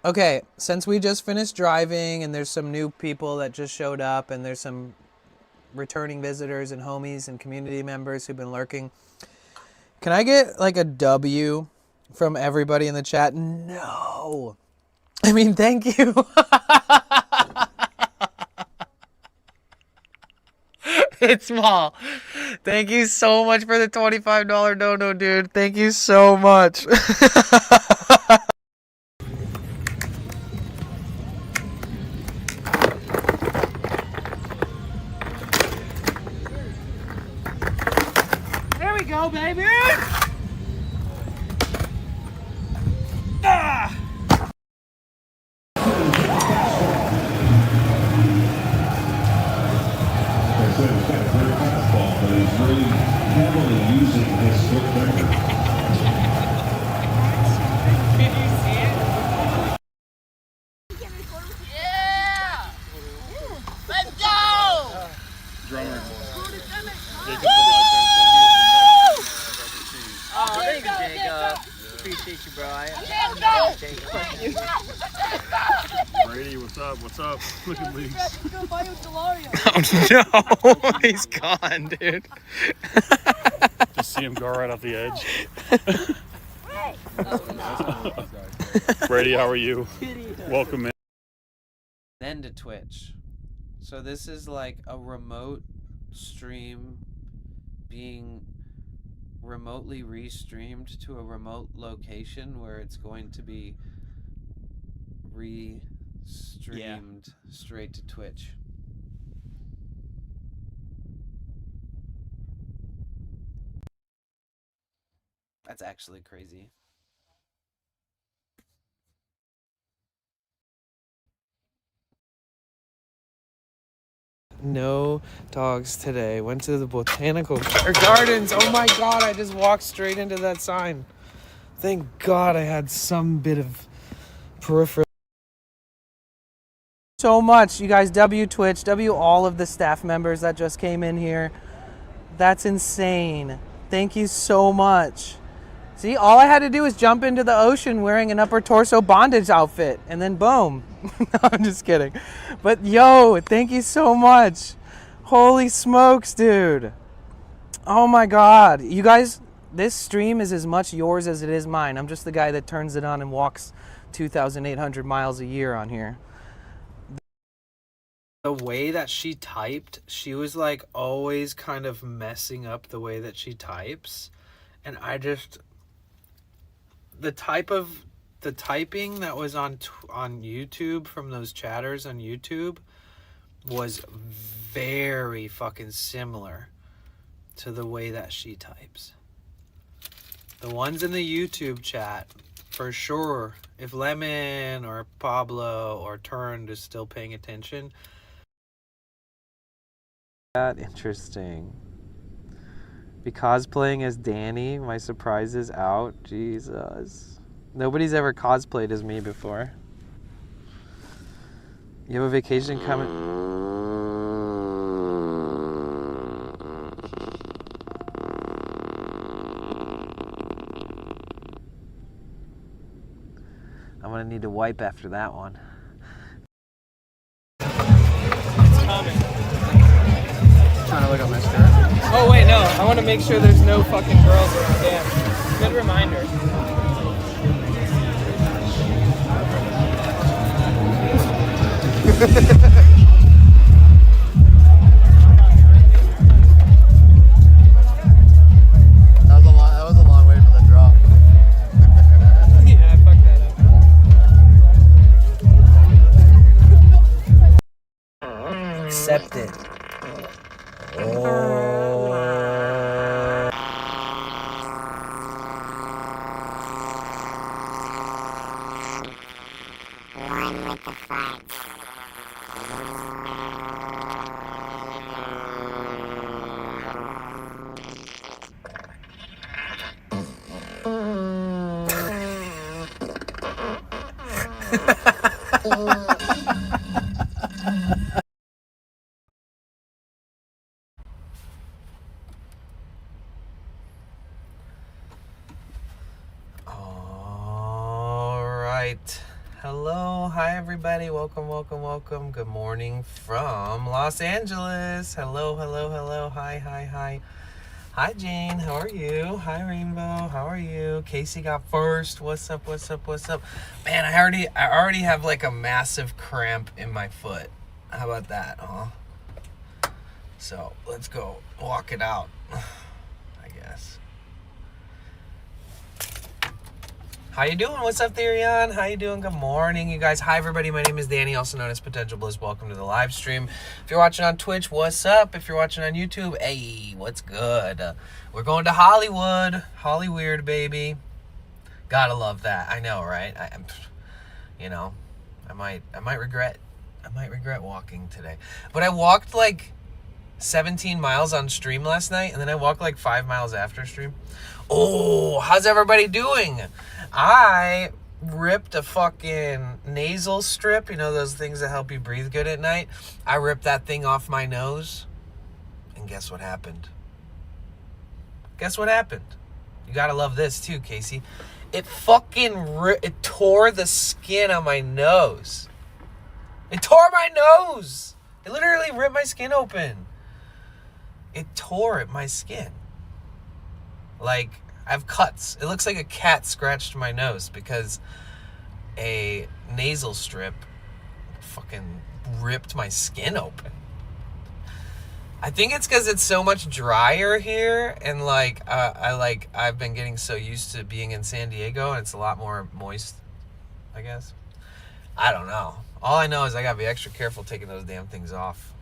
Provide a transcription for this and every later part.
Okay, since we just finished driving and there's some new people that just showed up and there's some returning visitors and homies and community members who've been lurking, can I get like a W from everybody in the chat? No. I mean, thank you. It's small. Thank you so much for the $25 dono, dude. Thank you so much. There we go, baby. Ah! He's really heavily using his foot bender. Did you see it? Yeah! Let's go! Drummer. Oh, thank you, Jacob. Appreciate you, bro. I Brady, what's up? What's up? Look at Leaks. Oh no, he's gone, dude. Just see him go right off the edge. Brady, how are you? Welcome in. Then to Twitch. So this is like a remote stream being remotely restreamed to a remote location where it's going to be restreamed straight to Twitch. That's actually crazy. No dogs today. Went to the botanical gardens. Oh my god, I just walked straight into that sign. Thank God I had some bit of peripheral. So much, you guys. W Twitch, W all of the staff members that just came in here. That's insane. Thank you so much. See, all I had to do was jump into the ocean wearing an upper torso bondage outfit, and then boom. No, I'm just kidding. But yo, thank you so much. Holy smokes, dude. Oh my God. You guys, this stream is as much yours as it is mine. I'm just the guy that turns it on and walks 2,800 miles a year on here. The way that she typed, she was like always kind of messing up the way that she types. And I just, the typing that was on YouTube from those chatters on YouTube was very fucking similar to the way that she types. The ones in the YouTube chat, for sure, if Lemon or Pablo or Turned is still paying attention. That interesting. Be cosplaying as Danny, my surprise is out. Jesus. Nobody's ever cosplayed as me before. You have a vacation coming? I'm gonna need to wipe after that one. It's coming. Trying to look up my skirt. Oh wait, no. I want to make sure there's no fucking girls around. Damn. Good reminder. That was a long way for the drop. Yeah, I fucked that up. Accept it. Oh. All right. Hello, hi everybody. Welcome, welcome, welcome. Good morning from Los Angeles. Hello, hello, hello. Hi, hi, hi. Hi Jane, how are you? Hi Rainbow, how are you? Casey got first. What's up, what's up, what's up? Man, I already have like a massive cramp in my foot. How about that, huh? So let's go walk it out, I guess. How you doing? What's up, Therion? How you doing? Good morning, you guys. Hi, everybody. My name is Danny, also known as Potential Bliss. Welcome to the live stream. If you're watching on Twitch, what's up? If you're watching on YouTube, hey, what's good? We're going to Hollywood. Hollyweird, baby. Gotta love that. I know, right? I might regret walking today. But I walked like 17 miles on stream last night, and then I walked like 5 miles after stream. Oh, how's everybody doing? I ripped a fucking nasal strip, you know, those things that help you breathe good at night. I ripped that thing off my nose, and guess what happened? Guess what happened? You gotta love this too, Casey. It fucking it tore the skin on my nose. It tore my nose. It literally ripped my skin open. It tore at my skin. Like, I have cuts. It looks like a cat scratched my nose because a nasal strip fucking ripped my skin open. I think it's because it's so much drier here, and I've been getting so used to being in San Diego, and it's a lot more moist, I guess. I don't know. All I know is I gotta be extra careful taking those damn things off.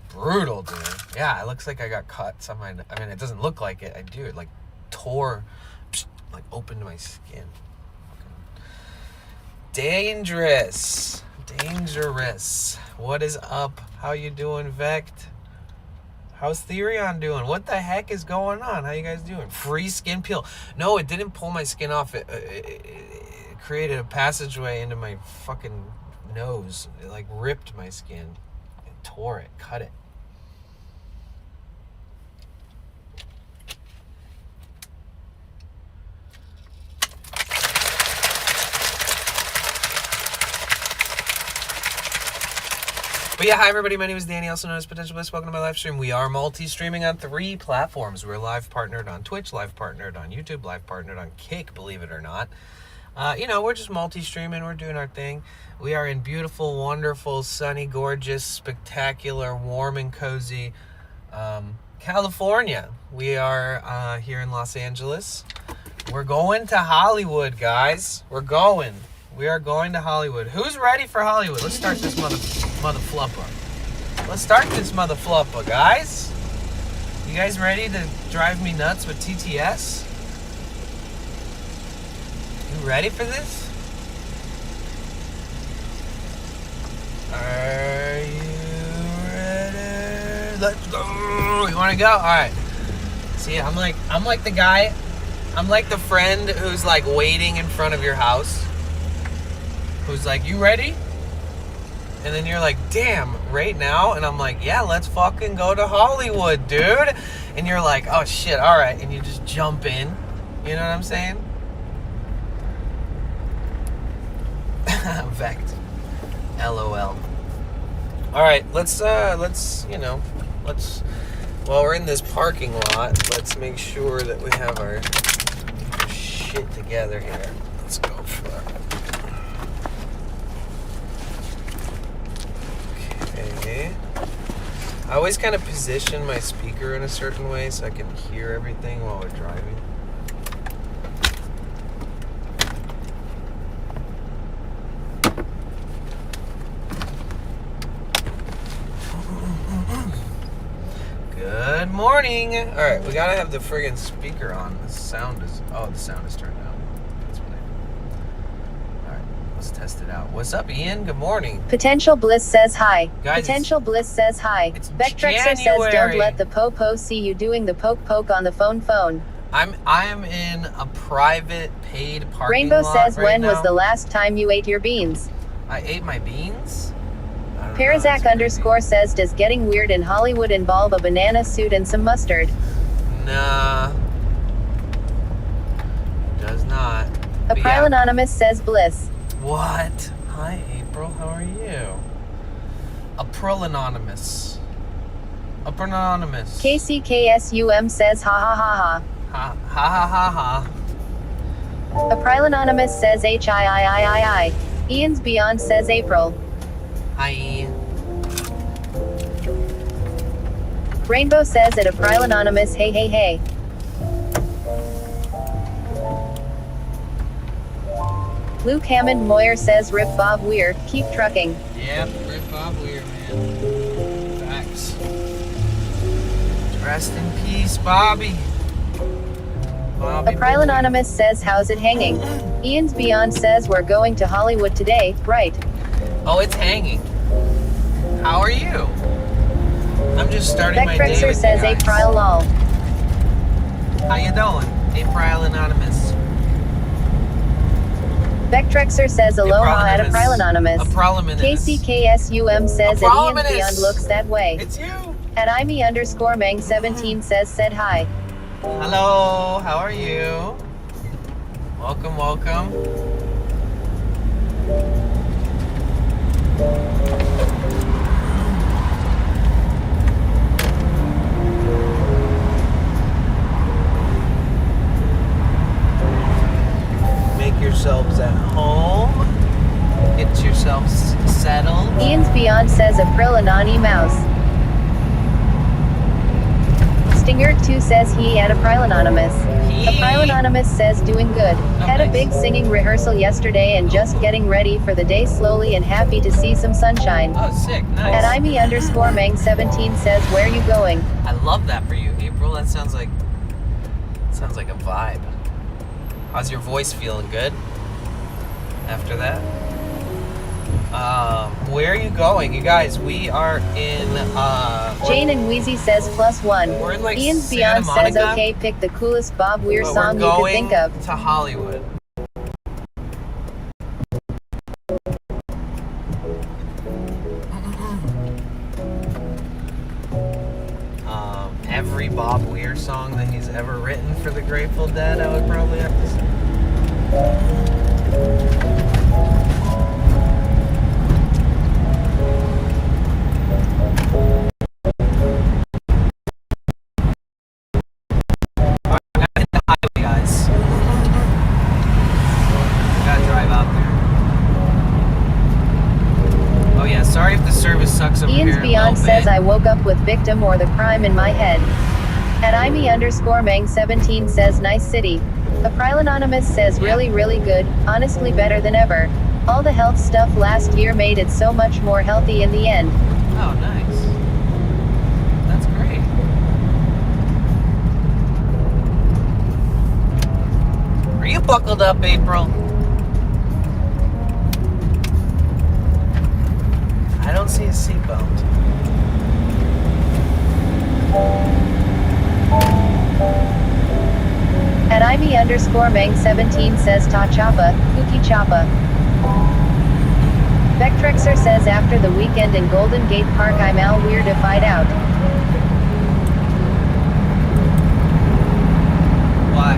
Brutal, dude. Yeah, it looks like I got cuts on my... I mean, it doesn't look like it. I do. It, like, tore... like opened my skin. Dangerous. What is up? How you doing, Vect? How's Therion doing? What the heck is going on? How you guys doing? Free skin peel. No, it didn't pull my skin off. It created a passageway into my fucking nose. It like ripped my skin. It tore it, cut it. But yeah, hi everybody, my name is Danny, also known as Potential Bliss. Welcome to my live stream. We are multi-streaming on 3 platforms. We're live partnered on Twitch, live partnered on YouTube, live partnered on Kick, believe it or not. We're just multi-streaming, we're doing our thing. We are in beautiful, wonderful, sunny, gorgeous, spectacular, warm and cozy California. We are here in Los Angeles. We're going to Hollywood, guys. We are going to Hollywood. Who's ready for Hollywood? Let's start this motherfluppa. Let's start this motherfluppa, guys. You guys ready to drive me nuts with TTS? You ready for this? Are you ready? Let's go. You want to go? All right. See, I'm like the guy. I'm like the friend who's like waiting in front of your house. Who's like, you ready? And then you're like, damn, right now? And I'm like, yeah, let's fucking go to Hollywood, dude. And you're like, oh shit, all right. And you just jump in. You know what I'm saying? Vect. LOL. All right, let's, while we're in this parking lot, let's make sure that we have our shit together here. Let's go for it. Okay. I always kind of position my speaker in a certain way so I can hear everything while we're driving. Good morning. All right, we gotta have the friggin' speaker on. The sound is turned down. That's funny. All right, let's test it out. What's up, Ian? Good morning. Potential Bliss says hi. Guys, Potential Bliss says hi. it's Vectrexer says don't let the po-po see you doing the poke on the phone. I am in a private paid parking Rainbow lot says right when now. was the last time you ate your beans? I ate my beans? I don't know, Parazak that's underscore says does getting weird in Hollywood involve a banana suit and some mustard? Nah. Does not. A But yeah. Anonymous says bliss. What? Hi, April. How are you? April Anonymous. April Anonymous. KCKSUM says ha ha ha ha. Ha ha ha ha ha. April Anonymous says HIIIII. Ian's Beyond says April. Hi. Rainbow says at April Anonymous hey hey hey. Luke Hammond Moyer says rip Bob Weir, keep trucking. Yep, Rip Bob Weir, man. Facts. Rest in peace, Bobby. Bobby. April Anonymous says how's it hanging? Ian's Beyond says we're going to Hollywood today, right? Oh, it's hanging. How are you? I'm just starting my day Vectrexer with says you guys. April lol. How you doing? April Anonymous. Vectrexer says aloha at April Anonymous. April KCKSUM says that April Ian's Beyond looks that way. It's you. At IME_Mang17 says said hi. Hello, how are you? Welcome, welcome. Make yourselves at home. Get yourselves settled. Ian's Beyond says April Anani Mouse. Stinger2 says he at April Anonymous. April Anonymous says doing good. Had a big singing rehearsal yesterday and just getting ready for the day slowly and happy to see some sunshine. Oh, sick, nice. At IME_Mang17 says where you going? I love that for you, April. That sounds like a vibe. How's your voice feeling? Good? After that? Where are you going? You guys, we are in, Jane and Wheezy says +1. We're in, like, Ian's Santa Beyond says Monica, okay, pick the coolest Bob Weir but song we're you could going think of. to Hollywood. Every Bob Weir song that he's ever written for the Grateful Dead, I would probably have to say. Guys, gotta drive out there. Oh yeah, sorry if the service sucks over here. Ian's a Beyond little says bit. I woke up with victim or the crime in my head. At IME_Mang17 says nice city. April Anonymous says really really good, honestly better than ever. All the health stuff last year made it so much more healthy in the end. Oh, nice. That's great. Are you buckled up, April? I don't see a seatbelt. At IME_Mang17 says Ta Chapa, Cookie Chapa. Vectrexer says after the weekend in Golden Gate Park I'm all weirdified out. Why?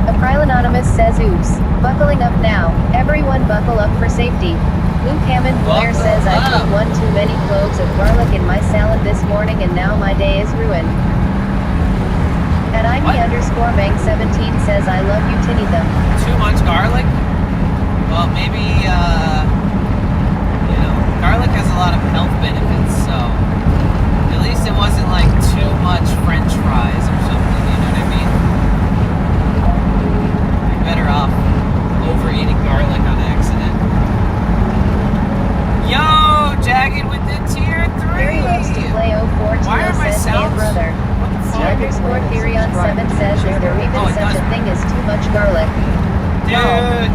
April Anonymous says oops. Buckling up now. Everyone buckle up for safety. Luke Hammond Blair Buckle says I up. put one too many cloves of garlic in my salad this morning and now my day is ruined. At IME_Mang17 says I love you Tinita. Too much garlic? Well, maybe, garlic has a lot of health benefits, so at least it wasn't like too much French fries or something, you know what I mean? You're better off overeating garlic on accident. Yo, Jagged with the tier 3! Harry loves to play 04 Why are my says sounds- and brother. _Theory7 says is there even Oh, it such a doesn't. thing as too much garlic? Dude,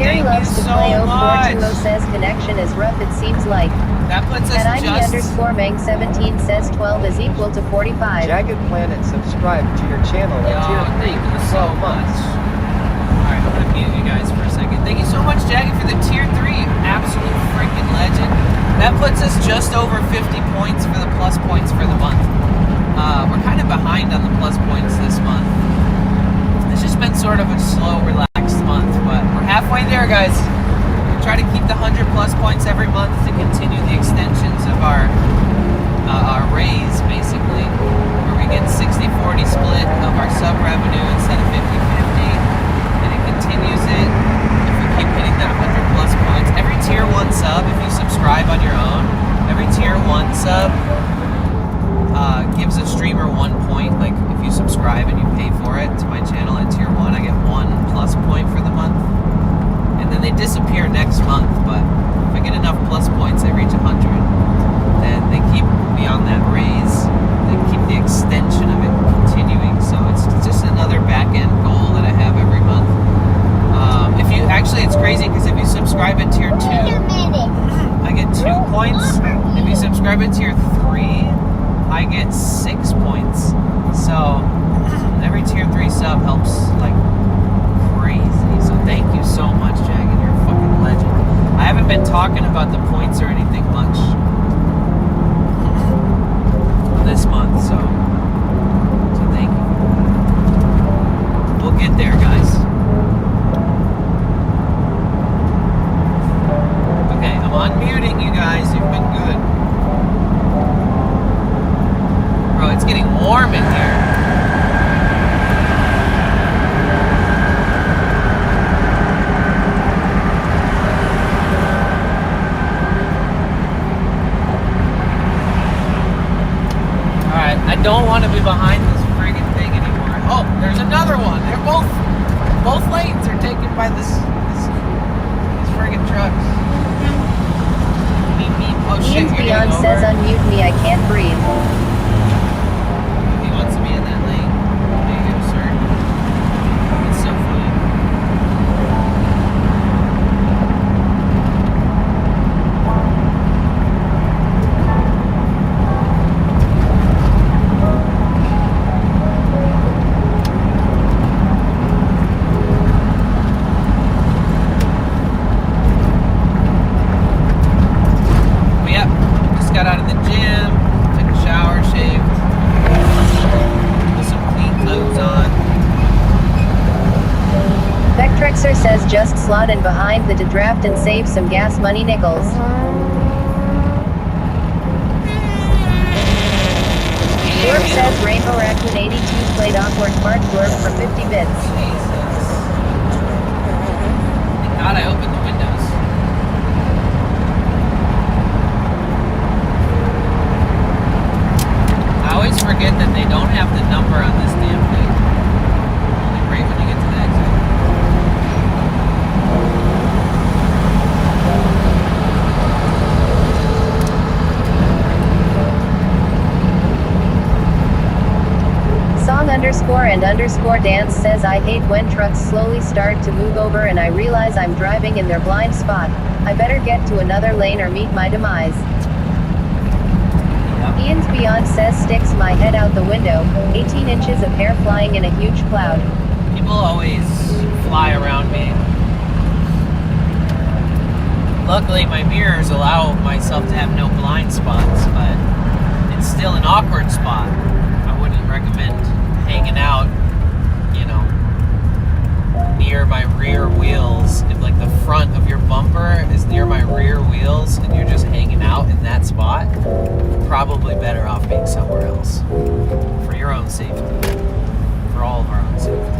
Harry thank loves you to so play 04 much. says connection is rough it seems like. That puts us At just... IME_Mang17 says 12 is equal to 45. Jagged Planet subscribe to your channel at Yo, tier 3 thank you for so 12 much. months. Alright, I'm gonna mute you guys for a second. Thank you so much, Jagged, for the tier 3. Absolute freaking legend. That puts us just over 50 points for the plus points for the month. We're kind of behind on the plus points this month. It's just been sort of a slow, relaxed halfway there, guys. Try to keep the 100 plus points every month to continue the extensions of our raise, basically, where we get 60-40 split of our sub revenue instead of 50-50, and it continues it if we keep hitting that 100 plus points. Every tier 1 sub, if you subscribe on your own, every tier 1 sub gives a streamer 1 point. Like if you subscribe and you pay for it to my channel at tier 1, I get 1 plus point for the month. And then they disappear next month, but if I get enough plus points, I reach 100, then they keep me on that raise. They keep the extension of it continuing. So it's just another back-end goal that I have every month. If you actually, it's crazy because if you subscribe at tier 2, I get 2 points. If you subscribe at tier 3, I get 6 points. So every tier 3 sub helps like crazy. So thank you so much, Jagged. You're a fucking legend. I haven't been talking about the points or anything much this month, so thank you. We'll get there, guys. Okay, I'm unmuting you guys. You've been good. Bro, it's getting warm in here. I don't want to be behind this friggin' thing anymore. Oh, there's another one. They're both lanes are taken by these friggin' trucks. Beep beep. Oh shit, Ian's you're Beyond getting says over. unmute me, I can't breathe. He wants to be in that lane. There you go, sir. It's so funny. Got out of the gym, took a shower, shaved, put some clean clothes on. Vectrexer says just slot in behind the draft and save some gas money nickels. Dorp says Rainbow Raccoon 82 played awkward part Dorp for 50 bits. Jesus. Thank God I opened the windows. I always forget that they don't have the number on this damn thing. Only right when you get to the exit. Song_and_dance says I hate when trucks slowly start to move over and I realize I'm driving in their blind spot. I better get to another lane or meet my demise. Ian's Beyond says sticks my head out the window, 18 inches of hair flying in a huge cloud. People always fly around me. Luckily, my mirrors allow myself to have no blind spots, but it's still an awkward spot. I wouldn't recommend hanging out, you know, near my rear wheels. If like the front of your bumper is near my rear wheels and you're just hanging out in that spot, probably better off being somewhere else. For your own safety. For all of our own safety.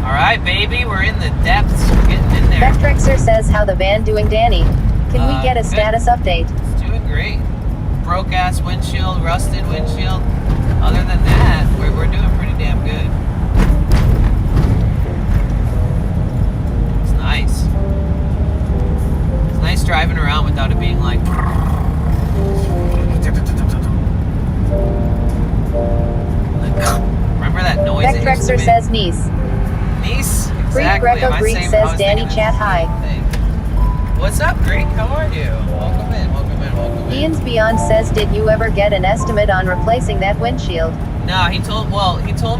Alright, baby, we're in the depths. We're getting in there. Vectrexer says how the van doing Danny. Can we get a good. status update? It's doing great. Broke ass windshield, rusted windshield. Other than that, we're doing pretty damn good. It's nice. It's nice driving around without it being like. Remember that noise? it used to Vectrexer make? says niece. Niece? Greek Exactly. Greco I Greek was says thinking Danny the chat same hi. thing. What's up, Greek? How are you? Welcome in, welcome in, welcome in. Ian's Beyond says did you ever get an estimate on replacing that windshield? No, he told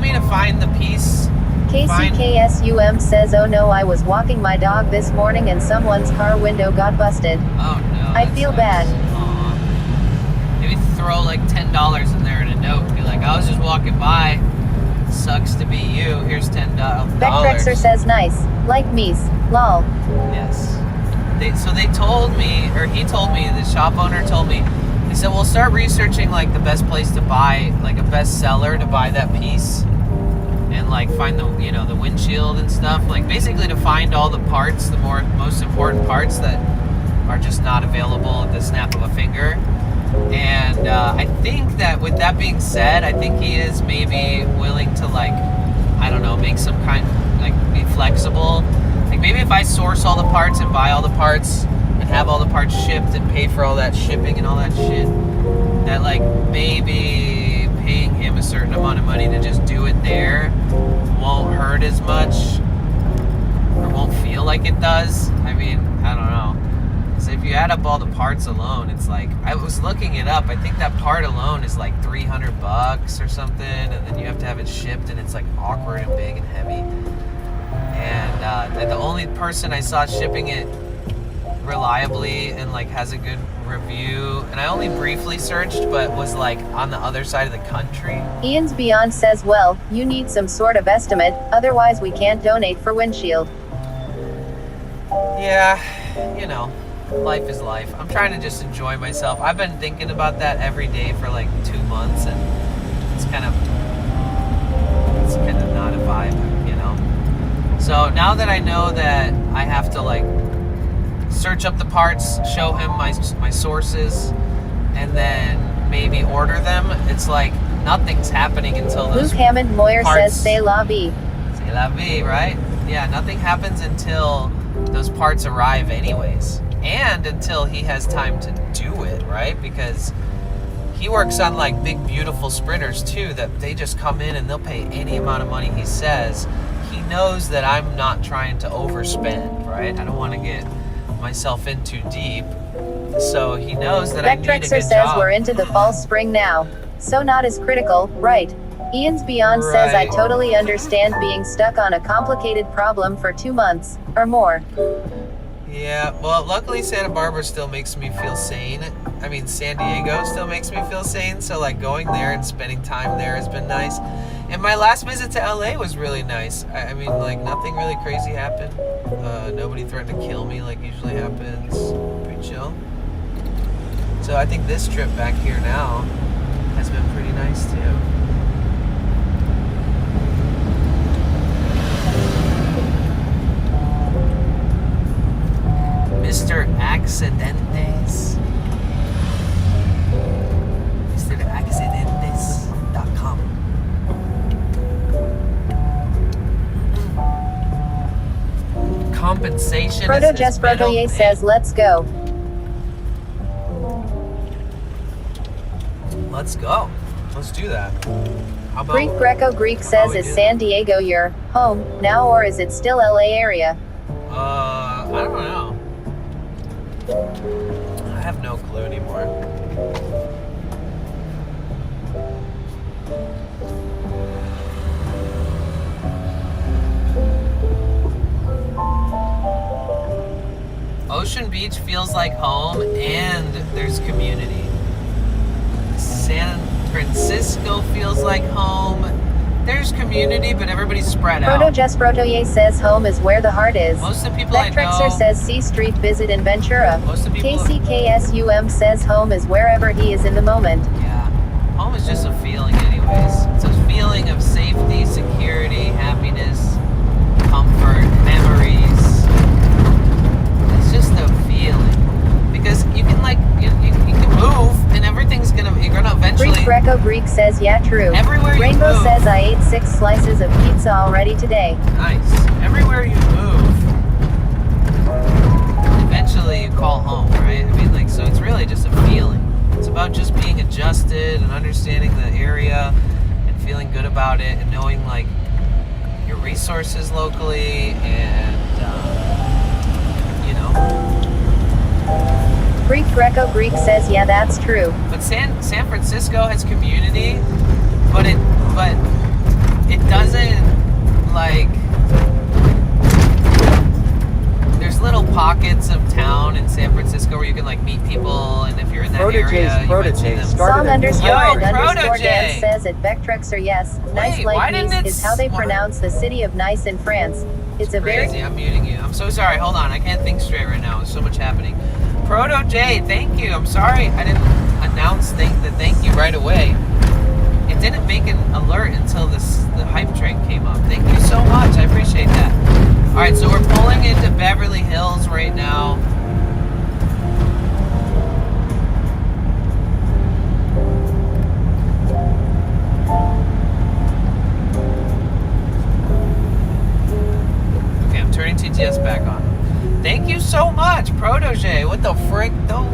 me to find the piece. KCKSUM says oh no I was walking my dog this morning and someone's car window got busted. Oh no. I that feel sucks. bad. Aw. Maybe throw like $10 in there in a note and be like, I was just walking by Sucks to be you. Here's $10. Vectrexer says nice. Like me's. Lol. Yes. So they told me, or he told me, the shop owner told me, he said, we'll start researching like the best place to buy, like a best seller to buy that piece, and like find the, you know, the windshield and stuff, like basically to find all the parts, the most important parts that are just not available at the snap of a finger. And I think that with that being said, I think he is maybe willing to, like, I don't know, make some kind, like, be flexible. Like maybe if I source all the parts and buy all the parts and have all the parts shipped and pay for all that shipping and all that shit, that like maybe paying him a certain amount of money to just do it there won't hurt as much, or won't feel like it does. I mean, I don't know. So if you add up all the parts alone, it's like, I was looking it up, I think that part alone is like $300 or something, and then you have to have it shipped, and it's like awkward and big and heavy. And the only person I saw shipping it reliably and like has a good review, and I only briefly searched, but was like on the other side of the country. Ian's Beyond says, well, you need some sort of estimate, otherwise we can't donate for windshield. Yeah, you know, life is life. I'm trying to just enjoy myself. I've been thinking about that every day for like 2 months, and it's kind of not a vibe, you know. So now that I know that I have to like search up the parts, show him my sources, and then maybe order them, it's like nothing's happening until those Luke Hammond Moyer parts, says, c'est la vie. C'est la vie, right? Yeah, nothing happens until those parts arrive anyways, and until he has time to do it, right? Because he works on like big beautiful sprinters too, that they just come in and they'll pay any amount of money he says. He knows that I'm not trying to overspend, right? I don't want to get myself in too deep, so he knows that I need a good Vectrexer says job. we're into the fall spring now, so not as critical, right? Ian's Beyond says I Right. totally understand being stuck on a complicated problem for 2 months or more. Yeah, well, luckily Santa Barbara still makes me feel sane. I mean, San Diego still makes me feel sane, so like going there and spending time there has been nice. And my last visit to LA was really nice. I mean, like, nothing really crazy happened. Nobody threatened to kill me like usually happens. Pretty chill. So I think this trip back here now has been pretty nice too. Mr. Accidentes. MrAccidentes.com. Compensation. Proto is Jess middle Brotoye name. says let's go. Let's go. Let's do that. How about Greek Greco Greek says we is do San Diego your home now, or is it still LA area? I don't know. I have no clue anymore. Ocean Beach feels like home, and there's community. San Francisco feels like home. There's community, but everybody's spread Proto out. Jess Brotoye says home is where the heart is. Most of the people I Vectrexer know. says C Street visit in Ventura. Most of the people. KCKSUM says home is wherever he is in the moment. Yeah. Home is just a feeling, anyways. It's a feeling of safety, security, happiness, comfort, memories. It's just a feeling. Because you can, like, you can move, and everything's you're gonna eventually. Greek Greco Greek says yeah true. Everywhere you Rainbow move. says I ate 6 slices of pizza already today. Nice. Everywhere you move, eventually you call home, right? I mean, like, so it's really just a feeling. It's about just being adjusted and understanding the area and feeling good about it and knowing, like, your resources locally and, you know. Greek Greco Greek says yeah that's true. But San Francisco has community, but it doesn't, like, there's there's little pockets of town in San Francisco where you can like meet people, and if you're in that area, you might see them. Song underscore Yo, and underscore Protege. dance says at Vectrex or yes. Nice Wait, why like didn't Nice it is how they what? pronounce the city of Nice in France. It's a very Crazy, I'm muting you. I'm so sorry. Hold on, I can't think straight right now. There's so much happening. Proto J, thank you. I'm sorry I didn't announce the thank you right away. It didn't make an alert until the hype train came up. Thank you so much. I appreciate that. All right, so we're pulling into Beverly Hills right now. Okay, I'm turning TTS back on. Thank you so much, Protege. What the frick, though?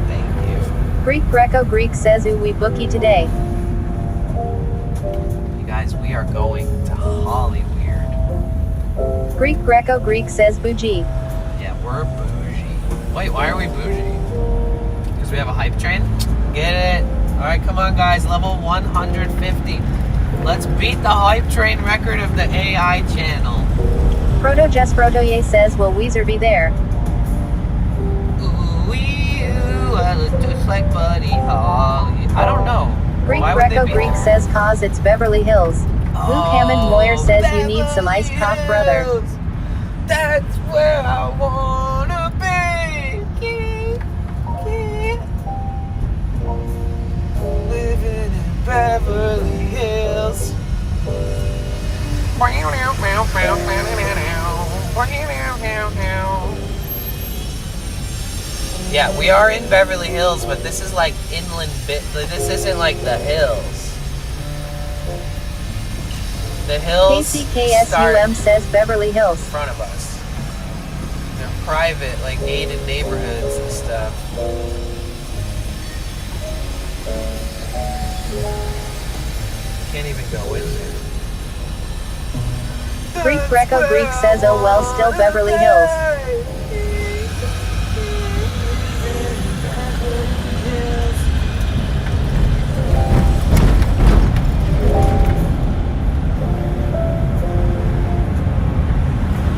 Thank you. Greek Greco Greek says ooh we bookie today. You guys, we are going to Hollywood. Greek Greco Greek says bougie. Yeah, we're bougie. Wait, why are we bougie? Because we have a hype train? Get it? Alright, come on guys, level 150. Let's beat the hype train record of the AI channel. Proto Jess Protoye says will Weezer be there? Ooh, I look just like Buddy Holly. I don't know. Greek Why would they Greco be Greek there? says cause it's Beverly Hills. Luke Hammond Moyer says you need some iced cock, brother. Hills. That's where I wanna be. Living in Beverly Hills. Yeah, we are in Beverly Hills, but this is like inland bit. This isn't like the hills. The hills KCKSUM says Beverly Hills. in front of us. They're private, like gated neighborhoods and stuff. Can't even go in there. Greek Greco Greek says oh well still Beverly Hills.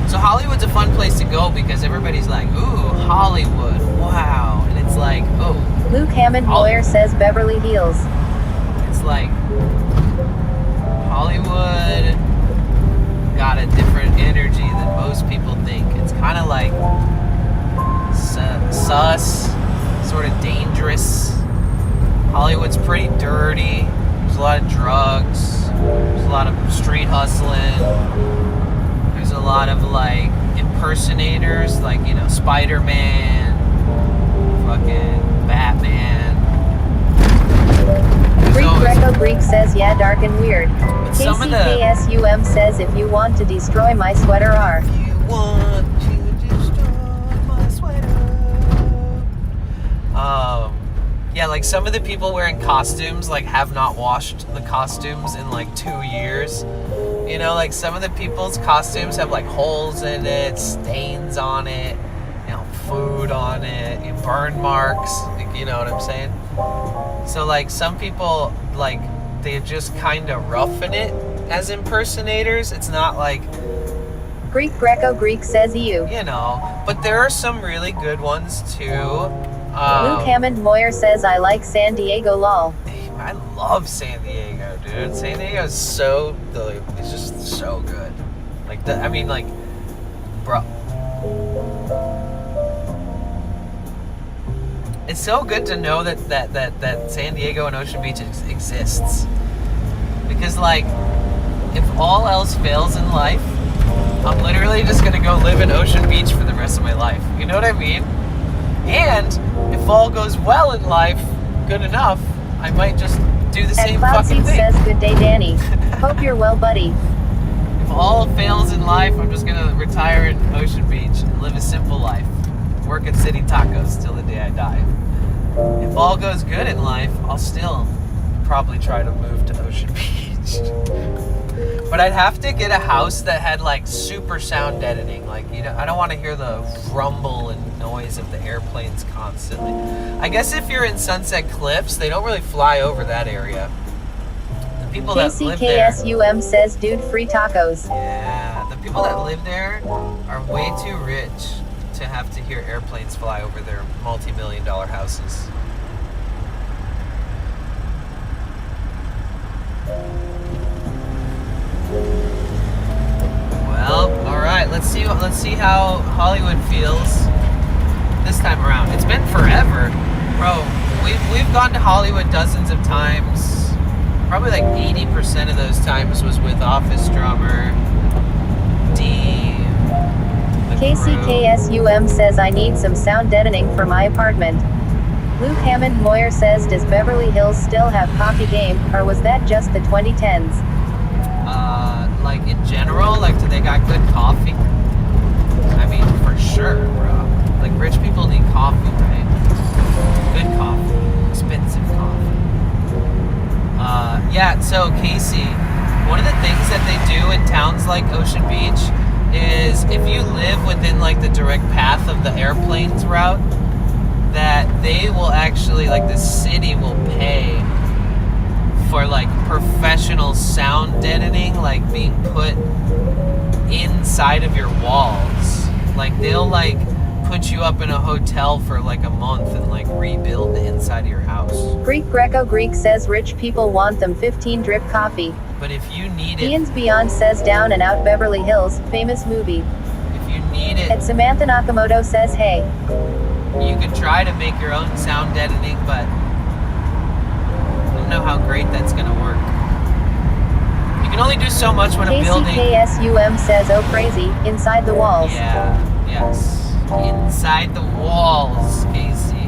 So Hollywood's a fun place to go because everybody's like, ooh, Hollywood, wow. And it's like, oh. Luke Hammond Moyer says Beverly Hills. It's like Hollywood got a different energy than most people think. It's kind of like sus, sort of dangerous. Hollywood's pretty dirty. There's a lot of drugs. There's a lot of street hustling. There's a lot of like impersonators, like, you know, Spider-Man, fucking Batman. Greek Greco Greek says yeah dark and weird. some of the- KCKSUM says if you want to destroy my sweater R. You want to destroy my sweater. Yeah, like some of the people wearing costumes like have not washed the costumes in like 2 years. You know, like some of the people's costumes have like holes in it, stains on it, you know, food on it, burn marks, you know what I'm saying? So like some people, like, they just kind of roughen it as impersonators. It's not like, Greek Greco Greek says you. you know, but there are some really good ones too. Luke Hammond Moyer says I like San Diego lol. I love San Diego, dude. San Diego is so, it's just so good. Like, I mean, like, bro. It's so good to know that San Diego and Ocean Beach exists. Because, like, if all else fails in life, I'm literally just gonna go live in Ocean Beach for the rest of my life. You know what I mean? And if all goes well in life, good enough, I might just do the same Cloud fucking Seed thing. says good day Danny. Hope you're well buddy. If all fails in life, I'm just gonna retire in Ocean Beach and live a simple life. Work at City Tacos till the day I die. If all goes good in life, I'll still probably try to move to Ocean Beach. But I'd have to get a house that had like super sound deadening. Like, you know, I don't want to hear the rumble and noise of the airplanes constantly. I guess if you're in Sunset Cliffs, they don't really fly over that area. people that live there. KCKSUM says dude free tacos. Yeah, the people that live there are way too rich to have to hear airplanes fly over their multi-million-dollar houses. Well, all right. Let's see how Hollywood feels this time around. It's been forever, bro. We've gone to Hollywood dozens of times. Probably like 80% of those times was with Office Drummer, D. KCKSUM says I need some sound deadening for my apartment. Luke Hammond Moyer says, does Beverly Hills still have coffee game, or was that just the 2010s? Like in general, like do they got good coffee? I mean, for sure, bro. Like rich people need coffee, right? Good coffee, expensive coffee. Yeah, so Casey, one of the things that they do in towns like Ocean Beach is if you live within like the direct path of the airplane's route, that they will actually, like the city will pay for like professional sound deadening, like being put inside of your walls. Like they'll like put you up in a hotel for like a month and like rebuild the inside of your house. Greek Greco-Greek says rich people want them 15 drip coffee. But if you need it, Ian's Beyond says Down and Out Beverly Hills, famous movie. if you need it, And Samantha Nakamoto says hey. you could try to make your own sound deadening, but I don't know how great that's gonna work. You can only do so much when a building. KCKSUM says oh crazy, inside the walls. Yeah, yes. Inside the walls, Casey.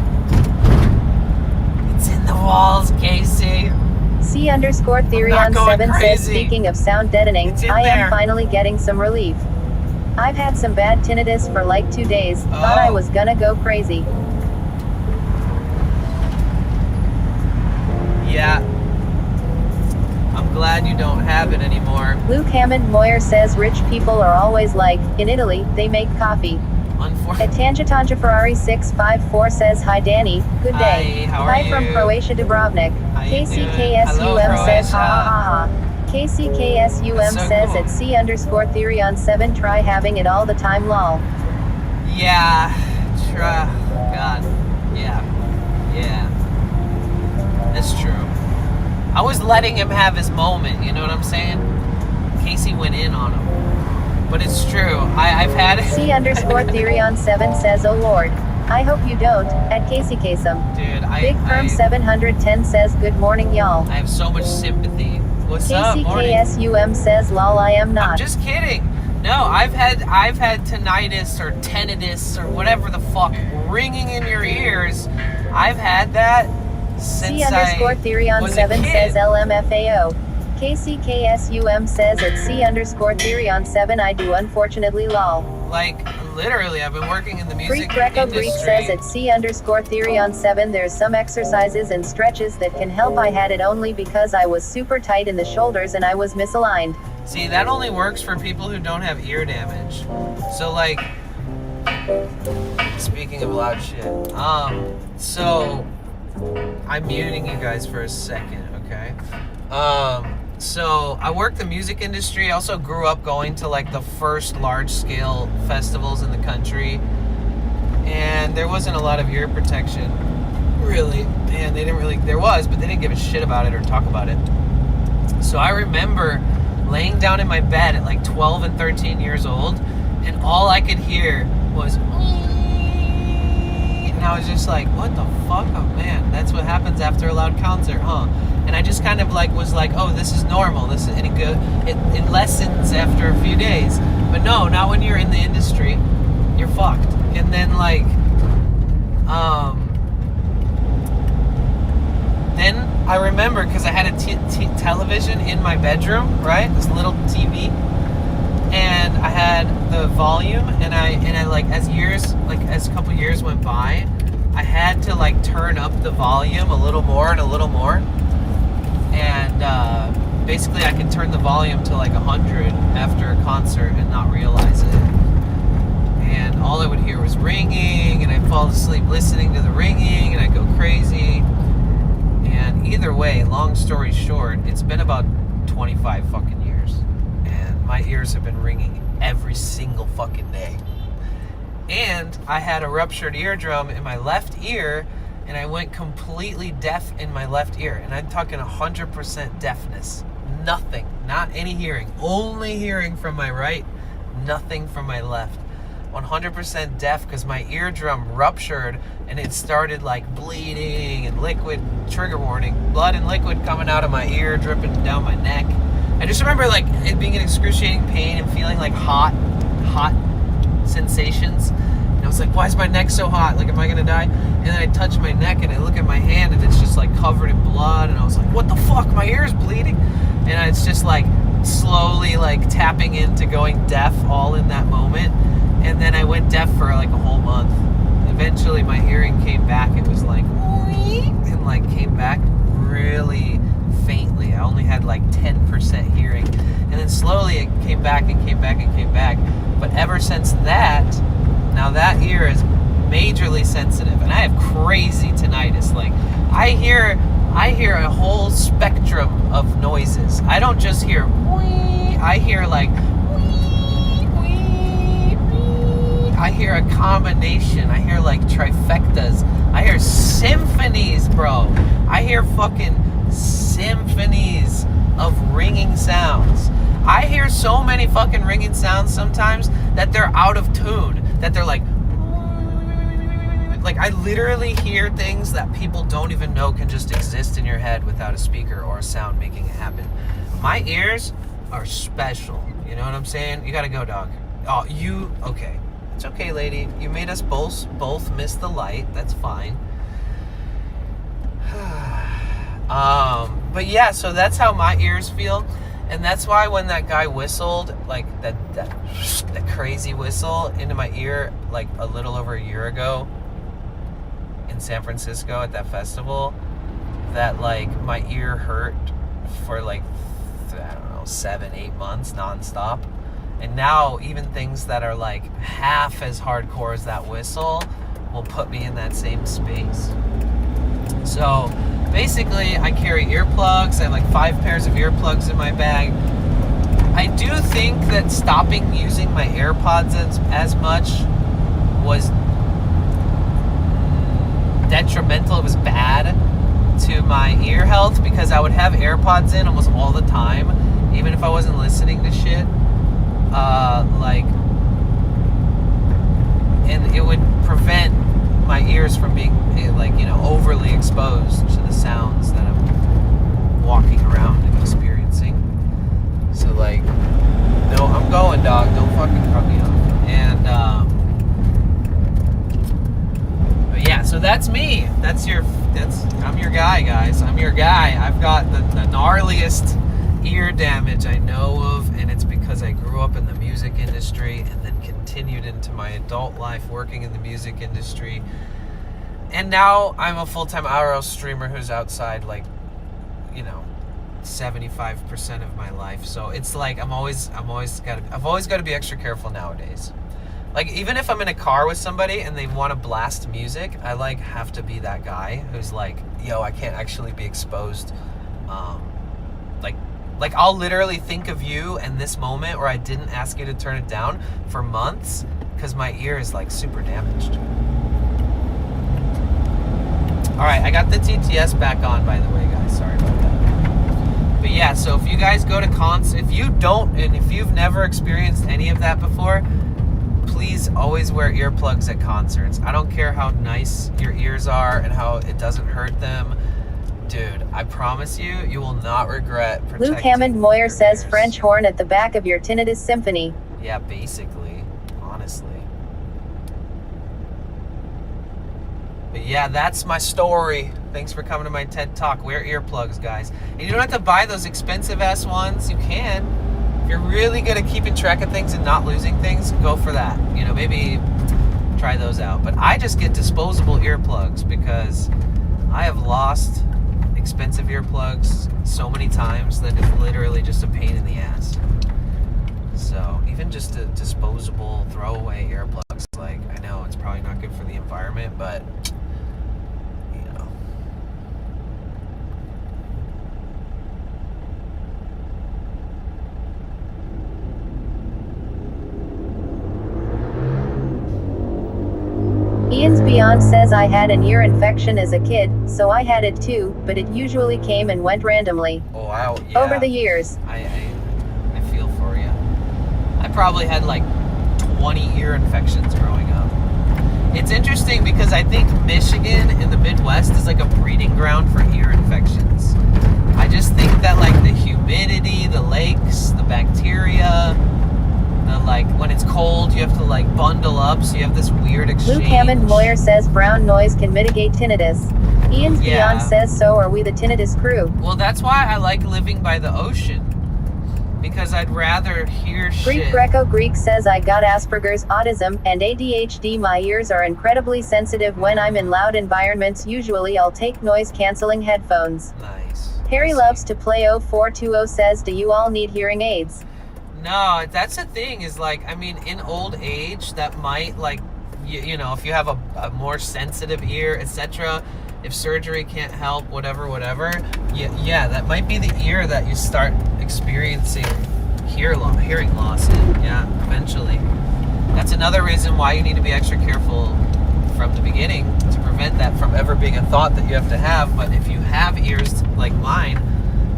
It's in the walls, Casey. C_Therion7 says crazy. speaking of sound deadening, It's in I there. am finally getting some relief. I've had some bad tinnitus for like 2 days, thought I Oh. was gonna go crazy. Yeah. I'm glad you don't have it anymore. Luke Hammond Moyer says rich people are always like, in Italy, they make coffee. Unfortunately. Tangentanja Ferrari 654 says hi Danny, good day. Hi, how are from you? Croatia Dubrovnik. How you doing? KCKSUM Hello, says ha Croatia. ha ha ha. KCKSUM That's so says cool. at C_Therion7 try having it all the time lol. Yeah. Try. God. Yeah. Yeah. That's true. I was letting him have his moment, you know what I'm saying? Casey went in on him. But it's true. I've had it. C_Therion7 says oh lord. I hope you don't, at Casey Kasem. Dude, Big Firm 710 says good morning y'all. I have so much sympathy. What's up, morning? KCKSUM says lol I am I'm not. just kidding. No, I've had tinnitus or tinnitus or whatever the fuck ringing in your ears. I've had that since I was a C_Therion7 kid. says LMFAO. KCKSUM says at C_Therion7 I do unfortunately lol. Like literally, I've been working in the Greek music Greco-Greek industry. says at C_Therion7 there's some exercises and stretches that can help. I had it only because I was super tight in the shoulders and I was misaligned. See, that only works for people who don't have ear damage. So like, speaking of loud shit, so I'm muting you guys for a second, okay? So I work the music industry. I also grew up going to like the first large-scale festivals in the country, and there wasn't a lot of ear protection, really. And they didn't really. There was, but they didn't give a shit about it or talk about it. So I remember laying down in my bed at like 12 and 13 years old, and all I could hear was, and I was just like, what the fuck? Oh man, that's what happens after a loud concert, huh? And I just kind of like was like, oh, this is normal. This is any good. It lessens after a few days. But no, not when you're in the industry. You're fucked. And then like, then I remember because I had a television in my bedroom, right? This little TV, and I had the volume, and I like as a couple years went by, I had to like turn up the volume a little more and a little more, and basically I could turn the volume to like 100 after a concert and not realize it. And all I would hear was ringing, and I'd fall asleep listening to the ringing, and I'd go crazy. And either way, long story short, it's been about 25 fucking years. And my ears have been ringing every single fucking day. And I had a ruptured eardrum in my left ear, and I went completely deaf in my left ear. And I'm talking 100% deafness. Nothing. Not any hearing. Only hearing from my right. Nothing from my left. 100% deaf because my eardrum ruptured and it started like bleeding and liquid, trigger warning, blood and liquid coming out of my ear, dripping down my neck. I just remember like it being an excruciating pain and feeling like hot sensations. And I was like, why is my neck so hot? Like, am I gonna die? And then I touch my neck and I look at my hand and it's just like covered in blood. And I was like, what the fuck? My ear is bleeding. And it's just like slowly like tapping into going deaf all in that moment. And then I went deaf for like a whole month. Eventually my hearing came back. It was like, and like came back really faintly. I only had like 10% hearing. And then slowly it came back and came back and came back. But ever since that, now that ear is majorly sensitive. And I have crazy tinnitus. Like I hear a whole spectrum of noises. I don't just hear wee. I hear like I hear a combination. I hear like trifectas. I hear symphonies, bro. I hear fucking symphonies of ringing sounds. I hear so many fucking ringing sounds sometimes that they're out of tune. That they're like I literally hear things that people don't even know can just exist in your head without a speaker or a sound making it happen. My ears are special. You know what I'm saying? You gotta go, dog. Oh, okay. It's okay, lady. You made us both miss the light. That's fine. But yeah, so that's how my ears feel. And that's why when that guy whistled, like that crazy whistle into my ear, like a little over a year ago in San Francisco at that festival, that like my ear hurt for like, I don't know, 7-8 months nonstop. And now even things that are like half as hardcore as that whistle will put me in that same space. So basically I carry earplugs. I have like 5 pairs of earplugs in my bag. I do think that stopping using my AirPods as much was detrimental. It was bad to my ear health because I would have AirPods in almost all the time, even if I wasn't listening to shit. And it would prevent my ears from being overly exposed to the sounds that I'm walking around and experiencing. So like, no, I'm going, dog. Don't fucking cut me off. And but yeah, so that's me. I'm your guy, guys. I'm your guy. I've got the gnarliest ear damage I know of, and it's because I grew up in the music industry and then continued into my adult life working in the music industry. And now I'm a full-time RL streamer who's outside 75% of my life. So it's like I've always got to be extra careful nowadays. Like even if I'm in a car with somebody and they want to blast music, I have to be that guy who's like, yo, I can't actually be exposed. Like I'll literally think of you in this moment where I didn't ask you to turn it down for months because my ear is super damaged. All right, I got the TTS back on, by the way, guys. Sorry about that. But yeah, so if you guys go to cons, if you've never experienced any of that before, please always wear earplugs at concerts. I don't care how nice your ears are and how it doesn't hurt them. Dude, I promise you will not regret protecting. Luke Hammond Moyer says French horn at the back of your tinnitus symphony. Yeah, basically, honestly. But yeah, that's my story. Thanks for coming to my TED Talk. Wear earplugs, guys. And you don't have to buy those expensive ass ones. You can. If you're really good at keeping track of things and not losing things, go for that. Maybe try those out. But I just get disposable earplugs because I have lost expensive earplugs so many times that it's literally just a pain in the ass. So even just a disposable throwaway earplugs, I know it's probably not good for the environment, but Beyond says I had an ear infection as a kid, so I had it too, but it usually came and went randomly. Oh, wow. Yeah. Over the years. I feel for you. I probably had like 20 ear infections growing up. It's interesting because I think Michigan in the Midwest is like a breeding ground for ear infections. I just think that like the humidity, the lakes, the bacteria, the like when it's cold you have to like bundle up, so you have this weird exchange. Luke Hammond Moyer says brown noise can mitigate tinnitus. Ian's Beyond says so are we the tinnitus crew. Well, that's why I like living by the ocean. Because I'd rather hear Greek shit. Greco Greek says I got Asperger's, autism, and ADHD. My ears are incredibly sensitive when I'm in loud environments. Usually I'll take noise cancelling headphones. Nice. Harry loves to play 0420 says do you all need hearing aids? No, that's the thing is like, I mean, in old age, that might like, you know, if you have a more sensitive ear, etc., if surgery can't help, whatever, yeah, that might be the ear that you start experiencing hearing loss in, yeah, eventually. That's another reason why you need to be extra careful from the beginning to prevent that from ever being a thought that you have to have. But if you have ears like mine,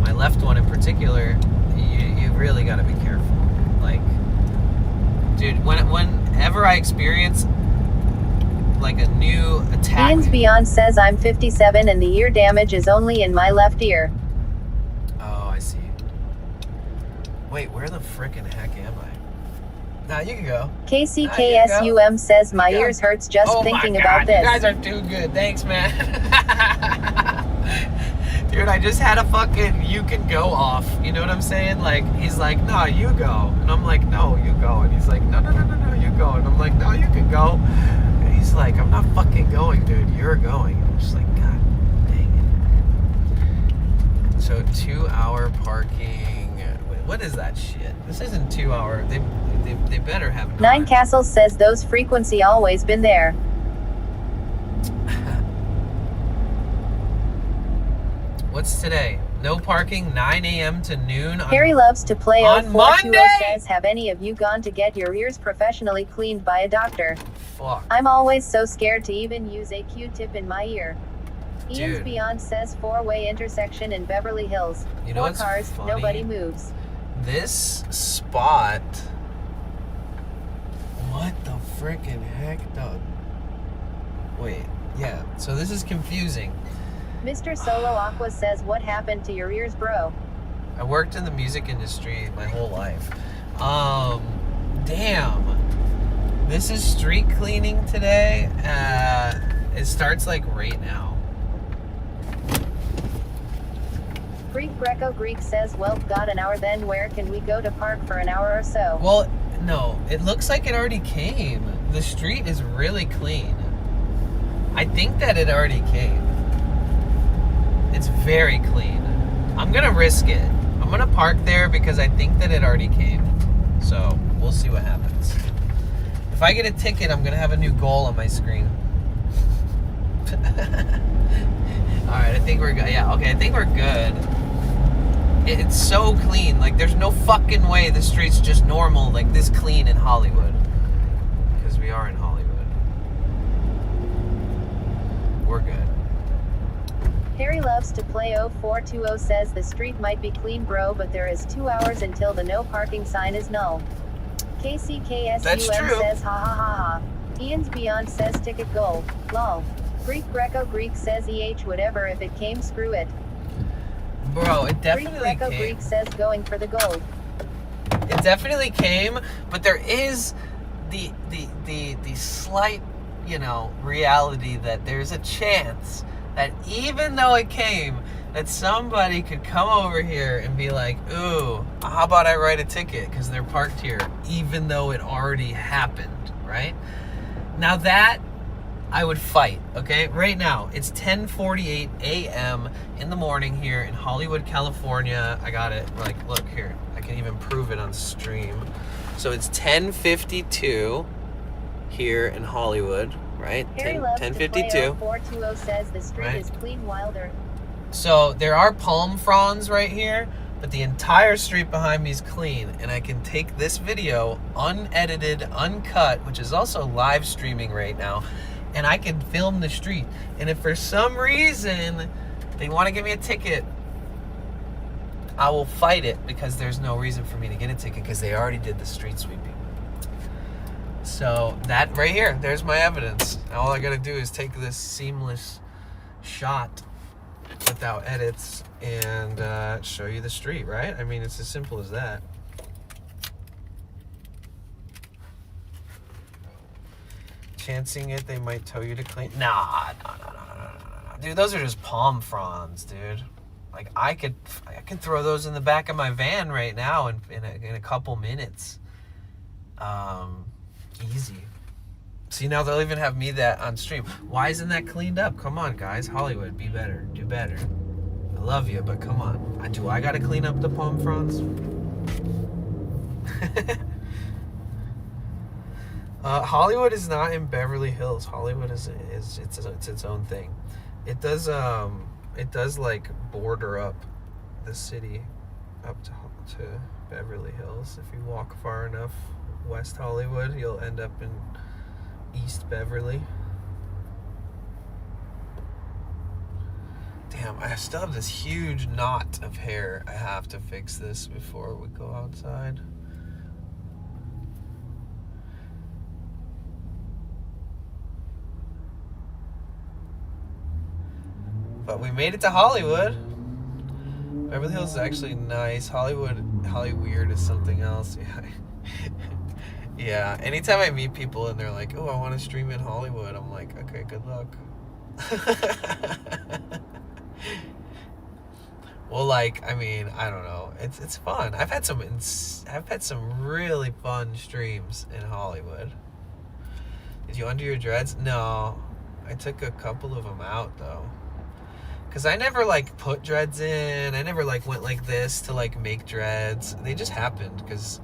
my left one in particular, you really got to be careful. Like, dude, whenever I experience like a new attack. Ian's Beyond says I'm 57 and the ear damage is only in my left ear. Oh, I see. Wait, where the frickin' heck am I? Nah, you can go. KCKSUM says my ears hurts just thinking about this. You guys are too good. Thanks, man. Dude, I just had a fucking you can go off. You know what I'm saying? Like, he's like, no, you go. And I'm like, no, you go. And he's like, no, you go. And I'm like, no, you can go. And he's like, I'm not fucking going, dude. You're going. I'm just like, God dang it. So 2-hour parking. Wait, what is that shit? This isn't 2 hour. They better have Nine Castles says those frequency always been there. What's today? No parking, 9 a.m. to noon. Harry loves to play on 0420 Monday? says, have any of you gone to get your ears professionally cleaned by a doctor? Fuck. I'm always so scared to even use a Q-tip in my ear. Ian's Dude. Beyond says 4-way intersection in Beverly Hills. You know 4 what's cars, funny? nobody moves. This spot. What the frickin' heck, dog? Wait, yeah. So this is confusing. Mr. Solo Aqua says, what happened to your ears, bro? I worked in the music industry my whole life. Damn. This is street cleaning today. It starts like right now. Greek Greco Greek says, well, got an hour then where can we go to park for an hour or so? Well, no, it looks like it already came. The street is really clean. I think that it already came. It's very clean. I'm gonna risk it. I'm gonna park there because I think that it already came. So we'll see what happens. If I get a ticket, I'm gonna have a new goal on my screen. Alright, I think we're good. Yeah, okay, I think we're good. It's so clean. Like, there's no fucking way the street's just normal, like this clean in Hollywood. Because we are in Hollywood. We're good. Harry loves to play 0420 says the street might be clean, bro, but there is 2 hours until the no parking sign is null. KCKSUM says ha ha ha ha. Ian's Beyond says ticket goal. Lol. Greek Greco Greek says whatever, if it came, screw it. Bro, it definitely Greek Greco came. Greek says going for the gold. It definitely came, but there is the slight, you know, reality that there's a chance that even though it came, that somebody could come over here and be like, ooh, how about I write a ticket because they're parked here, even though it already happened, right? Now that I would fight, okay? Right now, it's 10:48 a.m. in the morning here in Hollywood, California. I got it, like, look here. I can even prove it on stream. So it's 10:52 here in Hollywood, right? Harry loves 10:52. to play 0420 says the street Right. is clean wilder. So there are palm fronds right here, but the entire street behind me is clean, and I can take this video unedited, uncut, which is also live streaming right now, and I can film the street. And if for some reason they want to give me a ticket, I will fight it, because there's no reason for me to get a ticket because they already did the street sweeping. So that right here, there's my evidence. All I gotta do is take this seamless shot without edits and show you the street, right? I mean, it's as simple as that. Chancing it, they might tell you to clean. Nah. Dude, those are just palm fronds, dude. Like, I could throw those in the back of my van right now in a couple minutes. Easy. See, now they'll even have me that on stream. Why isn't that cleaned up? Come on, guys. Hollywood, be better. Do better. I love you, but come on. Do I gotta clean up the palm fronds? Hollywood is not in Beverly Hills. Hollywood is its own thing. It does like border up the city up to Beverly Hills. If you walk far enough West Hollywood, you'll end up in East Beverly. Damn, I still have this huge knot of hair. I have to fix this before we go outside. But we made it to Hollywood. Beverly Hills is actually nice. Hollyweird is something else. Yeah. Anytime I meet people and they're like, "Oh, I want to stream in Hollywood," I'm like, "Okay, good luck." Well, like, I mean, I don't know. It's fun. I've had some really fun streams in Hollywood. Did you undo your dreads? No, I took a couple of them out though. Cause I never like put dreads in. I never like went like this to like make dreads. They just happened because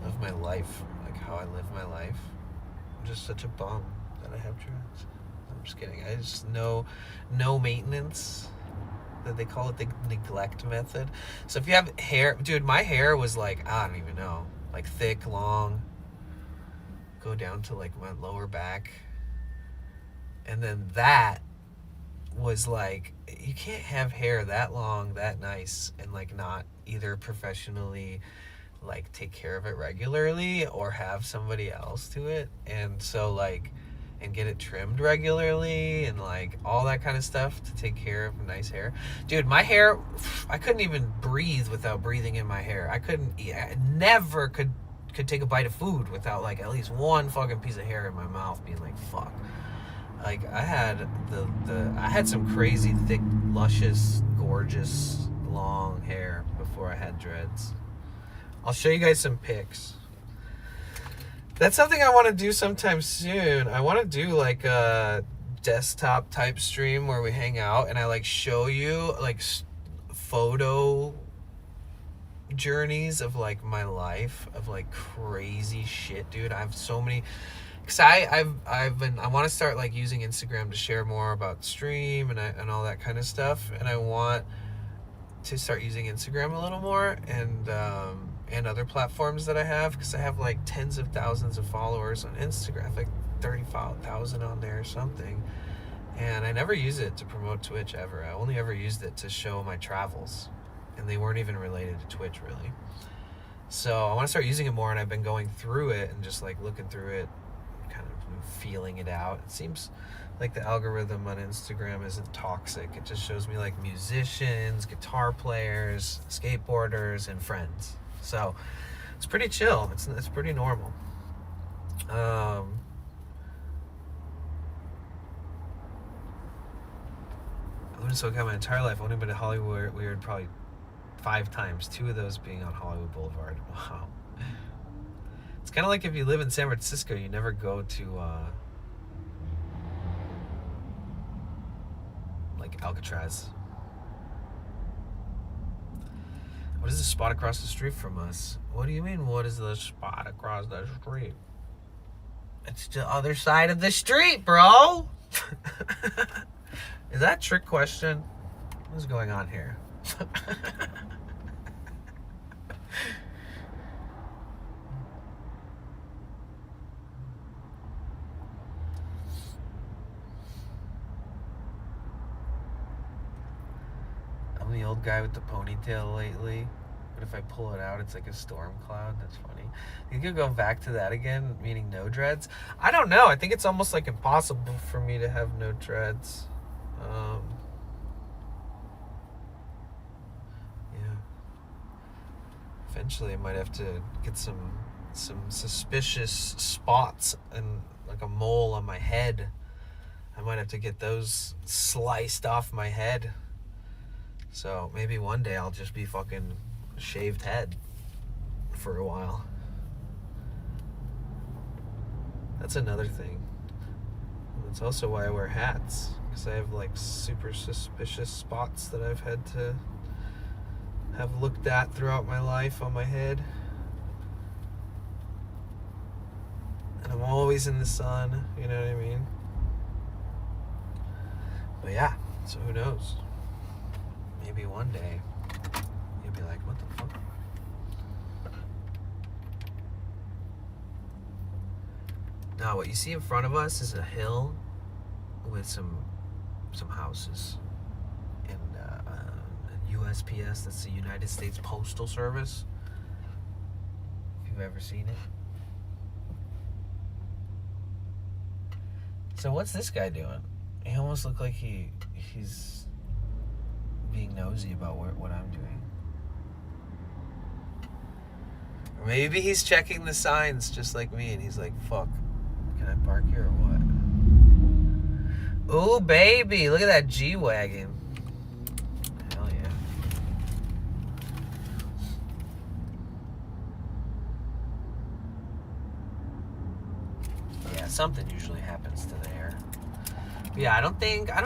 of my life, like how I live my life. I'm just such a bum that I have dreads. I'm just kidding. I just no maintenance. That they call it the neglect method. So if you have hair, dude, my hair was like, I don't even know, like thick, long, go down to like my lower back, and then that was like, you can't have hair that long, that nice, and like not either professionally like take care of it regularly or have somebody else do it. And so like, and get it trimmed regularly and like all that kind of stuff to take care of nice hair. Dude, my hair, I couldn't even breathe without breathing in my hair. I never could take a bite of food without like at least one fucking piece of hair in my mouth being like, fuck. Like I had some crazy thick, luscious, gorgeous, long hair before I had dreads. I'll show you guys some pics. That's something I want to do sometime soon. I want to do like a desktop type stream where we hang out and I like show you like photo journeys of like my life of like crazy shit, dude. I have so many. Cause I want to start like using Instagram to share more about stream and all that kind of stuff, and I want to start using Instagram a little more and other platforms that I have, because I have like tens of thousands of followers on Instagram. I have like 35,000 on there or something, and I never use it to promote Twitch ever. I only ever used it to show my travels, and they weren't even related to Twitch really. So I want to start using it more, and I've been going through it and just like looking through it, kind of feeling it out. It seems like the algorithm on Instagram isn't toxic. It just shows me like musicians, guitar players, skateboarders, and friends. So it's pretty chill. It's pretty normal. I've lived in SoCal my entire life. Only been to Hollywood weird probably 5 times. 2 of those being on Hollywood Boulevard. Wow. It's kind of like if you live in San Francisco, you never go to like Alcatraz. What is the spot across the street from us? What do you mean, what is the spot across the street? It's the other side of the street, bro! Is that a trick question? What's going on here? bald guy with the ponytail lately. But if I pull it out, it's like a storm cloud. That's funny. You could go back to that again, meaning no dreads. I don't know. I think it's almost like impossible for me to have no dreads. Yeah. Eventually, I might have to get some suspicious spots and like a mole on my head. I might have to get those sliced off my head. So maybe one day I'll just be fucking shaved head for a while. That's another thing. That's also why I wear hats, because I have like super suspicious spots that I've had to have looked at throughout my life on my head. And I'm always in the sun, you know what I mean? But yeah, so who knows? Maybe one day you'll be like, what the fuck? Now, what you see in front of us is a hill with some houses. And USPS, that's the United States Postal Service. If you've ever seen it. So what's this guy doing? He almost looked like he's being nosy about what I'm doing. Or maybe he's checking the signs just like me, and he's like, fuck, can I park here or what? Ooh, baby, look at that G-Wagon. Hell yeah. Yeah, something usually happens to the hair. Yeah, I don't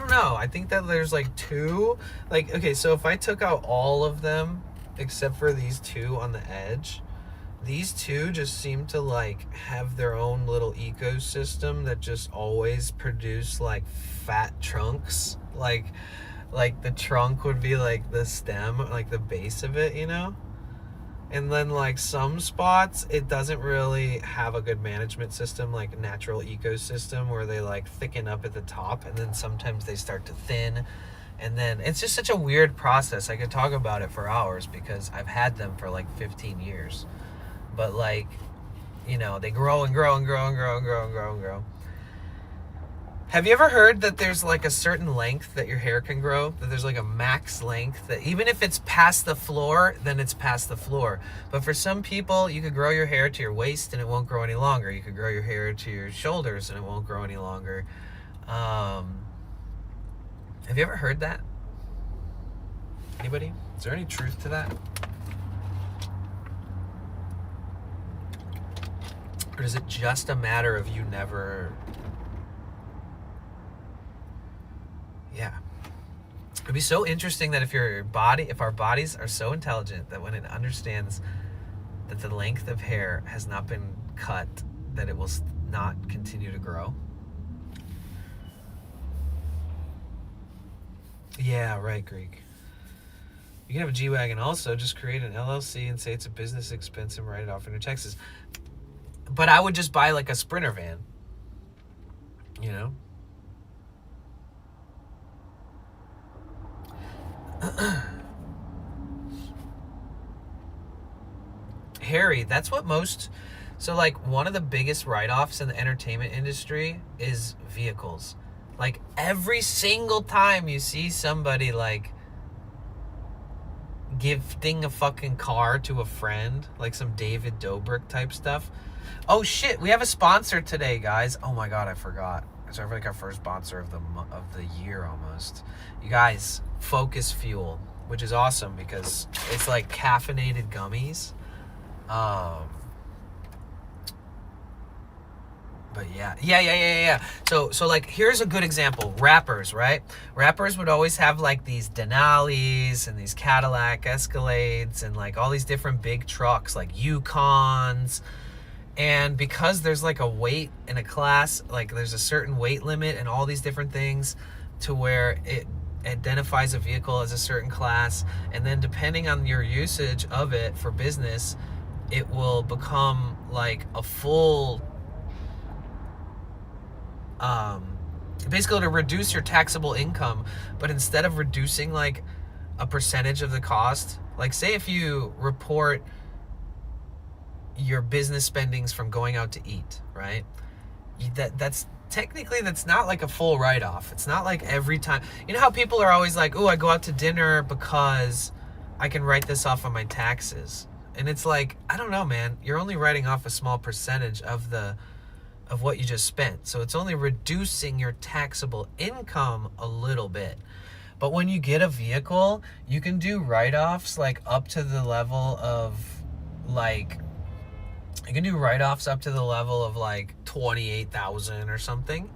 know. I think that there's like two. Like, okay, so if I took out all of them, except for these two on the edge, these two just seem to like have their own little ecosystem that just always produce like fat trunks. Like the trunk would be like the stem, like the base of it, you know? And then like some spots, it doesn't really have a good management system, like natural ecosystem, where they like thicken up at the top, and then sometimes they start to thin. And then it's just such a weird process. I could talk about it for hours because I've had them for like 15 years. But like, you know, they grow and grow and grow and grow and grow and grow and grow. Have you ever heard that there's like a certain length that your hair can grow? That there's like a max length that even if it's past the floor, then it's past the floor. But for some people, you could grow your hair to your waist and it won't grow any longer. You could grow your hair to your shoulders and it won't grow any longer. Have you ever heard that? Anybody? Is there any truth to that? Or is it just a matter of you never... Yeah. It'd be so interesting that if our bodies are so intelligent that when it understands that the length of hair has not been cut, that it will not continue to grow. Yeah, right, Greek. You can have a G-Wagon also, just create an LLC and say it's a business expense and write it off in your taxes. But I would just buy like a Sprinter van, you know? Harry, that's what most... So like one of the biggest write-offs in the entertainment industry is vehicles. Like every single time you see somebody like gifting a fucking car to a friend, like some David Dobrik type stuff. Oh shit, we have a sponsor today, guys. Oh my god, I forgot. It's like our first sponsor of the year almost. You guys, Focus Fuel, which is awesome because it's like caffeinated gummies. But yeah. So like here's a good example. Rappers, right? Rappers would always have like these Denalis and these Cadillac Escalades and like all these different big trucks like Yukons. And because there's like a weight in a class, like there's a certain weight limit and all these different things to where it identifies a vehicle as a certain class, and then depending on your usage of it for business, it will become like a full basically to reduce your taxable income. But instead of reducing like a percentage of the cost. Like, say if you report your business spendings from going out to eat, right? That's technically, that's not like a full write-off. It's not like every time. You know how people are always like, oh, I go out to dinner because I can write this off on my taxes. And it's like, I don't know, man. You're only writing off a small percentage of what you just spent. So it's only reducing your taxable income a little bit. But when you get a vehicle, you can do write-offs like up to the level of like, you can do write-offs up to the level of like 28,000 or something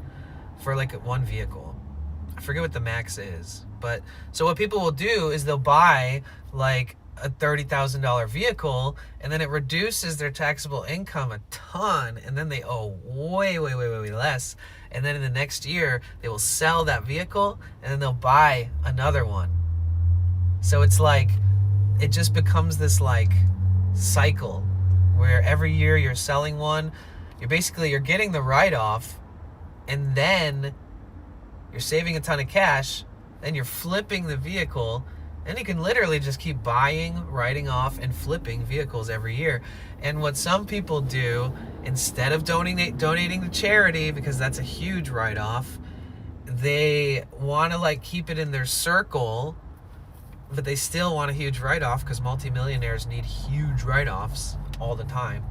for like one vehicle. I forget what the max is. But so what people will do is they'll buy like a $30,000 vehicle, and then it reduces their taxable income a ton, and then they owe way less. And then in the next year, they will sell that vehicle, and then they'll buy another one. So it's like, it just becomes this like cycle where every year you're selling one, you're getting the write-off, and then you're saving a ton of cash, then you're flipping the vehicle, and you can literally just keep buying, writing off, and flipping vehicles every year. And what some people do, instead of donating to charity, because that's a huge write-off, they want to like keep it in their circle, but they still want a huge write-off because multimillionaires need huge write-offs all the time.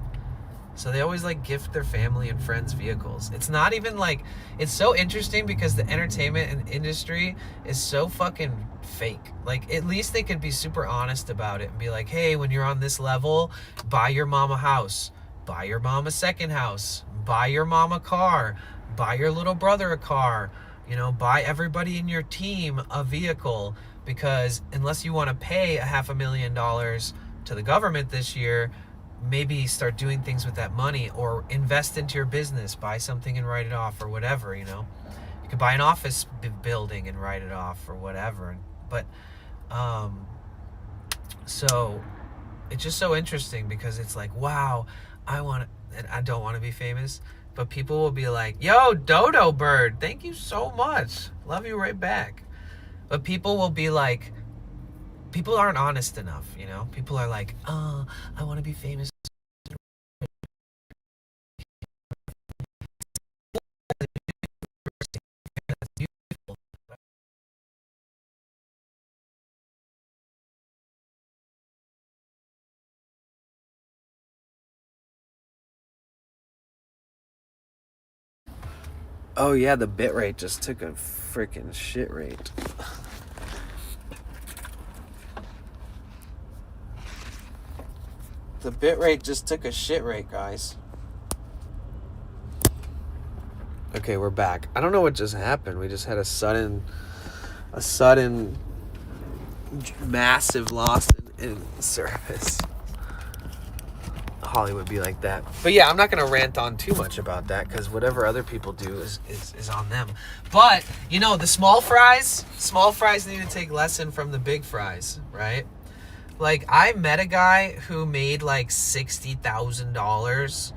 So they always like gift their family and friends vehicles. It's not even like, it's so interesting because the entertainment industry is so fucking fake. Like, at least they could be super honest about it and be like, hey, when you're on this level, buy your mom a house, buy your mom a second house, buy your mom a car, buy your little brother a car, you know, buy everybody in your team a vehicle, because unless you want to pay $500,000 to the government this year, maybe start doing things with that money, or invest into your business, buy something and write it off, or whatever, you know. You could buy an office building and write it off, or whatever. But so it's just so interesting because it's like, wow, I don't want to be famous, but people will be like, yo, Dodo Bird, thank you so much, love you right back. But people will be like, people aren't honest enough, you know. People are like, oh, I want to be famous. Oh yeah, the bit rate just took a freaking shit rate. The bit rate just took a shit rate, guys. Okay, we're back. I don't know what just happened. We just had a sudden massive loss in service. Hollywood be like that. But yeah, I'm not going to rant on too much about that, because whatever other people do is on them. But, you know, the small fries need to take lesson from the big fries, right? Like, I met a guy who made like $60,000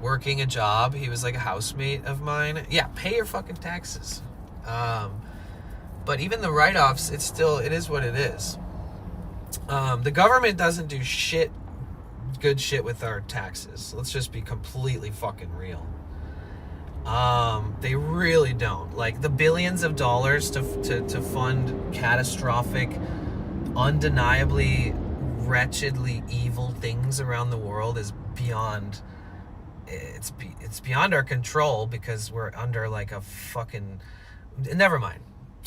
working a job. He was like a housemate of mine. Yeah, pay your fucking taxes. But even the write-offs, it is what it is. The government doesn't do good shit with our taxes. Let's just be completely fucking real. They really don't. Like, the billions of dollars to fund catastrophic, undeniably wretchedly evil things around the world is beyond, it's beyond our control, because we're under like a fucking, never mind.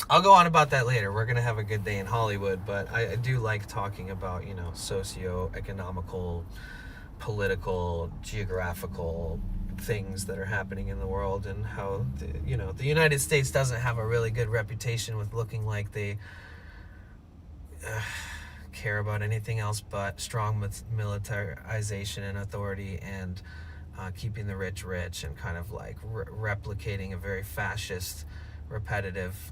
I'll go on about that later. We're gonna have a good day in Hollywood, but I do like talking about, you know, socio-economical, political, geographical things that are happening in the world, and how the United States doesn't have a really good reputation with looking like they care about anything else but strong militarization and authority, and keeping the rich, and kind of like replicating a very fascist, repetitive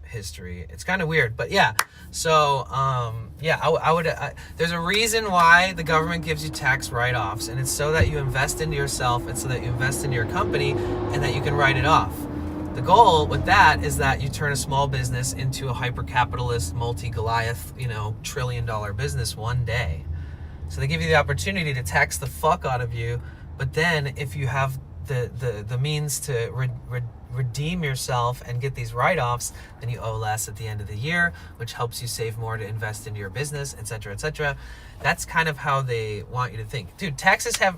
history. It's kind of weird, but yeah. So I would there's a reason why the government gives you tax write-offs, and it's so that you invest into yourself, and so that you invest into your company, and that you can write it off. The goal with that is that you turn a small business into a hyper-capitalist, multi-Goliath, trillion-dollar business one day. So they give you the opportunity to tax the fuck out of you, but then if you have the means to redeem yourself and get these write-offs, then you owe less at the end of the year, which helps you save more to invest into your business, etc., etc. That's kind of how they want you to think. Dude, taxes have...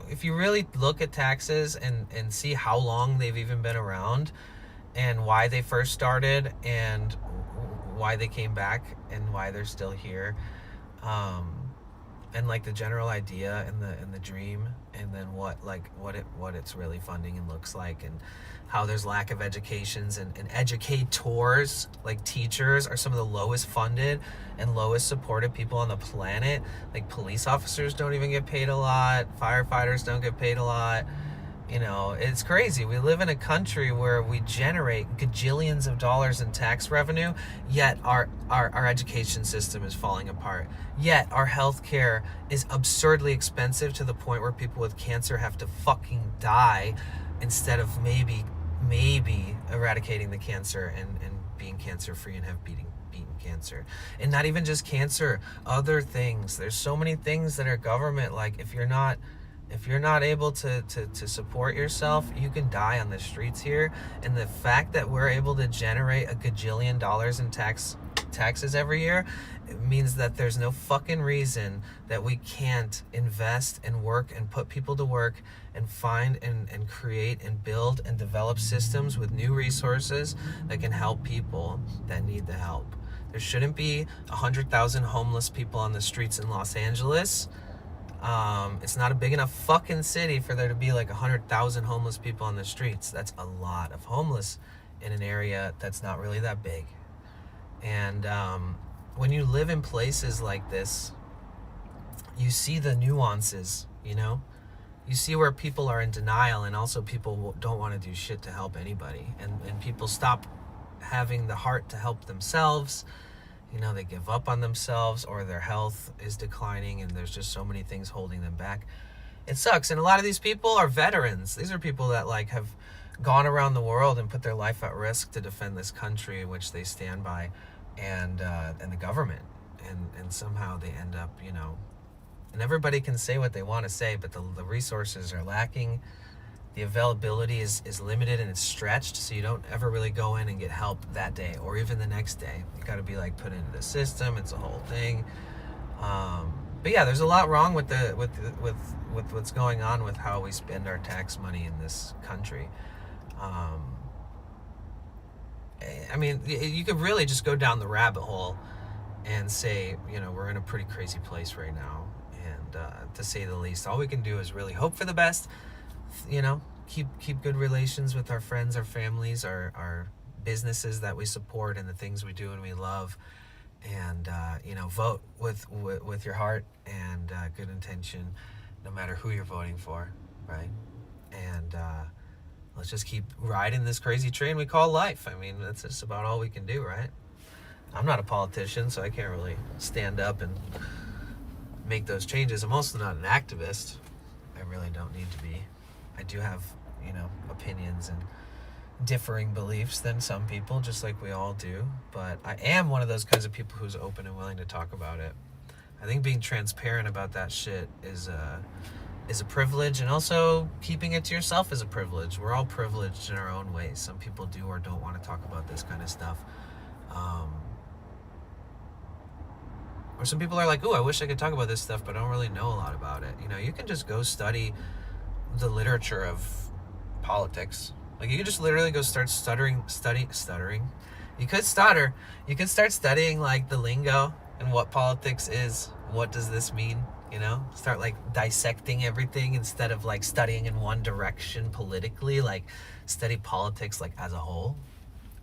If you really look at taxes and see how long they've even been around and why they first started and why they came back and why they're still here, and like the general idea and the dream, and then what it's really funding and looks like, and how there's lack of educations and educators, like teachers, are some of the lowest funded and lowest supported people on the planet. Like police officers don't even get paid a lot, firefighters don't get paid a lot. It's crazy. We live in a country where we generate gajillions of dollars in tax revenue, yet our education system is falling apart. Yet our healthcare is absurdly expensive to the point where people with cancer have to fucking die instead of maybe eradicating the cancer and being cancer free and have beaten cancer. And not even just cancer, other things. There's so many things that are government, like if you're not able to support yourself, you can die on the streets here. And the fact that we're able to generate a gajillion dollars in taxes every year, it means that there's no fucking reason that we can't invest and work and put people to work and find and create and build and develop systems with new resources that can help people that need the help. There shouldn't be 100,000 homeless people on the streets in Los Angeles. It's not a big enough fucking city for there to be like 100,000 homeless people on the streets. That's a lot of homeless in an area that's not really that big. And when you live in places like this, you see the nuances, You see where people are in denial, and also people don't want to do shit to help anybody. And people stop having the heart to help themselves. They give up on themselves, or their health is declining, and there's just so many things holding them back. It sucks. And a lot of these people are veterans. These are people that have gone around the world and put their life at risk to defend this country, which they stand by, and the government. And somehow they end up, and everybody can say what they want to say, but the resources are lacking. The availability is limited and it's stretched, so you don't ever really go in and get help that day or even the next day. You got to be put into the system. It's a whole thing. But yeah, there's a lot wrong with what's going on with how we spend our tax money in this country. I mean, you could really just go down the rabbit hole and say, we're in a pretty crazy place right now, and to say the least. All we can do is really hope for the best. Keep good relations with our friends, our families, our businesses that we support, and the things we do and we love, and vote with your heart and good intention, no matter who you're voting for, right? And let's just keep riding this crazy train we call life. I mean, that's just about all we can do, right? I'm not a politician, so I can't really stand up and make those changes. I'm also not an activist. I really don't need to be. I do have, opinions and differing beliefs than some people, just like we all do. But I am one of those kinds of people who's open and willing to talk about it. I think being transparent about that shit is a privilege, and also keeping it to yourself is a privilege. We're all privileged in our own ways. Some people do or don't want to talk about this kind of stuff. Or some people are like, ooh, I wish I could talk about this stuff, but I don't really know a lot about it. You can just go study the literature of politics. You could just literally go start stuttering. You could stutter. You could start studying the lingo and what politics is. What does this mean? Start dissecting everything instead of studying in one direction politically. Study politics as a whole,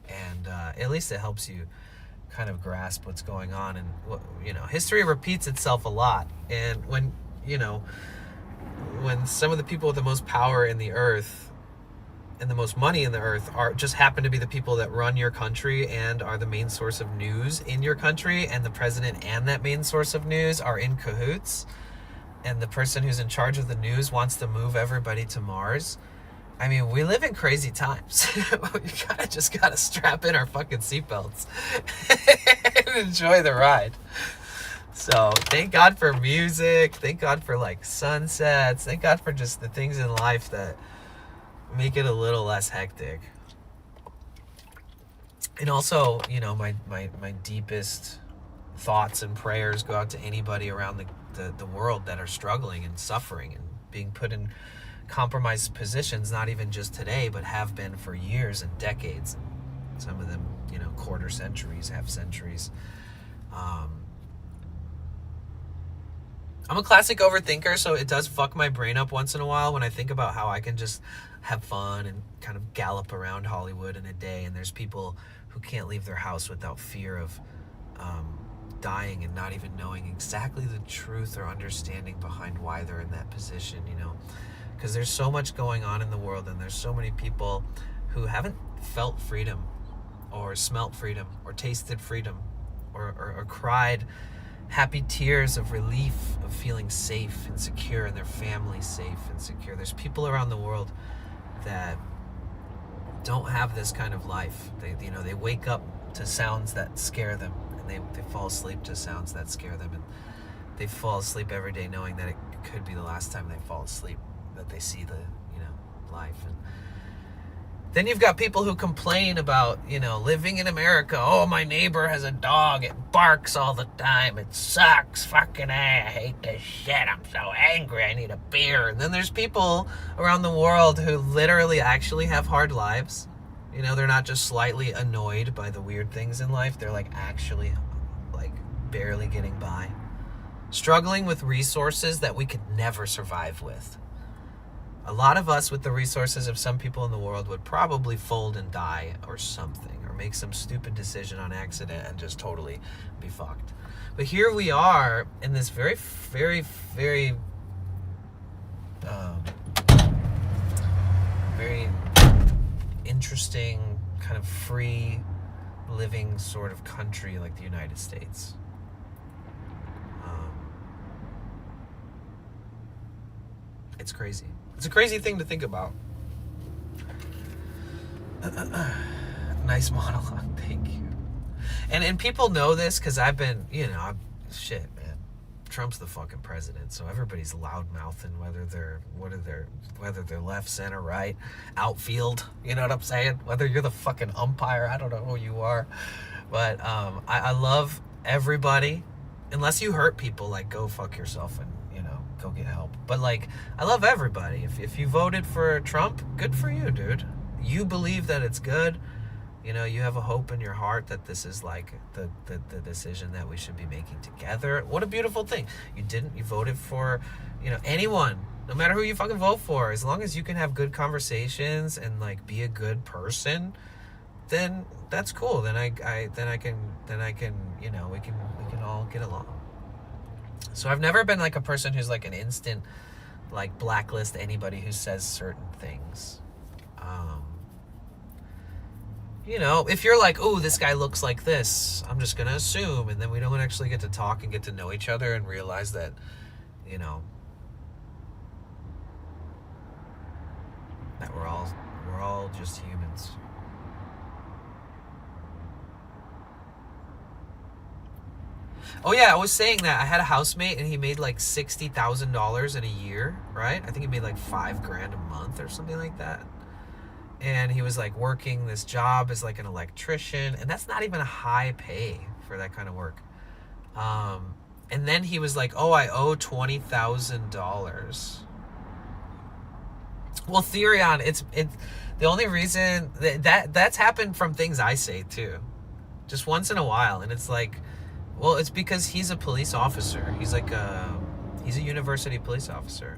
and at least it helps you kind of grasp what's going on. And history repeats itself a lot, and when some of the people with the most power in the earth and the most money in the earth just happen to be the people that run your country and are the main source of news in your country, and the president and that main source of news are in cahoots, and the person who's in charge of the news wants to move everybody to Mars, I mean, we live in crazy times. We just gotta strap in our fucking seatbelts and enjoy the ride. So thank God for music. Thank God for like sunsets. Thank God for just the things in life that make it a little less hectic. And also, you know, my deepest thoughts and prayers go out to anybody around the world that are struggling and suffering and being put in compromised positions, not even just today, but have been for years and decades. Some of them, you know, quarter centuries, half centuries. I'm a classic overthinker, so it does fuck my brain up once in a while when I think about how I can just have fun and kind of gallop around Hollywood in a day, and there's people who can't leave their house without fear of dying and not even knowing exactly the truth or understanding behind why they're in that position, you know, because there's so much going on in the world, and there's so many people who haven't felt freedom or smelt freedom or tasted freedom or cried happy tears of relief of feeling safe and secure, and their family safe and secure. There's people around the world that don't have this kind of life. They wake up to sounds that scare them, and they fall asleep to sounds that scare them, and they fall asleep every day knowing that it could be the last time they fall asleep, that they see the, you know, life. And then you've got people who complain about, you know, living in America. Oh, my neighbor has a dog. It barks all the time. It sucks. Fucking A. I hate this shit. I'm so angry. I need a beer. And then there's people around the world who literally actually have hard lives. You know, they're not just slightly annoyed by the weird things in life. They're like actually like barely getting by. Struggling with resources that we could never survive with. A lot of us with the resources of some people in the world would probably fold and die or something, or make some stupid decision on accident and just totally be fucked. But here we are in this very, very, very, very interesting kind of free living sort of country like the United States. It's crazy. It's a crazy thing to think about. Nice monologue, thank you. And people know this because I've been, you know, shit, man. Trump's the fucking president, so everybody's loud mouthing whether they're left, center, right, outfield. You know what I'm saying? Whether you're the fucking umpire, I don't know who you are, but I love everybody, unless you hurt people. Like, go fuck yourself and, you know, go get help. But like, I love everybody. If you voted for Trump, good for you, dude. You believe that it's good. You know, you have a hope in your heart that this is like the decision that we should be making together. What a beautiful thing. You voted for, you know, anyone, no matter who you fucking vote for, as long as you can have good conversations and like be a good person, then that's cool. Then I can, you know, we can all get along. So I've never been like a person who's like an instant like blacklist anybody who says certain things. You know, if you're like, oh, this guy looks like this, I'm just gonna assume, and then we don't actually get to talk and get to know each other and realize that, you know, that we're all just humans. Oh yeah, I was saying that I had a housemate and he made like $60,000 in a year, right? I think he made like $5,000 a month or something like that. And he was like working this job as like an electrician, and that's not even a high pay for that kind of work. And then he was like, oh, I owe $20,000. Well, Therion, it's the only reason that's happened from things I say too, just once in a while. And it's like, well, it's because he's a police officer. He's like he's a university police officer.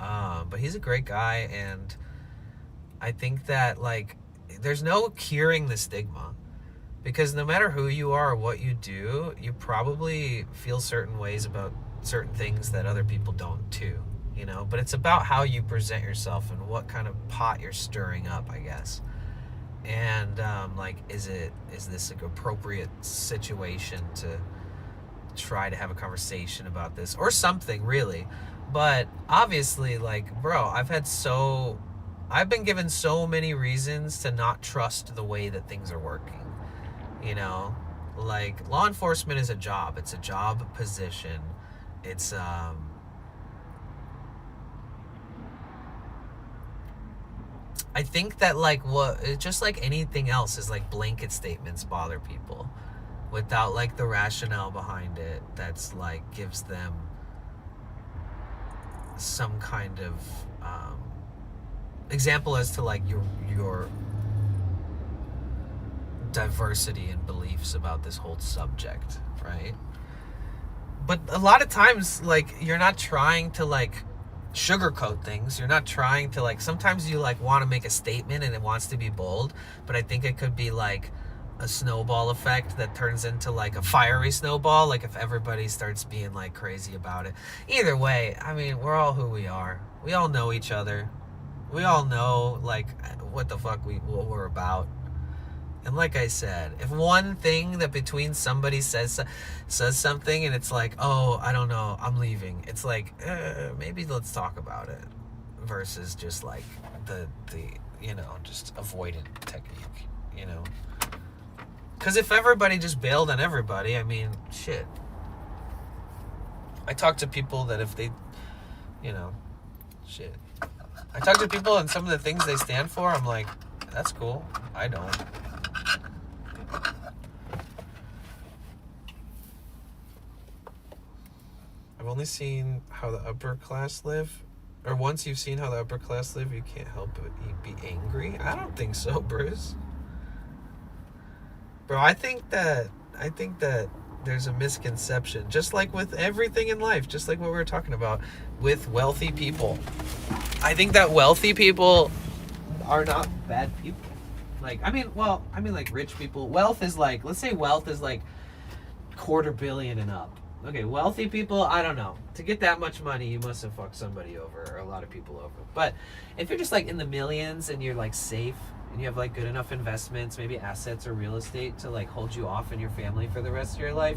But he's a great guy, and I think that like there's no curing the stigma, because no matter who you are or what you do, you probably feel certain ways about certain things that other people don't too, you know. But it's about how you present yourself and what kind of pot you're stirring up, I guess. And like, is this like appropriate situation to try to have a conversation about this or something, really? But obviously, like, bro, I've had so I've been given so many reasons to not trust the way that things are working. You know, like law enforcement is a job. It's a job position. It's I think that like it's just like anything else is like blanket statements bother people without like the rationale behind it that's like gives them some kind of example as to like your diversity in beliefs about this whole subject, right? But a lot of times, like, you're not trying to like sugarcoat things. You're not trying to like, sometimes you like want to make a statement and it wants to be bold, but I think it could be like a snowball effect that turns into like a fiery snowball, like if everybody starts being like crazy about it. Either way, I mean, we're all who we are. We all know each other. We all know like what the fuck what we're about. And like I said, if one thing that between somebody says something and it's like, oh, I don't know, I'm leaving, it's like, maybe let's talk about it, versus just like the you know, just avoidant technique, you know. Because if everybody just bailed on everybody, I mean, shit. I talk to people that if they, you know, shit. I talk to people and some of the things they stand for, I'm like, that's cool. I don't. I've only seen how the upper class live. Or once you've seen how the upper class live, you can't help but be angry. I don't think so, Bruce. Bro, I think that there's a misconception, just like with everything in life, just like what we were talking about with wealthy people. I think that wealthy people are not bad people. Like, I mean, like rich people. Wealth is like, let's say wealth is like $250 million and up. Okay, wealthy people, I don't know. To get that much money, you must have fucked somebody over, or a lot of people over. But if you're just like in the millions and you're like safe, and you have like good enough investments, maybe assets or real estate to like hold you off and your family for the rest of your life,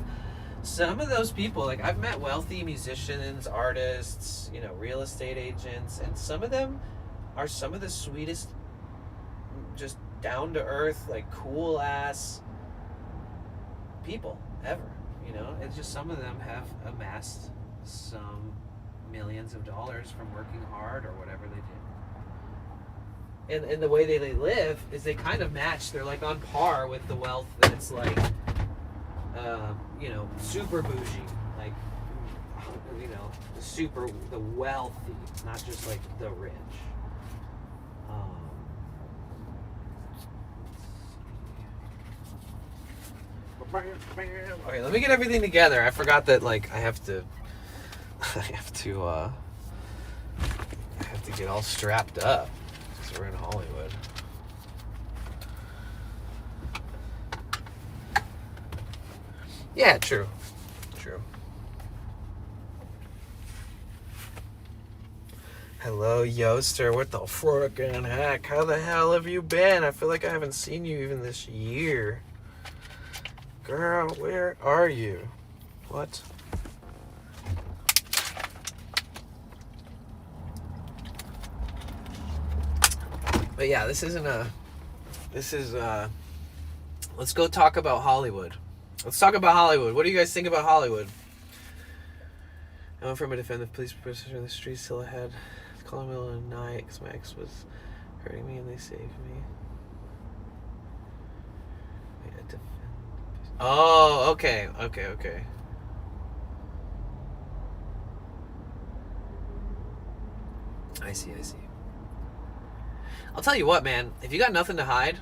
some of those people, like I've met wealthy musicians, artists, you know, real estate agents, and some of them are some of the sweetest, just down to earth, like cool ass people ever. You know, it's just some of them have amassed some millions of dollars from working hard or whatever they do. And the way they live is they kind of match. They're like on par with the wealth that's like, you know, super bougie, like, you know, the wealthy, not just like the rich. Okay, let me get everything together. I forgot that like I have to get all strapped up. We're in Hollywood. Yeah, true. Hello, Yoster. What the frickin' heck? How the hell have you been? I feel like I haven't seen you even this year. Girl, where are you? What? But yeah, this is let's go talk about Hollywood. Let's talk about Hollywood. What do you guys think about Hollywood? I went from a defendant police person in the street still ahead. It's calling me middle of the night because my ex was hurting me and they saved me. Wait, a defend. Oh, okay. I see. I'll tell you what, man. If you got nothing to hide,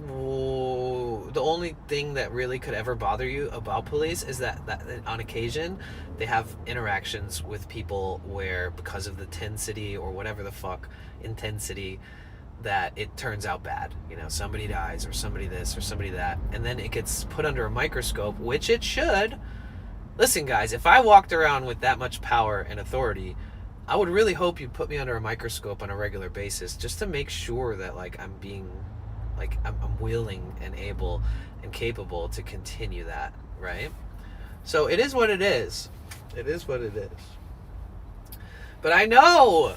the only thing that really could ever bother you about police is that on occasion they have interactions with people where, because of the intensity or whatever the fuck intensity, that it turns out bad. You know, somebody dies or somebody this or somebody that, and then it gets put under a microscope, which it should. Listen, guys, if I walked around with that much power and authority, I would really hope you put me under a microscope on a regular basis just to make sure that like I'm being, like I'm willing and able and capable to continue that, right? So it is what it is. It is what it is. But I know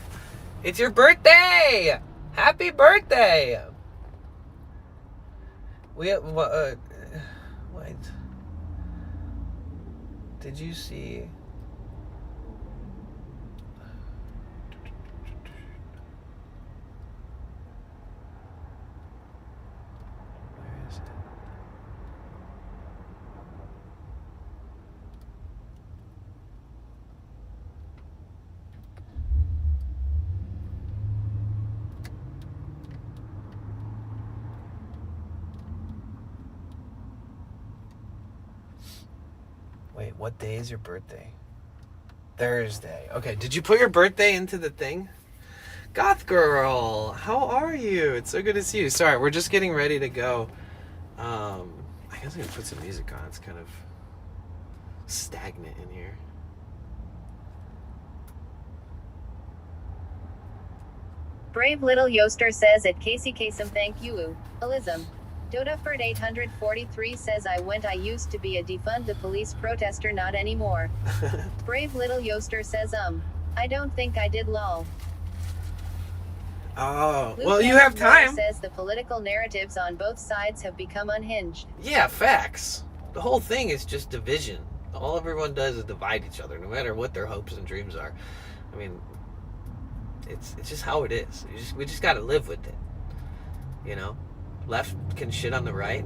It's your birthday! Happy birthday! Wait. Did you see? Where is it? Wait, what day is your birthday? Thursday. Okay, did you put your birthday into the thing? Goth girl, how are you? It's so good to see you. Sorry, we're just getting ready to go. I guess I'm gonna put some music on. It's kind of stagnant in here. Brave little Yoster says at Casey Kasem thank you, Elism. Dodaford 843 says I used to be a defund the police protester, not anymore. Brave little Yoster says I don't think I did lol. Oh, Luke well, you have time. Says the political narratives on both sides have become unhinged. Yeah, facts. The whole thing is just division. All everyone does is divide each other, no matter what their hopes and dreams are. I mean, it's just how it is. We just got to live with it. You know, left can shit on the right.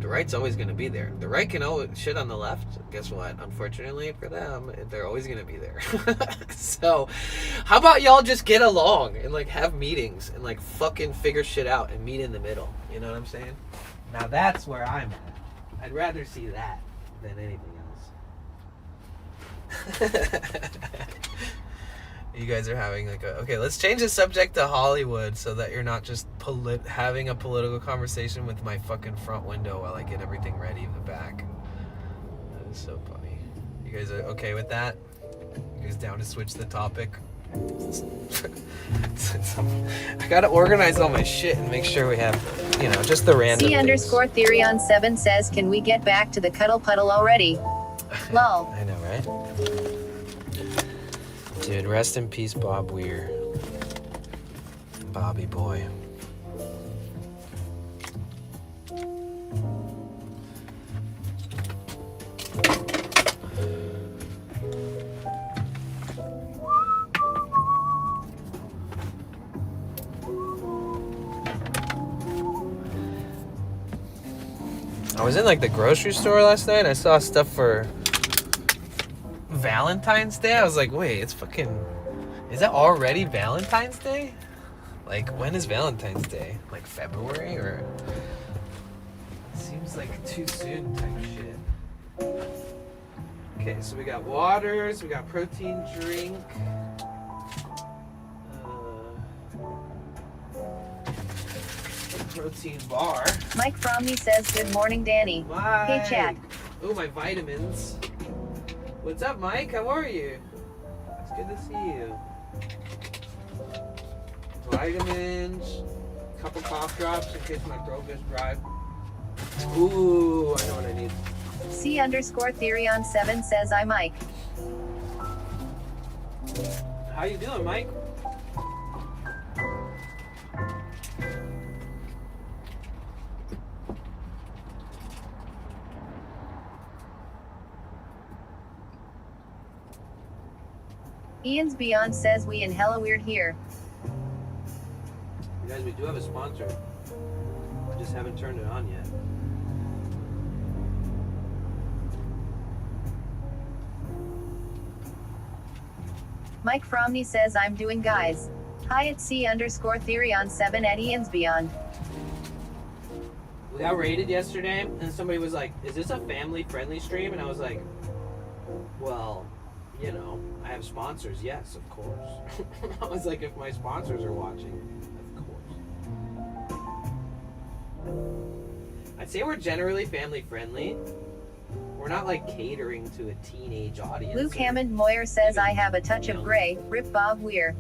The right's always going to be there. The right can always shit on the left. Guess what? Unfortunately for them, they're always going to be there. So, how about y'all just get along and like have meetings and like fucking figure shit out and meet in the middle? You know what I'm saying? Now that's where I'm at. I'd rather see that than anything else. You guys are having like a... Okay, let's change the subject to Hollywood so that you're not just having a political conversation with my fucking front window while I get everything ready in the back. That is so funny. You guys are okay with that? You guys down to switch the topic? I gotta organize all my shit and make sure we have, you know, just the random C_Therion7 says, can we get back to the cuddle puddle already? Lol. I know, right? Dude, rest in peace, Bob Weir. Bobby boy. I was in like the grocery store last night. I saw stuff for Valentine's Day. I was like, wait, it's fucking... Is that already Valentine's Day? Like, when is Valentine's Day? Like February or... It seems like too soon type shit. Okay, so we got waters, we got protein drink. Protein bar. Mike Fromney says, good morning, Danny. Mike. Hey, chat. Ooh, my vitamins. What's up, Mike? How are you? It's good to see you. Vitamins, couple cough drops in case my throat gets dry. Ooh, I know what I need. C_Therion7 says, I Mike. How you doing, Mike? Ian's Beyond says, we in hella weird here. You guys, we do have a sponsor. I just haven't turned it on yet. Mike Fromney says, I'm doing guys. Hi at C_Therion7 at Ian's Beyond. We got raided yesterday, and somebody was like, is this a family-friendly stream? And I was like, well, you know, I have sponsors, yes, of course. I was like, if my sponsors are watching, of course. I'd say we're generally family-friendly. We're not like catering to a teenage audience. Luke Hammond Moyer says, I have a touch of gray, rip Bob Weir.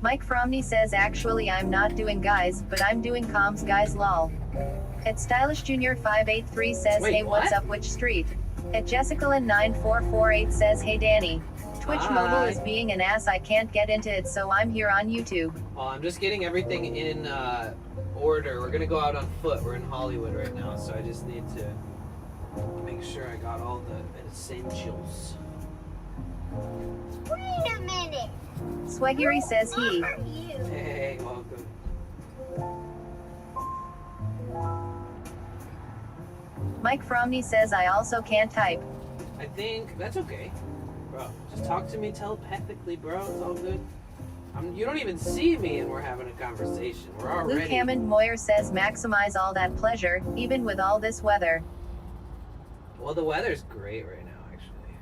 Mike Fromney says, actually I'm not doing guys, but I'm doing comms guys lol. At Stylish Junior 583 says, Wait, hey, what's what? up, which street? At Jessicalin 9448 says, hey Danny. Twitch Hi. Mobile is being an ass. I can't get into it, so I'm here on YouTube. Well, I'm just getting everything in order. We're gonna go out on foot. We're in Hollywood right now, so I just need to make sure I got all the essentials. Wait a minute. Swaggery says he. What are you? Hey, welcome. Mike Fromney says I also can't type. I think that's okay, bro. Just talk to me telepathically, bro. It's all good. You don't even see me, and we're having a conversation. We're already. Luke Hammond Moyer says maximize all that pleasure, even with all this weather. Well, the weather's great right now, actually.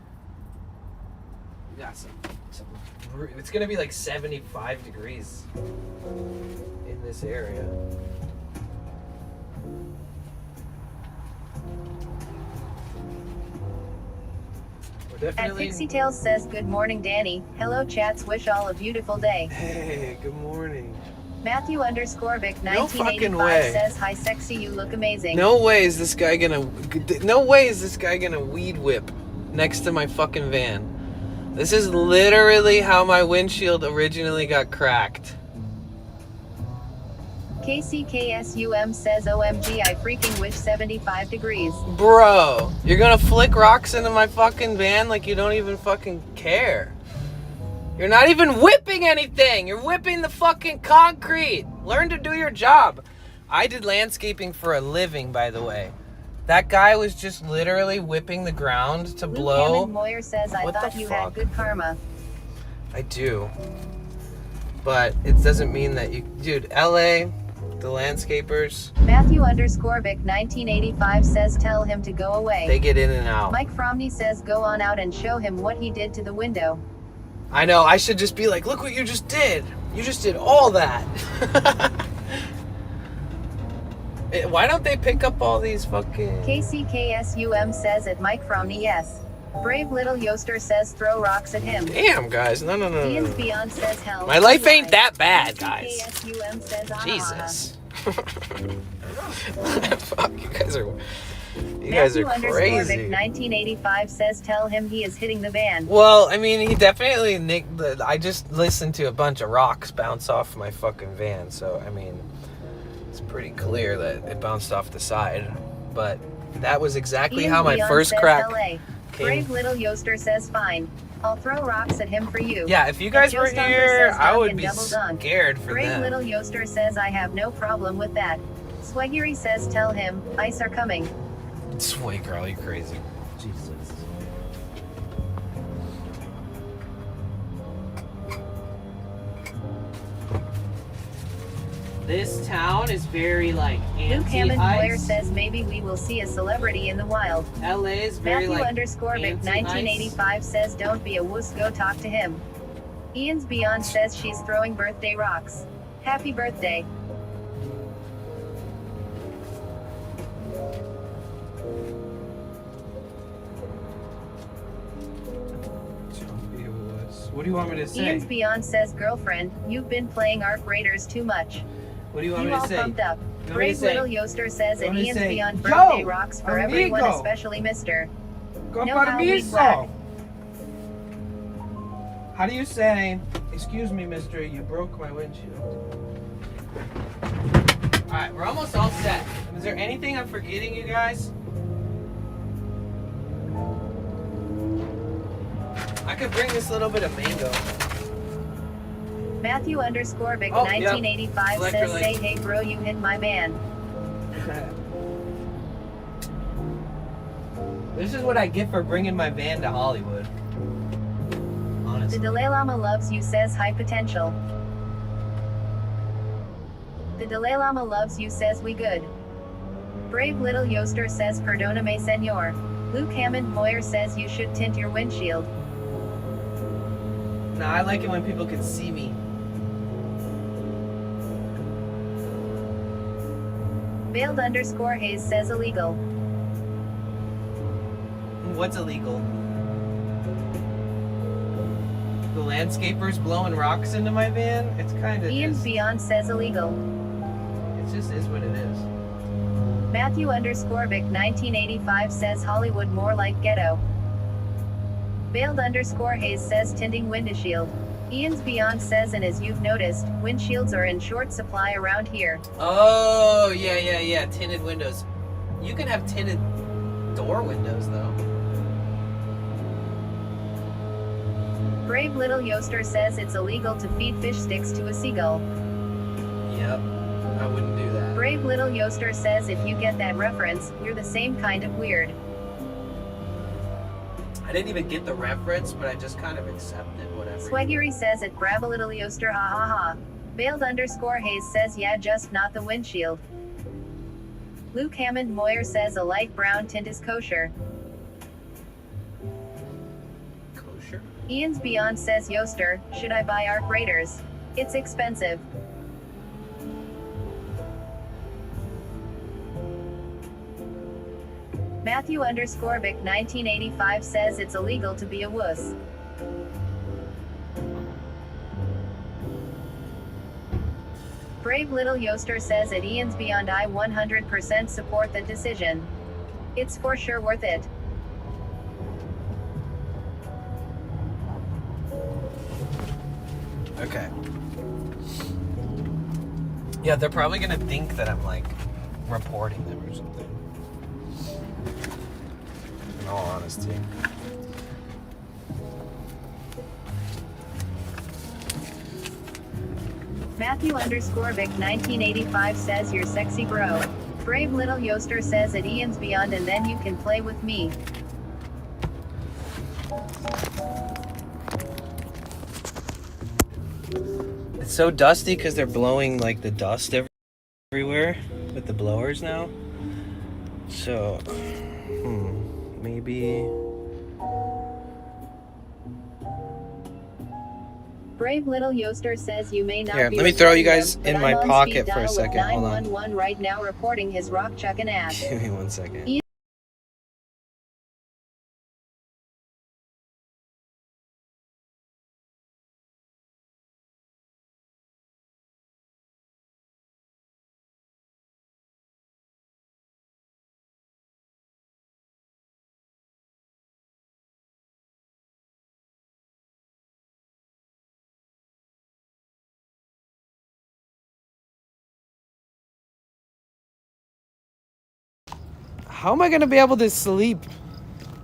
We got some. It's gonna be like 75 degrees in this area. We're And definitely. Pixie Tales says good morning, Danny. Hello, chats. Wish all a beautiful day. Hey, good morning. Matthew _ Vic No 1985 fucking way. says hi, sexy. You look amazing. No way is this guy gonna. No way is this guy gonna weed whip next to my fucking van. This is literally how my windshield originally got cracked. KCKSUM says OMG, I freaking wish 75 degrees. Bro, you're gonna flick rocks into my fucking van like you don't even fucking care. You're not even whipping anything. You're whipping the fucking concrete. Learn to do your job. I did landscaping for a living, by the way. That guy was just literally whipping the ground to Luke blow. Hammond Moyer says I What thought the you fuck? had good karma. I do. But it doesn't mean that you... Dude, LA, the landscapers, Matthew _ Vic 1985 says tell him to go away. they get in and out. Mike Fromney says go on out and show him what he did to the window. I know, I should just be like, look what you just did. You just did all that. Why don't they pick up all these fucking... KCKSUM says at Mike Fromney yes. Brave Little Yoster says throw rocks at him. Damn, guys. No. Ian's Beyond says hell. My life ain't that bad, guys. KCKSUM says ah. Jesus. Fuck, you guys are... You guys are Matthew _ Vic crazy. 1985 says tell him he is hitting the van. Well, I mean, he definitely nicked the... I just listened to a bunch of rocks bounce off my fucking van, so, I mean, it's pretty clear that it bounced off the side. But that was exactly Ian's how my Beyond first says crack LA. came. Brave Little Yoster says fine. I'll throw rocks at him for you. Yeah, if you guys Joe were Stumper here, says I dunk would and be double dunk. scared for Brave them. Little Yoster says I have no problem with that. Swaggery says tell him, ice are coming. Sway girl, you crazy. Jesus. This town is very like Luke Hammond Moyer anti-ice. says maybe we will see a celebrity in the wild. LA is very Matthew like _ Vic anti-ice. 1985 says don't be a wuss, go talk to him. Ian's Beyond says she's throwing birthday rocks. Happy birthday. Don't be a wuss. What do you want me to say? Ian's Beyond says girlfriend, you've been playing Arc Raiders too much. What do you want You me to all say? pumped up. You want me to Brave say? Little Yoster says You and want me to Ian's say, Beyond "Yo, birthday rocks for everyone, amigo." especially Mr. Go Know how we whack. How do you say, excuse me, mister, you broke my windshield? Alright, we're almost all set. Is there anything I'm forgetting, you guys? I could bring this little bit of mango. Matthew _ Vic Oh, yep. 1985 says Electrolyte. say hey bro you hit my van. This is what I get for bringing my van to Hollywood. The Honestly. Dalai Lama loves you says high potential. The Dalai Lama loves you says we good. Brave Little Yoster says perdoname senor. Luke Hammond Moyer says you should tint your windshield. No, I like it when people can see me. Veiled _ Hayes says illegal. What's illegal? The landscapers blowing rocks into my van? It's kind of Ian's just, Beyond says illegal. it just is what it is. Matthew _ Vic 1985 says Hollywood more like ghetto. Veiled_Hayes says tinting windshield. Ian's Beyond says, and as you've noticed, windshields are in short supply around here. Oh, yeah. Tinted windows. You can have tinted door windows, though. Brave Little Yoster says it's illegal to feed fish sticks to a seagull. Yep. I wouldn't do that. Brave Little Yoster says if you get that reference, you're the same kind of weird. I didn't even get the reference, but I just kind of accepted whatever. Swaggery says it Brava Little Yoster, ha ha ha. Veiled_Hayes says yeah, just not the windshield. Luke Hammond Moyer says a light brown tint is kosher. Kosher? Ian's Beyond says Yoster, should I buy Arc Raiders? It's expensive. Matthew_Vic 1985 says it's illegal to be a wuss. Brave Little Yoster says at Ian's Beyond I 100% support the decision. It's for sure worth it. Okay. Yeah, they're probably gonna think that I'm like reporting them or something. In all honesty. Matthew_Vic 1985 says you're sexy bro. Brave Little Yoster says at Ian's Beyond and then you can play with me. It's so dusty because they're blowing like the dust everywhere with the blowers now. So, maybe. Brave Little Yoster says you may not Here, be let me throw you recording guys them, in but my I'm on pocket speed for a dial with second. Hold on. 911 right now reporting his rock chucking ass. Give me 1 second. How am I gonna be able to sleep?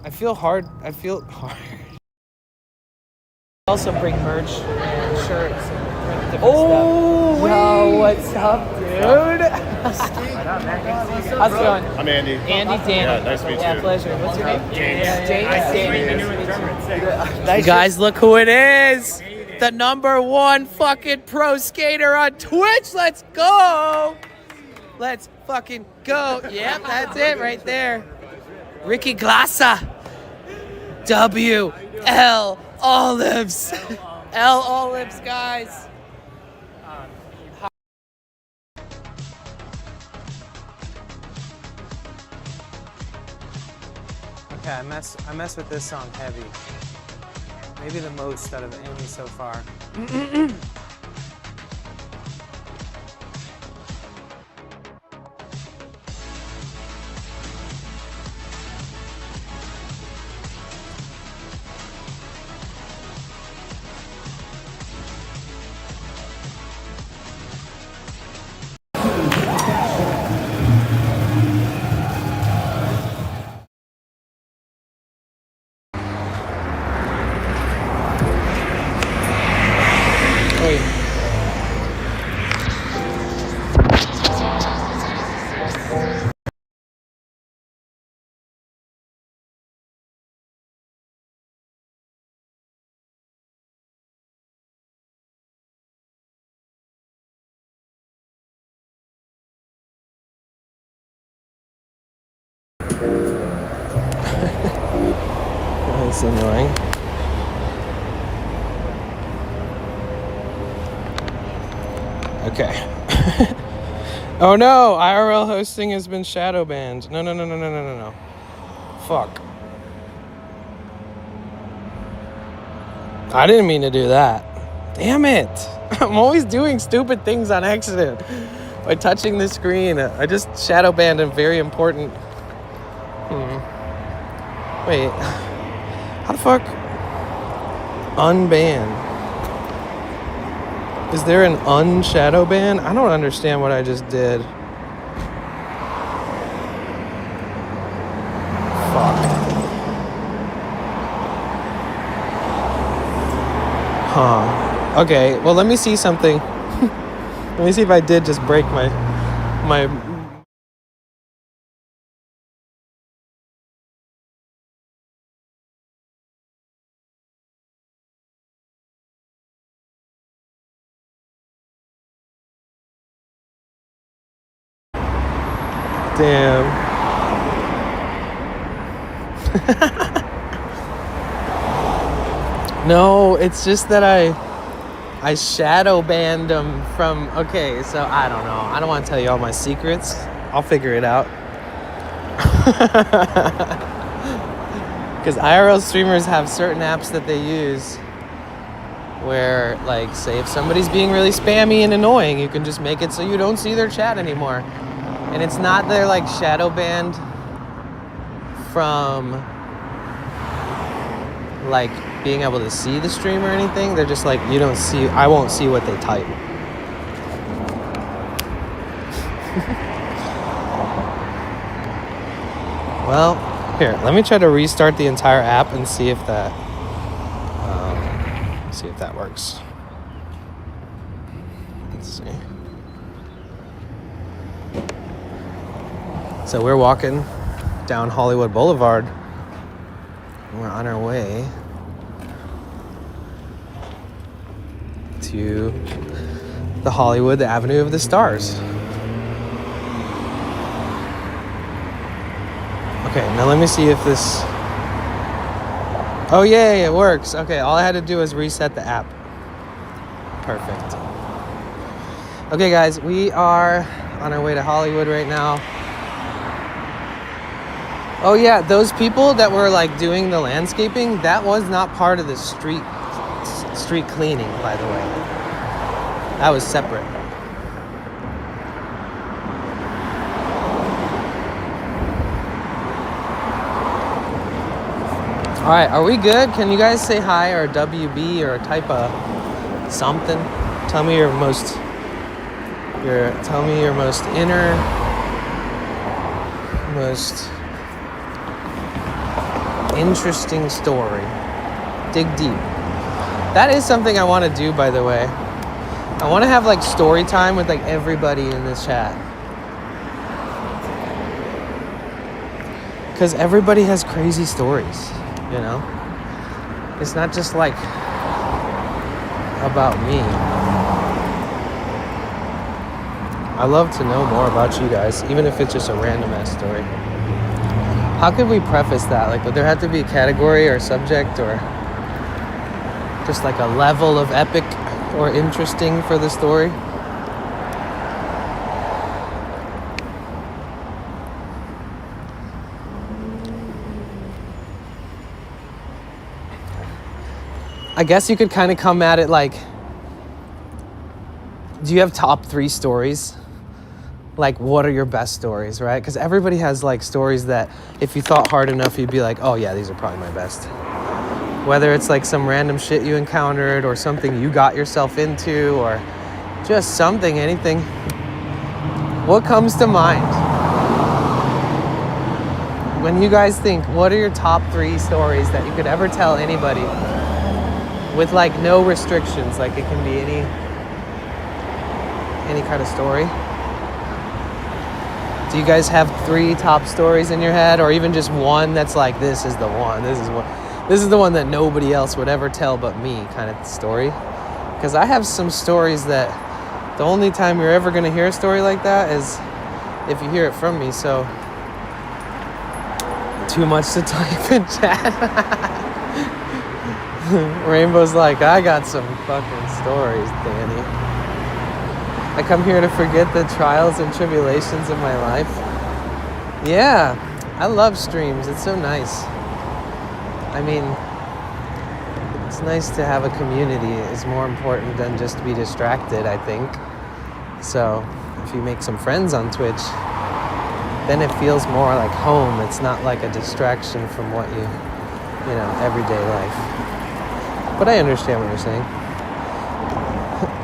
I feel hard. Also bring merch and shirts and different Oh, stuff. Yo, what's up, dude? How's it going? I'm Andy. Andy, Danny. Yeah, nice to meet Yeah, you. pleasure. What's your name? James. James. Guys, look who it is! The #1 fucking pro skater on Twitch. Let's go! Let's fucking go! Yep, that's it right there. Ricky Glassa. W.L. Olives. L. Olives, guys. Okay, I mess with this song heavy. Maybe the most out of any so far. That's annoying. Okay. Oh no! IRL hosting has been shadow banned. No. Fuck. I didn't mean to do that. Damn it! I'm always doing stupid things on accident. By touching the screen, I just shadow banned a very important... Wait. How the fuck? Unban. Is there an unshadow ban? I don't understand what I just did. Fuck. Huh. Okay, well, let me see something. Let me see if I did just break my damn. No, it's just that I shadow banned them from, okay, so I don't know. I don't want to tell you all my secrets. I'll figure it out. Because IRL streamers have certain apps that they use where, like, say if somebody's being really spammy and annoying, you can just make it so you don't see their chat anymore. And it's not they're like shadow banned from like being able to see the stream or anything. They're just like, you don't see, I won't see what they type. Well, here, let me try to restart the entire app and see if that works. Let's see. So we're walking down Hollywood Boulevard. We're on our way to the Hollywood, the Avenue of the Stars. Okay, now let me see if this... Oh, yay, it works. Okay, all I had to do was reset the app. Perfect. Okay, guys, we are on our way to Hollywood right now. Oh, yeah, those people that were, like, doing the landscaping, that was not part of the street cleaning, by the way. That was separate. All right, are we good? Can you guys say hi or WB or type a something? Tell me your most interesting story. Dig deep. That is something I want to do, by the way. I want to have like story time with like everybody in this chat. Because everybody has crazy stories, you know? It's not just like about me. I love to know more about you guys, even if it's just a random ass story. How could we preface that? Like, would there have to be a category or subject or just like a level of epic or interesting for the story? I guess you could kind of come at it like, do you have top 3 stories? Like, what are your best stories, right? Because everybody has like stories that if you thought hard enough, you'd be like, oh yeah, these are probably my best. Whether it's like some random shit you encountered or something you got yourself into or just something, anything. What comes to mind? When you guys think, what are your top 3 stories that you could ever tell anybody with like no restrictions? Like it can be any kind of story. Do you guys have 3 top stories in your head, or even just one that's like, this is the one, this is the one that nobody else would ever tell but me kind of story? Because I have some stories that the only time you're ever going to hear a story like that is if you hear it from me, so too much to type in chat. Rainbow's like, I got some fucking stories, Danny. I come here to forget the trials and tribulations of my life. Yeah, I love streams. It's so nice. I mean, it's nice to have a community. It's more important than just to be distracted, I think. So if you make some friends on Twitch, then it feels more like home. It's not like a distraction from what you know, everyday life. But I understand what you're saying.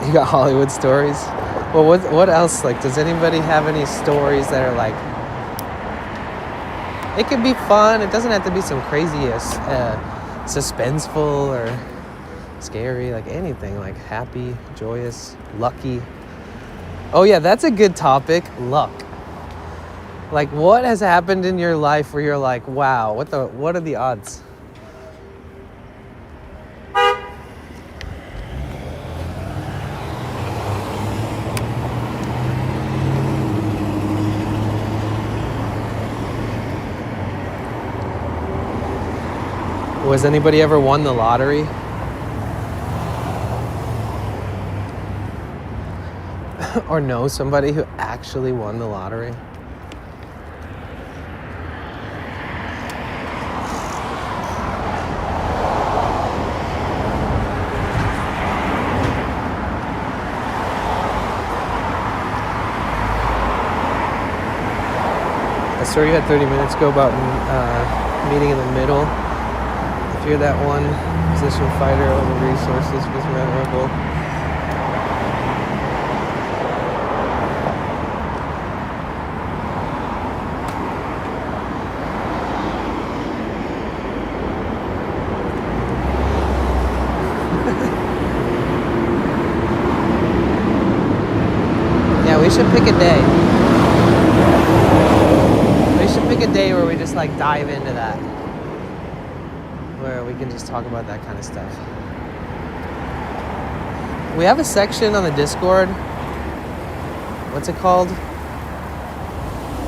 You got Hollywood stories. Well, what else? Like, does anybody have any stories that are like? It could be fun. It doesn't have to be some crazy, suspenseful or scary. Like anything. Like happy, joyous, lucky. Oh yeah, that's a good topic. Luck. Like, what has happened in your life where you're like, wow, what are the odds? Was anybody ever won the lottery? Or know somebody who actually won the lottery? I saw you had 30 minutes ago about meeting in the middle. If you're that one position fighter over resources was memorable. Yeah, we should pick a day. We should pick a day where we just like dive into that. Where we can just talk about that kind of stuff. We have a section on the Discord. What's it called?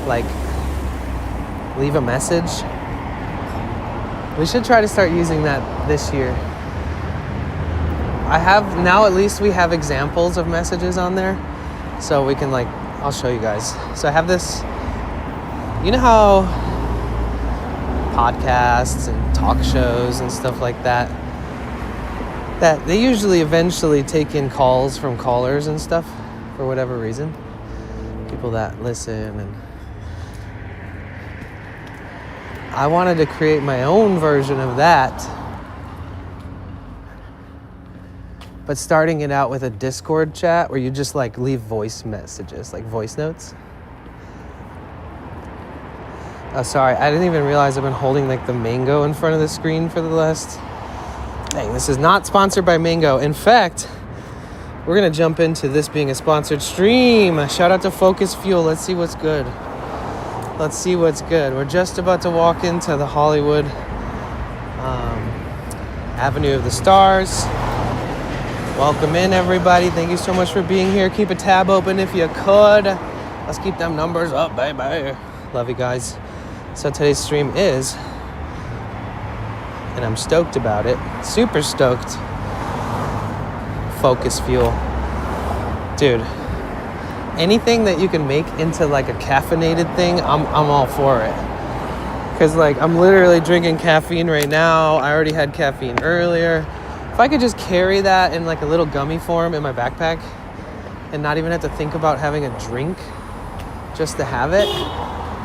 Like, leave a message. We should try to start using that this year. I have, now at least we have examples of messages on there. So we can like, I'll show you guys. So I have this, you know how podcasts and talk shows and stuff like that they usually eventually take in calls from callers and stuff for whatever reason, people that listen, and I wanted to create my own version of that, but starting it out with a Discord chat where you just like leave voice messages, like voice notes. Oh, sorry, I didn't even realize I've been holding like the mango in front of the screen for the last... Dang, this is not sponsored by Mango. In fact, we're gonna jump into this being a sponsored stream. Shout out to Focus Fuel. Let's see what's good. Let's see what's good. We're just about to walk into the Hollywood Avenue of the Stars. Welcome in, everybody. Thank you so much for being here. Keep a tab open if you could. Let's keep them numbers up, baby. Love you guys. So today's stream is, and I'm stoked about it, super stoked, Focus Fuel. Dude, anything that you can make into like a caffeinated thing, I'm all for it. Cause like I'm literally drinking caffeine right now. I already had caffeine earlier. If I could just carry that in like a little gummy form in my backpack and not even have to think about having a drink just to have it,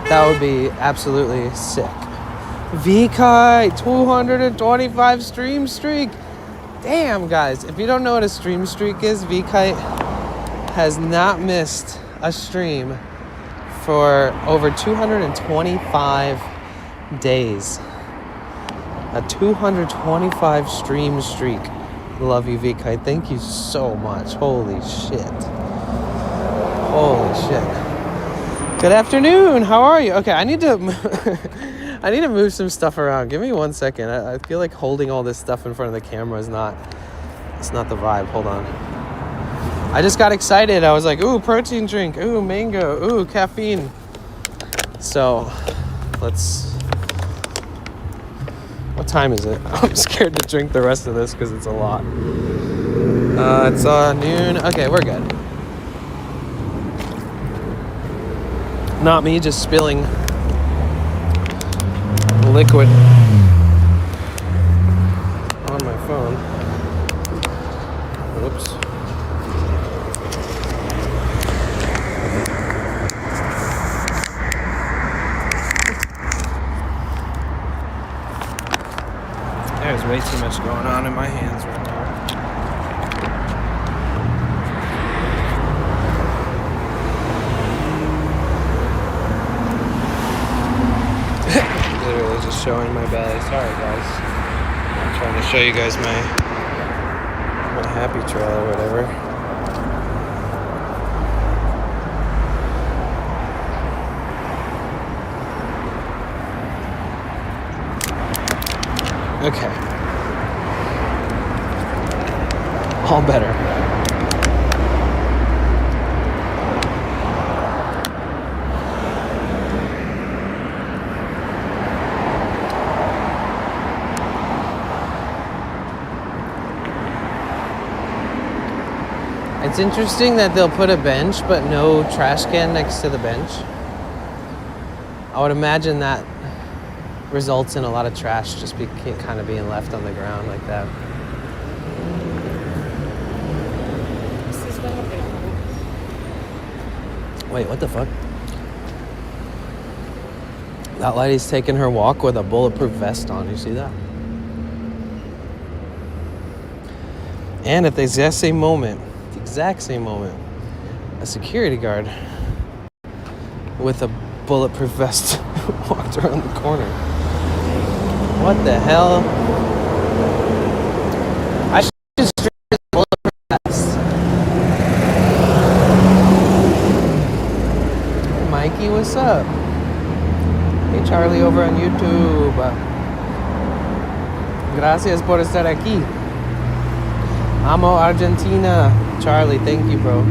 that would be absolutely sick. VKite, 225 stream streak. Damn, guys, if you don't know what a stream streak is, VKite has not missed a stream for over 225 days. A 225 stream streak. Love you, VKite. Thank you so much. Holy shit. Holy shit. Good afternoon. How are you? Okay, I need to move some stuff around. Give me 1 second. I feel like holding all this stuff in front of the camera is not the vibe. Hold on. I just got excited. I was like, ooh, protein drink. Ooh, mango. Ooh, caffeine. So, what time is it? I'm scared to drink the rest of this because it's a lot. It's noon. Okay, we're good. Not me just spilling liquid on my phone. Whoops. There's way too much going on in my hands right now. Literally just showing my belly. Sorry guys. I'm trying to show you guys my happy trail or whatever. Okay. All better. It's interesting that they'll put a bench but no trash can next to the bench. I would imagine that results in a lot of trash just kind of being left on the ground like that. Wait, what the fuck? That lady's taking her walk with a bulletproof vest on. You see that? And at the exact same moment, a security guard with a bulletproof vest walked around the corner. What the hell? I should just strip the bulletproof vest. Hey Mikey, what's up? Hey Charlie over on YouTube. Gracias por estar aquí. Amo Argentina. Charlie, thank you, bro.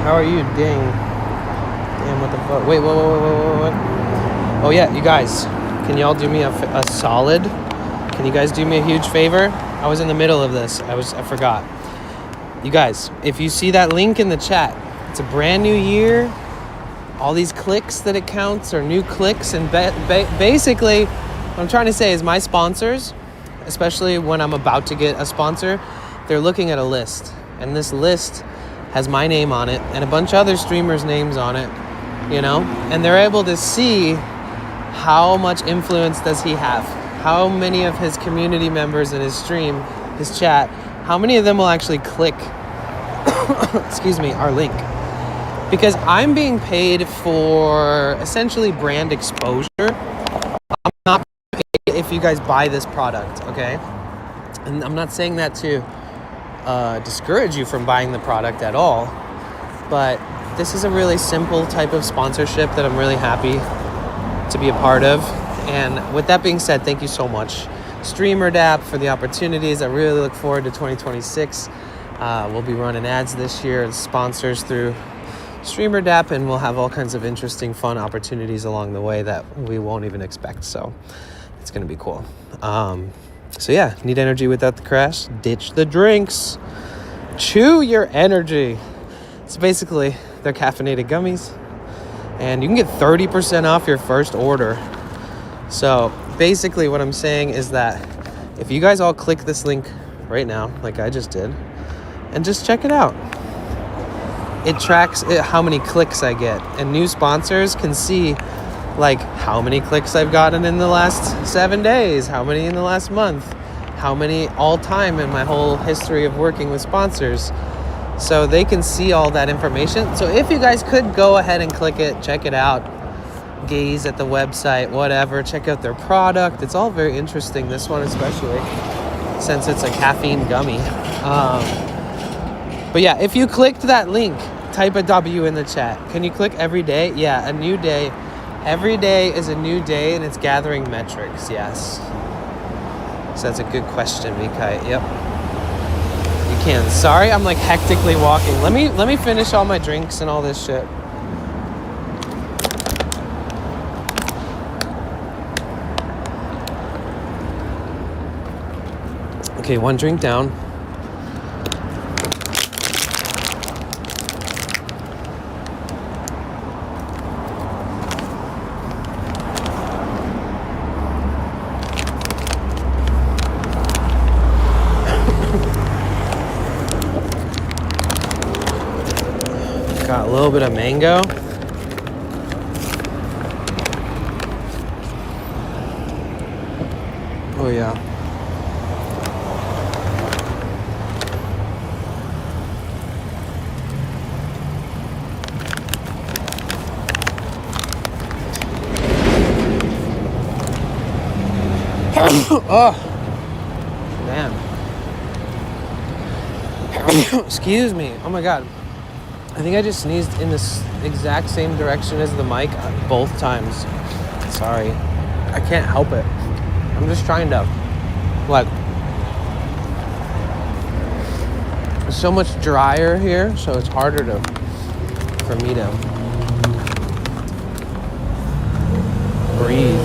How are you? Damn, what the fuck? Wait, what? Oh yeah, you guys, can y'all do me a solid? Can you guys do me a huge favor? I was in the middle of this. I forgot. You guys, if you see that link in the chat, it's a brand new year. All these clicks that it counts are new clicks, and basically what I'm trying to say is my sponsors, especially when I'm about to get a sponsor, they're looking at a list, and this list has my name on it and a bunch of other streamers' names on it, you know, and they're able to see how much influence does he have, how many of his community members in his stream, his chat, how many of them will actually click excuse me, our link. Because I'm being paid for essentially brand exposure. I'm not paid if you guys buy this product, okay? And I'm not saying that to discourage you from buying the product at all, but this is a really simple type of sponsorship that I'm really happy to be a part of. And with that being said, thank you so much, StreamerDApp, for the opportunities. I really look forward to 2026. We'll be running ads this year and sponsors through StreamerDApp, and we'll have all kinds of interesting, fun opportunities along the way that we won't even expect. So it's going to be cool. So yeah, need energy without the crash? Ditch the drinks. Chew your energy. It's basically, they're caffeinated gummies, and you can get 30% off your first order. So basically what I'm saying is that if you guys all click this link right now, like I just did, and just check it out, it tracks how many clicks I get, and new sponsors can see like how many clicks I've gotten in the last 7 days, how many in the last month, how many all time in my whole history of working with sponsors. So they can see all that information. So if you guys could go ahead and click it, check it out, gaze at the website, whatever, check out their product. It's all very interesting, this one especially, since it's a caffeine gummy. But yeah, if you clicked that link, type a W in the chat. Can you click every day? Yeah, a new day. Every day is a new day, and it's gathering metrics, yes. So that's a good question, Mikai. Yep. You can. Sorry, I'm like hectically walking. Let me finish all my drinks and all this shit. Okay, one drink down. Got a little bit of mango. yeah. Oh, man. Excuse me. Oh my God. I think I just sneezed in this exact same direction as the mic both times. Sorry. I can't help it. I'm just trying to, like, it's so much drier here, so it's harder for me to breathe.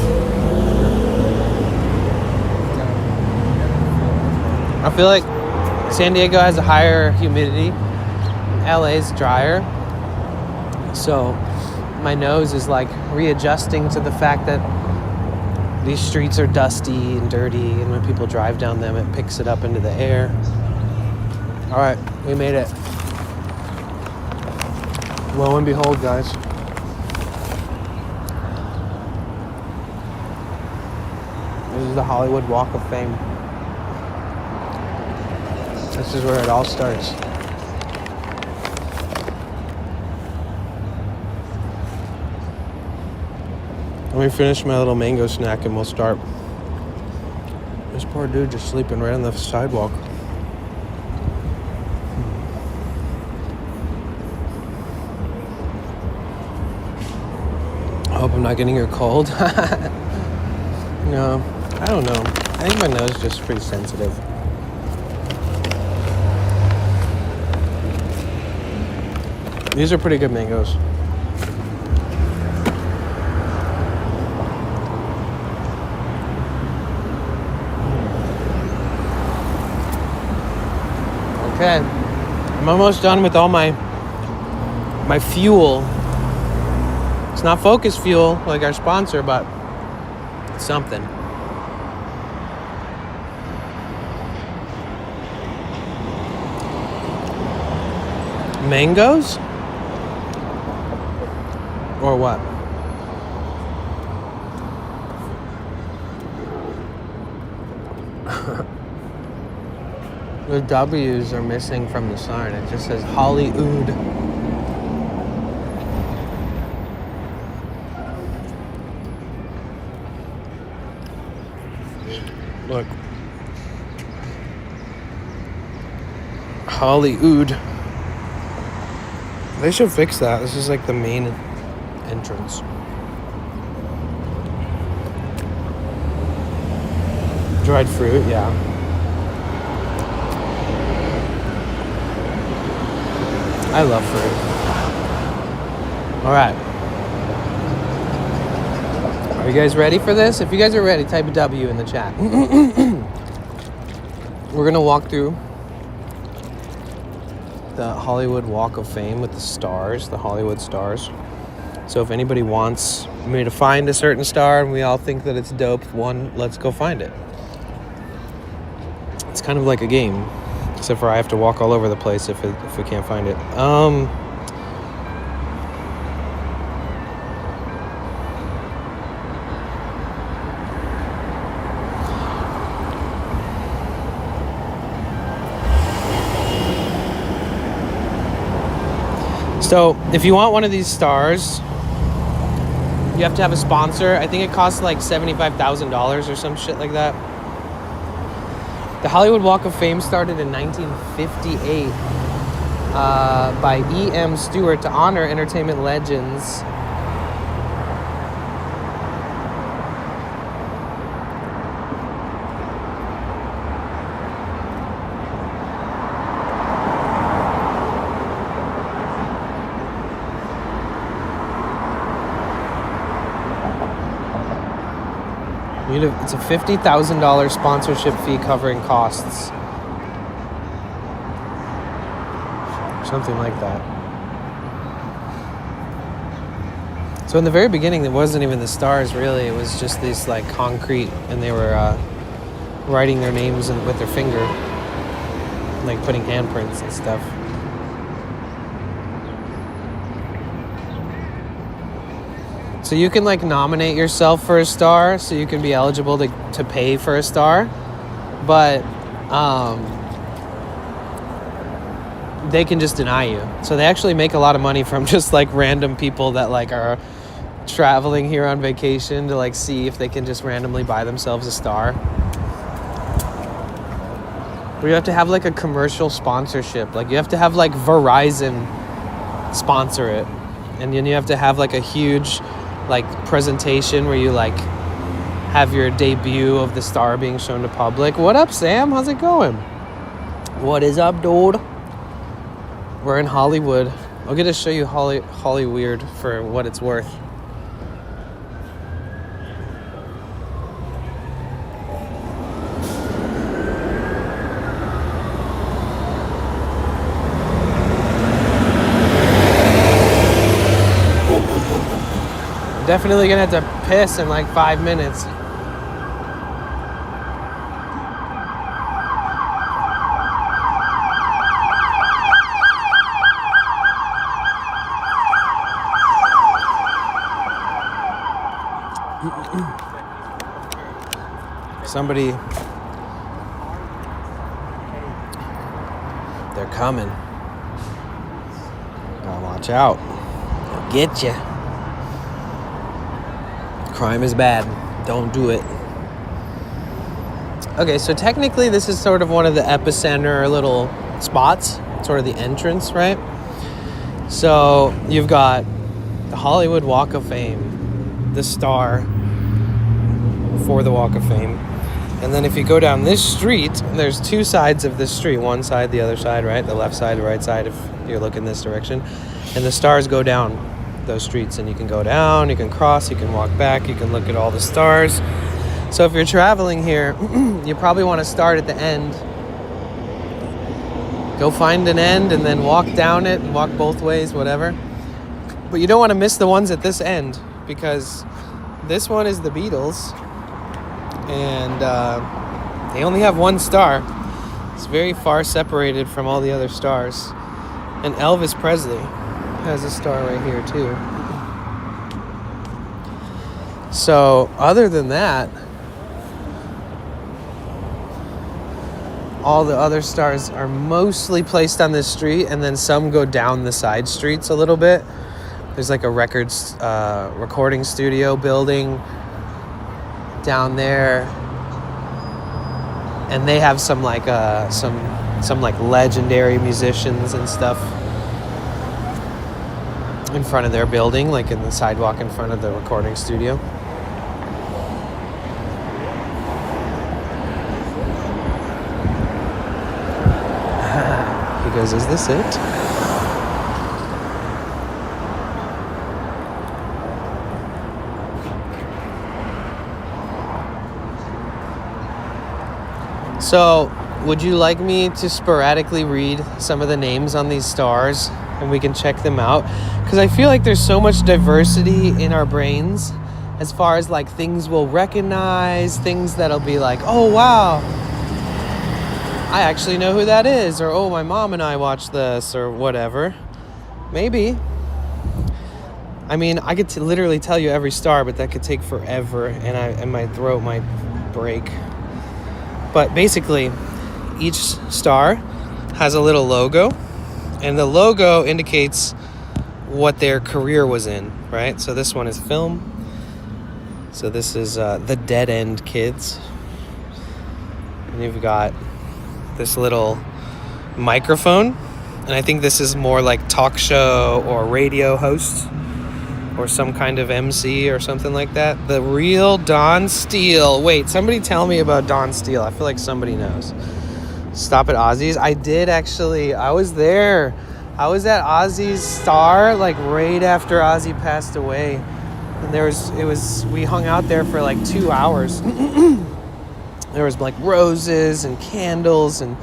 I feel like San Diego has a higher humidity. LA's drier. So my nose is like readjusting to the fact that these streets are dusty and dirty, and when people drive down them, it picks it up into the air. All right, we made it. Lo and behold, guys. This is the Hollywood Walk of Fame. This is where it all starts. Let me finish my little mango snack and we'll start. This poor dude just sleeping right on the sidewalk. I hope I'm not getting your cold. No, I don't know. I think my nose is just pretty sensitive. These are pretty good mangoes. Okay, I'm almost done with all my fuel. It's not Focus Fuel like our sponsor, but it's something. Mangoes? Or what? The W's are missing from the sign. It just says Hollywood. Look. Hollywood. They should fix that. This is like the main entrance. Dried fruit, yeah. I love fruit. All right. Are you guys ready for this? If you guys are ready, type a W in the chat. We're going to walk through the Hollywood Walk of Fame with the stars, the Hollywood stars. So if anybody wants me to find a certain star and we all think that it's dope, let's go find it. It's kind of like a game, except for I have to walk all over the place if we can't find it. So if you want one of these stars, you have to have a sponsor. I think it costs like $75,000 or some shit like that. The Hollywood Walk of Fame started in 1958 by E.M. Stewart to honor entertainment legends. It's a $50,000 sponsorship fee covering costs. Something like that. So in the very beginning, it wasn't even the stars, really. It was just these, like, concrete, and they were writing their names with their finger. Like, putting handprints and stuff. So you can like nominate yourself for a star, so you can be eligible to pay for a star, but they can just deny you. So they actually make a lot of money from just like random people that like are traveling here on vacation to like see if they can just randomly buy themselves a star. Or you have to have like a commercial sponsorship. Like you have to have like Verizon sponsor it. And then you have to have like a huge like presentation where you like have your debut of the star being shown to public. What up, Sam? How's it going? What is up, dude? We're in Hollywood. I'll get to show you Holly Weird for what it's worth. Definitely gonna have to piss in like 5 minutes. Somebody, they're coming. Gotta watch out. They'll get you. Crime is bad. Don't do it. Okay, so technically this is sort of one of the epicenter little spots, sort of the entrance, right? So you've got the Hollywood Walk of Fame, the star for the Walk of Fame. And then if you go down this street, there's two sides of this street, one side, the other side, right? The left side, the right side, if you're looking this direction. And the stars go down those streets, and you can go down, you can cross, you can walk back, you can look at all the stars. So if you're traveling here, you probably want to start at the end. Go find an end and then walk down it and walk both ways, whatever. But you don't want to miss the ones at this end, because this one is the Beatles, and they only have one star. It's very far separated from all the other stars. And Elvis Presley has a star right here too. So other than that, all the other stars are mostly placed on this street, and then some go down the side streets a little bit. There's like a recording studio building down there, and they have some like some like legendary musicians and stuff in front of their building, like in the sidewalk in front of the recording studio. He goes, "Is this it?" So, would you like me to sporadically read some of the names on these stars, and we can check them out? Because I feel like there's so much diversity in our brains as far as like things we'll recognize, things that'll be like, oh wow, I actually know who that is, or oh, my mom and I watched this, or whatever. Maybe. I mean, I could literally tell you every star, but that could take forever, and my throat might break. But basically, each star has a little logo, and the logo indicates what their career was in, right? So this one is film. So this is the Dead End Kids. And you've got this little microphone, and I think this is more like talk show or radio host or some kind of MC or something like that. The real Don Steele. Wait, somebody tell me about Don Steele. I feel like somebody knows. Stop at Ozzy's. I did actually. I was there. I was at Ozzy's Star like right after Ozzy passed away. And we hung out there for like 2 hours. There was like roses and candles and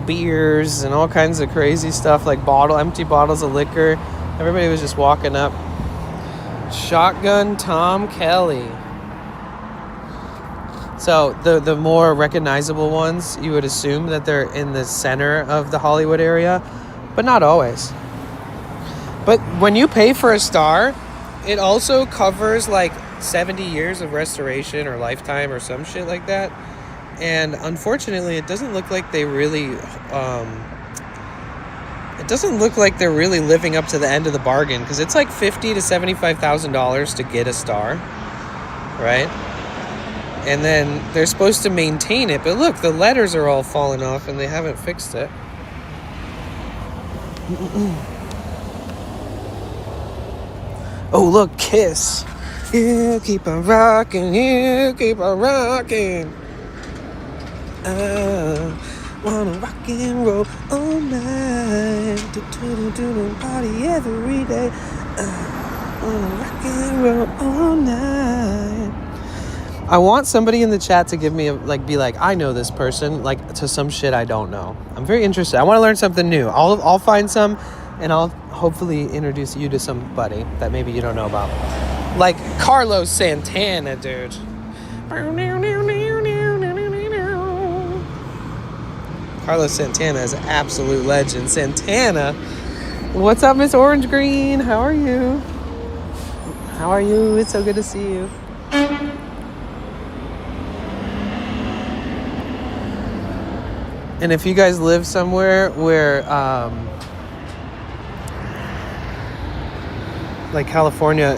beers and all kinds of crazy stuff, like empty bottles of liquor. Everybody was just walking up. Shotgun Tom Kelly. So the more recognizable ones, you would assume that they're in the center of the Hollywood area, but not always. But when you pay for a star, it also covers like 70 years of restoration or lifetime or some shit like that. And unfortunately, it doesn't look like they really, it doesn't look like they're really living up to the end of the bargain, because it's like $50,000 to $75,000 to get a star, right? And then they're supposed to maintain it, but look, the letters are all falling off and they haven't fixed it. Oh, look, Kiss. You keep on rocking, you keep on rocking. Wanna rock and roll all night. Do party every day. Wanna rock and roll all night. I want somebody in the chat to give me be like, I know this person, like, to some shit I don't know. I'm very interested. I want to learn something new. I'll find some, and I'll hopefully introduce you to somebody that maybe you don't know about. Like Carlos Santana, dude. Carlos Santana is an absolute legend. Santana. What's up, Miss Orange Green? How are you? How are you? It's so good to see you. And if you guys live somewhere where, like California,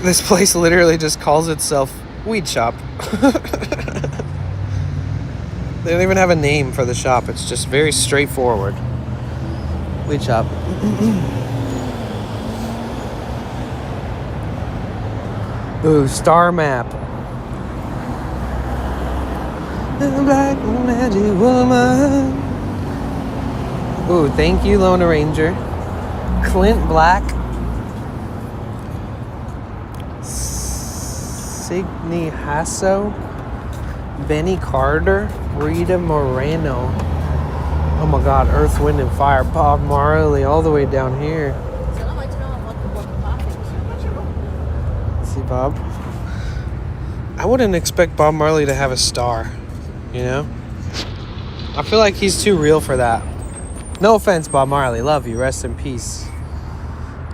this place literally just calls itself Weed Shop. They don't even have a name for the shop. It's just very straightforward. Weed Shop. Ooh, star map. Black magic woman. Ooh, thank you, Lone Ranger. Clint Black. Signy Hasso. Benny Carter. Rita Moreno. Oh my God, Earth, Wind, and Fire. Bob Marley, all the way down here. See, Bob? I wouldn't expect Bob Marley to have a star. You know? I feel like he's too real for that. No offense, Bob Marley. Love you. Rest in peace.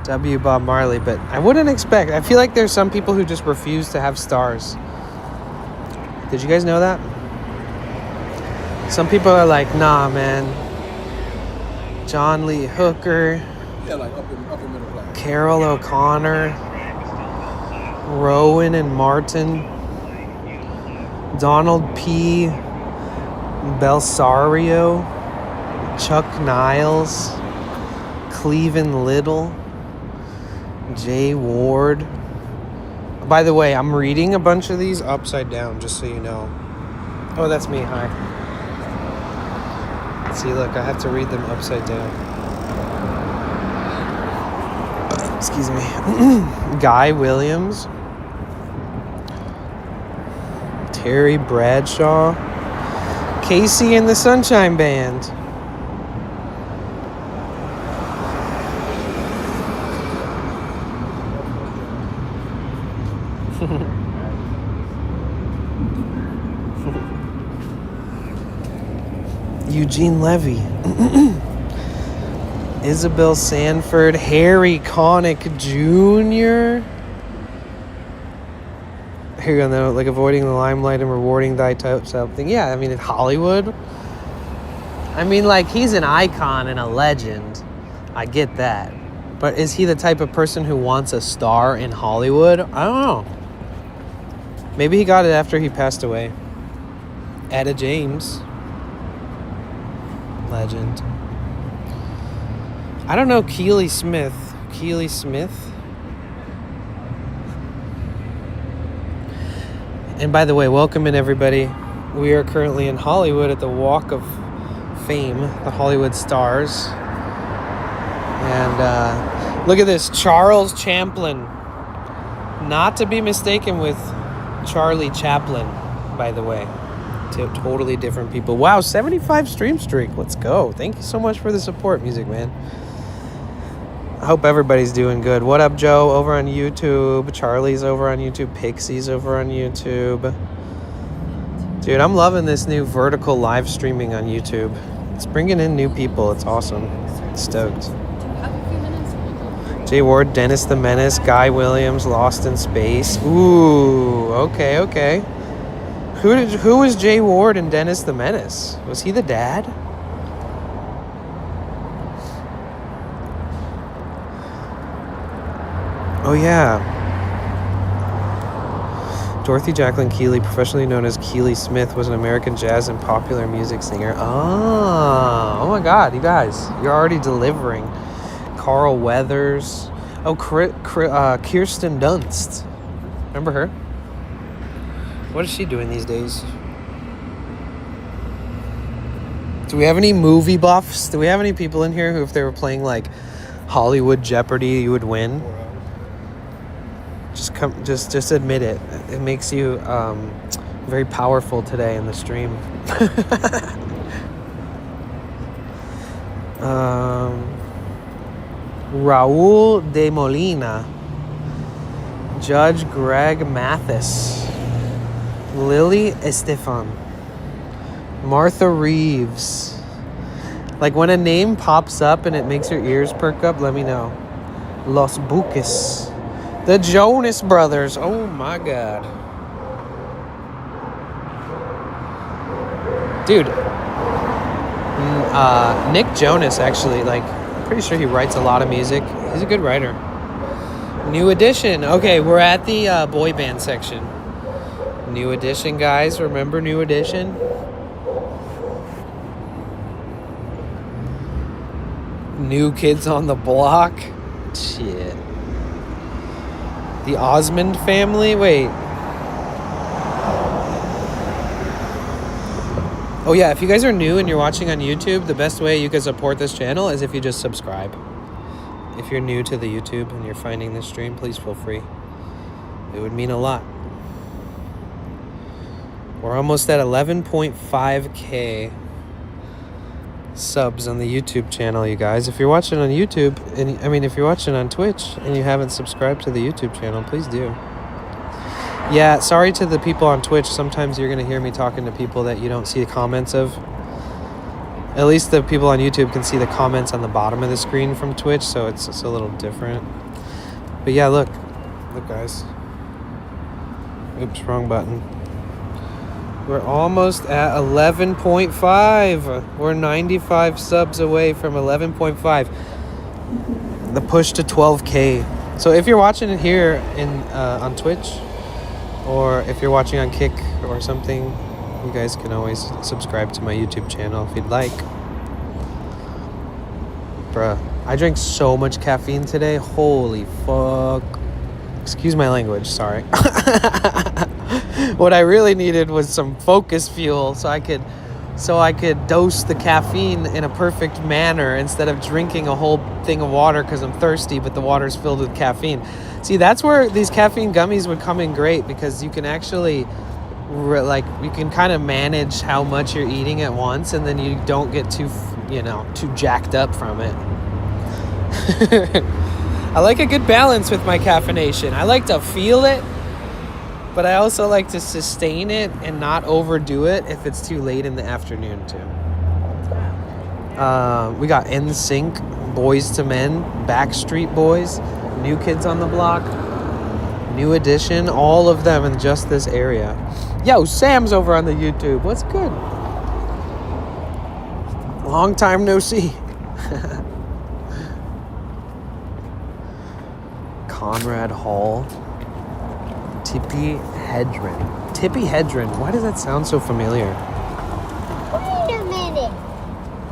W. Bob Marley. But I wouldn't expect. I feel like there's some people who just refuse to have stars. Did you guys know that? Some people are like, nah, man. John Lee Hooker. Yeah, like upper middle class. Carol O'Connor. Rowan and Martin. Donald P. Belsario, Chuck Niles, Cleveland Little, Jay Ward. By the way, I'm reading a bunch of these upside down, just so you know. Oh, that's me. Hi. See, look, I have to read them upside down. Excuse me. Guy Williams, Terry Bradshaw, Casey and the Sunshine Band. Eugene Levy. Isabel Sanford, Harry Connick Jr. Here you go, like avoiding the limelight and rewarding thy type something. Yeah, I mean, in Hollywood. I mean, like, he's an icon and a legend. I get that. But is he the type of person who wants a star in Hollywood? I don't know. Maybe he got it after he passed away. Etta James. Legend. I don't know Keely Smith. Keely Smith? And by the way, welcome in, everybody. We are currently in Hollywood at the Walk of Fame, the Hollywood Stars. And look at this, Charles Champlin. Not to be mistaken with Charlie Chaplin, by the way. Totally different people. Wow, 75 stream streak. Let's go. Thank you so much for the support, Music Man. I hope everybody's doing good. What up, Joe? Over on YouTube. Charlie's over on YouTube. Pixie's over on YouTube. Dude, I'm loving this new vertical live streaming on YouTube. It's bringing in new people. It's awesome. Stoked. Jay Ward, Dennis the Menace, Guy Williams, Lost in Space. Ooh, okay. Who was Jay Ward and Dennis the Menace? Was he the dad? Oh yeah. Dorothy Jacqueline Keeley, professionally known as Keeley Smith, was an American jazz and popular music singer. Oh my God, you guys, you're already delivering. Carl Weathers. Oh, Kirsten Dunst. Remember her? What is she doing these days? Do we have any movie buffs? Do we have any people in here who, if they were playing like Hollywood Jeopardy, you would win? Just admit it. It makes you very powerful today in the stream. Raul de Molina, Judge Greg Mathis, Lily Estefan, Martha Reeves. Like when a name pops up and it makes your ears perk up, let me know. Los Buques, the Jonas Brothers. Oh my God. Dude, Nick Jonas actually, like, I'm pretty sure he writes a lot of music. He's a good writer. New Edition. Okay, we're at the boy band section. New Edition, guys. Remember New Edition? New Kids on the Block. Shit. The Osmond Family. Wait. Oh yeah, if you guys are new and you're watching on YouTube, the best way you can support this channel is if you just subscribe. If you're new to the YouTube and you're finding this stream, please feel free. It would mean a lot. We're almost at 11.5K subs on the YouTube channel, you guys. If you're watching on YouTube, if you're watching on Twitch and you haven't subscribed to the YouTube channel, please do. Yeah, sorry to the people on Twitch. Sometimes you're going to hear me talking to people that you don't see the comments of. At least the people on YouTube can see the comments on the bottom of the screen from Twitch, so it's a little different. But yeah, look, guys. Oops, wrong button. We're almost at 11.5. We're 95 subs away from 11.5. The push to 12K. So if you're watching it here on Twitch, or if you're watching on Kick or something, you guys can always subscribe to my YouTube channel if you'd like. Bruh, I drank so much caffeine today. Holy fuck. Excuse my language, sorry. What I really needed was some focus fuel so I could dose the caffeine in a perfect manner instead of drinking a whole thing of water because I'm thirsty, but the water's filled with caffeine. See, that's where these caffeine gummies would come in great, because you can actually, you can kind of manage how much you're eating at once, and then you don't get too jacked up from it. I like a good balance with my caffeination. I like to feel it, but I also like to sustain it and not overdo it if it's too late in the afternoon too. We got NSYNC, Boys to Men, Backstreet Boys, New Kids on the Block, New Edition, all of them in just this area. Yo, Sam's over on the YouTube. What's good? Long time no see. Conrad Hall. Tippi Hedren. Why does that sound so familiar? Wait a minute.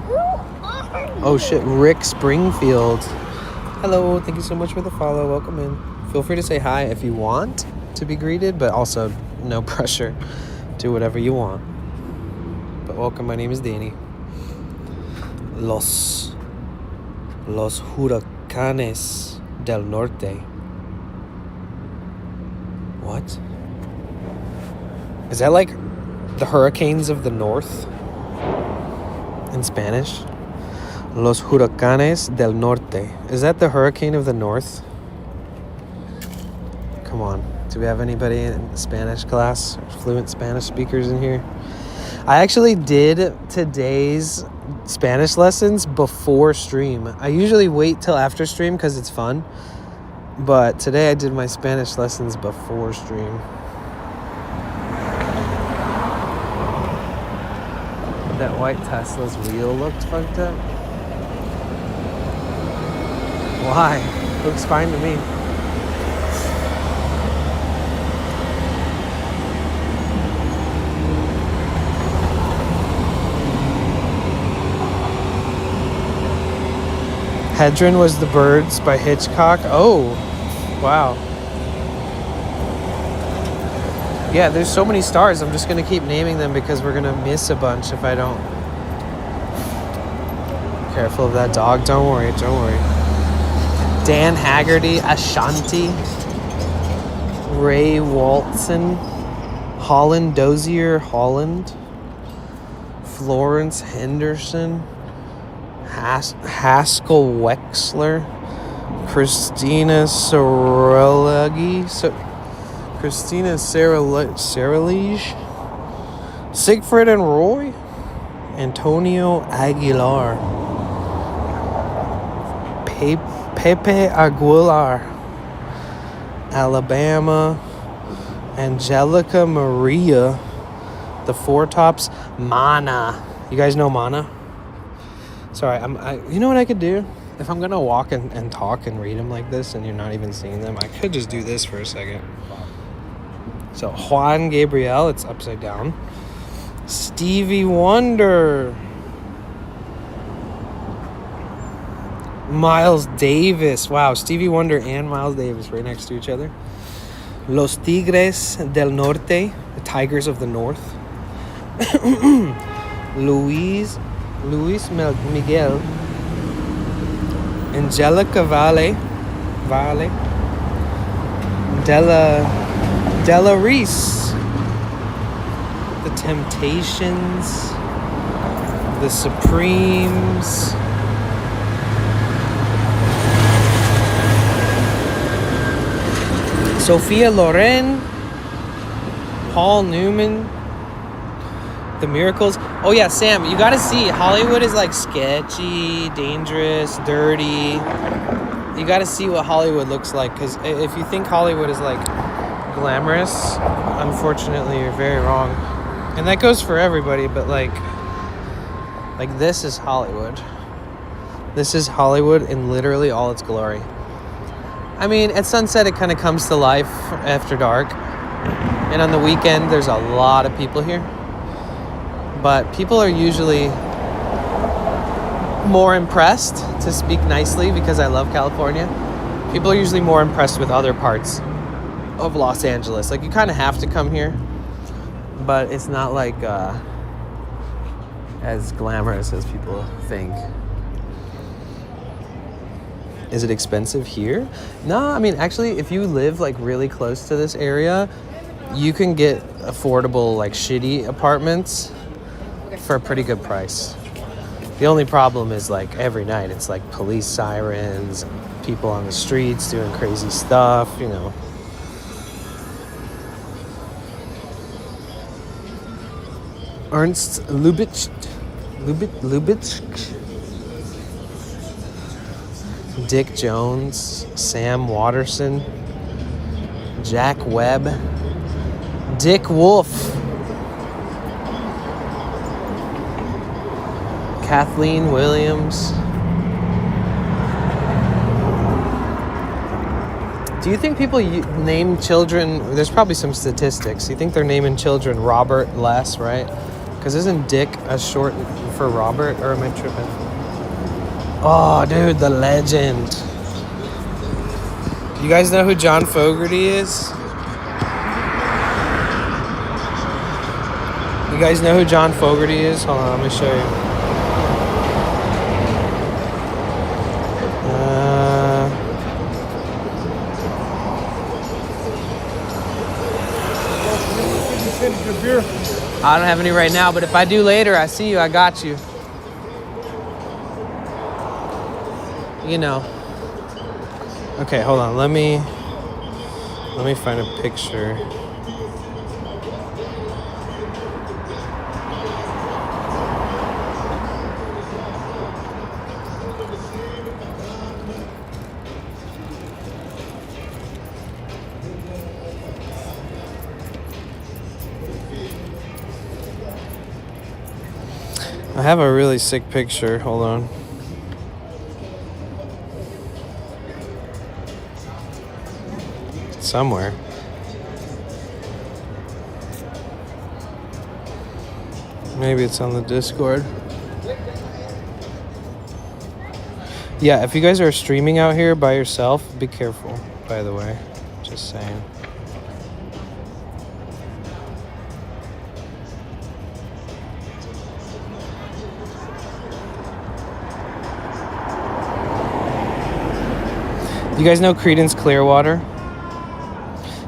Who are you? Oh shit, Rick Springfield. Hello, thank you so much for the follow. Welcome in. Feel free to say hi if you want to be greeted, but also no pressure. Do whatever you want. But welcome, my name is Danny. Los Huracanes del Norte. What? Is that like the hurricanes of the north in Spanish? Los Huracanes del Norte. Is that the hurricane of the north? Come on. Do we have anybody in Spanish class? Fluent Spanish speakers in here? I actually did today's Spanish lessons before stream. I usually wait till after stream because it's fun. But today I did my Spanish lessons before stream. That white Tesla's wheel looked fucked up. Why? Looks fine to me. Hedron was the Birds by Hitchcock. Oh, wow. Yeah, there's so many stars. I'm just going to keep naming them because we're going to miss a bunch if I don't. Careful of that dog. Don't worry, don't worry. Dan Haggerty, Ashanti, Ray Walton, Holland Dozier, Holland, Florence Henderson, Haskell Wexler, Christina Saralige, Siegfried and Roy, Antonio Aguilar, Pepe Aguilar, Alabama, Angelica Maria, the Four Tops, Mana. You guys know Mana? Sorry, you know what I could do? If I'm gonna walk and talk and read them like this and you're not even seeing them, I could just do this for a second. So Juan Gabriel, it's upside down. Stevie Wonder. Miles Davis. Wow, Stevie Wonder and Miles Davis right next to each other. Los Tigres del Norte, the Tigers of the North. Luis Miguel. Angelica Vale. Della Reese. The Temptations. The Supremes. Sophia Loren, Paul Newman, The Miracles. Oh yeah, Sam, you gotta see, Hollywood is like sketchy, dangerous, dirty. You gotta see what Hollywood looks like, because if you think Hollywood is like glamorous, unfortunately you're very wrong. And that goes for everybody, but like this is Hollywood. This is Hollywood in literally all its glory. I mean, at sunset, it kind of comes to life after dark. And on the weekend, there's a lot of people here. But people are usually more impressed, to speak nicely, because I love California. People are usually more impressed with other parts of Los Angeles. Like, you kind of have to come here. But it's not like as glamorous as people think. Is it expensive here? No, I mean, actually, if you live like really close to this area, you can get affordable, like shitty apartments for a pretty good price. The only problem is like every night it's like police sirens, people on the streets doing crazy stuff, you know. Ernst Lubitsch. Dick Jones, Sam Watterson, Jack Webb, Dick Wolf, Kathleen Williams. Do you think people name children, there's probably some statistics, you think they're naming children Robert less, right? Because isn't Dick a short for Robert, or am I tripping? Oh, dude, the legend. You guys know who John Fogerty is? You guys know who John Fogerty is? Hold on, let me show you. I don't have any right now, but if I do later, I see you, I got you. You know. Okay, hold on. Let me find a picture. I have a really sick picture. Hold on. Somewhere. Maybe it's on the Discord. Yeah, if you guys are streaming out here by yourself, be careful, by the way. Just saying. You guys know Creedence Clearwater?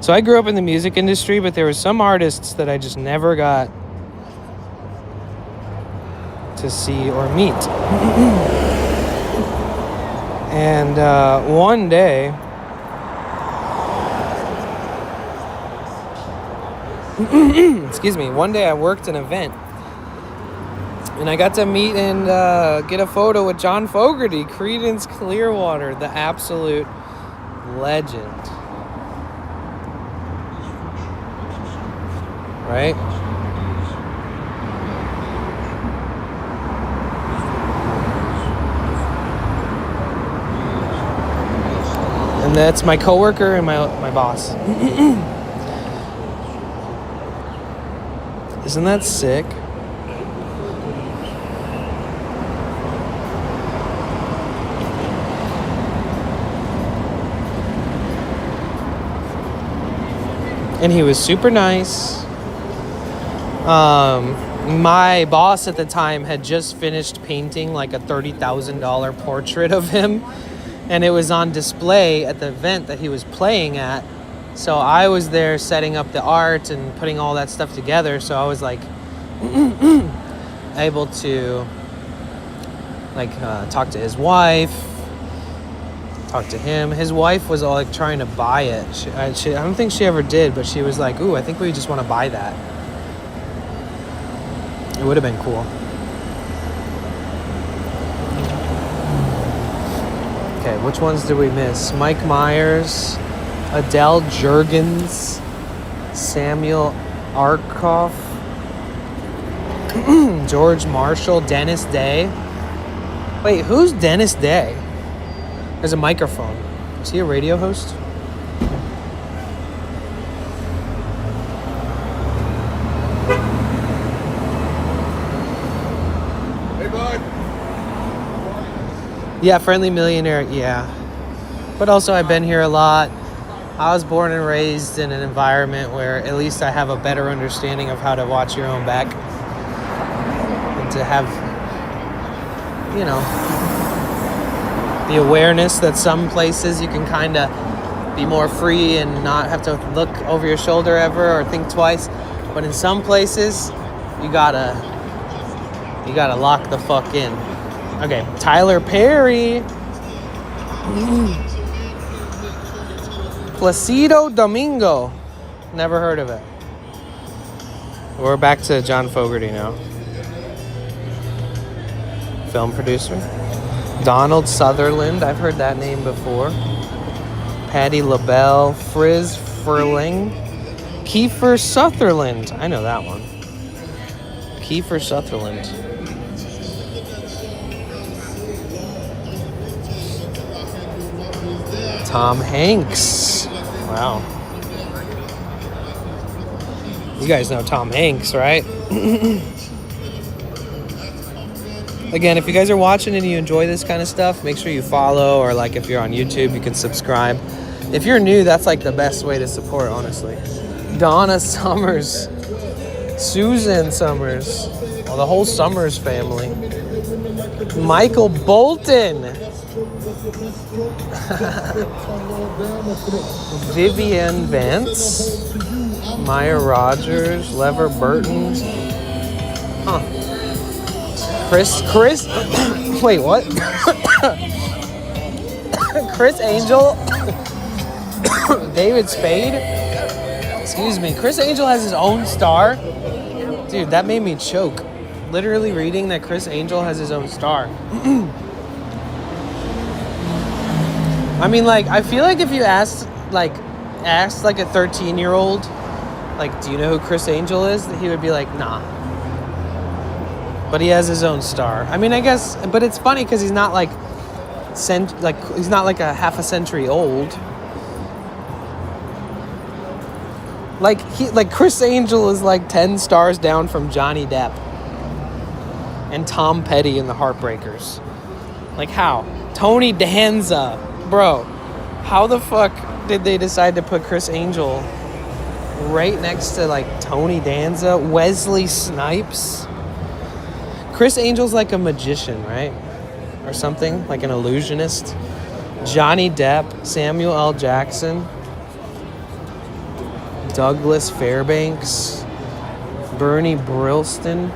So I grew up in the music industry, but there were some artists that I just never got to see or meet. And one day, excuse me, one day I worked an event and I got to meet and get a photo with John Fogerty, Creedence Clearwater, the absolute legend. Right? And that's my coworker and my boss. Isn't that sick? And he was super nice. My boss at the time had just finished painting like a $30,000 portrait of him, and it was on display at the event that he was playing at. So I was there setting up the art and putting all that stuff together. So I was like able to like talk to his wife, talk to him. His wife was all like trying to buy it. I don't think she ever did, but she was like, "Ooh, I think we just want to buy that." It would have been cool. Okay, which ones did we miss? Mike Myers, Adele Jurgens, Samuel Arkoff, George Marshall, Dennis Day. Wait, who's Dennis Day? There's a microphone. Is he a radio host? Yeah, Friendly Millionaire, yeah. But also I've been here a lot. I was born and raised in an environment where at least I have a better understanding of how to watch your own back. And to have, you know, the awareness that some places you can kind of be more free and not have to look over your shoulder ever or think twice. But in some places, you gotta lock the fuck in. Okay, Tyler Perry. Placido Domingo. Never heard of it. We're back to John Fogerty now. Film producer. Donald Sutherland. I've heard that name before. Patti LaBelle. Friz Freleng. Kiefer Sutherland. I know that one. Kiefer Sutherland. Tom Hanks. Wow. You guys know Tom Hanks, right? Again, if you guys are watching and you enjoy this kind of stuff, make sure you follow, or like if you're on YouTube, you can subscribe. If you're new, that's like the best way to support, honestly. Donna Summers. Susan Summers. Well, the whole Summers family. Michael Bolton. Vivian Vance, Maya Rogers, Lever Burton, Chris, wait, what? Chris Angel, David Spade, excuse me, Chris Angel has his own star? Dude, that made me choke. Literally reading that Chris Angel has his own star. I mean, like, I feel like if you asked like a 13-year-old, like, do you know who Chris Angel is? He would be like, nah. but he has his own star. I mean, I guess, but it's funny because he's not like he's not like a half a century old. Like Chris Angel is like 10 stars down from Johnny Depp and Tom Petty in the Heartbreakers. Like how? Tony Danza, bro. How the fuck did they decide to put Chris Angel right next to like Tony Danza, Wesley Snipes? Chris Angel's like a magician, right? Or something, like an illusionist. Johnny Depp, Samuel L. Jackson, Douglas Fairbanks, Bernie Brillstein,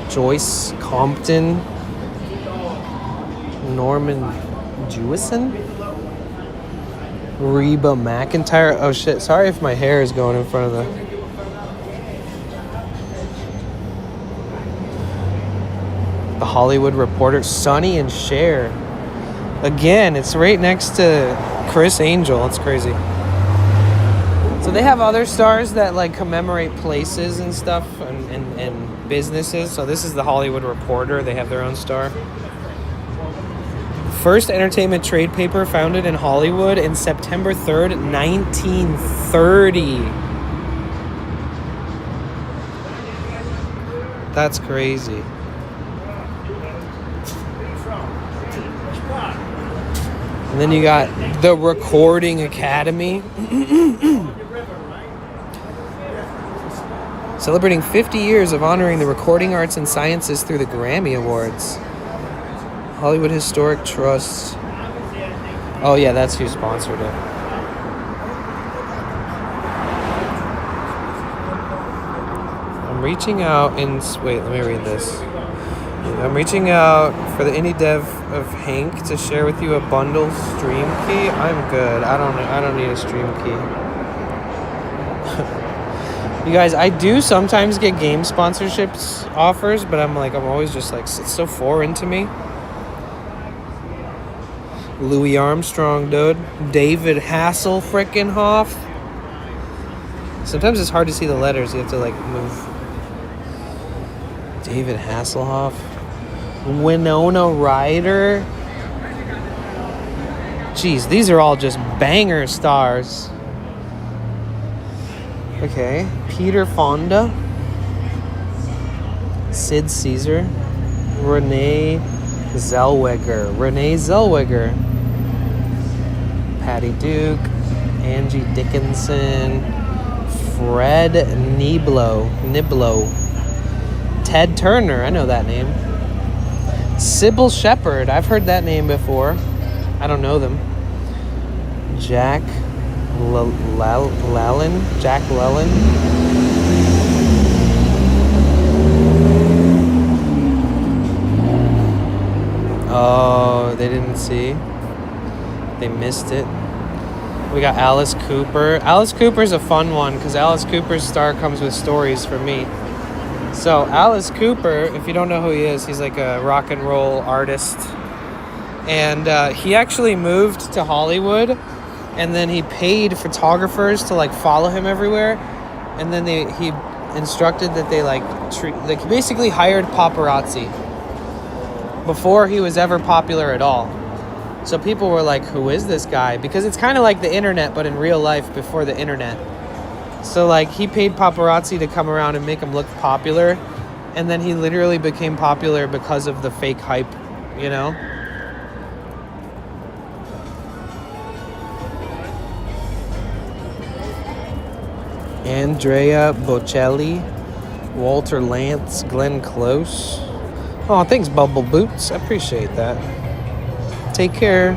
Joyce Compton, Norman Jewison, Reba McEntire. Oh shit, sorry if my hair is going in front of the Hollywood Reporter, Sonny and Cher. Again, it's right next to Chris Angel. It's crazy. So they have other stars that like commemorate places and stuff and businesses. So this is the Hollywood Reporter. They have their own star. First entertainment trade paper founded in Hollywood in September 3rd, 1930. That's crazy. And then you got the Recording Academy. Celebrating 50 years of honoring the recording arts and sciences through the Grammy Awards. Hollywood Historic Trust. Oh yeah, that's who sponsored it. I'm reaching out in... Wait, let me read this. I'm reaching out for the indie dev of Hank to share with you a bundle stream key. I'm good. I don't need a stream key. You guys, I do sometimes get game sponsorships offers, but I'm always just like, it's so foreign to me. Louis Armstrong, dude. David Hasselfrickenhoff. Sometimes it's hard to see the letters. You have to like move. David Hasselhoff. Winona Ryder. Jeez, these are all just banger stars. Okay. Peter Fonda. Sid Caesar. Renee Zellweger. Patty Duke. Angie Dickinson. Fred Niblo. Ted Turner, I know that name. Sybil Shepherd, I've heard that name before. I don't know them. Jack Lellin. Oh, they didn't see. They missed it. We got Alice Cooper. Alice Cooper's a fun one because Alice Cooper's star comes with stories for me. So Alice Cooper, if you don't know who he is, he's like a rock and roll artist. And he actually moved to Hollywood, and then he paid photographers to like follow him everywhere. And then he instructed that they he basically hired paparazzi before he was ever popular at all. So people were like, who is this guy? Because it's kind of like the internet, but in real life before the internet. So like he paid paparazzi to come around and make him look popular, and then he literally became popular because of the fake hype, you know? Andrea Bocelli, Walter Lantz, Glenn Close. Oh, thanks, Bubble Boots. I appreciate that. Take care.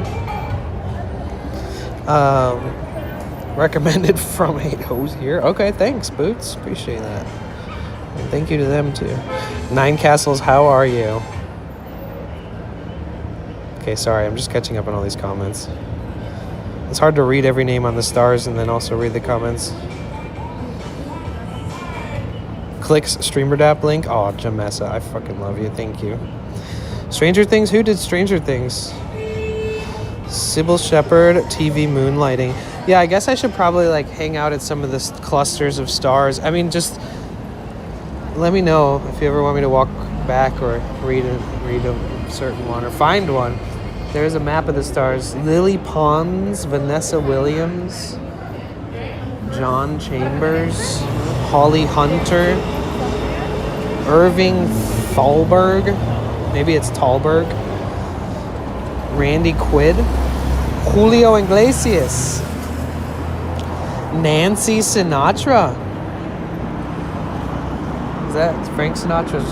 Recommended from 8 Hoes here. Okay, thanks, Boots. Appreciate that. And thank you to them, too. Nine Castles, how are you? Okay, sorry. I'm just catching up on all these comments. It's hard to read every name on the stars and then also read the comments. Clicks Streamer Dap link. Oh, Jamessa, I fucking love you. Thank you. Stranger Things? Who did Stranger Things? Sybil Shepherd, TV moonlighting. Yeah, I guess I should probably like hang out at some of the clusters of stars. I mean, just let me know if you ever want me to walk back or read a certain one or find one. There's a map of the stars. Lily Pons, Vanessa Williams, John Chambers, Holly Hunter, Irving Thalberg, maybe it's Thalberg, Randy Quid, Julio Iglesias, Nancy Sinatra. Is that Frank Sinatra's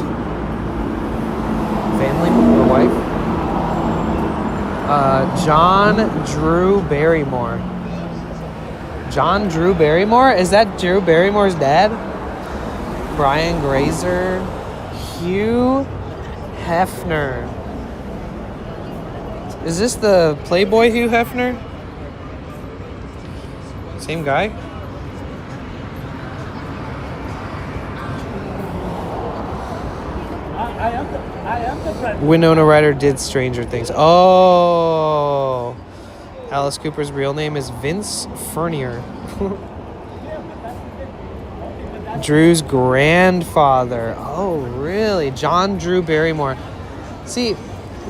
family or wife? John Drew Barrymore. John Drew Barrymore? Is that Drew Barrymore's dad? Brian Grazer. Hugh Hefner. Is this the Playboy Hugh Hefner? Same guy? Winona Ryder did Stranger Things. Oh. Alice Cooper's real name is Vince Furnier. Drew's grandfather. Oh, really? John Drew Barrymore. See,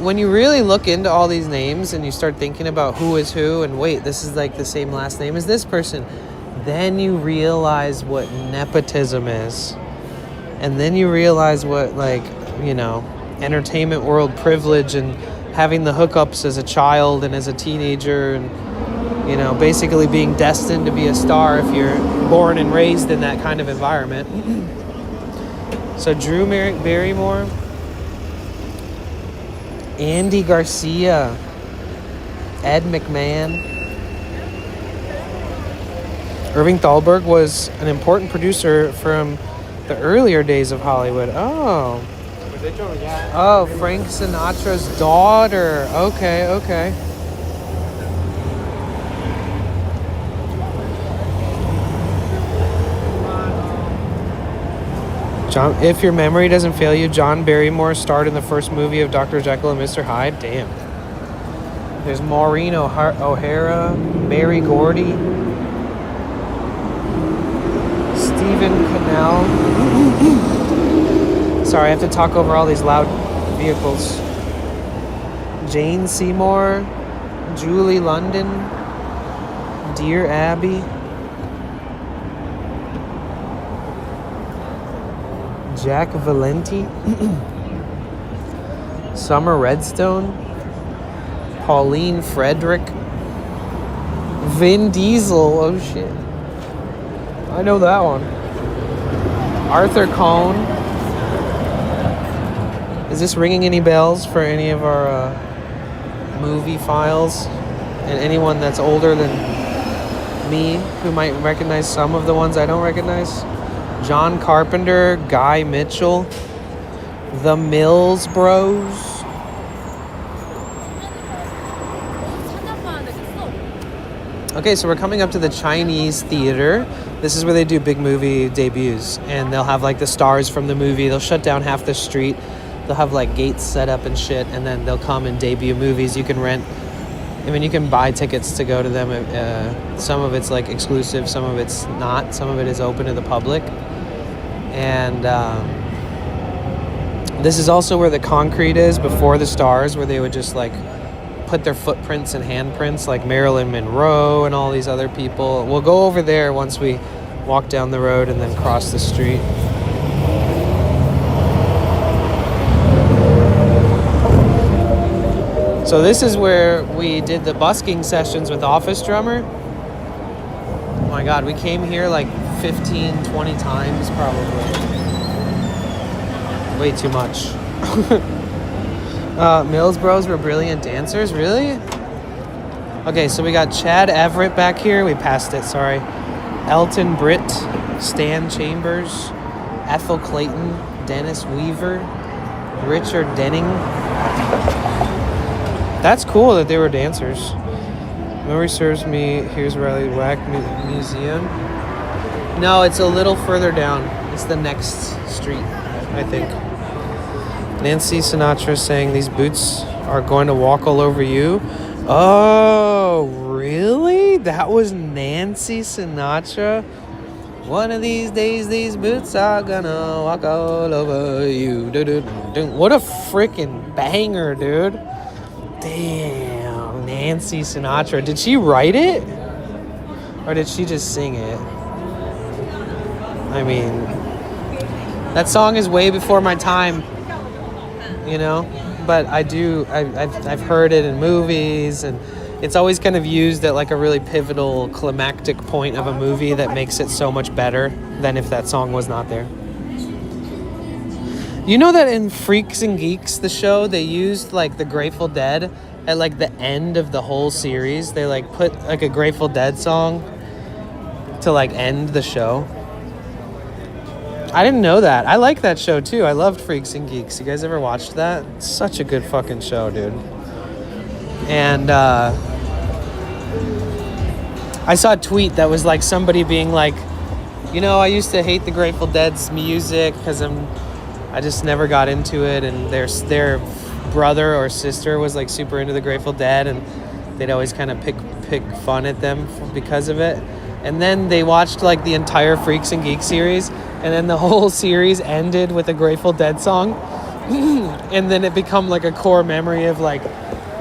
when you really look into all these names and you start thinking about who is who and wait, this is like the same last name as this person, then you realize what nepotism is. And then you realize what, like, you know, entertainment world privilege and having the hookups as a child and as a teenager and, you know, basically being destined to be a star if you're born and raised in that kind of environment. So Drew Barrymore, Andy Garcia, Ed McMahon. Irving Thalberg was an important producer from the earlier days of Hollywood. Oh, Frank Sinatra's daughter. Okay. John, if your memory doesn't fail you, John Barrymore starred in the first movie of Dr. Jekyll and Mr. Hyde. Damn. There's Maureen O'Hara, Mary Gordy, Stephen Cannell. Sorry, I have to talk over all these loud vehicles. Jane Seymour, Julie London, Dear Abby, Jack Valenti, Summer Redstone, Pauline Frederick, Vin Diesel. Oh shit, I know that one. Arthur Cohn. Is this ringing any bells for any of our movie files? And anyone that's older than me who might recognize some of the ones I don't recognize? John Carpenter, Guy Mitchell, The Mills Bros. Okay, so we're coming up to the Chinese Theater. This is where they do big movie debuts, and they'll have like the stars from the movie. They'll shut down half the street. They'll have like gates set up and shit, and then they'll come and debut movies. You can rent, I mean, you can buy tickets to go to them. Some of it's like exclusive, some of it's not. Some of it is open to the public. And this is also where the concrete is before the stars, where they would just like put their footprints and handprints, like Marilyn Monroe and all these other people. We'll go over there once we walk down the road and then cross the street. So this is where we did the busking sessions with Office Drummer. Oh my God, we came here like 15, 20 times probably. Way too much. Mills Bros were brilliant dancers, really? Okay, so we got Chad Everett back here. We passed it, sorry. Elton Britt, Stan Chambers, Ethel Clayton, Dennis Weaver, Richard Denning. That's cool that they were dancers. Memory serves me. Here's Riley Wack Museum. No, it's a little further down. It's the next street, I think. Nancy Sinatra saying these boots are going to walk all over you. Oh, really? That was Nancy Sinatra? One of these days, these boots are gonna walk all over you. What a freaking banger, dude. Damn, Nancy Sinatra. Did she write it? Or did she just sing it? I mean, that song is way before my time, you know? But I've heard it in movies, and it's always kind of used at like a really pivotal climactic point of a movie that makes it so much better than if that song was not there. You know that in Freaks and Geeks, the show, they used like the Grateful Dead at like the end of the whole series. They like put like a Grateful Dead song to like end the show. I didn't know that. I like that show too. I loved Freaks and Geeks. You guys ever watched that? It's such a good fucking show, dude. And I saw a tweet that was like somebody being like, you know, I used to hate the Grateful Dead's music because I just never got into it, and their brother or sister was like super into the Grateful Dead, and they'd always kind of pick fun at them because of it. And then they watched like the entire Freaks and Geeks series, and then the whole series ended with a Grateful Dead song. And then it become like a core memory of like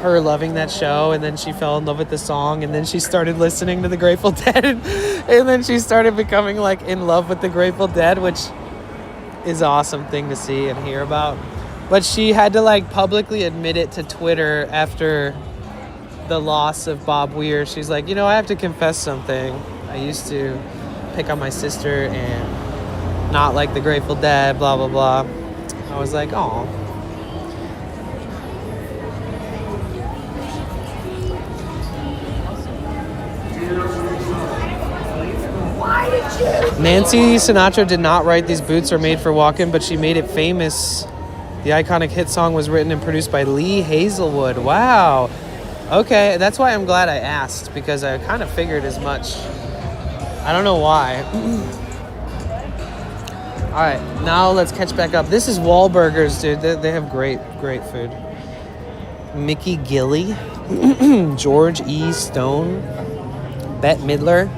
her loving that show, and then she fell in love with the song, and then she started listening to the Grateful Dead, and then she started becoming like in love with the Grateful Dead, which is an awesome thing to see and hear about. But she had to like publicly admit it to Twitter after the loss of Bob Weir. She's like, you know, I have to confess something. I used to pick on my sister and not like the Grateful Dead, blah, blah, blah. I was like, oh. Nancy Sinatra did not write These Boots Are Made for Walking, but she made it famous. The iconic hit song was written and produced by Lee Hazelwood. Wow. Okay, that's why I'm glad I asked, because I kind of figured as much. I don't know why. All right, now let's catch back up. This is Wahlburgers, dude. They have great food. Mickey Gilley, George E. Stone, Bette Midler.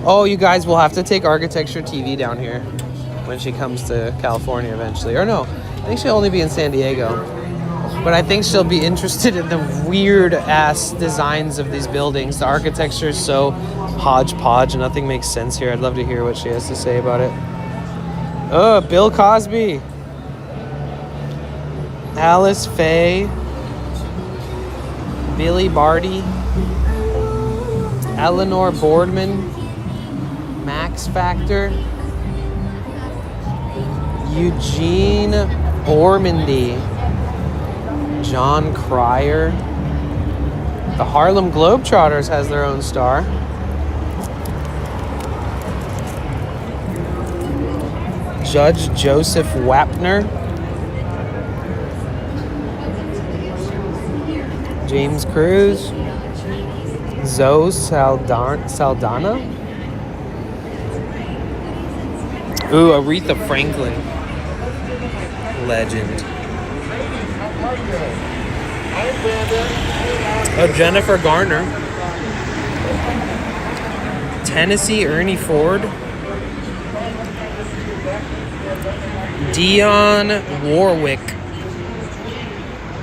Oh, you guys will have to take Architecture TV down here when she comes to California eventually. Or no, I think she'll only be in San Diego. But I think she'll be interested in the weird-ass designs of these buildings. The architecture is so hodgepodge, nothing makes sense here. I'd love to hear what she has to say about it. Oh, Bill Cosby. Alice Faye. Billy Barty. Eleanor Boardman. Max Factor. Eugene Ormandy. John Cryer. The Harlem Globetrotters has their own star. Judge Joseph Wapner. James Cruz. Zoe Saldana. Ooh, Aretha Franklin. Legend. Oh, Jennifer Garner. Tennessee Ernie Ford. Dionne Warwick.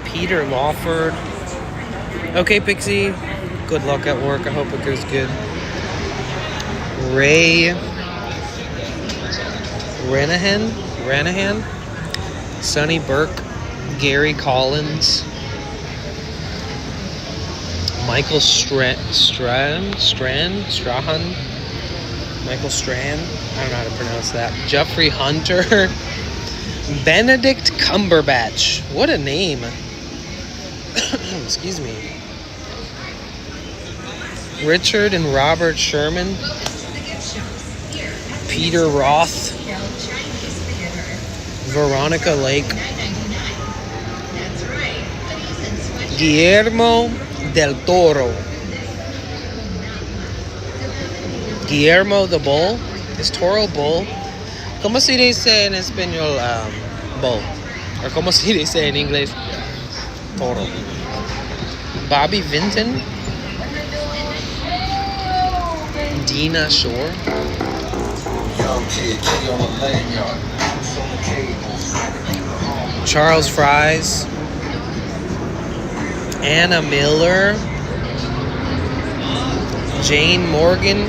Peter Lawford. Okay, Pixie. Good luck at work. I hope it goes good. Ray Ranahan. Sonny Burke. Gary Collins. Michael Strahan. Michael Strand. I don't know how to pronounce that. Jeffrey Hunter. Benedict Cumberbatch. What a name. Excuse me. Richard and Robert Sherman. Peter Roth. Veronica Lake. Guillermo del Toro. Guillermo the Bull. Is Toro bull? ¿Cómo se dice en español bull? Or ¿cómo se dice en inglés? Toro. Bobby Vinton. Dina Shore. Charles Fries. Anna Miller. Jane Morgan.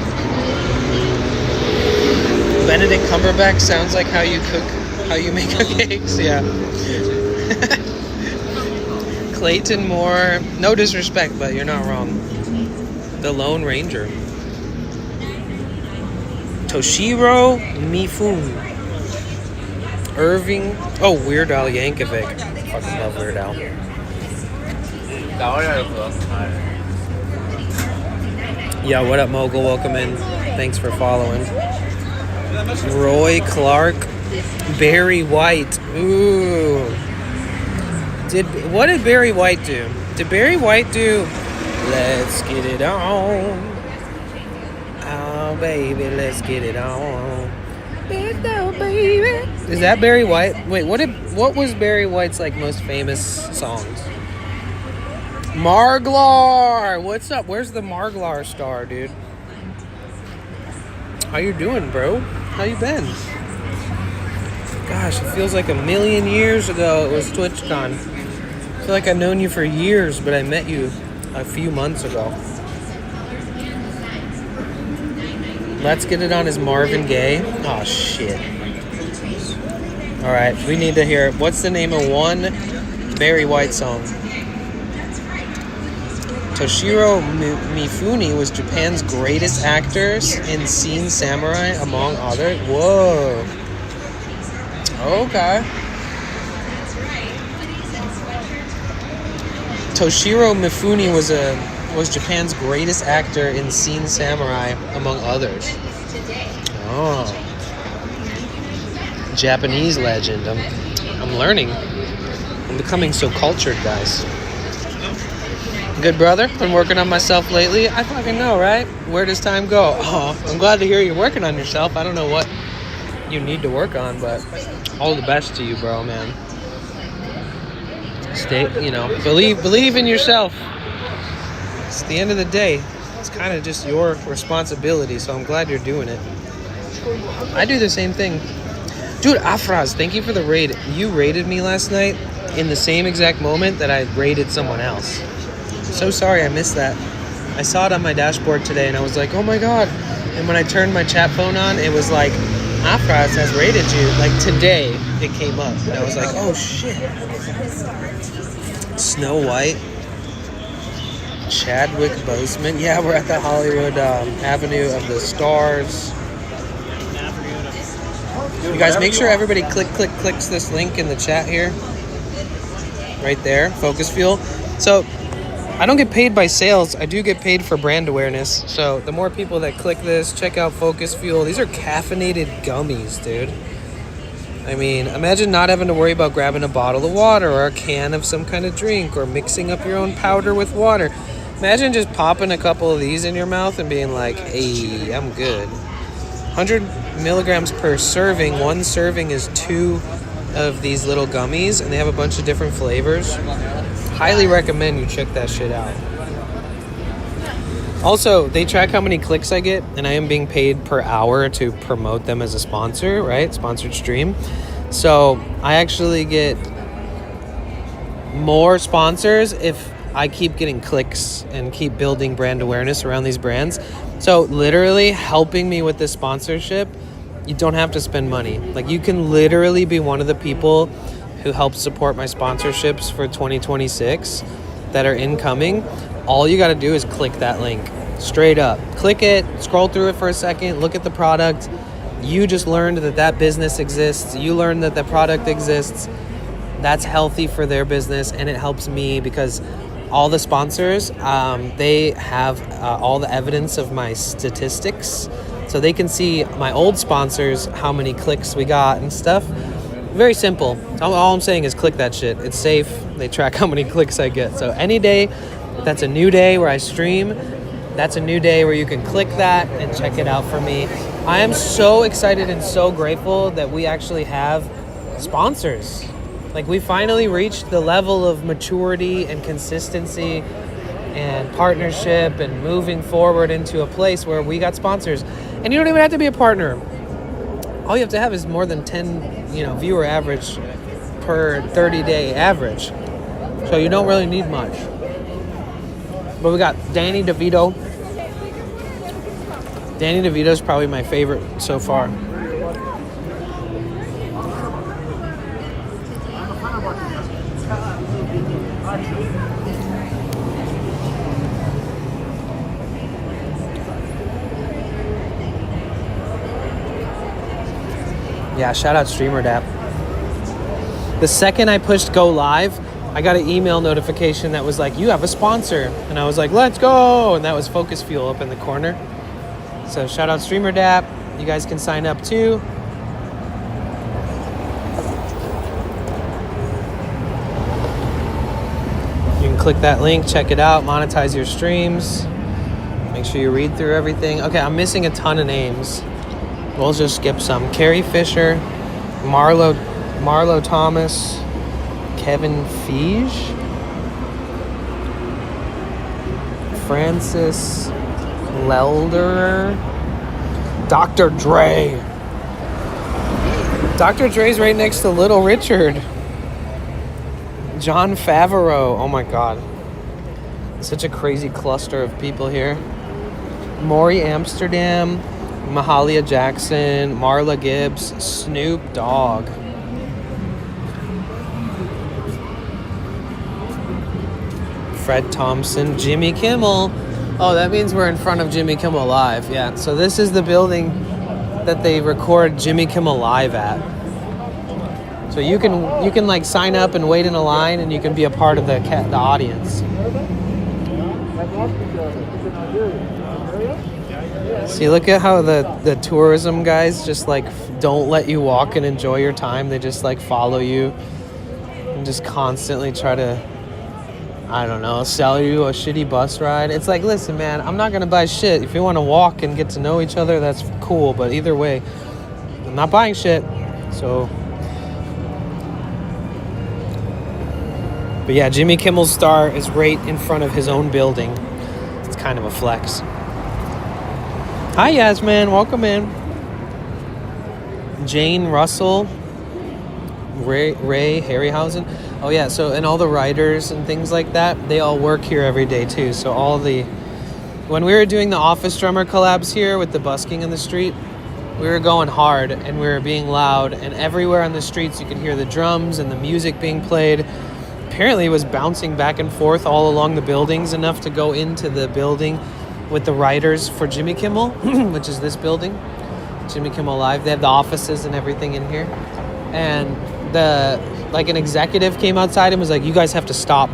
Benedict Cumberbatch sounds like how you make cakes, yeah. Clayton Moore, no disrespect, but you're not wrong. The Lone Ranger. Toshiro Mifune. Irving, oh, Weird Al Yankovic. Fucking love Weird Al. Yeah, what up, Mogul? Welcome in. Thanks for following. Roy Clark. Barry White. Ooh. What did Barry White do? Did Barry White do Let's Get It On? Oh, baby, let's get it on. Let's go, baby. Is that Barry White? Wait, what was Barry White's like most famous songs? Marglar! What's up? Where's the Marglar star, dude? How you doing, bro? How you been? Gosh, it feels like a million years ago it was TwitchCon. I feel like I've known you for years, but I met you a few months ago. Let's Get It On is Marvin Gaye. Oh, shit. Alright, we need to hear, what's the name of one Barry White song? Toshiro Mifune was Japan's greatest actors in Seen Samurai, among others. Whoa. Okay. Toshiro Mifune was Japan's greatest actor in Seen Samurai, among others. Oh. Japanese legend. I'm learning. I'm becoming so cultured, guys. Good, brother. Been working on myself lately. I fucking know, right? Where does time go? Oh, I'm glad to hear you're working on yourself. I don't know what you need to work on, but all the best to you, bro, man. Stay, believe in yourself. It's the end of the day. It's kind of just your responsibility, so I'm glad you're doing it. I do the same thing. Dude, Afraz, thank you for the raid. You raided me last night in the same exact moment that I raided someone else. So sorry I missed that. I saw it on my dashboard today and I was like, oh my god. And when I turned my chat phone on, it was like, Afraz has raided you. Like today, it came up. And I was like, oh shit. Snow White. Chadwick Boseman. Yeah, we're at the Hollywood Avenue of the Stars. You guys, make sure everybody clicks this link in the chat here. Right there, Focus Fuel. So, I don't get paid by sales. I do get paid for brand awareness. So, the more people that click this, check out Focus Fuel. These are caffeinated gummies, dude. I mean, imagine not having to worry about grabbing a bottle of water or a can of some kind of drink or mixing up your own powder with water. Imagine just popping a couple of these in your mouth and being like, hey, I'm good. 100 milligrams per serving. One serving is 2 of these little gummies, and they have a bunch of different flavors. Highly recommend you check that shit out. Also, they track how many clicks I get, and I am being paid per hour to promote them as a sponsor, right? Sponsored stream. So I actually get more sponsors if I keep getting clicks and keep building brand awareness around these brands. So literally helping me with this sponsorship, you don't have to spend money. Like, you can literally be one of the people who helps support my sponsorships for 2026 that are incoming. All you got to do is click that link. Straight up. Click it, scroll through it for a second, look at the product. You just learned that business exists. You learned that the product exists. That's healthy for their business, and it helps me because all the sponsors, they have all the evidence of my statistics. So they can see my old sponsors, how many clicks we got and stuff. Very simple. All I'm saying is click that shit. It's safe. They track how many clicks I get. So any day, that's a new day where I stream. That's a new day where you can click that and check it out for me. I am so excited and so grateful that we actually have sponsors. Like, we finally reached the level of maturity and consistency and partnership and moving forward into a place where we got sponsors. And you don't even have to be a partner. All you have to have is more than 10, viewer average per 30-day average. So you don't really need much. But we got Danny DeVito. Danny DeVito is probably my favorite so far. Yeah, shout out StreamerDap. The second I pushed go live, I got an email notification that was like, you have a sponsor. And I was like, let's go. And that was Focus Fuel up in the corner. So shout out StreamerDap. You guys can sign up too. You can click that link, check it out, monetize your streams. Make sure you read through everything. Okay, I'm missing a ton of names. We'll just skip some. Carrie Fisher, Marlo Thomas, Kevin Feige, Francis Lelder, Dr. Dre. Dr. Dre's right next to Little Richard. John Favreau. Oh my God. Such a crazy cluster of people here. Maury Amsterdam, Mahalia Jackson, Marla Gibbs, Snoop Dogg. Fred Thompson, Jimmy Kimmel. Oh, that means we're in front of Jimmy Kimmel Live. Yeah, so this is the building that they record Jimmy Kimmel Live at. So you can like sign up and wait in a line, and you can be a part of the audience. See, look at how the tourism guys just like don't let you walk and enjoy your time. They just like follow you and just constantly try to, I don't know, sell you a shitty bus ride. It's like, listen, man, I'm not going to buy shit. If you want to walk and get to know each other, that's cool. But either way, I'm not buying shit. So, but yeah, Jimmy Kimmel's star is right in front of his own building. It's kind of a flex. Hi, Yasmin. Welcome in. Jane Russell. Ray Harryhausen. Oh, yeah. So, and all the writers and things like that, they all work here every day, too. So, when we were doing the Office Drummer collabs here with the busking in the street, we were going hard and we were being loud. And everywhere on the streets, you could hear the drums and the music being played. Apparently, it was bouncing back and forth all along the buildings enough to go into the building with the writers for Jimmy Kimmel, which is this building, Jimmy Kimmel Live. They have the offices and everything in here. And an executive came outside and was like, you guys have to stop.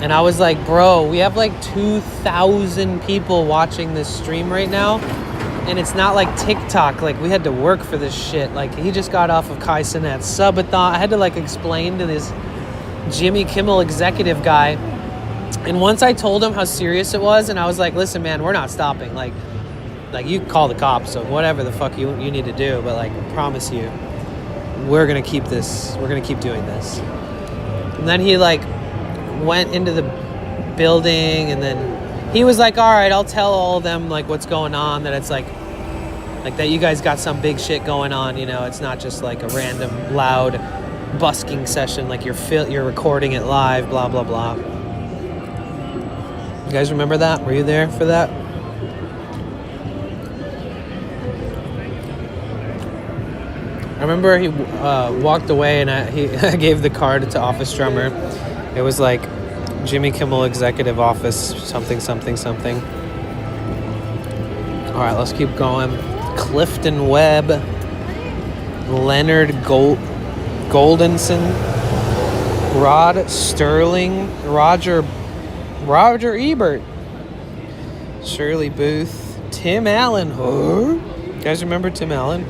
And I was like, bro, we have like 2,000 people watching this stream right now. And it's not like TikTok. Like, we had to work for this shit. Like, he just got off of Kai Cenat's subathon. I had to like explain to this Jimmy Kimmel executive guy. And once I told him how serious it was, and I was like, listen, man, we're not stopping. Like you call the cops, so whatever the fuck you need to do. But like, I promise you, we're going to keep this. We're going to keep doing this. And then he like went into the building, and then he was like, all right, I'll tell all of them like what's going on, that it's like that you guys got some big shit going on. It's not just like a random loud busking session. Like you're recording it live, blah, blah, blah. You guys remember that? Were you there for that? I remember he walked away, and I gave the card to Office Drummer. It was like Jimmy Kimmel Executive Office, something, something, something. All right, let's keep going. Clifton Webb, Leonard Goldenson, Rod Sterling, Roger Ebert, Shirley Booth, Tim Allen. Huh? You guys remember Tim Allen?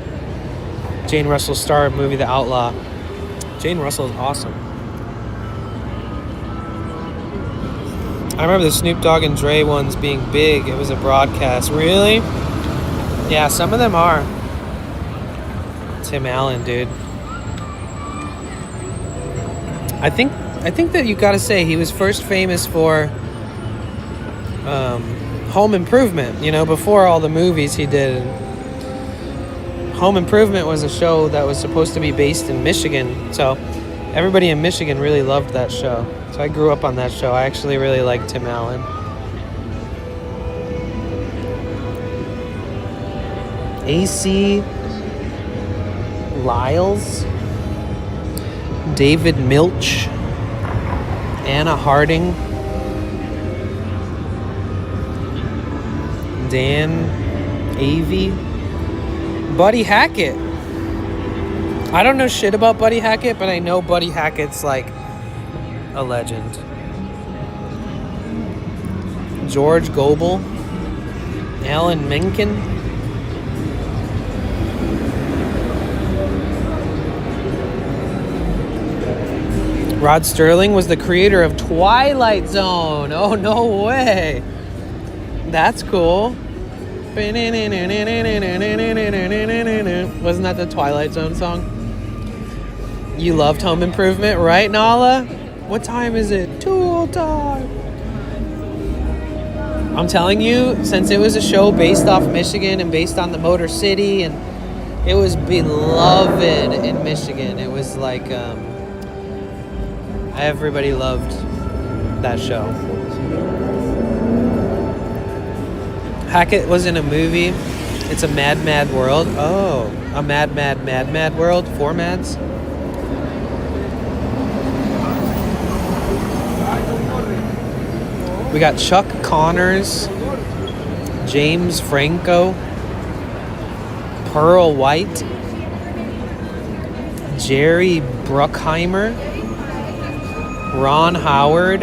Jane Russell star movie The Outlaw. Jane Russell is awesome. I remember the Snoop Dogg and Dre ones being big. It was a broadcast. Really? Yeah, some of them are. Tim Allen, dude. I think that you gotta say he was first famous for Home Improvement, you know, before all the movies he did. Home Improvement was a show that was supposed to be based in Michigan, so everybody in Michigan really loved that show. So I grew up on that show. I actually really liked Tim Allen. A.C. Lyles, David Milch, Anna Harding, Dan Avey, Buddy Hackett. I don't know shit about Buddy Hackett, but I know Buddy Hackett's like a legend. George Goebel, Alan Menken, Rod Sterling was the creator of Twilight Zone. Oh, no way. That's cool. Wasn't that the Twilight Zone song? You loved Home Improvement, right, Nala? What time is it? Tool time. I'm telling you, since it was a show based off Michigan and based on the Motor City, and it was beloved in Michigan. It was like... everybody loved that show. Hackett was in a movie. It's a Mad Mad World. Oh, a Mad Mad Mad Mad World. 4 Mads. We got Chuck Connors, James Franco, Pearl White, Jerry Bruckheimer, Ron Howard,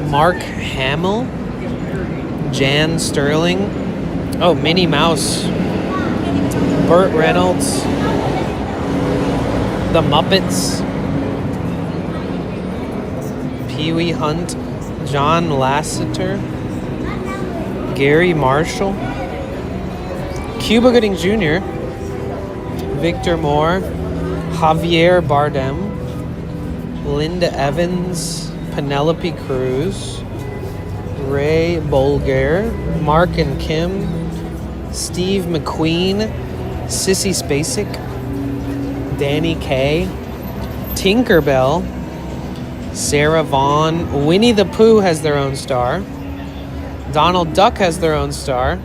Mark Hamill, Jan Sterling, oh, Minnie Mouse, Burt Reynolds, The Muppets, Pee Wee Hunt, John Lasseter, Gary Marshall, Cuba Gooding Jr., Victor Moore, Javier Bardem, Linda Evans, Penelope Cruz, Ray Bolger, Mark and Kim, Steve McQueen, Sissy Spacek, Danny Kaye, Tinkerbell, Sarah Vaughn, Winnie the Pooh has their own star, Donald Duck has their own star,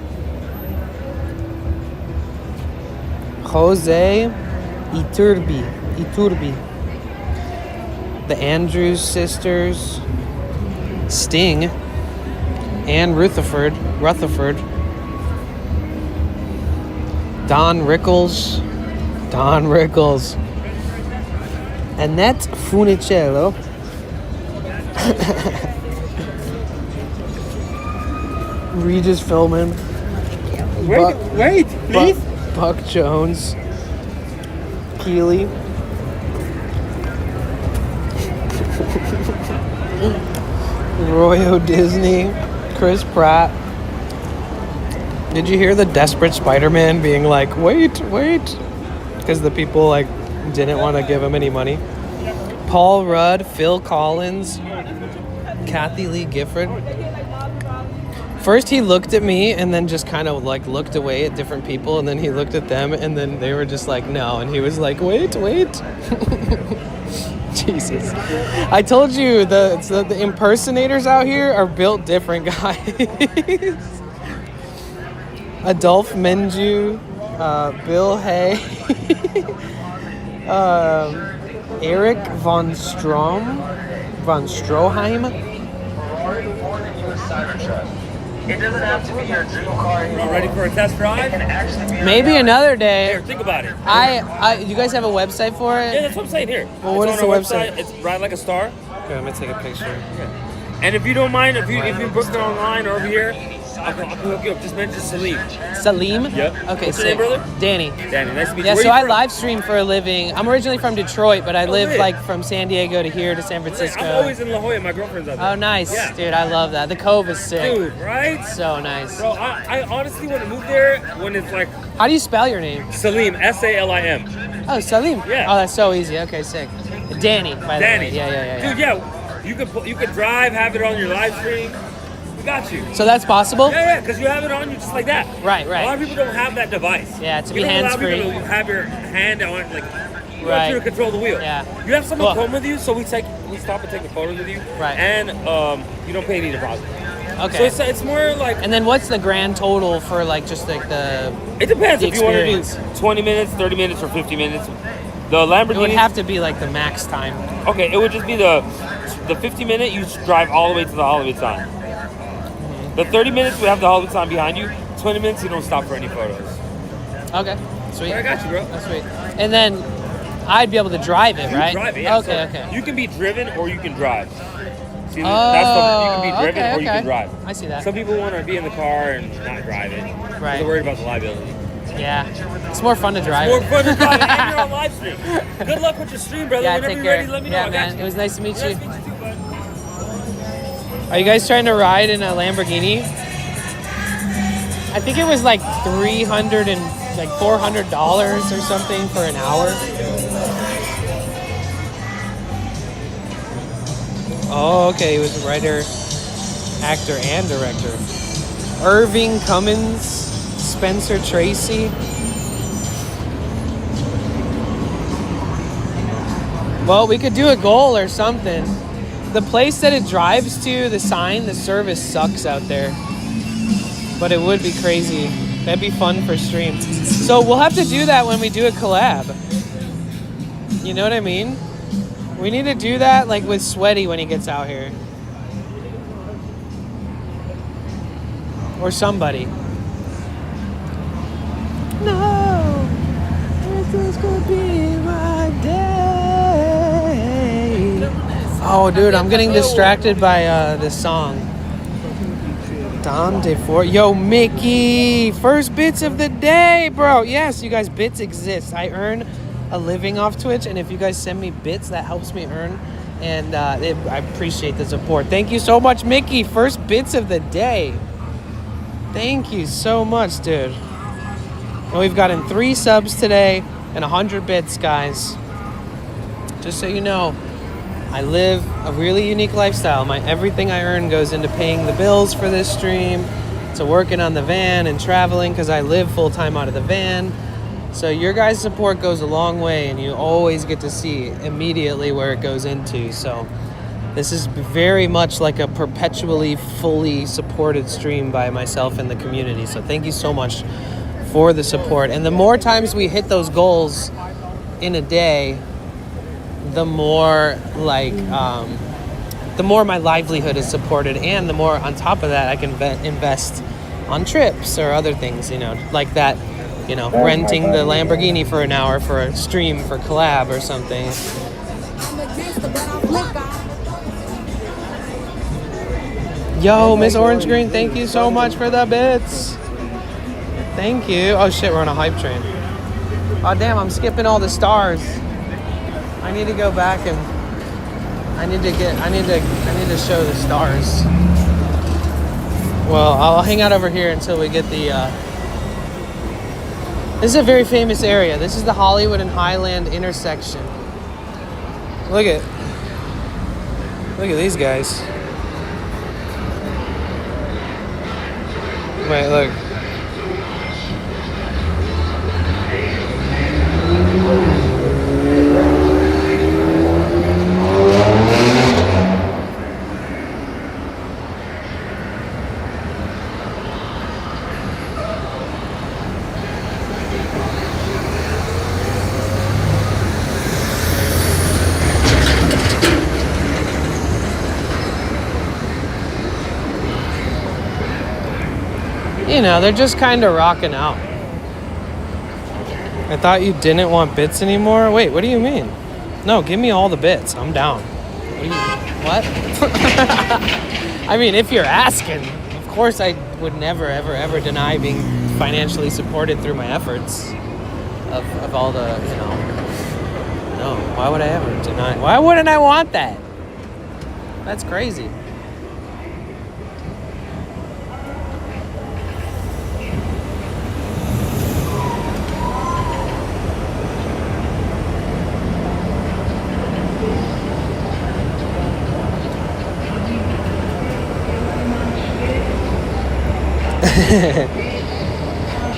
Jose Iturbi, the Andrews Sisters, Sting, Ann Rutherford, Don Rickles, Annette Funicello, Regis Philbin, Wait, please. Buck Jones, Keeley, Royo Disney, Chris Pratt. Did you hear the desperate Spider-Man being like, wait? Because the people like didn't want to give him any money. Paul Rudd, Phil Collins, Kathy Lee Gifford. First he looked at me and then just kind of like looked away at different people, and then he looked at them and then they were just like, no. And he was like, wait. Jesus. I told you the impersonators out here are built different, guys. Adolph Menju, Bill Hay, Eric von Stroheim. It doesn't have to be your dream car. You ready for a test drive? Maybe another day. Here, think about it. You guys have a website for it? Yeah, that's what I'm saying here. Well, what is the website? It's Ride Like a Star. Okay, I'm gonna take a picture. And if you don't mind, if you book it online or over here, I'll hook you up. Just mention Salim. Salim? Yep. Okay, What's your name, brother? Danny. Danny, nice to meet you. Yeah, Where so you I from? live stream for a living. I'm originally from Detroit, but I live really? like from San Diego to here to San Francisco. I'm always in La Jolla. My girlfriend's out there. Oh, nice. Yeah. Dude, I love that. The Cove is sick. Dude, right? So nice. Bro, I honestly want to move there when it's like How do you spell your name? Salim, S-A-L-I-M. Oh, Salim. Yeah. Oh, that's so easy. Okay, sick. Danny, by the Danny. way. Yeah. Dude, yeah. You could drive, have it on your live stream. Got you. So that's possible? Yeah, because you have it on you just like that. Right, A lot right. of people don't have that device. Yeah, to be You don't allow hands-free. people to have your hand on it, like, you Right. want you to control the wheel. Yeah. You have someone Cool. come with you, so we stop and take a photo with you. Right. And you don't pay any deposit. Okay. So it's more like, And then what's the grand total for like just like it depends the if you want to do experience? 20 minutes, 30 minutes, or 50 minutes. The It would Lamborghini. have to be like the max time. Okay, it would just be the 50-minute. You just drive all the way to the Hollywood sign. The 30 minutes we have the Hollywood sign behind you. 20 minutes you don't stop for any photos. Okay, sweet. I got you, bro. That's sweet. And then I'd be able to drive it, You right? drive it, yeah. Okay, So okay. You can be driven or you can drive. See, Oh, you can be driven okay, or you okay. can drive. I see that. Some people want to be in the car and not drive it. Right. They're worried about the liability. Yeah, it's more fun to drive. More it. fun to drive it, and you're on live stream. Good luck with your stream, brother. Yeah, Whenever take you're care. ready, let me know. Yeah, I got man. you. It was nice to meet you. Nice to meet you too, bud. Are you guys trying to ride in a Lamborghini? I think it was like $300 and like $400 or something for an hour. Oh, okay. He was a writer, actor, and director. Irving Cummins, Spencer Tracy. Well, we could do a goal or something. The place that it drives to, the sign, the service sucks out there. But it would be crazy. That'd be fun for stream. So we'll have to do that when we do a collab. You know what I mean? We need to do that like with Sweaty when he gets out here. Or somebody. No, this could be my day. Oh, dude, I'm getting distracted by this song. Dante for yo, Mickey. First bits of the day, bro. Yes, you guys, bits exist. I earn a living off Twitch, and if you guys send me bits, that helps me earn. And I appreciate the support. Thank you so much, Mickey. First bits of the day. Thank you so much, dude. And we've gotten 3 subs today and 100 bits, guys. Just so you know, I live a really unique lifestyle. Everything I earn goes into paying the bills for this stream, to working on the van and traveling because I live full-time out of the van. So your guys' support goes a long way, and you always get to see immediately where it goes into. So this is very much like a perpetually fully supported stream by myself and the community. So thank you so much for the support. And the more times we hit those goals in a day, the more the more my livelihood is supported, and the more on top of that I can invest on trips or other things, like that, renting the Lamborghini for an hour for a stream for collab or something. Yo, Miss Orange Green, thank you so much for the bits. Thank you. Oh shit, we're on a hype train. Oh damn, I'm skipping all the stars. I need to go back and I need to show the stars. Well, I'll hang out over here until we get the this is a very famous area. This is the Hollywood and Highland intersection. Look at these guys. Wait, look. They're just kind of rocking out. I thought you didn't want bits anymore. Wait, what do you mean? No, give me all the bits. I'm down. What? I mean, if you're asking, of course I would never, ever, ever deny being financially supported through my efforts of all the, No, why would I ever deny? Why wouldn't I want that? That's crazy.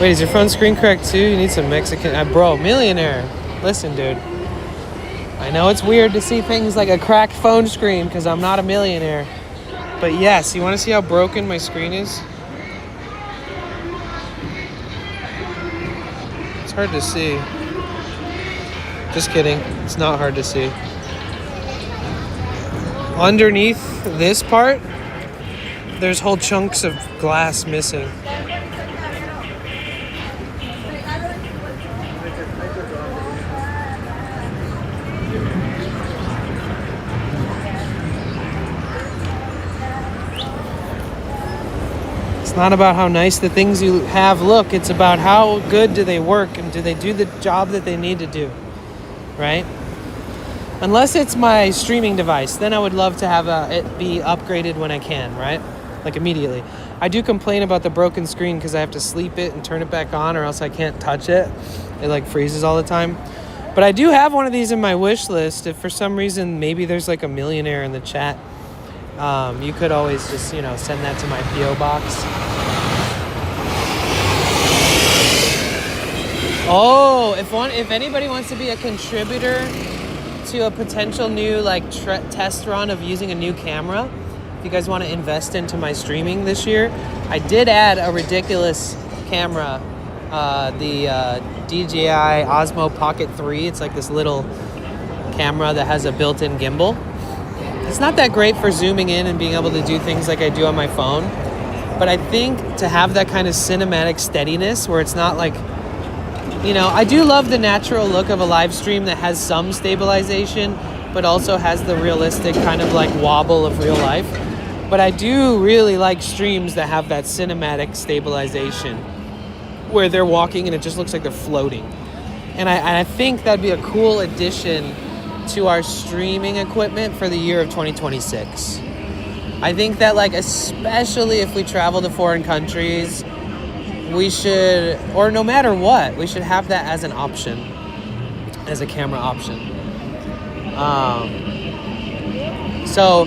Wait, is your phone screen cracked too? You need some Mexican... bro, millionaire. Listen, dude. I know it's weird to see things like a cracked phone screen because I'm not a millionaire. But yes, you want to see how broken my screen is? It's hard to see. Just kidding. It's not hard to see. Underneath this part, there's whole chunks of glass missing. It's not about how nice the things you have look. It's about how good do they work and do they do the job that they need to do, right? Unless it's my streaming device, then I would love to have it be upgraded when I can, right? Like immediately. I do complain about the broken screen because I have to sleep it and turn it back on or else I can't touch it. It like freezes all the time. But I do have one of these in my wish list. If for some reason maybe there's like a millionaire in the chat, you could always just, send that to my P.O. box. Oh, if anybody wants to be a contributor to a potential new test run of using a new camera, if you guys want to invest into my streaming this year, I did add a ridiculous camera, the DJI Osmo Pocket 3. It's like this little camera that has a built-in gimbal. It's not that great for zooming in and being able to do things like I do on my phone, but I think to have that kind of cinematic steadiness where it's not like, I do love the natural look of a live stream that has some stabilization, but also has the realistic kind of like wobble of real life. But I do really like streams that have that cinematic stabilization where they're walking and it just looks like they're floating. And I think that'd be a cool addition to our streaming equipment for the year of 2026. I think that especially if we travel to foreign countries, we should, or no matter what, we should have that as an option, as a camera option. So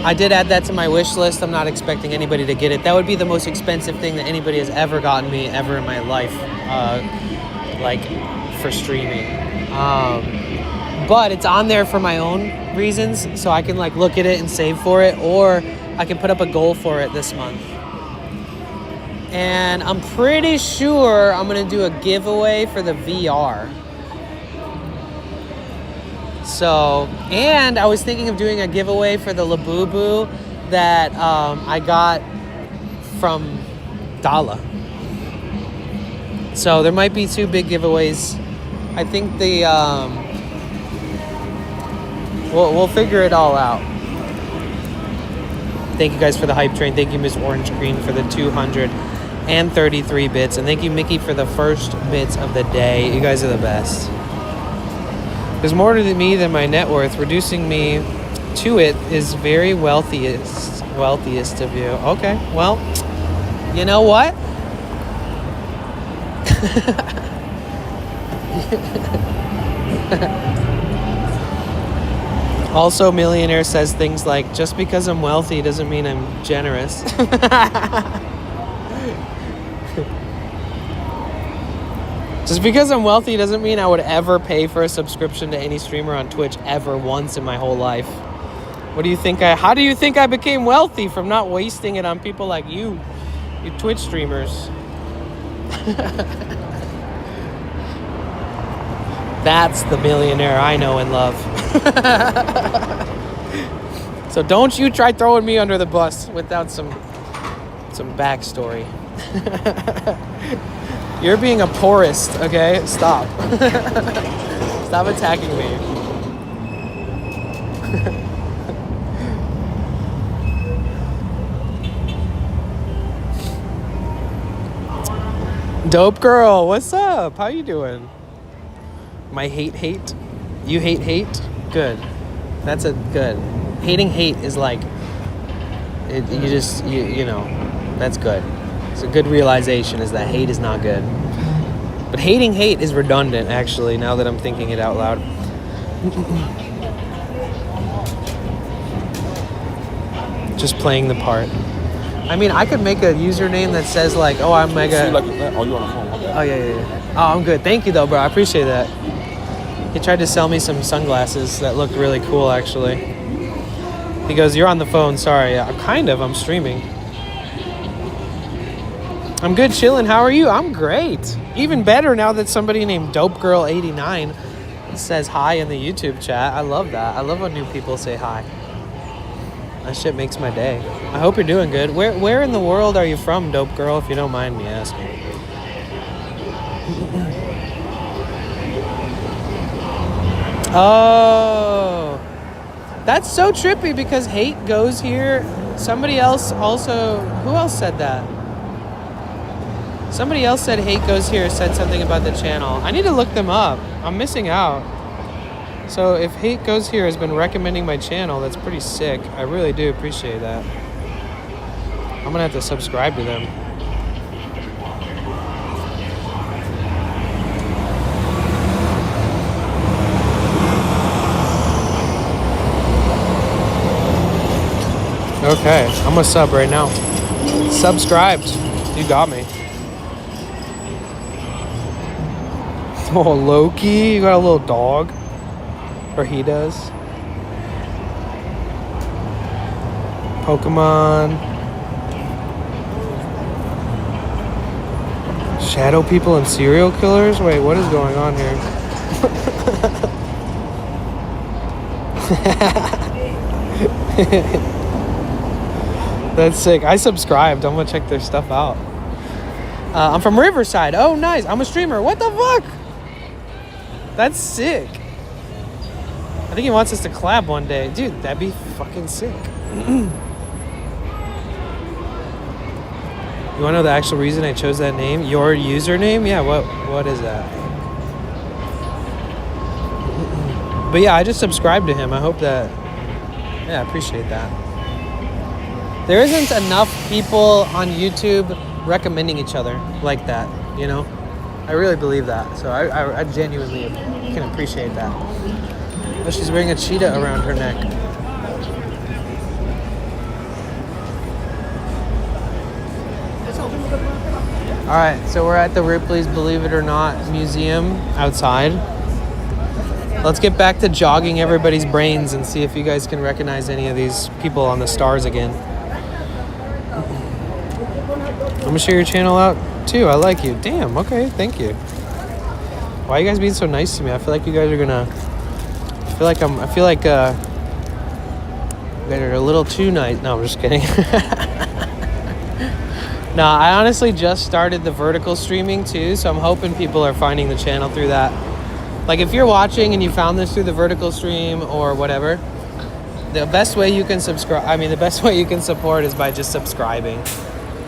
I did add that to my wish list. I'm not expecting anybody to get it. That would be the most expensive thing that anybody has ever gotten me ever in my life, for streaming. But it's on there for my own reasons, so I can look at it and save for it, or I can put up a goal for it this month. And I'm pretty sure I'm going to do a giveaway for the VR. So, and I was thinking of doing a giveaway for the Labubu that I got from Dala. So there might be 2 big giveaways. I think we'll figure it all out. Thank you guys for the hype train. Thank you, Miss Orange Green, for the 233 bits. And thank you, Mickey, for the first bits of the day. You guys are the best. There's more to me than my net worth. Reducing me to it is very wealthiest of you. Okay, well, you know what? Also, millionaire says things like, just because I'm wealthy doesn't mean I'm generous. Just because I'm wealthy doesn't mean I would ever pay for a subscription to any streamer on Twitch ever once in my whole life. How do you think I became wealthy from not wasting it on people like you Twitch streamers? That's the millionaire I know and love. So don't you try throwing me under the bus without some backstory. You're being a poorist, okay? Stop. Stop attacking me. Dope girl, what's up? How you doing? My hate? You hate? Good. That's a good. Hating hate is that's good. It's a good realization is that hate is not good. But hating hate is redundant, actually, now that I'm thinking it out loud. Just playing the part. I mean, I could make a username that says like, oh, I'm mega. Oh, you on the phone? Okay. Oh, yeah. Oh, I'm good. Thank you, though, bro. I appreciate that. He tried to sell me some sunglasses that looked really cool, actually. He goes, you're on the phone. Sorry. Yeah, kind of. I'm streaming. I'm good, chilling. How are you? I'm great. Even better now that somebody named DopeGirl89 says hi in the YouTube chat. I love that. I love when new people say hi. That shit makes my day. I hope you're doing good. Where in the world are you from, Dope Girl, if you don't mind me asking? Oh, that's so trippy because hate goes here. Somebody else also, who else said that? Somebody else said hate goes here, said something about the channel. I need to look them up. I'm missing out. So if hate goes here has been recommending my channel, that's pretty sick. I really do appreciate that. I'm gonna have to subscribe to them. Okay, I'm gonna sub right now. Subscribed. You got me. Oh, Loki, you got a little dog. Or he does. Pokemon. Shadow people and serial killers? Wait, what is going on here? That's sick. I subscribed. I'm gonna check their stuff out. I'm from Riverside. Oh, nice. I'm a streamer. What the fuck? That's sick. I think he wants us to collab one day. Dude, that'd be fucking sick. You wanna know the actual reason I chose that name? Your username? Yeah, what is that? But yeah, I just subscribed to him. I hope that... Yeah, I appreciate that. There isn't enough people on YouTube recommending each other like that, you know? I really believe that. So I genuinely can appreciate that. Oh, she's wearing a cheetah around her neck. All right, so we're at the Ripley's Believe It or Not Museum outside. Let's get back to jogging everybody's brains and see if you guys can recognize any of these people on the stars again. I'm gonna share your channel out too. I like you. Damn, okay, thank you. Why are you guys being so nice to me? I feel like you guys are gonna... I feel like they're a little too nice. No, I'm just kidding. No, I honestly just started the vertical streaming too, so I'm hoping people are finding the channel through that. Like if you're watching and you found this through the vertical stream or whatever, the best way you can subscribe, the best way you can support is by just subscribing.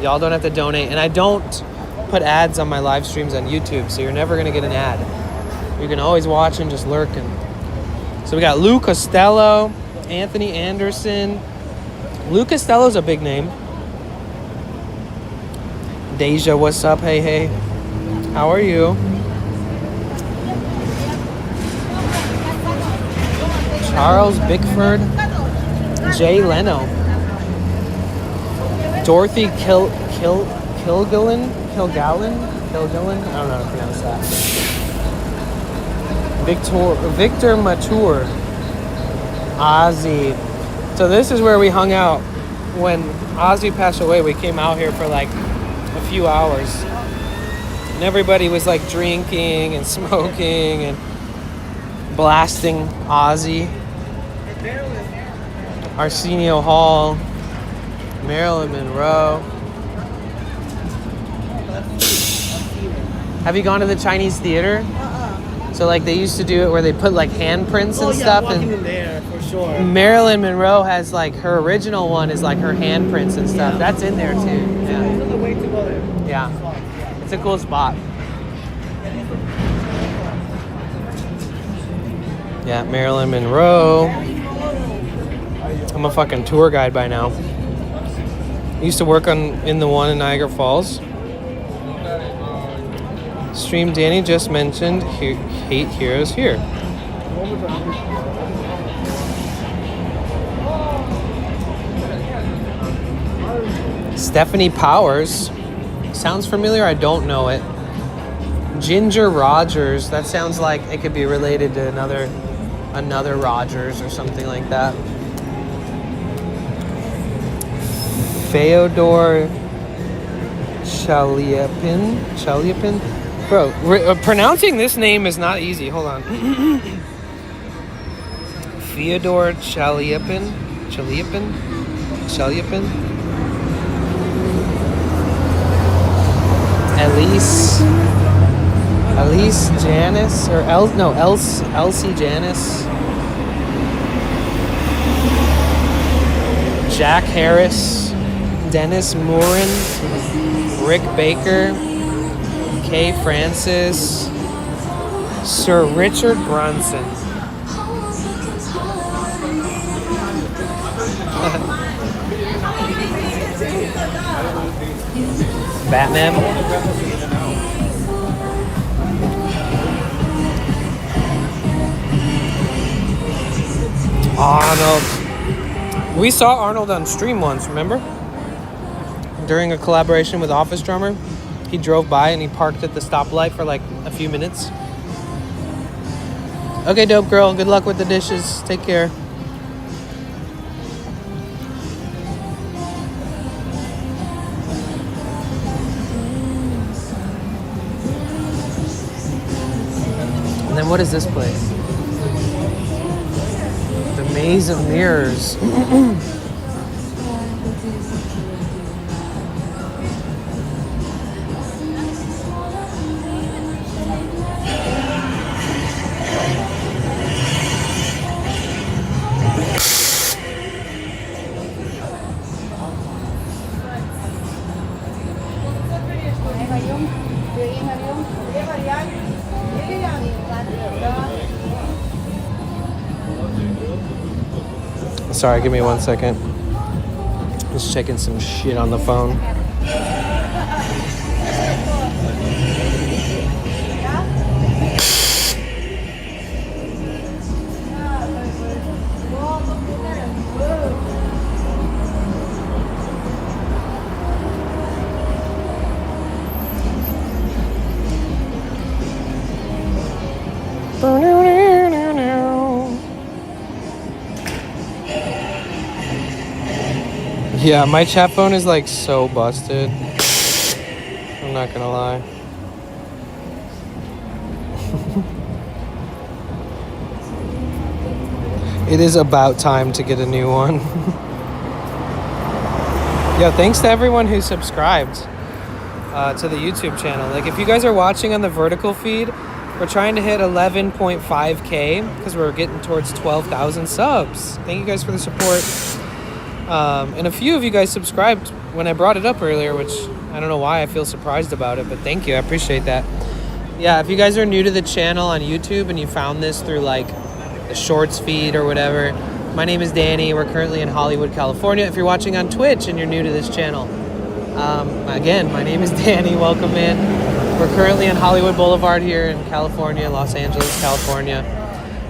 Y'all don't have to donate, and I don't put ads on my live streams on YouTube, so you're never gonna get an ad. You can always watch and just lurk. And so we got Lou Costello, Anthony Anderson. Lou Costello's a big name. Deja, what's up? Hey. How are you? Charles Bickford. Jay Leno. Dorothy Kilgallen? I don't know how to pronounce that. Victor Mature. Ozzy. So this is where we hung out when Ozzy passed away. We came out here for like a few hours. And everybody was like drinking and smoking and blasting Ozzy. Arsenio Hall. Marilyn Monroe. Have you gone to the Chinese theater? So like they used to do it where they put like handprints and stuff. And in there for sure. Marilyn Monroe has like her original one is like her handprints and stuff. That's in there too. Yeah. There's a way to go there. Yeah. It's a cool spot. Yeah, Marilyn Monroe. I'm a fucking tour guide by now. I used to work in the one in Niagara Falls. Stream Danny just mentioned Hate Heroes here. Stephanie Powers. Sounds familiar, I don't know it. Ginger Rogers, that sounds like it could be related to another Rogers or something like that. Fyodor Chaliapin? Bro, pronouncing this name is not easy. Hold on. Fyodor Chaliapin? Elise Janis, or Elsie Janis. Jack Harris, Dennis Morin, Rick Baker, Kay Francis, Sir Richard Brunson. Batman. Arnold. We saw Arnold on stream once, remember? During a collaboration with Office Drummer. He drove by and he parked at the stoplight for like a few minutes. Okay, dope girl. Good luck with the dishes. Take care. And then what is this place? The Maze of Mirrors. Sorry, give me 1 second. Just checking some shit on the phone. Yeah, my chat phone is like so busted. I'm not gonna lie. It is about time to get a new one. Yeah, thanks to everyone who subscribed to the YouTube channel. Like, if you guys are watching on the vertical feed, we're trying to hit 11.5K because we're getting towards 12,000 subs. Thank you guys for the support. And a few of you guys subscribed when I brought it up earlier, which I don't know why I feel surprised about it, but thank you. I appreciate that. Yeah, if you guys are new to the channel on YouTube and you found this through like the shorts feed or whatever, my name is Danny. We're currently in Hollywood, California. If you're watching on Twitch and you're new to this channel, again, my name is Danny. Welcome in. We're currently on Hollywood Boulevard here in California, Los Angeles, California.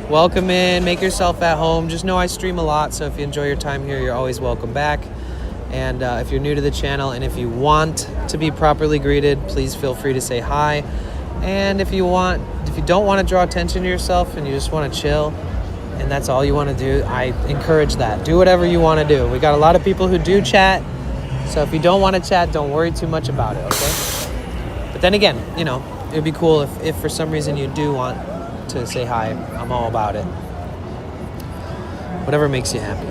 Welcome in, make yourself at home. Just know I stream a lot, so if you enjoy your time here, you're always welcome back. And if you're new to the channel and if you want to be properly greeted, please feel free to say hi. And if you don't want to draw attention to yourself and you just want to chill and that's all you want to do, I encourage that. Do whatever you want to do. We got a lot of people who do chat, so if you don't want to chat, don't worry too much about it, okay? But then again, you know, it'd be cool if for some reason you do want to say hi. I'm all about it. Whatever makes you happy.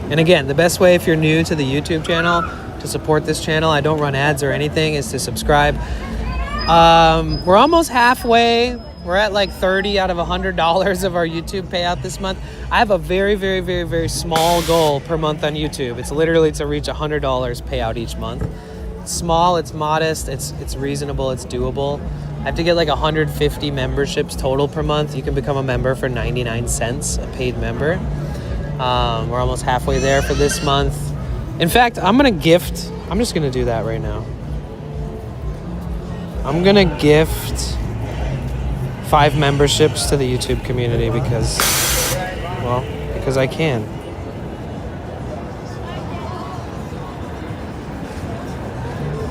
And again, the best way if you're new to the YouTube channel to support this channel, I don't run ads or anything, is to subscribe. We're almost halfway. We're at like 30 out of $100 of our YouTube payout this month. I have a very, very, very, very small goal per month on YouTube. It's literally to reach $100 payout each month. It's small, it's modest, it's reasonable, it's doable. I have to get like 150 memberships total per month. You can become a member for 99 cents, a paid member. We're almost halfway there for this month. In fact, I'm just gonna do that right now. I'm gonna gift 5 memberships to the YouTube community because I can.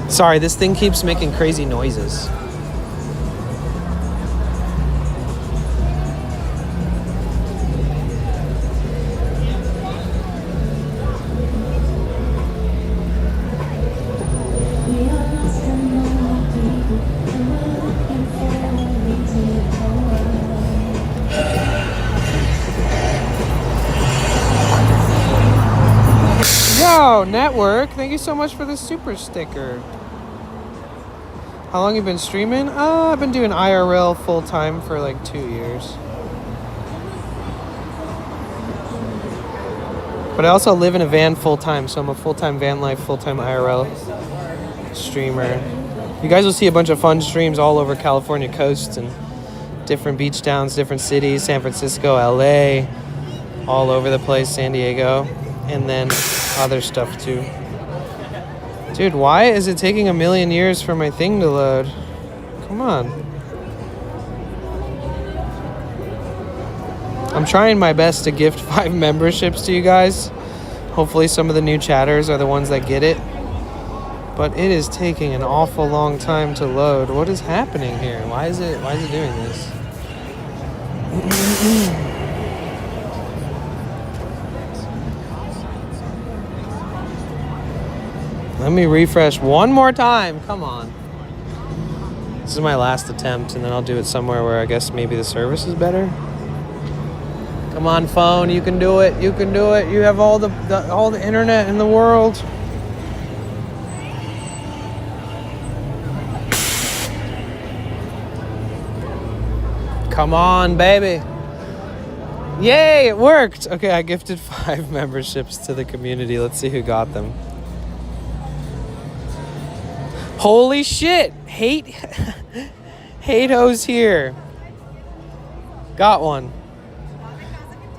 Sorry, this thing keeps making crazy noises. Yo, network, thank you so much for the super sticker. How long you been streaming? I've been doing IRL full time for like 2 years. But I also live in a van full time, so I'm a full-time Vanlife, full-time IRL streamer. You guys will see a bunch of fun streams all over California coast and different beach towns, different cities, San Francisco, LA, all over the place, San Diego, and then other stuff too. Dude, why is it taking a million years for my thing to load? Come on. I'm trying my best to gift 5 memberships to you guys. Hopefully some of the new chatters are the ones that get it. But it is taking an awful long time to load. What is happening here? Why is it doing this? Let me refresh one more time. Come on. This is my last attempt, and then I'll do it somewhere where I guess maybe the service is better. Come on, phone. You can do it. You can do it. You have all the internet in the world. Come on, baby. Yay, it worked. Okay, I gifted 5 memberships to the community. Let's see who got them. Holy shit! Hate-Ho's here. Got one.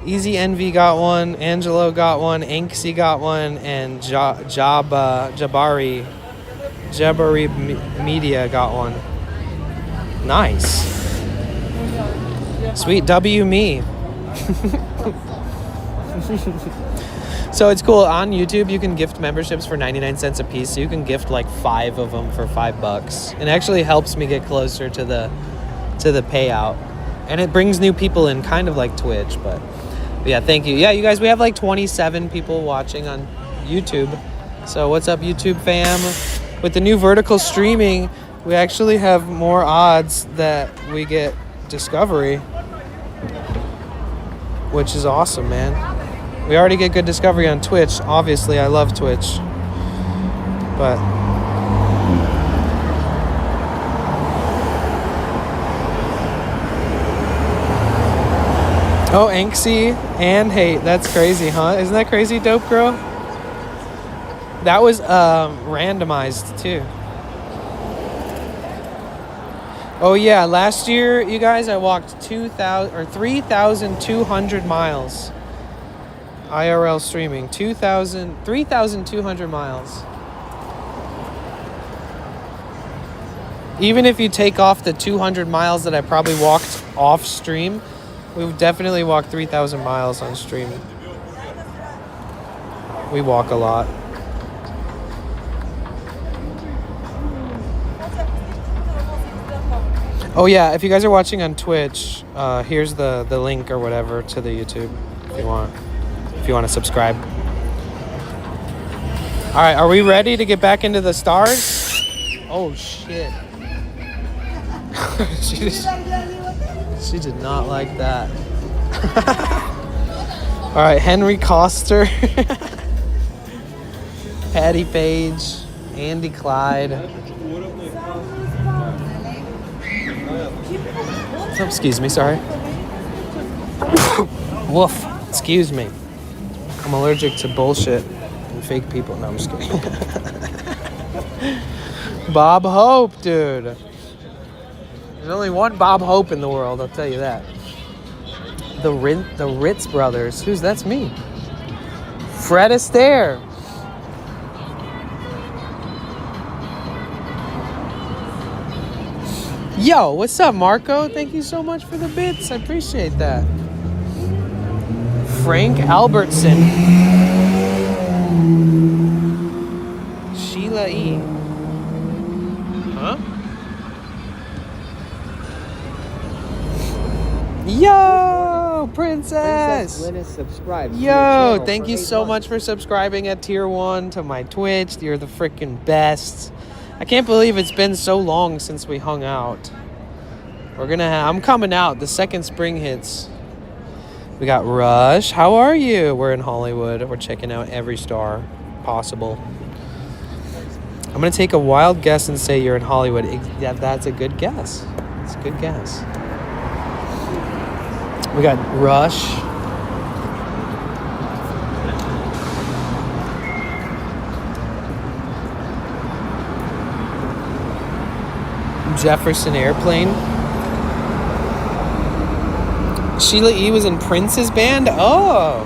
Easy Envy got one. Angelo got one. Anksy got one. And Jabari Media got one. Nice. Sweet W me. So it's cool. On YouTube, you can gift memberships for 99 cents a piece. So you can gift like 5 of them for $5. It actually helps me get closer to the payout. And it brings new people in, kind of like Twitch. But yeah, thank you. Yeah, you guys, we have like 27 people watching on YouTube. So what's up, YouTube fam? With the new vertical streaming, we actually have more odds that we get discovery, which is awesome, man. We already get good discovery on Twitch. Obviously, I love Twitch. But oh, Anksy and Hate. That's crazy, huh? Isn't that crazy, Dope Girl? That was randomized too. Oh yeah, last year, you guys, I walked 3,200 miles. IRL streaming, 3,200 miles. Even if you take off the 200 miles that I probably walked off stream, we've definitely walked 3,000 miles on stream. We walk a lot. Oh yeah, if you guys are watching on Twitch, here's the link or whatever to the YouTube if you want to subscribe. All right, are we ready to get back into the stars? Oh shit. She did not like that. All right, Henry Coster, Patty Page, Andy Clyde. Oh, excuse me, sorry. Woof. Excuse me. I'm allergic to bullshit and fake people. No, I'm just kidding. Bob Hope, dude. There's only one Bob Hope in the world, I'll tell you that. The Ritz brothers. That's me. Fred Astaire. Yo, what's up, Marco? Thank you so much for the bits. I appreciate that. Frank Albertson. Sheila E. Huh? Yo, Princess! Linus subscribed. Yo, thank you so much for subscribing at tier 1 to my Twitch. You're the freaking best. I can't believe it's been so long since we hung out. I'm coming out the second spring hits. We got Rush. How are you? We're in Hollywood. We're checking out every star possible. I'm gonna take a wild guess and say you're in Hollywood. Yeah, that's a good guess. It's a good guess. We got Rush. Jefferson Airplane. Sheila E. was in Prince's band. Oh,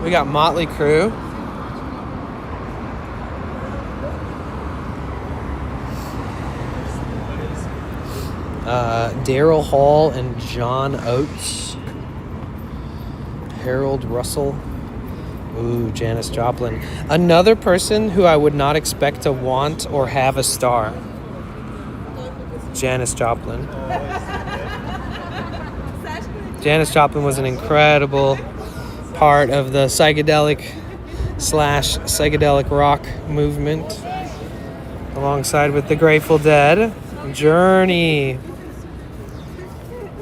we got Motley Crue. Daryl Hall and John Oates. Harold Russell. Ooh, Janis Joplin. Another person who I would not expect to want or have a star. Janis Joplin. Janis Joplin was an incredible part of the psychedelic rock movement, alongside with the Grateful Dead, Journey,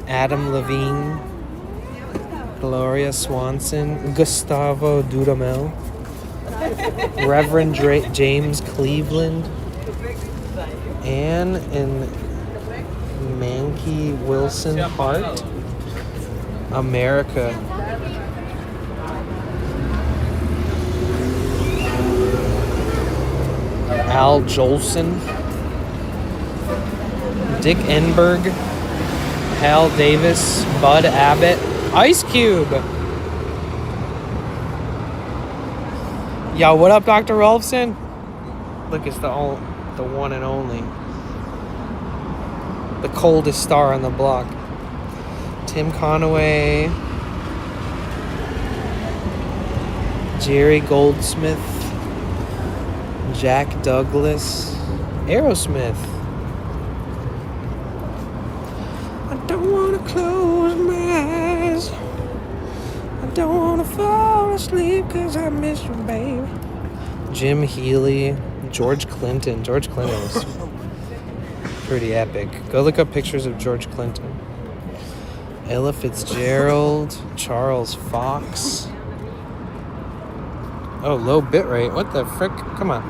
Adam Levine, Gloria Swanson, Gustavo Dudamel, Reverend James Cleveland, Anne and Mankey Wilson Hart, America. Al Jolson, Dick Enberg, Hal Davis, Bud Abbott, Ice Cube. Yo, what up, Dr. Rolfson? Look, it's the one and only. The coldest star on the block. Tim Conaway, Jerry Goldsmith, Jack Douglas, Aerosmith. I don't want to close my eyes. I don't want to fall asleep because I miss you, baby. Jim Healy, George Clinton. George Clinton was pretty epic. Go look up pictures of George Clinton. Ella Fitzgerald, Charles Fox. Oh, low bitrate. What the frick? Come on.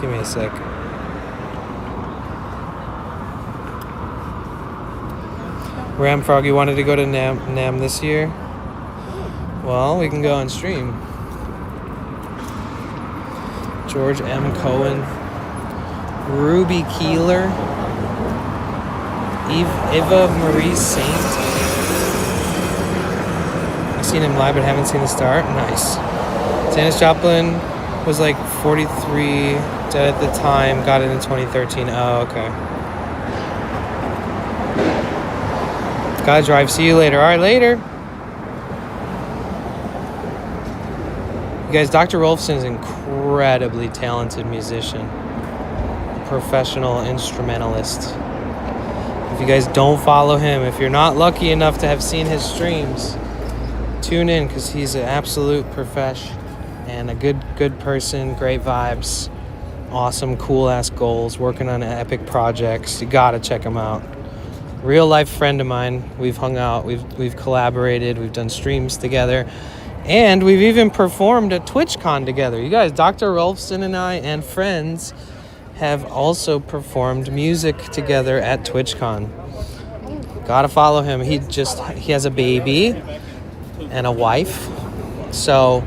Give me a sec. Ram Froggy wanted to go to Nam this year. Well, we can go on stream. George M. Cohen. Ruby Keeler. Eva Marie Saint. I've seen him live but haven't seen the start. Nice. Janis Joplin was like 43, dead at the time. Got it in 2013. Oh, okay. Gotta drive. See you later. All right, later. You guys, Dr. Rolfson is an incredibly talented musician. Professional instrumentalist. If you guys don't follow him, if you're not lucky enough to have seen his streams, tune in because he's an absolute profesh and a good person, great vibes, awesome, cool-ass goals, working on epic projects. You gotta check him out. Real life friend of mine. We've hung out, we've collaborated, we've done streams together, and we've even performed at TwitchCon together. You guys, Dr. Rolfson and I and friends have also performed music together at TwitchCon. Gotta follow him. He has a baby and a wife, so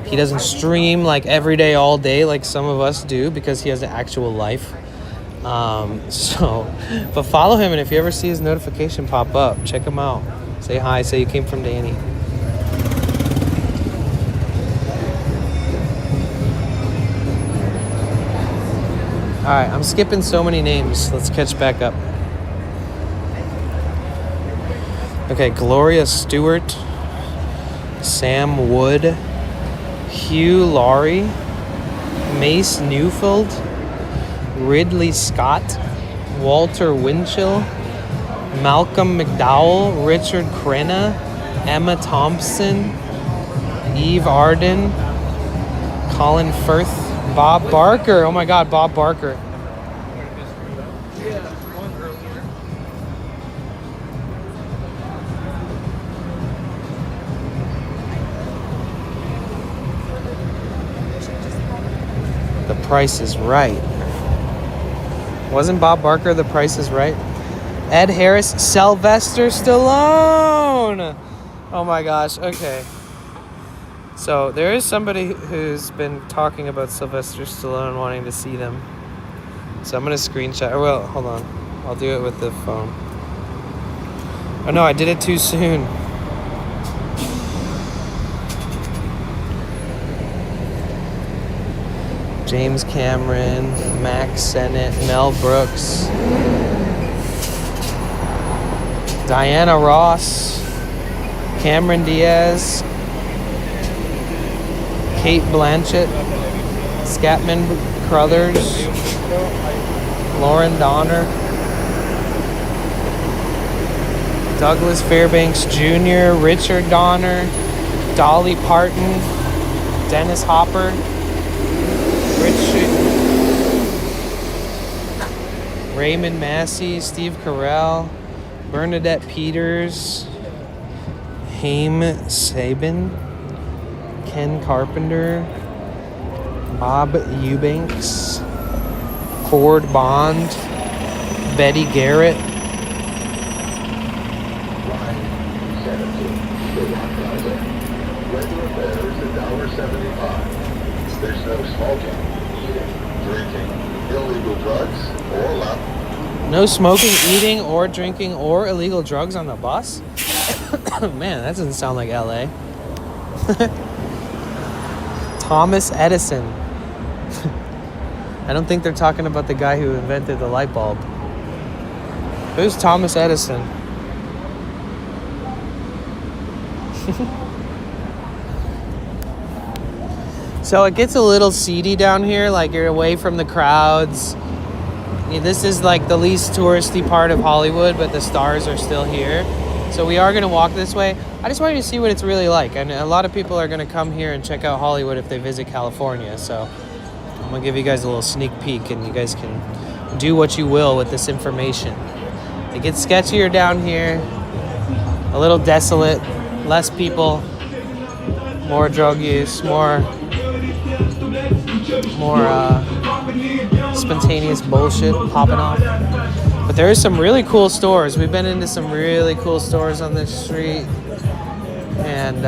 he doesn't stream like every day, all day like some of us do because he has an actual life. But follow him, and if you ever see his notification pop up, check him out. Say hi. Say you came from Danny. All right, I'm skipping so many names. Let's catch back up. Okay, Gloria Stewart, Sam Wood, Hugh Laurie, Mace Newfield, Ridley Scott, Walter Winchell, Malcolm McDowell, Richard Crenna, Emma Thompson, Eve Arden, Colin Firth, Bob Barker. Oh my God, Bob Barker. The Price is Right. Wasn't Bob Barker The Price is Right? Ed Harris, Sylvester Stallone. Oh my gosh. Okay. So there is somebody who's been talking about Sylvester Stallone wanting to see them. So I'm gonna screenshot. Well, hold on. I'll do it with the phone. Oh no, I did it too soon. James Cameron, Max Sennett, Mel Brooks, Diana Ross, Cameron Diaz, Kate Blanchett, Scatman Crothers, Lauren Donner, Douglas Fairbanks Jr., Richard Donner, Dolly Parton, Dennis Hopper, Raymond Massey, Steve Carell, Bernadette Peters, Haim Sabin, Ken Carpenter, Bob Eubanks, Cord Bond, Betty Garrett, There's no smoking, eating, drinking, illegal drugs, or allowed. No smoking, eating, or drinking, or illegal drugs on the bus? Man, that doesn't sound like LA. Thomas Edison. I don't think they're talking about the guy who invented the light bulb. Who's Thomas Edison? So it gets a little seedy down here, like you're away from the crowds. This is like the least touristy part of Hollywood, but the stars are still here. So we are gonna walk this way. I just wanted to see what it's really like. And a lot of people are gonna come here and check out Hollywood if they visit California. So I'm gonna give you guys a little sneak peek and you guys can do what you will with this information. It gets sketchier down here, a little desolate, less people, more drug use, more spontaneous bullshit popping off. But there is some really cool stores. We've been into some really cool stores on this street. And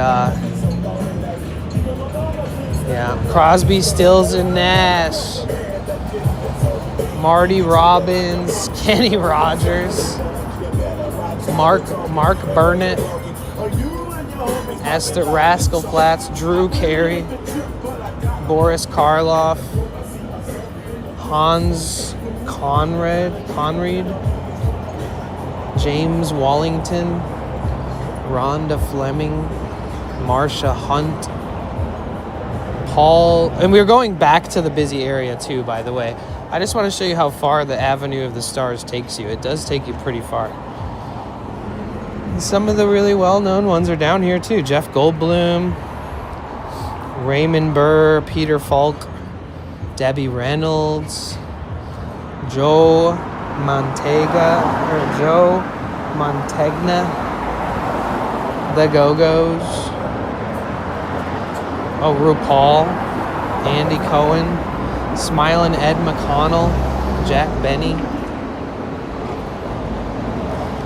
yeah, Crosby, Stills and Nash, Marty Robbins, Kenny Rogers, Mark Burnett, Esther Rascal Flats, Drew Carey, Boris Karloff, Hans Conried, James Wallington, Rhonda Fleming, Marsha Hunt, Paul, and we're going back to the busy area too, by the way. I just want to show you how far the Avenue of the Stars takes you. It does take you pretty far. Some of the really well-known ones are down here too. Jeff Goldblum, Raymond Burr, Peter Falk, Debbie Reynolds, Joe Mantegna, The Go-Go's, oh, RuPaul, Andy Cohen, Smilin' Ed McConnell, Jack Benny.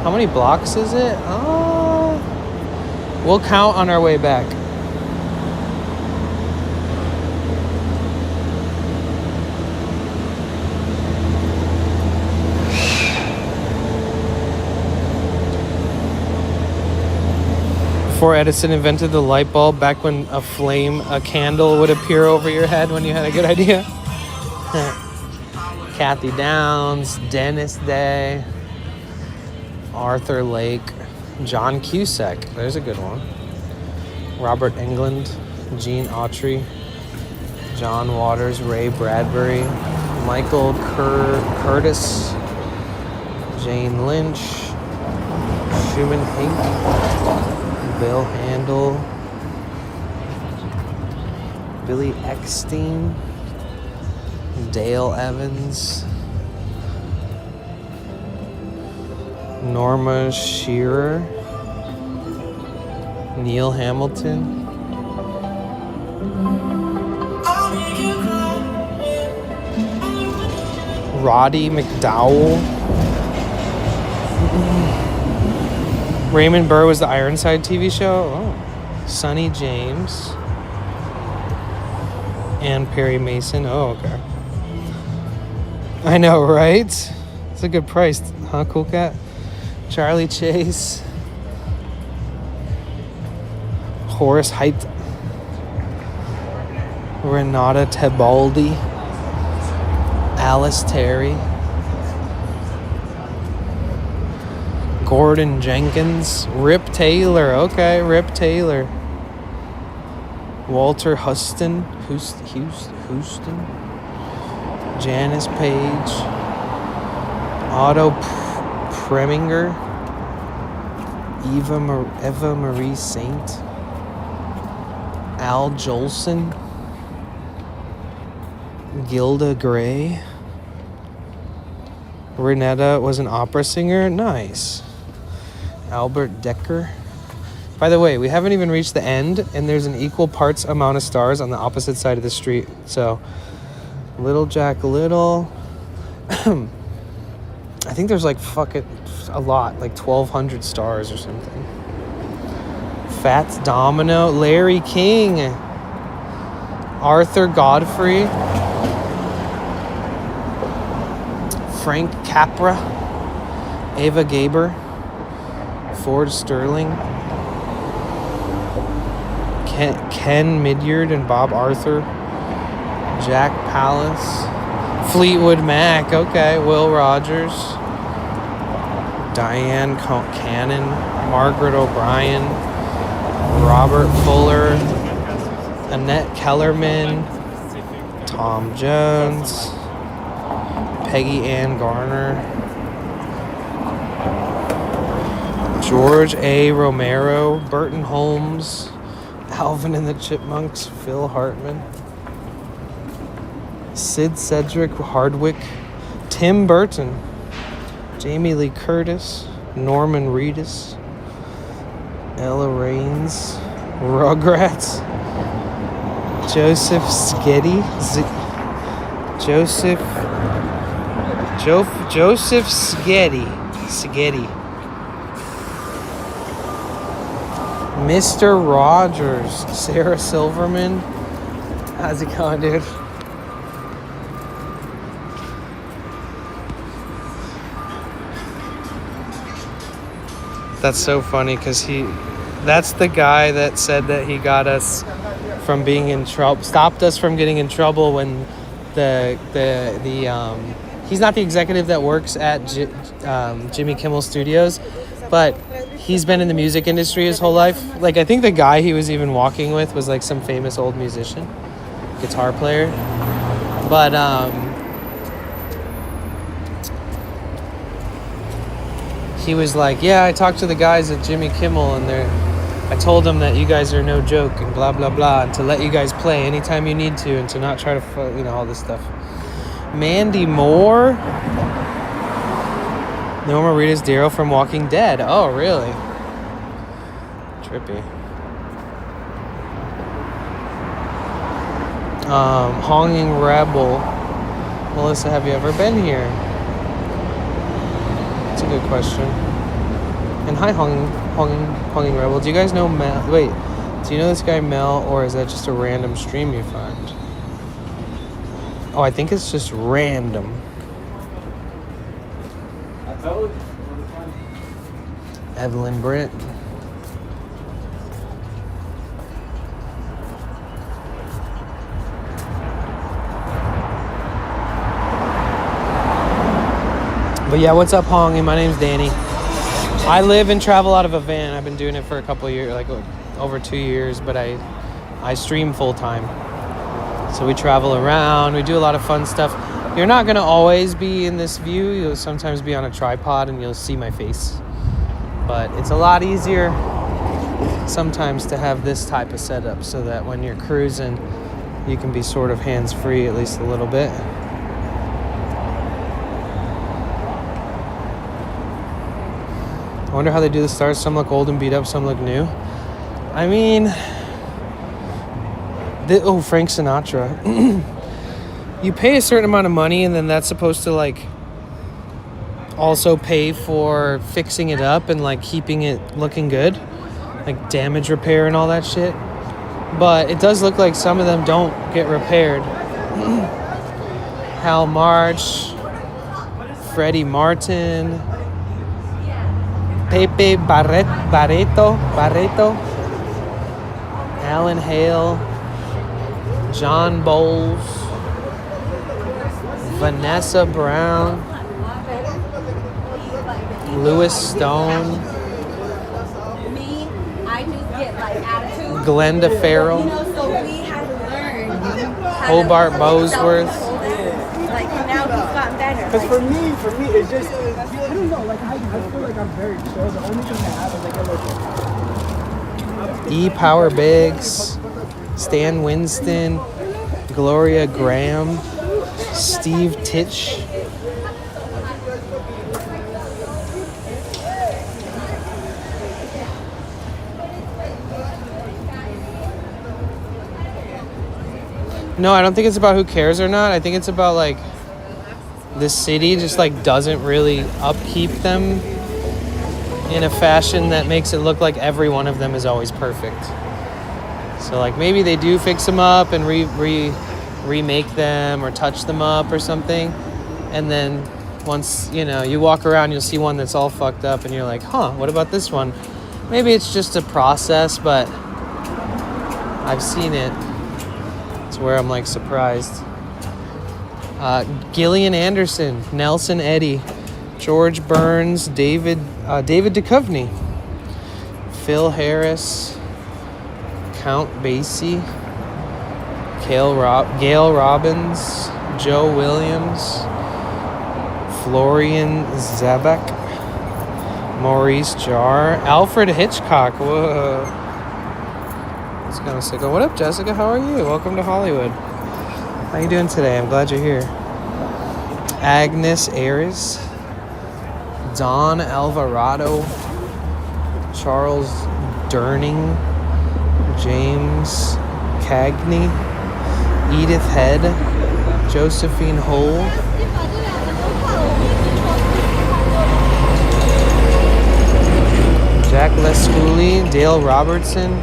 How many blocks is it? Oh, we'll count on our way back. Before Edison invented the light bulb, back when a candle would appear over your head when you had a good idea. Kathy Downs, Dennis Day, Arthur Lake, John Cusack, there's a good one. Robert Englund, Gene Autry, John Waters, Ray Bradbury, Michael Curtis, Jane Lynch, Schumann Hink, Bill Handel, Billy Eckstein, Dale Evans, Norma Shearer, Neil Hamilton, Roddy McDowell. Raymond Burr was the Ironside TV show. Oh. Sonny James. And Perry Mason. Oh, okay. I know, right? It's a good price, huh, Cool Cat? Charlie Chase. Horace Heidt. Renata Tebaldi. Alice Terry. Gordon Jenkins. Rip Taylor. Okay, Rip Taylor. Walter Houston. Houston. Janice Page. Otto Preminger. Eva Marie Saint. Al Jolson. Gilda Gray. Renetta was an opera singer. Nice. Albert Decker. By the way, we haven't even reached the end, and there's an equal parts amount of stars on the opposite side of the street. So, Little Jack Little. I think there's like a lot, like 1,200 stars or something. Fats Domino. Larry King. Arthur Godfrey. Frank Capra. Ava Gaber. Ford Sterling. Ken Midyard and Bob Arthur. Jack Palance. Fleetwood Mac. Okay. Will Rogers. Diane Cannon. Margaret O'Brien. Robert Fuller. Annette Kellerman. Tom Jones. Peggy Ann Garner. George A. Romero. Burton Holmes. Alvin and the Chipmunks. Phil Hartman. Sid Cedric Hardwick. Tim Burton. Jamie Lee Curtis. Norman Reedus. Ella Raines. Rugrats. Joseph Sketty. Joseph Sketty. Mr. Rogers. Sarah Silverman. How's it going, dude? That's so funny because that's the guy that said that he got us from being in trouble, stopped us from getting in trouble when he's not the executive that works at Jimmy Kimmel Studios, but he's been in the music industry his whole life. Like, I think the guy he was even walking with was like some famous old musician, guitar player. But he was like, yeah, I talked to the guys at Jimmy Kimmel and I told them that you guys are no joke and blah, blah, blah, and to let you guys play anytime you need to and to not try to, all this stuff. Mandy Moore. Norma Reedus Darryl from Walking Dead. Oh, really? Trippy. Honging Rebel. Melissa, have you ever been here? That's a good question. And hi, Honging Rebel. Do you guys know Mel? Wait, do you know this guy Mel, or is that just a random stream you find? Oh, I think it's just random. Evelyn Britt. But yeah, what's up, Hongy? My name's Danny. I live and travel out of a van. I've been doing it for a couple of years, like over 2 years, but I stream full time. So we travel around, we do a lot of fun stuff. You're not going to always be in this view. You'll sometimes be on a tripod and you'll see my face. But it's a lot easier sometimes to have this type of setup so that when you're cruising, you can be sort of hands-free at least a little bit. I wonder how they do the stars. Some look old and beat up, some look new. I mean, Frank Sinatra. You pay a certain amount of money and then that's supposed to like also pay for fixing it up and like keeping it looking good, like damage repair and all that shit. But it does look like some of them don't get repaired. Hal March, Freddie Martin, Pepe Barreto, Alan Hale, John Bowles, Vanessa Brown, Louis Stone, Glenda Farrell, Hobart Bosworth. Like now he's gotten better. Because for me, it's just, I don't know, like I feel like I'm very chill. The only thing I have is like a E. Power Biggs, Stan Winston, Gloria Graham, Steve Titch. No, I don't think it's about who cares or not. I think it's about like the city just like doesn't really upkeep them in a fashion that makes it look like every one of them is always perfect. So like maybe they do fix them up and remake them or touch them up or something, and then once you walk around, you'll see one that's all fucked up and you're like, what about this one? Maybe it's just a process, but I've seen it. It's where I'm like surprised. Gillian Anderson, Nelson Eddy, George Burns, David Duchovny, Phil Harris, Count Basie, Gail Robbins, Joe Williams, Florian Zabek, Maurice Jarre, Alfred Hitchcock. Whoa. It's kind of sick. What up, Jessica? How are you? Welcome to Hollywood. How you doing today? I'm glad you're here. Agnes Ayres, Don Alvarado, Charles Durning, James Cagney, Edith Head, Josephine Hull, Jack Lescoulie, Dale Robertson.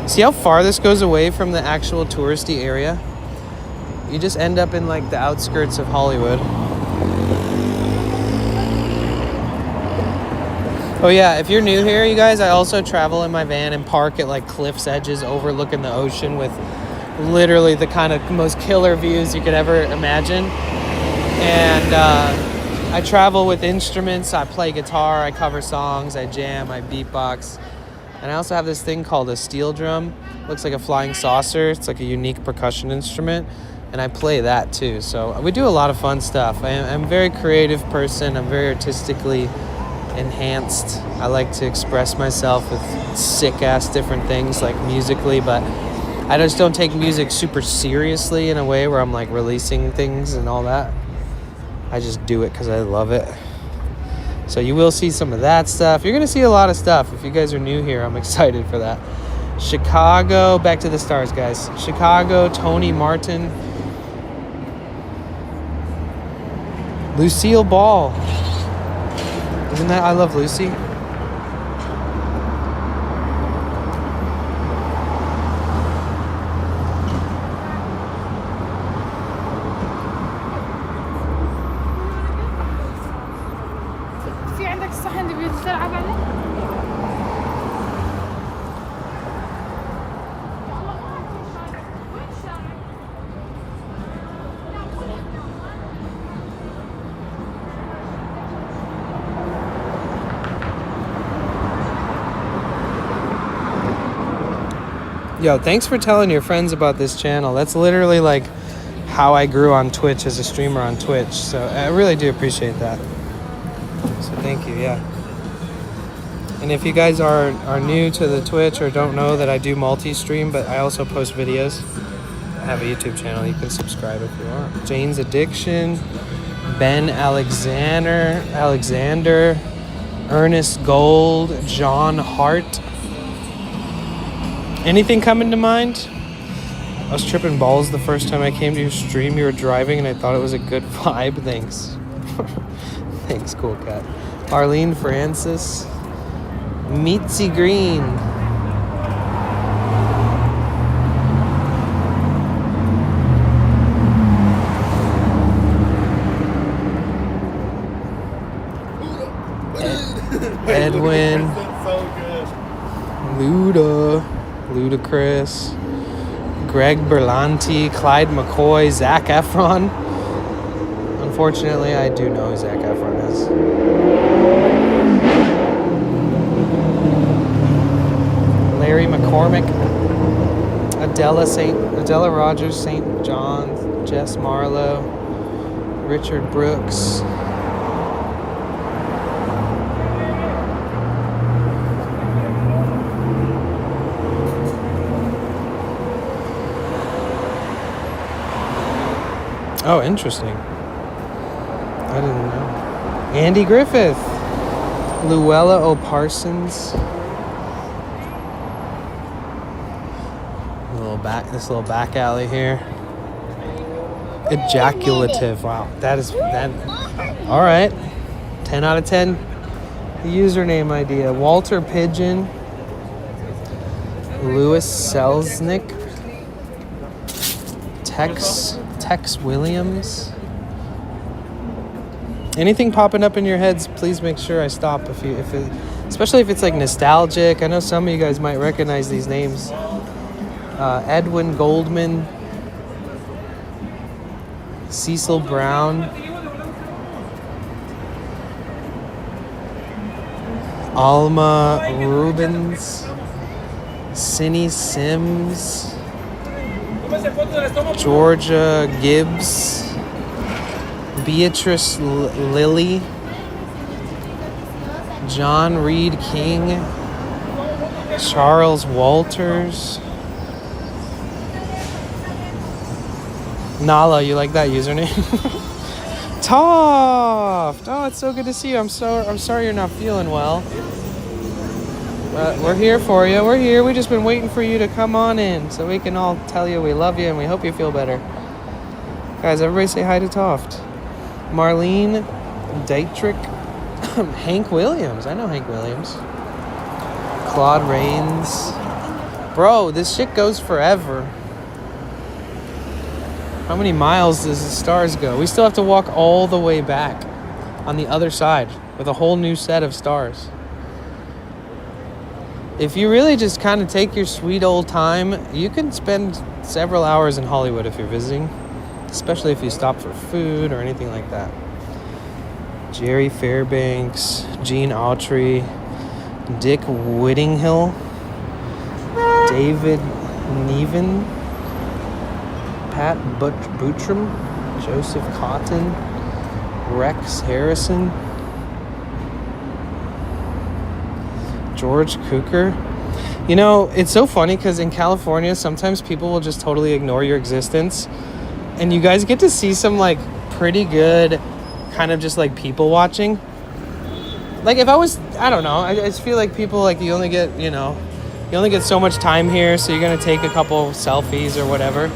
See how far this goes away from the actual touristy area? You just end up in like the outskirts of Hollywood. Oh yeah, if you're new here, you guys, I also travel in my van and park at like cliff's edges overlooking the ocean with literally the kind of most killer views you could ever imagine. And I travel with instruments. I play guitar, I cover songs, I jam, I beatbox. And I also have this thing called a steel drum. Looks like a flying saucer. It's like a unique percussion instrument. And I play that too. So we do a lot of fun stuff. I'm a very creative person. I'm very artistically enhanced. I like to express myself with sick-ass different things, like musically, but I just don't take music super seriously in a way where I'm like releasing things and all that. I just do it because I love it. So you will see some of that stuff. You're going to see a lot of stuff. If you guys are new here, I'm excited for that. Chicago, back to the stars, guys. Chicago, Tony Martin. Lucille Ball. Isn't that I Love Lucy? في عندك الصحن اللي بتلعب عليه؟ Yo, thanks for telling your friends about this channel. That's literally like how I grew on Twitch as a streamer on Twitch. So I really do appreciate that. So thank you, yeah. And if you guys are new to the Twitch or don't know that I do multi-stream, but I also post videos, I have a YouTube channel. You can subscribe if you want. Jane's Addiction, Ben Alexander, Ernest Gold, John Hart. Anything coming to mind? I was tripping balls the first time I came to your stream. You were driving and I thought it was a good vibe. Thanks. Thanks, cool cat. Arlene Francis. Meatsy Green. Edwin. Ludacris. Greg Berlanti, Clyde McCoy, Zac Efron. Unfortunately, I do know who Zac Efron is. Larry McCormick, Adela Rogers, St. John, Jess Marlowe, Richard Brooks. Oh, interesting. I didn't know. Andy Griffith. Luella O'Parsons. This little back alley here. Ejaculative. Wow. That. All right. 10 out of 10. The username idea. Walter Pigeon. Louis Selznick. Tex Williams. Anything popping up in your heads, please make sure I stop especially if it's like nostalgic. I know some of you guys might recognize these names. Edwin Goldman, Cecil Brown, Alma Rubens, Cindy Sims, Georgia Gibbs, Beatrice Lilly, John Reed King, Charles Walters. Nala, you like that username? Toft! Oh, it's so good to see you. I'm sorry you're not feeling well. But we're here for you. We're here. We've just been waiting for you to come on in so we can all tell you we love you and we hope you feel better. Guys, everybody say hi to Toft. Marlene Dietrich. Hank Williams. I know Hank Williams. Claude Rains. Bro, this shit goes forever. How many miles does the stars go? We still have to walk all the way back on the other side with a whole new set of stars. If you really just kind of take your sweet old time, you can spend several hours in Hollywood if you're visiting, especially if you stop for food or anything like that. Jerry Fairbanks, Gene Autry, Dick Whittinghill, David Neven, Pat Buttram, Joseph Cotton, Rex Harrison, George Cooker. You know, it's so funny because in California, sometimes people will just totally ignore your existence. And you guys get to see some, like, pretty good kind of just, like, people watching. Like, if I was, I don't know, I just feel like people, like, you only get so much time here, so you're going to take a couple selfies or whatever.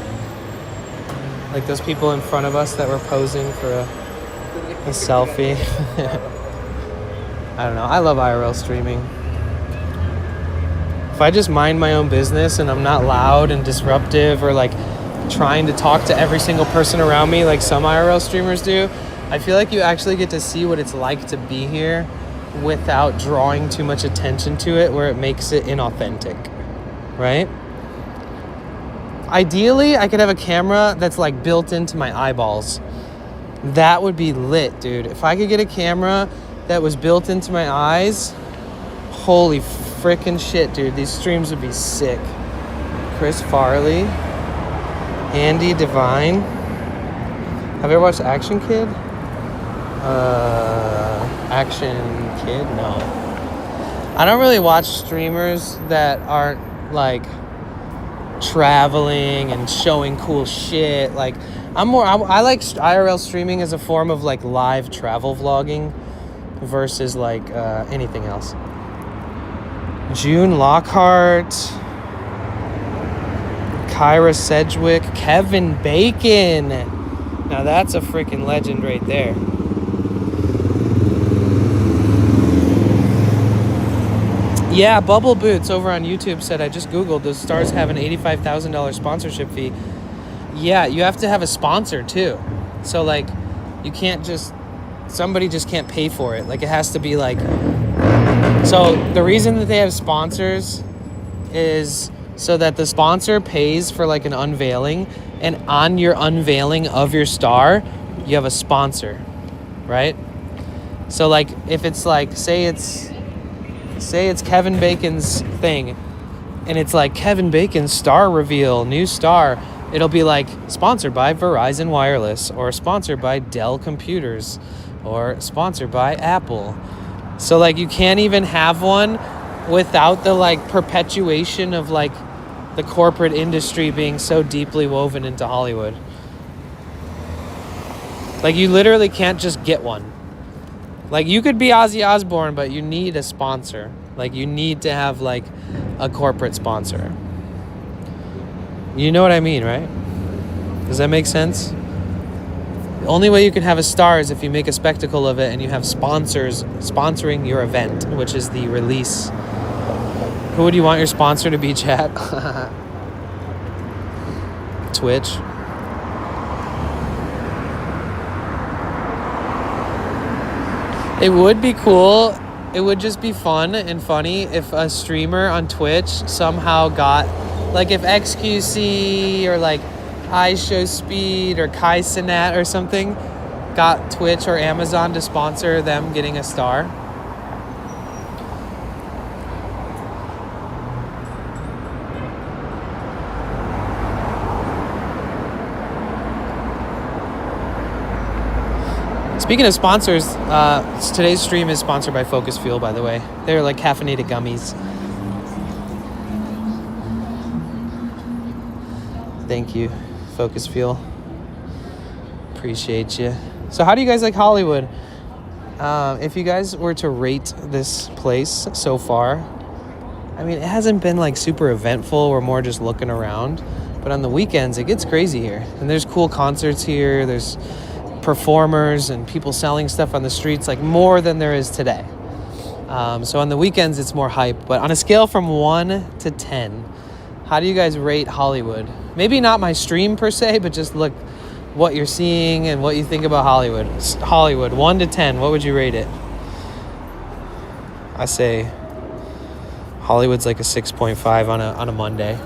Like those people in front of us that were posing for a selfie. I don't know. I love IRL streaming. If I just mind my own business and I'm not loud and disruptive or like trying to talk to every single person around me like some IRL streamers do, I feel like you actually get to see what it's like to be here without drawing too much attention to it where it makes it inauthentic, right? Ideally, I could have a camera that's like built into my eyeballs. That would be lit, dude. If I could get a camera that was built into my eyes, holy freaking shit, dude. These streams would be sick. Chris Farley, Andy Devine, Have you ever watched Action Kid? Action Kid? No. I don't really watch streamers that aren't like traveling and showing cool shit. Like I like IRL streaming as a form of like live travel vlogging versus like anything else. June Lockhart, Kyra Sedgwick, Kevin Bacon. Now that's a freaking legend right there. Yeah, Bubble Boots over on YouTube said, I just Googled, those stars have an $85,000 sponsorship fee. Yeah, you have to have a sponsor too. So like, you can't just, somebody just can't pay for it. Like it has to be like, so the reason that they have sponsors is so that the sponsor pays for like an unveiling, and on your unveiling of your star, you have a sponsor, right? So like, if it's like, say it's Kevin Bacon's thing, and it's like Kevin Bacon's star reveal, new star, it'll be like sponsored by Verizon Wireless, or sponsored by Dell Computers, or sponsored by Apple. So like, you can't even have one without the like perpetuation of like the corporate industry being so deeply woven into Hollywood. Like, you literally can't just get one. Like, you could be Ozzy Osbourne, but you need a sponsor. Like, you need to have, like, a corporate sponsor. You know what I mean, right? Does that make sense? The only way you can have a star is if you make a spectacle of it and you have sponsors sponsoring your event, which is the release. Who would you want your sponsor to be, chat? Twitch. It would be cool. It would just be fun and funny if a streamer on Twitch somehow got, like if XQC or like iShowSpeed or Kai Cenat or something got Twitch or Amazon to sponsor them getting a star. Speaking of sponsors, today's stream is sponsored by Focus Fuel, by the way. They're like caffeinated gummies. Thank you, Focus Fuel. Appreciate you. So how do you guys like Hollywood? If you guys were to rate this place so far, I mean, it hasn't been like super eventful. We're more just looking around. But on the weekends, it gets crazy here. And there's cool concerts here. There's performers and people selling stuff on the streets, like more than there is today. So on the weekends, it's more hype. But on a scale from 1 to 10, how do you guys rate Hollywood? Maybe not my stream per se, but just look what you're seeing and what you think about Hollywood. Hollywood, 1 to 10, what would you rate it? I say Hollywood's like a 6.5 on a Monday.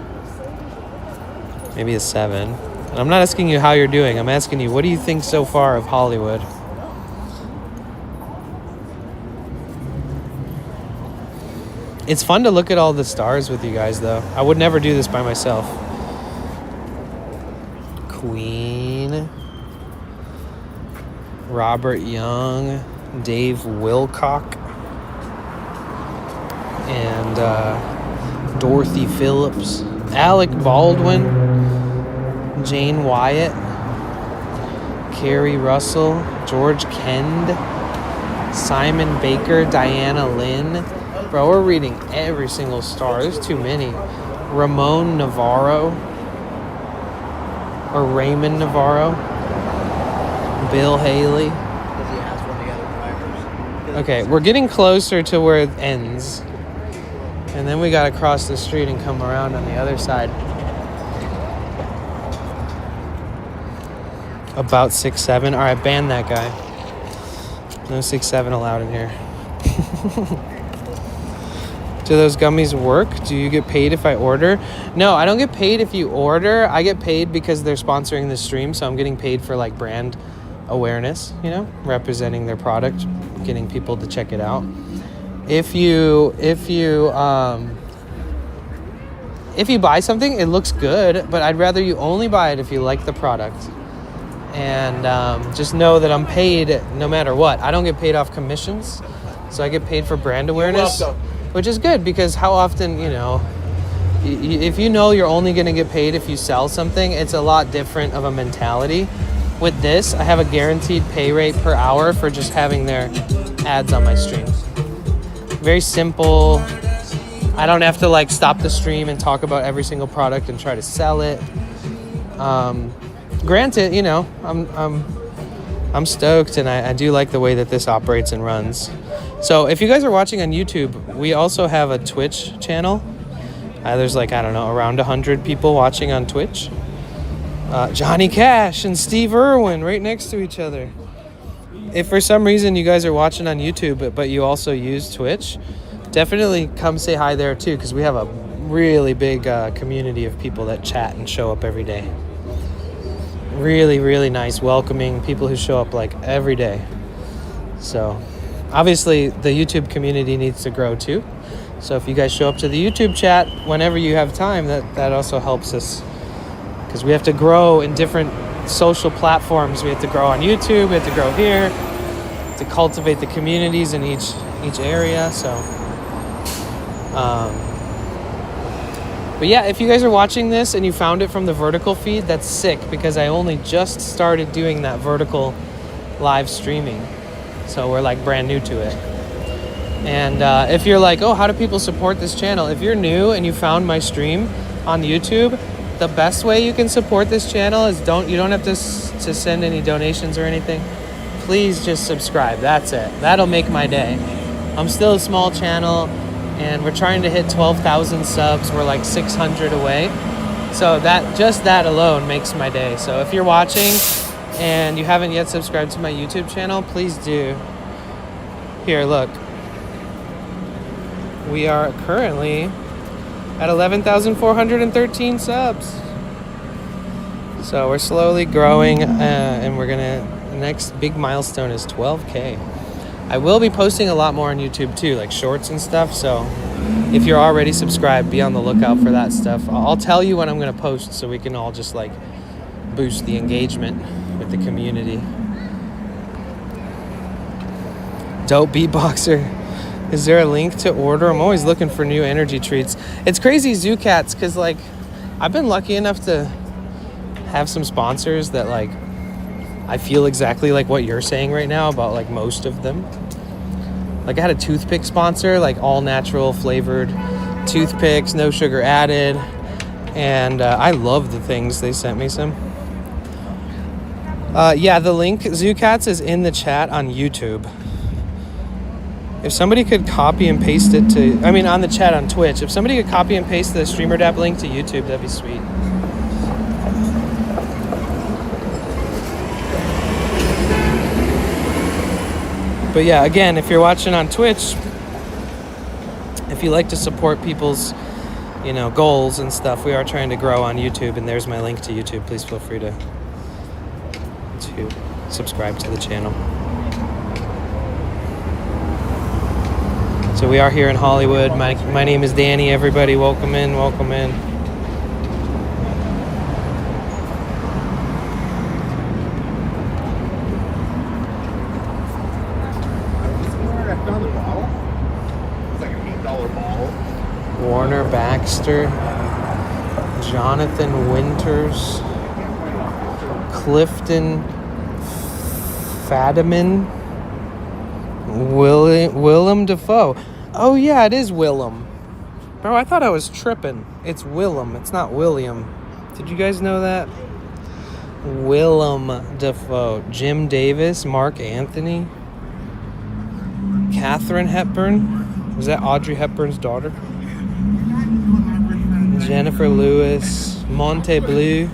Maybe a 7. And I'm not asking you how you're doing. I'm asking you, what do you think so far of Hollywood? It's fun to look at all the stars with you guys, though. I would never do this by myself. Queen. Robert Young. Dave Wilcock. And Dorothy Phillips. Alec Baldwin. Jane Wyatt, Carrie Russell, George Kend, Simon Baker, Diana Lynn. Bro, we're reading every single star. There's too many. Ramon Navarro, or Raymond Navarro, Bill Haley. Okay, we're getting closer to where it ends. And then we gotta cross the street and come around on the other side. About 6'7". All right, ban that guy. No 6'7" allowed in here. Do those gummies work? Do you get paid if I order? No, I don't get paid if you order. I get paid because they're sponsoring the stream, so I'm getting paid for like brand awareness, you know, representing their product, getting people to check it out. If you buy something, it looks good, but I'd rather you only buy it if you like the product. And just know that I'm paid no matter what. I don't get paid off commissions, so I get paid for brand awareness, which is good because how often, you know, if you know you're only going to get paid if you sell something, it's a lot different of a mentality. With this, I have a guaranteed pay rate per hour for just having their ads on my stream. Very simple. I don't have to like stop the stream and talk about every single product and try to sell it. Granted, you know, I'm stoked, and I do like the way that this operates and runs. So if you guys are watching on YouTube, we also have a Twitch channel. There's like, I don't know, around 100 people watching on Twitch. Johnny Cash and Steve Irwin right next to each other. If for some reason you guys are watching on YouTube, but you also use Twitch, definitely come say hi there too, because we have a really big community of people that chat and show up every day. Really, really nice, welcoming people who show up like every day. So obviously the YouTube community needs to grow too. So if you guys show up to the YouTube chat whenever you have time, that also helps us, because we have to grow in different social platforms. We have to grow on YouTube, we have to grow here, to cultivate the communities in each area. So but yeah, if you guys are watching this and you found it from the vertical feed, that's sick, because I only just started doing that vertical live streaming. So we're like brand new to it. And if you're like, oh, how do people support this channel? If you're new and you found my stream on YouTube, the best way you can support this channel is you don't have to send any donations or anything. Please just subscribe. That's it. That'll make my day. I'm still a small channel, and we're trying to hit 12,000 subs. We're like 600 away. So that alone makes my day. So if you're watching and you haven't yet subscribed to my YouTube channel, please do. Here, look. We are currently at 11,413 subs. So we're slowly growing, and the next big milestone is 12K. I will be posting a lot more on YouTube too, like shorts and stuff. So if you're already subscribed, be on the lookout for that stuff. I'll tell you when I'm going to post, so we can all just like boost the engagement with the community. Dope beatboxer. Is there a link to order? I'm always looking for new energy treats. It's crazy, Zoo Cats, because like I've been lucky enough to have some sponsors that like I feel exactly like what you're saying right now about like most of them. Like I had a toothpick sponsor, like all natural flavored toothpicks, no sugar added, and I love the things. They sent me some. Yeah, the link, Zoo Cats, is in the chat on YouTube. If somebody could copy and paste it on the chat on Twitch, if somebody could copy and paste the StreamerDAP link to YouTube, that'd be sweet. But yeah, again, if you're watching on Twitch, if you like to support people's, goals and stuff, we are trying to grow on YouTube, and there's my link to YouTube. Please feel free to subscribe to the channel. So we are here in Hollywood. My name is Danny, everybody. Welcome in, welcome in. I found the bottle. It's like an $8 bottle. Warner Baxter, Jonathan Winters, Clifton Fadiman, Willem Dafoe. Oh yeah, it is Willem. Bro, I thought I was tripping. It's Willem. It's not William. Did you guys know that? Willem Dafoe. Jim Davis, Mark Anthony, Katharine Hepburn. Was that Audrey Hepburn's daughter? Jennifer Lewis, Monte Bleu,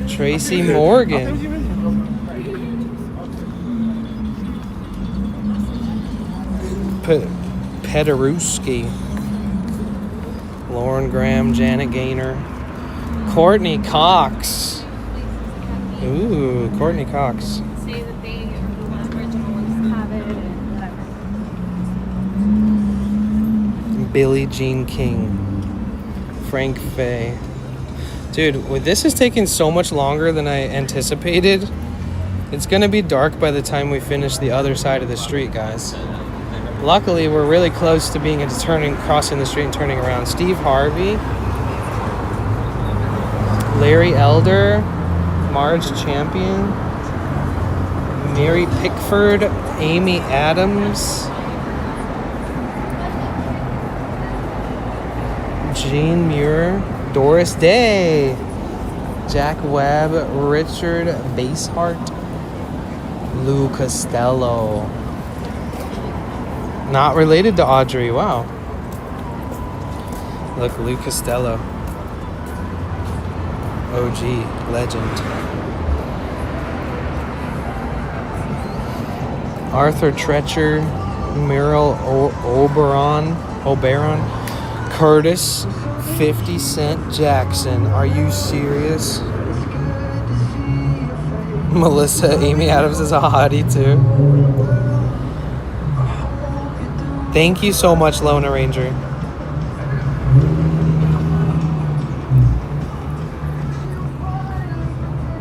Tracy Morgan. Pederuski, Lauren Graham, Janet Gaynor, Courtney Cox. Ooh, Courtney Cox. Say that they original ones have it and whatever. Billie Jean King, Frank Faye. Dude, this is taking so much longer than I anticipated. It's gonna be dark by the time we finish the other side of the street, guys. Luckily, we're really close to being crossing the street and turning around. Steve Harvey, Larry Elder, Marge Champion, Mary Pickford, Amy Adams, Jane Muir, Doris Day, Jack Webb, Richard Basehart, Lou Costello. Not related to Audrey, wow. Look, Lou Costello. OG, legend. Arthur Treacher, Meryl Oberon, Curtis, 50 Cent Jackson. Are you serious? Melissa, Amy Adams is a hottie too. Thank you so much, Lona Ranger.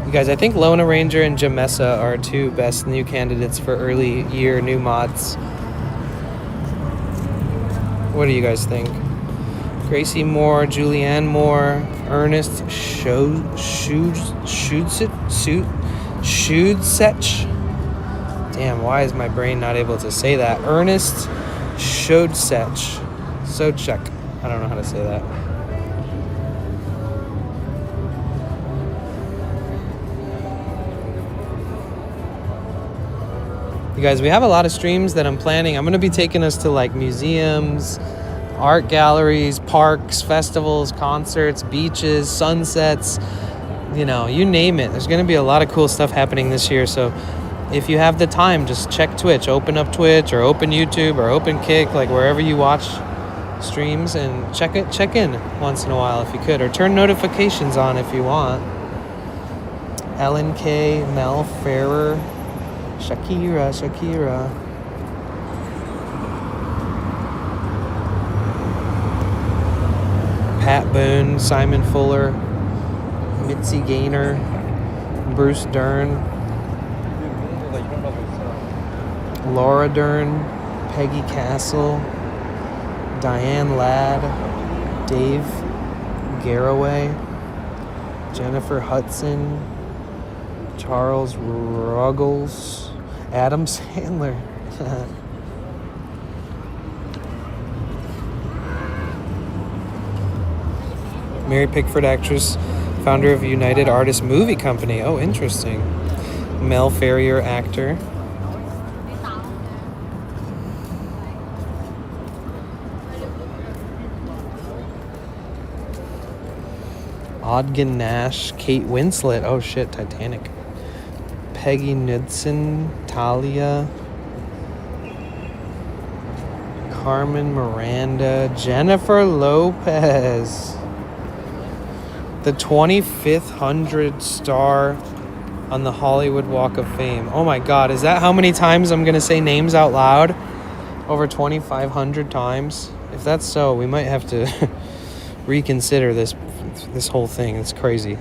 You guys, I think Lona Ranger and Jamessa are two best new candidates for early year new mods. What do you guys think? Gracie Moore, Julianne Moore, Ernest Shudsech. Damn, why is my brain not able to say that? Ernest Shudsech. Sochek. I don't know how to say that. You guys, we have a lot of streams that I'm planning. I'm going to be taking us to like museums, art galleries, parks, festivals, concerts, beaches, sunsets, you know, you name it. There's going to be a lot of cool stuff happening this year. So if you have the time, just check Twitch, open up Twitch or open YouTube or open Kick, like wherever you watch streams, and check in once in a while if you could, or turn notifications on if you want. Ellen K, Mel Ferrer, Shakira. Pat Boone, Simon Fuller, Mitzi Gaynor, Bruce Dern, Laura Dern, Peggy Castle, Diane Ladd, Dave Garraway, Jennifer Hudson, Charles Ruggles, Adam Sandler. Mary Pickford, actress, founder of United Artists Movie Company. Oh, interesting. Mel Ferrier, actor. Ogden Nash, Kate Winslet. Oh shit, Titanic. Peggy Knudsen, Talia, Carmen Miranda, Jennifer Lopez. The 25th 100 star on the Hollywood Walk of Fame. Oh my God, is that how many times I'm gonna say names out loud? Over 2,500 times? If that's so, we might have to reconsider this whole thing. It's crazy.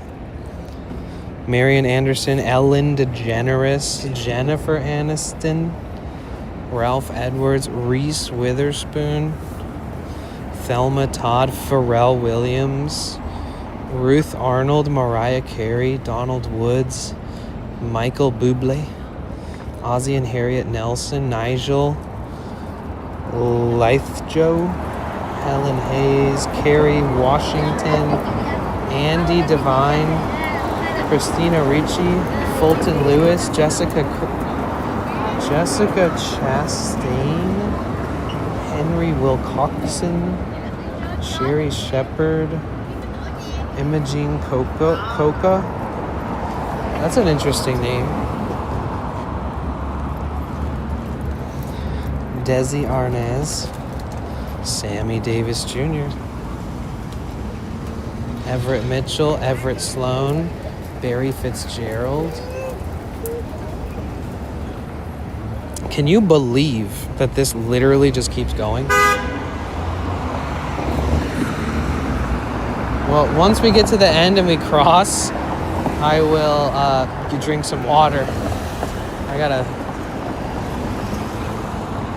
Marian Anderson, Ellen DeGeneres, Jennifer Aniston, Ralph Edwards, Reese Witherspoon, Thelma Todd, Pharrell Williams, Ruth Arnold, Mariah Carey, Donald Woods, Michael Bublé, Ozzie and Harriet Nelson, Nigel Lythgoe, Helen Hayes, Kerry Washington, Andy Devine, Christina Ricci, Fulton Lewis, Jessica Chastain, Henry Wilcoxon, Sherry Shepard, Imogene Coca. That's an interesting name. Desi Arnaz, Sammy Davis Jr., Everett Mitchell, Everett Sloan, Barry Fitzgerald. Can you believe that this literally just keeps going? Well, once we get to the end and we cross, I will drink some water. I gotta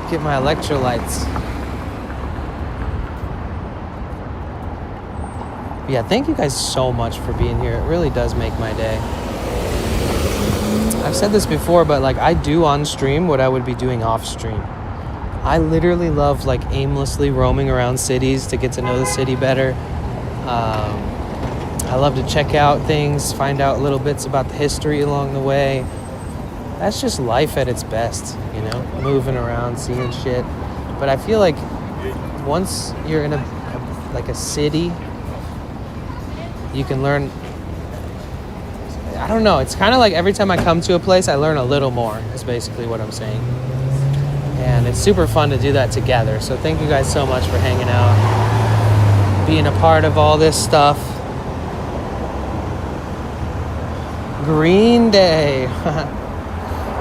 get my electrolytes. Yeah, thank you guys so much for being here. It really does make my day. I've said this before, but like I do on stream what I would be doing off stream. I literally love like aimlessly roaming around cities to get to know the city better. I love to check out things, find out little bits about the history along the way. That's just life at its best, you know, moving around, seeing shit. But I feel like once you're in a city, you can learn. I don't know. It's kind of like every time I come to a place, I learn a little more, is basically what I'm saying. And it's super fun to do that together. So thank you guys so much for hanging out, being a part of all this stuff. Green Day.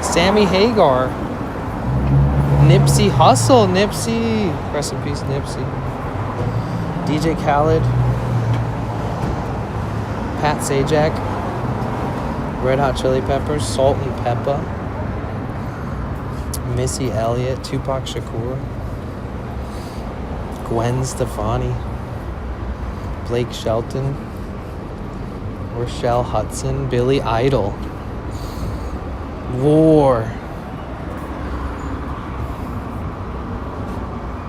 Sammy Hagar. Nipsey Hussle. Nipsey. Rest in peace, Nipsey. DJ Khaled. Pat Sajak. Red Hot Chili Peppers. Salt and Pepper. Missy Elliott. Tupac Shakur. Gwen Stefani. Blake Shelton. Rochelle Hudson. Billy Idol. War.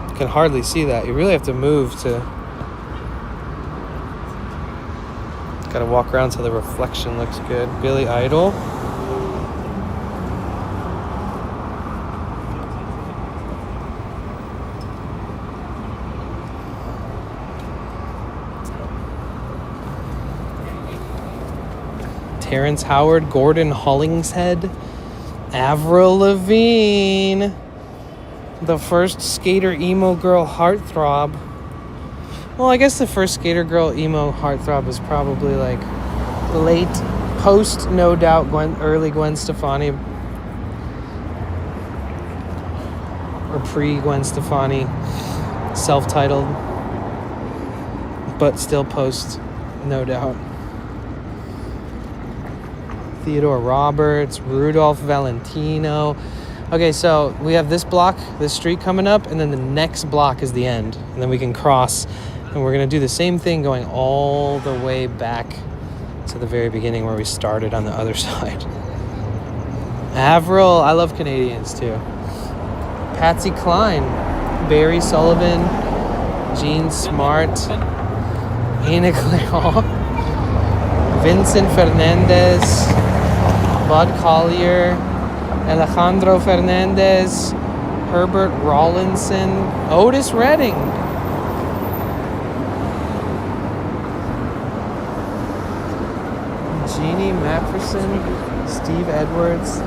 You can hardly see that. You really have to move to... Gotta walk around so the reflection looks good. Billy Idol. Terrence Howard, Gordon Hollingshead, Avril Lavigne, the first skater emo girl heartthrob. Well, I guess the first skater girl emo heartthrob was probably like late, post, no doubt, early Gwen Stefani, or pre-Gwen Stefani, self-titled, but still post, no doubt. Theodore Roberts, Rudolph Valentino. Okay, so we have this block, this street coming up, and then the next block is the end. And then we can cross, and we're going to do the same thing going all the way back to the very beginning where we started on the other side. Avril, I love Canadians too. Patsy Cline, Barry Sullivan, Jean Smart, Ana Cleon, Vincent Fernandez, Bud Collier, Alejandro Fernandez, Herbert Rawlinson, Otis Redding, Jeannie Mapperson, Steve Edwards,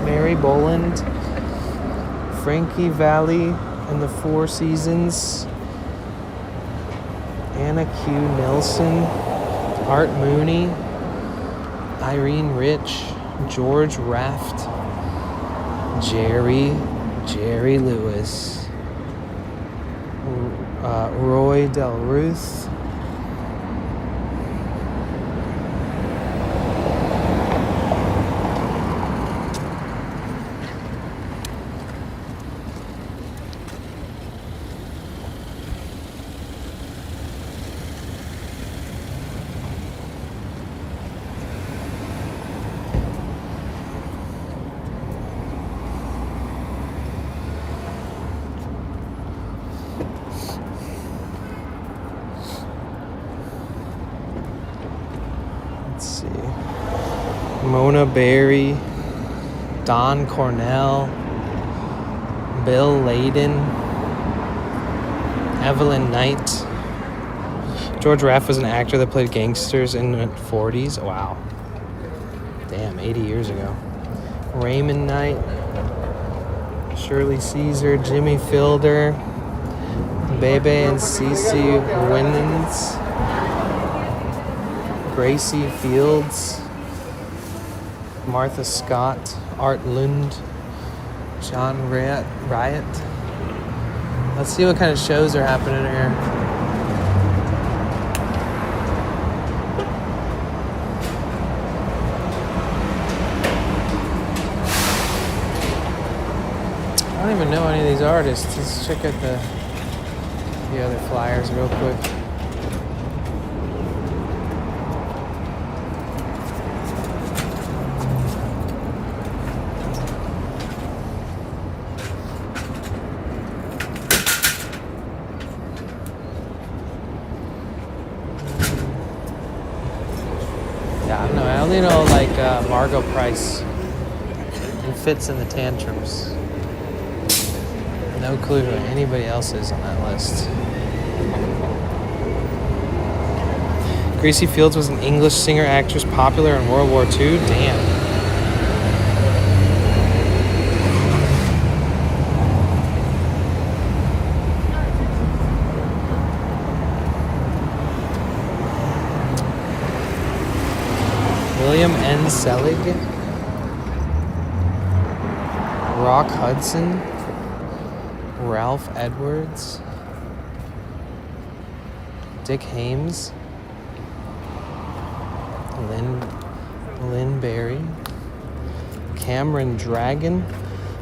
Mary Boland, Frankie Valli and the Four Seasons, Anna Q. Nelson, Art Mooney, Irene Rich, George Raft, Jerry Lewis, Roy Del Ruth, Mona Berry, Don Cornell, Bill Layden, Evelyn Knight. George Raft was an actor that played gangsters in the 40s. Wow. Damn, 80 years ago. Raymond Knight, Shirley Caesar, Jimmy Fielder, Bebe and Cece Winans, Gracie Fields, Martha Scott, Art Lund, John Riot. Let's see what kind of shows are happening here. I don't even know any of these artists. Let's check out the other flyers real quick. Yeah, I don't know. I only know like Margot Price and Fits in the Tantrums. No clue who anybody else is on that list. Gracie Fields was an English singer, actress, popular in World War II. Damn. William N. Selig. Rock Hudson. Ralph Edwards. Dick Hames. Lynn Barry. Cameron Dragon.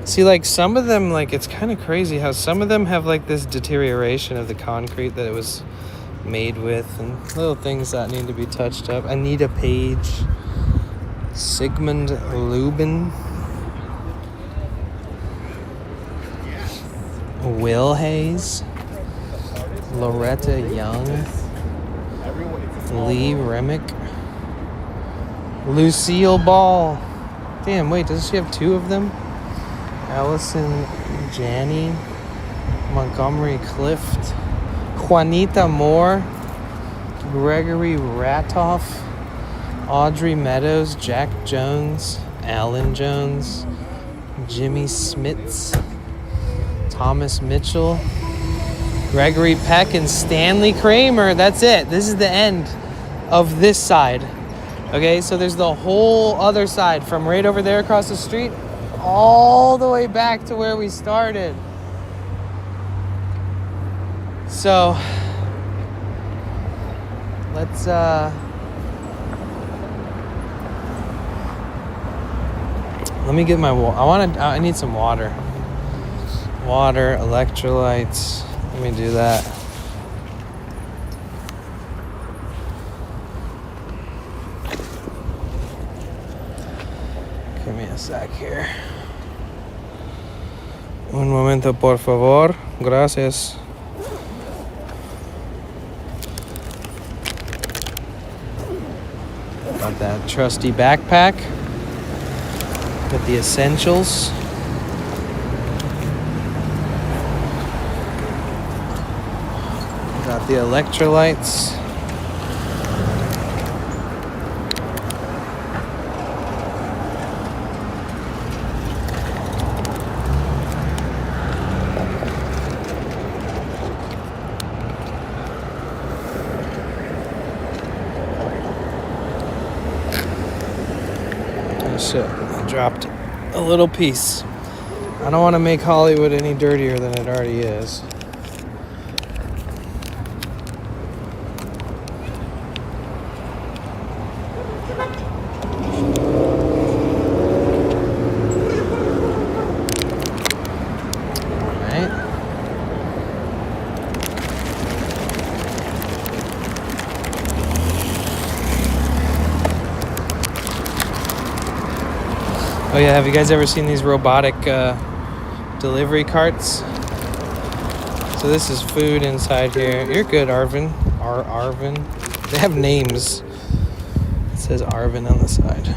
See, like, some of them, like, it's kind of crazy how some of them have, like, this deterioration of the concrete that it was made with, and little things that need to be touched up. Anita Page. Sigmund Lubin. Will Hayes. Loretta Young. Lee Remick. Lucille Ball. Damn, wait, does she have two of them? Allison Janney. Montgomery Clift. Juanita Moore. Gregory Ratoff. Audrey Meadows. Jack Jones. Alan Jones. Jimmy Smits. Thomas Mitchell. Gregory Peck and Stanley Kramer. That's it. This is the end of this side. Okay, so there's the whole other side from right over there across the street all the way back to where we started. So let's let me get my I need some water. Water, electrolytes. Let me do that. Give me a sec here. Un momento, por favor. Gracias. Got that trusty backpack with the essentials. Got the electrolytes. So I dropped a little piece. I don't want to make Hollywood any dirtier than it already is. Oh yeah, have you guys ever seen these robotic delivery carts? So this is food inside here. You're good, Arvin. Arvin. They have names. It says Arvin on the side.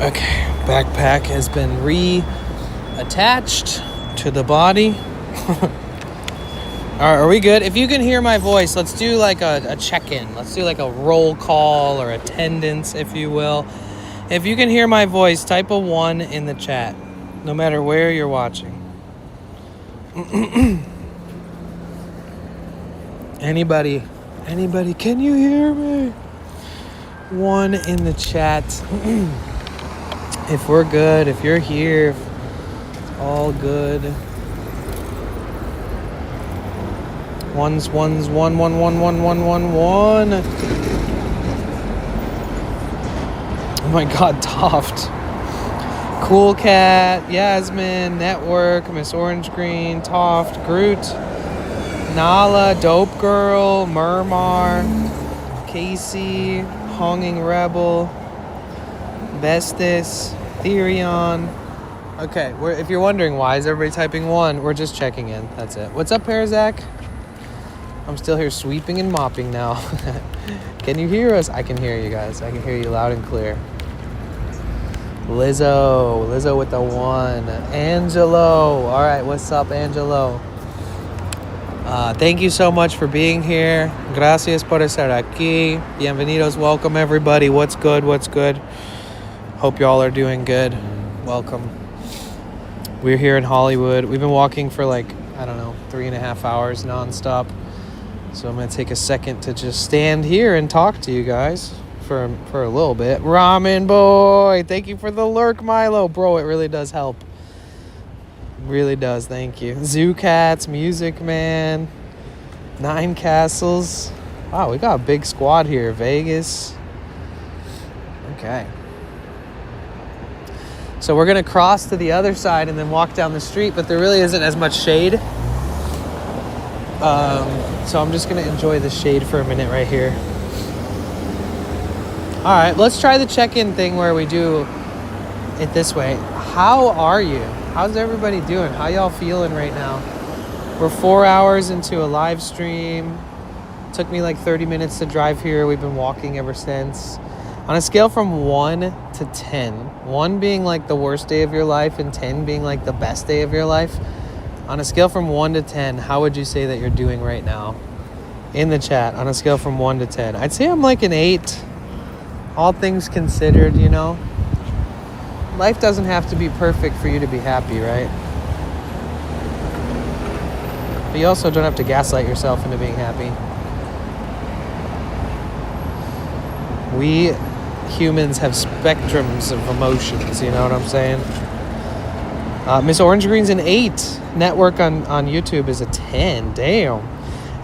Okay, backpack has been reattached to the body. All right, are we good? If you can hear my voice, let's do like a check-in. Let's do like a roll call or attendance, if you will. If you can hear my voice, type a 1 in the chat, no matter where you're watching. Anybody Anybody, can you hear me? One in the chat. If we're good, if you're here, if it's all good. One. Oh my God, Toft. Cool Cat, Yasmin, Network, Miss Orange Green, Toft, Groot, Nala, Dope Girl, Murmar, Casey, Honging Rebel, Bestis, Therion. Okay, if you're wondering why is everybody typing 1, we're just checking in. That's it. What's up, Parazak? I'm still here sweeping and mopping now. Can you hear us? I can hear you guys. I can hear you loud and clear. Lizzo with the 1. Angelo. All right, what's up, Angelo? Thank you so much for being here. Gracias por estar aquí. Bienvenidos. Welcome, everybody. What's good? What's good? Hope y'all are doing good. Welcome. We're here in Hollywood. We've been walking for 3.5 hours nonstop. So I'm going to take a second to just stand here and talk to you guys for a little bit. Ramen Boy, thank you for the lurk, Milo. Bro, it really does help. Really does, thank you. Zoo Cats, Music Man, 9 Castles. Wow, we got a big squad here. Vegas. Okay. So we're going to cross to the other side and then walk down the street, but there really isn't as much shade. So I'm just going to enjoy the shade for a minute right here. All right, let's try the check-in thing where we do it this way. How are you? How's everybody doing? How y'all feeling right now? We're 4 hours into a live stream. Took me 30 minutes to drive here. We've been walking ever since. On a scale from 1 to 10, 1 being the worst day of your life and 10 being the best day of your life, on a scale from 1 to 10, how would you say that you're doing right now? In the chat, on a scale from 1 to 10. I'd say I'm an 8. All things considered, you know. Life doesn't have to be perfect for you to be happy, right? But you also don't have to gaslight yourself into being happy. We humans have spectrums of emotions, you know what I'm saying? Miss Orange Green's an 8. Network on YouTube is a 10. Damn.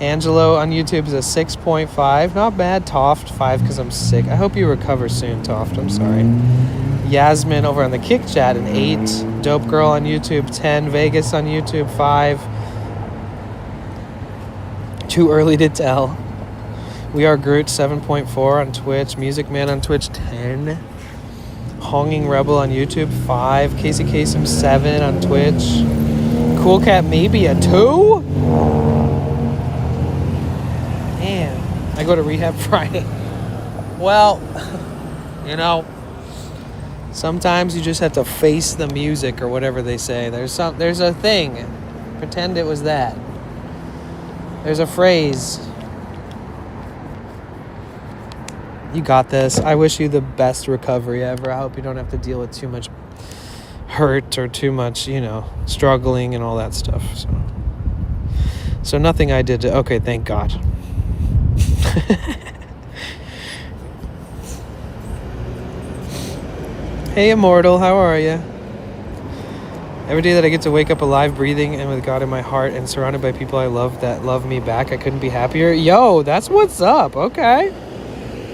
Angelo on YouTube is a 6.5. Not bad. Toft, 5 because I'm sick. I hope you recover soon, Toft. I'm sorry. Yasmin over on the Kick Chat, an 8. Dope Girl on YouTube, 10. Vegas on YouTube, 5. Too early to tell. We Are Groot, 7.4 on Twitch. Music Man on Twitch, 10. Honging Rebel on YouTube, 5. Casey Kasem, 7 on Twitch. Cool Cat, maybe a 2? Man, I go to rehab Friday. Well, you know, sometimes you just have to face the music or whatever they say. There's a thing. Pretend it was that. There's a phrase. You got this. I wish you the best recovery ever. I hope you don't have to deal with too much hurt or too much, struggling and all that stuff. So nothing I did to... Okay, thank God. Hey, Immortal, how are you? Every day that I get to wake up alive, breathing, and with God in my heart, and surrounded by people I love that love me back, I couldn't be happier. Yo, that's what's up. Okay.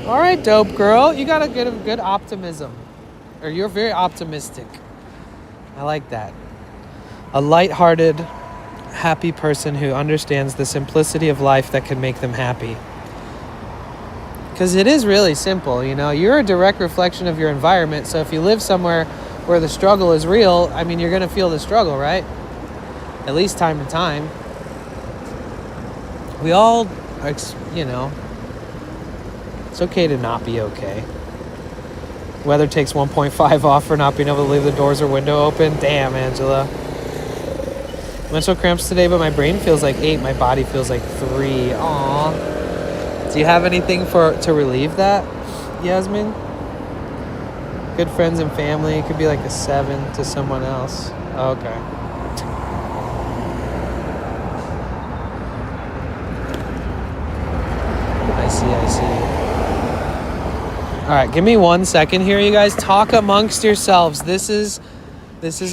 All right, Dope Girl. You got a good optimism. Or you're very optimistic. I like that. A lighthearted, happy person who understands the simplicity of life that can make them happy. Because it is really simple, You're a direct reflection of your environment, so if you live somewhere where the struggle is real, you're going to feel the struggle, right? At least time to time. We all, it's okay to not be okay. Weather takes 1.5 off for not being able to leave the doors or window open. Damn, Angela. Mental cramps today, but my brain feels like 8. My body feels like 3. Aww. Do you have anything to relieve that, Yasmin? Good friends and family. It could be a 7 to someone else. Okay. I see. All right, give me 1 second here, you guys. Talk amongst yourselves. This is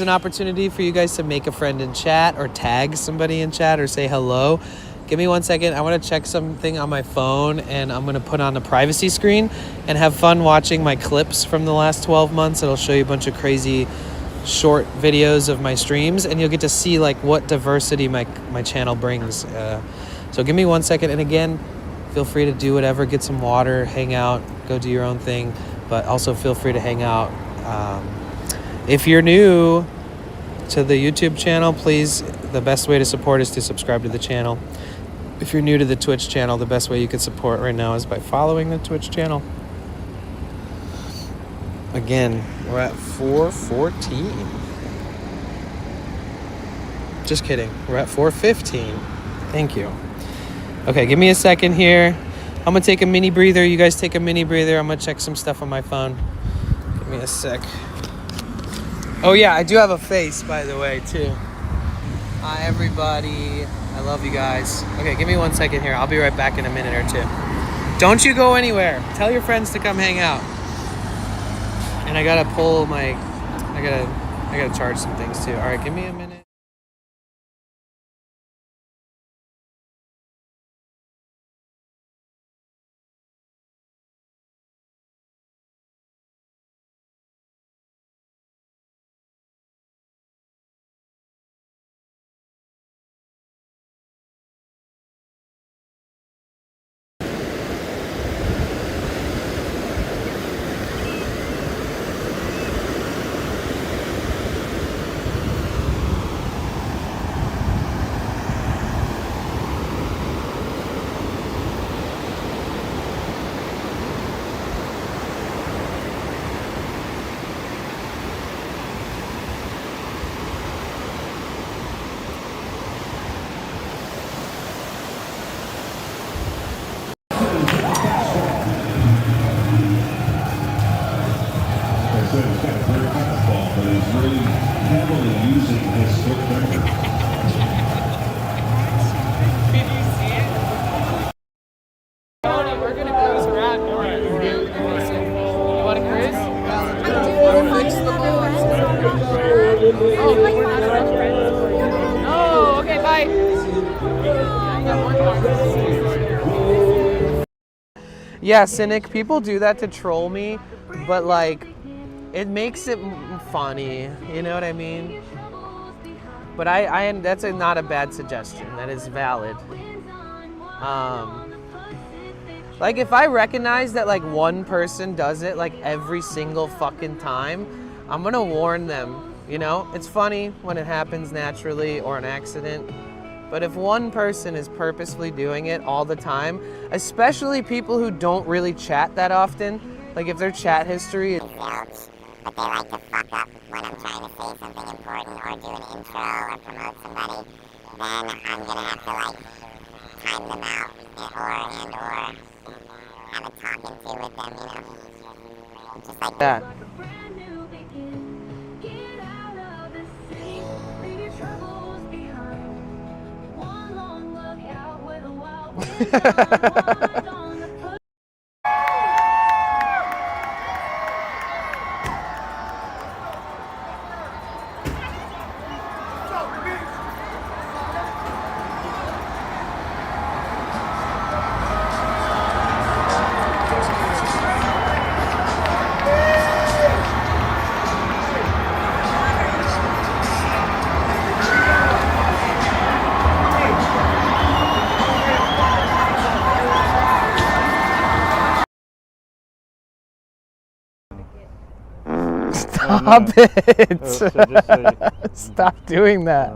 an opportunity for you guys to make a friend in chat or tag somebody in chat or say hello. Give me 1 second. I want to check something on my phone, and I'm going to put on the privacy screen and have fun watching my clips from the last 12 months. It'll show you a bunch of crazy short videos of my streams, and you'll get to see like what diversity my channel brings. So give me 1 second, and again, feel free to do whatever, get some water, hang out, go do your own thing, but also feel free to hang out. If you're new to the YouTube channel, please, the best way to support is to subscribe to the channel. If you're new to the Twitch channel, the best way you can support right now is by following the Twitch channel. Again, we're at 414. Just kidding. We're at 415. Thank you. Okay, give me a second here. I'm going to take a mini breather. You guys take a mini breather. I'm going to check some stuff on my phone. Give me a sec. Oh, yeah, I do have a face, by the way, too. Hi, everybody. I love you guys. Okay, give me 1 second here. I'll be right back in a minute or two. Don't you go anywhere. Tell your friends to come hang out. And I gotta pull my, I gotta charge some things too. All right, give me a minute. Oh, okay, bye. Yeah, Cynic, people do that to troll me, but like, it makes it funny, you know what I mean? But that's not a bad suggestion, that is valid. Like if I recognize that like one person does it like every single fucking time, I'm gonna warn them, you know? It's funny when it happens naturally or an accident, but if one person is purposefully doing it all the time, especially people who don't really chat that often, like if their chat history is but they like to fuck up when I'm trying to say something important or do an intro or promote somebody, then I'm gonna have to like time them out or have a talking to with them, you know? Just like that. Stop it! Stop doing that.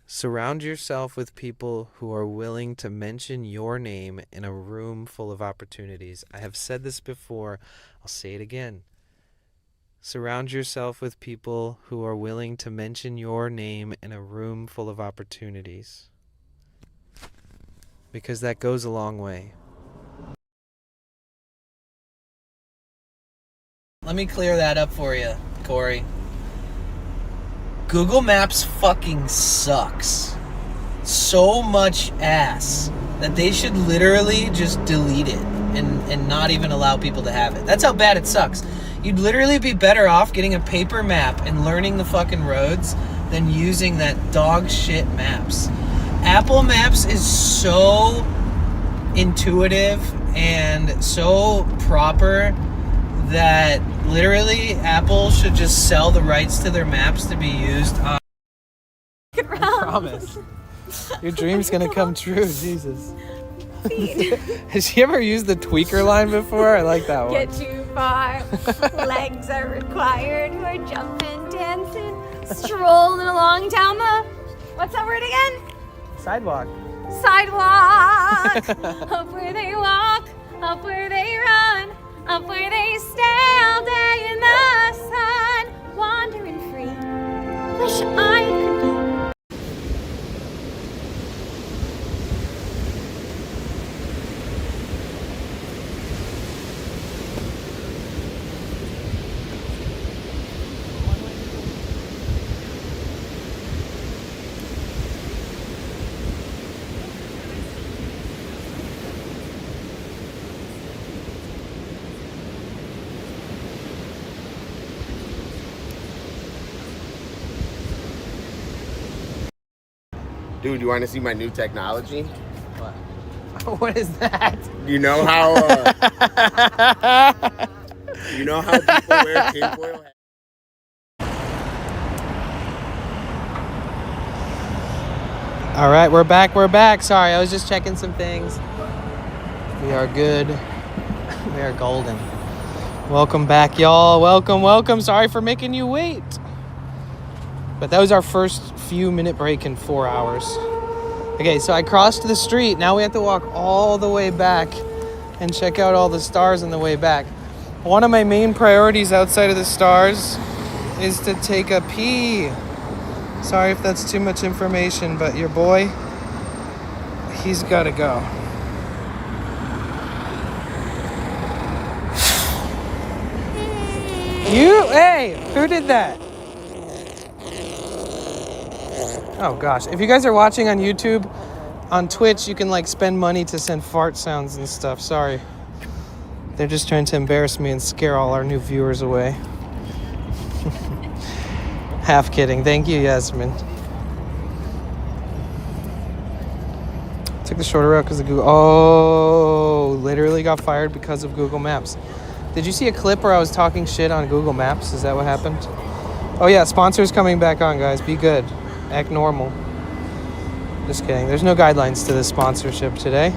Surround yourself with people who are willing to mention your name in a room full of opportunities. I have said this before. I'll say it again. Surround yourself with people who are willing to mention your name in a room full of opportunities. Because that goes a long way. Let me clear that up for you, Corey. Google Maps fucking sucks. so much ass that they should literally just delete it and not even allow people to have it. That's how bad it sucks. You'd literally be better off getting a paper map and learning the fucking roads than using that dog shit maps. Apple Maps is so intuitive and so proper that literally Apple should just sell the rights to their maps to be used on. I promise. Your dream's gonna come true, Jesus. Has she ever used the tweaker line before? I like that one. Get too far, legs are required. We're jumping, dancing, strolling along down the, what's that word again? Sidewalk. Sidewalk. Up where they walk, up where they run, up where they stay all day in the sun, wandering free. Wish I could be. Dude, you want to see my new technology? What? What is that? You know how you know how people wear tinfoil hats? All right, we're back. Sorry, I was just checking some things. We are good. We are golden. Welcome back, y'all. Welcome. Sorry for making you wait. But that was our first few minute break in 4 hours. Okay, so I crossed the street. Now we have to walk all the way back and check out all the stars on the way back. One of my main priorities outside of the stars is to take a pee. Sorry if that's too much information, but your boy, he's got to go. Hey, who did that? Oh gosh, if you guys are watching on YouTube, on Twitch, you can like spend money to send fart sounds and stuff. Sorry. They're just trying to embarrass me and scare all our new viewers away. Half kidding. Thank you, Yasmin. Took the shorter route because of Google. Oh, literally got fired because of Google Maps. Did you see a clip where I was talking shit on Google Maps? Is that what happened? Oh yeah, sponsors coming back on, guys. Be good. Act normal. Just kidding. There's no guidelines to this sponsorship today.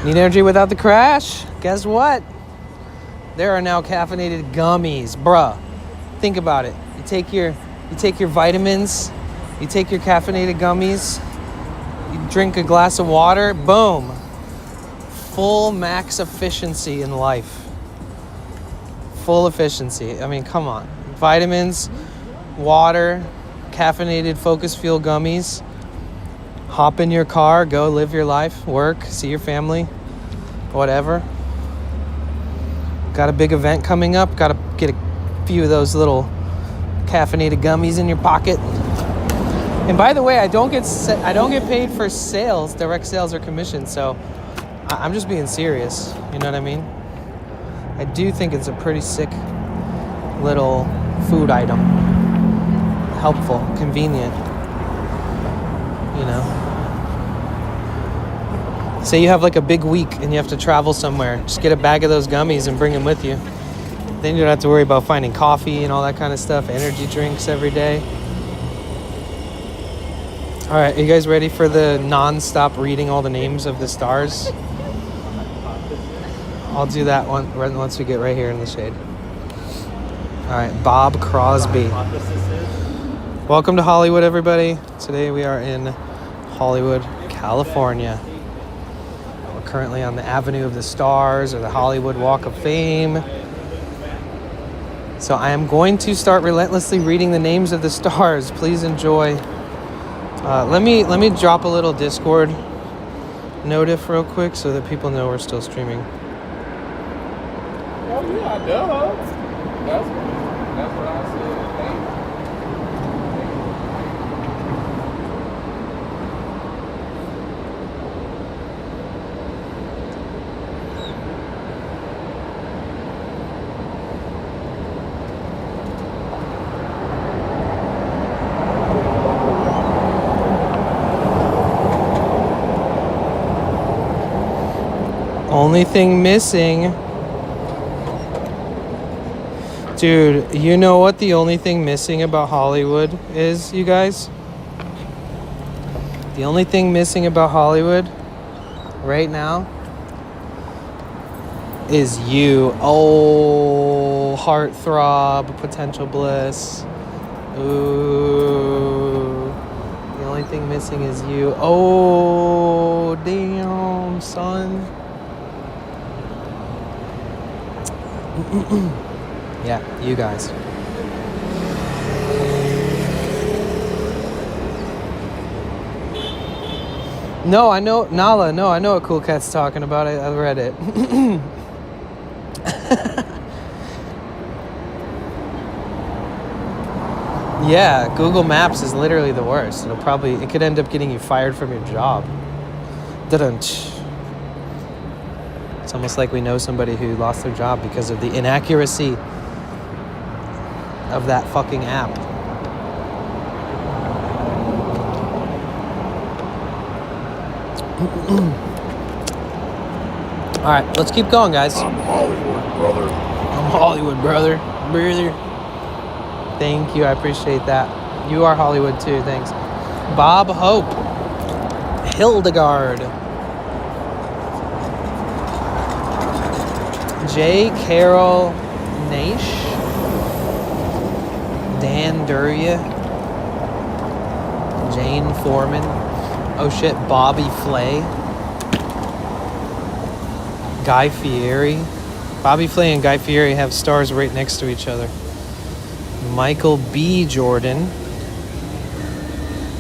Need energy without the crash? Guess what? There are now caffeinated gummies. Bruh. Think about it. You take your vitamins, you take your caffeinated gummies, you drink a glass of water, boom. Full max efficiency in life. Full efficiency. I mean, come on. Vitamins, water, caffeinated focus fuel gummies. Hop in your car, go live your life, work, see your family, whatever. Got a big event coming up. Got to get a few of those little caffeinated gummies in your pocket. And by the way, I don't get paid for sales, direct sales or commission. So I'm just being serious. You know what I mean? I do think it's a pretty sick little food item. Helpful, convenient. You know. Say you have like a big week and you have to travel somewhere. Just get a bag of those gummies and bring them with you. Then you don't have to worry about finding coffee and all that kind of stuff. Energy drinks every day. All right, are you guys ready for the non-stop reading all the names of the stars? I'll do that one once we get right here in the shade. All right, Bob Crosby. Welcome to Hollywood, everybody. Today we are in Hollywood, California. We're currently on the Avenue of the Stars or the Hollywood Walk of Fame. So I am going to start relentlessly reading the names of the stars. Please enjoy. Let me drop a little Discord notif real quick so that people know we're still streaming. Oh yeah, duh. That's what I said. only thing missing... Dude, you know what the only thing missing about Hollywood is, you guys? The only thing missing about Hollywood right now is you. Oh, heartthrob, potential bliss. Ooh. The only thing missing is you. Oh, damn, son. Yeah, you guys. No, I know, Nala, no, I know what Cool Cat's talking about. I read it. Yeah, Google Maps is literally the worst. It could end up getting you fired from your job. Dun-dun-ch. It's almost like we know somebody who lost their job because of the inaccuracy of that fucking app. All right, let's keep going, guys. I'm Hollywood, brother. I'm Hollywood, brother. Thank you, I appreciate that. You are Hollywood too, thanks. Bob Hope. Hildegard. J. Carol Naish. Dan Durya. Jane Foreman. Oh shit, Bobby Flay. Guy Fieri. Bobby Flay and Guy Fieri have stars right next to each other. Michael B. Jordan.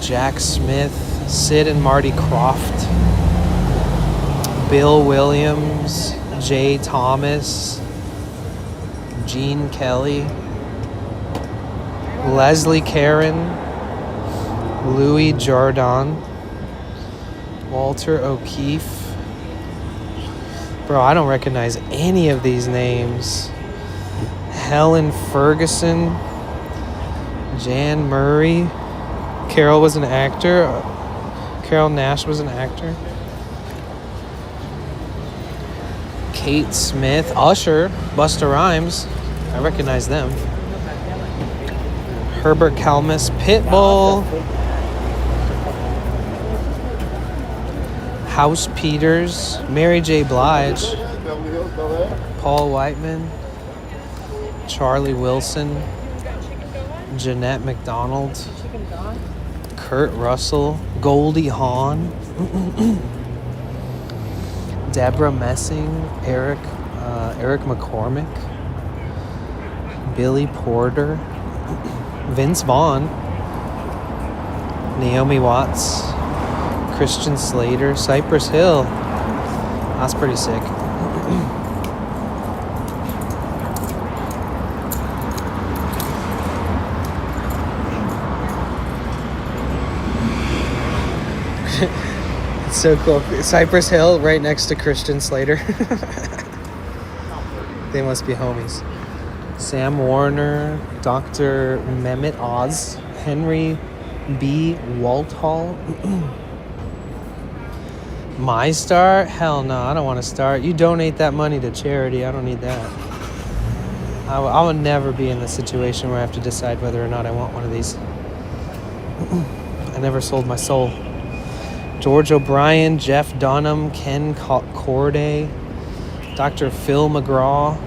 Jack Smith. Sid and Marty Croft. Bill Williams. Jay Thomas. Gene Kelly. Leslie Caron. Louis Jardin. Walter O'Keefe. Bro, I don't recognize any of these names. Helen Ferguson. Jan Murray. Carol was an actor. Carol Nash was an actor. Kate Smith. Usher. Busta Rhymes. I recognize them. Herbert Kalmus. Pitbull. House Peters. Mary J. Blige. Paul Whiteman. Charlie Wilson. Jeanette McDonald. Kurt Russell. Goldie Hawn. Deborah Messing. Eric McCormick. Billy Porter. Vince Vaughn. Naomi Watts. Christian Slater. Cypress Hill. That's pretty sick. It's so cool. Cypress Hill right next to Christian Slater. They must be homies. Sam Warner. Dr. Mehmet Oz. Henry B. Walthall. My Star? Hell no, I don't want to start. You donate that money to charity. I don't need that. I would never be in the situation where I have to decide whether or not I want one of these. I never sold my soul. George O'Brien, Jeff Dunham, Ken Corday, Dr. Phil McGraw.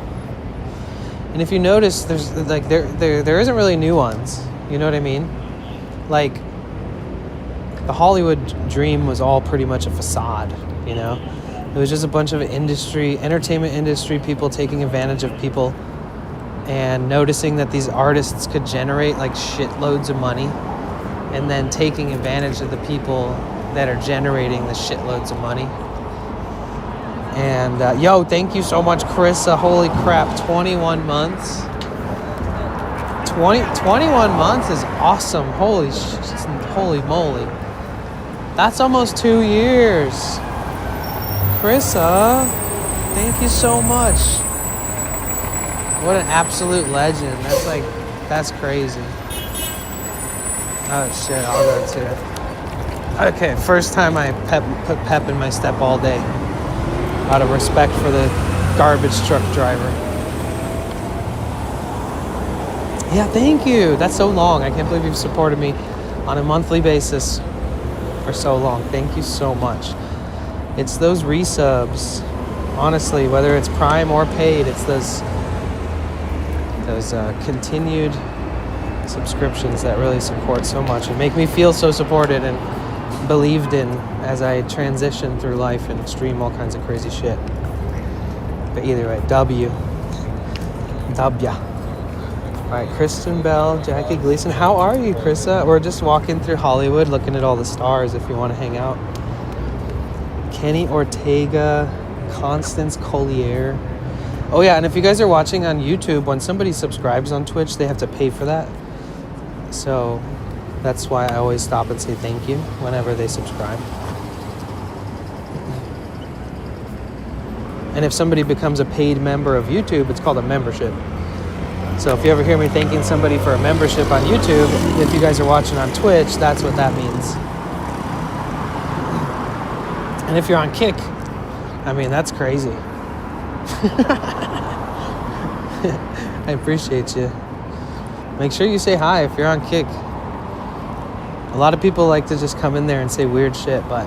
And if you notice, there's like there isn't really new ones. You know what I mean? Like, the Hollywood dream was all pretty much a facade, you know? It was just a bunch of entertainment industry people taking advantage of people and noticing that these artists could generate like shitloads of money and then taking advantage of the people that are generating the shitloads of money. And yo, thank you so much, Carissa. Holy crap, 21 months. 21 months is awesome. Holy moly. That's almost 2 years. Carissa, thank you so much. What an absolute legend. That's crazy. Oh shit, I'll go too. Okay, first time I put pep in my step all day. out of respect for the garbage truck driver. Yeah, thank you. That's so long. I can't believe you've supported me on a monthly basis for so long. Thank you so much. It's those resubs, honestly, whether it's Prime or paid, it's those continued subscriptions that really support so much and make me feel so supported and believed in as I transition through life and stream all kinds of crazy shit. But either way, W. All right, Kristen Bell, Jackie Gleason. How are you, Krissa? We're just walking through Hollywood looking at all the stars if you want to hang out. Kenny Ortega, Constance Collier. Oh yeah, and if you guys are watching on YouTube, when somebody subscribes on Twitch, they have to pay for that. So that's why I always stop and say thank you whenever they subscribe. And if somebody becomes a paid member of YouTube, it's called a membership. So if you ever hear me thanking somebody for a membership on YouTube, if you guys are watching on Twitch, that's what that means. And if you're on Kick, I mean, that's crazy. I appreciate you. Make sure you say hi if you're on Kick. A lot of people like to just come in there and say weird shit, but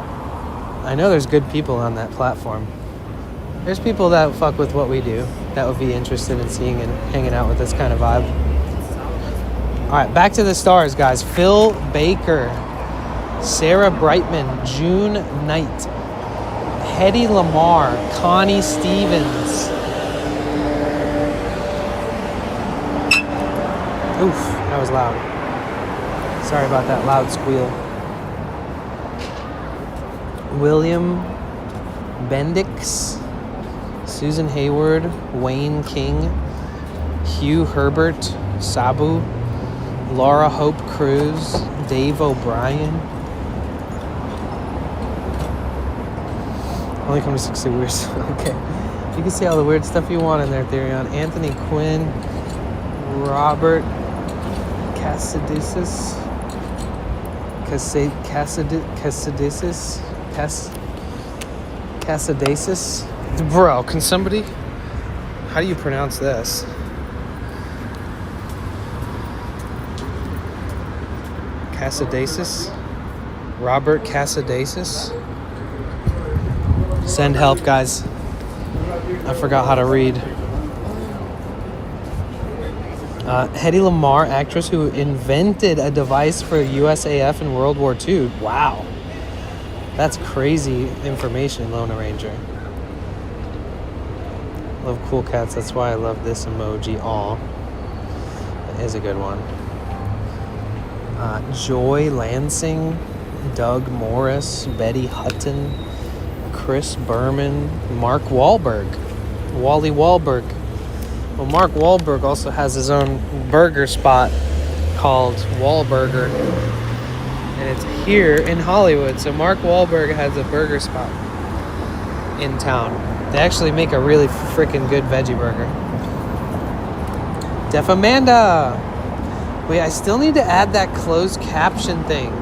I know there's good people on that platform. There's people that fuck with what we do, that would be interested in seeing and hanging out with this kind of vibe. All right, back to the stars, guys. Phil Baker, Sarah Brightman, June Knight, Hedy Lamar, Connie Stevens. Oof, that was loud. Sorry about that loud squeal. William Bendix, Susan Hayward, Wayne King, Hugh Herbert, Sabu, Laura Hope Cruz, Dave O'Brien. Only come to 60 weirds. Okay. You can see all the weird stuff you want in there, Therion. Anthony Quinn, Robert Casadesis. Casadesis. Bro, can somebody... How do you pronounce this? Casadesis? Robert Casadesis? Send help, guys. I forgot how to read. Hedy Lamar, actress who invented a device for USAF in World War II. Wow. That's crazy information, Lone Ranger. Love cool cats. That's why I love this emoji. Aw. That is a good one. Joy Lansing, Doug Morris, Betty Hutton, Chris Berman, Mark Wahlberg, Wally Wahlberg. Well, Mark Wahlberg also has his own burger spot called Wahlburger, and it's here in Hollywood. So Mark Wahlberg has a burger spot in town. They actually make a really freaking good veggie burger. Def Amanda! Wait, I still need to add that closed caption thing.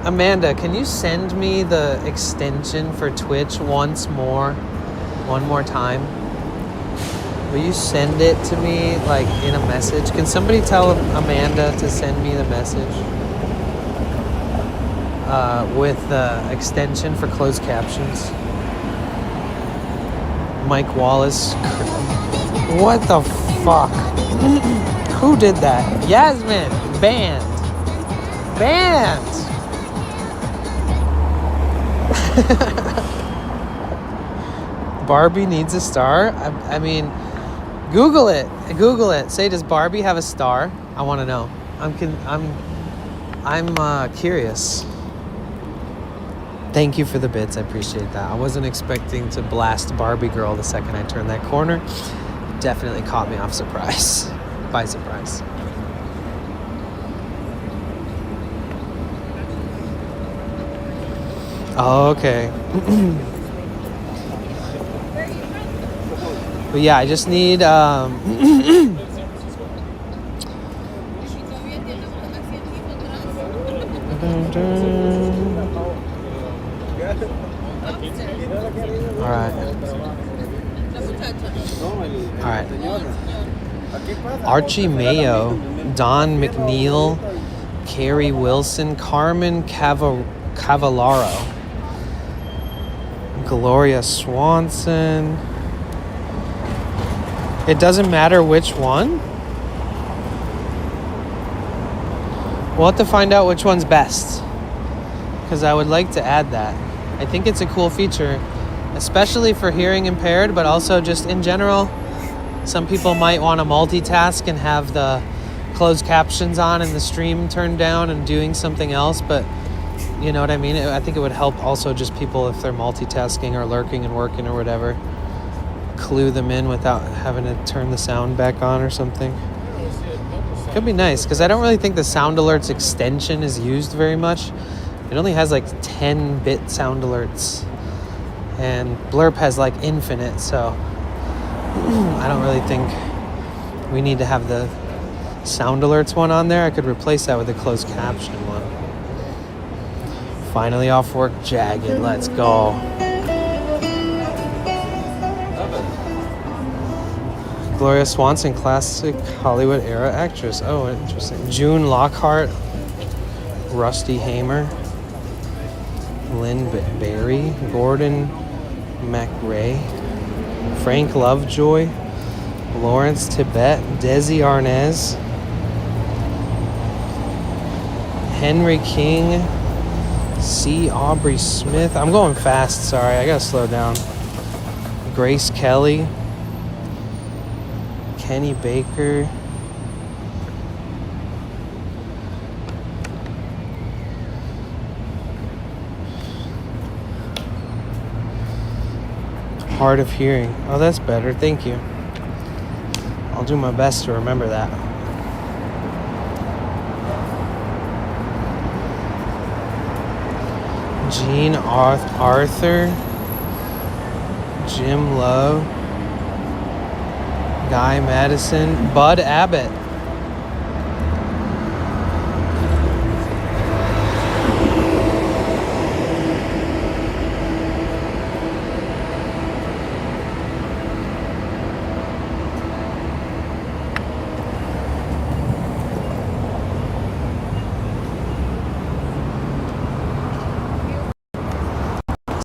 Amanda, can you send me the extension for Twitch one more time? Will you send it to me, like, in a message? Can somebody tell Amanda to send me the message with the extension for closed captions? Mike Wallace. What the fuck? Who did that? Yasmin. Banned. Barbie needs a star? I mean, Google it. Say, does Barbie have a star? I want to know. I'm curious. Thank you for the bits. I appreciate that. I wasn't expecting to blast Barbie Girl the second I turned that corner. Definitely caught me off surprise. By surprise. Oh, okay. But yeah, I just need All right. All right. Archie Mayo, Don McNeil, Carrie Wilson, Carmen Cavallaro, Gloria Swanson. It doesn't matter which one. We'll have to find out which one's best, because I would like to add that. I think it's a cool feature, especially for hearing impaired, but also just in general. Some people might want to multitask and have the closed captions on and the stream turned down and doing something else, but you know what I mean? I think it would help also just people if they're multitasking or lurking and working or whatever. Clue them in without having to turn the sound back on or something. Could be nice, because I don't really think the sound alerts extension is used very much. It only has like 10-bit sound alerts, and Blurp has like infinite, so I don't really think we need to have the sound alerts one on there. I could replace that with a closed caption one. Finally off work, Jagged, let's go. Gloria Swanson, classic Hollywood era actress. Oh, interesting. June Lockhart, Rusty Hamer, Lynn Barry, Gordon McRae, Frank Lovejoy, Lawrence Tibet, Desi Arnaz, Henry King, C. Aubrey Smith. I'm going fast, sorry, I gotta slow down. Grace Kelly, Kenny Baker, Hard of hearing. Oh, that's better. Thank you. I'll do my best to remember that. Gene Arthur, Jim Lowe, Guy Madison, Bud Abbott.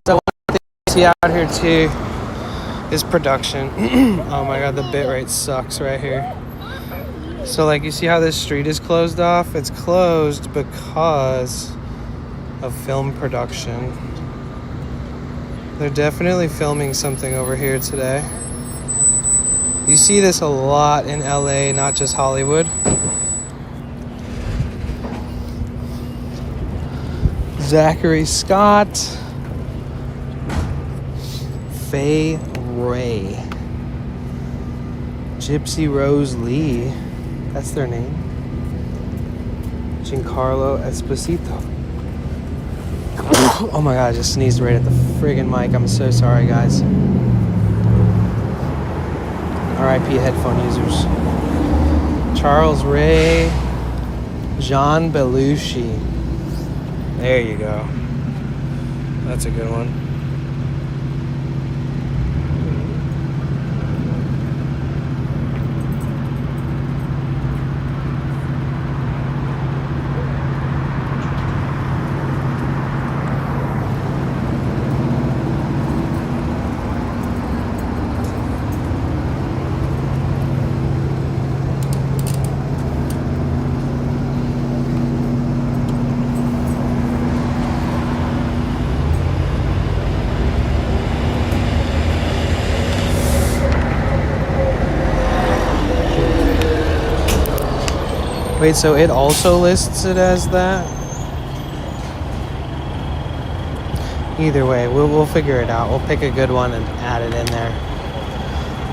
So one thing you see out here too is production. Oh my god, the bitrate sucks right here. So like you see how this street is closed off? It's closed because of film production. They're definitely filming something over here today. You see this a lot in LA, not just Hollywood. Zachary Scott, Faye Ray, Gypsy Rose Lee, that's their name, Giancarlo Esposito. Oh my god, I just sneezed right at the friggin' mic. I'm so sorry, guys. RIP headphone users. Charles Ray, John Belushi. There you go. That's a good one. Wait, so it also lists it as that? Either way, we'll figure it out. We'll pick a good one and add it in there.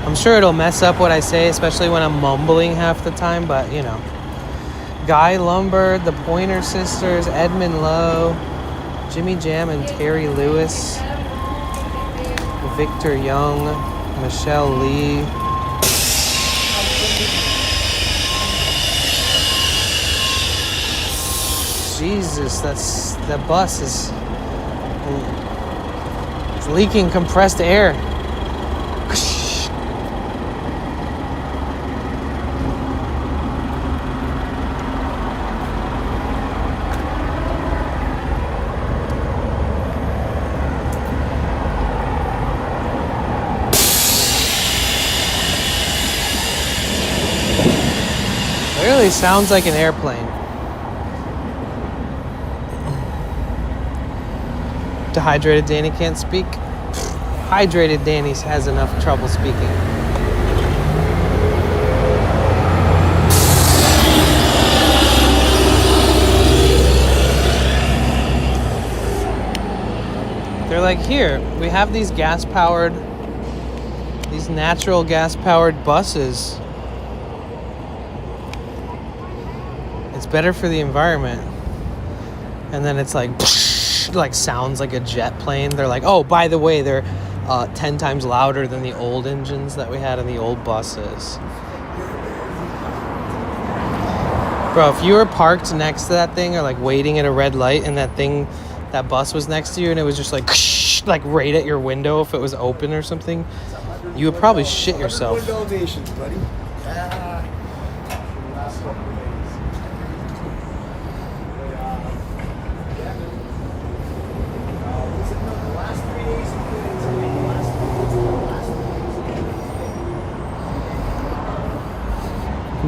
I'm sure it'll mess up what I say, especially when I'm mumbling half the time, but you know. Guy Lombard, the Pointer Sisters, Edmund Lowe, Jimmy Jam and Terry Lewis, Victor Young, Michelle Lee, Jesus, the bus is It's leaking compressed air. Really sounds like an airplane. Dehydrated Danny can't speak. Hydrated Danny has enough trouble speaking. They're like, here, we have these natural gas-powered buses. It's better for the environment. And then it's like sounds like a jet plane. They're like, oh, by the way, they're 10 times louder than the old engines that we had in the old buses. Bro, if you were parked next to that thing or like waiting at a red light and that bus was next to you and it was just like right at your window if it was open or something, you would probably shit yourself. Donations, buddy.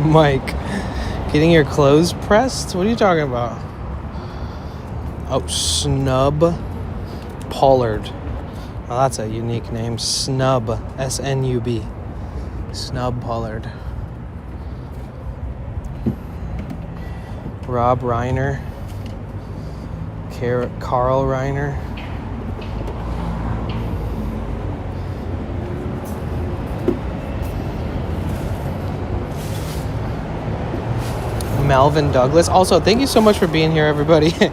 Mike, getting your clothes pressed? What are you talking about? Oh, Snub Pollard. Oh, that's a unique name. Snub. S-N-U-B. Snub Pollard. Rob Reiner. Carl Reiner. Melvin Douglas. Also, thank you so much for being here, everybody. I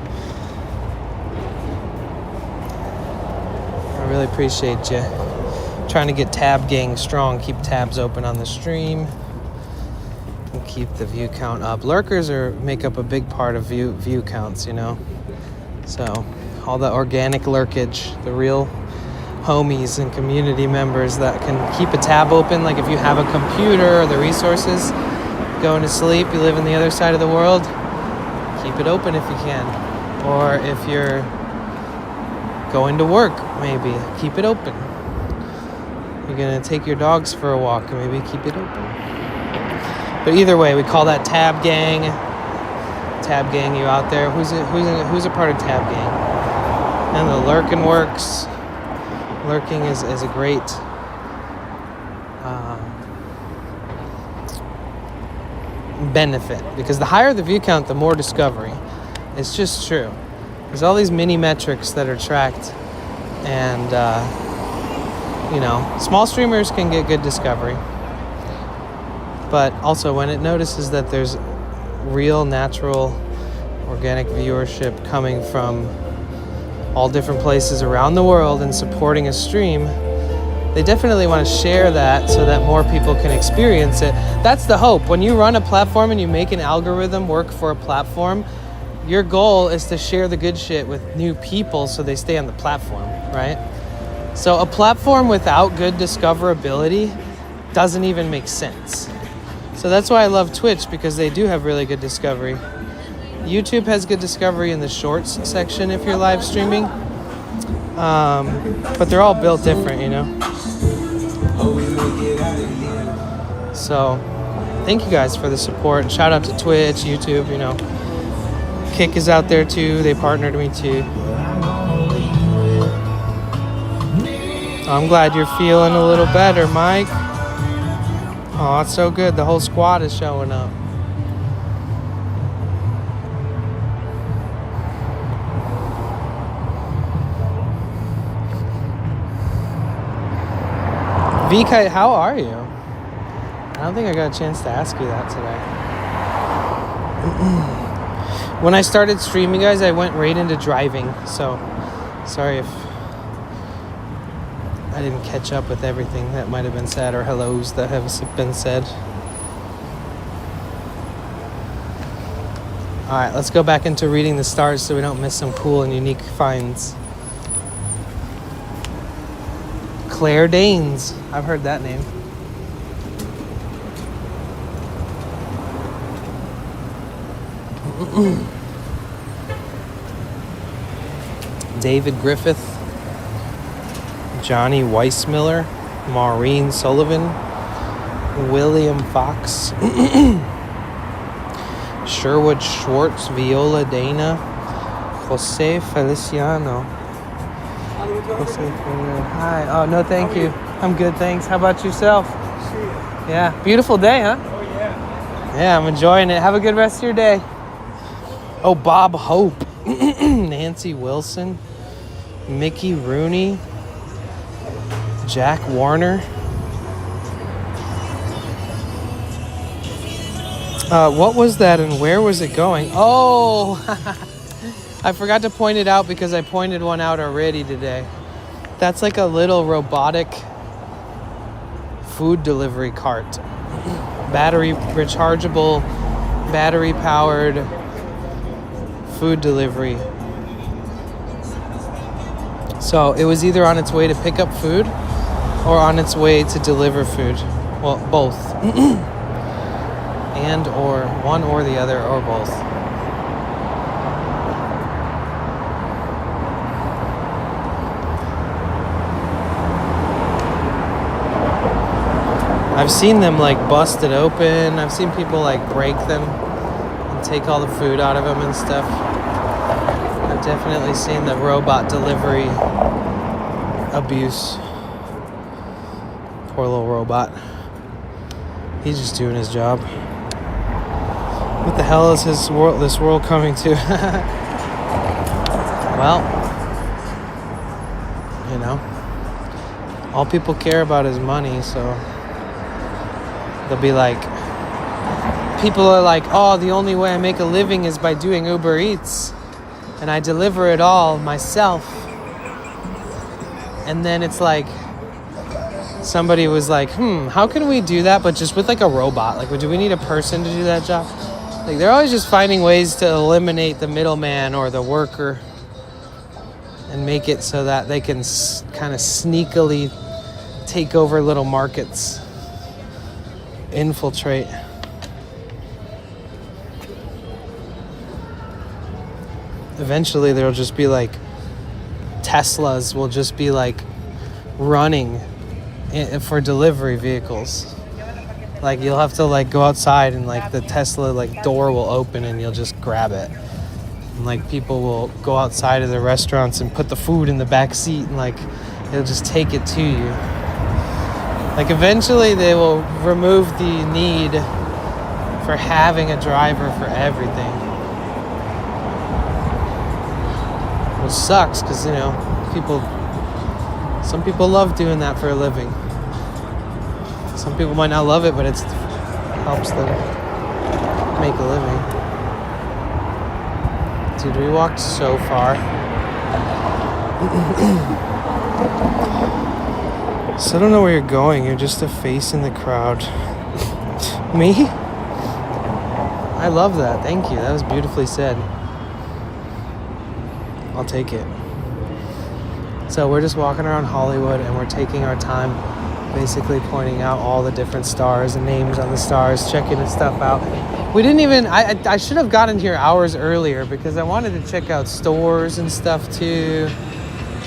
really appreciate you. Trying to get Tab Gang strong. Keep tabs open on the stream. And keep the view count up. Lurkers make up a big part of view counts, you know. So, all the organic lurkage, the real homies and community members that can keep a tab open. Like if you have a computer or the resources, going to sleep, you live on the other side of the world, keep it open if you can. Or if you're going to work, maybe keep it open. You're gonna take your dogs for a walk, maybe keep it open. But either way, we call that Tab Gang. Tab Gang, you out there? Who's a part of Tab Gang? And the lurking works. Lurking is a great benefit, because the higher the view count, the more discovery. It's just true. There's all these mini metrics that are tracked, and small streamers can get good discovery, but also when it notices that there's real, natural, organic viewership coming from all different places around the world and supporting a stream, they definitely want to share that so that more people can experience it. That's the hope. When you run a platform and you make an algorithm work for a platform, your goal is to share the good shit with new people so they stay on the platform, right? So a platform without good discoverability doesn't even make sense. So that's why I love Twitch, because they do have really good discovery. YouTube has good discovery in the shorts section if you're live streaming. But they're all built different, you know? So, thank you guys for the support. Shout out to Twitch, YouTube, you know. Kick is out there too. They partnered me too. I'm glad you're feeling a little better, Mike. Oh, that's so good. The whole squad is showing up. V-Kite, how are you? I don't think I got a chance to ask you that today. When I started streaming, guys, I went right into driving. So, sorry if I didn't catch up with everything that might have been said, or hellos that have been said. Alright, let's go back into reading the stars so we don't miss some cool and unique finds. Claire Danes. I've heard that name. David Griffith, Johnny Weissmiller, Maureen Sullivan, William Fox, Sherwood Schwartz, Viola Dana, Jose Feliciano. Hi. Oh, no, thank you. I'm good, thanks. How about yourself? Yeah. Beautiful day, huh? Oh, yeah. Yeah, I'm enjoying it. Have a good rest of your day. Oh, Bob Hope, Nancy Wilson, Mickey Rooney, Jack Warner. What was that and where was it going? Oh, I forgot to point it out because I pointed one out already today. That's like a little robotic food delivery cart. Battery rechargeable, battery powered food delivery. So it was either on its way to pick up food or on its way to deliver food. Well, both. And or one or the other or both. I've seen them like bust it open. I've seen people like break them and take all the food out of them and stuff. I've definitely seen the robot delivery abuse. Poor little robot. He's just doing his job. What the hell is this world coming to? Well, you know, all people care about is money, so they'll be like, people are like, oh, the only way I make a living is by doing Uber Eats, and I deliver it all myself. And then it's like, somebody was like, how can we do that, but just with like a robot? Like, do we need a person to do that job? Like, they're always just finding ways to eliminate the middleman or the worker and make it so that they can kind of sneakily take over little markets, infiltrate. Eventually, there'll just be like Teslas will just be like running for delivery vehicles. Like, you'll have to like go outside and like the Tesla like door will open and you'll just grab it. And like people will go outside of the restaurants and put the food in the back seat and like they'll just take it to you. Like, eventually they will remove the need for having a driver for everything. Which sucks because, you know, some people love doing that for a living. Some people might not love it, but it helps them make a living. Dude, we walked so far. So I don't know where you're going. You're just a face in the crowd. Me? I love that. Thank you. That was beautifully said. I'll take it. So we're just walking around Hollywood and we're taking our time basically pointing out all the different stars and names on the stars, checking the stuff out. We didn't even, I should have gotten here hours earlier because I wanted to check out stores and stuff too,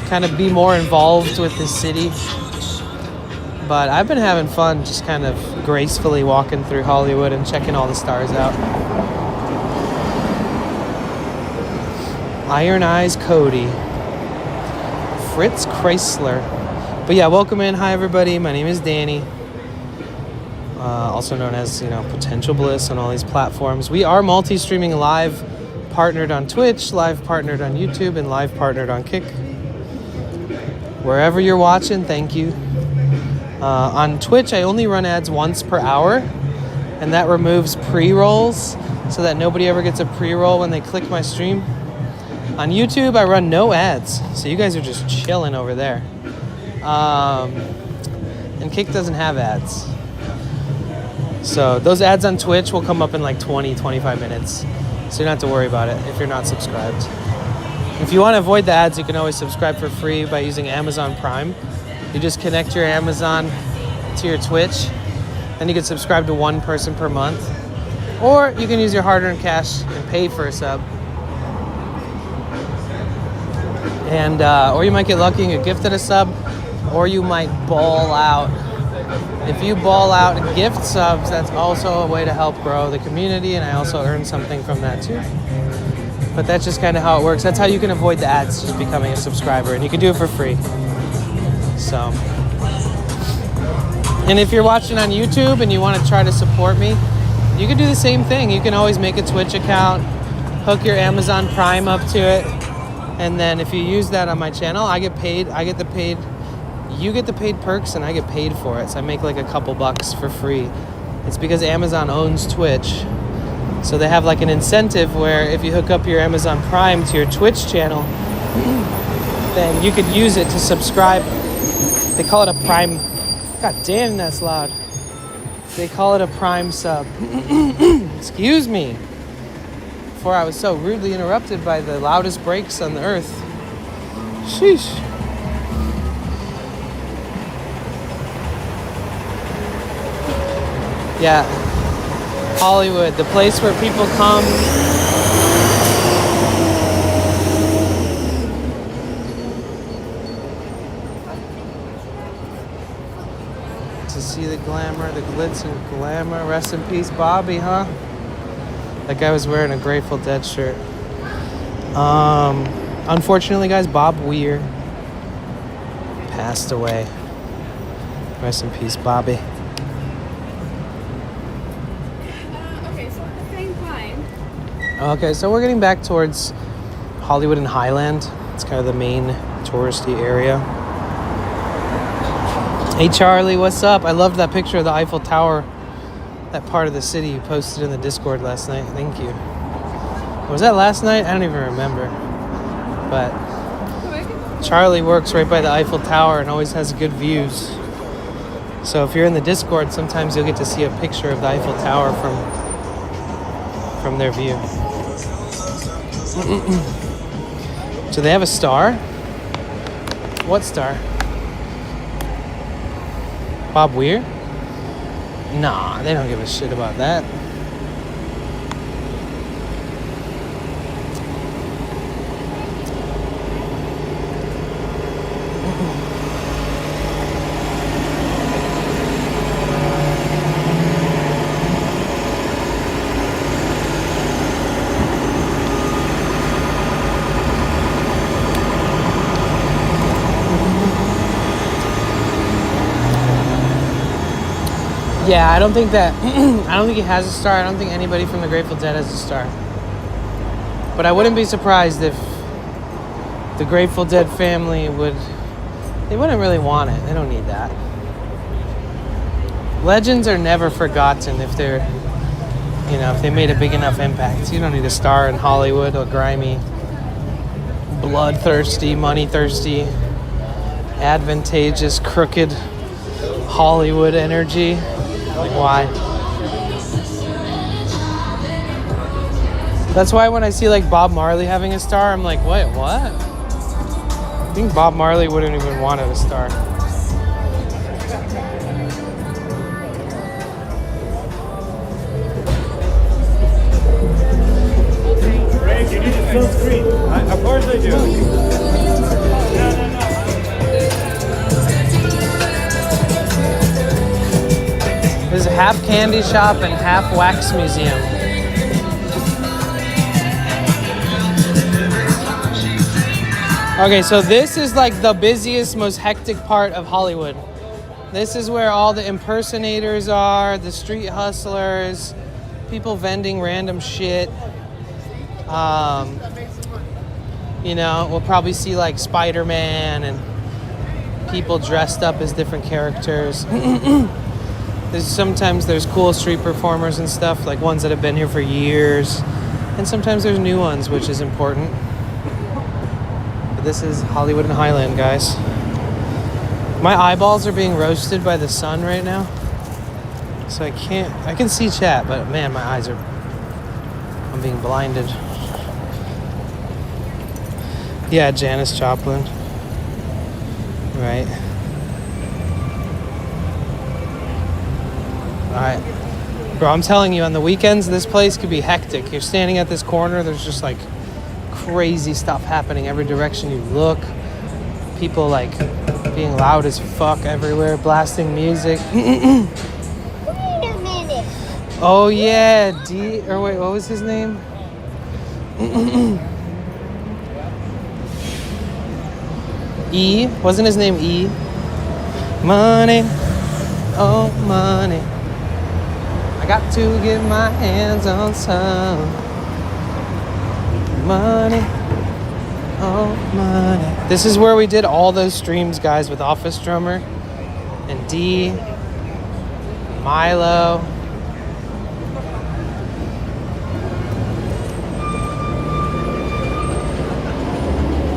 kind of be more involved with the city. But I've been having fun just kind of gracefully walking through Hollywood and checking all the stars out. Iron Eyes Cody. Fritz Chrysler. But yeah, welcome in. Hi, everybody. My name is Danny. Also known as, Potential Bliss on all these platforms. We are multi-streaming live, partnered on Twitch, live partnered on YouTube, and live partnered on Kick. Wherever you're watching, thank you. On Twitch, I only run ads once per hour, and that removes pre-rolls so that nobody ever gets a pre-roll when they click my stream. On YouTube, I run no ads, so you guys are just chilling over there. And Kick doesn't have ads. So those ads on Twitch will come up in like 20, 25 minutes. So you don't have to worry about it if you're not subscribed. If you want to avoid the ads, you can always subscribe for free by using Amazon Prime. You just connect your Amazon to your Twitch, and you can subscribe to one person per month. Or you can use your hard-earned cash and pay for a sub. And or you might get lucky and get gifted a sub, or you might ball out. If you ball out and gift subs, that's also a way to help grow the community, and I also earn something from that too. But that's just kind of how it works. That's how you can avoid the ads, just becoming a subscriber, and you can do it for free. So, and if you're watching on YouTube and you want to try to support me, you can do the same thing. You can always make a Twitch account, hook your Amazon Prime up to it, and then if you use that on my channel, I get paid. I get the paid. You get the paid perks, and I get paid for it. So I make like a couple bucks for free. It's because Amazon owns Twitch. So they have like an incentive where if you hook up your Amazon Prime to your Twitch channel, then you could use it to subscribe. They call it a Prime. God damn, that's loud. They call it a Prime sub. Excuse me. Before I was so rudely interrupted by the loudest brakes on the earth. Sheesh. Yeah. Hollywood, the place where people come to see the glamour, the glitz and glamour. Rest in peace, Bobby, huh? That guy was wearing a Grateful Dead shirt. Unfortunately, guys, Bob Weir passed away. Rest in peace, Bobby. Okay, so we're getting back towards Hollywood and Highland. It's kind of the main touristy area. Hey Charlie, what's up? I loved that picture of the Eiffel Tower, that part of the city you posted in the Discord last night. Thank you. Was that last night? I don't even remember. But Charlie works right by the Eiffel Tower and always has good views. So if you're in the Discord, sometimes you'll get to see a picture of the Eiffel Tower from their view. So they have a star? What star? Bob Weir? Nah, they don't give a shit about that. Yeah, I don't think that, I don't think he has a star. I don't think anybody from the Grateful Dead has a star. But I wouldn't be surprised if the Grateful Dead family they wouldn't really want it. They don't need that. Legends are never forgotten if they're, if they made a big enough impact. You don't need a star in Hollywood or grimy, bloodthirsty, money-thirsty, advantageous, crooked Hollywood energy. Why? That's why when I see like Bob Marley having a star, I'm like, wait, what? I think Bob Marley wouldn't even want a star. Ray, you need a full screen. Of course I do. There's half candy shop and half wax museum. Okay, so this is like the busiest, most hectic part of Hollywood. This is where all the impersonators are, the street hustlers, people vending random shit. We'll probably see like Spider-Man and people dressed up as different characters. Sometimes there's cool street performers and stuff, like ones that have been here for years. And sometimes there's new ones, which is important. But this is Hollywood and Highland, guys. My eyeballs are being roasted by the sun right now. So I can see chat, but man, my eyes I'm being blinded. Yeah, Janis Joplin. Right. right. Bro, I'm telling you, on the weekends, this place could be hectic. You're standing at this corner, there's just like crazy stuff happening every direction you look. People like being loud as fuck everywhere, blasting music. Wait a minute. Oh yeah, or wait, what was his name? E? Wasn't his name E? Money, oh money. I got to get my hands on some money, oh money. This is where we did all those streams, guys, with Office Drummer and D, Milo.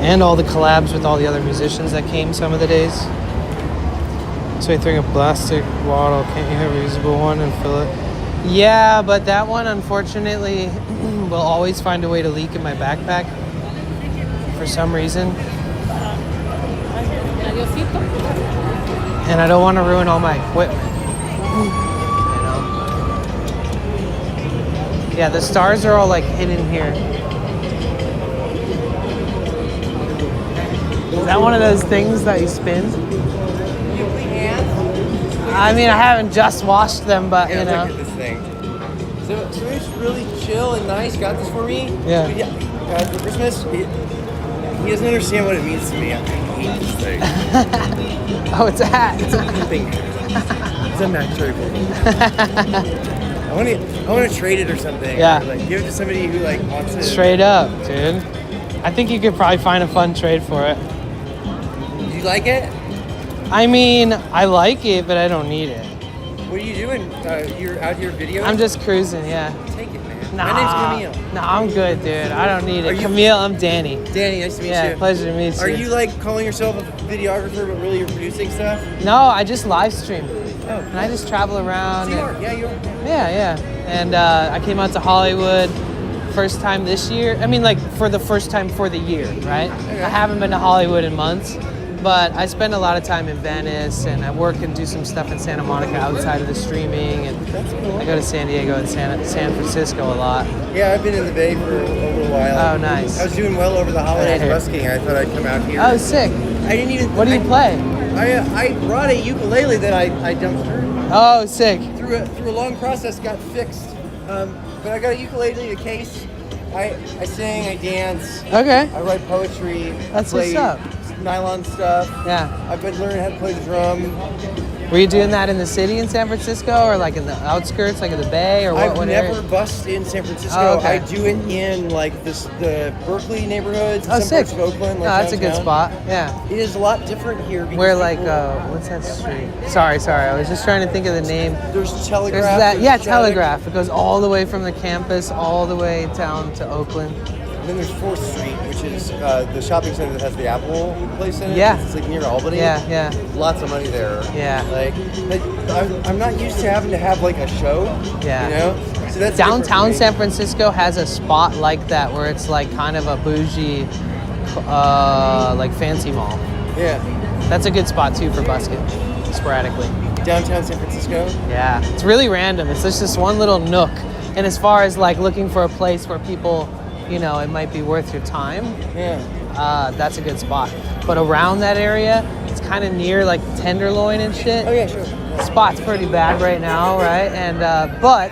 And all the collabs with all the other musicians that came some of the days. So you throw a plastic bottle, can't you have a reusable one and fill it? Yeah, but that one, unfortunately, will always find a way to leak in my backpack for some reason. And I don't want to ruin all my equipment. You know? Yeah, the stars are all like hidden here. Is that one of those things that you spin? I mean, I haven't just washed them, but you know. Look at this thing. So it's really chill and nice. Got this for me. Yeah. For Christmas. He doesn't understand what it means to me. I hate this thing. Oh, it's a hat. It's a thing. It's a match trade. I want to trade it or something. Yeah. Or like give it to somebody who like wants it. Straight up, dude. I think you could probably find a fun trade for it. Do you like it? I mean, I like it, but I don't need it. What are you doing? You're out here videoing? I'm just cruising, yeah. Take it, man. Nah, My name's Camille. Nah, I'm good, dude. I don't need Are it. you- Camille, I'm Danny. Danny, nice to meet you. Yeah, pleasure to meet you. Are you like calling yourself a videographer, but really you're producing stuff? No, I just live stream. Oh. And I just travel around. So you and- are. Yeah, you are. Yeah. And I came out to Hollywood first time this year. I mean, like, for the first time for the year, right? Okay. I haven't been to Hollywood in months. But I spend a lot of time in Venice, and I work and do some stuff in Santa Monica outside of the streaming, and That's cool. I go to San Diego and San Francisco a lot. Yeah, I've been in the Bay for a little while. Oh, nice. I was doing well over the holidays busking. I thought I'd come out here. Oh, sick. I didn't even. What do you play? I brought a ukulele that I dumpstered. Oh, sick. Through a long process, got fixed. But I got a ukulele, a case. I sing, I dance. Okay. I write poetry. That's play what's up. Nylon stuff. Yeah. I've been learning how to play the drum. Were you doing that in the city in San Francisco, or like in the outskirts, like in the Bay, or I've what never area? bussed in San Francisco. Oh, okay. I do it in like the Berkeley neighborhoods, Oh, some sick. parts of Oakland. Like No, that's a good downtown. spot. Yeah. It is a lot different here. because Where like people- what's that street? Sorry. I was just trying to think of the name. There's Telegraph. There's that. there's Yeah, Shattuck, Telegraph. It goes all the way from the campus all the way down to Oakland. And then there's 4th Street, which is the shopping center that has the Apple place in it. Yeah. It's like near Albany. Yeah. Lots of money there. Yeah. Like I'm not used to having to have like a show. Yeah. You know. So that's Downtown different for me. San Francisco has a spot like that where it's like kind of a bougie, like fancy mall. Yeah. That's a good spot too for busking, sporadically. Downtown San Francisco. Yeah, it's really random. It's just this one little nook. And as far as like looking for a place where people, you know, it might be worth your time, Yeah. that's a good spot. But around that area, it's kind of near like Tenderloin and shit. Oh yeah, sure. Spot's pretty bad right now, right? And but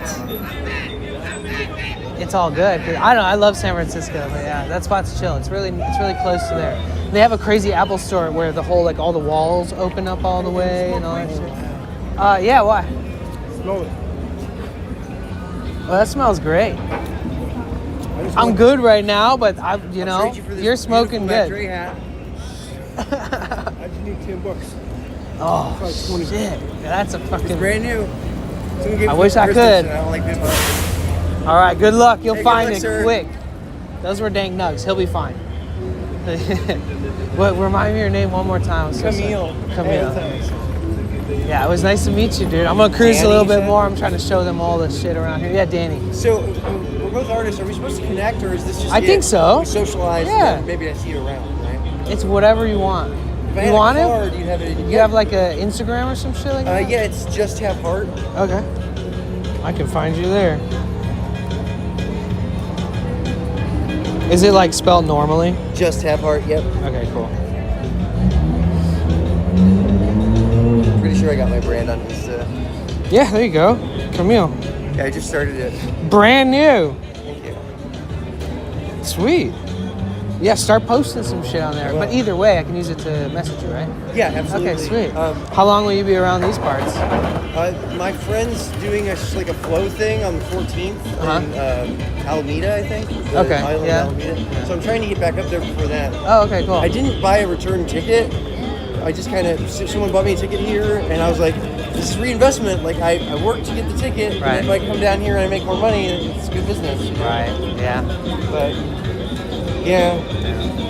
it's all good. 'Cause I don't know. I love San Francisco, but yeah, that spot's chill. It's really close to there. They have a crazy Apple store where the whole like all the walls open up all the way and all that shit. Yeah. Why? Smell it. Well, that smells great. I'm good right now, but I'll trade you for this you're smoking beautiful good. Mac Dre hat. I just need $10. Oh Probably 20. shit! That's a It's fucking. brand new. Someone gave I it wish for I Christmas could. and I don't like big bucks. All right, good luck. You'll Hey, good find luck, it sir. quick. Those were dank nugs. He'll be fine. What? Remind me your name one more time. I'm so sorry. Camille. Camille. Hey, thanks. Yeah, it was nice to meet you, dude. I'm gonna cruise Danny, a little you bit said? more. I'm trying to show them all the shit around here. Yeah, Danny. So we're both artists. Are we supposed to connect, or is this just? I think so. We socialize. Yeah. And maybe I see you around, right? It's whatever you want. If I You had want a it? card, you'd have it. You have like a Instagram or some shit like that? Yeah, it's just have heart. Okay. I can find you there. Is it like spelled normally? Just Have Heart, yep. Okay, cool. Pretty sure I got my brand on Insta. Yeah, there you go. Camille. Yeah, I just started it. Brand new. Thank you. Sweet. Yeah, start posting some shit on there. But either way, I can use it to message you, right? Yeah, absolutely. Okay, sweet. How long will you be around these parts? My friend's doing a flow thing on the 14th in Alameda, I think. The Okay, island yeah. of Alameda. So I'm trying to get back up there before that. Oh, okay, cool. I didn't buy a return ticket. I just kind of, someone bought me a ticket here, and I was like, this is reinvestment. Like, I worked to get the ticket, Right. and if I come down here and I make more money, it's good business. Right, yeah. But, yeah,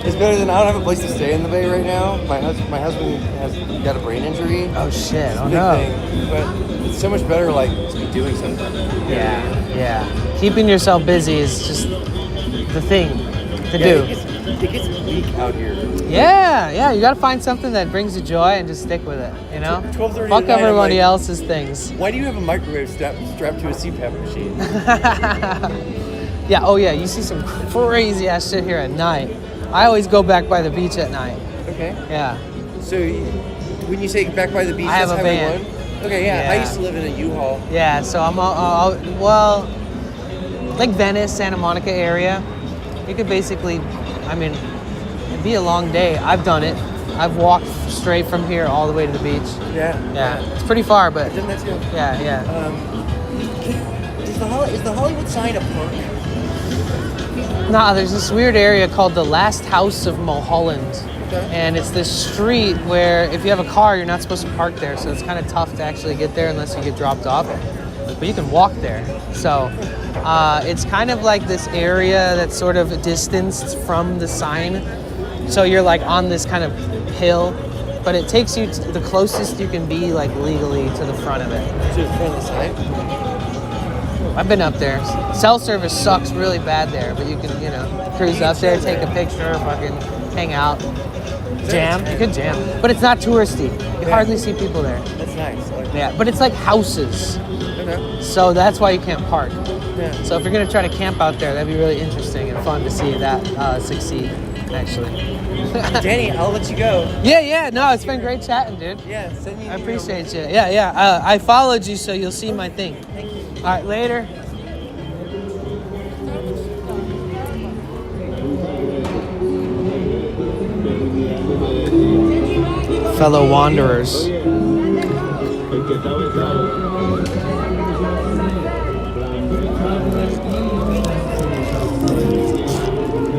it's better than, I don't have a place to stay in the Bay right now. My husband has got a brain injury. Oh, shit. It's a Oh, big no. thing, but it's so much better, like, to be doing something. Yeah, yeah. Keeping yourself busy is just the thing to do. It gets bleak out here. Yeah, you gotta find something that brings you joy and just stick with it, you know? 12:30 Fuck at night, I'm everybody like, else's things. Why do you have a microwave strapped to a CPAP machine? Yeah, oh yeah, you see some crazy ass shit here at night. I always go back by the beach at night. Okay. Yeah. So when you say back by the beach, I have that's a Highway van. 1? Okay, yeah. I Yeah. used to live in a U-Haul. Yeah, so I'm well, like Venice, Santa Monica area. You could basically, I mean, it'd be a long day. I've done it. I've walked straight from here all the way to the beach. Yeah. Yeah, it's pretty far, but I've done that too. yeah. Is the Hollywood sign a park? Nah, there's this weird area called the Last House of Mulholland. Okay. And it's this street where if you have a car, you're not supposed to park there. So it's kind of tough to actually get there unless you get dropped off. But you can walk there. So it's kind of like this area that's sort of distanced from the sign. So you're like on this kind of hill, but it takes you to the closest you can be like legally to the front of it. To the front of the sign? I've been up there. Cell service sucks really bad there, but you can, cruise up there, take a picture, fucking hang out, jam. You could jam, but it's not touristy. You hardly see people there. That's nice. Yeah, but it's like houses, Okay. so that's why you can't park. Yeah. So if you're gonna try to camp out there, that'd be really interesting and fun to see that succeed. Actually. Danny, I'll let you go. Yeah. No, it's been great chatting, dude. Yeah, send me an I email. appreciate you. Yeah. I followed you, so you'll see my thing. Thank you. All right, later. Fellow wanderers.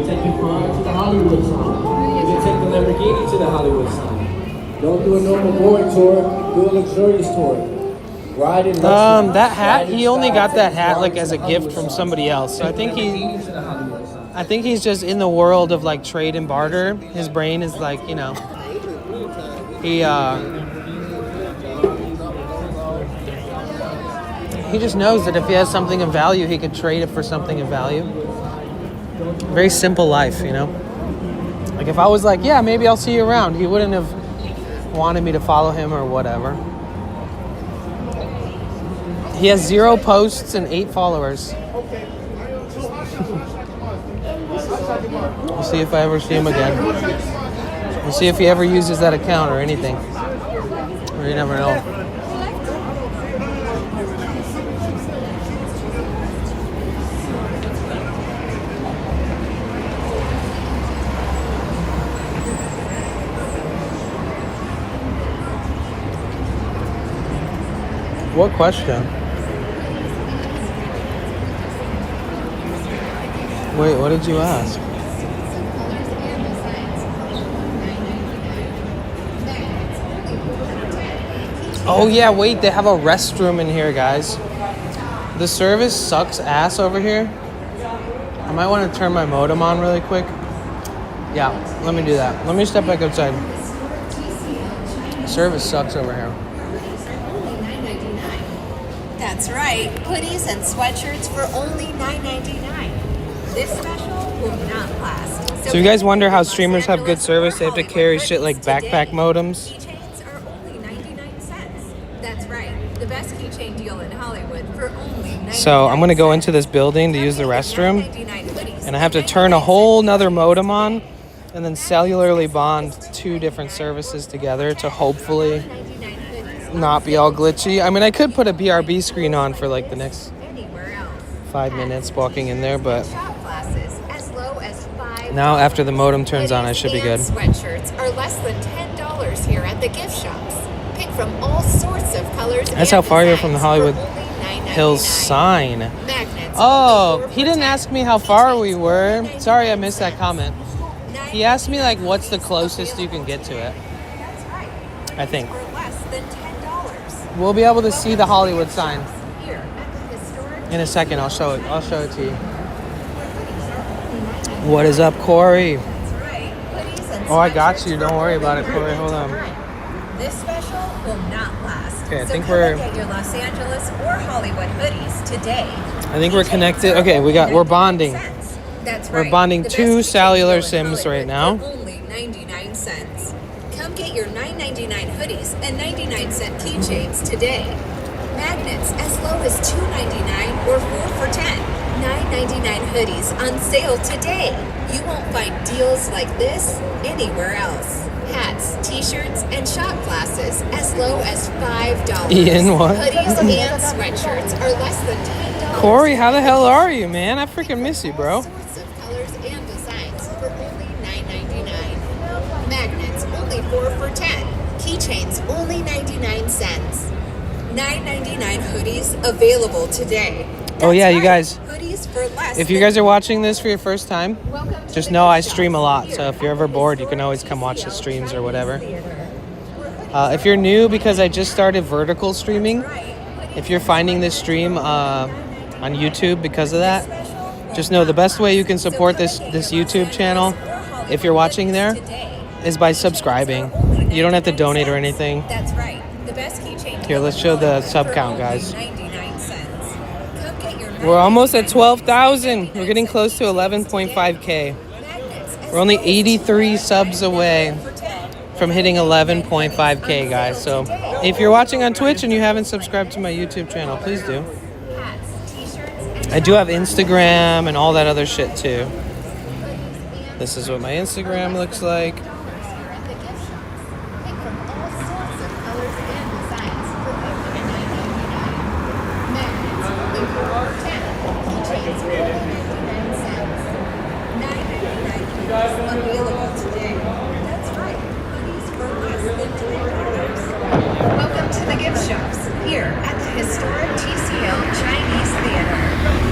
Hollywood sign. You can take the Lamborghini to the Hollywood sign. Don't do a normal boring tour, do a luxurious tour. Ride in luxury. That hat, he only got that hat like as a gift from somebody else. So I think he's just in the world of like trade and barter. His brain is like, he just knows that if he has something of value, he could trade it for something of value. Very simple life, Like if I was like, yeah, maybe I'll see you around, he wouldn't have wanted me to follow him or whatever. He has 0 posts and 8 followers. We'll see if I ever see him again. We'll see if he ever uses that account or anything. Or you never know. What question? Wait, what did you ask? Oh yeah, wait, they have a restroom in here, guys. The service sucks ass over here. I might want to turn my modem on really quick. Yeah, let me do that. Let me step back outside. Service sucks over here. That's right. Hoodies and sweatshirts for only $9.99. This special will not last. So you guys wonder how streamers have good service? They have to carry shit like backpack modems. Keychains are only 99 cents. That's right. The best keychain deal in Hollywood for only So I'm gonna go into this building to use the restroom, and I have to turn a whole nother modem on and then cellularly bond 2 different services together to hopefully not be all glitchy. I mean, I could put a BRB screen on for like the next 5 minutes walking in there, but now after the modem turns on, I should be good. Sweatshirts are less than $10 here at the gift shops. Pick from all sorts of colors. That's how far you're from the Hollywood Hills sign. Oh, he didn't ask me how far we were. Sorry, I missed that comment. He asked me like, what's the closest you can get to it? I think. We'll be able to see the Hollywood sign in a second. I'll show it. I'll show it to you. What is up, Corey? Oh, I got you. Don't worry about it, Corey. Hold on. This special will not last. Okay, I so think come we're. and get your Los Angeles or Hollywood hoodies today. I think we're connected. Okay, we're bonding. That's We're right. bonding The 2 best cellular keychains sims for right now. only 99 cents. Come get your $9.99 hoodies and 99-cent keychains today. Magnets as low as $2.99 or 4 for $10. $9.99 hoodies on sale today. You won't find deals like this anywhere else. Hats, t-shirts, and shot glasses as low as $5. Ian, what? Hoodies and sweatshirts are less than $10. Corey, how the hell are you, man? I freaking miss you, bro. Sorts of colors and designs for only $9.99. Magnets only 4 for $10. Keychains only 99 cents. $9.99 hoodies available today. Oh yeah, you guys. Hoodies for less If you than guys are watching this for your first time, just know I stream a lot. So if you're ever bored, you can always come watch the streams or whatever. If you're new, because I just started vertical streaming, if you're finding this stream on YouTube because of that, just know the best way you can support this YouTube channel, if you're watching there, is by subscribing. You don't have to donate or anything. That's right. The best keychain. Here, let's show the sub count, guys. We're almost at 12,000. We're getting close to 11.5K. We're only 83 subs away from hitting 11.5K, guys. So if you're watching on Twitch and you haven't subscribed to my YouTube channel, please do. I do have Instagram and all that other shit too. This is what my Instagram looks like. Welcome to the gift shops here at the historic TCL Chinese Theater.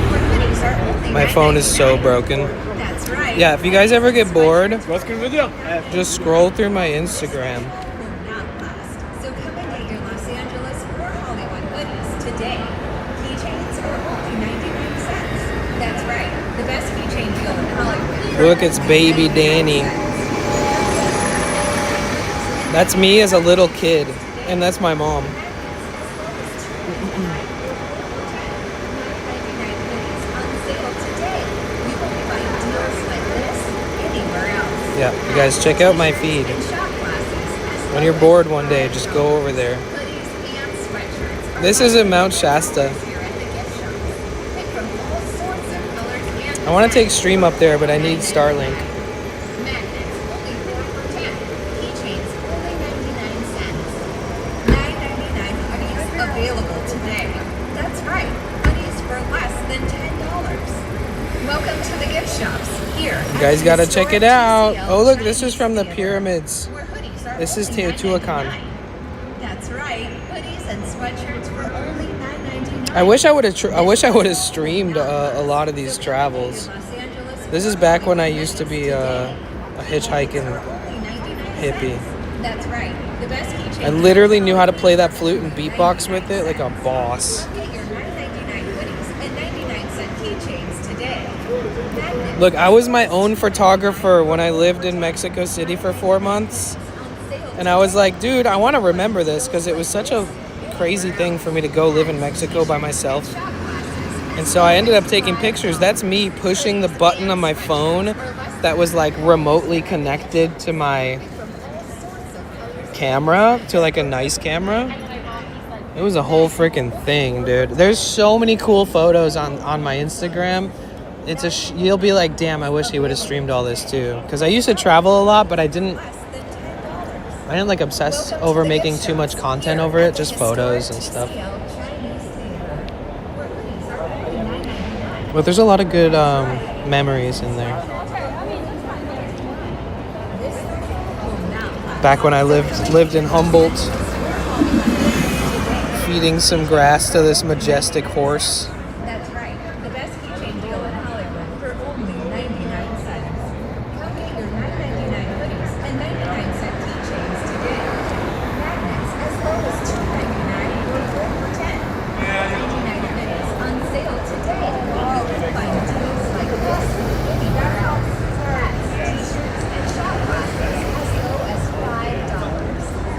Where hoodies are only My phone is so broken. That's right. Yeah, if you guys ever get bored, just scroll through my Instagram. So come and get your Los Angeles or Hollywood hoodies today. Keychains are only 99 cents. That's right. The best keychain deal in Hollywood. Look, it's baby Danny. That's me as a little kid, and that's my mom. Yeah, you guys check out my feed. When you're bored one day, just go over there. This is in Mount Shasta. I want to take stream up there, but I need Starlink. Available today. That's right. Hoodies for less than $10. Welcome to the gift shops here. You guys gotta check it out. Oh look, this is from the pyramids. This is Teotihuacan. That's right. Hoodies and sweatshirts for only $9.99. I wish I would have streamed a lot of these travels. This is back when I used to be a hitchhiking hippie. That's right. The best keychain. I literally knew how to play that flute and beatbox with it like a boss. Get your $9.99 hoodies and 99-cent keychains today. Look, I was my own photographer when I lived in Mexico City for 4 months. And I was like, dude, I want to remember this because it was such a crazy thing for me to go live in Mexico by myself. And so I ended up taking pictures. That's me pushing the button on my phone that was like remotely connected to my camera, to like a nice camera. It was a whole freaking thing, dude. There's so many cool photos on my Instagram. It's you'll be like, damn, I wish he would have streamed all this too. Because I used to travel a lot, but I didn't like obsess over making too much content over it, just photos and stuff. But there's a lot of good memories in there. Back when I lived in Humboldt, feeding some grass to this majestic horse. That's right. The best keychain deal in Hollywood for only 99 cents. Come get your $9.99 hoodies and 99-cent keychains today. Magnets as low as $2.99 or 4 for $10. 99 hoodies on sale today. You can find deals like this, anywhere else. Hats, t-shirts, and shot glasses as low as $5.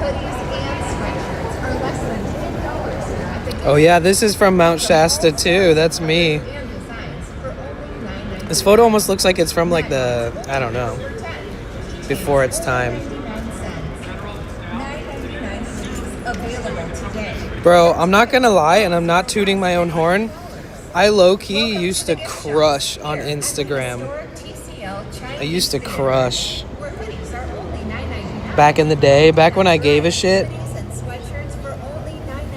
Hoodies and sweatshirts are less than $10 here at the Oh yeah, this is from Mount Shasta too. That's me. This photo almost looks like it's from like the, I don't know, before its time. Bro, I'm not gonna lie, and I'm not tooting my own horn. I low-key used to crush on Instagram. I used to crush. Back in the day, back when I gave a shit.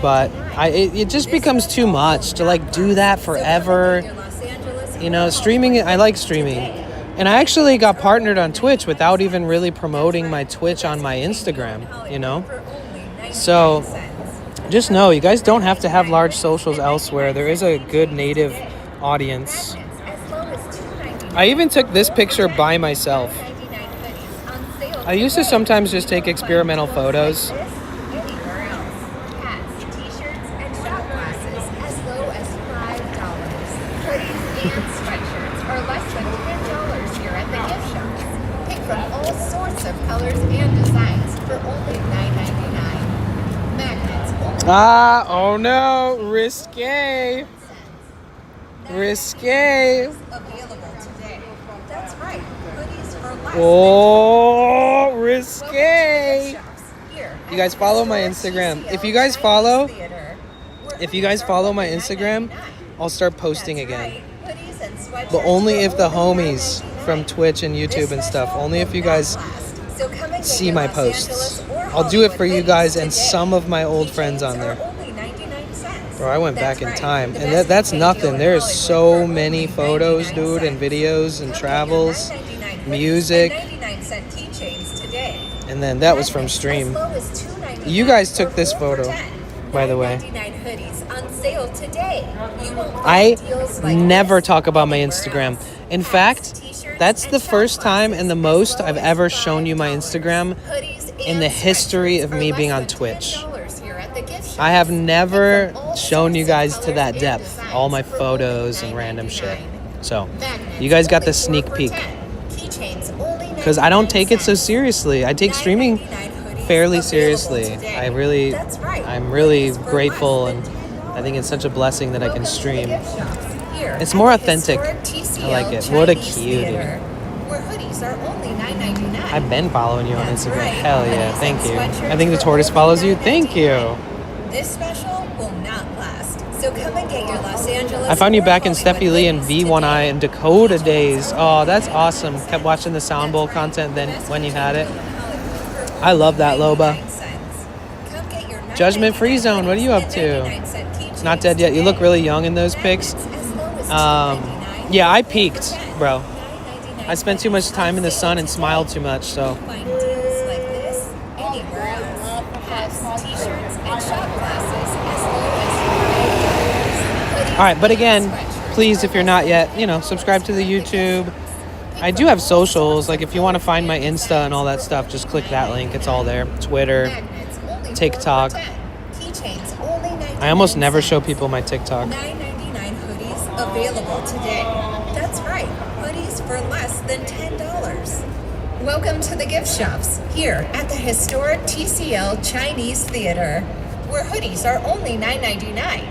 But it just becomes too much to like do that forever. You know, streaming, I like streaming. And I actually got partnered on Twitch without even really promoting my Twitch on my Instagram, you know? So just know, you guys don't have to have large socials elsewhere. There is a good native audience. I even took this picture by myself. I used to sometimes just take experimental photos. Ah, oh no, risque. Risque. Oh, risque. You guys follow my Instagram. If you guys follow my Instagram, I'll start posting again. But only if the homies from Twitch and YouTube and stuff, only if you guys see my posts. I'll do it for you guys and some of my old friends on there. Bro, I went back in time, and that's nothing. There's so many photos, dude, and videos and travels, music, and then that was from stream. You guys took this photo, by the way. I never talk about my Instagram. In fact, that's the first time and the most I've ever shown you my Instagram in the history of me being on Twitch. I have never shown you guys to that depth, all my photos and random shit. So, you guys got the sneak peek. Because I don't take it so seriously. I take streaming fairly seriously. I'm really grateful, and I think it's such a blessing that I can stream. It's more authentic. I like it. What a cutie. I've been following you on Instagram. Hell yeah, thank you. I think the tortoise follows you. Thank you. This special will not last. So come and get your Los Angeles. I found you back in Steffi Lee and V1I and Dakota days. Oh, that's awesome. Kept watching the Sound Bowl content then when you had it. I love that, Loba. Judgment Free Zone, what are you up to? Not dead yet. You look really young in those pics. Yeah, I peaked, bro. I spent too much time in the sun and smiled too much, so. All right, but again, please, if you're not yet, subscribe to the YouTube. I do have socials. Like, if you want to find my Insta and all that stuff, just click that link. It's all there. Twitter, TikTok. I almost never show people my TikTok. $9.99 hoodies available today. That's right, hoodies for less than $10. Welcome to the gift shops here at the historic TCL Chinese Theater, where hoodies are only $9.99.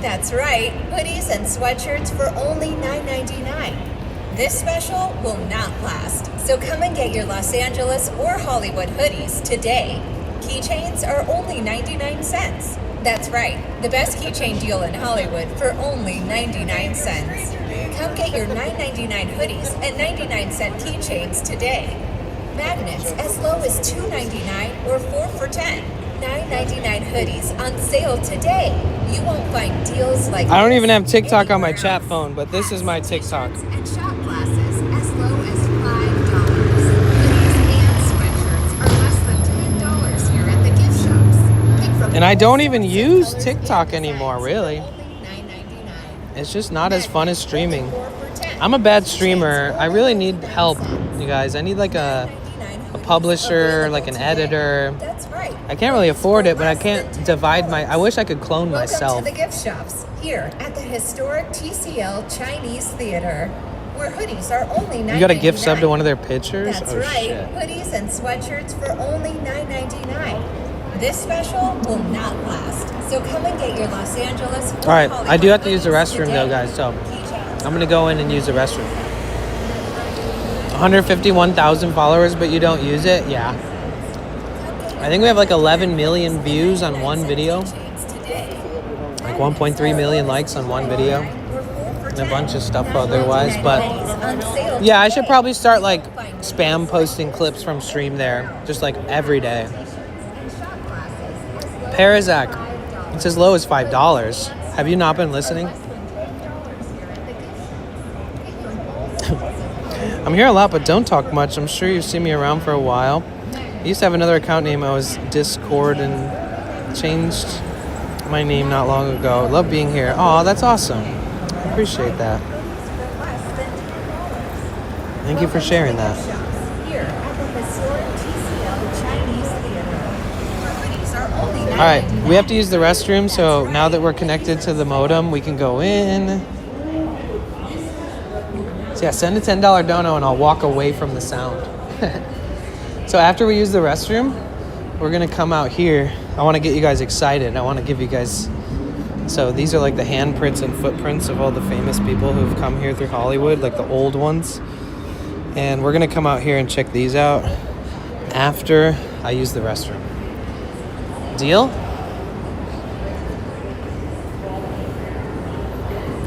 That's right, hoodies and sweatshirts for only $9.99. This special will not last, so come and get your Los Angeles or Hollywood hoodies today. Keychains are only 99 cents. That's right, the best keychain deal in Hollywood for only 99 cents. Come get your $9.99 hoodies and 99-cent keychains today. Magnets as low as $2.99 or 4 for $10. $9.99 hoodies on sale today. You won't find deals like I don't this even have TikTok on my anywhere chat else. phone, but this is my TikTok. And shot glasses as low as $5. Hoodies and sweatshirts are less than $10 here at the gift shops. Pick from And I don't even all use colors TikTok and anymore, designs really. for only $9.99. It's just not as fun as streaming. 4 for $10. I'm a bad streamer. I really need help, you guys. I need like a publisher, like an editor. That's right. I can't really afford it, but I can't divide my... I wish I could clone myself. Welcome to the gift shops here at the historic TCL Chinese Theater, where hoodies are only $9.99. You got a gift sub to one of their pictures? That's Oh, right. shit. Hoodies and sweatshirts for only $9.99. This special will not last, so come and get your Los Angeles. All right, I do have to use the restroom though, guys, so I'm gonna go in and use the restroom. 151,000 followers, but you don't use it? Yeah. I think we have like 11 million views on one video. Like 1.3 million likes on one video. And a bunch of stuff otherwise, but yeah, I should probably start like spam posting clips from stream there, just like every day. Parazak, it's as low as $5. Have you not been listening? I'm here a lot, but don't talk much. I'm sure you've seen me around for a while. I used to have another account name. I was Discord and changed my name not long ago. Love being here. Oh, that's awesome. I appreciate that. Thank you for sharing that. Here at the historic TCL Chinese Theater, where hoodies are only All right, we have to use the restroom, so now that we're connected to the modem, we can go in. So yeah, send a $10 dono and I'll walk away from the sound. So after we use the restroom, we're gonna come out here. I wanna get you guys excited. I wanna give you guys, so these are like the handprints and footprints of all the famous people who've come here through Hollywood, like the old ones. And we're gonna come out here and check these out after I use the restroom. Deal?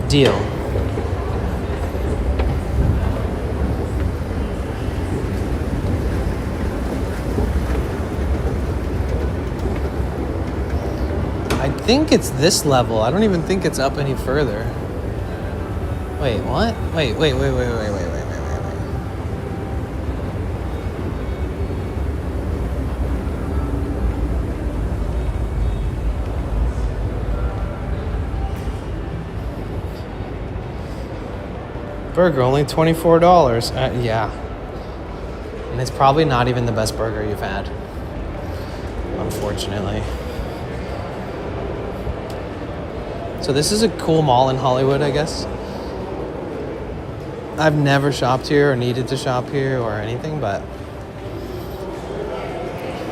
Deal. I think it's this level. I don't even think it's up any further. Wait, what? Wait. Burger, only $24. Yeah. And it's probably not even the best burger you've had, unfortunately. So this is a cool mall in Hollywood, I guess. I've never shopped here or needed to shop here or anything, but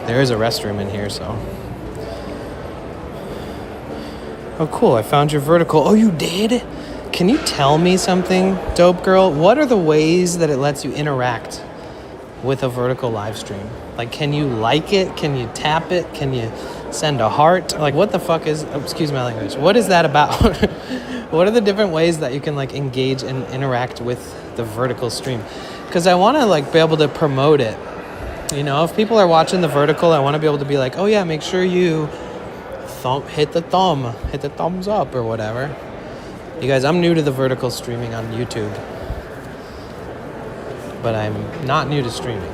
there is a restroom in here, so. Oh, cool, I found your vertical. Oh, you did? Can you tell me something, dope girl? What are the ways that it lets you interact with a vertical live stream? Like, can you like it? Can you tap it? Can you send a heart? Like, what the fuck is, oh, excuse my language, what is that about? What are the different ways that you can like engage and interact with the vertical stream? Because I want to like be able to promote it. You know, if people are watching the vertical, I want to be able to be like, oh yeah, make sure you hit the thumbs up or whatever. You guys, I'm new to the vertical streaming on YouTube, but I'm not new to streaming.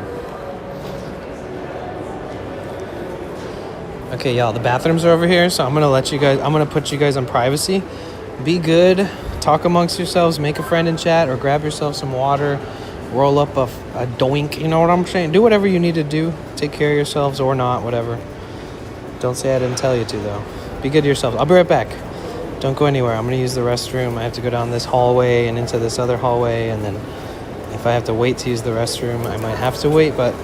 Okay, y'all, the bathrooms are over here, so I'm gonna put you guys on privacy. Be good, talk amongst yourselves, make a friend in chat, or grab yourself some water, roll up a doink, you know what I'm saying? Do whatever you need to do. Take care of yourselves or not, whatever. Don't say I didn't tell you to, though. Be good to yourselves. I'll be right back. Don't go anywhere. I'm gonna use the restroom. I have to go down this hallway and into this other hallway, and then if I have to wait to use the restroom, I might have to wait, but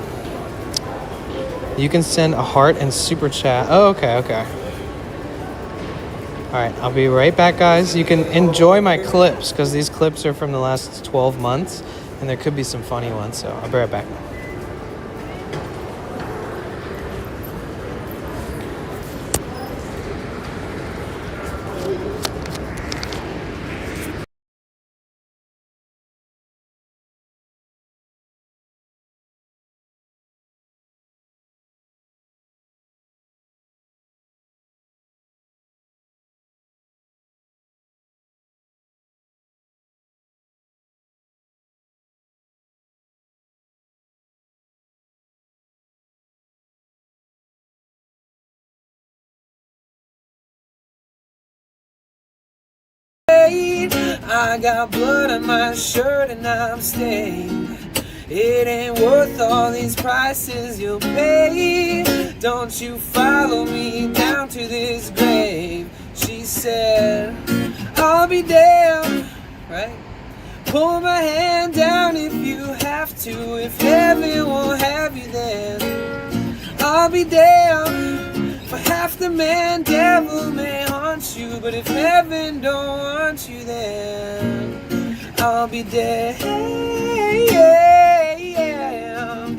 you can send a heart and super chat. Oh, okay. All right, I'll be right back, guys. You can enjoy my clips because these clips are from the last 12 months, and there could be some funny ones, so I'll be right back. I got blood on my shirt and I'm stained. It ain't worth all these prices you'll pay. Don't you follow me down to this grave. She said, I'll be damned, right? Pull my hand down if you have to. If heaven won't have you, then I'll be damned. For half the man, devil may haunt you, but if heaven don't want you, then I'll be damned.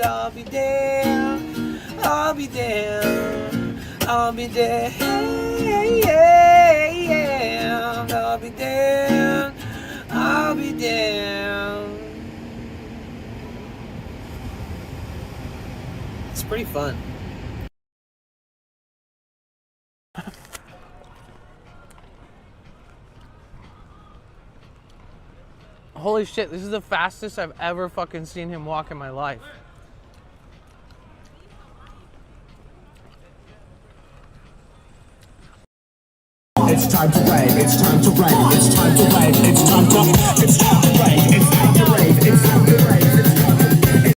I'll be damned. I'll be damned. I'll be damned. I'll be damned. I'll be damned. It's pretty fun. Holy shit, this is the fastest I've ever fucking seen him walk in my life. It's time to rave, it's time to rave, it's time to rave, it's time to rave, it's time to rave, it's time to rave, it's time to rave, it's time to rave.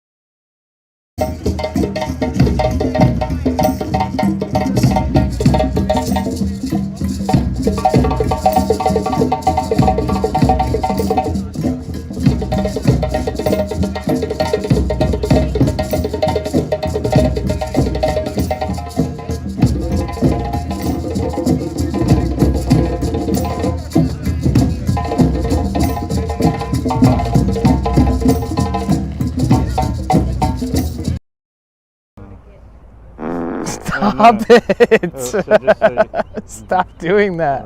Stop it! Stop doing that.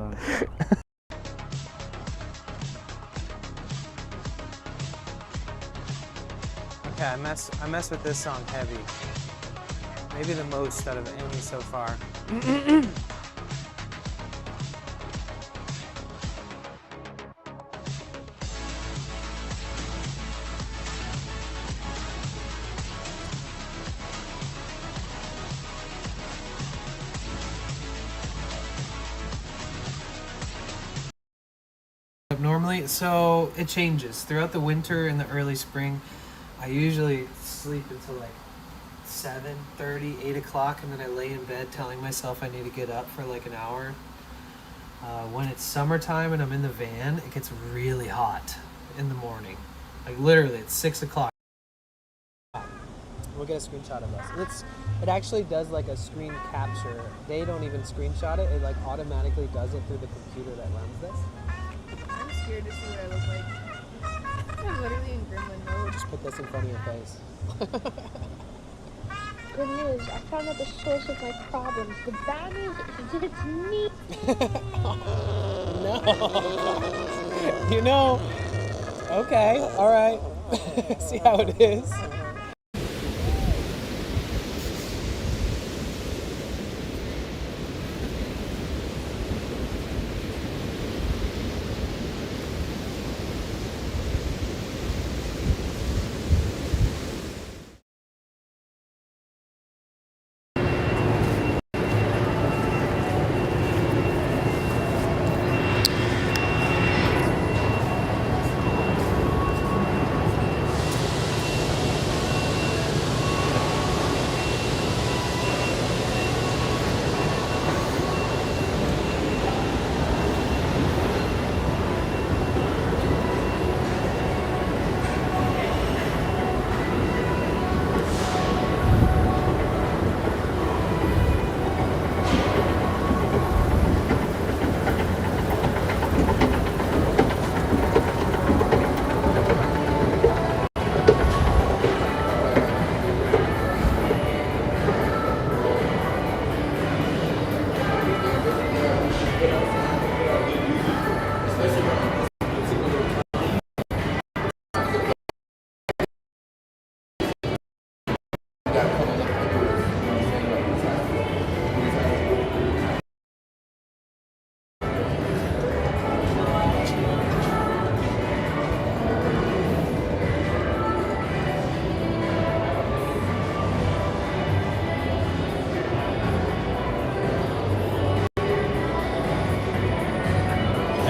Okay, I mess with this song heavy. Maybe the most out of any so far. Normally, so it changes throughout the winter and the early spring. I usually sleep until like 7:30, 8 o'clock, and then I lay in bed telling myself I need to get up for like an hour. When it's summertime and I'm in the van, it gets really hot in the morning. Like literally, it's 6 o'clock. We'll get a screenshot of us. It actually does like a screen capture. They don't even screenshot it. It like automatically does it through the computer that runs this. I'm scared to see what I look like. I'm literally in gremlin mode. Just put this in front of your face. Good news, I found out the source of my problems. The bad news is it's me. No. You know. Okay, all right. See how it is.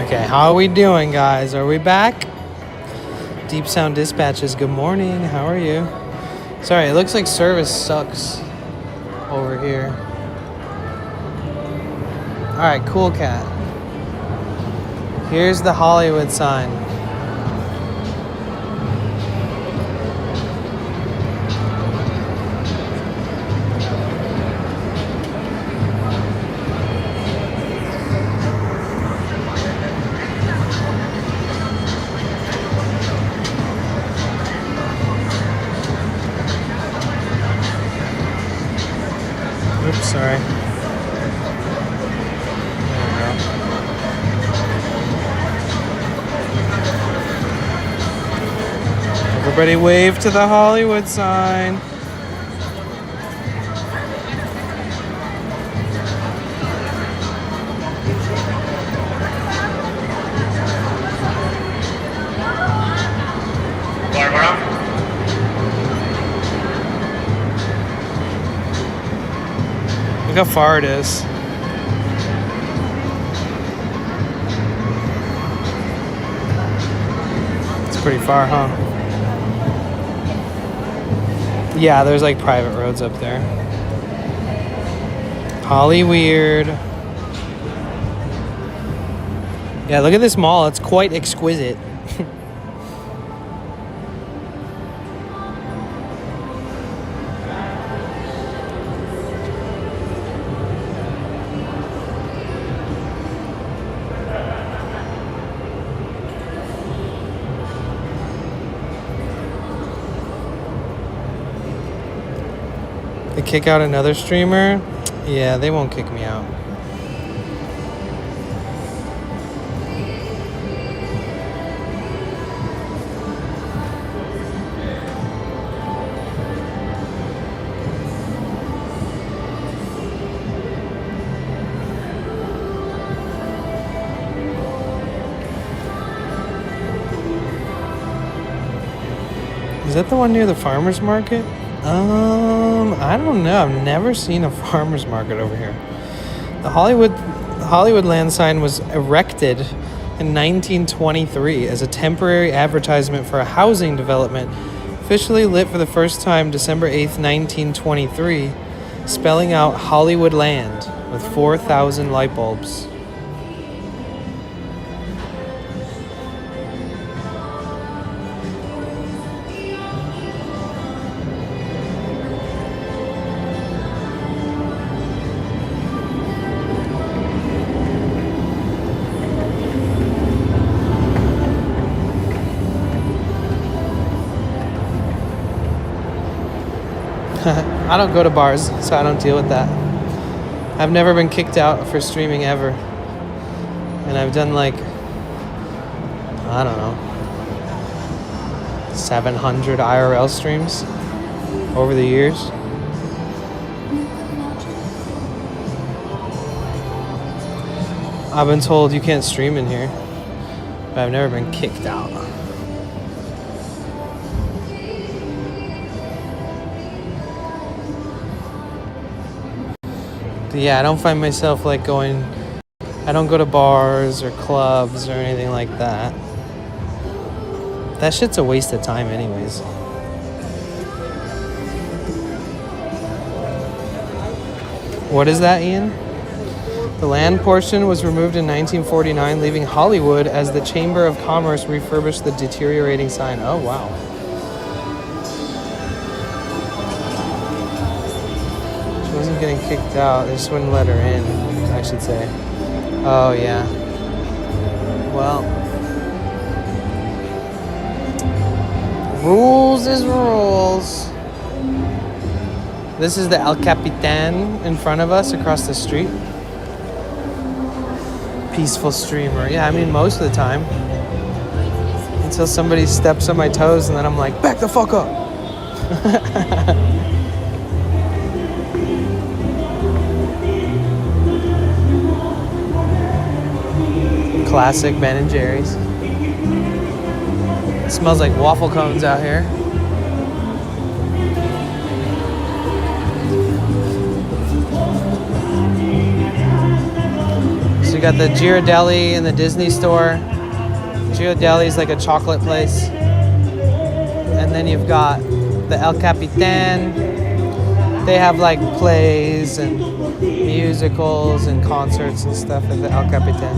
Okay, how are we doing, guys? Are we back? Deep Sound Dispatches, good morning. How are you? Sorry, it looks like service sucks over here. All right, cool cat. Here's the Hollywood sign. Oops, sorry. Everybody wave to the Hollywood sign. Look how far it is. It's pretty far, huh? Yeah, there's like private roads up there. Hollyweird. Yeah, look at this mall. It's quite exquisite. They kick out another streamer? Yeah, they won't kick me out. Is that the one near the farmer's market? I don't know. I've never seen a farmer's market over here. The Hollywood land sign was erected in 1923 as a temporary advertisement for a housing development, officially lit for the first time December 8th, 1923, spelling out Hollywood Land with 4,000 light bulbs. I don't go to bars, so I don't deal with that. I've never been kicked out for streaming ever. And I've done like, I don't know, 700 IRL streams over the years. I've been told you can't stream in here, but I've never been kicked out. Yeah, I don't find myself like going, I don't go to bars or clubs or anything like that. That shit's a waste of time anyways. What is that, Ian? The land portion was removed in 1949, leaving Hollywood as the Chamber of Commerce refurbished the deteriorating sign. Oh, wow. Wasn't getting kicked out. They just wouldn't let her in, I should say. Oh, yeah. Well, rules is rules. This is the El Capitan in front of us across the street. Peaceful streamer. Yeah, I mean, most of the time. Until somebody steps on my toes and then I'm like, back the fuck up. Classic Ben & Jerry's. It smells like waffle cones out here. So you got the Ghirardelli in the Disney store. Ghirardelli is like a chocolate place. And then you've got the El Capitan. They have like plays and musicals and concerts and stuff at the El Capitan.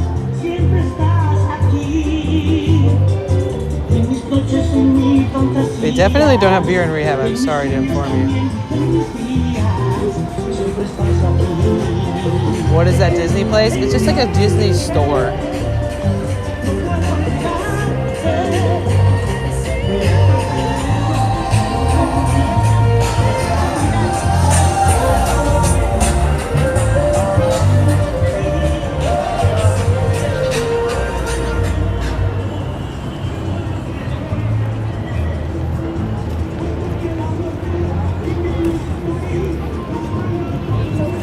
They definitely don't have beer in rehab, I'm sorry to inform you. What is that Disney place? It's just like a Disney store.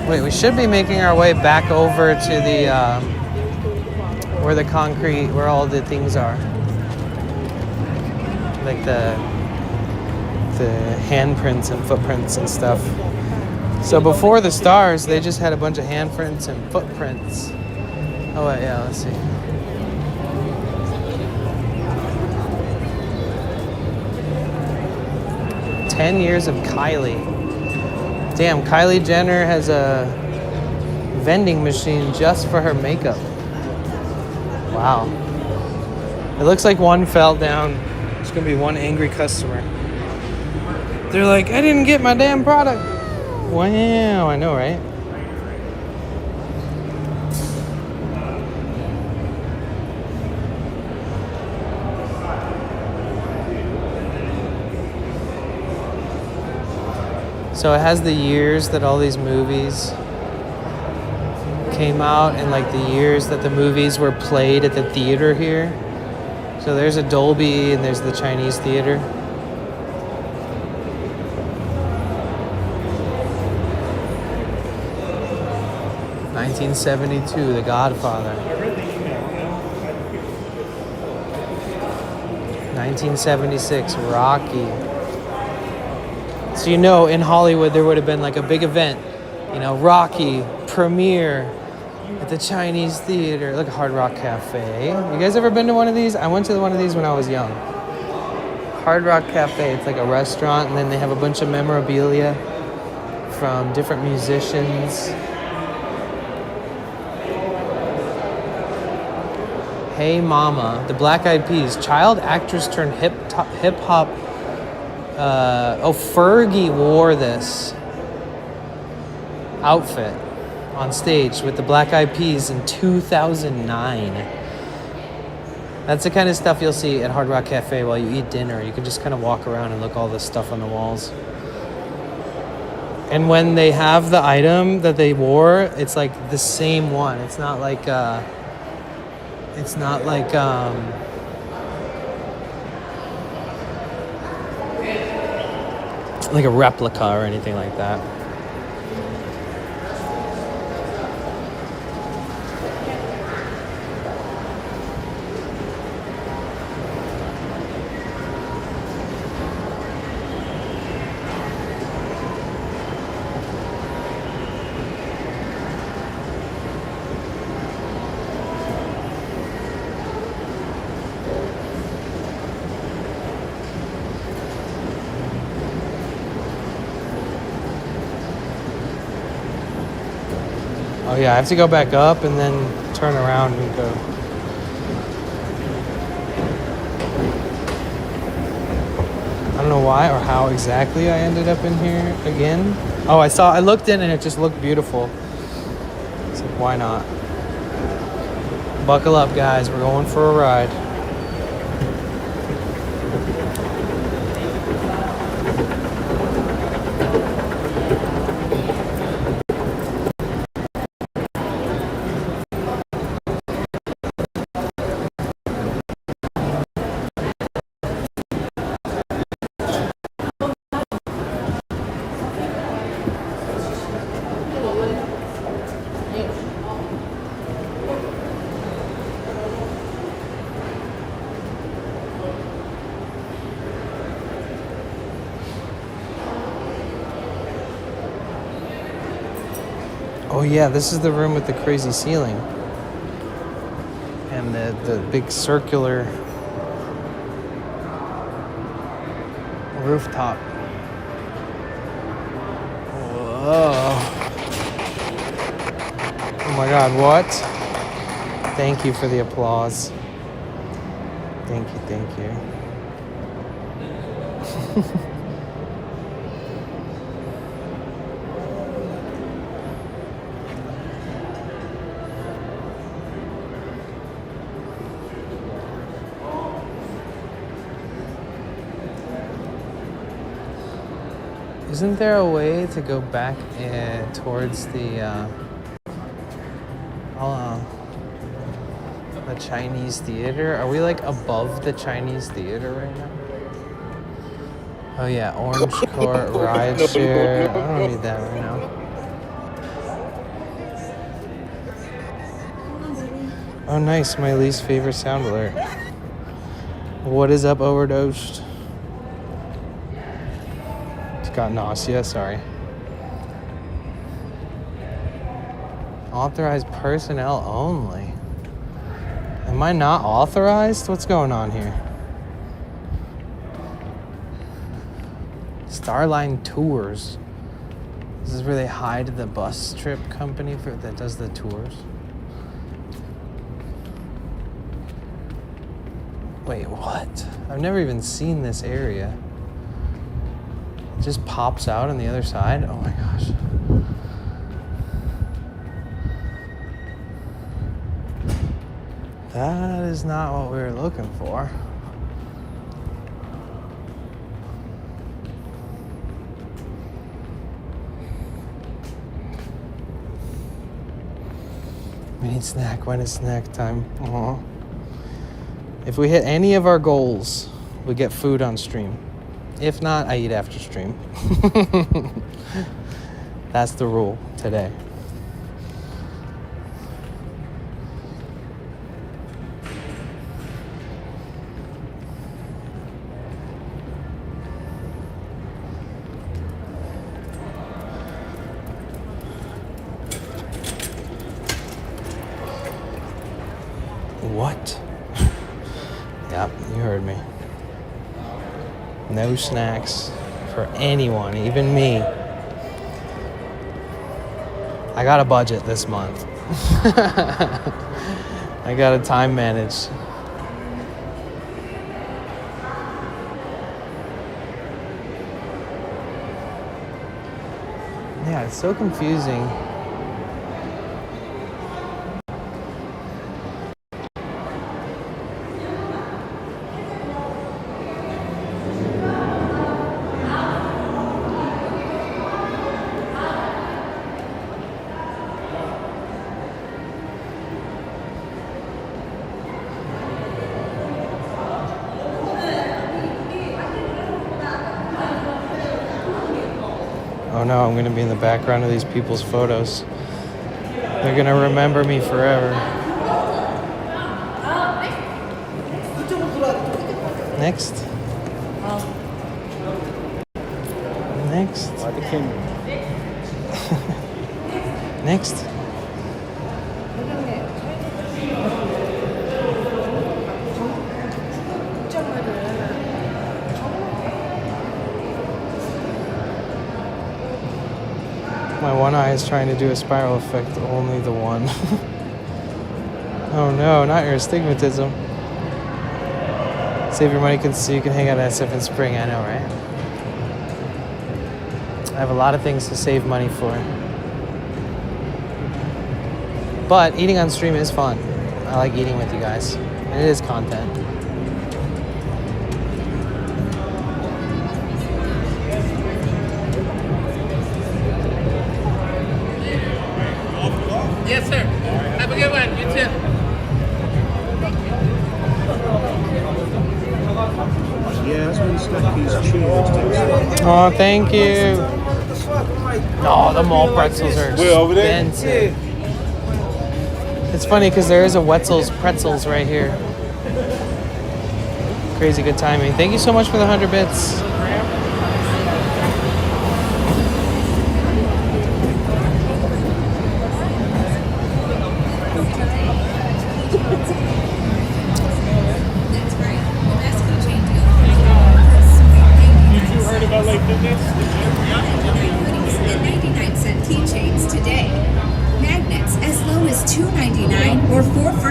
Wait, we should be making our way back over to the where the concrete, where all the things are, like the handprints and footprints and stuff. So before the stars, they just had a bunch of handprints and footprints. Oh wait, yeah, let's see. "10 years of Kylie." Damn, Kylie Jenner has a vending machine just for her makeup. Wow. It looks like one fell down. There's gonna be one angry customer. They're like, "I didn't get my damn product." Wow, I know, right? So it has the years that all these movies came out and like the years that the movies were played at the theater here. So there's a Dolby and there's the Chinese theater. "1972, The Godfather." 1976, Rocky. So you know, in Hollywood, there would have been like a big event. You know, Rocky premiere at the Chinese theater. Look, Hard Rock Cafe. You guys ever been to one of these? I went to one of these when I was young. Hard Rock Cafe. It's like a restaurant, and then they have a bunch of memorabilia from different musicians. Hey Mama, the Black Eyed Peas, child actress turned hip hop. Fergie wore this outfit on stage with the Black Eyed Peas in 2009. That's the kind of stuff you'll see at Hard Rock Cafe while you eat dinner. You can just kind of walk around and look all this stuff on the walls. And when they have the item that they wore, it's like the same one. It's not like like a replica or anything like that. Oh yeah, I have to go back up and then turn around and go. I don't know why or how exactly I ended up in here again. Oh, I looked in and it just looked beautiful. So why not? Buckle up, guys. We're going for a ride. Oh yeah, this is the room with the crazy ceiling. and the big circular rooftop. Whoa. Oh my God, what? Thank you for the applause. Thank you, thank you. Isn't there a way to go back towards the Chinese theater? Are we like above the Chinese theater right now? Oh yeah, Orange Court, rideshare. I don't need that right now. Oh nice, my least favorite sound alert. What is up, Overdosed? Got nausea, sorry. Authorized personnel only. Am I not authorized? What's going on here? Starline Tours. This is where they hide the bus trip company that does the tours. Wait, what? I've never even seen this area. Just pops out on the other side. Oh my gosh. That is not what we were looking for. We need snack. When is snack time? Aww. If we hit any of our goals, we get food on stream. If not, I eat after stream. That's the rule today. What? Yep, you heard me. No snacks for anyone, even me. I got a budget this month. I got to time manage. Yeah, it's so confusing. Oh no, I'm gonna be in the background of these people's photos. They're gonna remember me forever. Next. Next. Next. My one eye is trying to do a spiral effect, only the one. Oh no, not your astigmatism. Save your money so you can hang out at SF in spring, I know, right? I have a lot of things to save money for. But eating on stream is fun. I like eating with you guys. And it is content. Yes, sir. Have a good one. You too. Oh, thank you. Oh, the malt pretzels are expensive. It's funny because there is a Wetzel's Pretzels right here. Crazy good timing. Thank you so much for the 100 bits.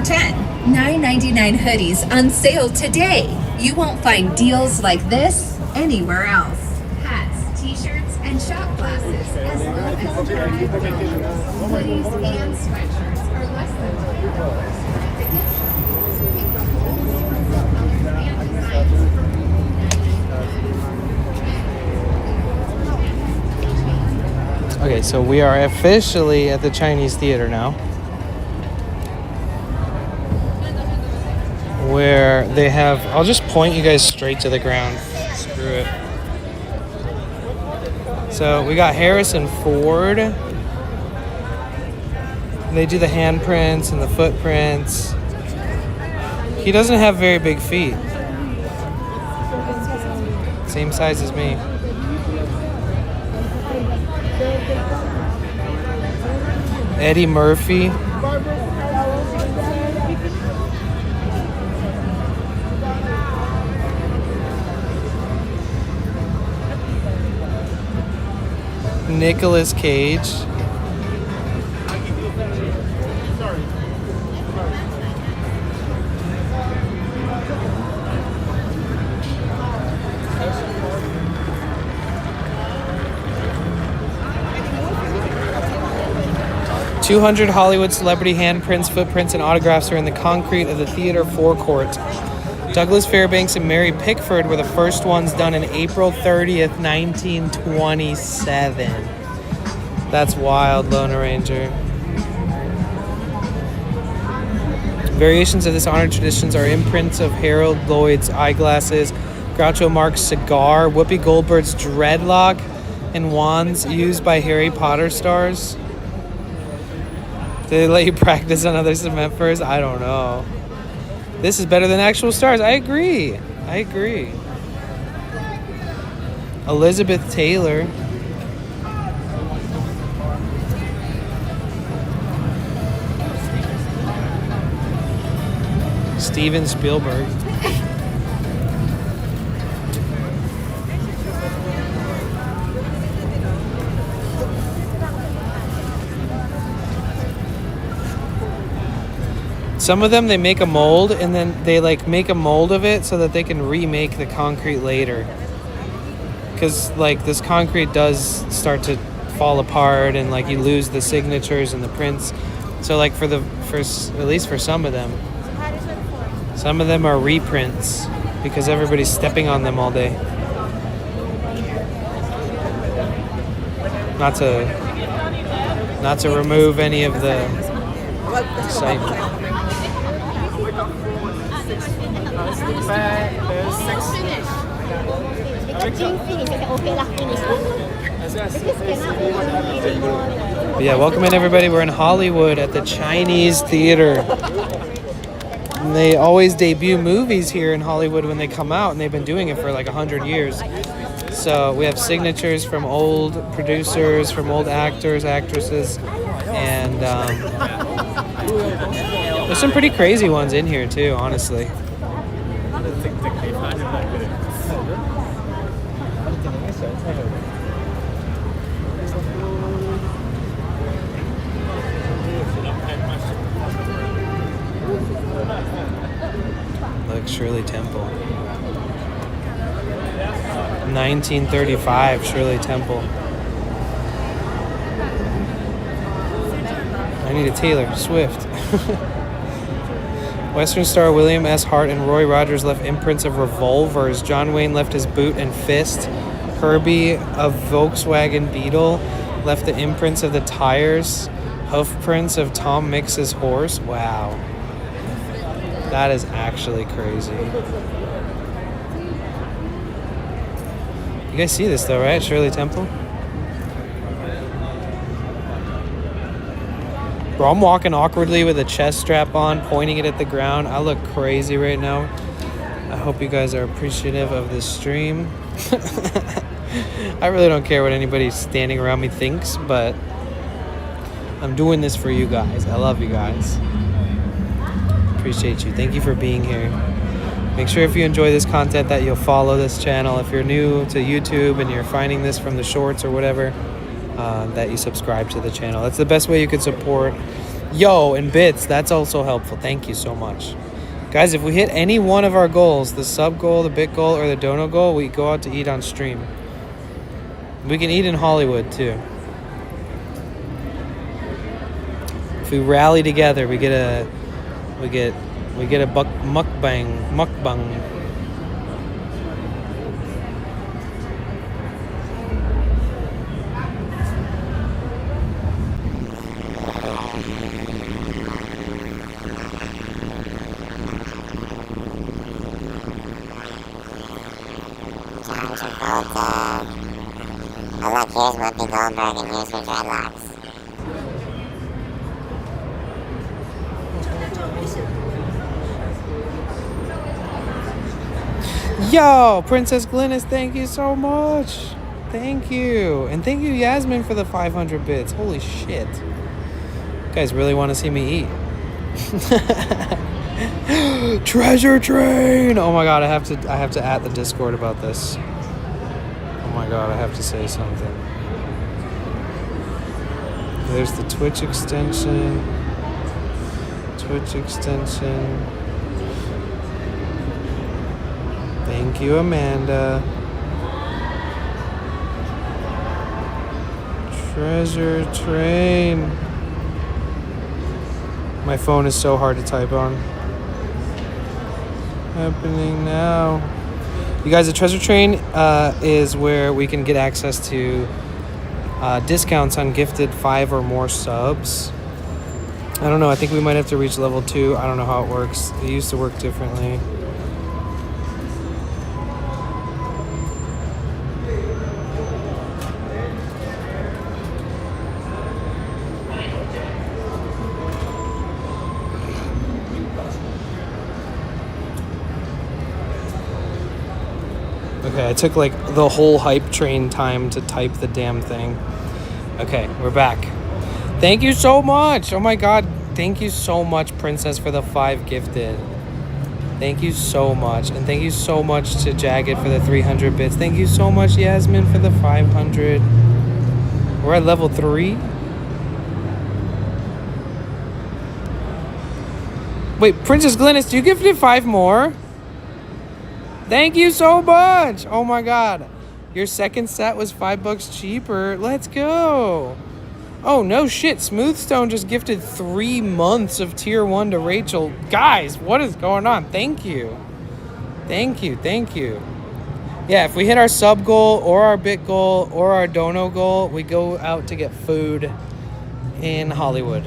$10. $9.99 hoodies on sale today. You won't find deals like this anywhere else. Hats, t-shirts, and shot glasses, as well as hoodies and sweatshirts are less than $10 at the gift shop. Okay, so we are officially at the Chinese theater now, where they have, I'll just point you guys straight to the ground. Screw it. So we got Harrison Ford. They do the handprints and the footprints. He doesn't have very big feet. Same size as me. Eddie Murphy. Nicolas Cage. $200 Hollywood celebrity handprints, footprints, and autographs are in the concrete of the theater forecourt. Douglas Fairbanks and Mary Pickford were the first ones done in April 30th, 1927. That's wild, Lone Ranger. Variations of this honored traditions are imprints of Harold Lloyd's eyeglasses, Groucho Marx's cigar, Whoopi Goldberg's dreadlock, and wands used by Harry Potter stars. Do they let you practice on other cement first? I don't know. This is better than actual stars. I agree. Elizabeth Taylor. Steven Spielberg. Some of them, they make a mold and then they like make a mold of it so that they can remake the concrete later. Because like this concrete does start to fall apart and like you lose the signatures and the prints. So like at least for some of them are reprints because everybody's stepping on them all day. Not to remove any of the excitement. But yeah, welcome in everybody. We're in Hollywood at the Chinese Theater. And they always debut movies here in Hollywood when they come out, and they've been doing it for like 100 years. So we have signatures from old producers, from old actors, actresses, and there's some pretty crazy ones in here too, honestly. Like Shirley Temple. 1935 Shirley Temple. I need a Taylor Swift. Western star William S. Hart and Roy Rogers left imprints of revolvers. John Wayne left his boot and fist. Herbie of Volkswagen Beetle left the imprints of the tires. Hoof prints of Tom Mix's horse. Wow. That is actually crazy. You guys see this though, right? Shirley Temple? Bro, I'm walking awkwardly with a chest strap on, pointing it at the ground. I look crazy right now. I hope you guys are appreciative of this stream. I really don't care what anybody standing around me thinks, but I'm doing this for you guys. I love you guys. Appreciate you. Thank you for being here. Make sure if you enjoy this content that you'll follow this channel. If you're new to YouTube and you're finding this from the shorts or whatever, that you subscribe to the channel. That's the best way you could support Yo, and bits, that's also helpful. Thank you so much. Guys, if we hit any one of our goals, the sub goal, the bit goal, or the dono goal, we go out to eat on stream. We can eat in Hollywood too. If we rally together, we get a mukbang. Oh look, here's Whoopi Goldberg and here's her dreadlocks. Yo, Princess Glynis, thank you so much. Thank you. And thank you, Yasmin, for the 500 bits. Holy shit. You guys really want to see me eat. Treasure train! Oh my god, I have to at the Discord about this. Oh my god, I have to say something. There's the Twitch extension. Thank you, Amanda. Treasure train. My phone is so hard to type on. Happening now. You guys, the treasure train is where we can get access to discounts on gifted 5 or more subs. I don't know. I think we might have to reach level 2. I don't know how it works. It used to work differently. Okay, I took like the whole hype train time to type the damn thing. Okay, we're back. Thank you so much. Oh my god, thank you so much, Princess, for the 5 gifted. Thank you so much. And thank you so much to Jagged for the 300 bits. Thank you so much, Yasmin, for the 500. We're at level 3. Wait, Princess Glynis, you gifted 5 more? Thank you so much. Oh my god. Your second set was $5 cheaper. Let's go. Oh no shit. Smoothstone just gifted 3 months of tier 1 to Rachel. Guys, what is going on? Thank you. Thank you. Yeah, if we hit our sub goal or our bit goal or our dono goal, we go out to get food in Hollywood.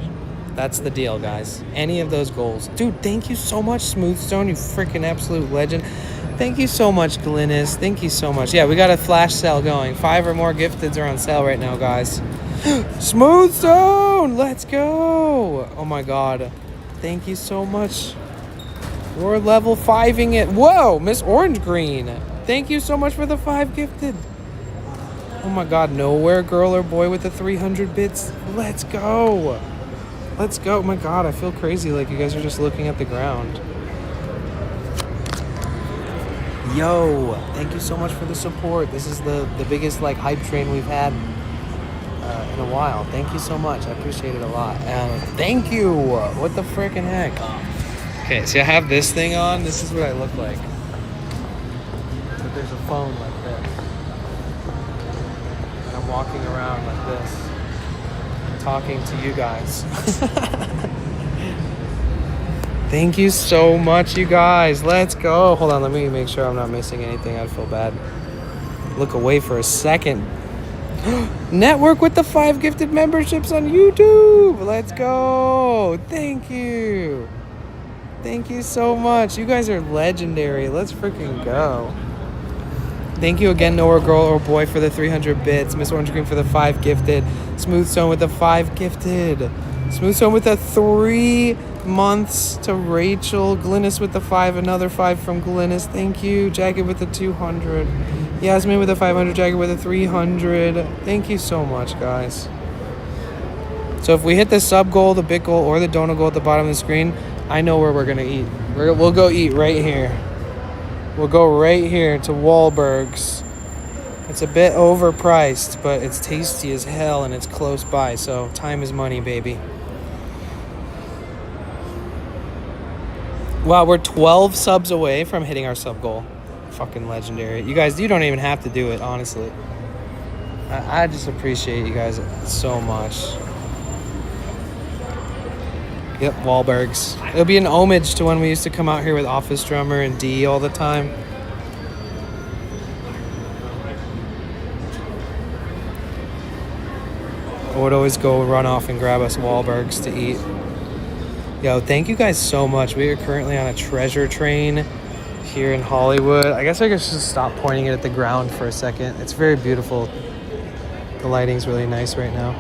That's the deal, guys. Any of those goals. Dude, thank you so much, Smoothstone. You freaking absolute legend. Thank you so much, Glynis. Thank you so much. Yeah, we got a flash sale going. 5 or more gifteds are on sale right now, guys. Smoothstone! Let's go! Oh my god. Thank you so much. We're level 5ing it. Whoa, Miss Orange Green. Thank you so much for the 5 gifted. Oh my god, nowhere girl or boy with the 300 bits. Let's go. Let's go. Oh my god, I feel crazy like you guys are just looking at the ground. Yo, thank you so much for the support. This is the biggest like hype train we've had in a while. Thank you so much. I appreciate it a lot. Thank you. What the frickin' heck? Okay, see I have this thing on. This is what I look like. But there's a phone like this. And I'm walking around like this. Talking to you guys. Thank you so much, you guys. Let's go. Hold on, let me make sure I'm not missing anything. I'd feel bad. Look away for a second. Network with the 5 gifted memberships on YouTube. Let's go. Thank you. Thank you so much. You guys are legendary. Let's freaking go. Thank you again, Nowhere Girl or Boy, for the 300 bits. Miss Orange Green for the 5 gifted. Smoothstone with the 5 gifted. Smoothstone with the 3 months to Rachel. Glynis with the 5. Another 5 from Glynis. Thank you. Jagged with the 200. Yasmin with the 500. Jagged with the 300. Thank you so much, guys. So if we hit the sub goal, the bit goal, or the donut goal at the bottom of the screen, I know where we're going to eat. We'll go eat right here. We'll go right here to Wahlberg's. It's a bit overpriced, but it's tasty as hell and it's close by, so time is money, baby. Wow, we're 12 subs away from hitting our sub goal. Fucking legendary. You guys, you don't even have to do it, honestly. I just appreciate you guys so much. Yep, Wahlbergs. It'll be an homage to when we used to come out here with Office Drummer and D all the time. I would always go run off and grab us Wahlbergs to eat. Yo, thank you guys so much. We are currently on a treasure train here in Hollywood. I guess I could just stop pointing it at the ground for a second. It's very beautiful. The lighting's really nice right now.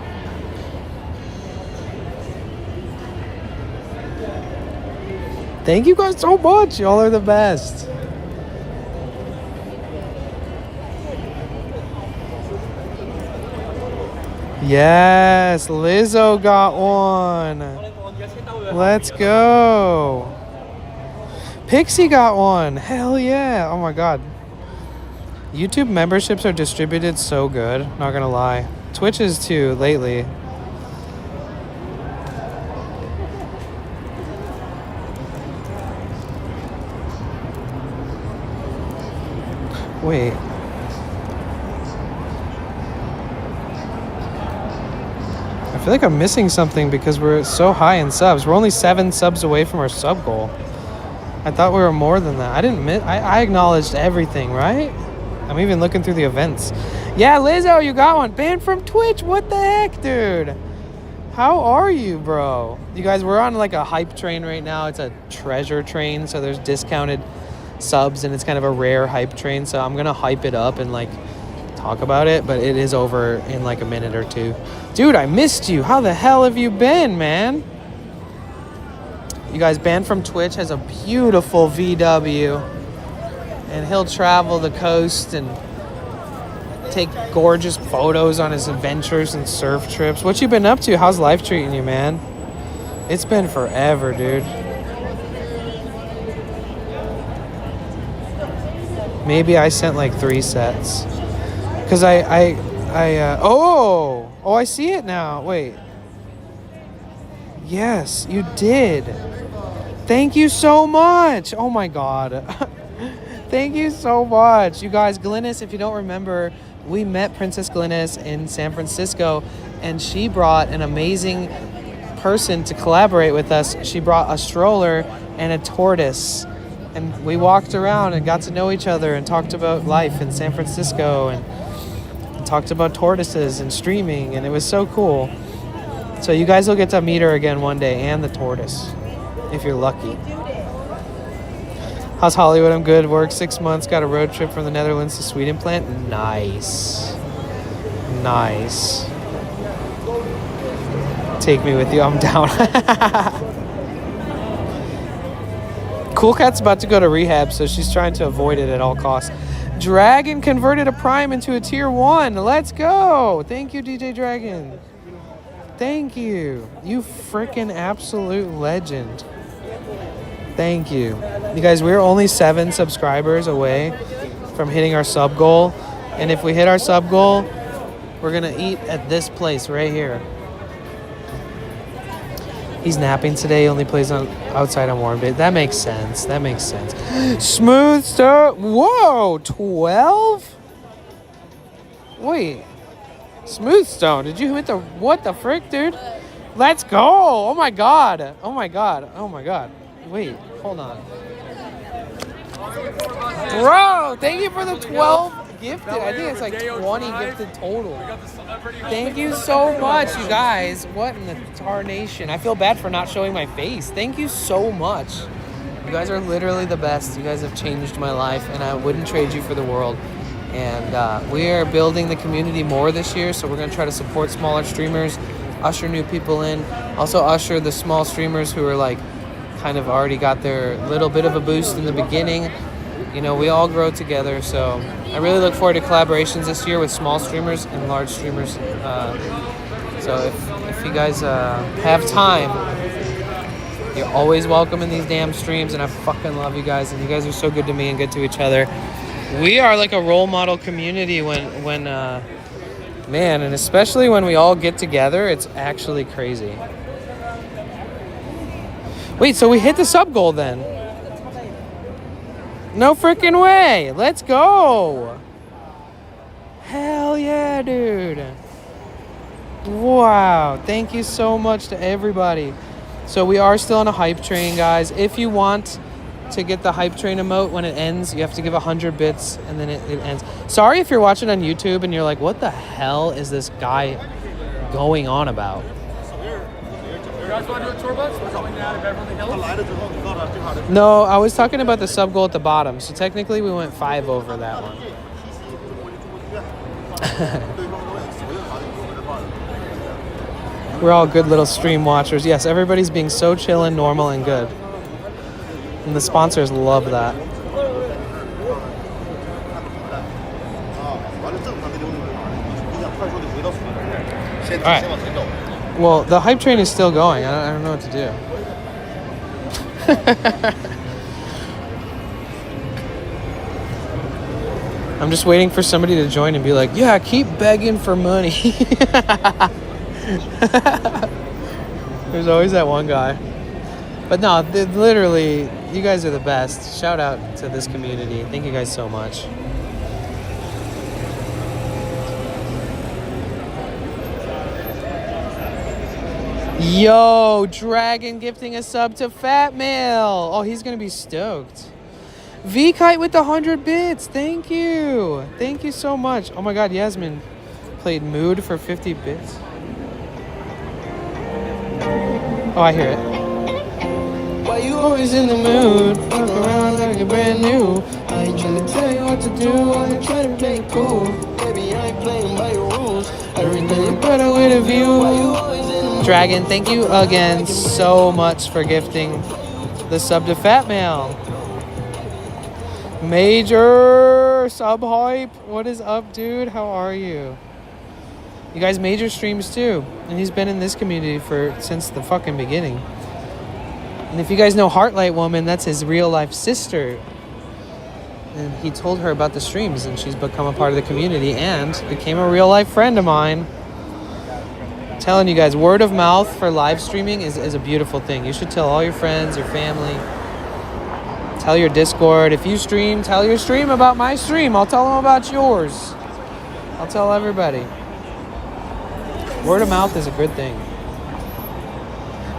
Thank you guys so much. Y'all are the best. Yes, Lizzo got one. Let's go. Pixie got one. Hell yeah. Oh my god. YouTube memberships are distributed so good. Not gonna lie. Twitch is too lately. Wait. I feel like I'm missing something because we're so high in subs. We're only 7 subs away from our sub goal. I thought we were more than that. I didn't miss. I acknowledged everything, right? I'm even looking through the events. Yeah, Lizzo, you got one. Banned from Twitch. What the heck, dude? How are you, bro? You guys, we're on like a hype train right now. It's a treasure train, so there's discounted subs, and it's kind of a rare hype train. So I'm gonna hype it up and like talk about it, but it is over in like a minute or two. Dude, I missed you. How the hell have you been, man? You guys, Banned from Twitch has a beautiful VW, and he'll travel the coast and take gorgeous photos on his adventures and surf trips. What you been up to? How's life treating you, man? It's been forever, dude. Maybe I sent like 3 sets. Because oh, I see it now. Wait. Yes, you did. Thank you so much. Oh my God. Thank you so much. You guys, Glynis, if you don't remember, we met Princess Glynis in San Francisco, and she brought an amazing person to collaborate with us. She brought a stroller and a tortoise, and we walked around and got to know each other and talked about life in San Francisco and talked about tortoises and streaming, and it was so cool. So you guys will get to meet her again one day, and the tortoise, if you're lucky. How's Hollywood? I'm good. Work 6 months. Got a road trip from the Netherlands to Sweden plant. Nice. Nice. Take me with you. I'm down. Cool Cat's about to go to rehab, so she's trying to avoid it at all costs. Dragon converted a Prime into a Tier 1. Let's go. Thank you, DJ Dragon. Thank you. You freaking absolute legend. Thank you. You guys, we're only 7 subscribers away from hitting our sub goal. And if we hit our sub goal, we're going to eat at this place right here. He's napping today. He only plays outside on warm days. That makes sense. That makes sense. Smooth start. Whoa, 12? Wait. Smooth Stone. Did you hit the... What the frick, dude? Let's go. Oh, my God. Oh, my God. Oh, my God. Wait. Hold on. Bro, thank you for the 12 gifted. I think it's like 20 gifted total. Thank you so much, you guys. What in the tarnation? I feel bad for not showing my face. Thank you so much. You guys are literally the best. You guys have changed my life, and I wouldn't trade you for the world. And we are building the community more this year, so we're going to try to support smaller streamers, usher new people in, also usher the small streamers who are like kind of already got their little bit of a boost in the beginning. You know, we all grow together, so I really look forward to collaborations this year with small streamers and large streamers. So if you guys have time, you're always welcome in these damn streams, and I fucking love you guys, and you guys are so good to me and good to each other. We are like a role model community when man, and especially when we all get together, it's actually crazy. Wait, so we hit the sub goal then? No freaking way. Let's go. Hell yeah, dude. Wow. Thank you so much to everybody. So we are still on a hype train, guys. If you want to get the hype train emote when it ends, you have to give 100 bits and then it ends. Sorry if you're watching on YouTube and you're like, what the hell is this guy going on about? You guys want to do a tour bus? We're going down to Beverly Hills. No, I was talking about the sub goal at the bottom. So technically we went 5 over that one. We're all good little stream watchers. Yes, everybody's being so chill and normal and good. And the sponsors love that. Alright. Well, the hype train is still going. I don't know what to do. I'm just waiting for somebody to join and be like, yeah, keep begging for money. There's always that one guy. But no, literally, you guys are the best. Shout out to this community. Thank you guys so much. Yo, Dragon gifting a sub to Fat Mail. Oh, he's going to be stoked. V-Kite with the 100 bits. Thank you. Thank you so much. Oh my God, Yasmin played Mood for 50 bits. Oh, I hear it. Why you always in the mood? Walk around like you're brand new. I ain't trying to tell you what to do. I ain't trying to play it cool. Baby, I ain't playing by your rules. Everything better with a view. Dragon, thank you again so much for gifting the sub to Fat Mail. Major sub hype. What is up, dude? How are you? You guys, Major streams too, and he's been in this community since the fucking beginning. And if you guys know Heartlight Woman, that's his real life sister. And he told her about the streams, and she's become a part of the community and became a real life friend of mine. I'm telling you guys, word of mouth for live streaming is a beautiful thing. You should tell all your friends, your family. Tell your Discord. If you stream, tell your stream about my stream. I'll tell them about yours. I'll tell everybody. Word of mouth is a good thing.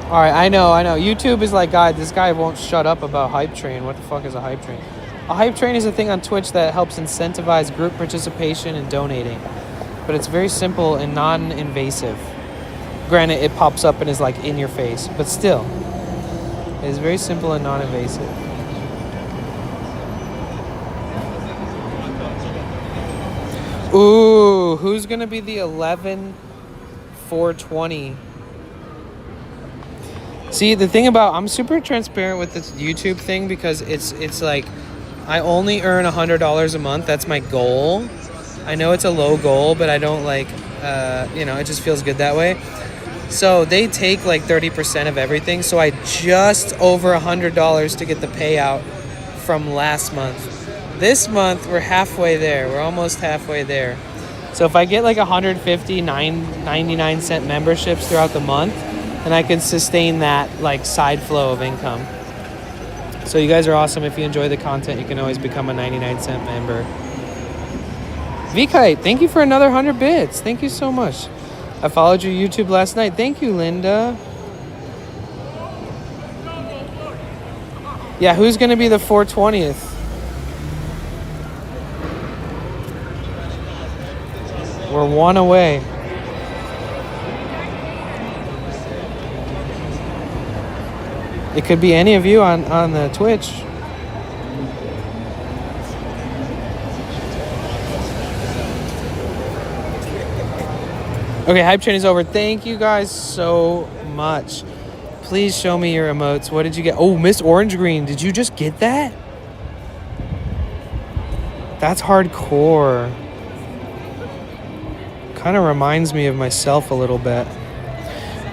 All right, I know. YouTube is like, God, this guy won't shut up about hype train. What the fuck is a hype train? A hype train is a thing on Twitch that helps incentivize group participation and donating. But it's very simple and non-invasive. Granted, it pops up and is like in your face, but still, it is very simple and non-invasive. Ooh, who's gonna be the 11/4/20? See, the thing about, I'm super transparent with this YouTube thing because it's like, I only earn $100 a month. That's my goal. I know it's a low goal, but I don't like, it just feels good that way. So they take like 30% of everything. So I just over $100 to get the payout from last month. This month, we're halfway there. We're almost halfway there. So if I get like 150 99-cent memberships throughout the month, then I can sustain that like side flow of income. So you guys are awesome. If you enjoy the content, you can always become a 99-cent member. V-Kite, thank you for another 100 bits. Thank you so much. I followed your YouTube last night. Thank you, Linda. Yeah, who's going to be the 420th? We're one away. It could be any of you on the Twitch. Okay, hype train is over. Thank you guys so much. Please show me your emotes. What did you get? Oh, Miss Orange Green. Did you just get that? That's hardcore. Kind of reminds me of myself a little bit.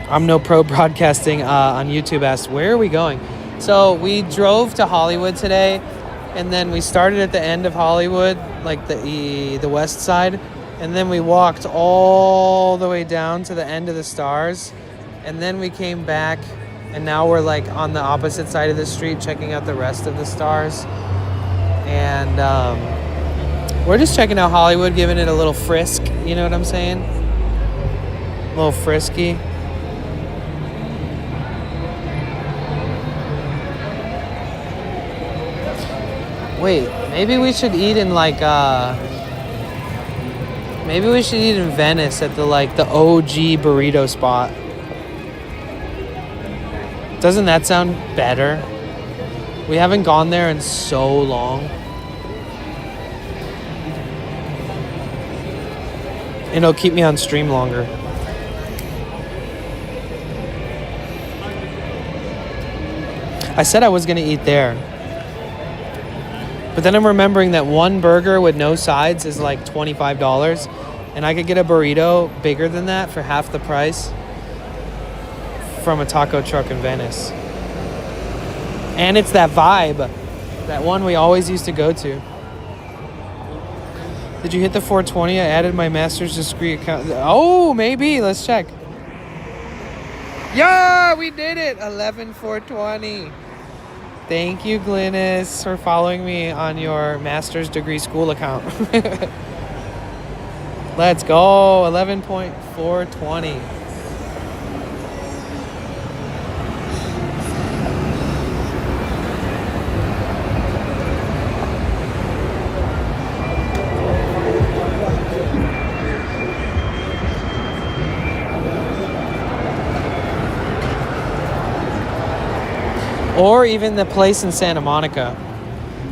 I'm No Pro Broadcasting on YouTube asked, where are we going? So we drove to Hollywood today, and then we started at the end of Hollywood, like the west side, and then we walked all the way down to the end of the stars, and then we came back, and now we're like on the opposite side of the street checking out the rest of the stars. And we're just checking out Hollywood, giving it a little frisk. You know what I'm saying? A little frisky. Wait, maybe we should eat in like maybe we should eat in Venice at the OG burrito spot. Doesn't that sound better? We haven't gone there in so long. And it'll keep me on stream longer. I said I was gonna eat there. But then I'm remembering that one burger with no sides is like $25. And I could get a burrito bigger than that for half the price from a taco truck in Venice. And it's that vibe. That one we always used to go to. Did you hit the 420? I added my master's degree account. Oh, maybe. Let's check. Yeah, we did it. 11,420. Thank you, Glynis, for following me on your master's degree school account. Let's go. 11.420. Or even the place in Santa Monica,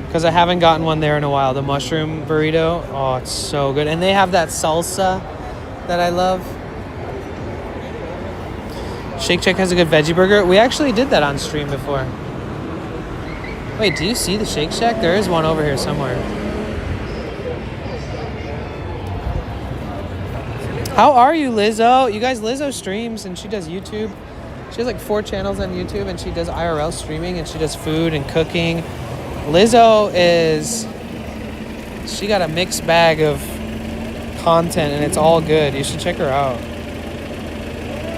because I haven't gotten one there in a while. The mushroom burrito. Oh, it's so good. And they have that salsa that I love. Shake Shack has a good veggie burger. We actually did that on stream before. Wait, do you see the Shake Shack? There is one over here somewhere. How are you, Lizzo? You guys, Lizzo streams and she does YouTube. She has like 4 channels on YouTube and she does IRL streaming and she does food and cooking. Lizzo she got a mixed bag of content and it's all good. You should check her out.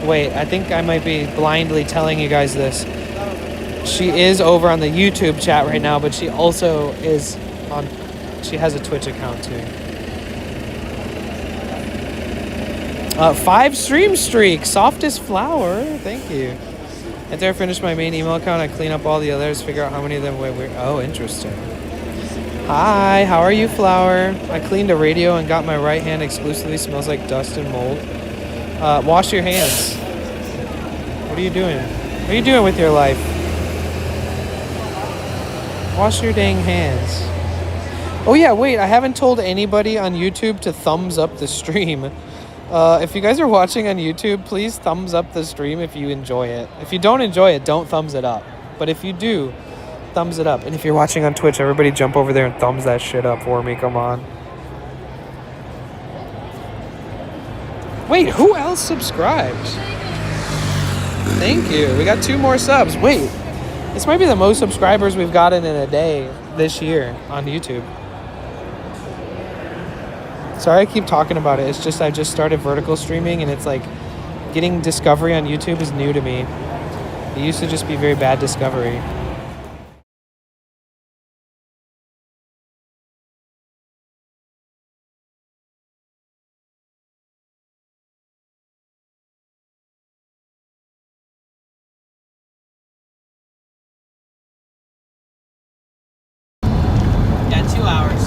Wait, I think I might be blindly telling you guys this. She is over on the YouTube chat right now, but she also is she has a Twitch account too. 5 stream streak, softest flower. Thank you. After I finish my main email account, I clean up all the others, figure out how many of them went weird. Oh, interesting. Hi, how are you, flower? I cleaned a radio and got my right hand exclusively smells like dust and mold. Wash your hands. What are you doing? What are you doing with your life? Wash your dang hands. Oh yeah, wait, I haven't told anybody on YouTube to thumbs up the stream. If you guys are watching on YouTube, please thumbs up the stream if you enjoy it. If you don't enjoy it, don't thumbs it up. But if you do, thumbs it up. And if you're watching on Twitch, everybody jump over there and thumbs that shit up for me. Come on. Wait, who else subscribed? Thank you. We got 2 more subs. Wait, this might be the most subscribers we've gotten in a day this year on YouTube. Sorry I keep talking about it. It's just I just started vertical streaming and it's like getting discovery on YouTube is new to me. It used to just be very bad discovery. Yeah, 2 hours.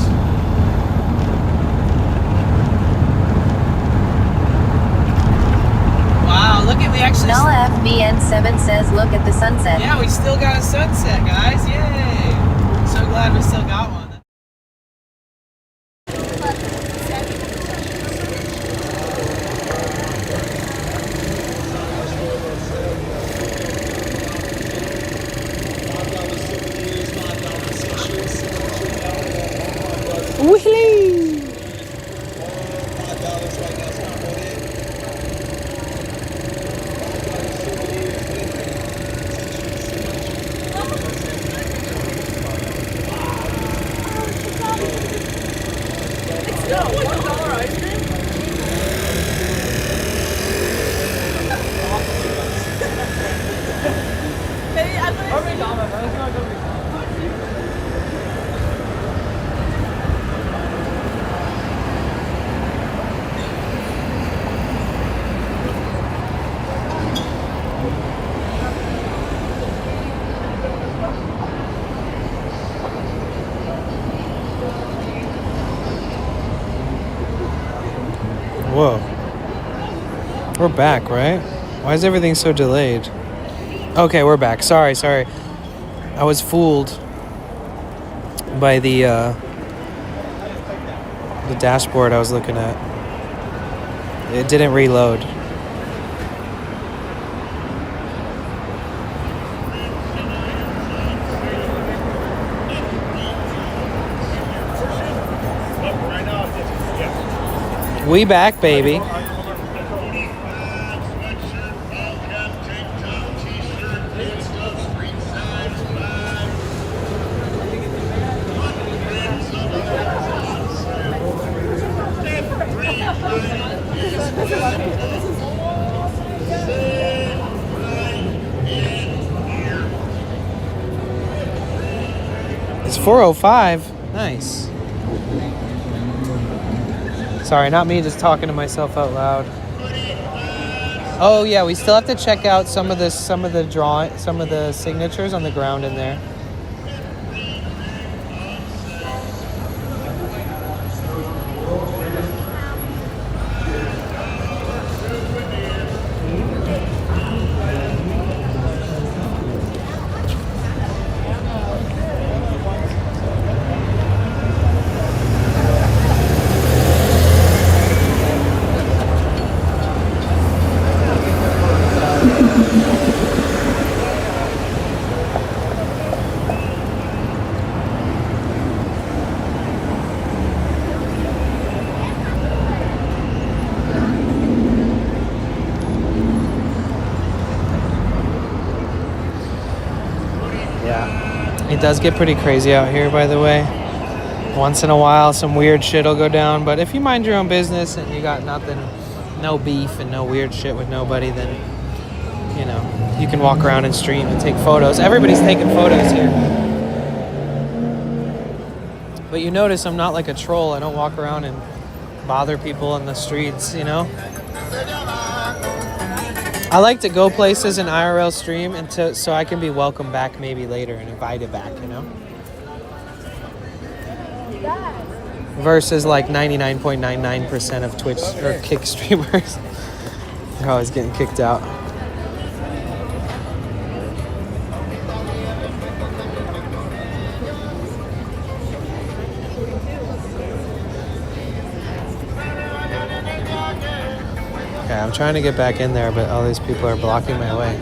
Wow, look at, we actually... Nala FBN7 says, look at the sunset. Yeah, we still got a sunset, guys. Yay! So glad we still got one. Woohoo! We're back, right? Why is everything so delayed? Okay, we're back. Sorry. I was fooled by the dashboard I was looking at. It didn't reload. We back, baby. It's 4:05. Nice. Sorry, not me just talking to myself out loud. Oh yeah, we still have to check out some of the signatures on the ground in there. It does get pretty crazy out here, by the way. Once in a while, some weird shit will go down. But if you mind your own business and you got nothing, no beef and no weird shit with nobody, then, you know, you can walk around and stream and take photos. Everybody's taking photos here. But you notice I'm not like a troll. I don't walk around and bother people in the streets, you know? I like to go places in IRL stream so I can be welcomed back maybe later and invited back, you know? Versus like 99.99% of Twitch or Kick streamers. They're always getting kicked out. Okay, I'm trying to get back in there, but all these people are blocking my way.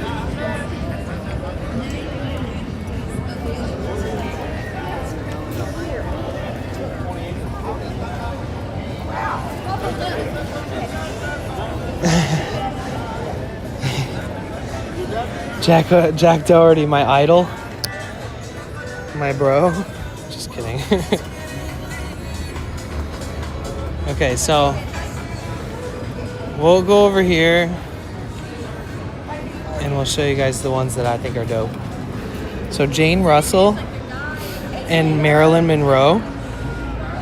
Jack Doherty, my idol. My bro. Just kidding. Okay, so we'll go over here and we'll show you guys the ones that I think are dope. So Jane Russell and Marilyn Monroe,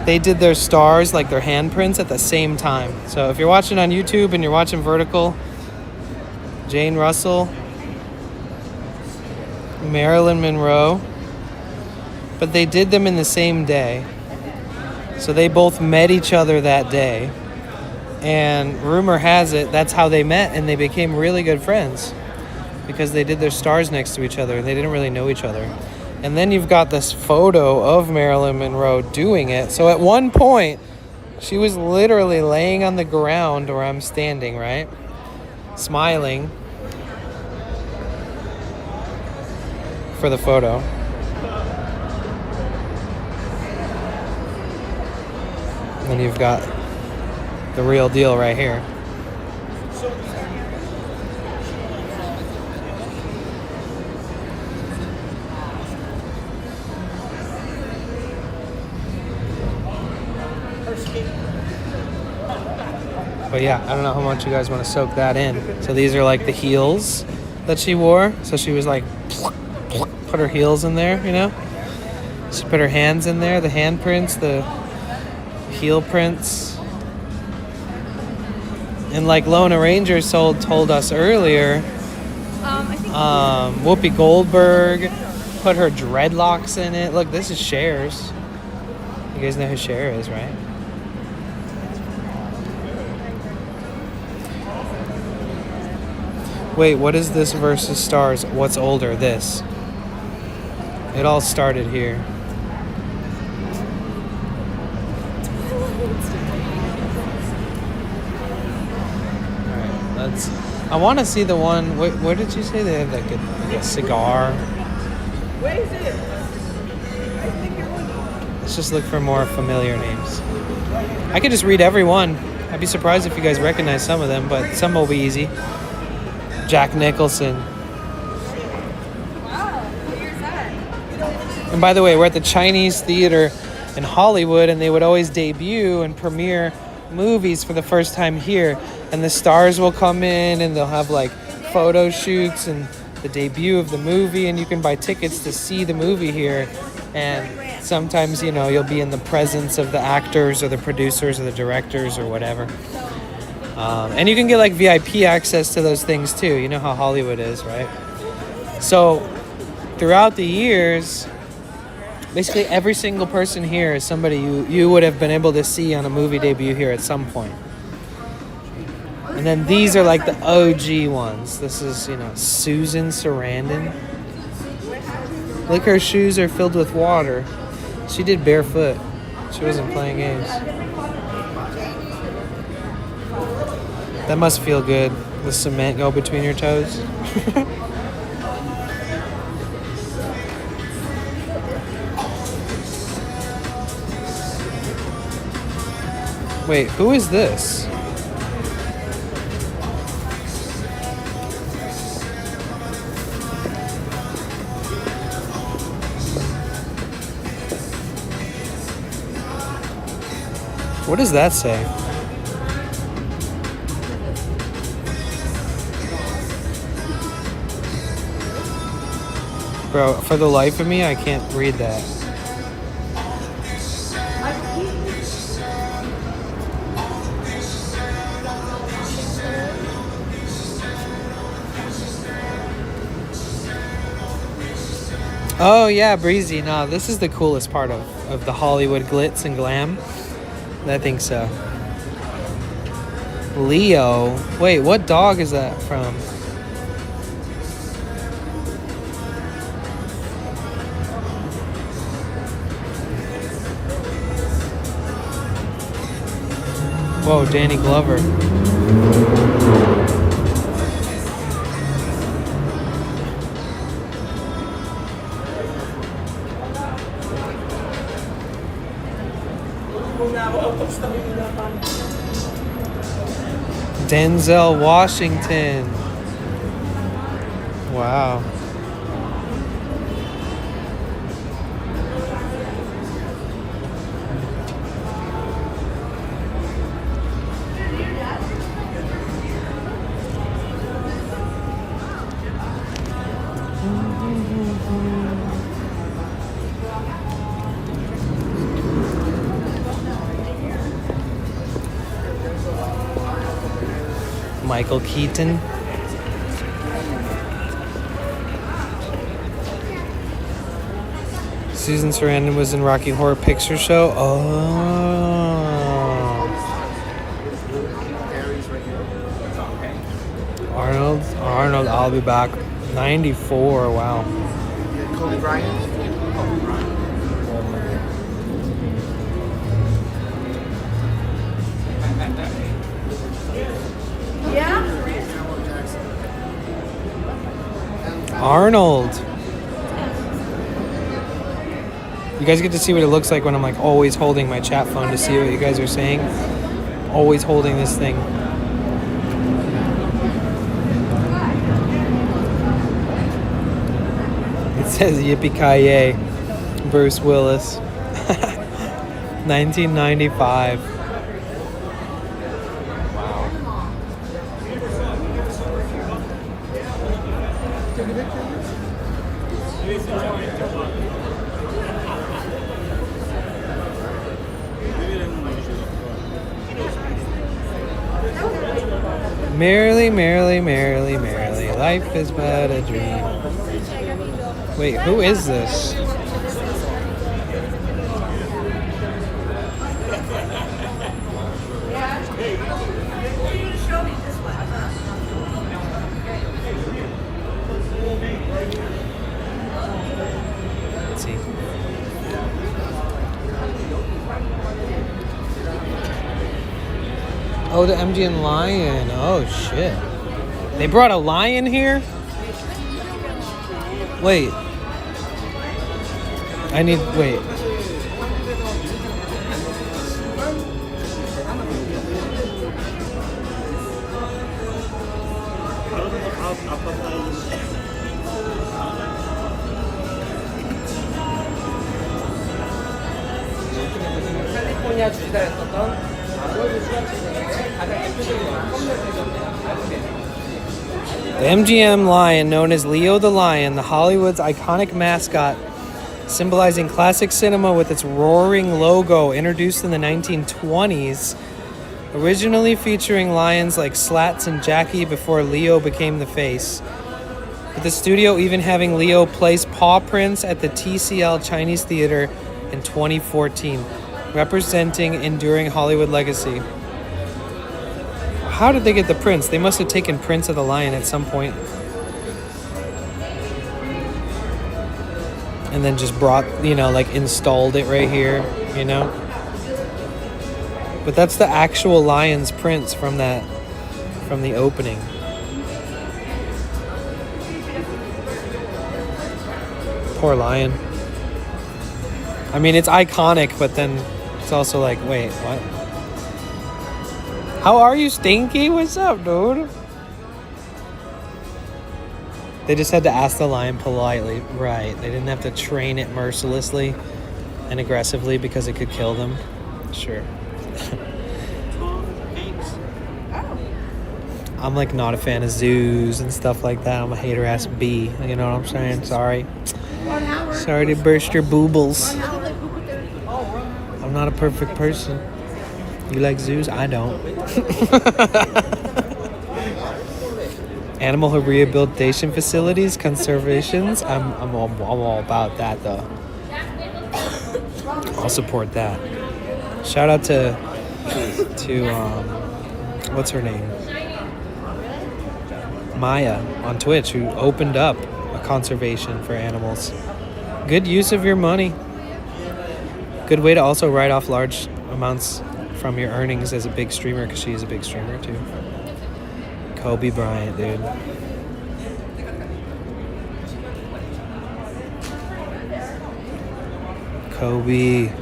they did their stars, like their handprints, at the same time. So if you're watching on YouTube and you're watching vertical, Jane Russell, Marilyn Monroe, but they did them in the same day. So they both met each other that day. And rumor has it that's how they met, and they became really good friends because they did their stars next to each other and they didn't really know each other. And then you've got this photo of Marilyn Monroe doing it. So at one point, she was literally laying on the ground where I'm standing, right? Smiling for the photo. And then you've got the real deal right here. But yeah, I don't know how much you guys want to soak that in. So these are like the heels that she wore. So she was like, put her heels in there, you know? She put her hands in there, the handprints, the heel prints. And like Lona Ranger told us earlier, Whoopi Goldberg put her dreadlocks in it. Look, this is Cher's. You guys know who Cher is, right? Wait, what is this versus stars? What's older? This. It all started here. Alright, I want to see the one. What did you say? They have like a cigar. Where is it? Let's just look for more familiar names. I could just read every one. I'd be surprised if you guys recognize some of them, but some will be easy. Jack Nicholson. And by the way, we're at the Chinese Theater in Hollywood, and they would always debut and premiere movies for the first time here. And the stars will come in, and they'll have like photo shoots and the debut of the movie, and you can buy tickets to see the movie here. And sometimes, you know, you'll be in the presence of the actors or the producers or the directors or whatever. And you can get like VIP access to those things too. You know how Hollywood is, right? So throughout the years, basically every single person here is somebody you would have been able to see on a movie debut here at some point. And then these are like the OG ones. This is, you know, Susan Sarandon. Look, her shoes are filled with water. She did barefoot. She wasn't playing games. That must feel good. The cement go between your toes. Wait, who is this? What does that say? Bro, for the life of me, I can't read that. Oh yeah, Breezy. No, this is the coolest part of the Hollywood glitz and glam. I think so. Leo. Wait, what dog is that from? Whoa, Danny Glover. Denzel Washington. Wow. Michael Keaton. Susan Sarandon was in Rocky Horror Picture Show. Oh. Arnold, I'll be back. 94, wow. Kobe Bryant. Arnold. You guys get to see what it looks like when I'm like always holding my chat phone to see what you guys are saying. Always holding this thing. It says yippee-ki-yay. Bruce Willis. 1995. Merrily, merrily, merrily, merrily, life is but a dream. Wait, who is this? Oh, the MGM lion. Oh, shit. They brought a lion here? Wait. Wait. The MGM lion, known as Leo the Lion, the Hollywood's iconic mascot, symbolizing classic cinema with its roaring logo, introduced in the 1920s, originally featuring lions like Slats and Jackie before Leo became the face. With the studio even having Leo place paw prints at the TCL Chinese Theater in 2014, representing enduring Hollywood legacy. How did they get the prints? They must have taken prints of the lion at some point. And then just brought, installed it right here, But that's the actual lion's prints from the opening. Poor lion. I mean, it's iconic, but then it's also like, wait, what? How are you, Stinky? What's up, dude? They just had to ask the lion politely. Right. They didn't have to train it mercilessly and aggressively because it could kill them. Sure. I'm like not a fan of zoos and stuff like that. I'm a hater ass bee. You know what I'm saying? Sorry. Sorry to burst your boobles. I'm not a perfect person. You like zoos? I don't. Animal rehabilitation facilities, conservations. I'm all about that though. I'll support that. Shout out to what's her name? Maya on Twitch, who opened up a conservation for animals. Good use of your money. Good way to also write off large amounts from your earnings as a big streamer, because she is a big streamer too. Kobe Bryant, dude. Kobe.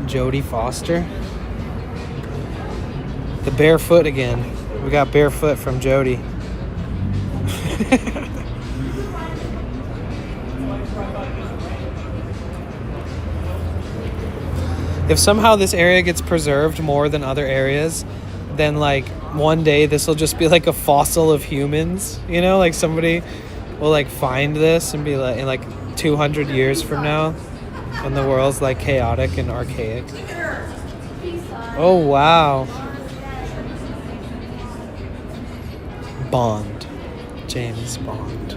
Jodie Foster. The barefoot again. We got barefoot from Jodie. If somehow this area gets preserved more than other areas, then like one day this will just be like a fossil of humans, like somebody will like find this and be like, in like 200 years from now, when the world's like chaotic and archaic. Oh wow. Bond. James Bond.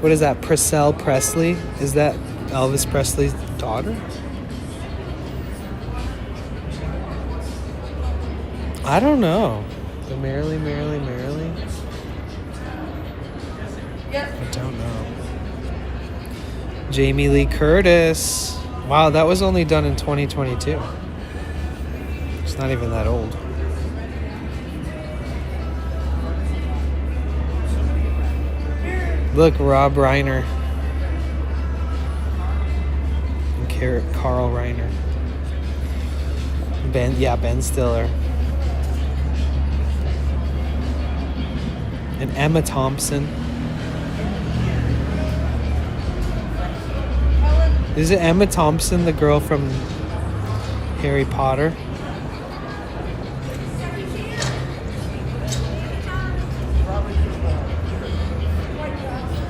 What is that? Priscilla Presley? Is that Elvis Presley's daughter? I don't know. The Merrily. I don't know. Jamie Lee Curtis. Wow, that was only done in 2022. It's not even that old. Look, Rob Reiner. And Carl Reiner. Ben Stiller. And Emma Thompson. Is it Emma Thompson, the girl from Harry Potter?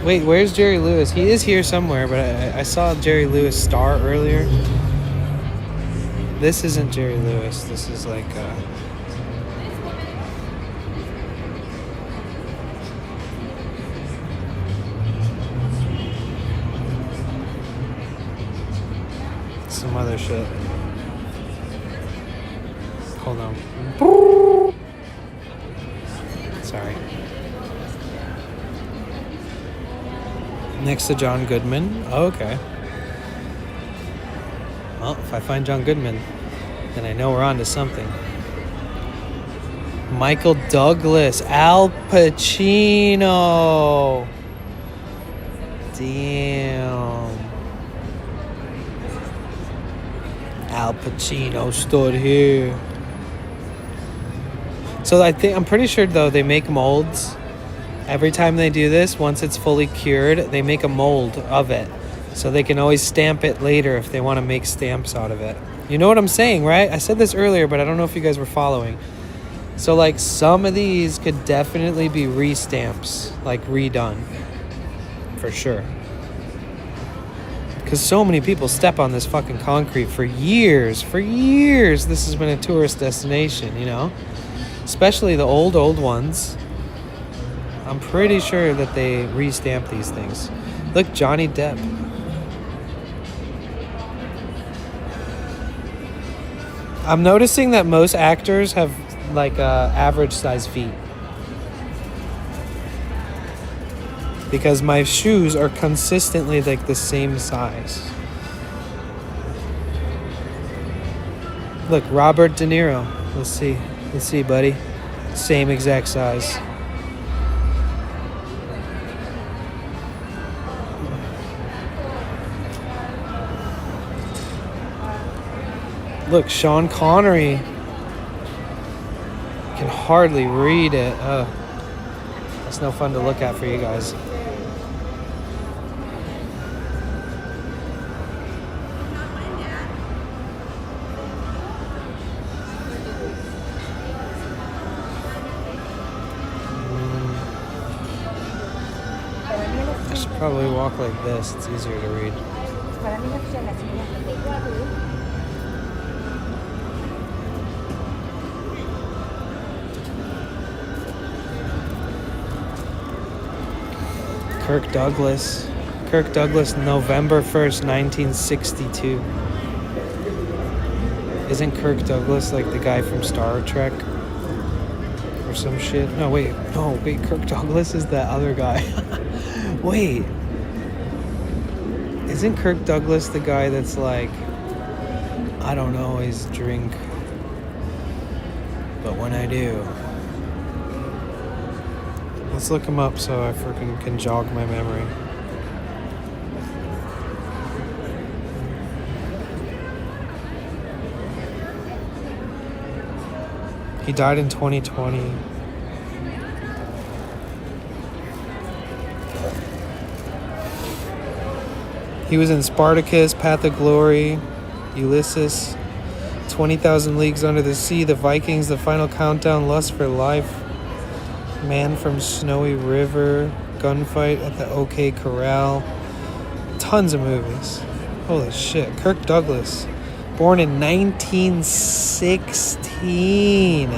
Wait, where's Jerry Lewis? He is here somewhere, but I saw Jerry Lewis star earlier. This isn't Jerry Lewis. some other shit. Hold on. Sorry. Next to John Goodman. Oh, okay. Well, if I find John Goodman, then I know we're on to something. Michael Douglas. Al Pacino. Damn. Al Pacino stood here. So I'm pretty sure though they make molds. Every time they do this, once it's fully cured, they make a mold of it. So they can always stamp it later if they want to make stamps out of it. You know what I'm saying, right? I said this earlier, but I don't know if you guys were following. So like some of these could definitely be restamps, like redone. For sure. Because so many people step on this fucking concrete for years. For years, this has been a tourist destination, you know? Especially the old ones. I'm pretty sure that they restamp these things. Look, Johnny Depp. I'm noticing that most actors have like average size feet. Because my shoes are consistently like the same size. Look, Robert De Niro. Let's see, buddy. Same exact size. Look, Sean Connery. Can hardly read it. It's no fun to look at for you guys. I should probably walk like this. It's easier to read. Kirk Douglas, November 1st, 1962. Isn't Kirk Douglas like the guy from Star Trek? Or some shit? No, wait, Kirk Douglas is that other guy. Wait. Isn't Kirk Douglas the guy that's like, I don't always drink, but when I do. Let's look him up so I freaking can jog my memory. He died in 2020. He was in Spartacus, Path of Glory, Ulysses, 20,000 Leagues Under the Sea, The Vikings, The Final Countdown, Lust for Life, Man from Snowy River, Gunfight at the OK Corral. Tons of movies. Holy shit. Kirk Douglas. Born in 1916.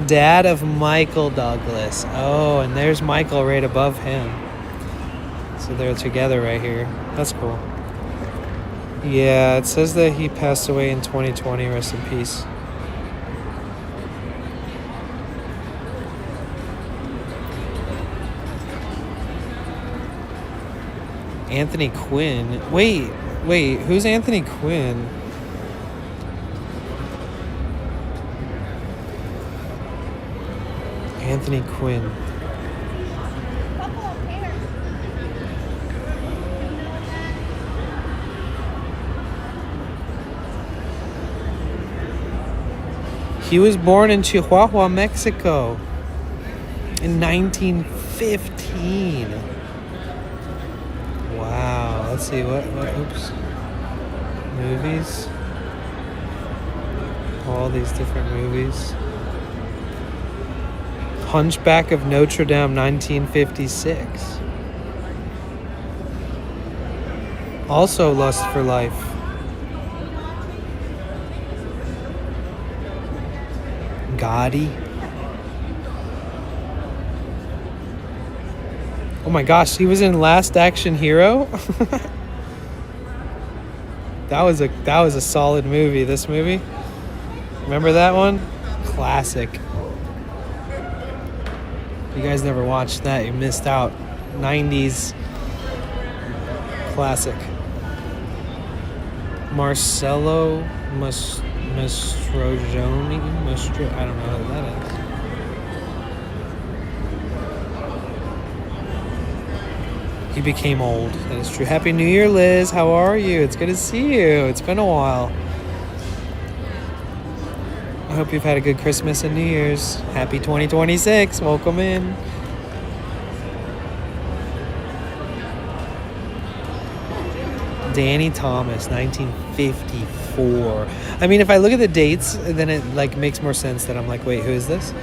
Dad of Michael Douglas. Oh, and there's Michael right above him. So they're together right here. That's cool. Yeah, it says that he passed away in 2020. Rest in peace. Anthony Quinn. Wait, who's Anthony Quinn? Anthony Quinn. He was born in Chihuahua, Mexico in 1915. Wow, let's see what oops. Movies. All these different movies. Hunchback of Notre Dame, 1956. Also Lust for Life. Gotti. Oh my gosh, he was in Last Action Hero? That was a solid movie. This movie. Remember that one? Classic. You guys never watched that, you missed out. 90s classic. Marcello Mastrogioni? I don't know who that is. He became old. That is true. Happy New Year, Liz. How are you? It's good to see you. It's been a while. I hope you've had a good Christmas and New Year's. Happy 2026. Welcome in. Danny Thomas, 1954. I mean, if I look at the dates, then it like makes more sense that I'm like, wait, who is this?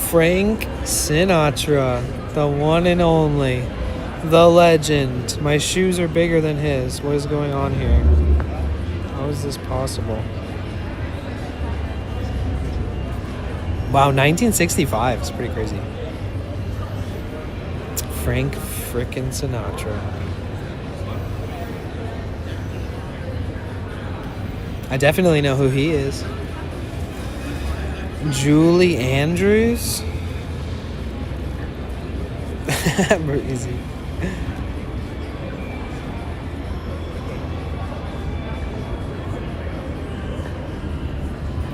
Frank Sinatra, the one and only, the legend. My shoes are bigger than his. What is going on here? How is this possible? Wow, 1965 is pretty crazy. Frank frickin' Sinatra. I definitely know who he is. Julie Andrews? Easy.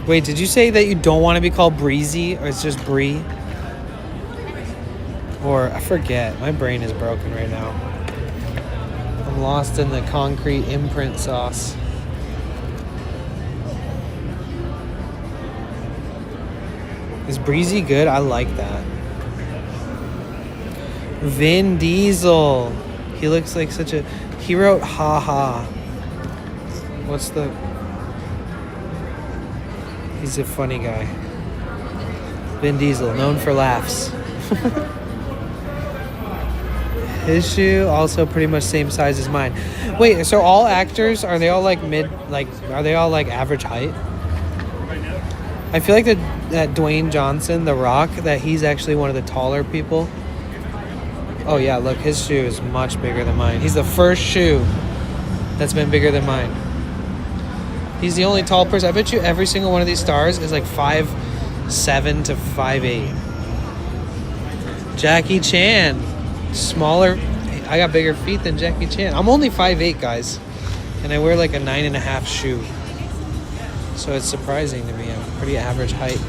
Wait, did you say that you don't want to be called Breezy, or it's just Bree? Or, I forget. My brain is broken right now. I'm lost in the concrete imprint sauce. Is Breezy good? I like that. Vin Diesel. He looks like such a... He wrote Ha Ha. What's the... He's a funny guy. Vin Diesel, known for laughs. His shoe, also pretty much same size as mine. Wait, so all actors, are they all like are they all like average height? I feel like that Dwayne Johnson, The Rock, that he's actually one of the taller people. Oh yeah, look, his shoe is much bigger than mine. He's the first shoe that's been bigger than mine. He's the only tall person. I bet you every single one of these stars is like 5'7" to 5'8". Jackie Chan, smaller. I got bigger feet than Jackie Chan. I'm only 5'8", guys, and I wear like a 9.5 shoe. So it's surprising to me. I'm pretty average height.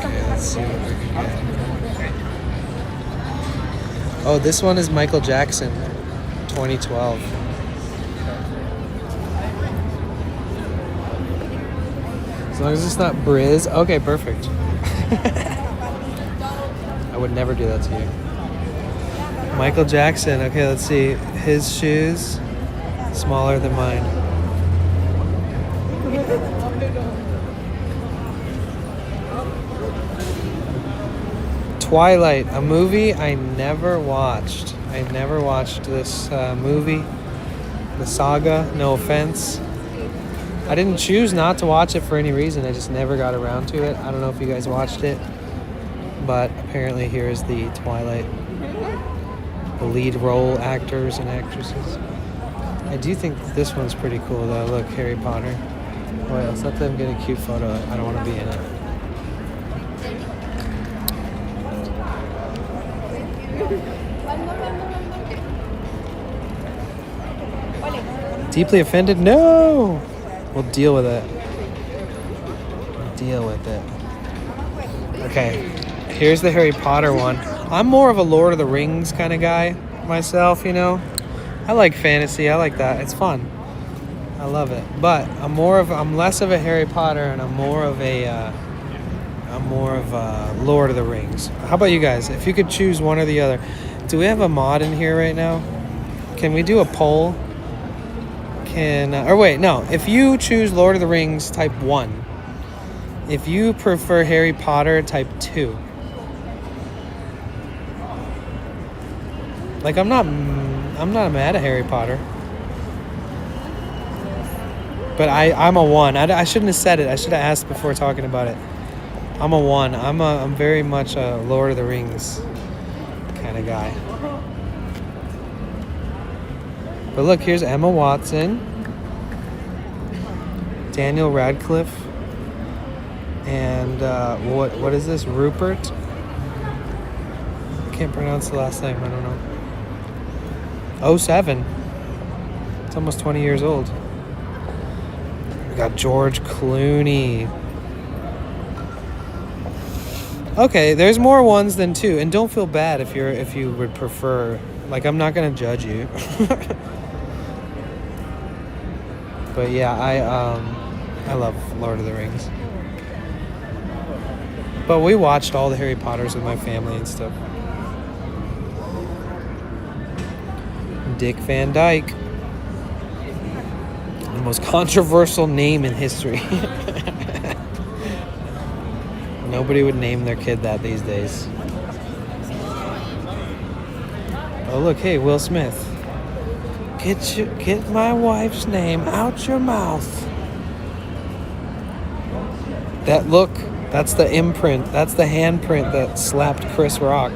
Okay, let's see what we can get. Oh, this one is Michael Jackson, 2012. As long as it's not Briz. Okay, perfect. I would never do that to you. Michael Jackson. Okay, let's see. His shoes, smaller than mine. Twilight, a movie I never watched. I never watched this movie, the saga, no offense. I didn't choose not to watch it for any reason. I just never got around to it. I don't know if you guys watched it, but apparently here is the Twilight, the lead role actors and actresses. I do think this one's pretty cool though. Look, Harry Potter. Wait, let's let them get a cute photo. I don't want to be in it. Deeply offended? No! We'll deal with it. Deal with it. Okay, here's the Harry Potter one. I'm more of a Lord of the Rings kind of guy myself, you know. I like fantasy. I like that. It's fun. I love it. But I'm less of a Harry Potter, and I'm more of a Lord of the Rings. How about you guys? If you could choose one or the other. Do we have a mod in here right now? Can we do a poll? Or wait, no. If you choose Lord of the Rings, type 1. If you prefer Harry Potter, type 2. Like, I'm not mad at Harry Potter. But I'm a 1. I shouldn't have said it. I should have asked before talking about it. I'm a 1. I'm very much a Lord of the Rings kind of guy. But look, here's Emma Watson, Daniel Radcliffe, and what is this? Rupert? I can't pronounce the last name. I don't know. 07. It's almost 20 years old. We got George Clooney. Okay, there's more 1s than 2, and don't feel bad if you would prefer. Like, I'm not gonna judge you. But yeah, I love Lord of the Rings. But we watched all the Harry Potters with my family and stuff. Dick Van Dyke. The most controversial name in history. Nobody would name their kid that these days. Oh look, hey, Will Smith. Get my wife's name out your mouth. That's the imprint. That's the handprint that slapped Chris Rock.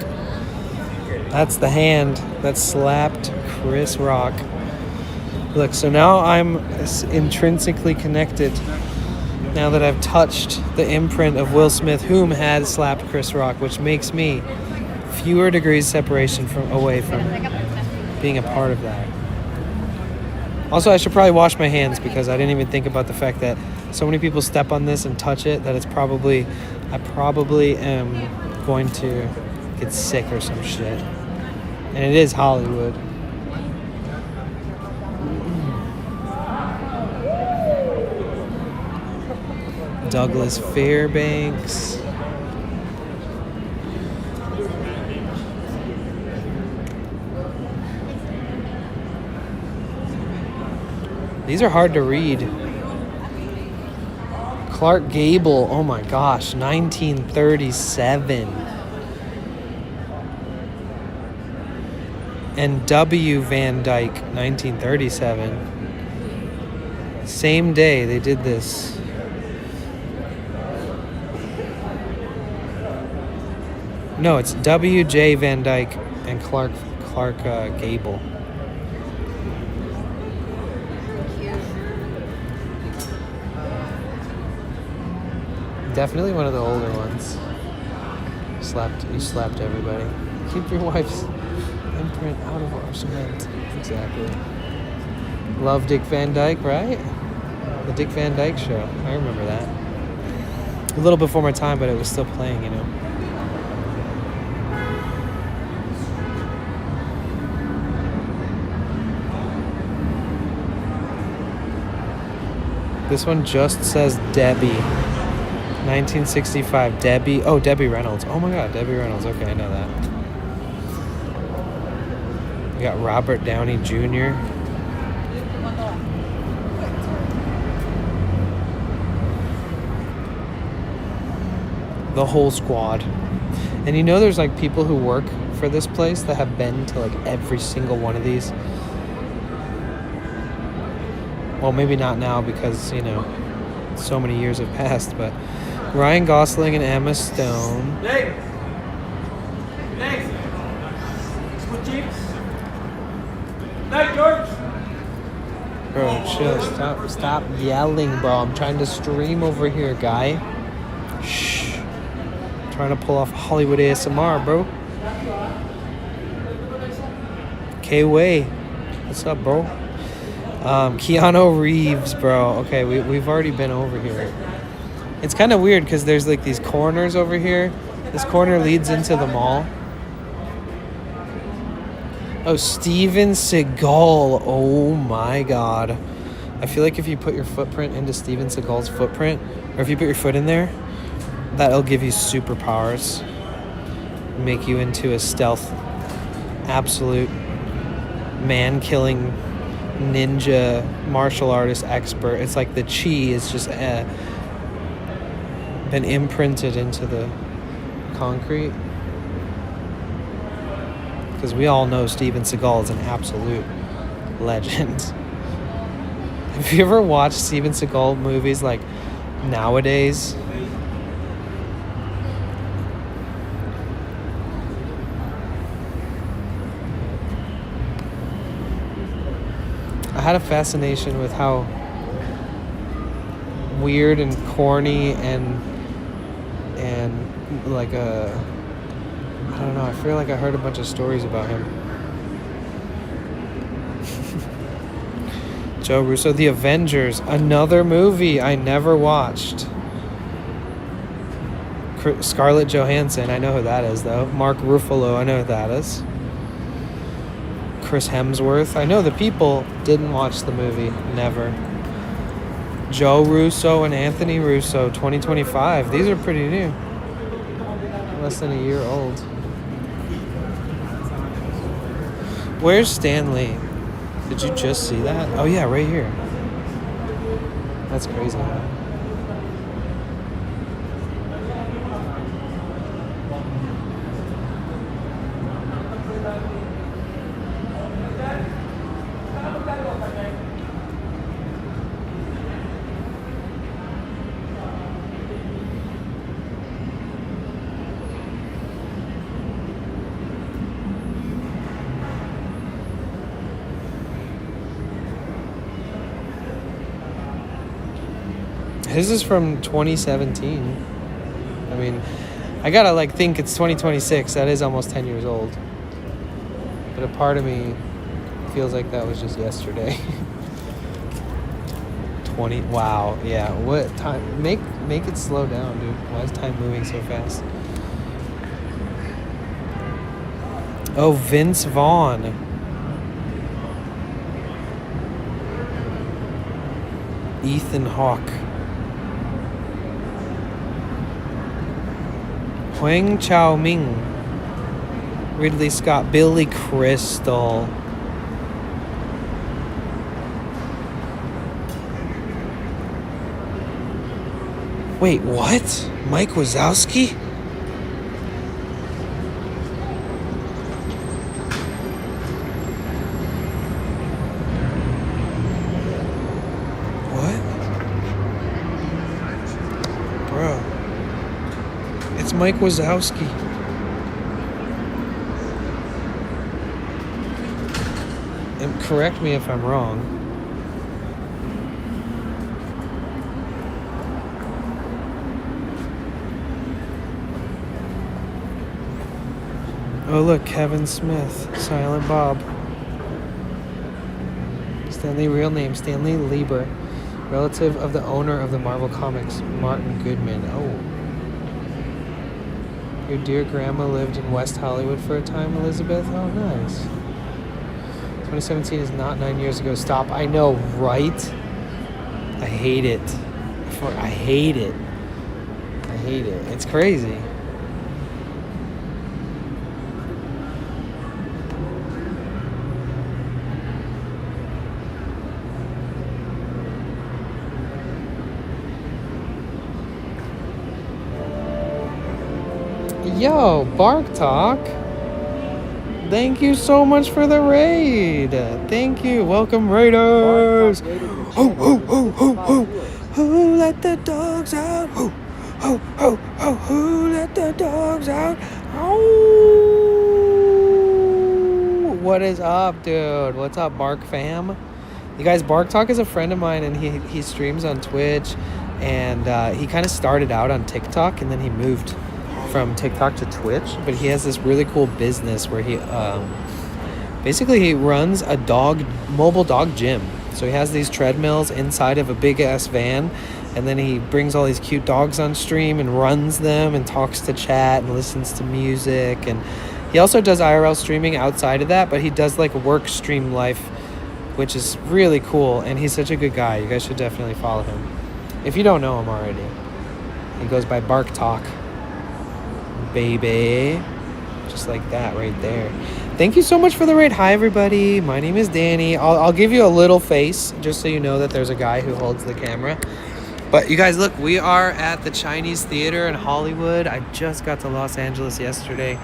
That's the hand that slapped Chris Rock. Look, so now I'm intrinsically connected. Now that I've touched the imprint of Will Smith, whom had slapped Chris Rock, which makes me fewer degrees separation away from being a part of that. Also, I should probably wash my hands because I didn't even think about the fact that so many people step on this and touch it that I probably am going to get sick or some shit. And it is Hollywood. Douglas Fairbanks. These are hard to read. Clark Gable, oh my gosh, 1937. And W. Van Dyke, 1937. Same day they did this. No, it's W.J. Van Dyke and Clark Gable. Definitely one of the older ones. You slapped everybody. Keep your wife's imprint out of our cement. Exactly. Love Dick Van Dyke, right? The Dick Van Dyke Show. I remember that. A little before my time, but it was still playing, you know. This one just says Debbie. 1965. Debbie. Oh, Debbie Reynolds. Oh my god, Debbie Reynolds. Okay, I know that. We got Robert Downey Jr. The whole squad. And you know there's like people who work for this place that have been to like every single one of these. Well, maybe not now because, you know, so many years have passed, but Ryan Gosling and Emma Stone. Hey! Thanks! Night, George! Bro, chill. Stop yelling, bro. I'm trying to stream over here, guy. Shh. I'm trying to pull off Hollywood ASMR, bro. K-Way. What's up, bro? Keanu Reeves, bro. Okay, we've already been over here. It's kind of weird because there's like these corners over here. This corner leads into the mall. Oh, Steven Seagal. Oh my god. I feel like if you put your footprint into Steven Seagal's footprint, or if you put your foot in there, that'll give you superpowers. Make you into a stealth, absolute man-killing ninja martial artist expert. It's like the chi is just been imprinted into the concrete. Because we all know Steven Seagal is an absolute legend. Have you ever watched Steven Seagal movies like nowadays? I had a fascination with how weird and corny and like I don't know, I feel like I heard a bunch of stories about him. Joe Russo, The Avengers, another movie I never watched. Scarlett Johansson, I know who that is though. Mark Ruffalo, I know who that is. Chris Hemsworth, I know the people. Didn't watch the movie, never. Joe Russo and Anthony Russo, 2025. These are pretty new. Less than a year old. Where's Stanley? Did you just see that? Oh yeah, right here. That's crazy. His is from 2017. I mean, I gotta like think it's 2026. That is almost 10 years old. But a part of me feels like that was just yesterday. 20. Wow. Yeah. What time? Make it slow down, dude. Why is time moving so fast? Oh, Vince Vaughn. Ethan Hawke. Huang Chao Ming, Ridley Scott, Billy Crystal. Wait, what? Mike Wazowski? What? Bro. It's Mike Wazowski. And correct me if I'm wrong. Oh look, Kevin Smith, Silent Bob. Stanley, real name, Stanley Lieber. Relative of the owner of the Marvel Comics, Martin Goodman. Oh. Your dear grandma lived in West Hollywood for a time, Elizabeth? Oh, nice. 2017 is not 9 years ago. Stop. I know, right? I hate it. I hate it. I hate it. It's crazy. Yo, Bark Talk. Thank you so much for the raid. Thank you. Welcome, Raiders. Ho, ho, ho, ho, ho. Who let the dogs out? Ho, ho, ho, ho. Who let the dogs out? Oh. What is up, dude? What's up, Bark fam? You guys, Bark Talk is a friend of mine, and he streams on Twitch, and he kind of started out on TikTok, and then he moved from TikTok to Twitch, but he has this really cool business where he basically he runs a mobile dog gym. So he has these treadmills inside of a big ass van, and then he brings all these cute dogs on stream and runs them and talks to chat and listens to music. And he also does IRL streaming outside of that, but he does like work stream life, which is really cool, and he's such a good guy. You guys should definitely follow him if you don't know him already. He goes by Bark Talk. Baby, just like that right there. Thank you so much for the raid. Hi everybody, my name is Danny. I'll give you a little face just so you know that there's a guy who holds the camera. But you guys, look, we are at the Chinese Theater in Hollywood. I just got to Los Angeles yesterday.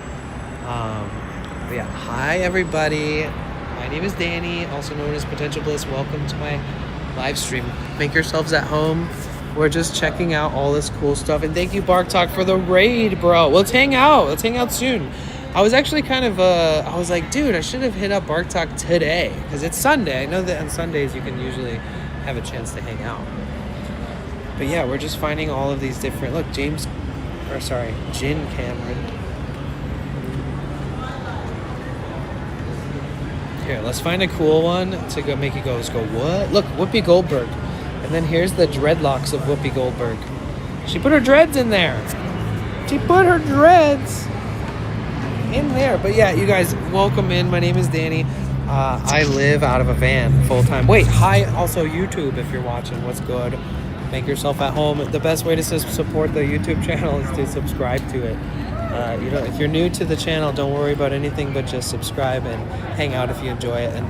But yeah, hi everybody, my name is Danny, also known as Potential Bliss. Welcome to my live stream. Make yourselves at home. We're just checking out all this cool stuff. And thank you, Bark Talk, for the raid, bro. Let's hang out. Let's hang out soon. I was actually kind of, I was like, dude, I should have hit up Bark Talk today because it's Sunday. I know that on Sundays you can usually have a chance to hang out. But yeah, we're just finding all of these different, look, Jin Cameron. Here, let's find a cool one to go make you go, what? Look, Whoopi Goldberg. And then here's the dreadlocks of Whoopi Goldberg. She put her dreads in there. She put her dreads in there. But yeah, you guys, welcome in. My name is Danny. I live out of a van full-time. Wait, hi, also YouTube if you're watching. What's good? Make yourself at home. The best way to support the YouTube channel is to subscribe to it. If you're new to the channel, don't worry about anything but just subscribe and hang out if you enjoy it. And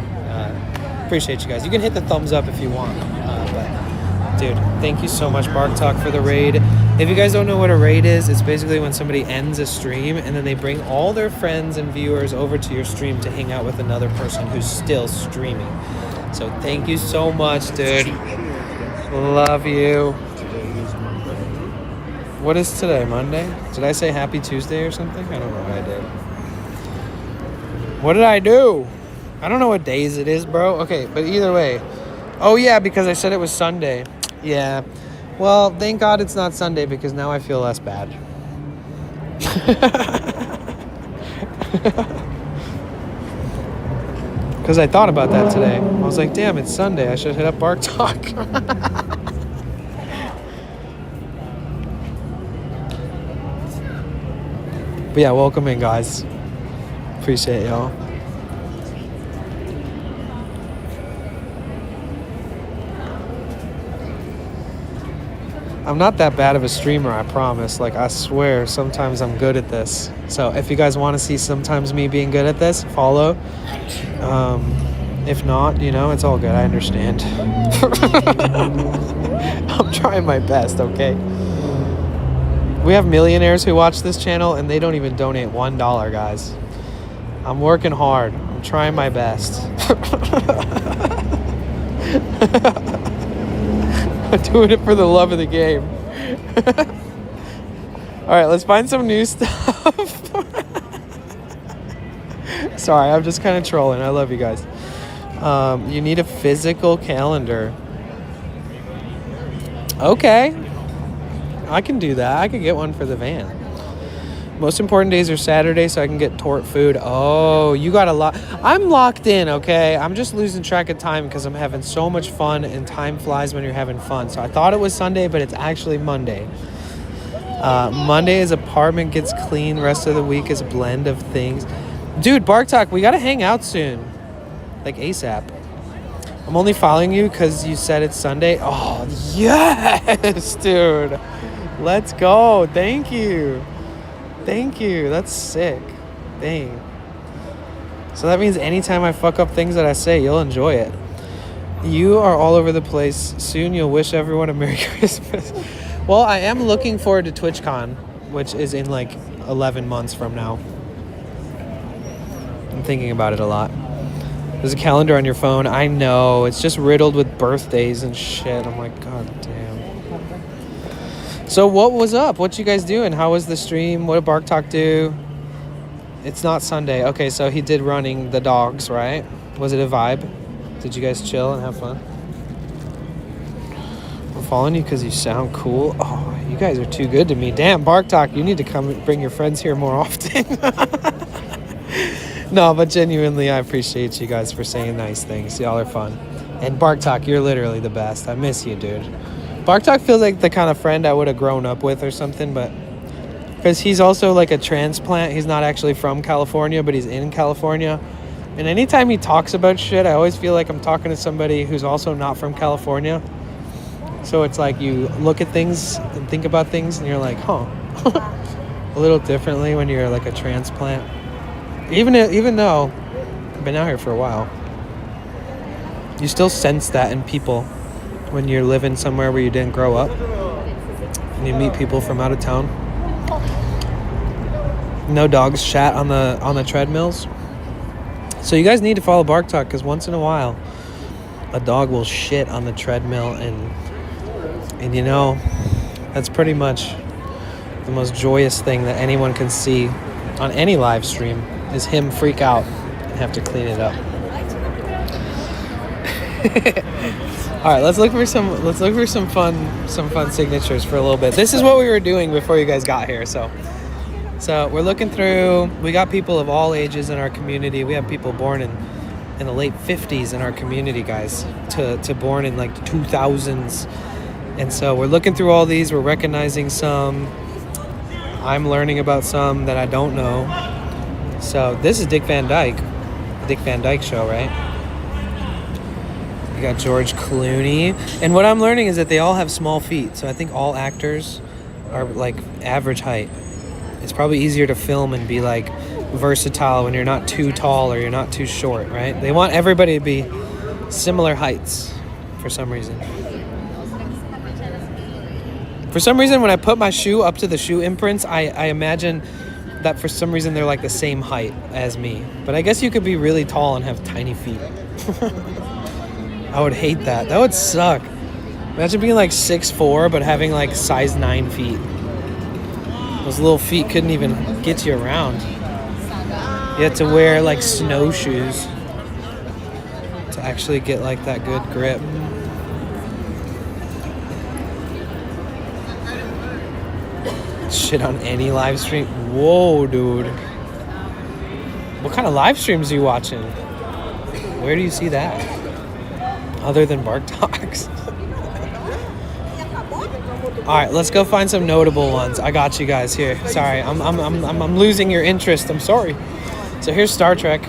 appreciate you guys. You can hit the thumbs up if you want. But dude, thank you so much, Bark Talk, for the raid. If you guys don't know what a raid is, it's basically when somebody ends a stream and then they bring all their friends and viewers over to your stream to hang out with another person who's still streaming. So thank you so much, dude. Love you. What is today, Monday? Did I say happy Tuesday or something? I don't know what I did. What did I do? I don't know what days it is, bro. Okay, but either way. Oh, yeah, because I said it was Sunday. Yeah. Well, thank God it's not Sunday because now I feel less bad. Because I thought about that today. I was like, damn, it's Sunday. I should hit up Bark Talk. But yeah, welcome in, guys. Appreciate y'all. I'm not that bad of a streamer, I promise. Like, I swear, sometimes I'm good at this. So if you guys want to see sometimes me being good at this, follow. If not, it's all good. I understand. I'm trying my best, okay? We have millionaires who watch this channel and they don't even donate $1, guys. I'm working hard. I'm trying my best. I'm doing it for the love of the game. All right, let's find some new stuff. Sorry, I'm just kind of trolling. I love you guys. You need a physical calendar. Okay. I can do that. I could get one for the van. Most important days are Saturday, so I can get Tort food. Oh, you got a lot. I'm locked in, okay? I'm just losing track of time because I'm having so much fun, and time flies when you're having fun. So I thought it was Sunday, but it's actually Monday. Monday is apartment gets clean. Rest of the week is a blend of things. Dude, Bark Talk, we got to hang out soon. Like ASAP. I'm only following you because you said it's Sunday. Oh, yes, dude. Let's go. Thank you. Thank you. That's sick. Dang. So that means anytime I fuck up things that I say, you'll enjoy it. You are all over the place. Soon you'll wish everyone a Merry Christmas. Well, I am looking forward to TwitchCon, which is in like 11 months from now. I'm thinking about it a lot. There's a calendar on your phone. I know. It's just riddled with birthdays and shit. I'm like, God damn. So what was up? What you guys doing? How was the stream? What did Bark Talk do? It's not Sunday. Okay, so he did running the dogs, right? Was it a vibe? Did you guys chill and have fun? I'm following you because you sound cool. Oh, you guys are too good to me. Damn, Bark Talk, you need to come and bring your friends here more often. No, but genuinely, I appreciate you guys for saying nice things. Y'all are fun. And Bark Talk, you're literally the best. I miss you, dude. Bark Talk feels like the kind of friend I would have grown up with or something, but because he's also like a transplant. He's not actually from California, but he's in California. And anytime he talks about shit, I always feel like I'm talking to somebody who's also not from California. So it's like you look at things and think about things and you're like, huh, a little differently when you're like a transplant. Even though I've been out here for a while, you still sense that in people when you're living somewhere where you didn't grow up and you meet people from out of town. No dogs shat on the treadmills. So you guys need to follow Bark Talk because once in a while a dog will shit on the treadmill, and you know, that's pretty much the most joyous thing that anyone can see on any live stream is him freak out and have to clean it up. All right, let's look for some fun signatures for a little bit. This is what we were doing before you guys got here. So we're looking through. We got people of all ages in our community. We have people born in the late 50s in our community, guys, to born in like the 2000s. And so we're looking through all these. We're recognizing some. I'm learning about some that I don't know. So this is Dick Van Dyke, the Dick Van Dyke Show, right? We got George Clooney. And what I'm learning is that they all have small feet. So I think all actors are like average height. It's probably easier to film and be like versatile when you're not too tall or you're not too short, right? They want everybody to be similar heights for some reason. For some reason, when I put my shoe up to the shoe imprints, I imagine that for some reason they're like the same height as me. But I guess you could be really tall and have tiny feet. I would hate that. That would suck. Imagine being like 6'4", but having like size 9 feet. Those little feet couldn't even get you around. You had to wear like snowshoes to actually get like that good grip. Shit on any live stream. Whoa, dude. What kind of live streams are you watching? Where do you see that? Other than Bark Talks. All right, let's go find some notable ones. I got you guys here. Sorry, I'm losing your interest. I'm sorry. So here's Star Trek.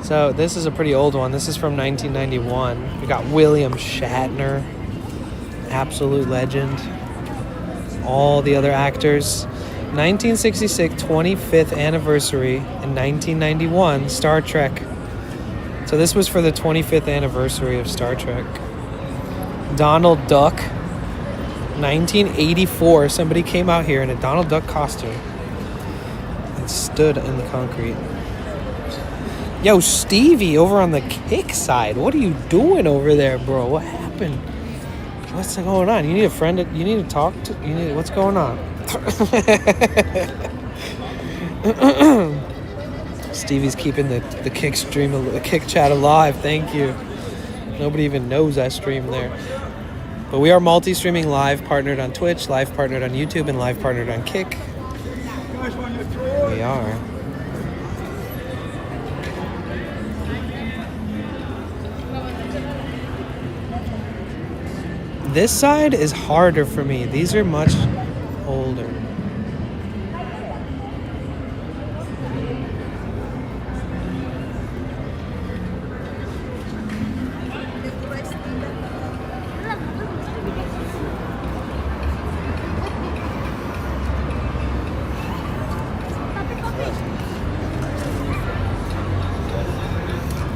So this is a pretty old one. This is from 1991. We got William Shatner, absolute legend. All the other actors. 1966, 25th anniversary, and 1991, Star Trek. So this was for the 25th anniversary of Star Trek. Donald Duck, 1984. Somebody came out here in a Donald Duck costume and stood in the concrete. Yo, Stevie, over on the kick side. What are you doing over there, bro? What happened? What's going on? You need a friend? You need to talk to? You need? What's going on? Stevie's keeping the kick stream, the kick chat alive. Thank you. Nobody even knows I stream there. But we are multi-streaming, live partnered on Twitch, live partnered on YouTube, and live partnered on Kick. We are. This side is harder for me. These are much older.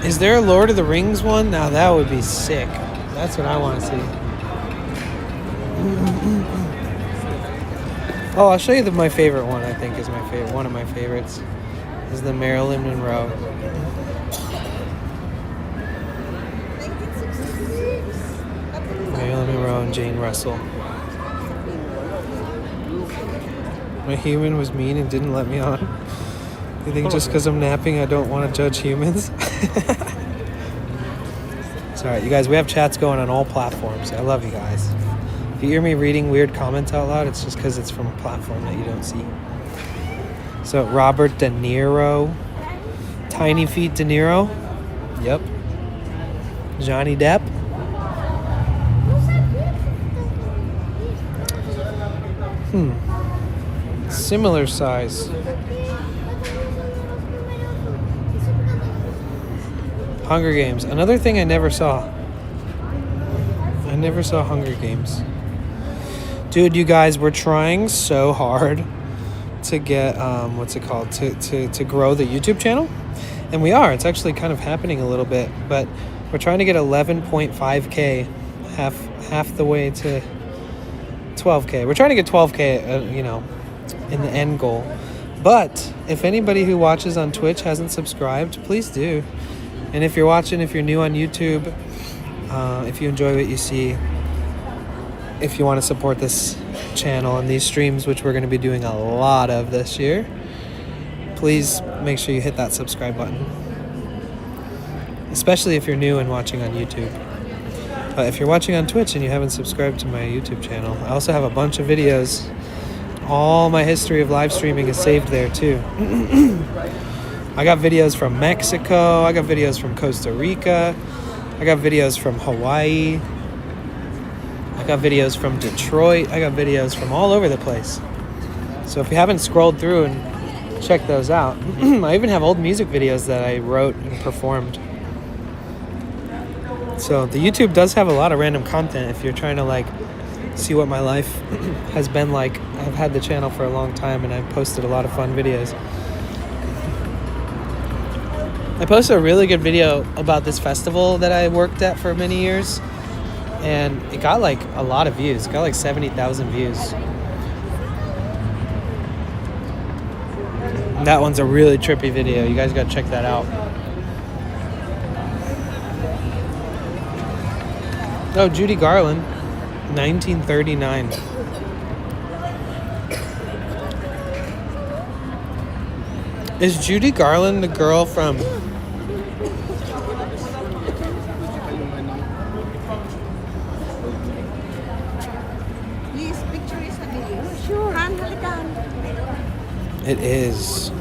Is there a Lord of the Rings one? Now that would be sick. That's what I want to see. Oh, I'll show you my favorite one. I think is my favorite. One of my favorites is the Marilyn Monroe. Marilyn Monroe and Jane Russell. My human was mean and didn't let me on. You think just because I'm napping, I don't want to judge humans? It's alright, you guys. We have chats going on all platforms. I love you guys. If you hear me reading weird comments out loud, it's just because it's from a platform that you don't see. So, Robert De Niro. Tiny Feet De Niro. Yep. Johnny Depp. Similar size. Hunger Games. Another thing I never saw. I never saw Hunger Games. Dude, you guys, we're trying so hard to get, what's it called? To grow the YouTube channel. And we are. It's actually kind of happening a little bit. But we're trying to get 11.5K half the way to 12K. We're trying to get 12K, in the end goal. But if anybody who watches on Twitch hasn't subscribed, please do. And if you're watching, if you're new on YouTube, If you enjoy what you see, if you want to support this channel and these streams, which we're going to be doing a lot of this year, please make sure you hit that subscribe button. Especially if you're new and watching on YouTube. But if you're watching on Twitch and you haven't subscribed to my YouTube channel, I also have a bunch of videos. All my history of live streaming is saved there too. I got videos from Mexico, I got videos from Costa Rica, I got videos from Hawaii, I got videos from Detroit, I got videos from all over the place. So if you haven't scrolled through and checked those out, I even have old music videos that I wrote and performed. So the YouTube does have a lot of random content if you're trying to like see what my life has been like. I've had the channel for a long time and I've posted a lot of fun videos. I posted a really good video about this festival that I worked at for many years, and it got like a lot of views. It got like 70,000 views. And that one's a really trippy video. You guys gotta check that out. Oh, Judy Garland, 1939. Is Judy Garland the girl from... Yes, picture is a video. Sure. It is.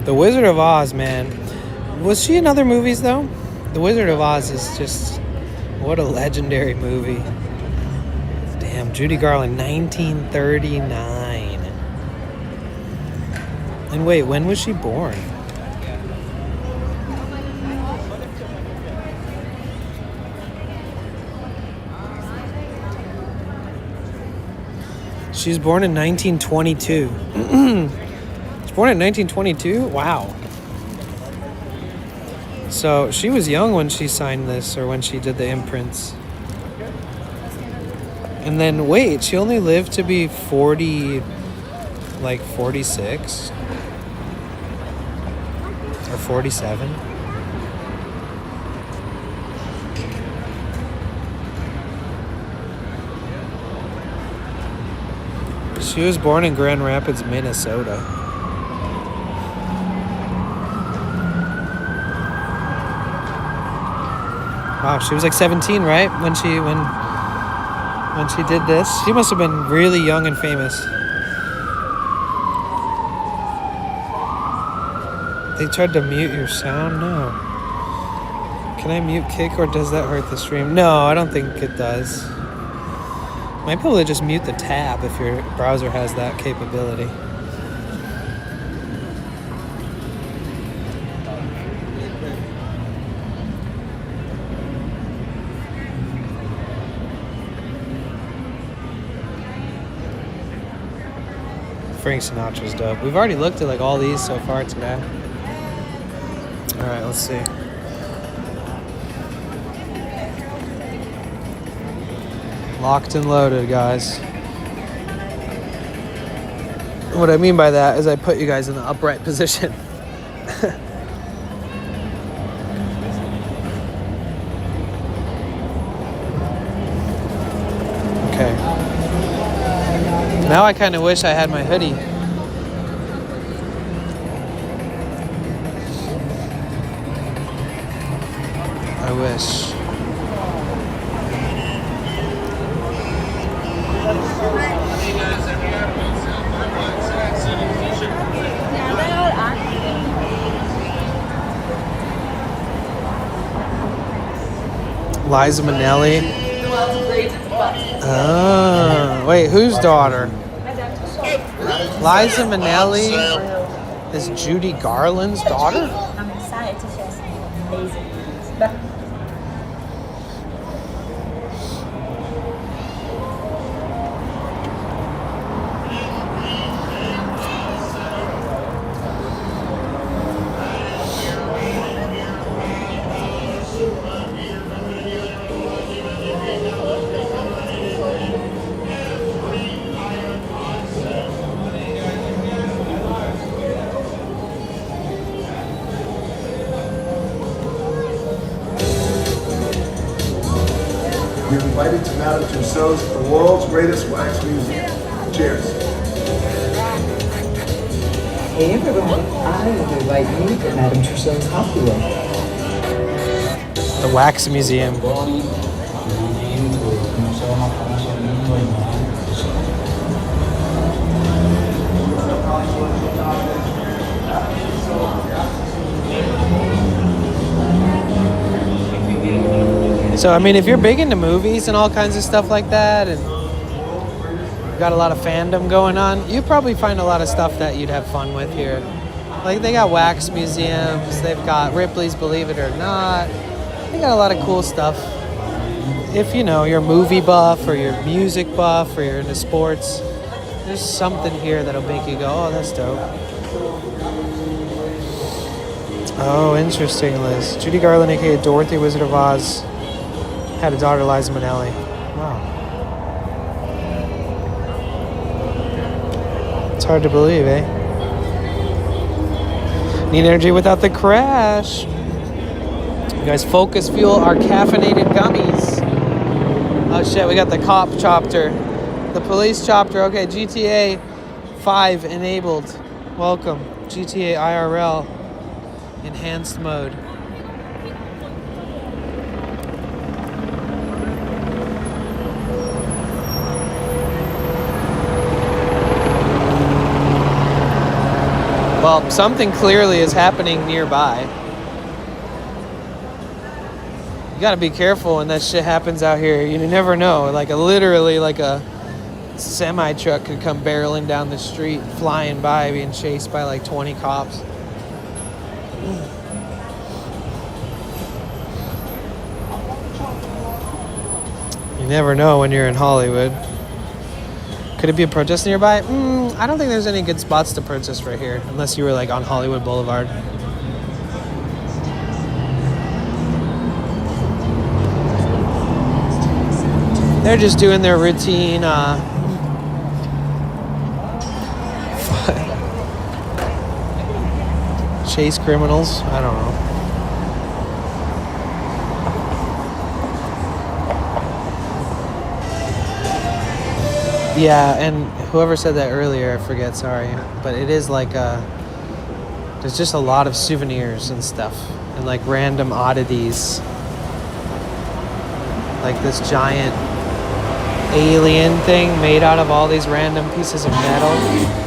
The Wizard of Oz, man. Was she in other movies, though? The Wizard of Oz is just... what a legendary movie. Damn, Judy Garland, 1939. And wait, when was she born? She was born in 1922. Born in 1922? Wow. So she was young when she signed this, or when she did the imprints. And then, wait, she only lived to be 40, like 46? Or 47? She was born in Grand Rapids, Minnesota. Wow, she was like 17, right? When she did this. She must have been really young and famous. They tried to mute your sound? No. Can I mute kick, or does that hurt the stream? No, I don't think it does. Might be able to just mute the tab if your browser has that capability. Frank Sinatra's dope. We've already looked at like all these so far today. All right, let's see. Locked and loaded, guys. What I mean by that is I put you guys in the upright position. Okay. Now I kind of wish I had my hoodie. I wish. Liza Minnelli. Oh, wait, whose daughter? Liza Minnelli is Judy Garland's daughter? I'm excited to share some amazing news. invited to Madame Tussauds, the world's greatest wax museum. Cheers. Hey everyone, I want to invite you to Madame Tussauds Coffee Room. The Wax Museum. So, I mean, if you're big into movies and all kinds of stuff like that, and you've got a lot of fandom going on, you probably find a lot of stuff that you'd have fun with here. Like, they got wax museums, they've got Ripley's Believe It or Not, they got a lot of cool stuff. If, you know, you're a movie buff or you're music buff or you're into sports, there's something here that'll make you go, oh, that's dope. Oh, interesting, Liz. Judy Garland, aka Dorothy, Wizard of Oz, had a daughter, Liza Minnelli. Wow. It's hard to believe, eh? Need energy without the crash. You guys, Focus Fuel our caffeinated gummies. Oh shit, we got the cop chopter. The police chopter. Okay, GTA 5 enabled. Welcome. GTA IRL. Enhanced mode. Well, something clearly is happening nearby. You gotta be careful when that shit happens out here. You never know. Literally a semi truck could come barreling down the street, flying by, being chased by like 20 cops. You never know when you're in Hollywood. Could it be a protest nearby? I don't think there's any good spots to protest right here, unless you were like on Hollywood Boulevard. They're just doing their routine chase criminals. I don't know. Yeah, and whoever said that earlier, I forget, sorry. But it is like there's just a lot of souvenirs and stuff. And like random oddities. Like this giant alien thing made out of all these random pieces of metal.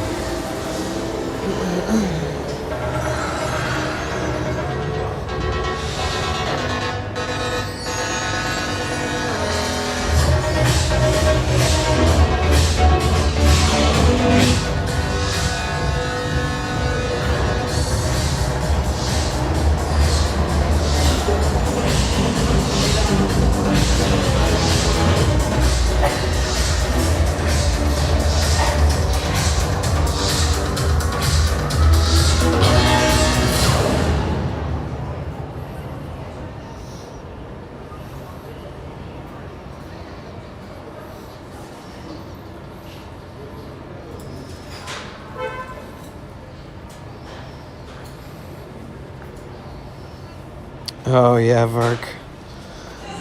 Oh yeah, Vark.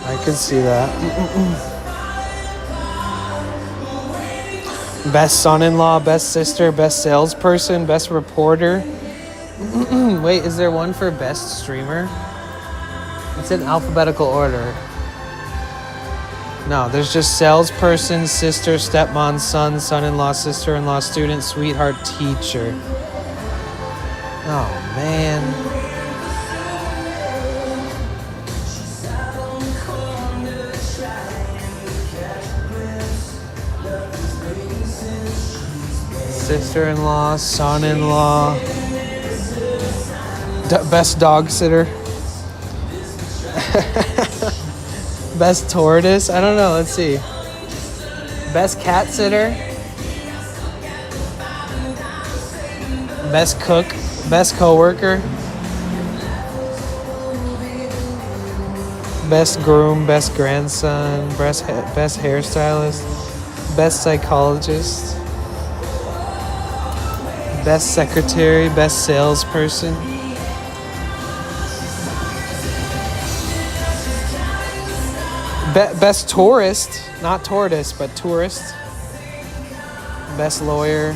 I could see that. Best son-in-law, best sister, best salesperson, best reporter. Wait, is there one for best streamer? It's in alphabetical order. No, there's just salesperson, sister, stepmom, son, son-in-law, sister-in-law, student, sweetheart, teacher. Oh man. Sister-in-law, son-in-law, best dog sitter, best tortoise. I don't know. Let's see. Best cat sitter, best cook, best coworker, best groom, best grandson, best hairstylist, best psychologist. Best secretary, best salesperson. Best tourist, not tortoise, but tourist. Best lawyer,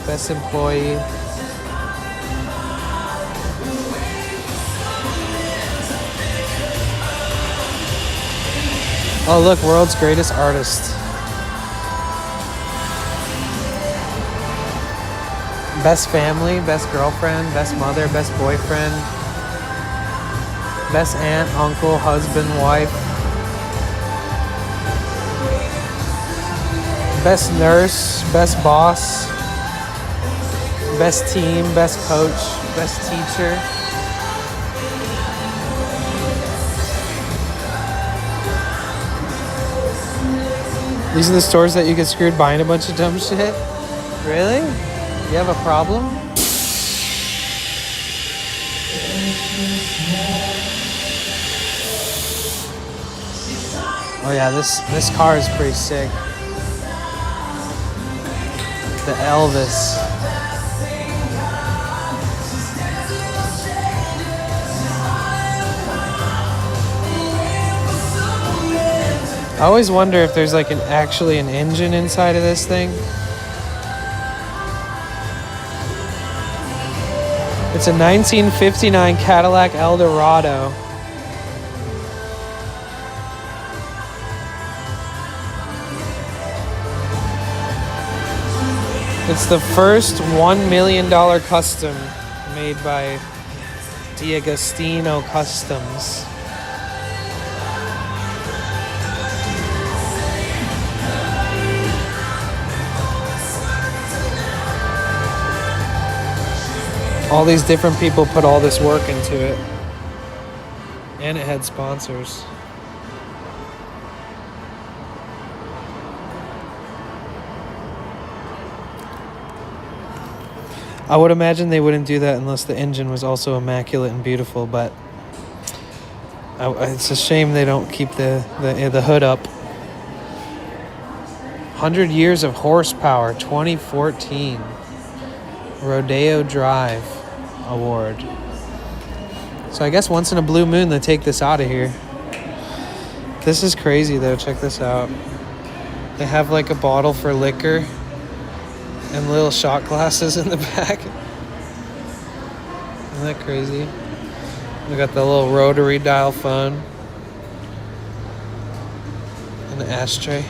best employee. Oh look, world's greatest artist. Best family, best girlfriend, best mother, best boyfriend, best aunt, uncle, husband, wife. Best nurse, best boss, best team, best coach, best teacher. These are the stores that you get screwed buying a bunch of dumb shit? Really? You have a problem? Oh yeah, this car is pretty sick. The Elvis. I always wonder if there's like actually an engine inside of this thing. It's a 1959 Cadillac Eldorado. It's the first $1 million custom made by D'Agostino Customs. All these different people put all this work into it. And it had sponsors. I would imagine they wouldn't do that unless the engine was also immaculate and beautiful, but it's a shame they don't keep the hood up. 100 Years of Horsepower, 2014. Rodeo Drive Award. So I guess once in a blue moon they take this out of here. This is crazy though, check this out. They have like a bottle for liquor and little shot glasses in the back. Isn't that crazy? We got the little rotary dial phone and the ashtray.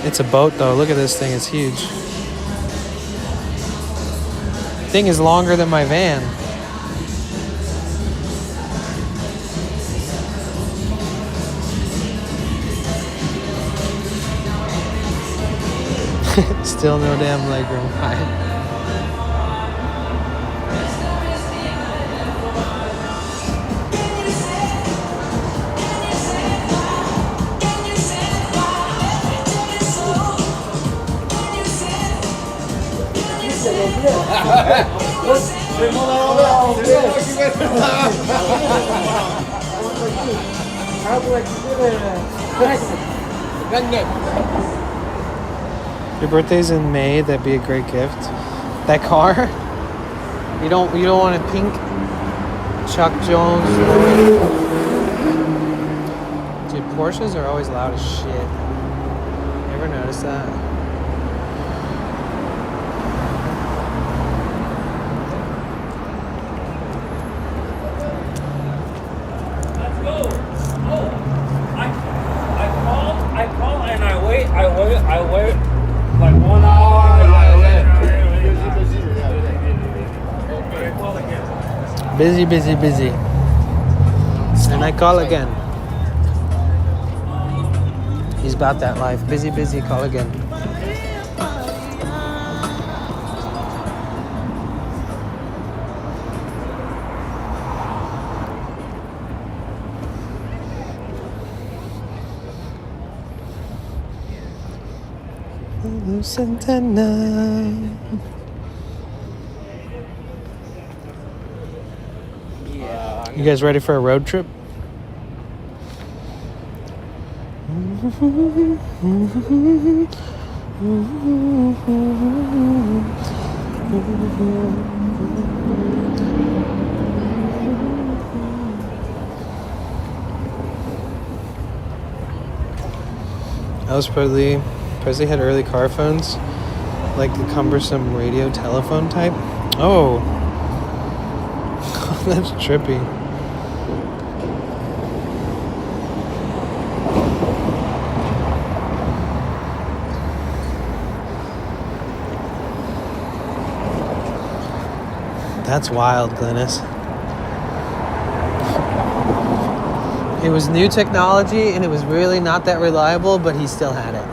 It's a boat though. Look at this thing. It's huge. Thing is longer than my van. Still no damn legroom. Your birthday's in May. That'd be a great gift. That car. You don't want a pink Chuck Jones. Dude, Porsches are always loud as shit. You ever notice that? I wait like 1 hour. Busy. And I call again. He's about that life. Busy, call again. Santana. You guys ready for a road trip? Elvis Presley had early car phones, like the cumbersome radio telephone type. Oh, that's trippy. That's wild, Glynis. It was new technology and it was really not that reliable, but he still had it.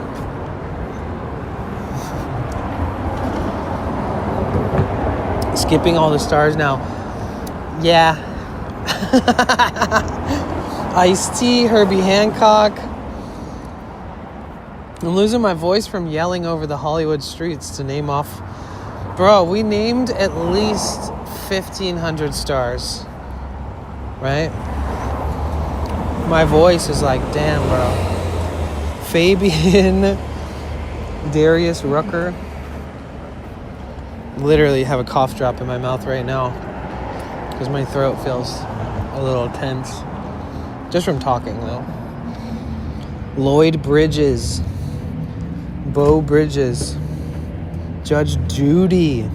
Skipping all the stars now. Yeah. Ice-T, Herbie Hancock. I'm losing my voice from yelling over the Hollywood streets to name off. Bro, we named at least 1,500 stars. Right? My voice is like, damn, bro. Fabian, Darius Rucker. Literally have a cough drop in my mouth right now because my throat feels a little tense. Just from talking, though. Lloyd Bridges. Bo Bridges. Judge Judy.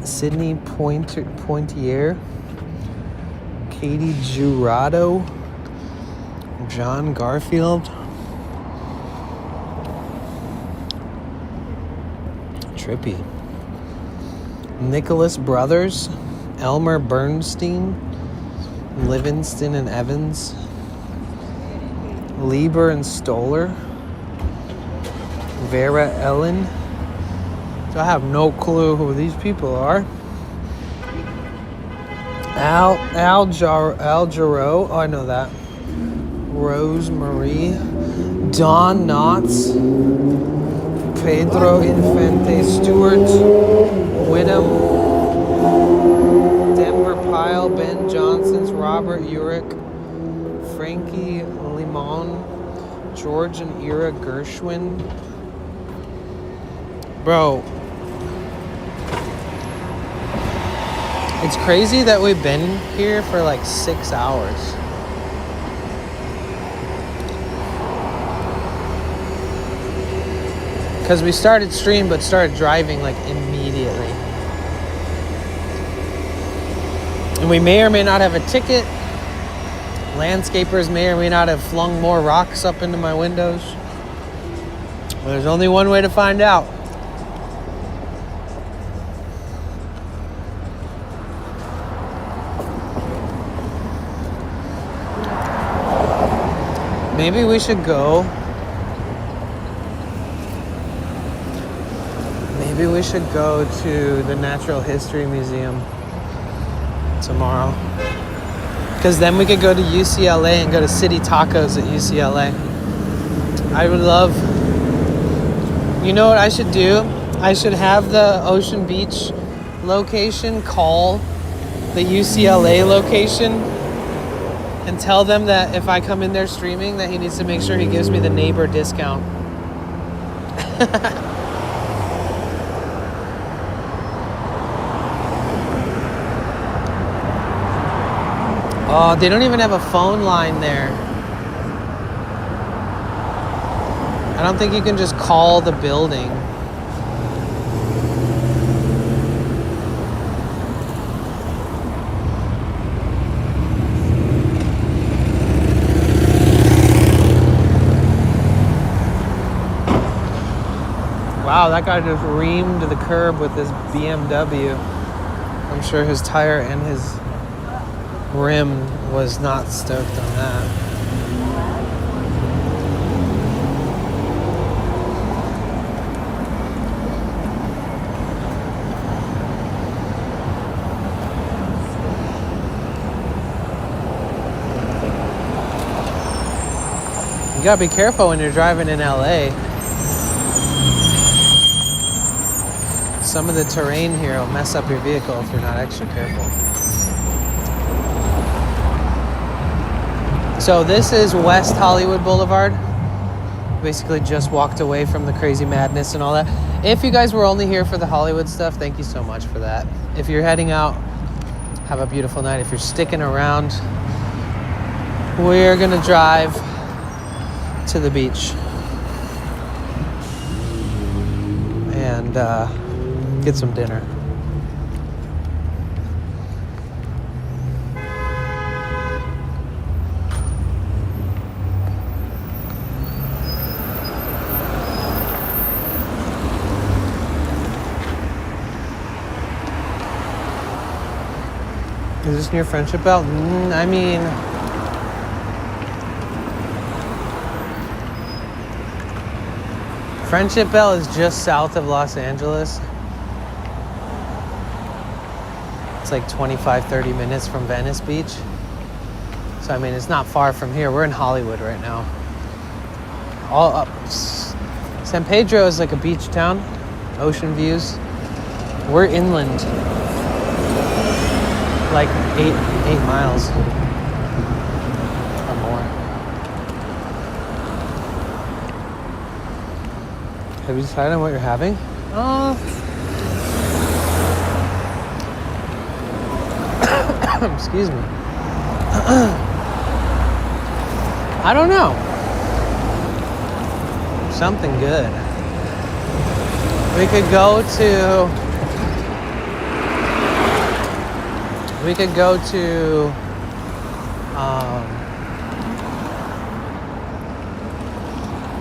Sidney Poitier. Katie Jurado. John Garfield. Trippy. Nicholas Brothers. Elmer Bernstein. Livingston and Evans. Lieber and Stoller. Vera Ellen. So I have no clue who these people are. Al Jarreau. Oh, I know that. Rose Marie. Don Knotts. Pedro Infante Stewart. Whittam. Denver Pyle. Ben Johnsons. Robert Urich. Frankie Limon. George and Ira Gershwin. Bro. It's crazy that we've been here for like 6 hours. Because we started stream but started driving like immediately. And we may or may not have a ticket. Landscapers may or may not have flung more rocks up into my windows. Well, there's only one way to find out. Maybe we should go. Maybe we should go to the Natural History Museum tomorrow. Because then we could go to UCLA and go to City Tacos at UCLA. I would love... You know what I should do? I should have the Ocean Beach location call the UCLA location and tell them that if I come in there streaming that he needs to make sure he gives me the neighbor discount. Oh, they don't even have a phone line there. I don't think you can just call the building. Wow, that guy just reamed the curb with his BMW. I'm sure his tire and his rim was not stoked on that. You gotta be careful when you're driving in LA. Some of the terrain here will mess up your vehicle if you're not extra careful. So this is West Hollywood Boulevard. Basically just walked away from the crazy madness and all that. If you guys were only here for the Hollywood stuff, thank you so much for that. If you're heading out, have a beautiful night. If you're sticking around, we're gonna drive to the beach and get some dinner. Is this near Friendship Belt? I mean, Friendship Belt is just south of Los Angeles. It's like 25, 30 minutes from Venice Beach. So, I mean, it's not far from here. We're in Hollywood right now. All up. San Pedro is like a beach town, ocean views. We're inland. Like 8 miles or more. Have you decided on what you're having? Excuse me. I don't know. Something good. We could go to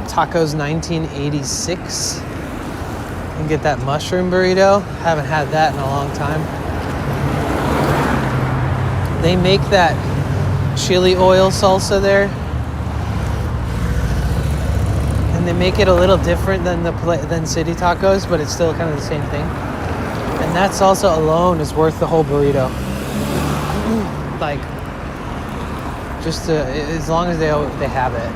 Tacos 1986 and get that mushroom burrito. Haven't had that in a long time. They make that chili oil salsa there, and they make it a little different than City Tacos, but it's still kind of the same thing. And that salsa alone is worth the whole burrito. Like, just as long as they have it.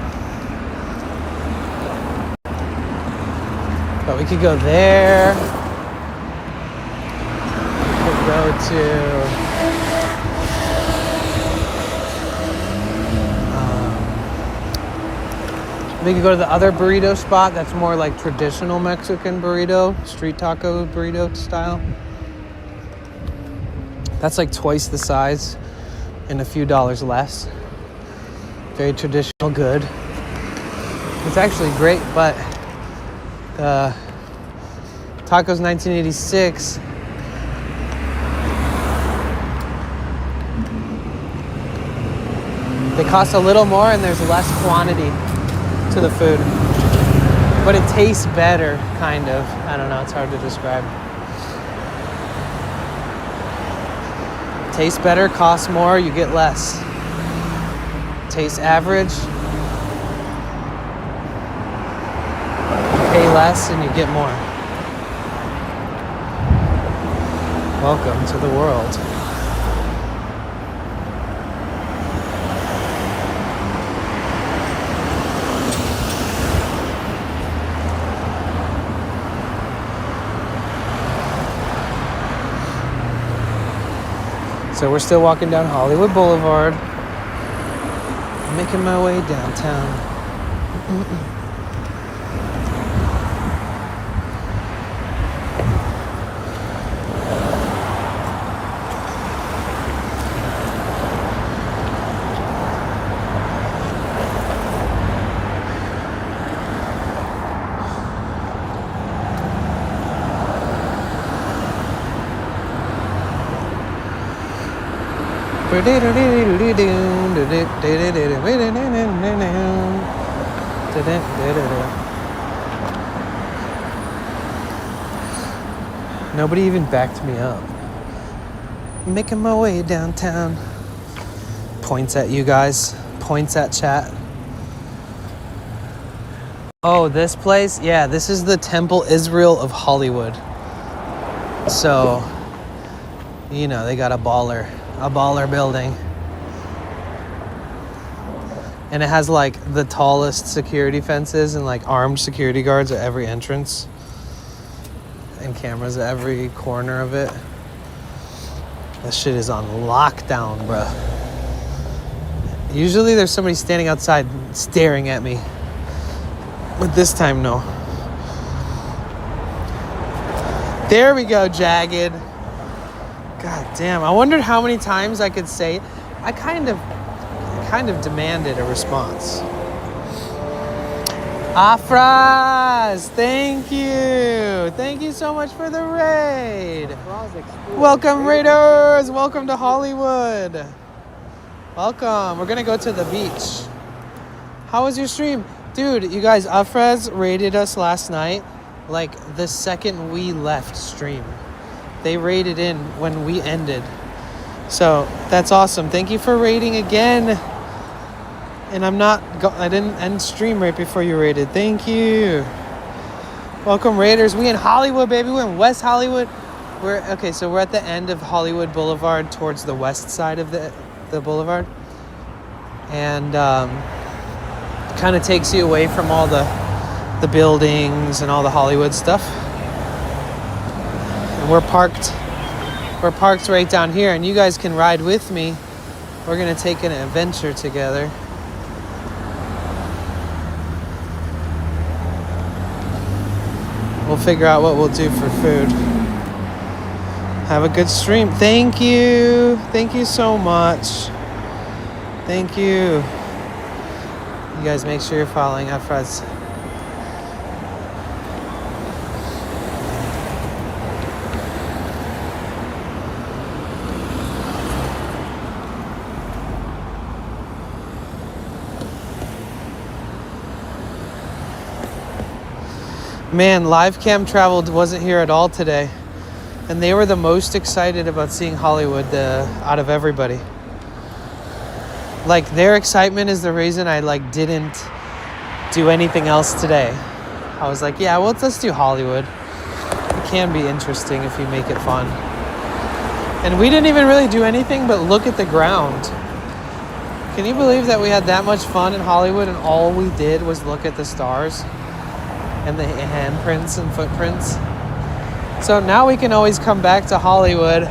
But we could go there. We could go to we could go to the other burrito spot that's more like traditional Mexican burrito, street taco burrito style. That's like twice the size and a few dollars less. Very traditional, good. It's actually great, but Tacos 1986 they cost a little more and there's less quantity to the food, but it tastes better, kind of. I don't know, it's hard to describe. Tastes better, costs more, you get less. Tastes average, pay less and you get more. Welcome to the world. So we're still walking down Hollywood Boulevard, making my way downtown. Nobody even backed me up. Making my way downtown. Points at you guys. Points at chat. Oh, this place? Yeah, this is the Temple Israel of Hollywood. So, you know, they got a baller building. And it has like the tallest security fences and like armed security guards at every entrance. And cameras at every corner of it. That shit is on lockdown, bruh. Usually there's somebody standing outside staring at me. But this time, no. There we go, Jagged. God damn. I wondered how many times I could say it. I kind of demanded a response. Afras, thank you. Thank you so much for the raid. Welcome, Raiders. Welcome to Hollywood. Welcome. We're going to go to the beach. How was your stream? Dude, you guys, Afras raided us last night, like the second we left stream. They raided in when we ended. So that's awesome. Thank you for raiding again. And I didn't end stream right before you raided. Thank you. Welcome, Raiders. We in Hollywood, baby. We're in West Hollywood. We're at the end of Hollywood Boulevard towards the west side of the boulevard. And kind of takes you away from all the buildings and all the Hollywood stuff. And we're parked right down here, and you guys can ride with me. We're gonna take an adventure together. We'll figure out what we'll do for food. Have a good stream. Thank you. Thank you so much. Thank you. You guys make sure you're following Afras. Man, live cam traveled wasn't here at all today, and they were the most excited about seeing Hollywood out of everybody. Like, their excitement is the reason I didn't do anything else today. I was like, yeah, well, let's do Hollywood. It can be interesting if you make it fun. And we didn't even really do anything but look at the ground. Can you believe that we had that much fun in Hollywood and all we did was look at the stars and the handprints and footprints? So now we can always come back to Hollywood,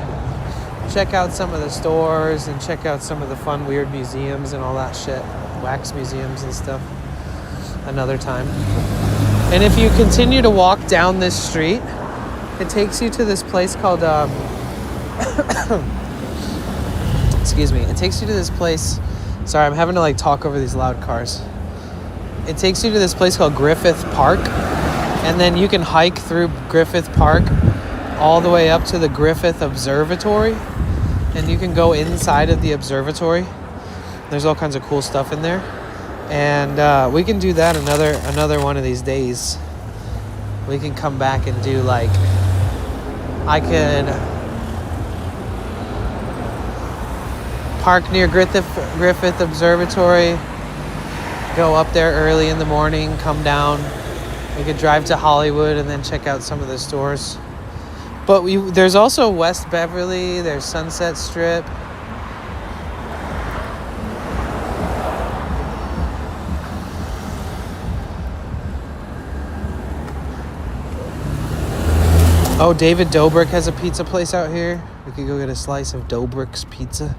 check out some of the stores and check out some of the fun, weird museums and all that shit. Wax museums and stuff. Another time. And if you continue to walk down this street, it takes you to this place called, excuse me. It takes you to this place. Sorry, I'm having to talk over these loud cars. It takes you to this place called Griffith Park, and then you can hike through Griffith Park all the way up to the Griffith Observatory, and you can go inside of the observatory. There's all kinds of cool stuff in there, and we can do that another one of these days. We can come back and do I could park near Griffith Observatory, go up there early in the morning, come down. We could drive to Hollywood and then check out some of the stores. But there's also West Beverly, there's Sunset Strip. Oh, David Dobrik has a pizza place out here. We could go get a slice of Dobrik's pizza.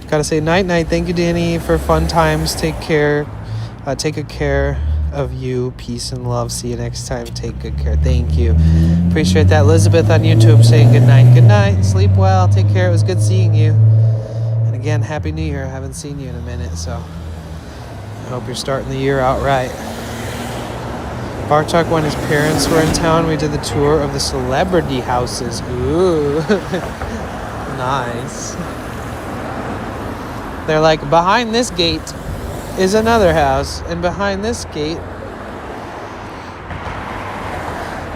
Gotta say night. Thank you, Danny, for fun times. Take care. Take good care of you. Peace and love. See you next time. Take good care. Thank you. Appreciate that. Elizabeth on YouTube saying good night. Good night. Sleep well. Take care. It was good seeing you. And again, Happy New Year. I haven't seen you in a minute, so I hope you're starting the year out right. Bartok, when his parents were in town, we did the tour of the celebrity houses. Ooh. Nice. They're like, behind this gate is another house, and behind this gate,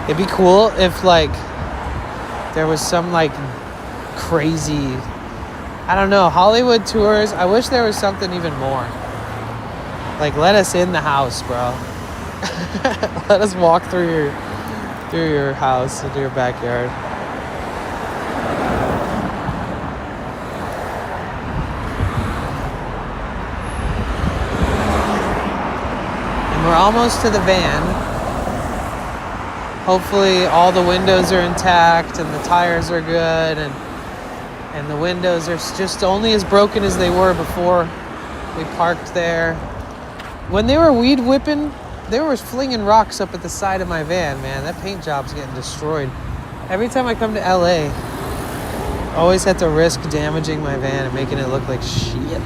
it'd be cool if there was some crazy, I don't know, Hollywood tours. I wish there was something even more. Let us in the house, bro. Let us walk through your house into your backyard. We're almost to the van. Hopefully all the windows are intact and the tires are good and the windows are just only as broken as they were before we parked there. when they were weed whipping, they were flinging rocks up at the side of my van, man. That paint job's getting destroyed. Every time I come to LA, I always have to risk damaging my van and making it look like shit.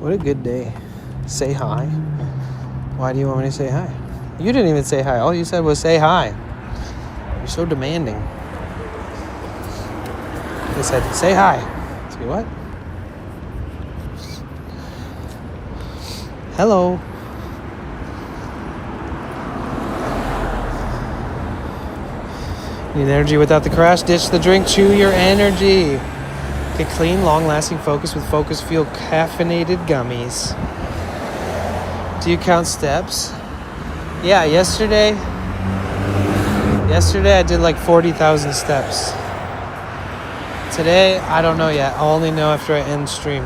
What a good day. Say hi. Why do you want me to say hi? You didn't even say hi. All you said was say hi. You're so demanding. They said, say hi. Say what? Hello. Need energy without the crash? Ditch the drink. Chew your energy. Get clean, long-lasting focus with Focus Fuel caffeinated gummies. Do you count steps? Yeah, yesterday I did like 40,000 steps. Today, I don't know yet. I'll only know after I end stream.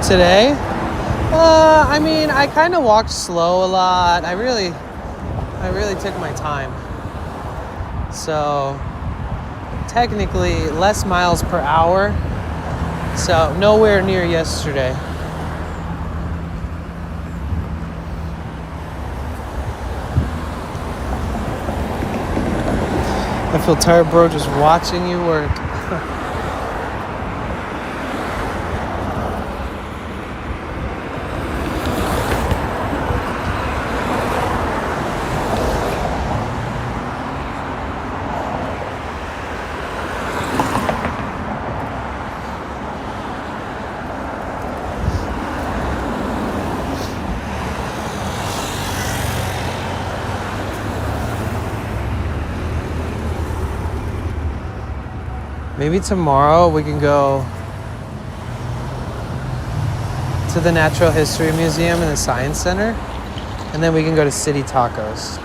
Today, I mean, I kind of walked slow a lot. I really took my time. So technically less miles per hour. So nowhere near yesterday. I feel tired, bro, just watching you work. Maybe tomorrow we can go to the Natural History Museum and the Science Center, and then we can go to City Tacos.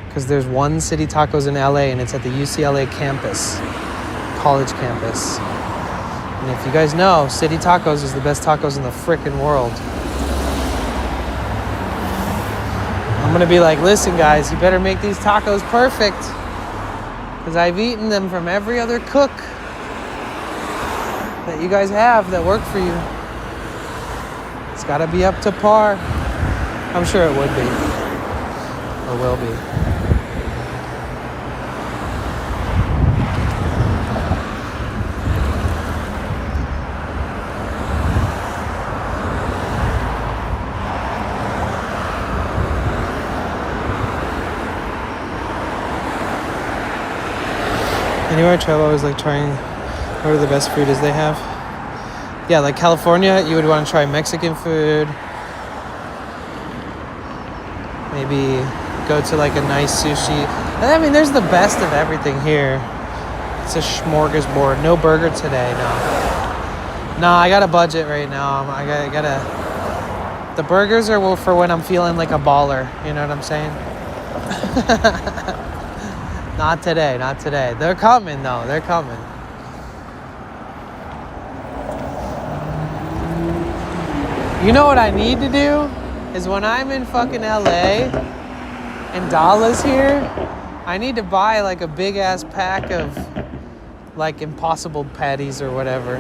Because there's one City Tacos in LA, and it's at the UCLA campus, college campus. And if you guys know, City Tacos is the best tacos in the frickin' world. I'm gonna be like, listen guys, you better make these tacos perfect, because I've eaten them from every other cook that you guys have that work for you. It's gotta be up to par. I'm sure it would be, or will be. Anywhere I travel, I always like trying what are the best food is they have. Yeah, like California, you would want to try Mexican food. Maybe go to like a nice sushi. I mean, there's the best of everything here. It's a smorgasbord. No burger today, no. No, I got a budget right now. I gotta. The burgers are for when I'm feeling like a baller. You know what I'm saying? Not today, not today. They're coming though, they're coming. You know what I need to do? Is when I'm in fucking LA and Dala's here, I need to buy like a big ass pack of like Impossible patties or whatever.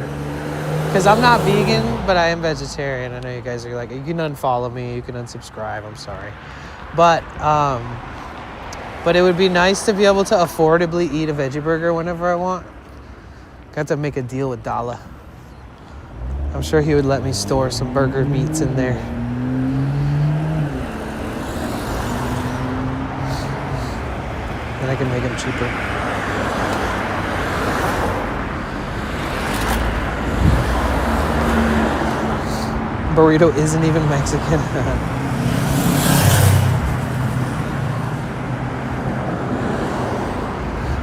Because I'm not vegan, but I am vegetarian. I know you guys are like, you can unfollow me, you can unsubscribe, I'm sorry. But it would be nice to be able to affordably eat a veggie burger whenever I want. Got to make a deal with Dala. I'm sure he would let me store some burger meats in there. Then I can make them cheaper. burrito isn't even Mexican.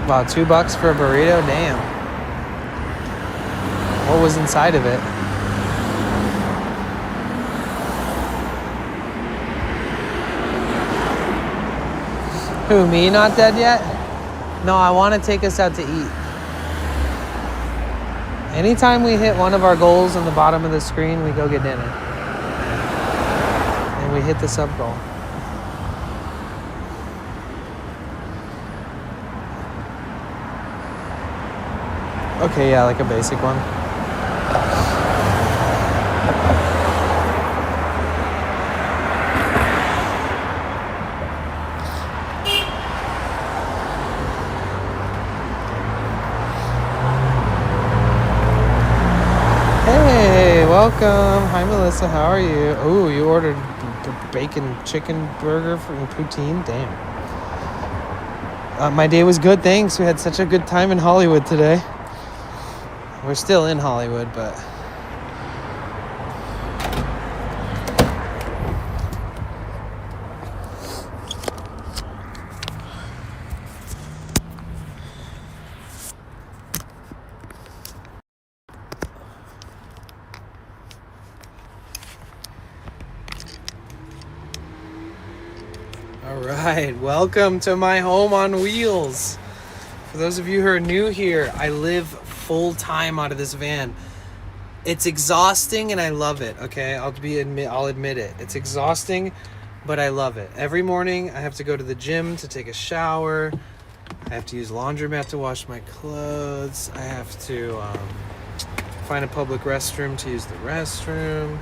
Wow, $2 for a burrito? Damn. What was inside of it? Who, me not dead yet? No, I want to take us out to eat. Anytime we hit one of our goals on the bottom of the screen, we go get dinner. And we hit the sub goal. Okay, yeah, like a basic one. Hey, welcome. Hi, Melissa. How are you? Oh, you ordered bacon chicken burger from poutine? Damn. My day was good, thanks. We had such a good time in Hollywood today. We're still in Hollywood, but... All right, welcome to my home on wheels. For those of you who are new here, I live full-time out of this van. It's exhausting and I love it, okay? I'll admit it. It's exhausting, but I love it. Every morning I have to go to the gym to take a shower. I have to use laundromat to wash my clothes. I have to find a public restroom to use the restroom.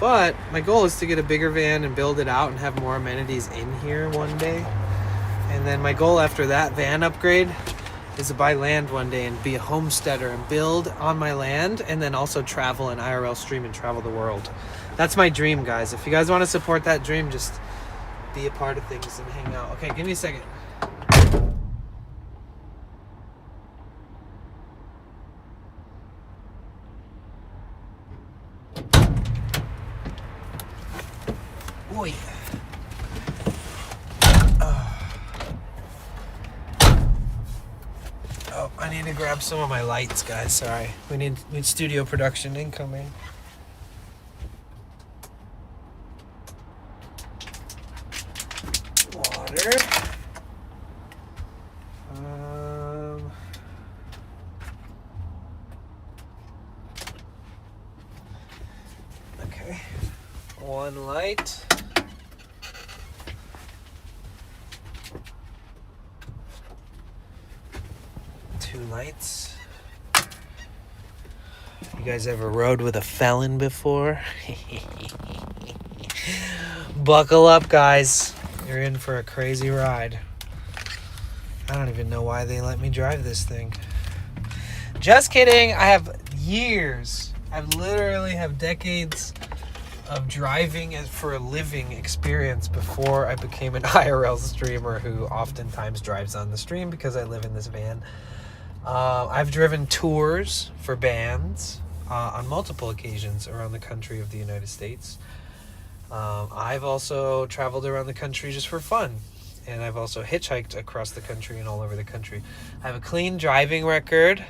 But my goal is to get a bigger van and build it out and have more amenities in here one day. And then my goal after that van upgrade is to buy land one day and be a homesteader and build on my land, and then also travel and IRL stream and travel the world. That's my dream, guys. If you guys want to support that dream, just be a part of things and hang out. Okay, give me a second. Oi. Oh, I need to grab some of my lights, guys. Sorry. We need studio production incoming. Water. Okay. One light. Two lights. You guys ever rode with a felon before? Buckle up, guys. You're in for a crazy ride. I don't even know why they let me drive this thing. Just kidding. I have years. I literally have decades of driving for a living experience before I became an IRL streamer who oftentimes drives on the stream because I live in this van. I've driven tours for bands on multiple occasions around the country of the United States. I've also traveled around the country just for fun. And I've also hitchhiked across the country and all over the country. I have a clean driving record.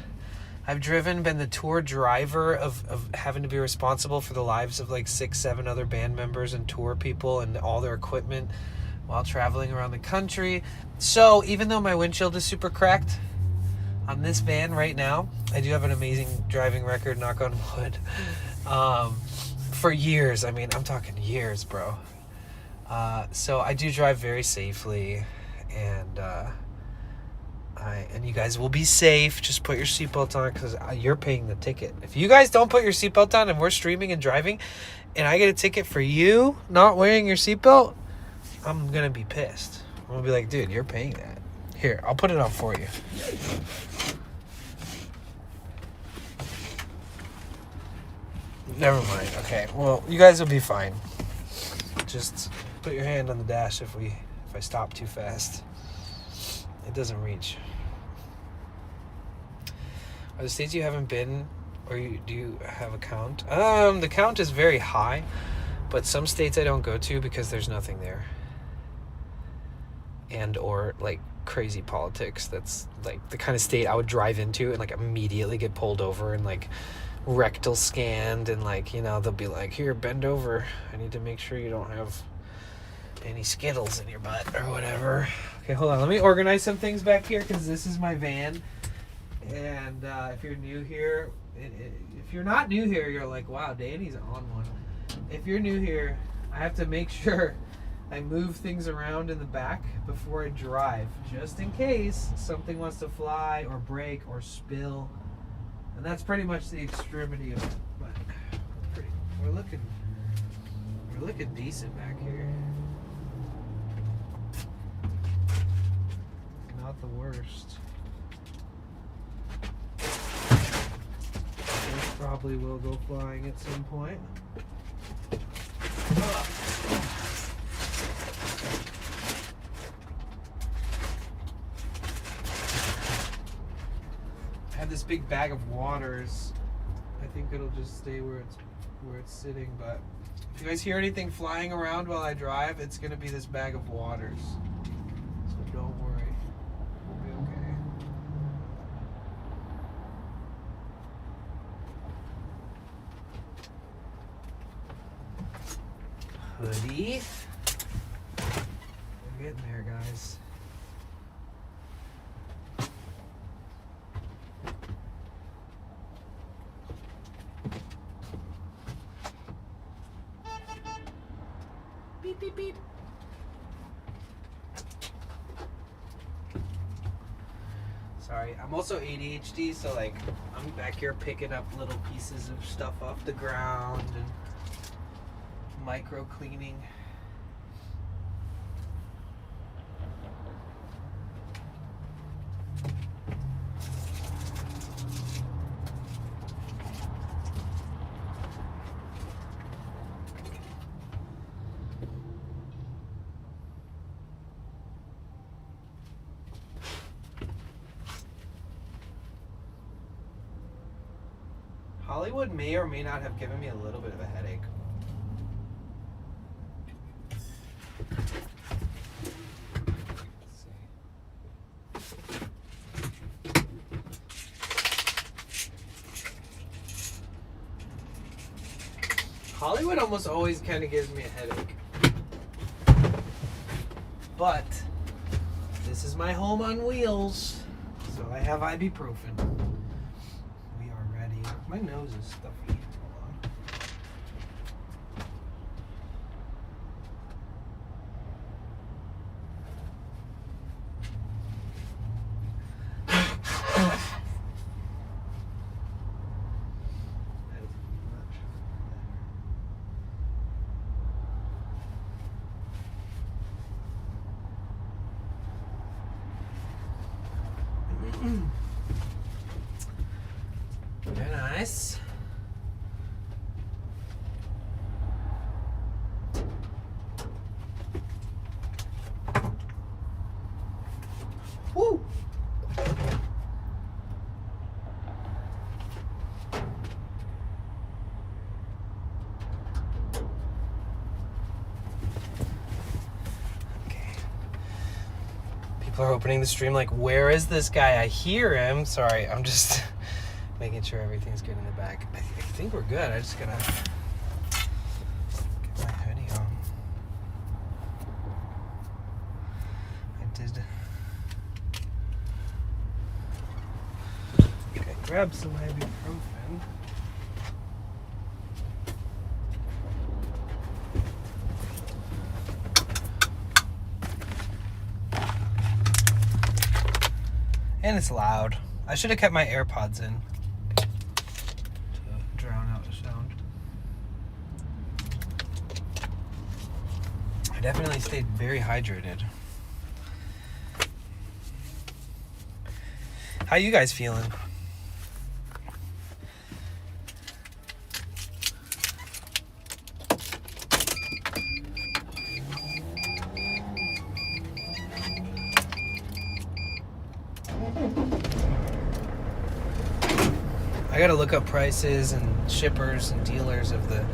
I've been the tour driver of having to be responsible for the lives of like 6-7 other band members and tour people and all their equipment while traveling around the country. So even though my windshield is super cracked on this van right now, I do have an amazing driving record, knock on wood, for years. I mean, I'm talking years, bro. So I do drive very safely, and you guys will be safe. Just put your seatbelt on, because you're paying the ticket. If you guys don't put your seatbelt on and we're streaming and driving and I get a ticket for you not wearing your seatbelt, I'm gonna be pissed. I'm gonna be like, dude, you're paying that. Here, I'll put it on for you. Never mind. Okay, well, you guys will be fine. Just put your hand on the dash if I stop too fast. It doesn't reach. Are the states you haven't been Or do you have a count? The count is very high, but some states I don't go to because there's nothing there. And or like crazy politics. That's like the kind of state I would drive into and like immediately get pulled over and like rectal scanned and like, you know, they'll be like, here, bend over. I need to make sure you don't have any Skittles in your butt or whatever. Okay, hold on. Let me organize some things back here because this is my van. And if you're new here, if you're not new here, you're like, wow, Danny's on one. If you're new here, I have to make sure I move things around in the back before I drive, just in case something wants to fly or break or spill. And that's pretty much the extremity of it. But we're looking decent back here. Not the worst. This probably will go flying at some point. I have this big bag of waters. I think it'll just stay where it's sitting, but if you guys hear anything flying around while I drive, it's gonna be this bag of waters. So don't worry. We'll be okay. Hoodie. We're getting there, guys. Beep, beep, beep. Sorry, I'm also ADHD, so like I'm back here picking up little pieces of stuff off the ground and micro cleaning. Hollywood may or may not have given me a little bit of a headache. Hollywood almost always kind of gives me a headache. But this is my home on wheels, so I have ibuprofen. We are ready. My nose is stuffy. Very nice. Woo! People are opening the stream like, where is this guy? I hear him. Sorry, I'm just making sure everything's good in the back. I think we're good. I just gotta get my hoodie on. I did. Okay, grab some ibuprofen. And it's loud. I should have kept my AirPods in to drown out the sound. I definitely stayed very hydrated. How you guys feeling? I gotta look up prices and shippers and dealers of the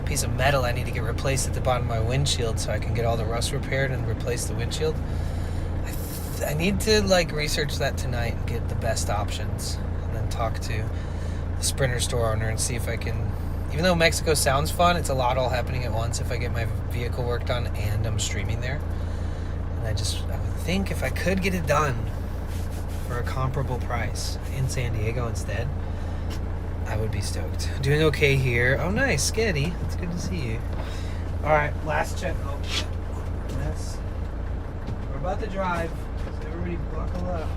piece of metal I need to get replaced at the bottom of my windshield so I can get all the rust repaired and replace the windshield. I need to like research that tonight and get the best options, and then talk to the Sprinter store owner and see if I can. Even though Mexico sounds fun, it's a lot all happening at once if I get my vehicle worked on and I'm streaming there. And I would think if I could get it done for a comparable price in San Diego instead, I would be stoked. Doing okay here. Oh, nice, Sketty. It's good to see you. All right, last check. Oh, yes. We're about to drive, so everybody buckle up.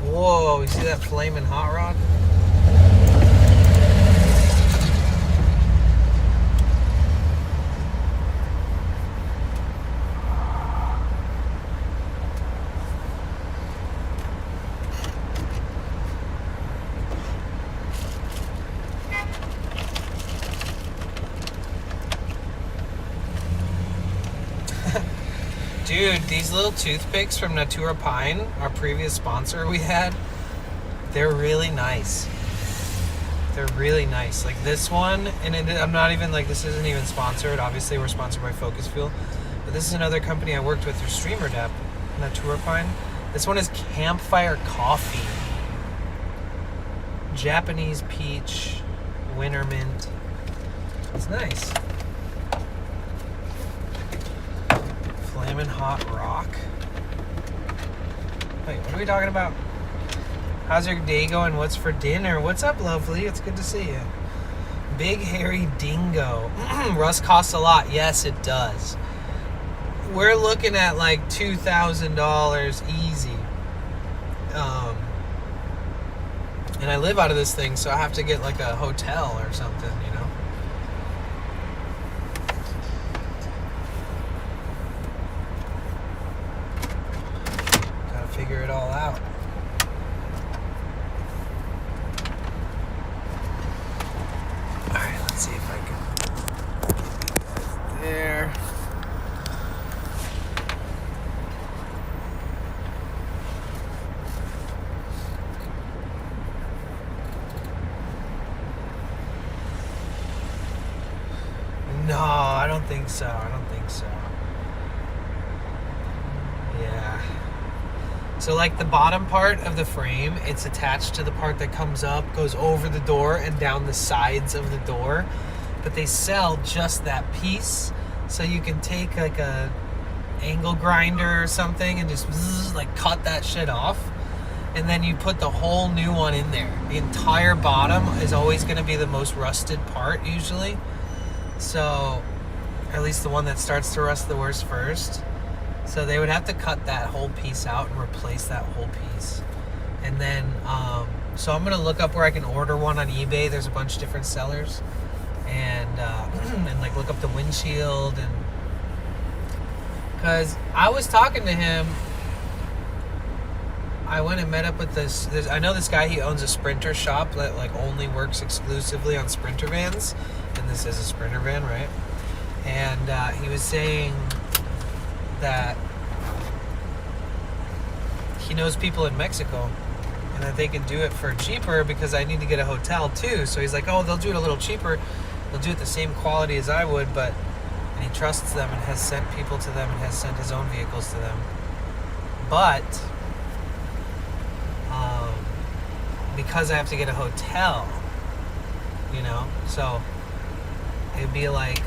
Whoa, you see that flaming hot rod? Dude, these little toothpicks from Natura Pine, our previous sponsor we had, they're really nice. They're really nice. Like this one, and I'm not even like, this isn't even sponsored. Obviously, we're sponsored by Focus Fuel. But this is another company I worked with through Streamer Dep, Natura Pine. This one is Campfire Coffee. Japanese peach, winter mint. It's nice. Flamin' Hot Rock. Wait, what are we talking about? How's your day going? What's for dinner? What's up, lovely? It's good to see you. Big hairy dingo. Rust costs a lot. Yes, it does. We're looking at like $2,000 easy. And I live out of this thing, so I have to get like a hotel or something, you know? Gotta figure it all out. Alright, let's see if I can get there. No, I don't think so. I don't think so. Yeah. So like the bottom part of the frame, it's attached to the part that comes up, goes over the door and down the sides of the door. But they sell just that piece. So you can take like a angle grinder or something and just like cut that shit off. And then you put the whole new one in there. The entire bottom is always going to be the most rusted part usually. So, at least the one that starts to rust the worst first. So they would have to cut that whole piece out and replace that whole piece. And then, so I'm going to look up where I can order one on eBay. There's a bunch of different sellers. And, and like look up the windshield. And because I was talking to him, I went and met up with this, I know this guy, he owns a Sprinter shop that like only works exclusively on Sprinter vans. And this is a Sprinter van, right? And he was saying that he knows people in Mexico and that they can do it for cheaper because I need to get a hotel too. So he's like, oh, they'll do it a little cheaper. They'll do it the same quality as I would, but and he trusts them and has sent people to them and has sent his own vehicles to them. But because I have to get a hotel, you know, so it'd be like,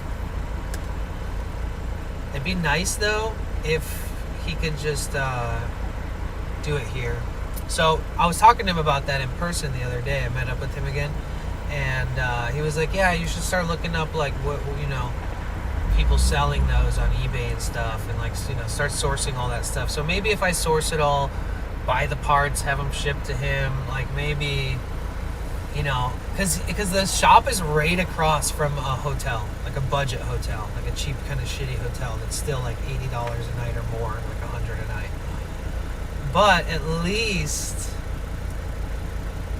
it'd be nice though if he could just do it here. So I was talking to him about that in person the other day. I met up with him again, and he was like, yeah, you should start looking up like what, you know, people selling those on eBay and stuff, and like, you know, start sourcing all that stuff. So maybe if I source it all, buy the parts, have them shipped to him, like maybe you know, because the shop is right across from a hotel, like a budget hotel, like a cheap kind of shitty hotel that's still like $80 a night or more, like $100 a night. But at least,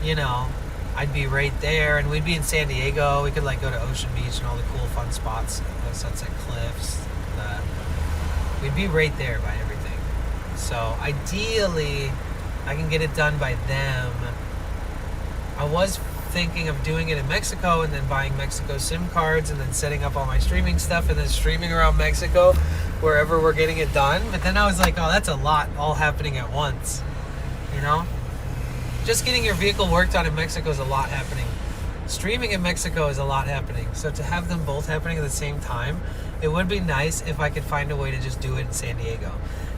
you know, I'd be right there, and we'd be in San Diego. We could like go to Ocean Beach and all the cool fun spots, Sunset Cliffs. We'd be right there by everything. So ideally, I can get it done by them. I was thinking of doing it in Mexico and then buying Mexico SIM cards and then setting up all my streaming stuff and then streaming around Mexico wherever we're getting it done. But then I was like, oh, that's a lot all happening at once, you know? Just getting your vehicle worked on in Mexico is a lot happening. Streaming in Mexico is a lot happening. So to have them both happening at the same time, it would be nice if I could find a way to just do it in San Diego.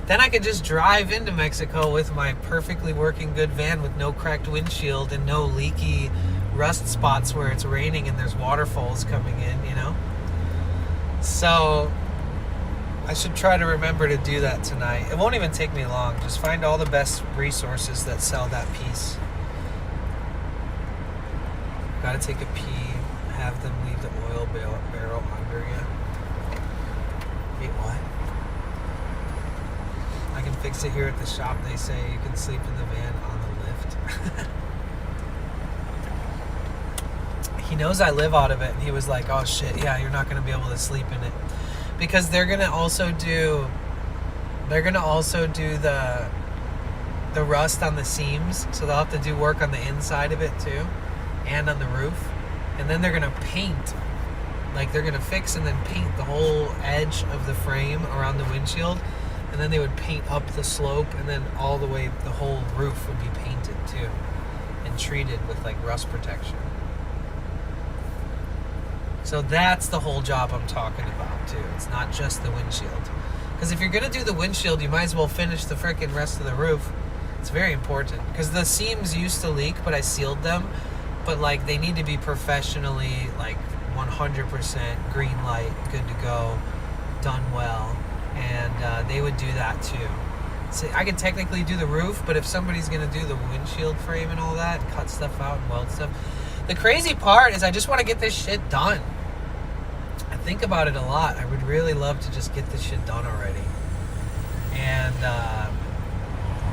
Then I could just drive into Mexico with my perfectly working good van with no cracked windshield and no leaky rust spots where it's raining and there's waterfalls coming in, you know? So I should try to remember to do that tonight. It won't even take me long. Just find all the best resources that sell that piece. Gotta take a pee, have them leave the oil barrel under you. Wait, what? I can fix it here at the shop. They say you can sleep in the van on the lift. He knows I live out of it, and he was like, oh shit, yeah, you're not going to be able to sleep in it. Because they're going to also do the rust on the seams, so they'll have to do work on the inside of it too, and on the roof. And then they're going to paint. Like, they're going to fix and then paint the whole edge of the frame around the windshield. And then they would paint up the slope, and then all the way, the whole roof would be painted too. And treated with like rust protection. So that's the whole job I'm talking about too. It's not just the windshield. Because if you're going to do the windshield, you might as well finish the frickin' rest of the roof. It's very important. Because the seams used to leak, but I sealed them. But like, they need to be professionally, like 100% green light, good to go, done well. And they would do that too. So I could technically do the roof, but if somebody's going to do the windshield frame and all that, cut stuff out and weld stuff. The crazy part is I just want to get this shit done. I think about it a lot. I would really love to just get this shit done already. And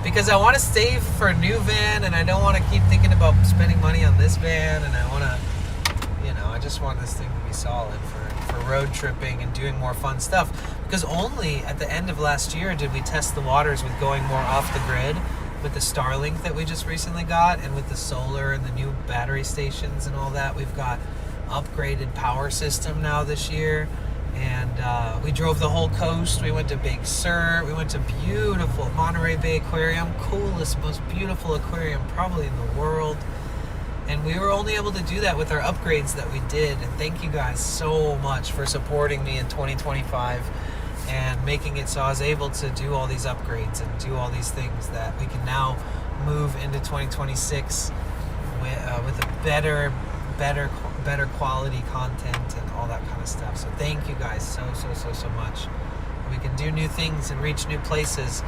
because I want to save for a new van, and I don't want to keep thinking about spending money on this van, and I want to, you know, I just want this thing to be solid for road tripping and doing more fun stuff. Because only at the end of last year did we test the waters with going more off the grid with the Starlink that we just recently got, and with the solar and the new battery stations and all that. We've got upgraded power system now this year, and we drove the whole coast. We went to Big Sur. We went to beautiful Monterey Bay Aquarium, coolest, most beautiful aquarium probably in the world. And we were only able to do that with our upgrades that we did. And thank you guys so much for supporting me in 2025 and making it so I was able to do all these upgrades and do all these things that we can now move into 2026 with a better quality content and all that kind of stuff. So thank you guys so much. We can do new things and reach new places.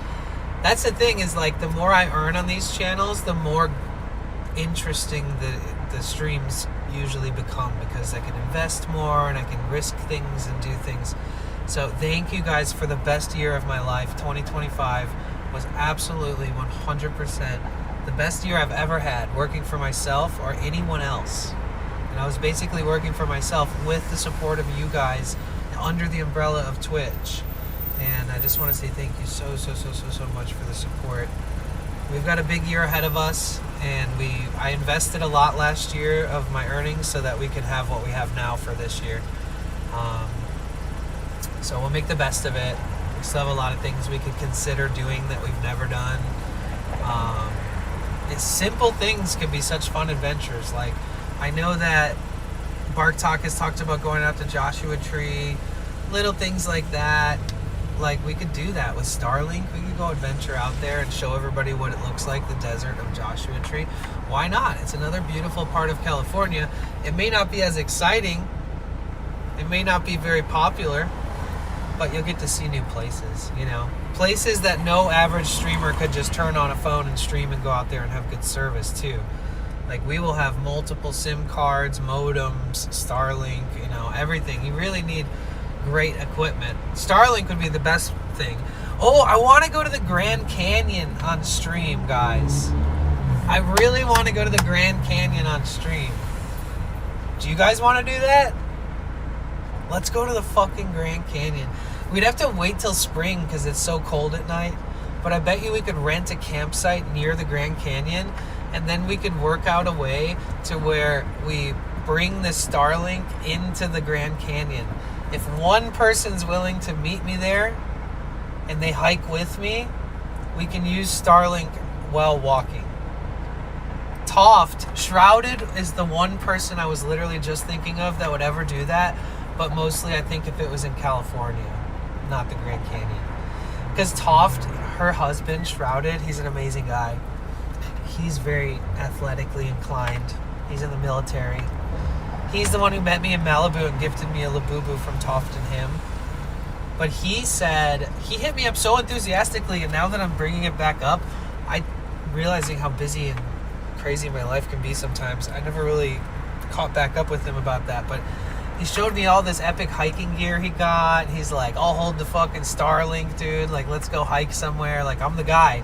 That's the thing, is like, the more I earn on these channels, the more interesting the streams usually become, because I can invest more and I can risk things and do things. So thank you guys for the best year of my life. 2025 was absolutely 100% the best year I've ever had, working for myself or anyone else. And I was basically working for myself with the support of you guys under the umbrella of Twitch. And I just want to say thank you so much for the support. We've got a big year ahead of us, and I invested a lot last year of my earnings so that we could have what we have now for this year. So we'll make the best of it. We still have a lot of things we could consider doing that we've never done. Simple things can be such fun adventures. Like, I know that Bark Talk has talked about going out to Joshua Tree, little things like that. Like, we could do that with Starlink. We could go adventure out there and show everybody what it looks like, the desert of Joshua Tree. Why not? It's another beautiful part of California. It may not be as exciting. It may not be very popular, but you'll get to see new places, you know? Places that no average streamer could just turn on a phone and stream and go out there and have good service too. Like, we will have multiple SIM cards, modems, Starlink, you know, everything. You really need great equipment. Starlink would be the best thing. Oh, I want to go to the Grand Canyon on stream, guys. I really want to go to the Grand Canyon on stream. Do you guys want to do that? Let's go to the fucking Grand Canyon. We'd have to wait till spring because it's so cold at night. But I bet you we could rent a campsite near the Grand Canyon, and then we could work out a way to where we bring the Starlink into the Grand Canyon. If one person's willing to meet me there and they hike with me, we can use Starlink while walking. Toft, Shrouded is the one person I was literally just thinking of that would ever do that, but mostly I think if it was in California, not the Grand Canyon. Because Toft, her husband, Shrouded, he's an amazing guy. He's very athletically inclined. He's in the military. He's the one who met me in Malibu and gifted me a Labubu from Toft and him. But he said, he hit me up so enthusiastically, and now that I'm bringing it back up, I'm realizing how busy and crazy my life can be sometimes. I never really caught back up with him about that, but he showed me all this epic hiking gear he got. He's like, I'll hold the fucking Starlink, dude. Like, let's go hike somewhere. Like, I'm the guy.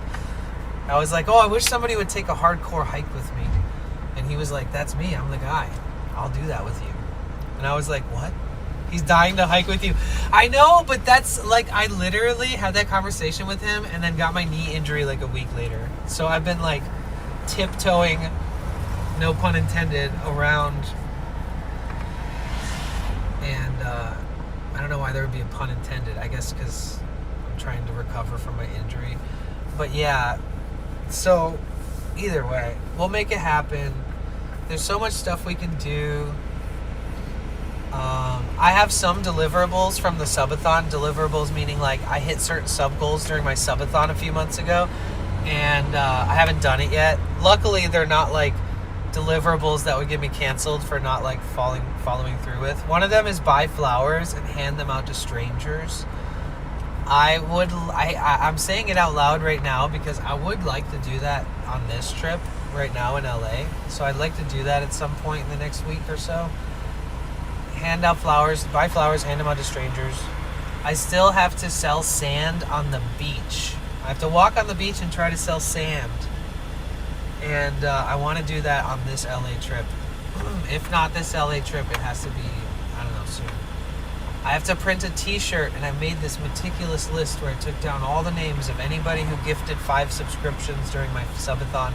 I was like, oh, I wish somebody would take a hardcore hike with me. And he was like, that's me. I'm the guy. I'll do that with you. And I was like, what? He's dying to hike with you. I know, but that's like, I literally had that conversation with him and then got my knee injury like a week later. So I've been like tiptoeing, no pun intended, around. And I don't know why there would be a pun intended. I guess because I'm trying to recover from my injury. But yeah, so either way, we'll make it happen. There's so much stuff we can do. I have some deliverables from the subathon. Deliverables meaning like I hit certain sub goals during my subathon a few months ago, and I haven't done it yet. Luckily, they're not like deliverables that would get me canceled for not like following through with. One of them is buy flowers and hand them out to strangers. I'm saying it out loud right now because I would like to do that on this trip right now in LA. So I'd like to do that at some point in the next week or so. Hand out flowers, buy flowers, hand them out to strangers. I still have to sell sand on the beach. I have to walk on the beach and try to sell sand. And I want to do that on this LA trip. If not this LA trip, it has to be, I don't know, soon. I have to print a t-shirt, and I made this meticulous list where I took down all the names of anybody who gifted 5 subscriptions during my subathon.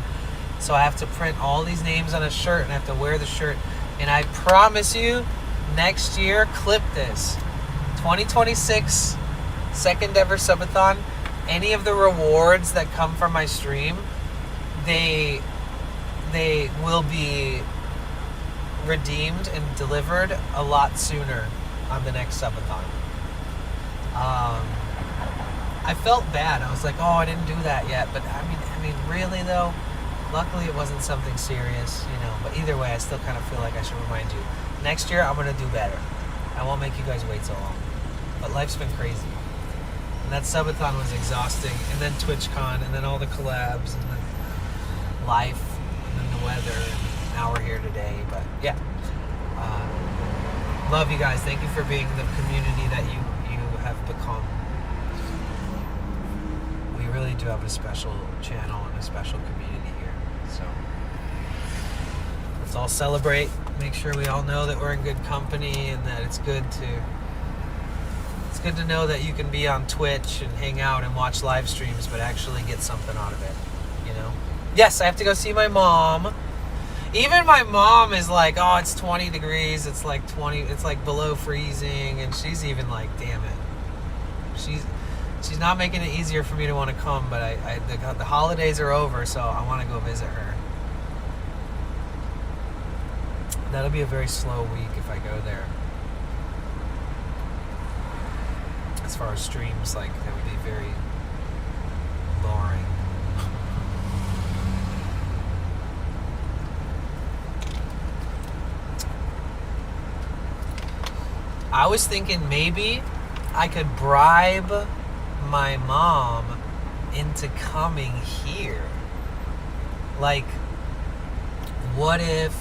So I have to print all these names on a shirt, and I have to wear the shirt. And I promise you, next year, clip this. 2026, second ever subathon, any of the rewards that come from my stream, they will be redeemed and delivered a lot sooner on the next subathon. I felt bad. I was like, oh, I didn't do that yet. But I mean, really though, luckily it wasn't something serious, you know. But either way, I still kind of feel like I should remind you. Next year, I'm gonna do better. I won't make you guys wait so long. But life's been crazy. And that subathon was exhausting. And then TwitchCon, and then all the collabs, and then life, and then the weather. And now we're here today. But yeah. Love you guys. Thank you for being the community that you have become. We really do have a special channel and a special community here. So let's all celebrate. Make sure we all know that we're in good company and that it's good to know that you can be on Twitch and hang out and watch live streams, but actually get something out of it. You know? Yes, I have to go see my mom. Even my mom is like, oh, it's 20 degrees. It's like below freezing. And she's even like, damn it. She's not making it easier for me to want to come, but the holidays are over, so I want to go visit her. That'll be a very slow week if I go there. As far as streams, like, that would be very boring. I was thinking maybe I could bribe my mom into coming here. Like, what if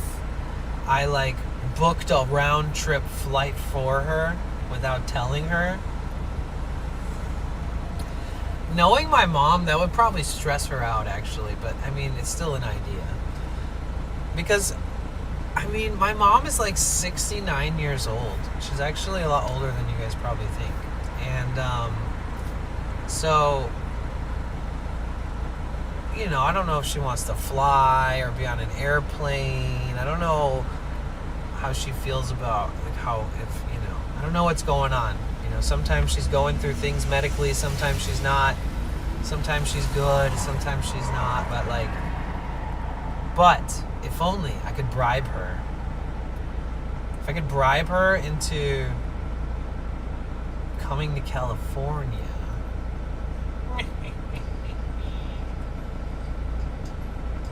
I like booked a round trip flight for her without telling her? Knowing my mom, that would probably stress her out actually, but I mean, it's still an idea. Because, I mean, my mom is like 69 years old. She's actually a lot older than you guys probably think. And, so, you know, I don't know if she wants to fly or be on an airplane. I don't know how she feels about, like, how, if, you know, I don't know what's going on. You know, sometimes she's going through things medically, sometimes she's not. Sometimes she's good, sometimes she's not. But if only I could bribe her. If I could bribe her into coming to California.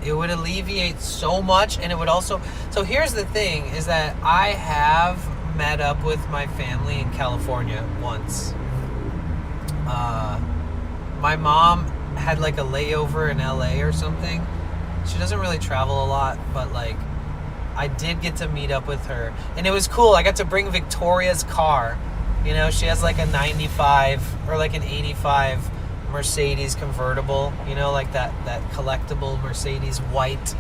It would alleviate so much, and it would also... So here's the thing, is that I have met up with my family in California once. My mom had like a layover in LA or something. She doesn't really travel a lot, but like I did get to meet up with her, and it was cool. I got to bring Victoria's car. You know, she has like a 95 or like an 85 Mercedes convertible, you know, like that collectible Mercedes, white,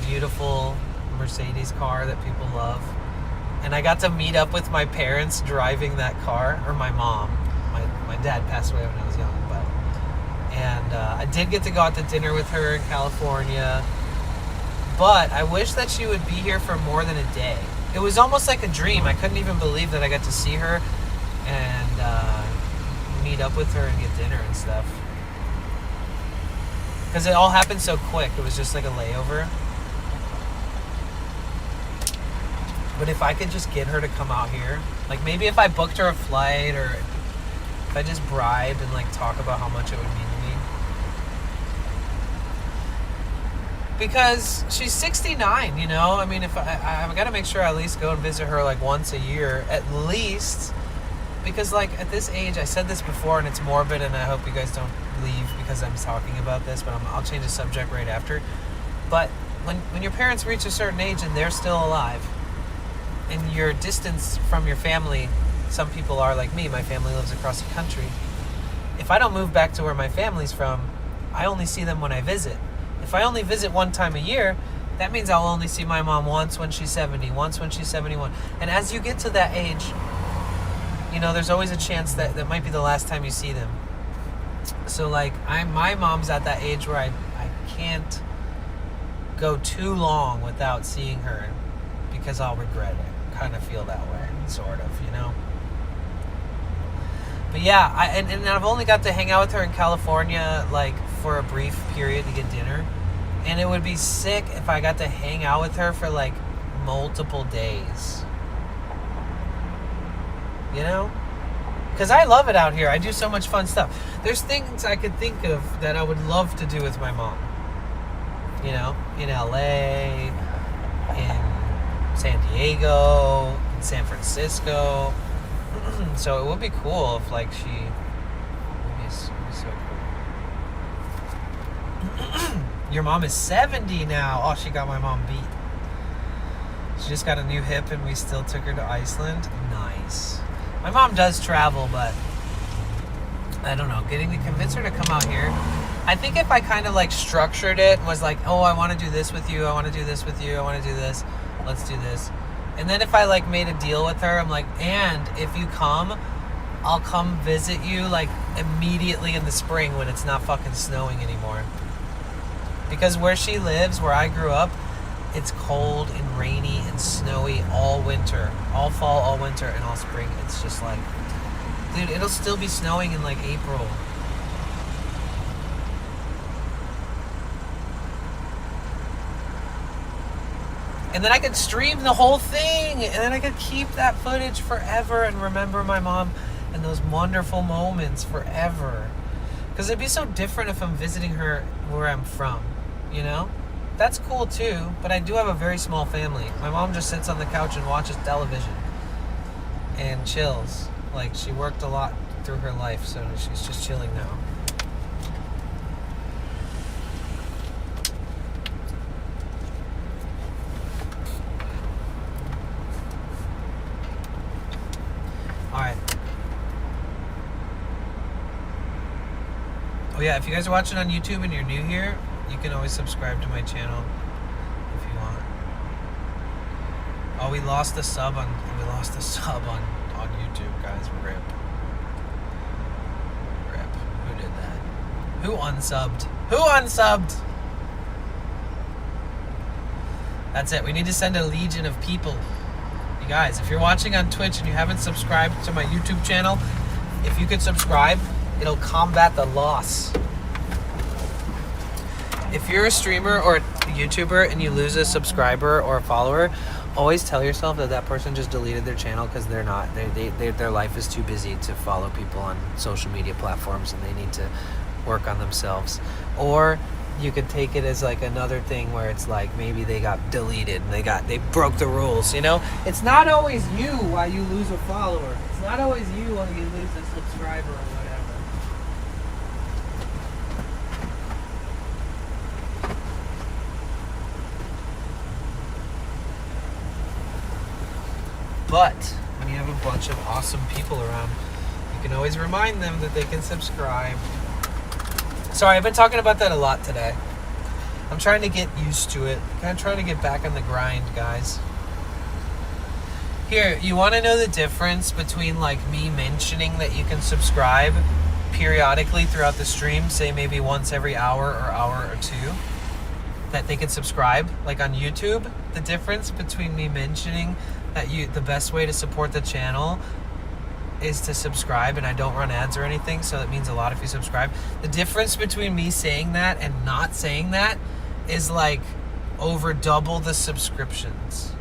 beautiful Mercedes car that people love. And I got to meet up with my parents driving that car, or my mom. My dad passed away when I was young, and I did get to go out to dinner with her in California. But I wish that she would be here for more than a day. It was almost like a dream. I couldn't even believe that I got to see her and meet up with her and get dinner and stuff. Because it all happened so quick. It was just like a layover. But if I could just get her to come out here, like maybe if I booked her a flight, or if I just bribed and like talk about how much it would mean to me. Because she's 69, you know? I mean, if I've got to make sure I at least go and visit her like once a year, at least. Because like at this age, I said this before and it's morbid, and I hope you guys don't leave because I'm talking about this, but I'll change the subject right after. But when your parents reach a certain age and they're still alive, and your distance from your family, some people are like me, my family lives across the country. If I don't move back to where my family's from, I only see them when I visit. If I only visit one time a year, that means I'll only see my mom once when she's 70, once when she's 71. And as you get to that age, you know, there's always a chance that that might be the last time you see them. So like, my mom's at that age where I can't go too long without seeing her because I'll regret it. Kind of feel that way, sort of, you know? But yeah, and I've only got to hang out with her in California like for a brief period to get dinner. And it would be sick if I got to hang out with her for like multiple days. You know? Because I love it out here. I do so much fun stuff. There's things I could think of that I would love to do with my mom. You know? In LA, in San Diego, in San Francisco. So it would be cool if like she... It would be so cool. Your mom is 70 now. Oh, she got my mom beat. She just got a new hip and we still took her to Iceland. Nice. My mom does travel, but I don't know. Getting to convince her to come out here. I think if I kind of like structured it, was like, oh, I want to do this with you. I want to do this with you. I want to do this. Let's do this. And then if I like made a deal with her, I'm like, and if you come, I'll come visit you like immediately in the spring when it's not fucking snowing anymore. Because where she lives, where I grew up, it's cold and rainy and snowy all winter. All fall, all winter, and all spring. It's just like, dude, it'll still be snowing in like April. And then I could stream the whole thing, and then I could keep that footage forever and remember my mom and those wonderful moments forever. Because it'd be so different if I'm visiting her where I'm from, you know? That's cool too, but I do have a very small family. My mom just sits on the couch and watches television and chills. Like, she worked a lot through her life, so she's just chilling now. Oh yeah, if you guys are watching on YouTube and you're new here, you can always subscribe to my channel if you want. Oh, we lost a sub on YouTube, guys. Rip. Who did that? Who unsubbed? Who unsubbed? That's it. We need to send a legion of people. You guys, if you're watching on Twitch and you haven't subscribed to my YouTube channel, if you could subscribe, it'll combat the loss. If you're a streamer or a YouTuber and you lose a subscriber or a follower, always tell yourself that that person just deleted their channel because their life is too busy to follow people on social media platforms and they need to work on themselves. Or you could take it as like another thing where it's like maybe they got deleted and they broke the rules, you know? It's not always you why you lose a follower. It's not always you why you lose a subscriber or whatever. But when you have a bunch of awesome people around, you can always remind them that they can subscribe. Sorry, I've been talking about that a lot today. I'm trying to get used to it. Kind of trying to get back on the grind, guys. Here, you want to know the difference between like me mentioning that you can subscribe periodically throughout the stream, say maybe once every hour or two, that they can subscribe, like on YouTube. The difference between me mentioning that the best way to support the channel is to subscribe, and I don't run ads or anything, so that means a lot if you subscribe. The difference between me saying that and not saying that is like over double the subscriptions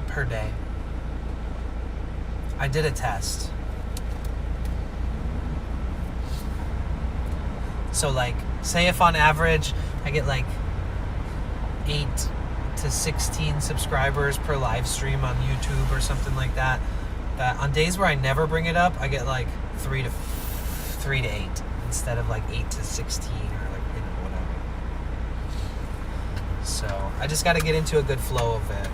per day. I did a test. So like, say if on average I get like 8 to 16 subscribers per live stream on YouTube or something like that. That on days where I never bring it up, I get like 3 to 8 instead of like 8 to 16 or like, you know, whatever. So I just got to get into a good flow of it.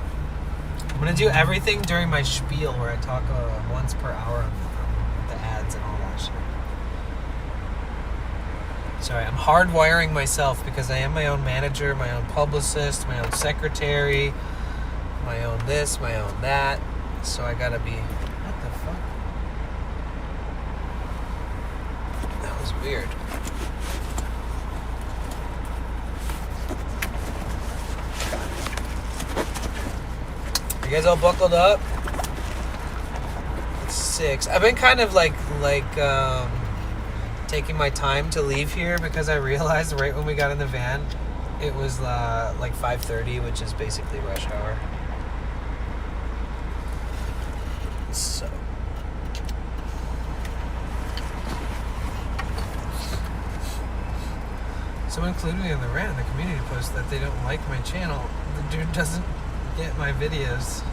I'm gonna do everything during my spiel where I talk once per hour on the ads and all that shit. Sorry, I'm hardwiring myself because I am my own manager, my own publicist, my own secretary, my own this, my own that. So I gotta be... What the fuck? That was weird. You guys all buckled up? It's 6. I've been kind of like taking my time to leave here because I realized right when we got in the van, it was like 5:30, which is basically rush hour. So someone included me on the rant in the community post that they don't like my channel. The dude doesn't get my videos.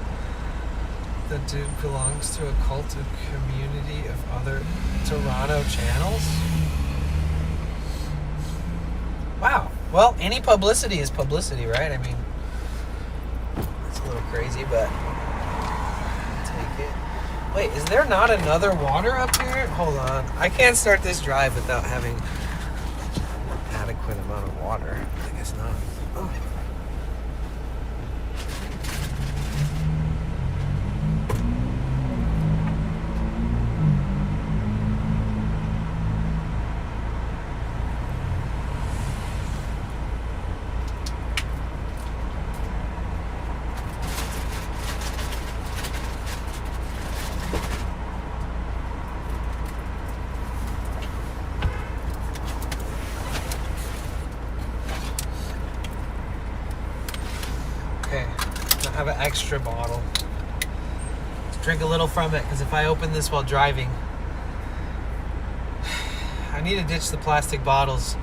The dude belongs to a cult of community of other Toronto channels. Wow. Well, any publicity is publicity, right? I mean, it's a little crazy, but I'll take it. Wait, is there not another water up here? Hold on. I can't start this drive without having an adequate amount of water. I guess not. Oh. Have an extra bottle. Let's drink a little from it, because if I open this while driving, I need to ditch the plastic bottles,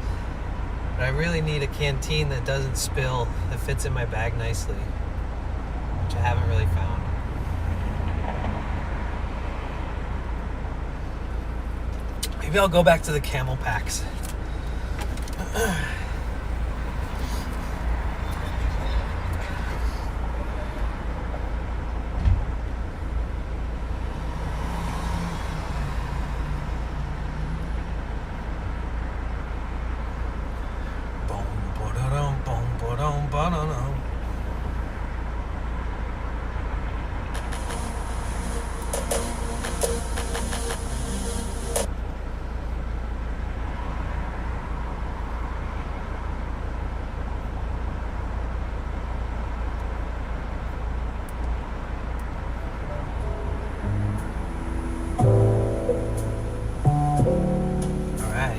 but I really need a canteen that doesn't spill, that fits in my bag nicely, which I haven't really found. Maybe I'll go back to the camel packs.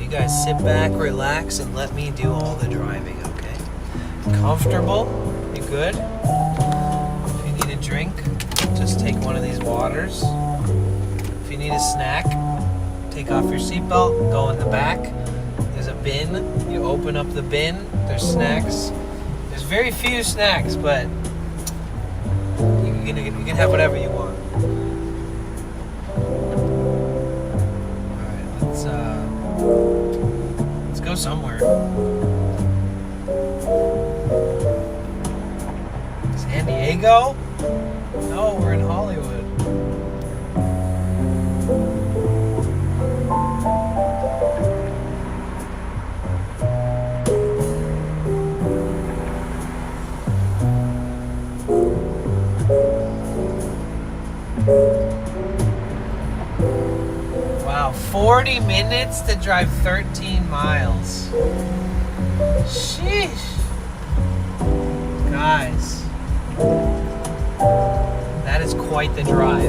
you guys sit back, relax, and let me do all the driving, okay? Comfortable? You good? If you need a drink, just take one of these waters. If you need a snack, take off your seatbelt, go in the back. There's a bin. You open up the bin. There's snacks. There's very few snacks, but you can have whatever you want. Let's go somewhere. San Diego? No, we're in Hollywood. Wow, 40 minutes to drive 13 miles. Sheesh. Guys, that is quite the drive.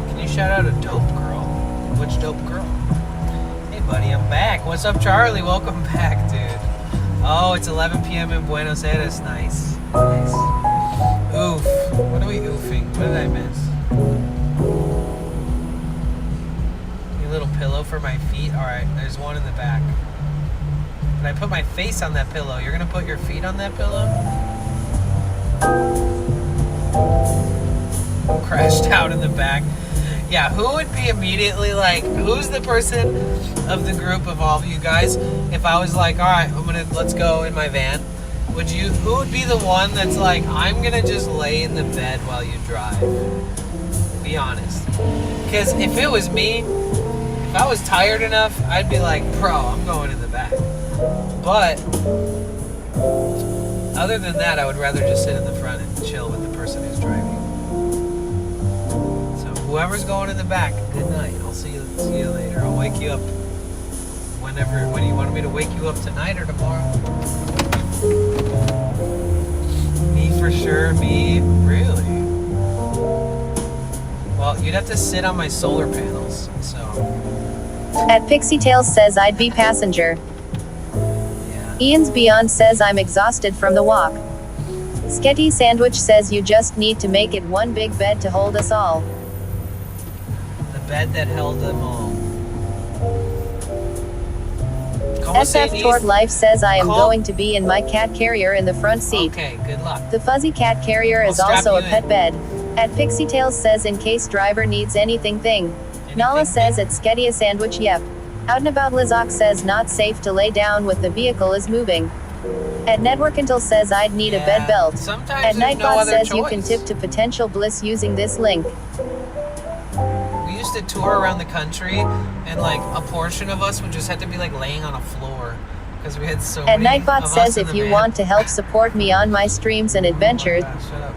Can you shout out a dope girl? Which dope girl? Hey buddy, I'm back. What's up, Charlie? Welcome back, dude. Oh, it's 11 p.m. in Buenos Aires. Nice. Nice. Oof. What are we oofing? What did I miss? A little pillow for my feet. Alright, there's one in the back. But I put my face on that pillow. You're gonna put your feet on that pillow? Crashed out in the back. Yeah, who would be immediately like, who's the person of the group of all of you guys, if I was like, all right, let's go in my van, who would be the one that's like, I'm gonna just lay in the bed while you drive? Be honest. Because if it was me, if I was tired enough, I'd be like, bro, I'm going in the back. But other than that, I would rather just sit in the front and chill with the person who's driving. Whoever's going in the back, good night. I'll see you later. I'll wake you up when you want me to wake you up tonight or tomorrow. Me for sure, me really. Well, you'd have to sit on my solar panels, so. At Pixie Tales says I'd be passenger. Yeah. Ian's Beyond says I'm exhausted from the walk. Sketty Sandwich says you just need to make it one big bed to hold us all. Bed that held them all. SF Tort Life says I am going to be in my cat carrier in the front seat. Okay, good luck. The fuzzy cat carrier is also a pet bed. At Pixie Tales says in case driver needs anything. Nala says at Sketty Sandwich yep. Out and About Lizak says not safe to lay down with the vehicle is moving. At Network Until says I'd need a bed belt. Sometimes at there's Nightbot no other says choice. you can tip to potential bliss using this link. We used to tour around the country, and like a portion of us would just have to be like laying on a floor because we had so At many. Nightbot says if you want to help support me on my streams and adventures. Oh, shut up,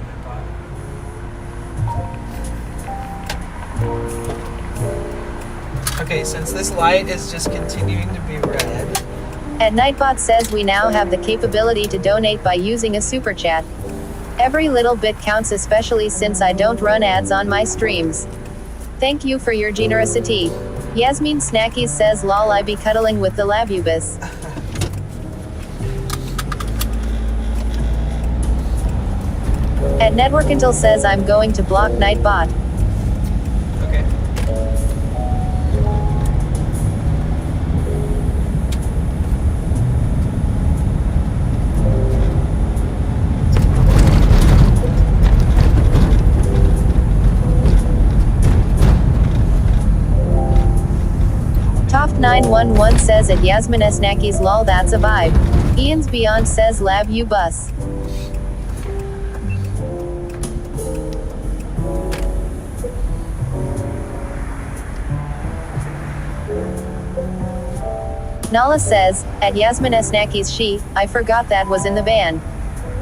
Nightbot. Okay, since this light is just continuing to be red. At Nightbot says we now have the capability to donate by using a super chat. Every little bit counts, especially since I don't run ads on my streams. Thank you for your generosity. Yasmin Snackies says lol I be cuddling with the labubus. At Network Until says I'm going to block Nightbot. Okay. Toft 911 says at Yasmin Snackies lol that's a vibe. Ian's Beyond says lab you bus. Nala says, at Yasmin Snackies I forgot that was in the van.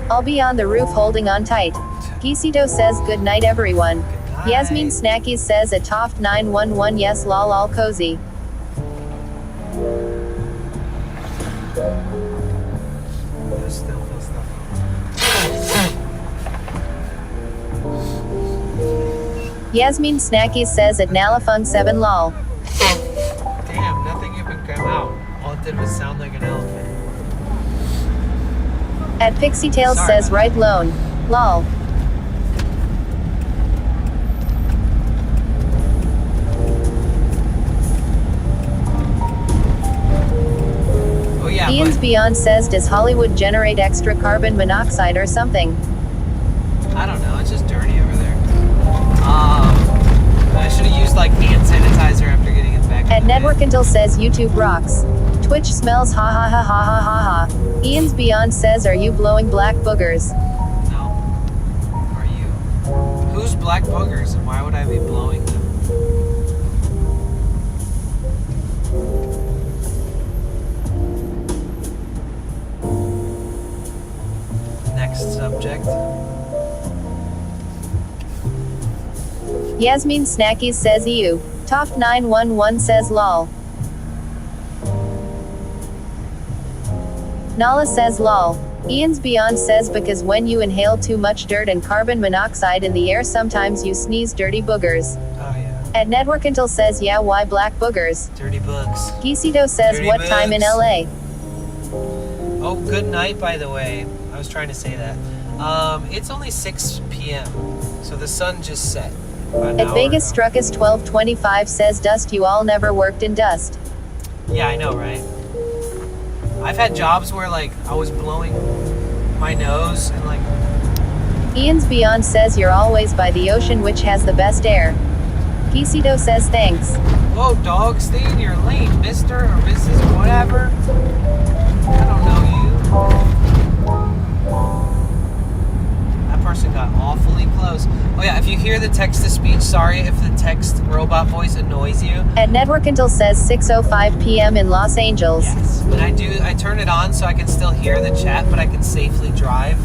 I'll be on the roof holding on tight. Gisito says good night everyone. Yasmin Snackies says at Toft 911 yes lol all cozy. Yasmin Snackies says at Nalafung 7 lol. Damn, nothing even came out. All it did was sound like an elephant. At Pixie Tales Sorry, says right loan. Lol. Oh yeah. Ian's Beyond says, does Hollywood generate extra carbon monoxide or something? I don't know. It's just dirty over there. I should have used like hand sanitizer after getting it back. At Network Until says YouTube rocks. Twitch smells ha ha ha ha ha ha ha. Ian's Beyond says, are you blowing black boogers? No. Are you? Who's black boogers and why would I be blowing them? Next subject. Yasmin Snackies says ew. Toft 911 says lol. Nala says lol. Ian's Beyond says because when you inhale too much dirt and carbon monoxide in the air sometimes you sneeze dirty boogers. Oh yeah. At Network Until says yeah why black boogers? Dirty bugs. Gisito says Dirty what time in bugs. LA? Oh, good night, by the way. I was trying to say that. It's only 6 p.m. So the sun just set. At Vegas Struckus 1225 says dust you all never worked in dust. Yeah, I know, right? I've had jobs where like I was blowing my nose and like. Ian's Beyond says you're always by the ocean which has the best air. Gisito says thanks. Whoa, dog, stay in your lane, mister or Mrs. whatever. I don't know you. That person got awfully close. Oh yeah, if you hear the text-to-speech, sorry if the text robot voice annoys you. At Network Until says 6:05 p.m. in Los Angeles. Yes, and I turn it on so I can still hear the chat, but I can safely drive.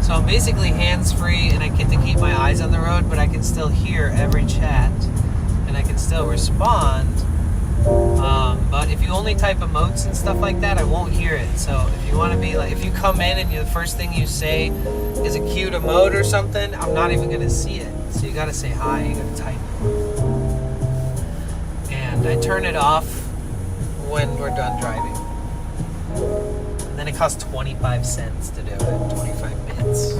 So I'm basically hands-free and I get to keep my eyes on the road, but I can still hear every chat and I can still respond. But if you only type emotes and stuff like that, I won't hear it. So if you want to be like, if you come in and the first thing you say is a cute emote or something, I'm not even going to see it. So you got to say hi, you got to type it. And I turn it off when we're done driving. And then it costs 25 cents to do it, 25 bits.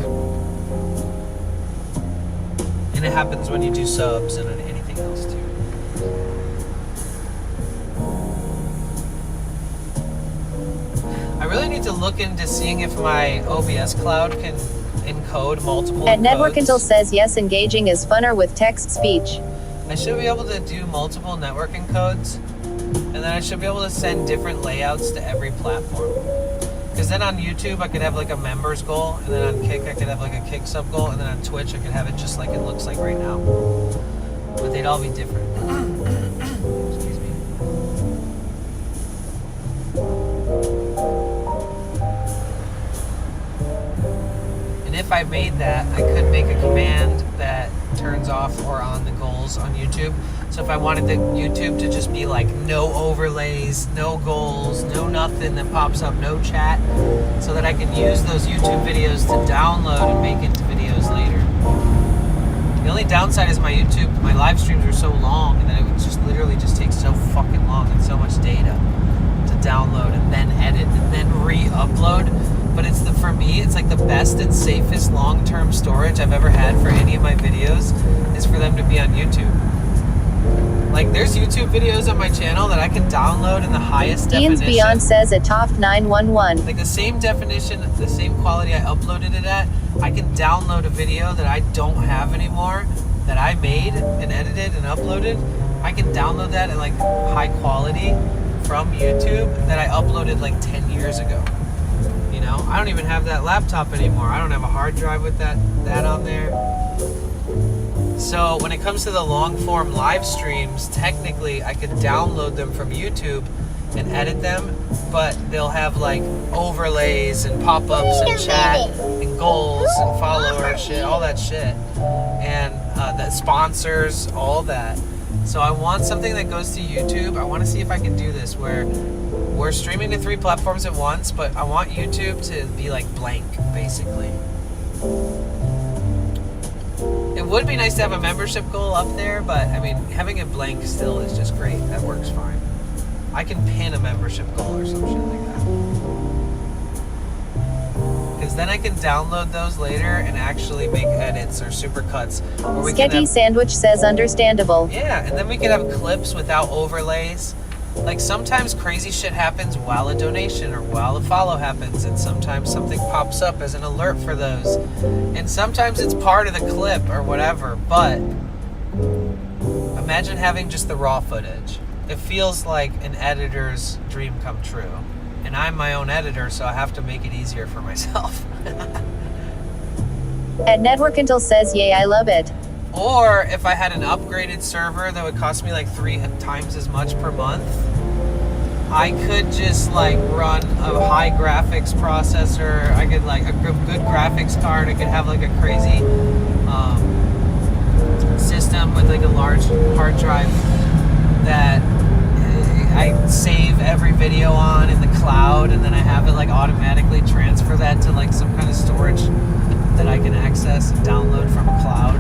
And it happens when you do subs and anything else too. I really need to look into seeing if my OBS cloud can encode multiple At Network codes. Until says yes engaging is funner with text speech. I should be able to do multiple networking codes, and then I should be able to send different layouts to every platform. Because then on YouTube I could have like a members goal, and then on Kick I could have like a Kick sub goal, and then on Twitch I could have it just like it looks like right now. But they'd all be different. Excuse me. And if I made that, I could make a command that turns off or on the goals on YouTube. So if I wanted the YouTube to just be like no overlays, no goals, no nothing that pops up, no chat, so that I can use those YouTube videos to download and make into videos later. The only downside is my live streams are so long, and then it would just literally just take so fucking long and so much data to download and then edit and then re-upload. But for me, it's like the best and safest long-term storage I've ever had for any of my videos is for them to be on YouTube. Like, there's YouTube videos on my channel that I can download in the highest Ian's definition. Beyond says at Toft 911. Like the same definition, the same quality I uploaded it at, I can download a video that I don't have anymore, that I made and edited and uploaded. I can download that at like high quality from YouTube that I uploaded like 10 years ago. You know, I don't even have that laptop anymore. I don't have a hard drive with that on there. So when it comes to the long form live streams, technically I could download them from YouTube and edit them, but they'll have like overlays and pop-ups and chat and goals and follower shit, all that shit, and the sponsors, all that. So I want something that goes to YouTube. I want to see if I can do this where we're streaming to 3 platforms at once, but I want YouTube to be like blank, basically. It would be nice to have a membership goal up there, but I mean, having it blank still is just great. That works fine. I can pin a membership goal or some shit like that. Because then I can download those later and actually make edits or supercuts. Sketty Sandwich says understandable. Yeah, and then we can have clips without overlays. Like sometimes crazy shit happens while a donation or while a follow happens, and sometimes something pops up as an alert for those. And sometimes it's part of the clip or whatever, but imagine having just the raw footage. It feels like an editor's dream come true. And I'm my own editor, so I have to make it easier for myself. At Networkentil says, yay, I love it. Or if I had an upgraded server that would cost me like 3 times as much per month, I could just like run a high graphics processor. I could like a good graphics card. I could have like a crazy system with like a large hard drive that I save every video on in the cloud, and then I have it like automatically transfer that to like some kind of storage that I can access and download from a cloud.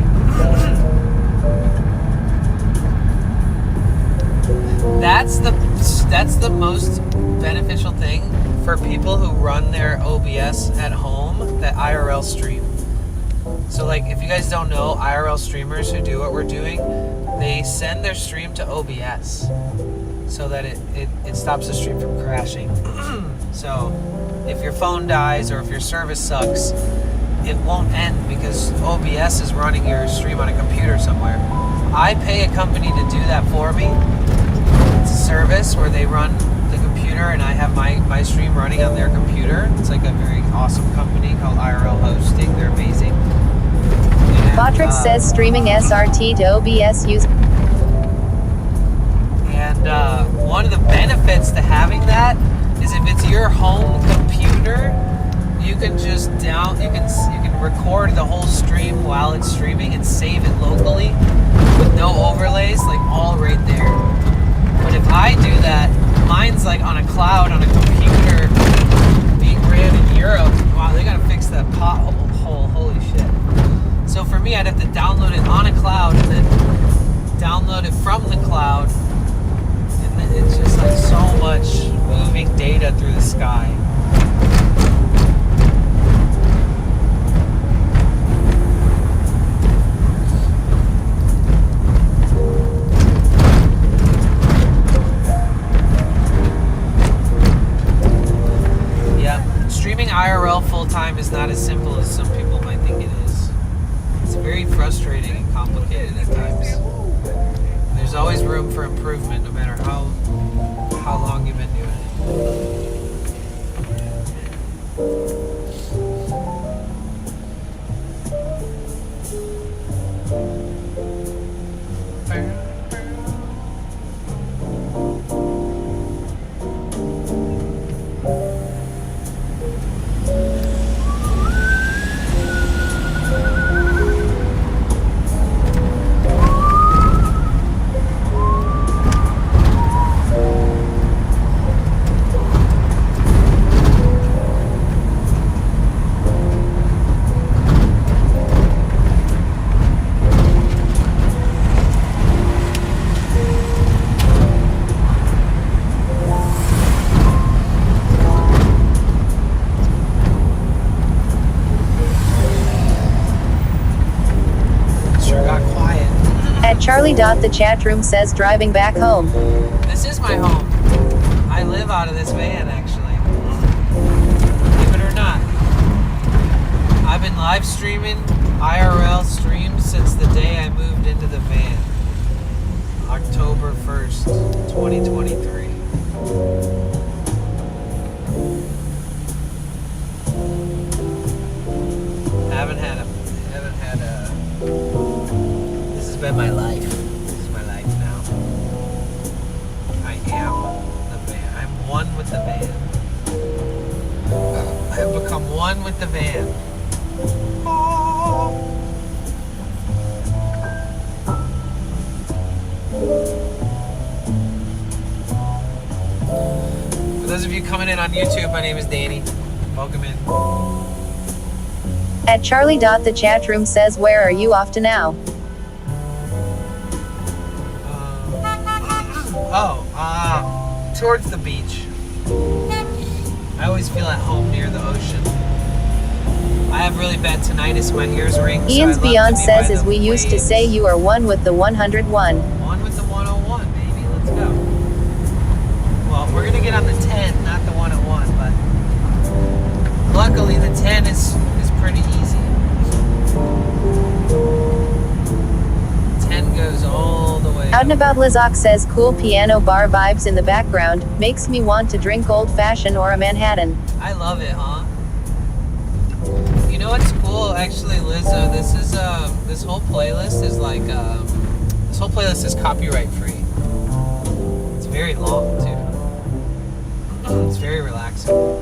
That's the most beneficial thing for people who run their OBS at home, that IRL stream. So like if you guys don't know, IRL streamers who do what we're doing, they send their stream to OBS so that it stops the stream from crashing. So if your phone dies or if your service sucks, it won't end because OBS is running your stream on a computer somewhere. I pay a company to do that for me. It's a service where they run the computer and I have my stream running on their computer. It's like a very awesome company called IRL Hosting. They're amazing. Botrix says streaming SRT to OBS use. And one of the benefits to having that is if it's your home computer, you can just you can record the whole stream while it's streaming and save it locally with no overlays, like all right there. But if I do that, mine's like on a cloud on a computer being ran in Europe. Wow, they gotta fix that pothole. Holy shit. So for me, I'd have to download it on a cloud and then download it from the cloud. And then it's just like so much moving data through the sky. Streaming IRL full-time is not as simple as some people might think it is. It's very frustrating and complicated at times. There's always room for improvement no matter how long you've been doing it. Charlie. The chat room says driving back home. This is my home. I live out of this van, actually. Believe it or not. I've been live streaming IRL streams since the day I moved into the van. October 1st, 2023. Haven't had a this has been my life. This is my life now. I am the van. I'm one with the van. I have become one with the van. For those of you coming in on YouTube, my name is Danny. Welcome in. At Charlie. The chat room says, where are you off to now? Towards the beach. I always feel at home near the ocean. I have really bad tinnitus. My ears ring. Ian's Beyond says, as we used to say, you are one with the 101. One with the 101, baby. Let's go. Well, we're gonna get on the 10, not the 101, but luckily the 10 is pretty easy. 10 goes all the way. Out and About Lizak says, cool piano bar vibes in the background, makes me want to drink old fashioned or a Manhattan. I love it, huh? You know what's cool, actually, Lizzo? This is this whole playlist is like this whole playlist is copyright free. It's very long too. It's very relaxing.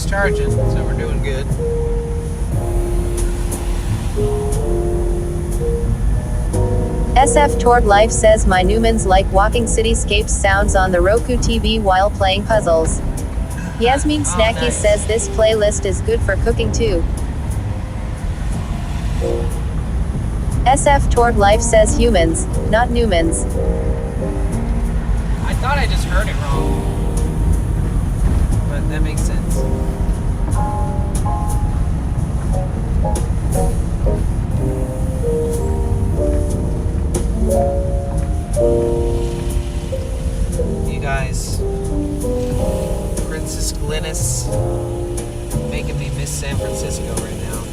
Charging, so we're doing good. SF Toward Life says, my Newmans like walking cityscapes sounds on the Roku TV while playing puzzles. Yasmin Snacky nice. says, this playlist is good for cooking too. SF Toward Life says, humans, not Newmans. I thought I just heard it wrong, but that makes sense. You guys, Princess Glynis, making me miss San Francisco right now.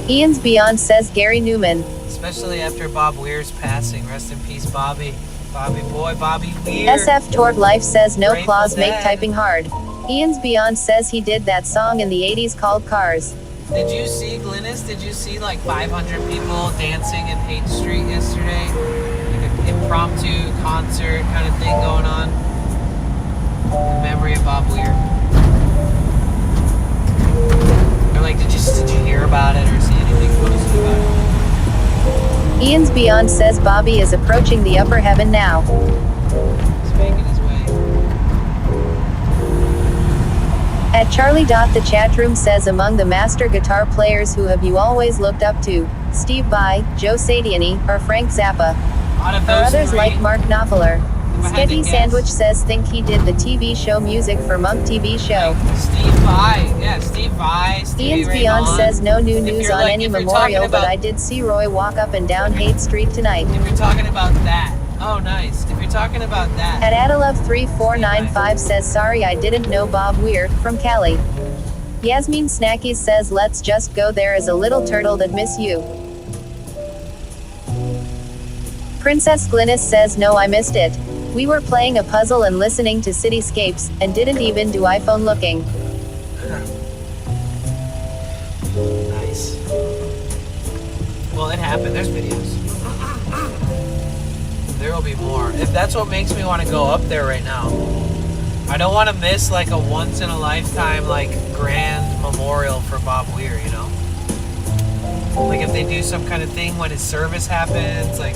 Ian's Beyond says, Gary Newman. Especially after Bob Weir's passing. Rest in peace, Bobby. Bobby boy, Bobby Weir. SF Toward Life says, no Grateful claws make Dead. typing hard. Ian's Beyond says he did that song in the 80s called Cars. Did you see, Glynis, did you see like 500 people dancing in 8th Street yesterday? Like an impromptu concert kind of thing going on. In memory of Bob Weir. Or like, did you hear about it or see anything posted about it? Ian's Beyond says Bobby is approaching the upper heaven now. He's making his way. At Charlie. The chat room says, among the master guitar players, who have you always looked up to? Steve Vai, Joe Sadiani, or Frank Zappa? Out of Or those others three, like Mark Knopfler. I had to Sketty guess. Sandwich says, think he did the TV show music for Monk TV show. Steve Vai, yeah, Steve Vai, Stevie Ian's Ray Beyond Vaughan. says, no new If news you're on like- any if you're memorial, talking but about- I did see Roy walk up and down Haight Street tonight. If you're talking about that, oh nice. If you're talking about that, At Adalove3495 says, sorry I didn't know Bob Weir, from Cali. Yasmin Snackies says, let's just go there as a little turtle that miss you. Princess Glynis says, no I missed it. We were playing a puzzle and listening to cityscapes, and didn't even do iPhone looking. nice. Well, it happened. There's videos. There will be more. If that's what makes me want to go up there right now. I don't want to miss like a once in a lifetime like grand memorial for Bob Weir, you know? Like if they do some kind of thing when his service happens, like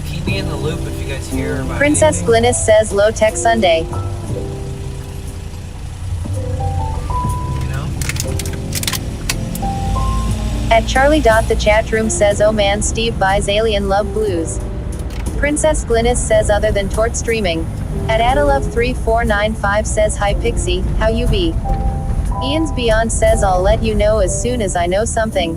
keep me in the loop if you guys hear about Princess anything. Glynis says, low tech Sunday. You know? At Charlie. The chat room says, oh man, Steve buys Alien Love Blues. Princess Glynis says, other than Tort Streaming. At Adalove3495 says, hi Pixie, how you be? Ian's Beyond says, I'll let you know as soon as I know something.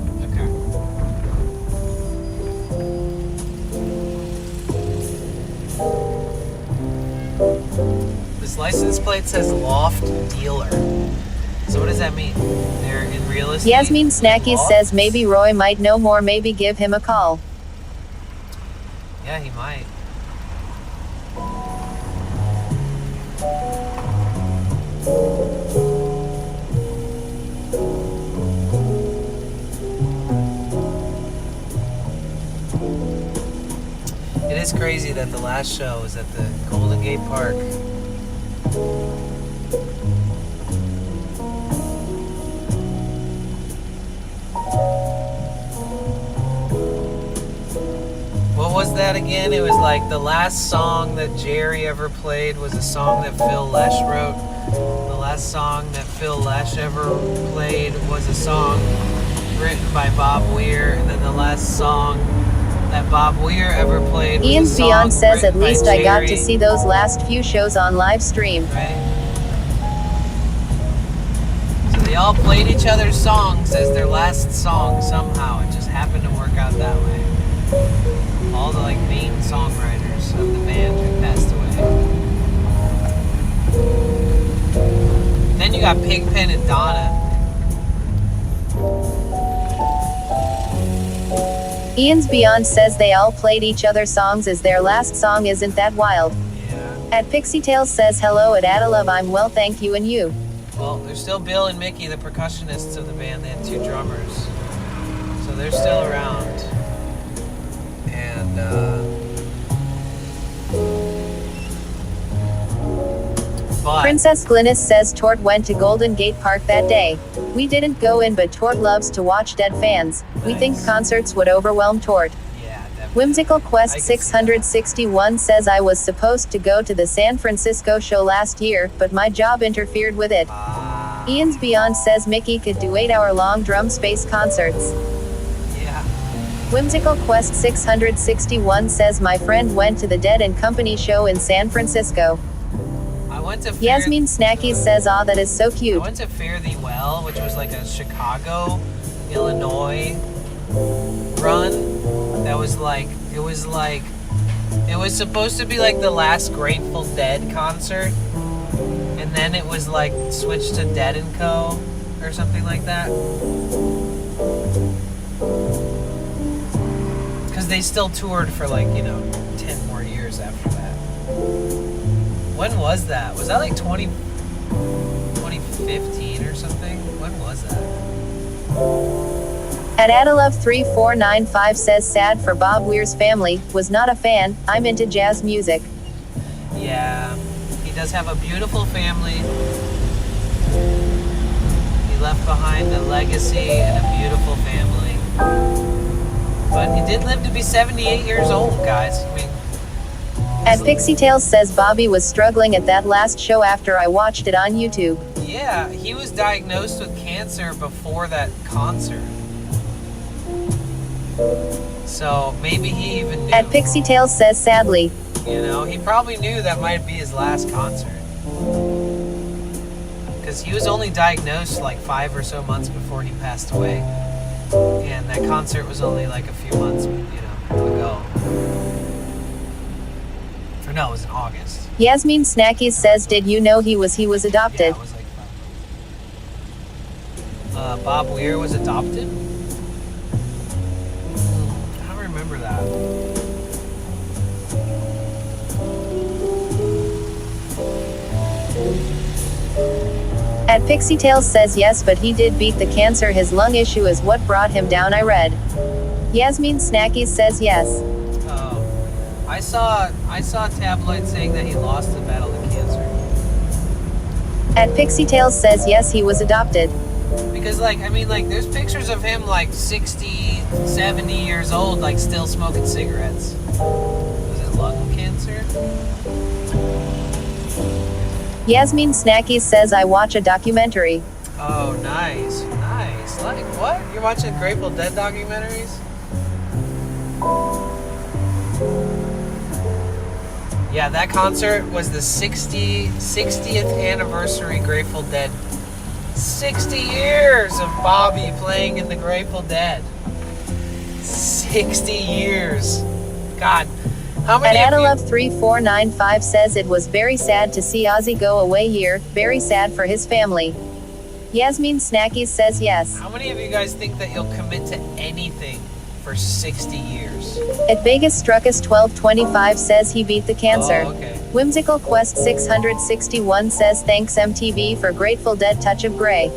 This license plate says loft dealer. So what does that mean? They're in real estate? Yasmin Snackies Loft? says, maybe Roy might know more, maybe give him a call. Yeah, he might. It is It's crazy that the last show was at the Golden Gate Park. What was that again? It was like the last song that Jerry ever played was a song that Phil Lesh wrote. The last song that Phil Lesh ever played was a song written by Bob Weir, and then the last song that Bob Weir ever played was Ian's a song Beyond says at written by least I got to Jerry. see those last few shows on live stream. So they all played each other's songs as their last song somehow. It just happened to work out that way. All the main songwriters of the band who passed away. Then you got Pigpen and Donna. Ian's Beyond says they all played each other's songs as their last song. Isn't that wild? At Pixie Tales says hello at Adalove. I'm well, thank you, and you. Well, there's still Bill and Mickey, the percussionists of the band. They had 2 drummers. So they're still around. And, but Princess Glynis says Tort went to Golden Gate Park that day. We didn't go in, but Tort loves to watch Dead fans. We think concerts would overwhelm Tort. Whimsical Quest 661 says I was supposed to go to the San Francisco show last year, but my job interfered with it. Ian's Beyond says Mickey could do 8-hour-long drum space concerts. Whimsical Quest 661 says my friend went to the Dead and Company show in San Francisco. I went to Yasmin Snackies says aw, that is so cute. I went to Fare Thee Well, which was like a Chicago, Illinois run. That was it was supposed to be like the last Grateful Dead concert, and then it was like switched to Dead and Co. or something like that. Because they still toured for 10 more years after that. When was that? Was that 2015 or something? When was that? At Adalove3495 says sad for Bob Weir's family, was not a fan, I'm into jazz music. Yeah, he does have a beautiful family. He left behind a legacy and a beautiful family. But he did live to be 78 years old, guys. I mean, At Pixie Tales says Bobby was struggling at that last show after I watched it on YouTube. yeah, he was diagnosed with cancer before that concert. So maybe he even knew. At Pixie Tales says sadly. He probably knew that might be his last concert. Because he was only diagnosed 5 or so months before he passed away. And that concert was only a few months, ago. Or no, it was in August. Yasmin Snackies says did you know he was adopted? Yeah, it was Bob Weir was adopted? I don't remember that. At Pixie Tales says yes, but he did beat the cancer. His lung issue is what brought him down, I read. Yasmin Snackies says yes. Oh, I saw tabloids saying that he lost the battle to cancer. At Pixie Tales says yes, he was adopted. Because there's pictures of him 60, 70 years old, still smoking cigarettes. Was it lung cancer? Yasmin Snackies says I watch a documentary. Oh, nice. What? You're watching Grateful Dead documentaries? Yeah, that concert was the 60th anniversary Grateful Dead. 60 years of Bobby playing in the Grateful Dead. 60 years. God. How many At Adalove3495 says it was very sad to see Ozzy go away here, very sad for his family. Yasmin Snackies says yes. How many of you guys think that you'll commit to anything for 60 years? At Vegas Struckus 1225 says he beat the cancer. Oh, okay. Whimsical Quest 661 says thanks MTV for Grateful Dead Touch of Grey.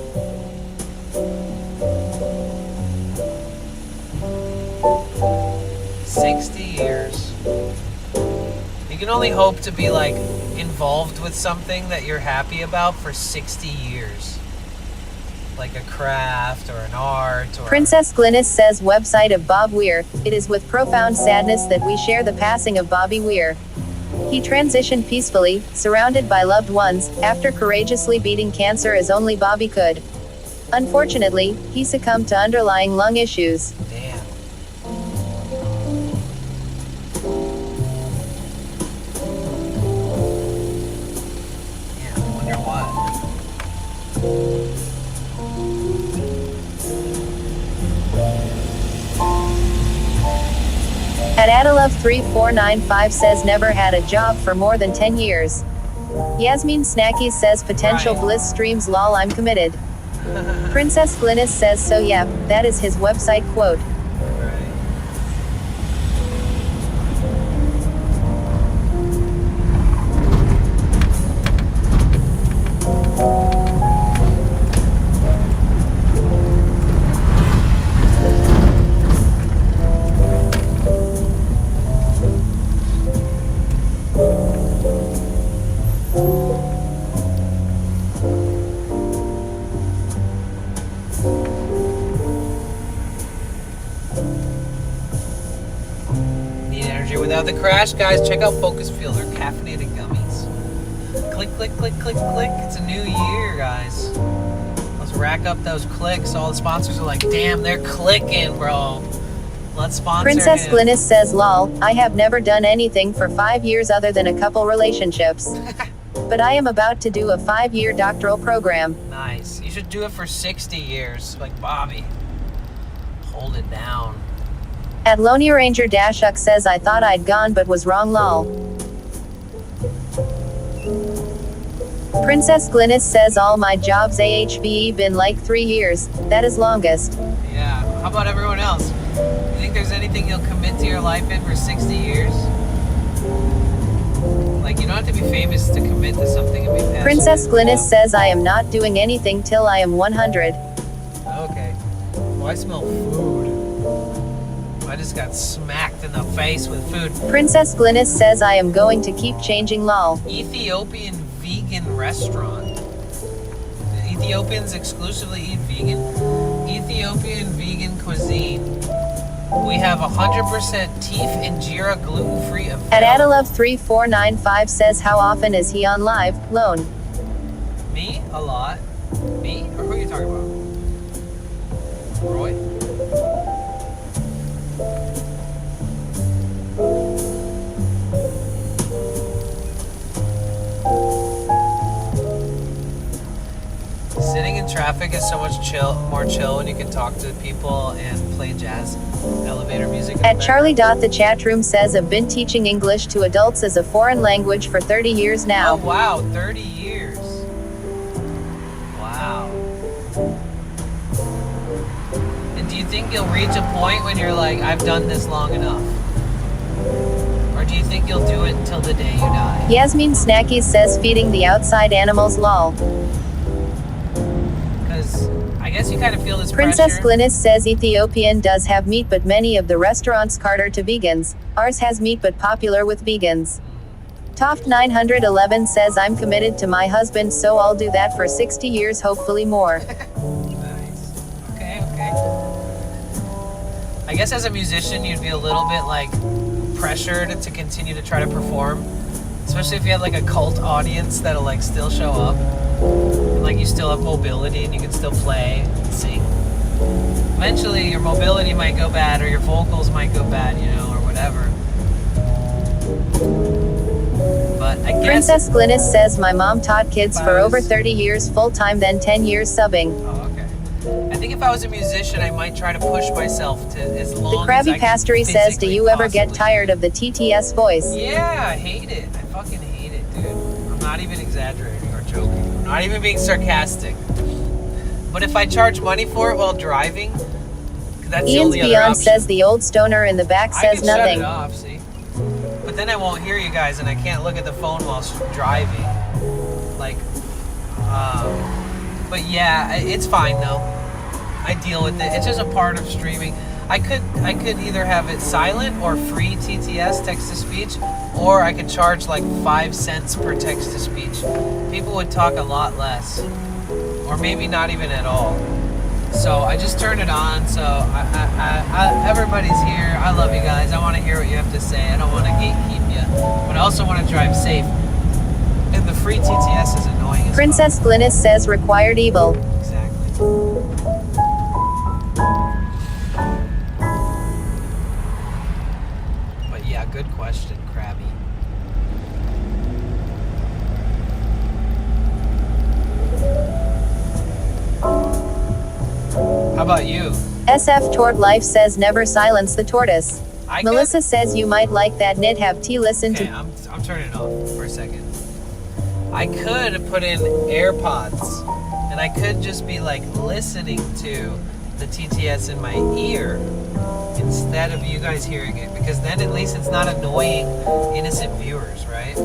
$60 years. can only hope to be like involved with something that you're happy about for 60 years. Like a craft or an art or... Princess Glynis says website of Bob Weir, it is with profound sadness that we share the passing of Bobby Weir. He transitioned peacefully, surrounded by loved ones, after courageously beating cancer as only Bobby could. Unfortunately, he succumbed to underlying lung issues. Damn. Yeah, I wonder what. At Adalove3495 says never had a job for more than 10 years. Yasmin Snackies says potential bliss streams lol I'm committed. Princess Glynis says so yep, that is his website quote. Without the crash, guys, check out Focus Field or caffeinated gummies. Click, click, click, click, click. It's a new year, guys. Let's rack up those clicks. All the sponsors are like, damn, they're clicking, bro. Let's sponsor Princess him. Glynis says lol, I have never done anything for 5 years other than a couple relationships. But I am about to do a 5-year doctoral program. Nice. You should do it for 60 years, like Bobby. Hold it down. At Lonely Ranger Dashuck says I thought I'd gone but was wrong lol. Princess Glynis says all my jobs AHBE been like 3 years, that is longest. Yeah, how about everyone else? You think there's anything you'll commit to your life in for 60 years? Like, you don't have to be famous to commit to something and be passionate. Princess Glynis says I am not doing anything till I am 100. Okay. Well, I smell food. I just got smacked in the face with food. Princess Glynis says I am going to keep changing lol. Ethiopian vegan restaurant. The Ethiopians exclusively eat vegan. Ethiopian vegan cuisine. We have 100% teef injera gluten-free available. At Adalove3495 says how often is he on live, lone? Me? A lot. Me? Or who are you talking about? Roy? Sitting in traffic is so much more chill when you can talk to people and play jazz elevator music. At Charlie. The chat room says I've been teaching English to adults as a foreign language for 30 years now. Oh wow, 30 years. Wow. And do you think you'll reach a point when you're like, I've done this long enough? Or do you think you'll do it until the day you die? Yasmin Snackies says feeding the outside animals lol. Because I guess you kind of feel this Princess pressure. Glynis says Ethiopian does have meat but many of the restaurants cater to vegans. Ours has meat but popular with vegans. Toft 911 says I'm committed to my husband so I'll do that for 60 years hopefully more. Nice. Okay. I guess as a musician you'd be a little bit like pressured to continue to try to perform. Especially if you had like a cult audience that'll like still show up. And, like you still have mobility and you can still play and sing. Eventually your mobility might go bad or your vocals might go bad, you know, or whatever. But I guess... Princess Glynis says my mom taught kids for over 30 years full-time then 10 years subbing. Oh, okay. I think if I was a musician I might try to push myself to as long The Krabby as I can Pastry says do you ever get tired of the TTS voice? Yeah, I hate it. I fucking hate it, dude. I'm not even exaggerating or joking. I'm not even being sarcastic. But if I charge money for it while driving, that's the Ian's only other Beyond option. says the old stoner in the back I says can nothing. shut it off, see? But then I won't hear you guys and I can't look at the phone while driving. Like, but yeah, it's fine though. I deal with it. It's just a part of streaming. I could either have it silent or free TTS, text to speech, or I could charge like 5 cents per text to speech. People would talk a lot less, or maybe not even at all. So I just turned it on. So everybody's here. I love you guys. I want to hear what you have to say. I don't want to gatekeep you, but I also want to drive safe. And the free TTS is annoying as Princess Glynis says required evil. But yeah, good question, Krabby. How about you? SF Tort Life says never silence the tortoise. Melissa says you might like that knit have tea listen to. I'm turning it off for a second. I could put in AirPods and I could just be like listening to the TTS in my ear instead of you guys hearing it, because then at least it's not annoying innocent viewers, right?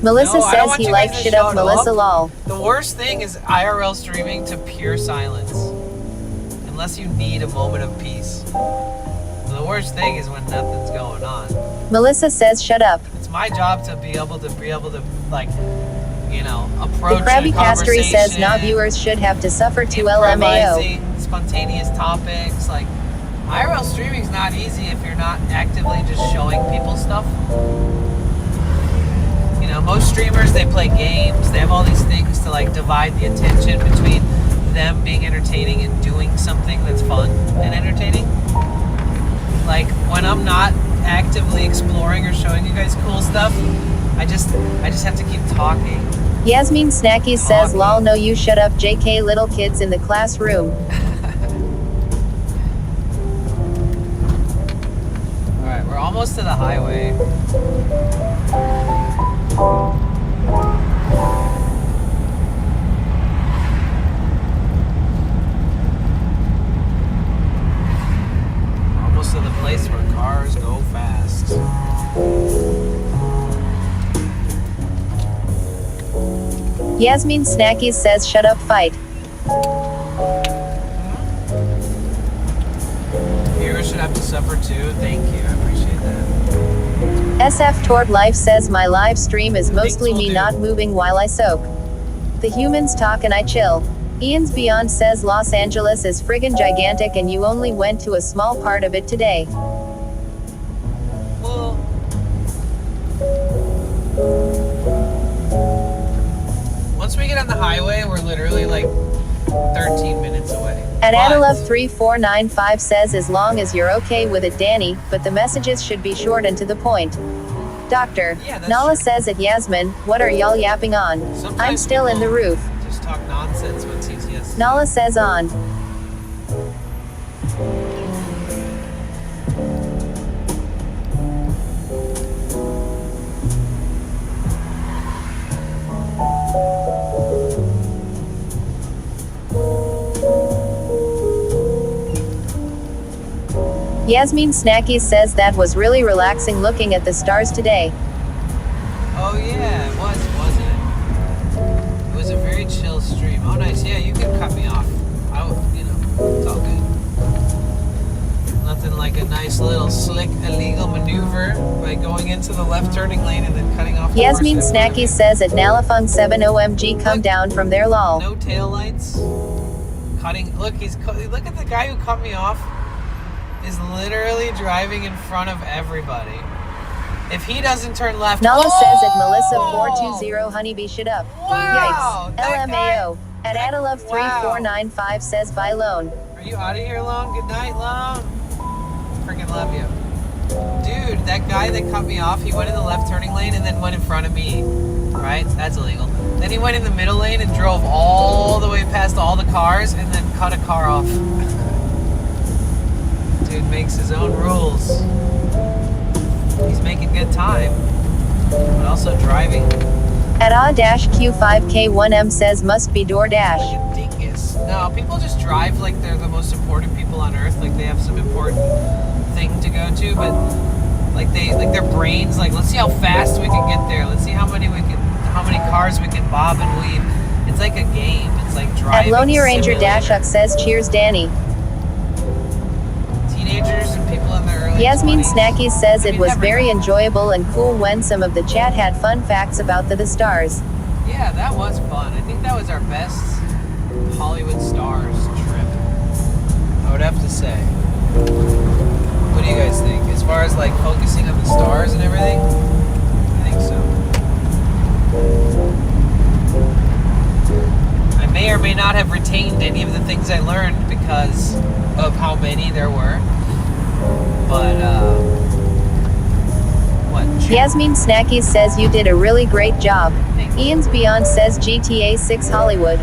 Melissa No, I don't says want he you likes guys to shit up shout Melissa up. lol. The worst thing is IRL streaming to pure silence. Unless you need a moment of peace. The worst thing is when nothing's going on. Melissa says shut up. It's my job to be able to like, you know, approach The Krabby a Castery says conversation, not viewers should have to suffer to LMAO. improvising spontaneous topics. Like, IRL streaming's not easy if you're not actively just showing people stuff. You know, most streamers, they play games. They have all these things to like divide the attention between them being entertaining and doing something that's fun and entertaining. Like, when I'm not actively exploring or showing you guys cool stuff, I just have to keep talking. Yasmin Snacky says lol no you shut up JK little kids in the classroom. Alright, we're almost to the highway. Almost to the place where cars go fast. Yasmin Snacky says shut up fight. Viewers should have to suffer too. Thank you, I appreciate that. SF Tort Life says my live stream is mostly me not moving while I soak. The humans talk and I chill. Ian's Beyond says Los Angeles is friggin' gigantic and you only went to a small part of it today. Well, once we get on the highway, we're literally like 13 minutes away. And But- Adalove3495 says as long as you're okay with it Danny, but the messages should be short and to the point. Doctor, Yeah, that's Nala true. says at Yasmin, what are y'all yapping on? I'm Sometimes still in the people roof. Just talk nonsense when TTS. Nala says on. Yasmin Snacky says that was really relaxing looking at the stars today. Oh yeah, it was, wasn't it? It was a very chill stream. Oh nice, yeah, you can cut me off. You know, it's all good. Nothing like a nice little slick illegal maneuver by going into the left turning lane and then cutting off the Yasmin person in front of Snacky says at Nalafung 7 OMG come down from there lol. you. No tail lights. Cutting. Look, look at the guy who cut me off. Is literally driving in front of everybody. If he doesn't turn left, Nala says at Melissa 420 honeybee shit up. Wow, Yikes. LMAO. At Adalove 3495 says bye lone. Are you out of here, Lone? Good night, Lone. Freaking love you. Dude, that guy that cut me off, he went in the left turning lane and then went in front of me. Right? That's illegal. Then he went in the middle lane and drove all the way past all the cars and then cut a car off. Dude makes his own rules. He's making good time, but also driving. At A-Q5K1M says must be DoorDash. Dingus. No, people just drive like they're the most important people on earth, like they have some important thing to go to, but Like their brains, like, let's see how fast we can get there. Let's see how many cars we can bob and weave. It's like a game. It's like At driving. Lonely Ranger simulator. Dashuk says, cheers, Danny. Teenagers and people in their early Yasmin 20s. Snacky says I it mean, was never very know. enjoyable and cool when some of the chat had fun facts about the stars. Yeah, that was fun. I think that was our best Hollywood Stars trip. I would have to say. What do you guys think? As far as like focusing on the stars and everything? I think so. I may or may not have retained any of the things I learned because of how many there were. But, what? Yasmin Snacky says you did a really great job. Ian's Beyond says GTA 6 Hollywood.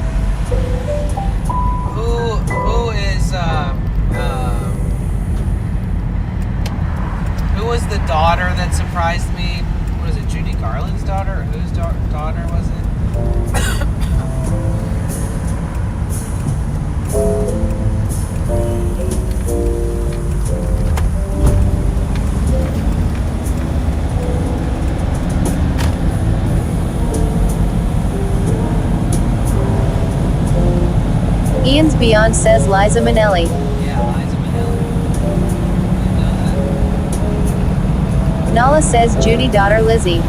Who was the daughter that surprised me? What is it, Judy Garland's daughter? Or whose daughter was it? Ian's Beyond says Liza Minnelli. Yeah, Liza Minnelli. Nala says Judy daughter Lizzie.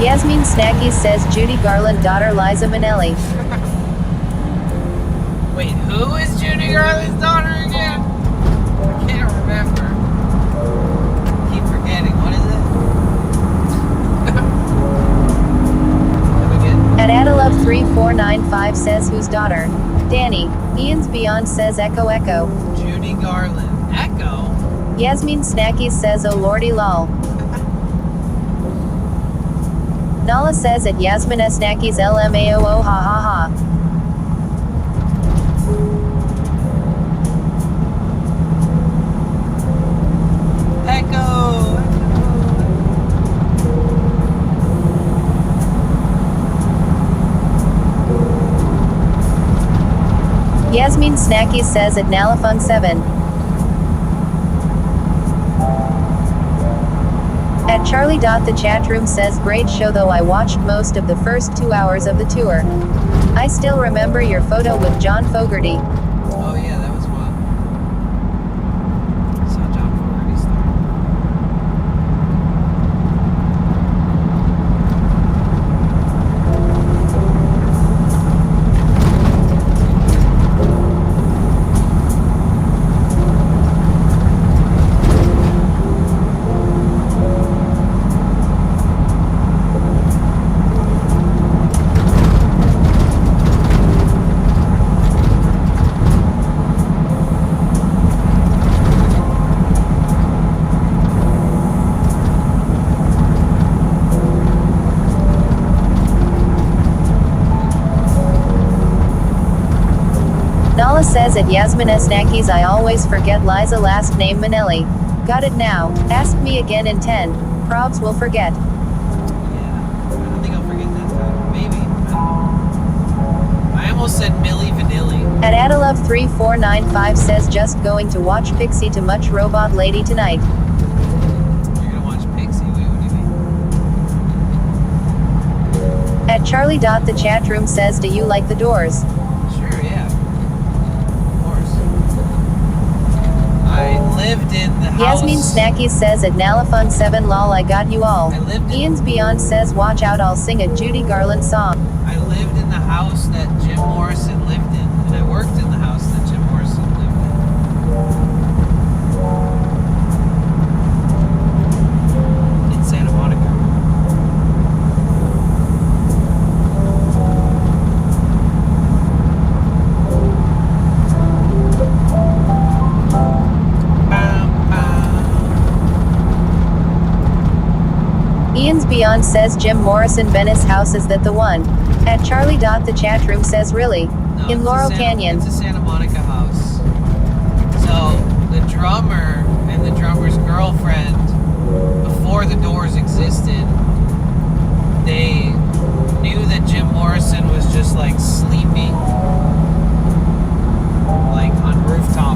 Yasmin Snacky says Judy Garland daughter Liza Minnelli. Wait, who is Judy Garland's daughter again? I can't remember. Keep forgetting. What is it? At Adalove3495 says whose daughter? Danny. Ian's Beyond says Echo Echo. Judy Garland. Echo? Yasmin Snacky says oh lordy lol. Nala says at Yasmin Snacky's LMAOO ha ha ha. Echo! Yasmin Snacky says at Nalafung 7. At Charlie. The chat room says great show though I watched most of the first 2 hours of the tour. I still remember your photo with John Fogerty. Oh yeah, that was fun. I saw John Fogerty's there. Nala says at Yasmin Snackies I always forget Liza last name Minnelli. Got it now. Ask me again in 10. Probs will forget. I don't think I'll forget that time. Maybe. I don't know. I almost said Milli Vanilli. At Adalove3495 says just going to watch Pixie to Much Robot Lady tonight. You're gonna watch Pixie? Wait, what do you mean? At Charlie. The chat room says do you like the Doors? Sure, yeah. Of course. I lived in the house. Yasmin Snacky says at Nalafun 7 lol I got you all. Ian's Beyond says watch out I'll sing a Judy Garland song. I lived in the house that Jim Morrison lived in, and I worked in the house that Jim Morrison lived in. In Santa Monica. Ian's Beyond says Jim Morrison Venice house is that the one. At Charlie. The chat room says really? No, In Laurel Canyon. It's a Santa Monica house. So the drummer and the drummer's girlfriend, before the Doors existed, they knew that Jim Morrison was just like sleeping, like on rooftops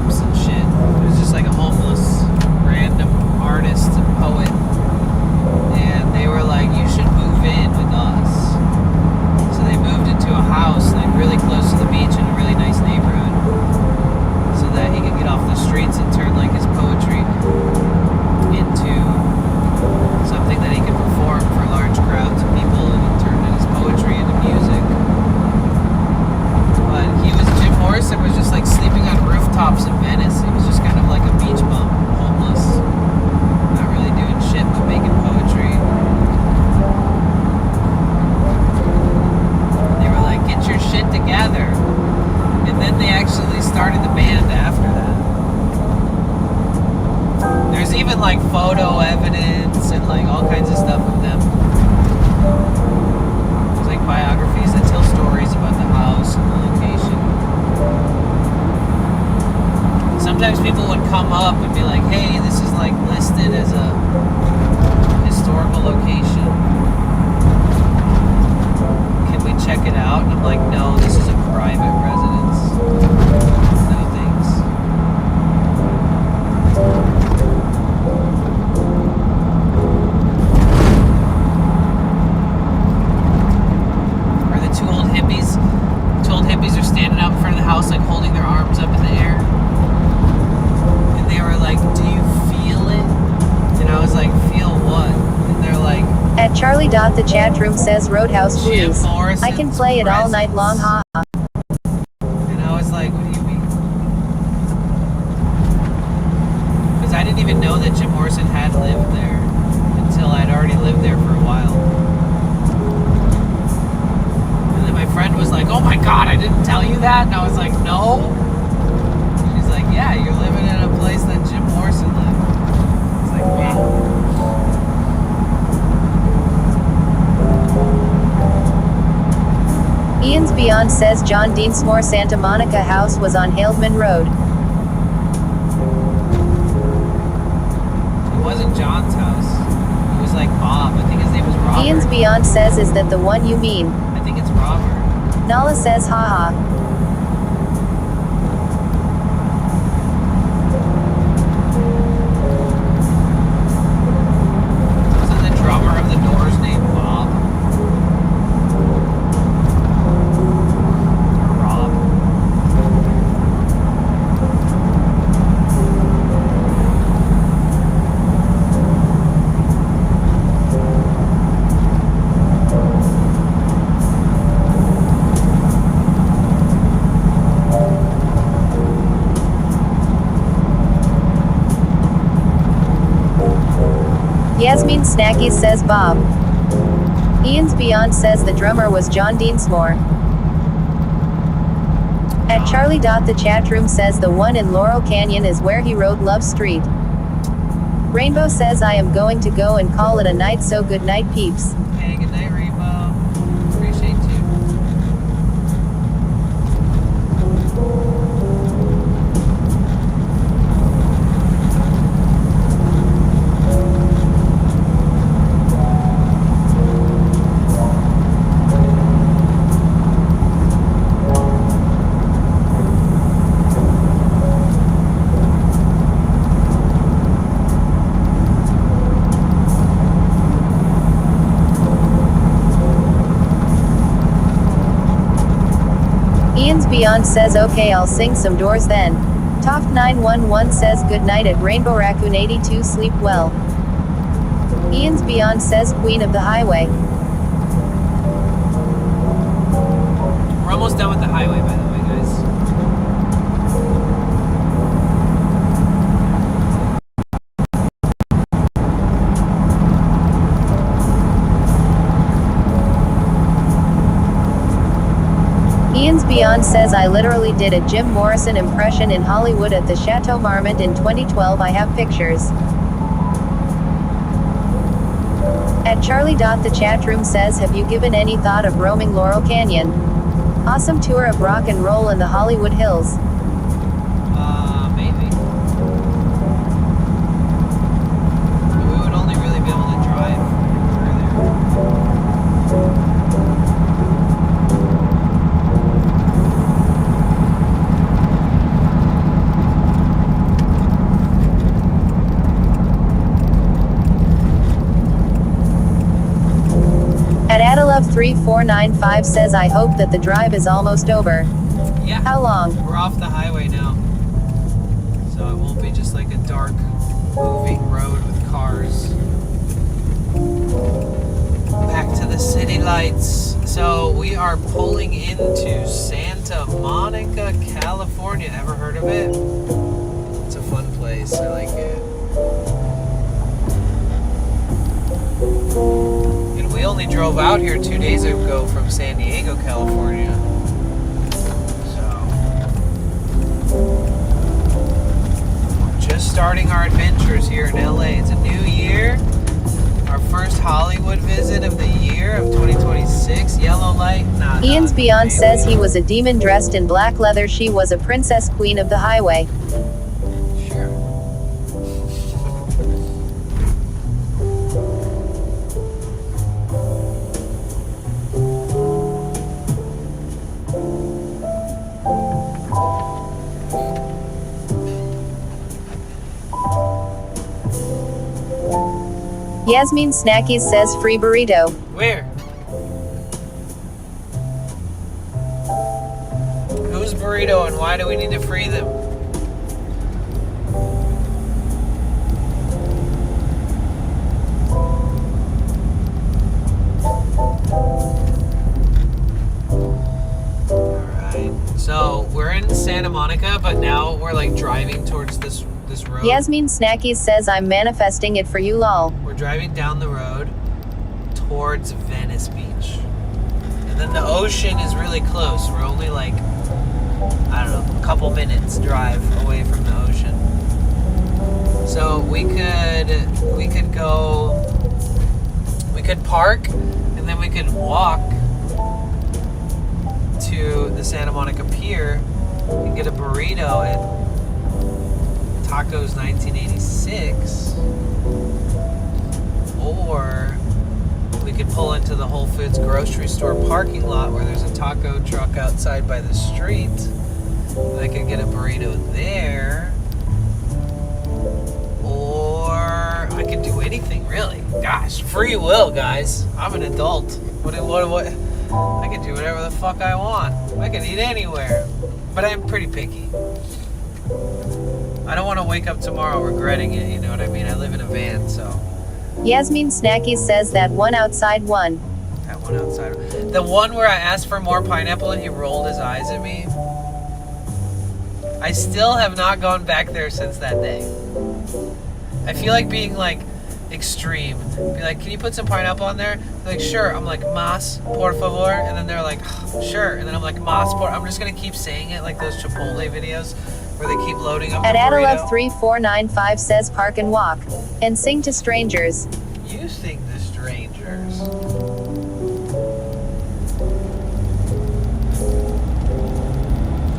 come up and be like, hey, this is like listed as a historical location. Can we check it out? And I'm like, no, this is a private residence. No thanks. Or the two old hippies are standing out in front of the house, like holding their arms up in the air. And they were like, do you feel it? And I was like, feel what? And they're like, At Charlie. The chat room says Roadhouse Blues. I can play it all night long, ha. and I was like, what do you mean? Because I didn't even know that Jim Morrison had lived there until I'd already lived there for a while. And then my friend was like, oh my god, I didn't tell you that? And I was like, no. She's like, yeah, you're living in a place that Jim Morrison lived. It's like, wow. Ian's Beyond says John Deansmore Santa Monica house was on Haldeman Road. It wasn't John's house. It was like Bob. I think his name was Robert. Ian's Beyond says, is that the one you mean? I think it's Robert. Nala says, haha. Wasn't the drummer of the Doors named Bob? Or Rob? Yasmin Snacky says Bob. Ian's Beyond says the drummer was John Deansmore. At Charlie. The chat room says the one in Laurel Canyon is where he wrote Love Street. Rainbow says I am going to go and call it a night, so good night peeps. Hey, good night, Rainbow. Appreciate you. Ian's Beyond says okay, I'll sing some Doors then. Toft 911 says good night at Rainbow Raccoon 82, sleep well. Ian's Beyond says Queen of the Highway. We're almost done with the highway, by the way, guys. Ian's Beyond says I literally did a Jim Morrison impression in Hollywood at the Chateau Marmont in 2012. I have pictures. At Charlie. The chat room says, have you given any thought of roaming Laurel Canyon? Awesome tour of rock and roll in the Hollywood Hills. Maybe. But we would only really be able to drive At Adalove3495 says I hope that the drive is almost over. Yeah. How long? We're off the highway now. So it won't be just like a dark moving road with cars. Back to the city lights. So we are pulling into Santa Monica, California. Ever heard of it? It's a fun place. I like it. And we only drove out here 2 days ago from San Diego, California. Just starting our adventures here in LA. It's a new year. Our first Hollywood visit of the year of 2026. Yellow light. Nah, Ian's Beyond says he was a demon dressed in black leather. She was a princess, queen of the highway. Sure. Yasmin Snackies says free burrito. Where? Who's burrito and why do we need to free them? Alright. So we're in Santa Monica, but now we're like driving towards this road. Yasmin Snackies says I'm manifesting it for you lol. We're driving down the road towards Venice Beach. And then the ocean is really close. We're only like, I don't know, a couple minutes drive away from the ocean. So we could park and then we could walk to the Santa Monica Pier and get a burrito at Tacos 1986, or we could pull into the Whole Foods grocery store parking lot where there's a taco truck outside by the street. I could get a burrito there, or I could do anything really. Gosh, free will, guys. I'm an adult. What? I can do whatever the fuck I want. I can eat anywhere, but I'm pretty picky. I don't want to wake up tomorrow regretting it, you know what I mean? I live in a van, so. Yasmin Snackies says that one outside one. That one outside. The one where I asked for more pineapple and he rolled his eyes at me. I still have not gone back there since that day. I feel like being like extreme. Be like, can you put some pineapple on there? They're like, sure. I'm like, mas, por favor. And then they're like, sure. And then I'm like, mas, por. I'm just going to keep saying it like those Chipotle videos where they keep loading up At the burrito. Adela3495 says park and walk. And sing to strangers. You sing to strangers.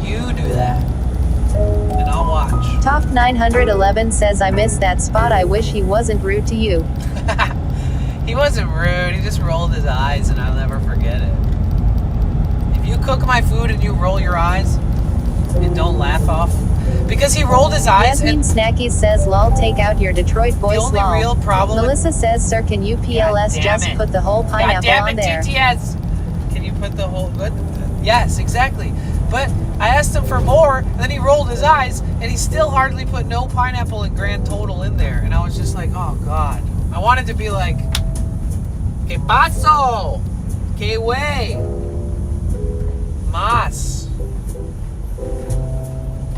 You do that. And I'll watch. Toft911 says I miss that spot. I wish he wasn't rude to you. He wasn't rude. He just rolled his eyes and I'll never forget it. If you cook my food and you roll your eyes and don't laugh off, because he rolled his eyes. Yasmin Snackies says lol, take out your Detroit voice lol. The only real problem. Melissa says, sir, can you PLS just put the whole pineapple on there? GTS. Can you put the whole? What? Yes, exactly. But I asked him for more, and then he rolled his eyes, and he still hardly put no pineapple in grand total in there. And I was just like, oh God. I wanted to be like, ¿Qué paso? ¿Qué way? Más.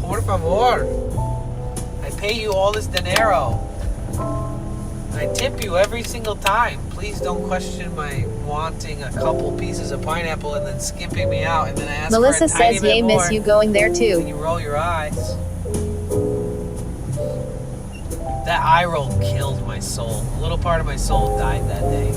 Por favor. I pay you all this dinero. I tip you every single time. Please don't question my wanting a couple pieces of pineapple and then skimping me out, and then I ask Melissa for a tiny says, bit yay, more, miss you going there too. and you roll your eyes. That eye roll killed my soul. A little part of my soul died that day.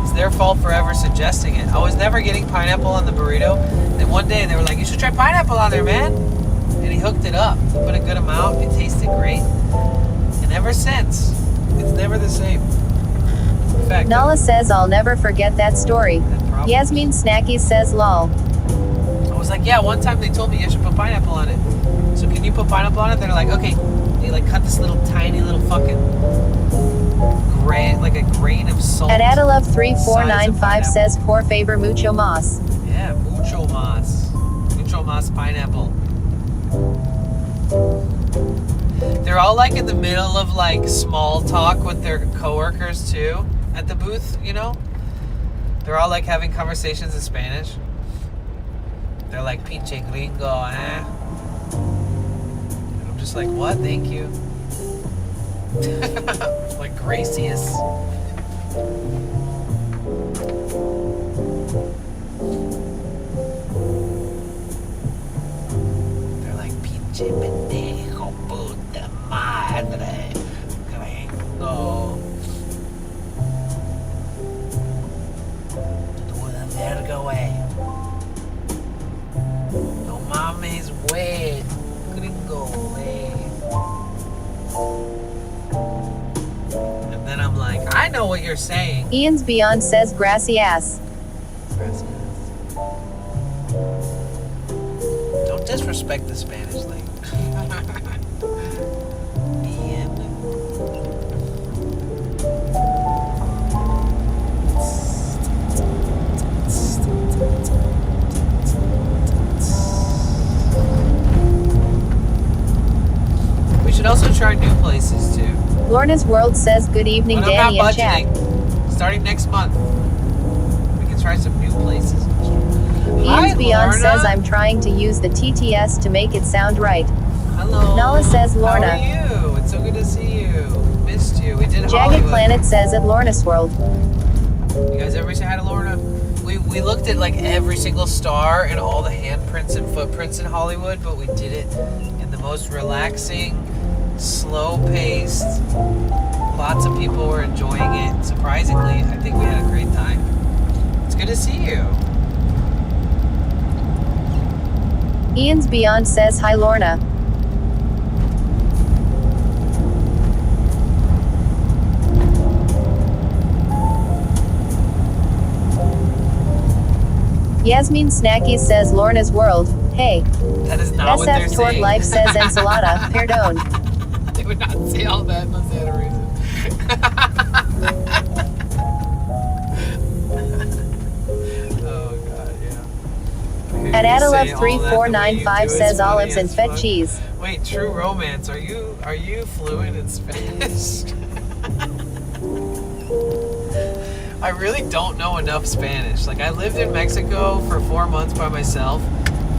It's their fault for ever suggesting it. I was never getting pineapple on the burrito. Then one day they were like, you should try pineapple on there, man. And he hooked it up. He put a good amount. It tasted great. And ever since, it's never the same. In fact, Nala says I'll never forget that story. Yasmin Snackies says lol. I was like, yeah, one time they told me I should put pineapple on it. So can you put pineapple on it? They're like, okay. They like cut this little tiny little fucking grain, like a grain of salt. At Adalove3495 says por favor mucho más. Yeah, mucho más. Mucho más pineapple. They're all like in the middle of like small talk with their coworkers too at the booth, you know? They're all like having conversations in Spanish. They're like, pinche gringo, eh? And I'm just like, what? Thank you. Like gracious. They're like, pinche pendejo, puta madre, gringo. To the verga, güey. No mames, güey. Gringo, güey. And then I'm like, I know what you're saying. Ian's Beyond says grassy ass. Don't disrespect the Spanish language. Ian. Lorna's World says good evening, But I'm Danny not and chat. budgeting. Starting next month, we can try some new places. Ian's Beyond Lorna. says I'm trying to use the TTS to make it sound right. Hello. Nala says Lorna. How are you? It's so good to see you. Missed you. We did Jagged Hollywood. Planet says at Lorna's World. You guys ever say hi to Lorna? We looked at like every single star and all the handprints and footprints in Hollywood, but we did it in the most relaxing, slow-paced. Lots of people were enjoying it. Surprisingly, I think we had a great time. It's good to see you. Ian's Beyond says hi Lorna. Yasmin Snackies says Lorna's World. Hey. That is not what they're SF Tort saying. Life says ensalada. Perdon. They would not say all that unless they had a reason. Oh god, yeah. At You say Adalove3495 says olives and fed fuck. cheese. Wait, True Romance, are you fluent in Spanish? I really don't know enough Spanish. Like, I lived in Mexico for 4 months by myself,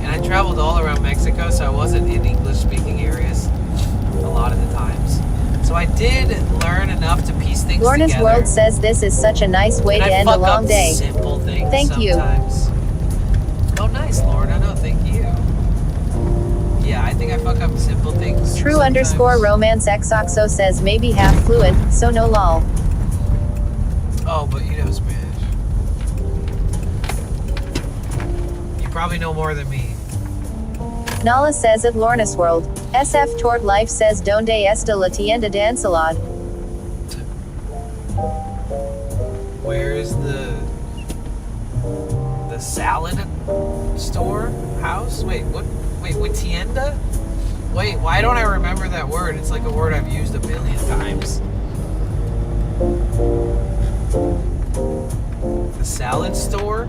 and I traveled all around Mexico, so I wasn't in English-speaking areas a lot of the times. So I did learn enough to piece things Lorna's together. World says this is such a nice way And to I end a fuck long up day. simple things Thank you. sometimes. Oh, nice, Lorna. No, thank you. Yeah, I think I fuck up simple things. True sometimes. _ romance xoxo says maybe half fluent, so no lol. Oh, but you know Spanish. You probably know more than me. Nala says at Lorna's World. SF Tort Life says donde esta la tienda de ensalada. Where is the salad store house? Wait, what? Wait, what tienda? Wait, why don't I remember that word? It's like a word I've used a million times. The salad store?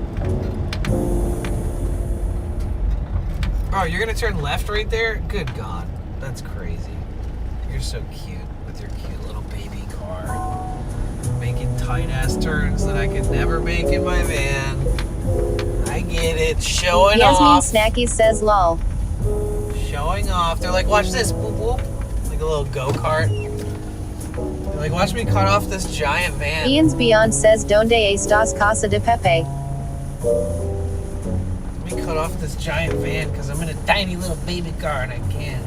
Oh, you're gonna turn left right there? Good God, that's crazy. You're so cute with your cute little baby car. Making tight-ass turns that I could never make in my van. I get it. Showing Yasmin off. Snackies says lol. Showing off. They're like, watch this. Boop, boop. Like a little go-kart. They're like, watch me cut off this giant van. Ian's Beyond says donde estas casa de Pepe. Let me cut off this giant van because I'm in a tiny little baby car and I can't.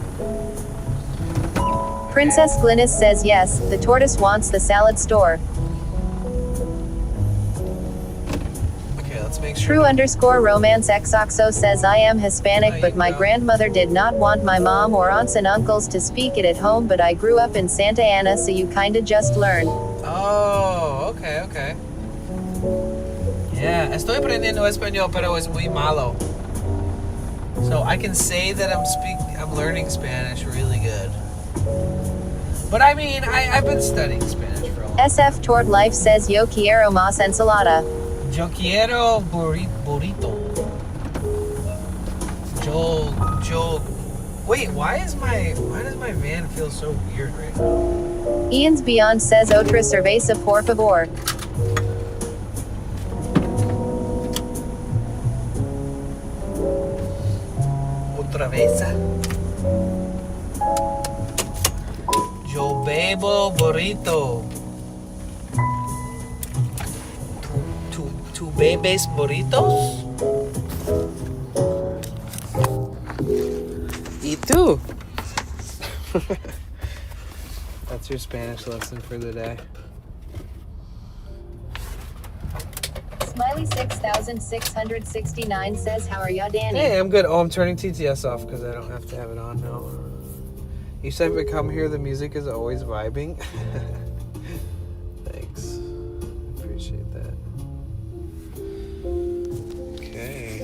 Princess Glynis says yes, the tortoise wants the salad store. Okay, let's make sure. True _ romance xoxo says I am Hispanic, but my grandmother did not want my mom or aunts and uncles to speak it at home, but I grew up in Santa Ana, so you kinda just learn. Oh, okay, okay. Yeah, estoy aprendiendo español, pero es muy malo. So I can say that I'm learning Spanish really good. But I mean, I've been studying Spanish for a long time. SF Tort Life says yo quiero más ensalada. Yo quiero burrito. Wait, why does my van feel so weird right now? Ian's Beyond says otra cerveza por favor. Otra vez. Yo bebo burrito. ¿Tu bebes burritos? ¿Y tú? That's your Spanish lesson for the day. Smiley 6669 says how are ya, Danny? Hey, I'm good. Oh, I'm turning TTS off because I don't have to have it on now. Each time I come here, the music is always vibing. Thanks. Appreciate that. Okay.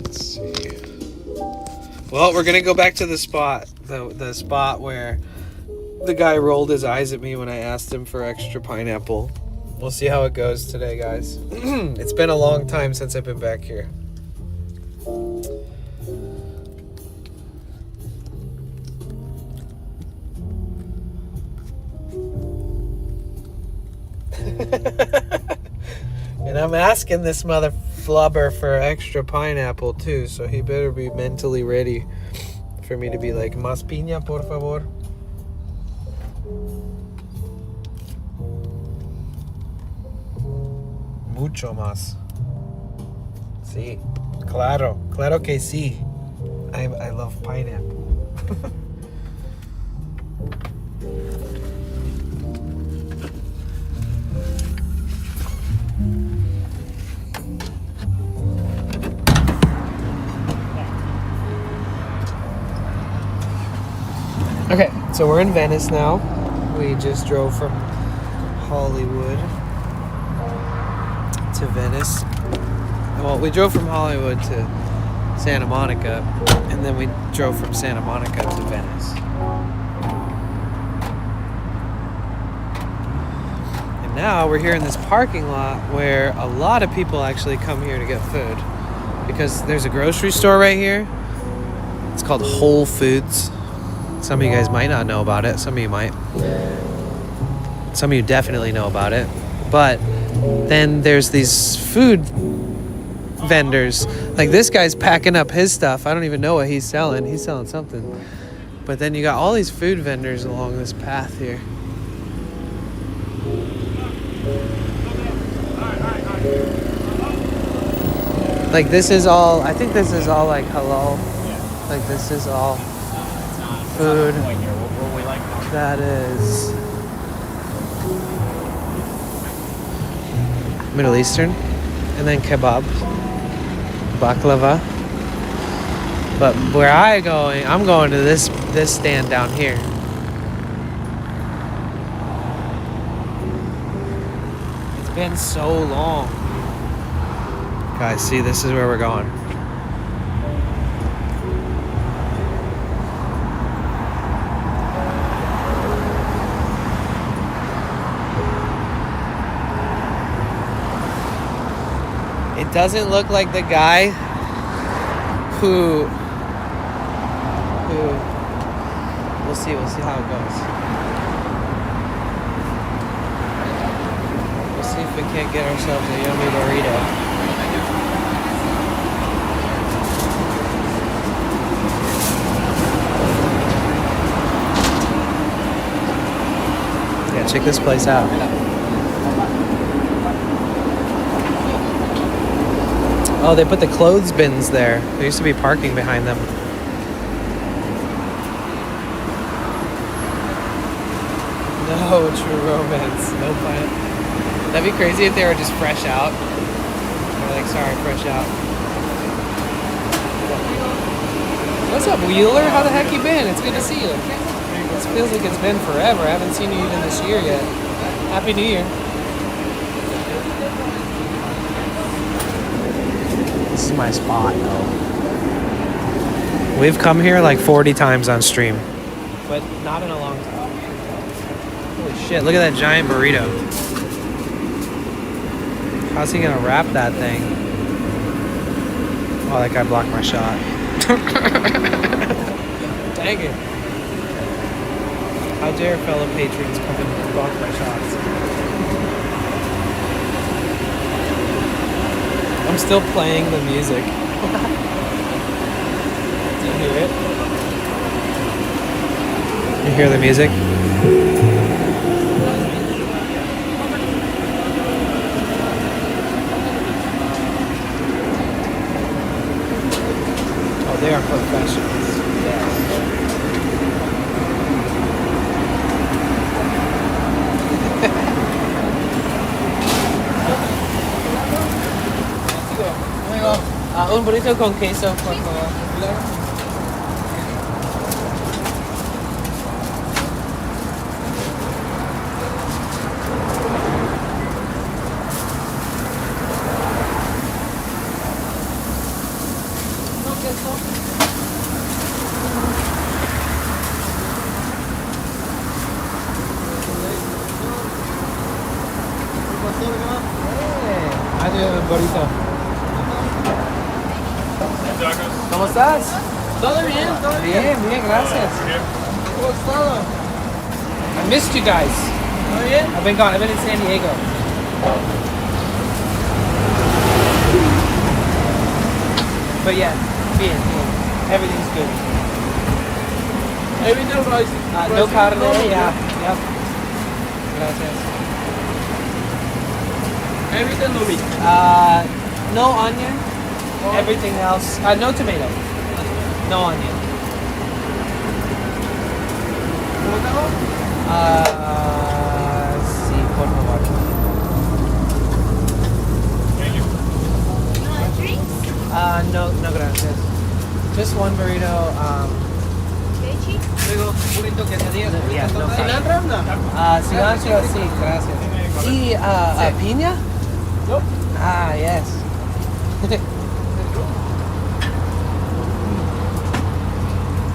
Let's see. Well, we're going to go back to the spot. The spot where the guy rolled his eyes at me when I asked him for extra pineapple. We'll see how it goes today, guys. It's been a long time since I've been back here. And I'm asking this mother flubber for extra pineapple too, so he better be mentally ready for me to be like, más piña, por favor. Mucho más. Sí. Claro. Claro que sí. I love pineapple. Okay, so we're in Venice now. We just drove from Hollywood to Venice. Well, we drove from Hollywood to Santa Monica, and then we drove from Santa Monica to Venice. And now we're here in this parking lot where a lot of people actually come here to get food, because there's a grocery store right here. It's called Whole Foods. Some of you guys might not know about it. Some of you might. Some of you definitely know about it. But then there's these food vendors. Like this guy's packing up his stuff. I don't even know what he's selling. He's selling something. But then you got all these food vendors along this path here. Like this is all, I think this is all like halal. Like this is all food. That is Middle Eastern. And then kebab. Baklava. But where I'm going to this stand down here. It's been so long. Guys, see, this is where we're going. It doesn't look like the guy who we'll see how it goes. We'll see if we can't get ourselves a yummy burrito. Yeah, check this place out. Oh, they put the clothes bins there. There used to be parking behind them. No true romance. No plan. That'd be crazy if they were just fresh out. They're like, sorry, fresh out. What's up, Wheeler? How the heck you been? It's good to see you. It feels like it's been forever. I haven't seen you even this year yet. Happy New Year. This is my spot, though. We've come here like 40 times on stream, but not in a long time. Holy shit, look at that giant burrito. How's he gonna wrap that thing? Oh, that guy blocked my shot. Dang it. How dare fellow patrons come and block my shots. I'm still playing the music. Do you hear it? You hear the music? Oh, they are professionals. Un burrito con queso, por favor. I do have a burrito. ¿Cómo estás? Todo bien, todo bien. Bien, gracias. ¿Cómo estás? I missed you guys. ¿Todo bien? I've been gone. I've been in San Diego. But yeah, bien. Everything's good. Everything rice. No carne, yeah. Yep. Gracias. Everything no meat. No onion. Everything else. No tomato. No onion. Sí, por favor. No, gracias. Just one burrito. Luego, burrito quesadilla. Yeah, no ¿Cilantro? No. Cilantro, sí, gracias. Y piña? Nope. Yes.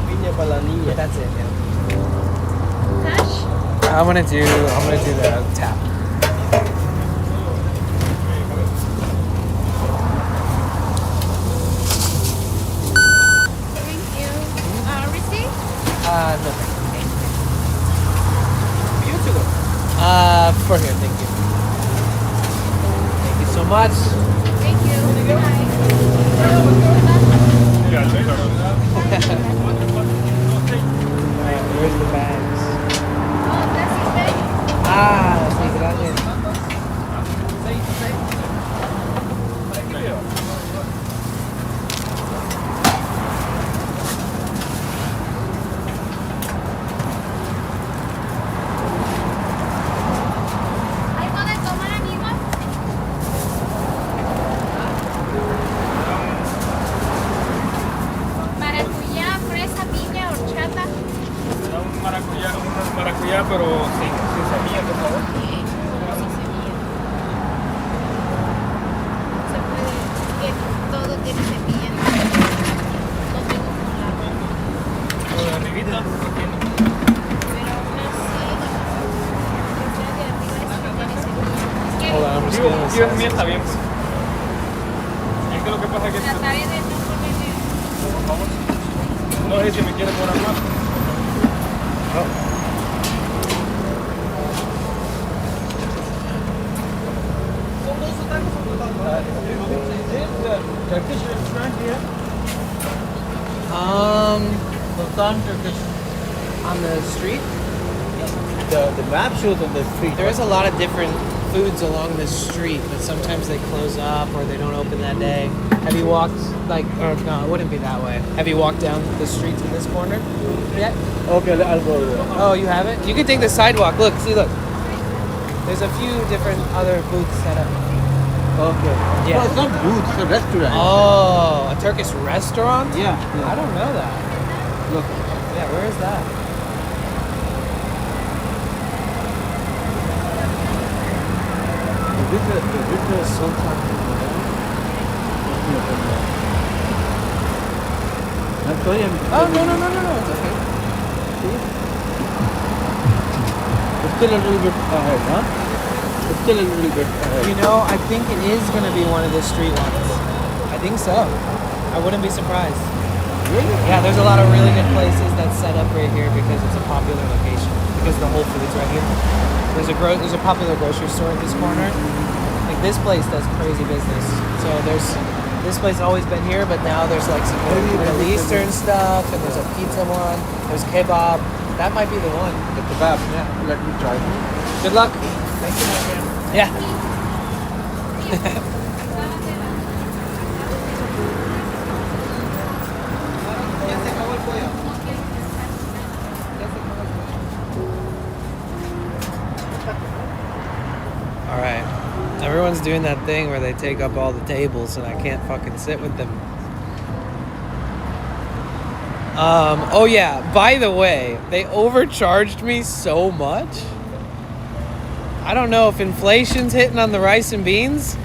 Piña para la niña. That's it. Yeah. Cash? I'm gonna do the tap. Thank you. Receipt? No. Beautiful. For here, thank you. Thank you so much. Thank you. Bye. Where's the bags? Oh, that's his bag? Sí, gracias. ¿Algo de tomar, amigo? Maracuyá, fresa, piña, horchata. Un maracuyá, pero sin semilla, por favor. Sin semilla. Se puede, que todo tiene semilla. No tengo con la Lo de arribita, ¿qué tiene? pero aún así, que sea de arriba es que tiene semilla. Es que Hold on, I'm just Digo, gonna Dios mío, está bien. Es que lo que pasa es que trataré de no ponerle. por favor, no sé si me quiere cobrar más. Turkish restaurant here? Sultan Turkish. On the street? The map shows on the street. There is a lot of different foods along this street, but sometimes they close up or they don't open that day. Have you walked or no, it wouldn't be that way. Have you walked down the street to this corner yet? Okay, I'll go there. Oh, you haven't? You can take the sidewalk. Look. There's a few different other booths set up. Okay. Yeah. No, it's not booth, it's a restaurant. Oh, a Turkish restaurant? Yeah. I don't know that. Look. Yeah, where is that? Is this a Sultan? I'm sorry, Oh, no. It's okay. It's still a little bit ahead, huh? It's still a little bit ahead. You know, I think it is going to be one of the street ones. I think so. I wouldn't be surprised. Really? Yeah, there's a lot of really good places that's set up right here because it's a popular location. Because the Whole Foods right here. There's a popular grocery store at this corner. Like this place does crazy business. So this place has always been here, but now there's like some Middle Eastern stuff, and there's a pizza one. There's kebab. That might be the one. The kebab. Yeah. Let me try. Good luck. Thank you, my friend. Yeah. All right. Everyone's doing that thing where they take up all the tables and I can't fucking sit with them. Oh yeah, by the way, they overcharged me so much. I don't know if inflation's hitting on the rice and beans,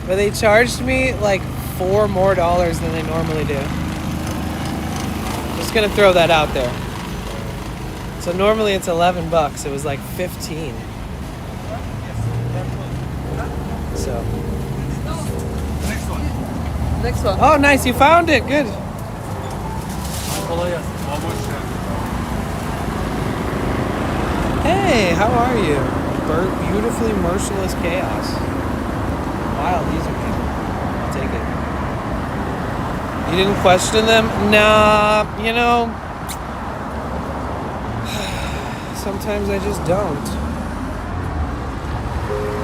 but they charged me like $4 more than they normally do. Just gonna throw that out there. So normally it's $11, it was like 15. So. Next one. Oh, nice, you found it, good. Hey, how are you? beautifully merciless chaos. Wow, these are people. I'll take it. You didn't question them? Nah, you know, sometimes I just don't.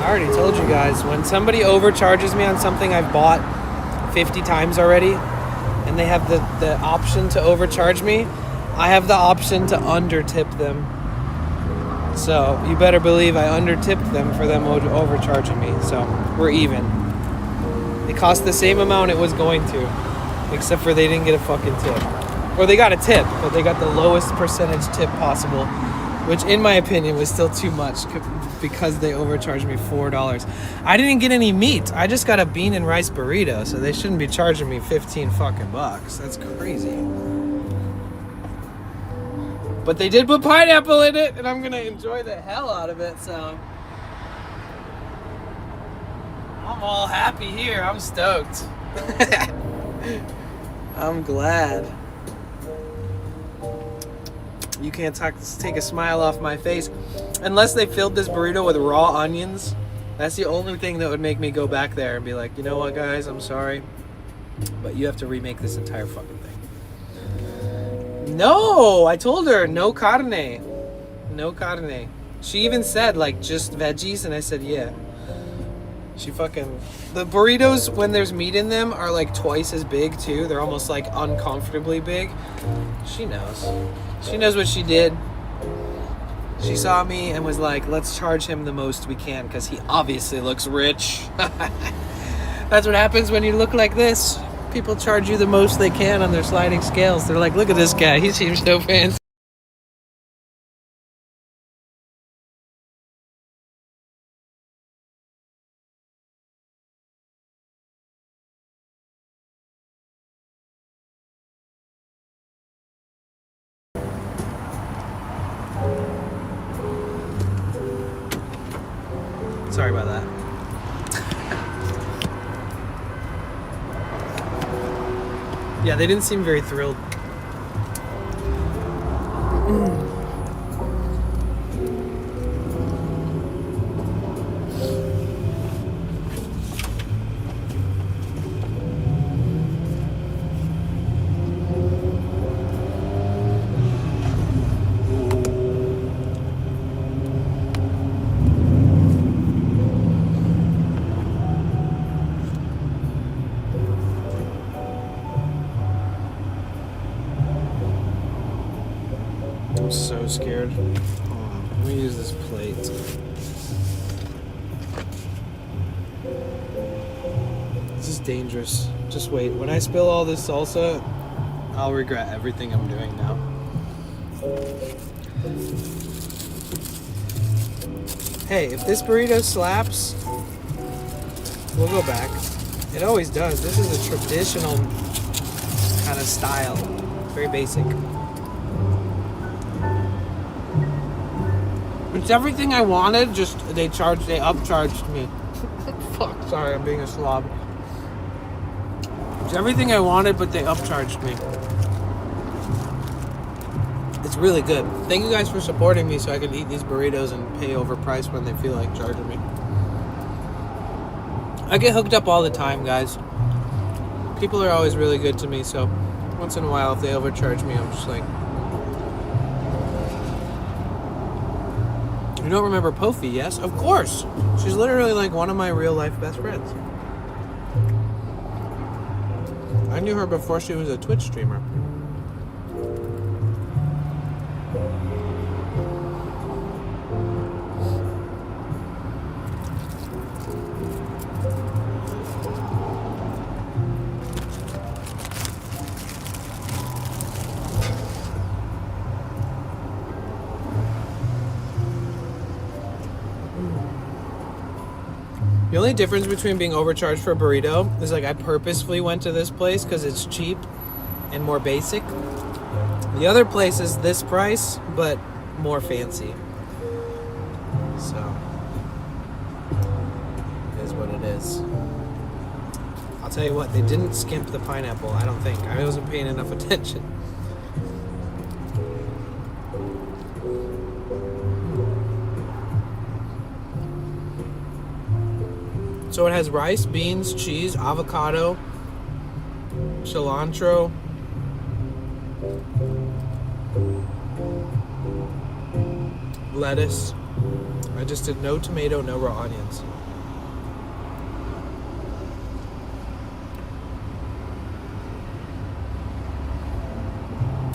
I already told you guys, when somebody overcharges me on something I've bought 50 times already, and they have the option to overcharge me, I have the option to under-tip them. So you better believe I under-tipped them for them overcharging me. So we're even. It cost the same amount it was going to, except for they didn't get a fucking tip. Or they got a tip, but they got the lowest percentage tip possible, which in my opinion was still too much because they overcharged me $4. I didn't get any meat. I just got a bean and rice burrito, so they shouldn't be charging me 15 fucking bucks. That's crazy. But they did put pineapple in it, and I'm gonna enjoy the hell out of it, so I'm all happy here. I'm stoked. I'm glad. You can't take a smile off my face. Unless they filled this burrito with raw onions, that's the only thing that would make me go back there and be like, you know what, guys, I'm sorry, but you have to remake this entire fucking thing. No, I told her, no carne. No carne. She even said, like, just veggies, and I said, yeah. She fucking... The burritos, when there's meat in them, are like twice as big, too. They're almost like uncomfortably big. She knows. She knows what she did. She saw me and was like, let's charge him the most we can because he obviously looks rich. That's what happens when you look like this. People charge you the most they can on their sliding scales. They're like, look at this guy. He seems so fancy. Sorry about that. Yeah, they didn't seem very thrilled. I'm so scared. Hold on, let me use this plate. This is dangerous. Just wait. When I spill all this salsa, I'll regret everything I'm doing now. Hey, if this burrito slaps, we'll go back. It always does. This is a traditional kind of style. Very basic. It's everything I wanted, just they upcharged me. Fuck, sorry, I'm being a slob. It's everything I wanted, but they upcharged me. It's really good. Thank you guys for supporting me so I can eat these burritos and pay overpriced when they feel like charging me. I get hooked up all the time, guys. People are always really good to me, so once in a while if they overcharge me, I'm just like... You don't remember Pofi, yes? Of course! She's literally like one of my real life best friends. I knew her before she was a Twitch streamer. The only difference between being overcharged for a burrito is like I purposefully went to this place because it's cheap and more basic. The other place is this price, but more fancy. So, it is what it is. I'll tell you what, they didn't skimp the pineapple, I don't think. I wasn't paying enough attention. So it has rice, beans, cheese, avocado, cilantro, lettuce. I just did no tomato, no raw onions.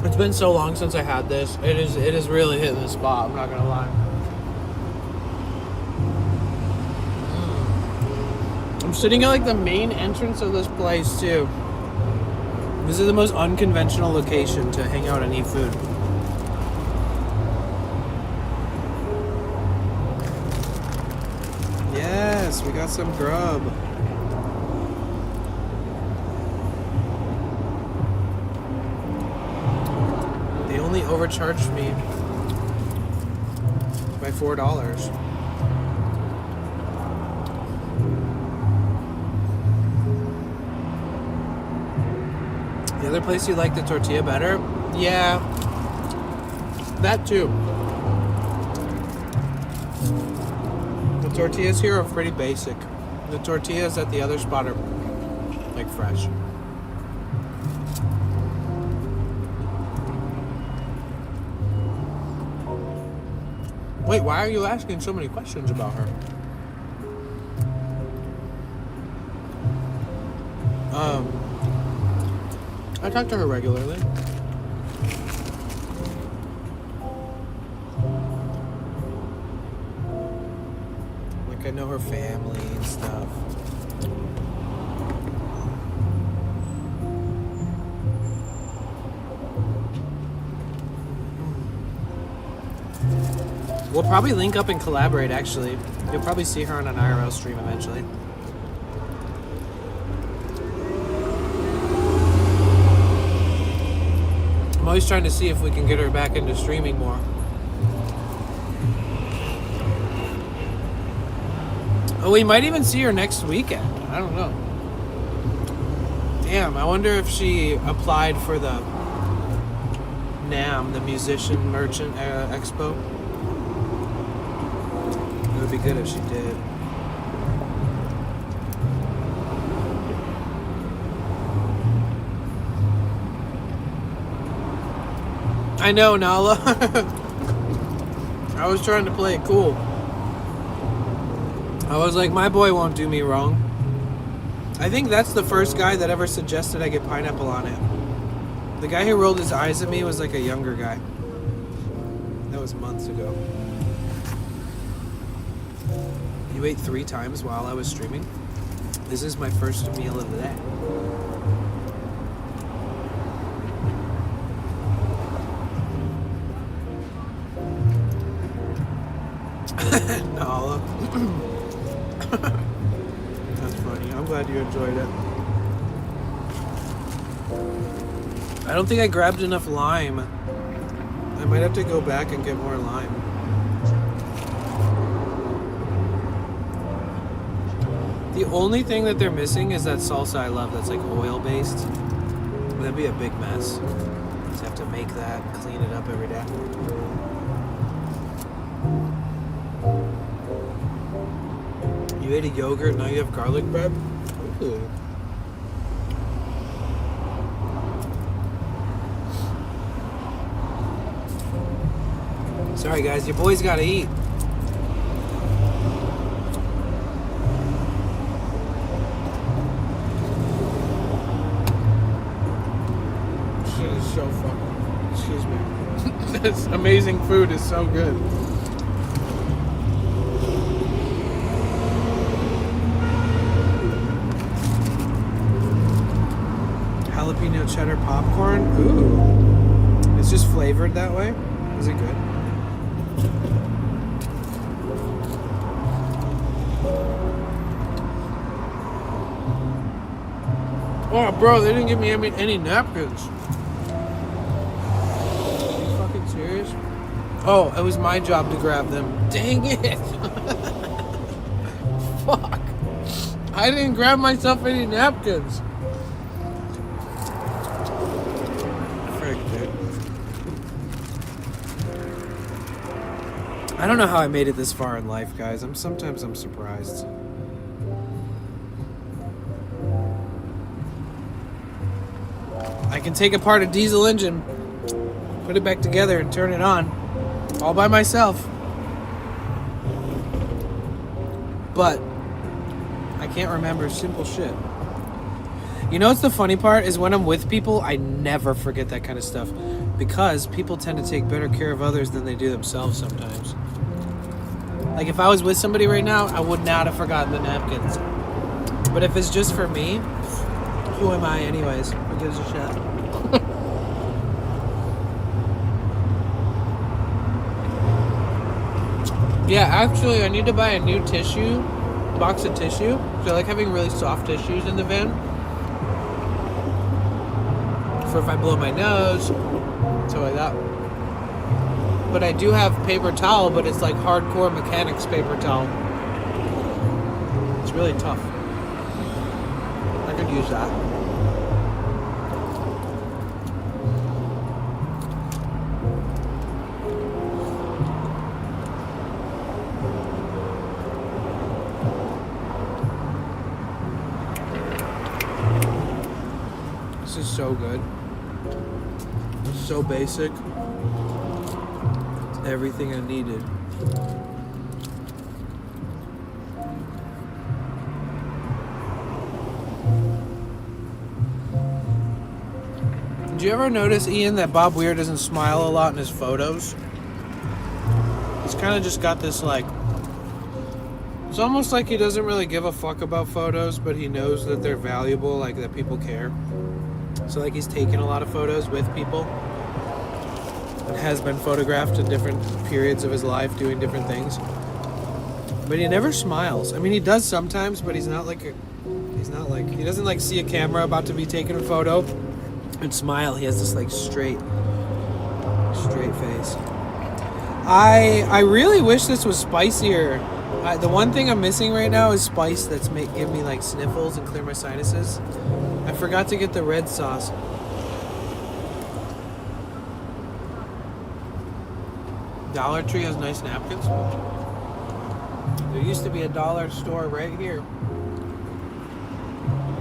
It's been so long since I had this. It is really hitting the spot, I'm not gonna lie. I'm sitting at like the main entrance of this place too. This is the most unconventional location to hang out and eat food. Yes, we got some grub. They only overcharged me by $4. The other place you like the tortilla better? Yeah, that too. The tortillas here are pretty basic. The tortillas at the other spot are like fresh. Wait, why are you asking so many questions about her? I talk to her regularly. Like I know her family and stuff. We'll probably link up and collaborate actually. You'll probably see her on an IRL stream eventually. I'm always trying to see if we can get her back into streaming more. Oh, we might even see her next weekend. I don't know. Damn, I wonder if she applied for the NAMM, the Musician Merchant Expo. It would be good if she did. I know, Nala. I was trying to play it cool. I was like, my boy won't do me wrong. I think that's the first guy that ever suggested I get pineapple on it. The guy who rolled his eyes at me was like a younger guy. That was months ago. You ate 3 times while I was streaming? This is my first meal of the day. Nala. That's funny. I'm glad you enjoyed it. I don't think I grabbed enough lime. I might have to go back and get more lime. The only thing that they're missing is that salsa I love that's like oil based. That'd be a big mess. Just have to make that, clean it up every day. You ate a yogurt, now you have garlic bread? Ooh. Sorry guys, your boy's gotta eat. Shit is so fucking, excuse me. This amazing food is so good. Jalapeno cheddar popcorn. Ooh. It's just flavored that way. Is it good? Oh, bro, they didn't give me any napkins. Are you fucking serious? Oh, it was my job to grab them. Dang it. Fuck. I didn't grab myself any napkins. I don't know how I made it this far in life, guys. Sometimes I'm surprised. I can take apart a diesel engine, put it back together, and turn it on all by myself. But I can't remember simple shit. You know what's the funny part is when I'm with people, I never forget that kind of stuff because people tend to take better care of others than they do themselves sometimes. Like if I was with somebody right now, I would not have forgotten the napkins. But if it's just for me, who am I anyways? Who gives a shit? Yeah, actually, I need to buy a new box of tissue. So I like having really soft tissues in the van. For if I blow my nose, stuff like that. But I do have paper towel, but it's like hardcore mechanics paper towel. It's really tough. I could use that. This is so good. It's so basic. It's everything I needed. Did you ever notice, Ian, that Bob Weir doesn't smile a lot in his photos? He's kind of just got this like... It's almost like he doesn't really give a fuck about photos, but he knows that they're valuable, like that people care. So like he's taken a lot of photos with people and has been photographed in different periods of his life doing different things. But he never smiles. I mean, he does sometimes, but he doesn't like see a camera about to be taking a photo and smile. He has this like straight face. I really wish this was spicier. The one thing I'm missing right now is spice that's give me like sniffles and clear my sinuses. I forgot to get the red sauce. Dollar Tree has nice napkins. There used to be a dollar store right here.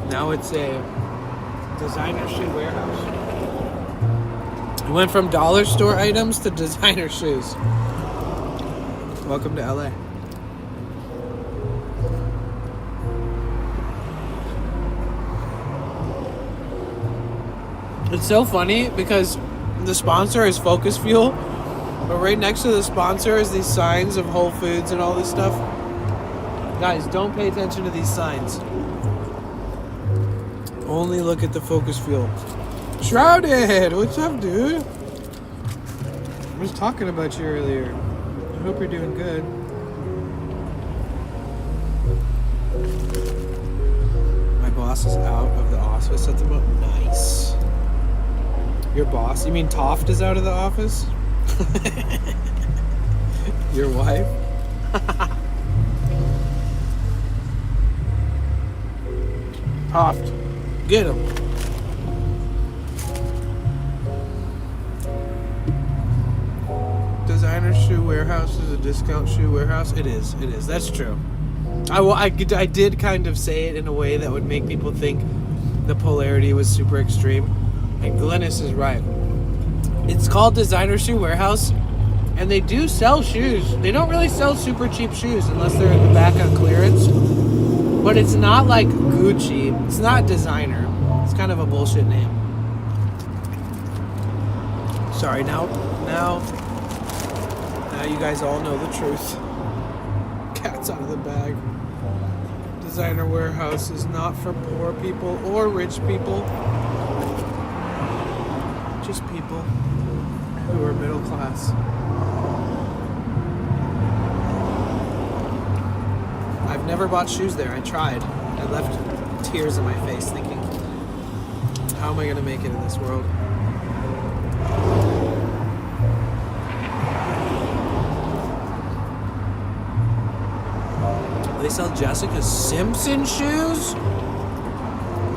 Now it's a designer shoe warehouse. It went from dollar store items to designer shoes. Welcome to LA. It's so funny because the sponsor is Focus Fuel, but right next to the sponsor is these signs of Whole Foods and all this stuff. Guys, don't pay attention to these signs. Only look at the Focus Fuel. Shrouded! What's up, dude? I was talking about you earlier. I hope you're doing good. My boss is out of the office at the moment. Nice. Your boss? You mean Toft is out of the office? Your wife? Toft. Get him. Designer shoe warehouse is a discount shoe warehouse. It is. That's true. I did kind of say it in a way that would make people think the polarity was super extreme. And Glennis is right. It's called Designer Shoe Warehouse, and they do sell shoes. They don't really sell super cheap shoes unless they're in the back on clearance. But it's not like Gucci. It's not designer. It's kind of a bullshit name. Sorry, now you guys all know the truth. Cat's out of the bag. Designer Warehouse is not for poor people or rich people. Just people who are middle class. I've never bought shoes there. I tried. I left tears in my face thinking, how am I going to make it in this world? They sell Jessica Simpson shoes?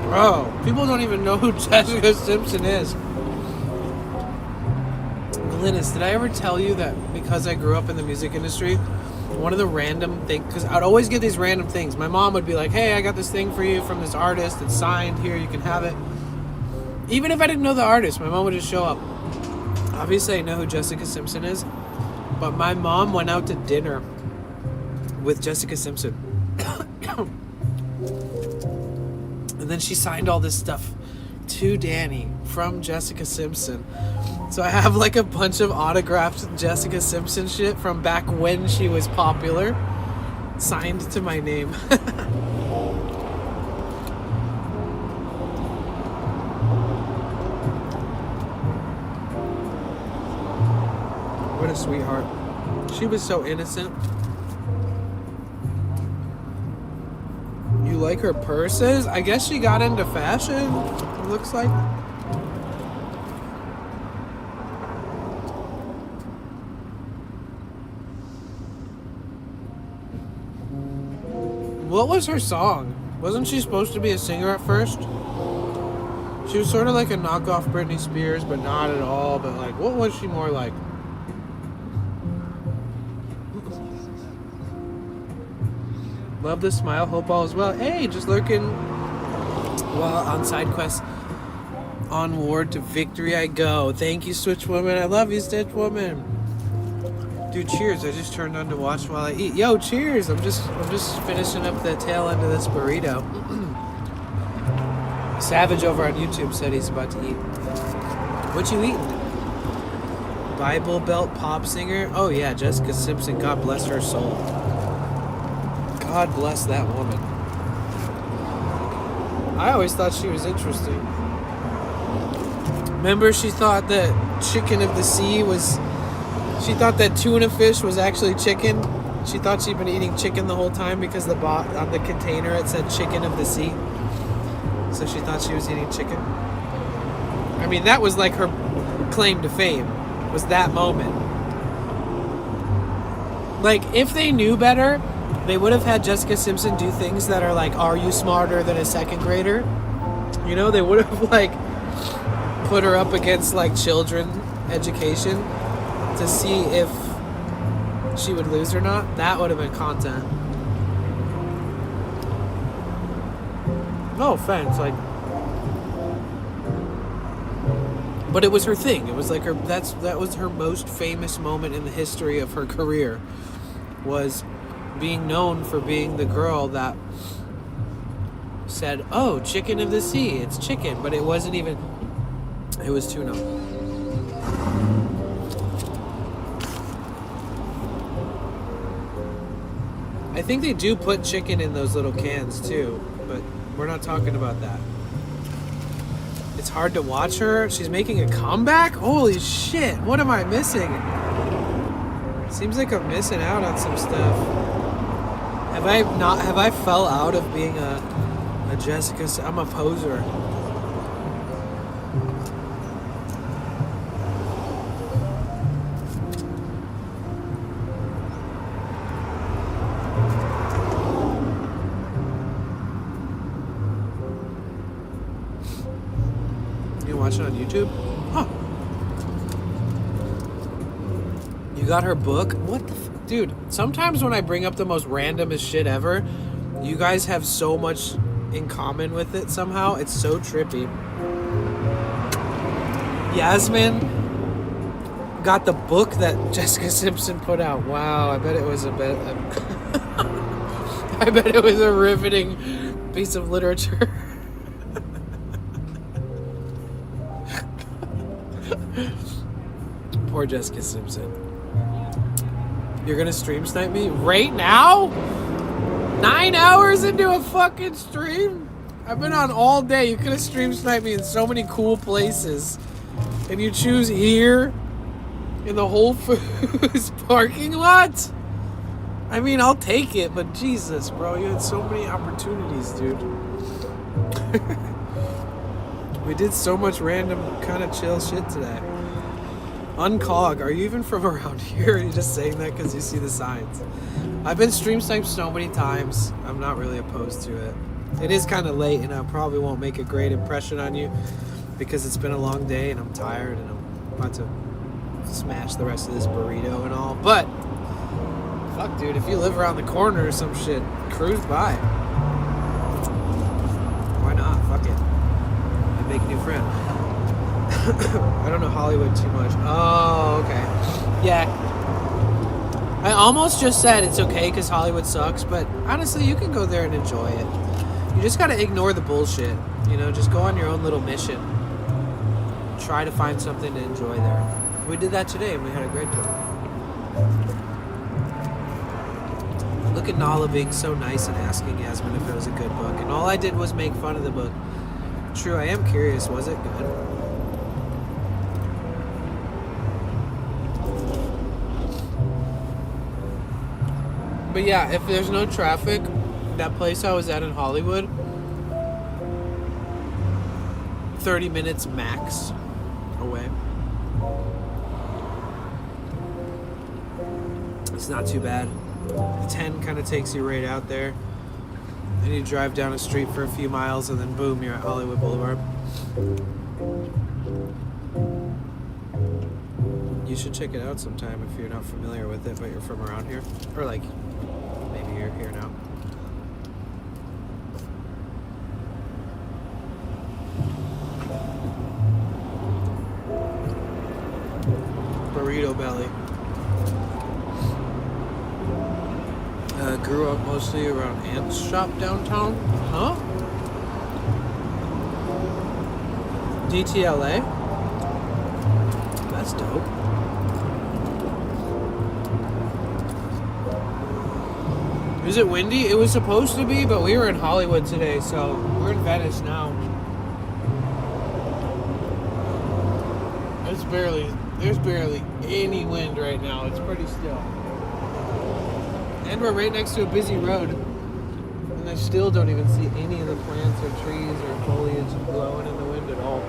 Bro, people don't even know who Jessica Simpson is. Linus, did I ever tell you that because I grew up in the music industry, one of the random things, because I'd always get these random things. My mom would be like, hey, I got this thing for you from this artist. It's signed. Here, you can have it. Even if I didn't know the artist, my mom would just show up. Obviously, I know who Jessica Simpson is, but my mom went out to dinner with Jessica Simpson. And then she signed all this stuff to Danny from Jessica Simpson. So I have like a bunch of autographed Jessica Simpson shit from back when she was popular, signed to my name. What a sweetheart. She was so innocent. You like her purses? I guess she got into fashion, it looks like. What was her song? Wasn't she supposed to be a singer at first? She was sort of like a knockoff Britney Spears, but not at all. But like, what was she more like? Love the smile, hope all is well. Hey, just lurking while on side quests. Onward to victory I go. Thank you, Switch Woman. I love you, Stitch Woman. Dude, cheers. I just turned on to watch while I eat. Yo, cheers. I'm just finishing up the tail end of this burrito. Savage over on YouTube said he's about to eat. What you eating? Bible Belt pop singer? Oh yeah, Jessica Simpson. God bless her soul. God bless that woman. I always thought she was interesting. Remember, she thought that chicken of the sea was... She thought that tuna fish was actually chicken. She thought she'd been eating chicken the whole time because on the container it said chicken of the sea. So she thought she was eating chicken. I mean, that was like her claim to fame, was that moment. Like, if they knew better, they would have had Jessica Simpson do things that are like, are you smarter than a second grader? You know, they would have like put her up against like children education to see if she would lose or not. That would have been content. No offense, like, but it was her thing. It was like her. That was her most famous moment in the history of her career, was being known for being the girl that said, "Oh, chicken of the sea, it's chicken," but it wasn't even. It was tuna. I think they do put chicken in those little cans too, but we're not talking about that. It's hard to watch her. She's making a comeback? Holy shit, what am I missing? Seems like I'm missing out on some stuff. Have I fell out of being a Jessica? I'm a poser. Watch it on YouTube? Huh. You got her book? What the dude, sometimes when I bring up the most randomest shit ever, you guys have so much in common with it somehow. It's so trippy. Yasmin got the book that Jessica Simpson put out. Wow, I bet it was a bit... I bet it was a riveting piece of literature. Poor Jessica Simpson. You're gonna stream snipe me right now? 9 hours into a fucking stream? I've been on all day. You could have stream sniped me in so many cool places. And you choose here in the Whole Foods parking lot? I mean, I'll take it, but Jesus, bro, you had so many opportunities, dude. We did so much random kind of chill shit today. Uncog, are you even from around here? Or are you just saying that because you see the signs? I've been stream sniped so many times. I'm not really opposed to it. It is kind of late and I probably won't make a great impression on you because it's been a long day and I'm tired and I'm about to smash the rest of this burrito and all. But, fuck dude, if you live around the corner or some shit, cruise by. Why not? Fuck it. And make a new friend. I don't know Hollywood too much. Oh, okay. Yeah. I almost just said it's okay because Hollywood sucks, but honestly, you can go there and enjoy it. You just gotta ignore the bullshit. You know, just go on your own little mission. Try to find something to enjoy there. We did that today and we had a great time. Look at Nala being so nice and asking Yasmin if it was a good book, and all I did was make fun of the book. True, I am curious, was it good? But yeah, if there's no traffic, that place I was at in Hollywood, 30 minutes max away. It's not too bad. 10 kind of takes you right out there. Then you drive down a street for a few miles and then boom, you're at Hollywood Boulevard. You should check it out sometime if you're not familiar with it, but you're from around here. Or like, maybe you're here now. Burrito Belly. Grew up mostly around Ant's shop downtown. Huh? DTLA? That's dope. Is it windy? It was supposed to be, but we were in Hollywood today, so we're in Venice now. There's barely any wind right now. It's pretty still. And we're right next to a busy road. And I still don't even see any of the plants or trees or foliage blowing in the wind at all.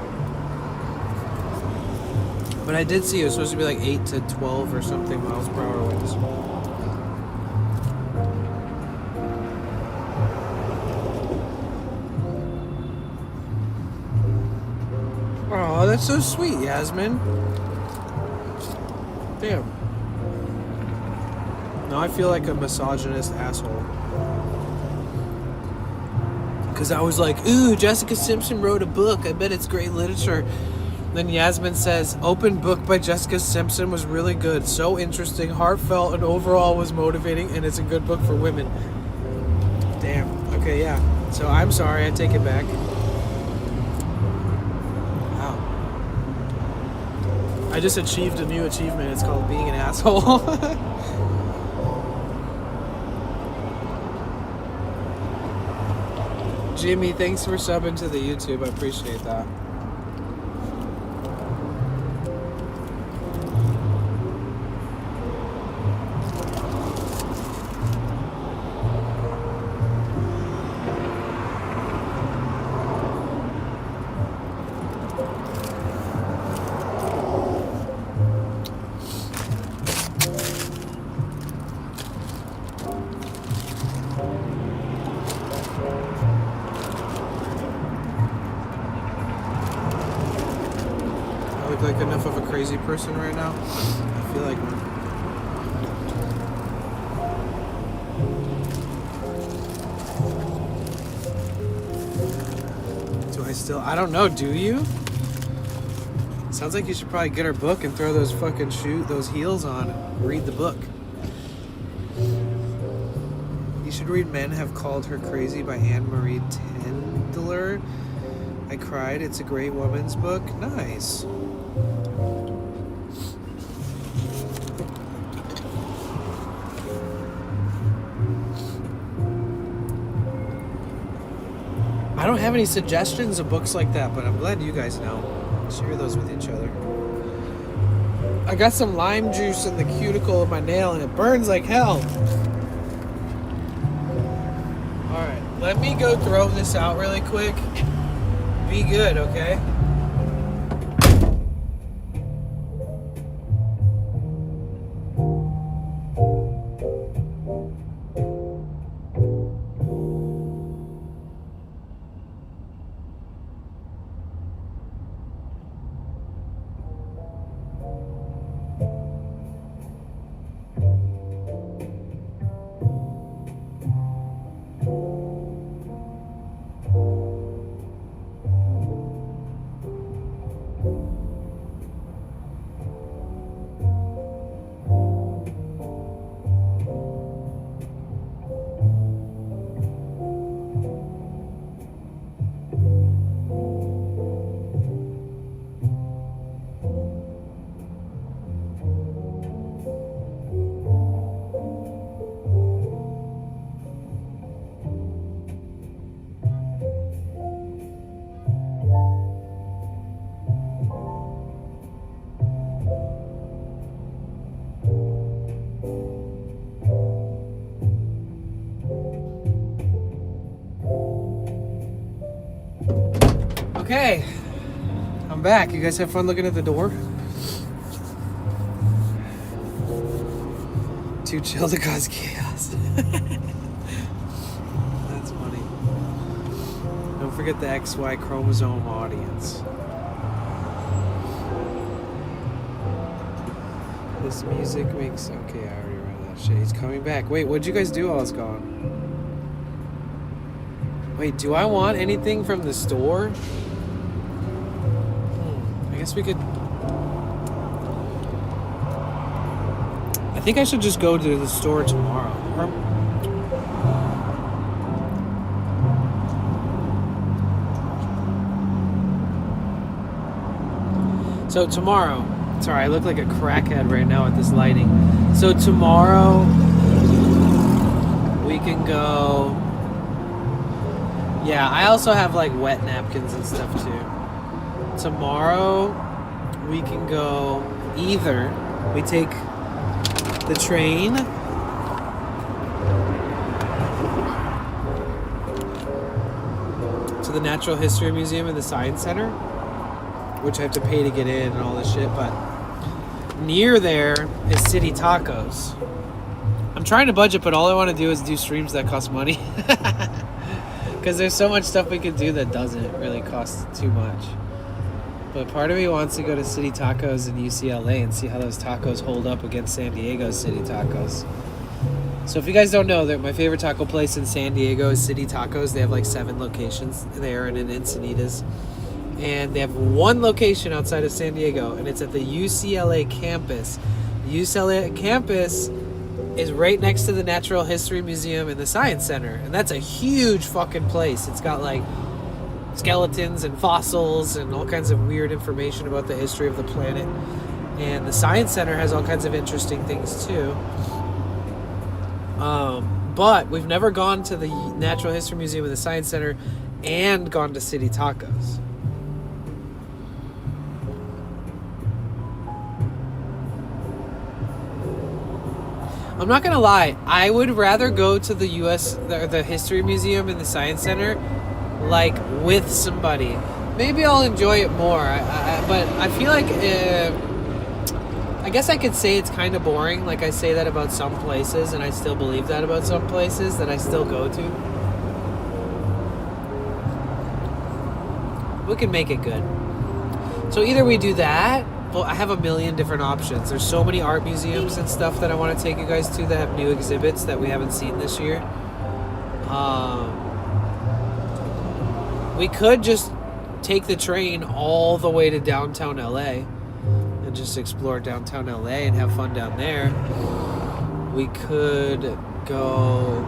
But I did see it was supposed to be like 8 to 12 or something miles per hour winds. Oh, that's so sweet, Yasmin. Damn. Now I feel like a misogynist asshole. Because I was like, ooh, Jessica Simpson wrote a book. I bet it's great literature. Then Yasmin says, open book by Jessica Simpson was really good. So interesting, heartfelt, and overall was motivating, and it's a good book for women. Damn. Okay, yeah. So I'm sorry, I take it back. Wow. I just achieved a new achievement. It's called being an asshole. Jimmy, thanks for subbing to the YouTube. I appreciate that. Like enough of a crazy person right now. I feel like one. Do I still? I don't know. Do you? Sounds like you should probably get her book and throw those fucking those heels on and read the book. You should read Men Have Called Her Crazy by Anne-Marie Tendler. I cried. It's a great woman's book. Nice. I don't have any suggestions of books like that, but I'm glad you guys know. Share those with each other. I got some lime juice in the cuticle of my nail and it burns like hell. Alright, let me go throw this out really quick. Be good, okay? Okay, I'm back. You guys have fun looking at the door? Too chill to cause chaos. That's funny. Don't forget the XY chromosome audience. This music makes... Okay, I already read that shit. He's coming back. Wait, what'd you guys do while I was gone? Wait, do I want anything from the store? I guess we could... I think I should just go to the store tomorrow. So tomorrow... Sorry, I look like a crackhead right now with this lighting. So tomorrow... we can go... Yeah, I also have like wet napkins and stuff too. Tomorrow, we can go either we take the train to the Natural History Museum and the Science Center, which I have to pay to get in and all this shit, but near there is City Tacos. I'm trying to budget, but all I want to do is do streams that cost money. Because there's so much stuff we could do that doesn't really cost too much. But part of me wants to go to City Tacos in UCLA and see how those tacos hold up against San Diego's City Tacos. So if you guys don't know, my favorite taco place in San Diego is City Tacos. They have like 7 locations there and in Encinitas. And they have 1 location outside of San Diego, and it's at the UCLA campus. The UCLA campus is right next to the Natural History Museum and the Science Center. And that's a huge fucking place. It's got like skeletons and fossils and all kinds of weird information about the history of the planet. And the Science Center has all kinds of interesting things too. But we've never gone to the Natural History Museum and the Science Center and gone to City Tacos. I'm not gonna lie, I would rather go to the the History Museum and the Science Center like with somebody. Maybe I'll enjoy it more, but I feel like I guess I could say it's kind of boring. Like I say that about some places, and I still believe that about some places that I still go to. We can make it good. So either we do that. Well, I have a million different options. There's so many art museums and stuff that I want to take you guys to that have new exhibits that we haven't seen this year. We could just take the train all the way to downtown LA and just explore downtown LA and have fun down there. We could go...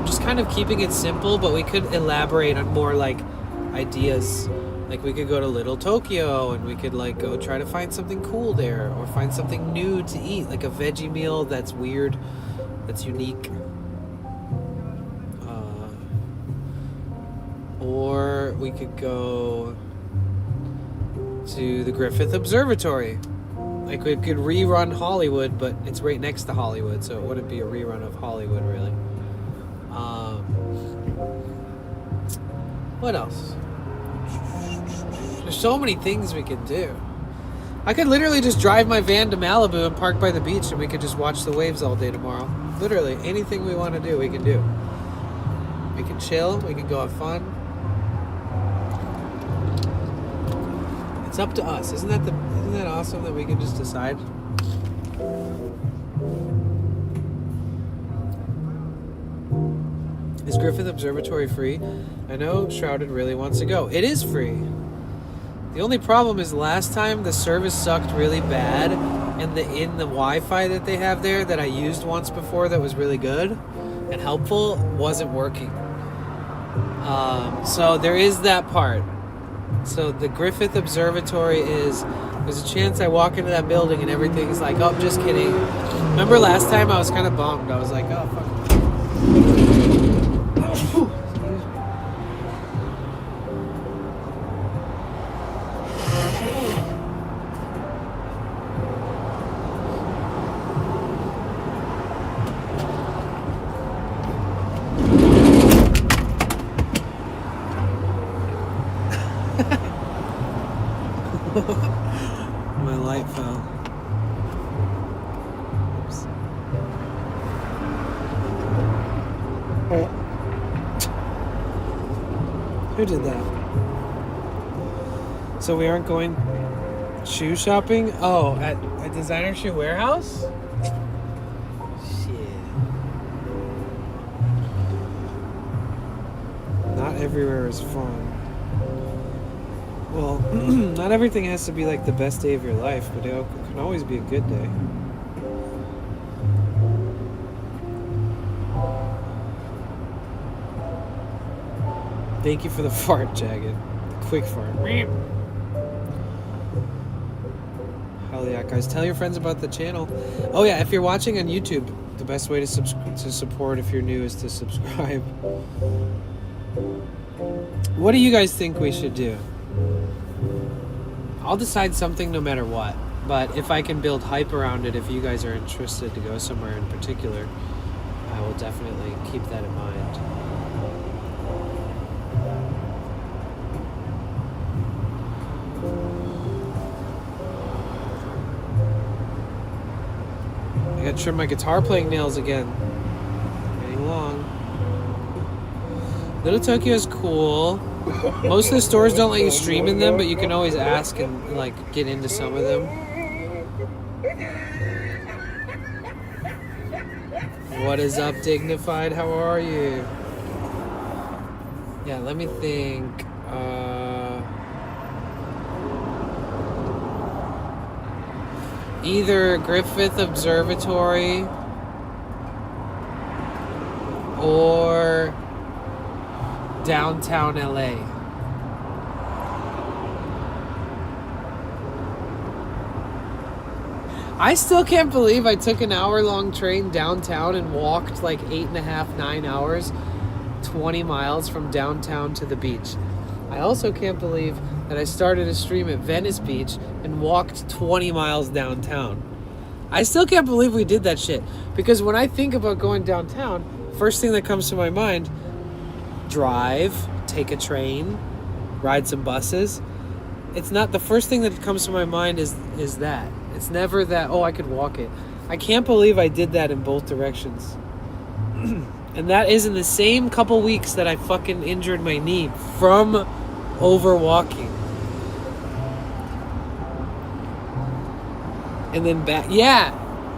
just kind of keeping it simple, but we could elaborate on more like ideas. Like we could go to Little Tokyo and we could like go try to find something cool there or find something new to eat, like a veggie meal that's weird, that's unique. Or we could go to the Griffith Observatory. Like we could rerun Hollywood, but it's right next to Hollywood, so it wouldn't be a rerun of Hollywood really. What else? There's so many things we could do. I could literally just drive my van to Malibu and park by the beach and we could just watch the waves all day tomorrow. Literally, anything we want to do, we can do. We can chill, we can go have fun. It's up to us. Isn't that awesome that we can just decide? Is Griffith Observatory free? I know Shrouded really wants to go. It is free. The only problem is last time the service sucked really bad, and the Wi-Fi that they have there that I used once before that was really good and helpful wasn't working. So there is that part. So the Griffith Observatory there's a chance I walk into that building and everything's like, oh, just kidding. Remember last time I was kind of bummed. I was like, oh, fuck. My light fell. Oops. Who did that? So we aren't going shoe shopping? Oh, at a designer shoe warehouse? Shit. Not everywhere is fun. Well, not everything has to be like the best day of your life, but it can always be a good day. Thank you for the fart, Jagged. The quick fart. Hell yeah, guys. Tell your friends about the channel. Oh yeah, if you're watching on YouTube, the best way to support if you're new is to subscribe. What do you guys think we should do? I'll decide something no matter what. But if I can build hype around it, if you guys are interested to go somewhere in particular, I will definitely keep that in mind. I gotta trim my guitar playing nails again. Getting long. Little Tokyo is cool. Most of the stores don't let you stream in them, but you can always ask and like get into some of them. What is up, Dignified? How are you? Yeah, let me think. Either Griffith Observatory or downtown LA. I still can't believe I took an hour-long train downtown and walked like 8.5, 9 hours, 20 miles from downtown to the beach. I also can't believe that I started a stream at Venice Beach and walked 20 miles downtown. I still can't believe we did that shit. Because when I think about going downtown, first thing that comes to my mind, drive, take a train, ride some buses. It's not the first thing that comes to my mind is that. It's never that, oh, I could walk it. I can't believe I did that in both directions. And that is in the same couple weeks that I fucking injured my knee from overwalking. And then back. Yeah.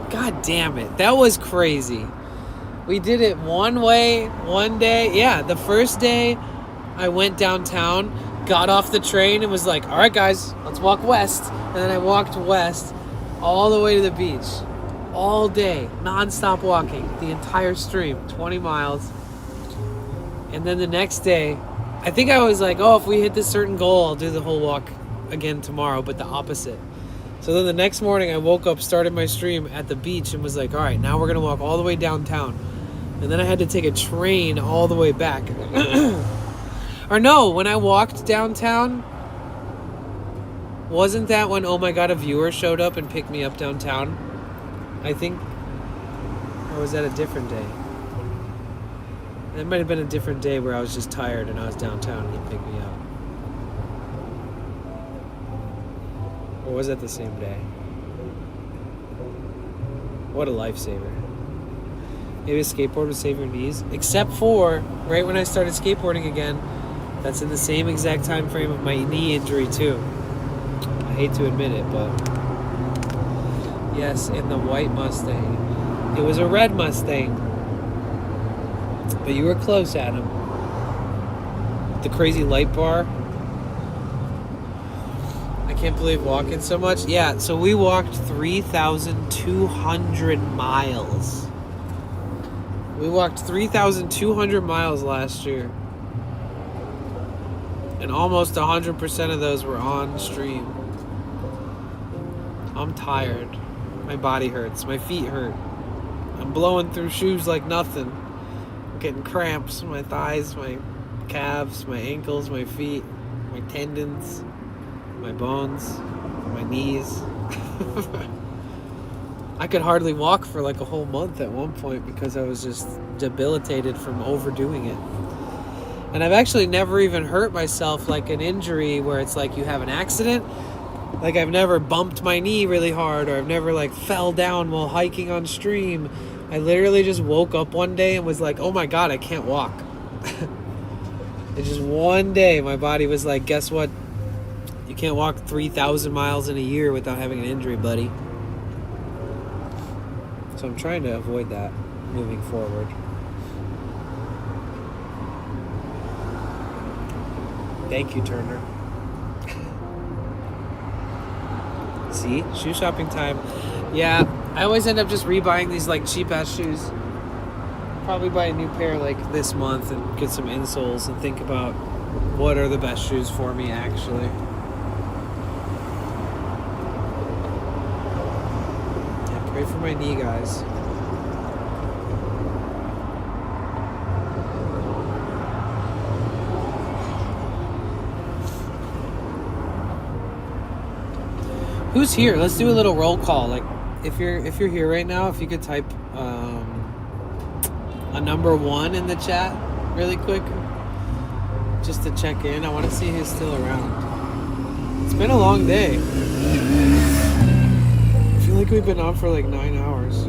God damn it. That was crazy. We did it one way, one day. Yeah, the first day I went downtown, got off the train and was like, all right, guys, let's walk west. And then I walked west all the way to the beach. All day, non-stop walking, the entire stream, 20 miles. And then the next day, I think I was like, oh, if we hit this certain goal, I'll do the whole walk again tomorrow, but the opposite. So then the next morning, I woke up, started my stream at the beach, and was like, all right, now we're going to walk all the way downtown. And then I had to take a train all the way back. Or no, when I walked downtown, wasn't that when, oh my God, a viewer showed up and picked me up downtown? I think, or was that a different day? It might have been a different day where I was just tired and I was downtown and he picked me up. Or was that the same day? What a lifesaver. Maybe a skateboard would save your knees. Except for, right when I started skateboarding again, that's in the same exact time frame of my knee injury too. I hate to admit it, but... Yes, in the white Mustang. It was a red Mustang. But you were close, Adam. The crazy light bar. I can't believe walking so much. Yeah, so we walked 3,200 miles. We walked 3,200 miles last year. And almost 100% of those were on stream. I'm tired. My body hurts. My feet hurt. I'm blowing through shoes like nothing. I'm getting cramps in my thighs, my calves, my ankles, my feet, my tendons, my bones, my knees. I could hardly walk for like a whole month at one point because I was just debilitated from overdoing it. And I've actually never even hurt myself like an injury where it's like you have an accident Like, I've never bumped my knee really hard, or I've never, like, fell down while hiking on stream. I literally just woke up one day and was like, oh my God, I can't walk. And just one day, my body was like, guess what? You can't walk 3,000 miles in a year without having an injury, buddy. So I'm trying to avoid that moving forward. Thank you, Turner. See? Shoe shopping time. Yeah, I always end up just rebuying these like cheap ass shoes. Probably buy a new pair like this month and get some insoles and think about what are the best shoes for me actually. Yeah, pray for my knee, guys. Who's here? Let's do a little roll call. Like, if you're here right now, if you could type a number 1 in the chat really quick, just to check in. I want to see who's still around. It's been a long day. I feel like we've been on for like 9 hours.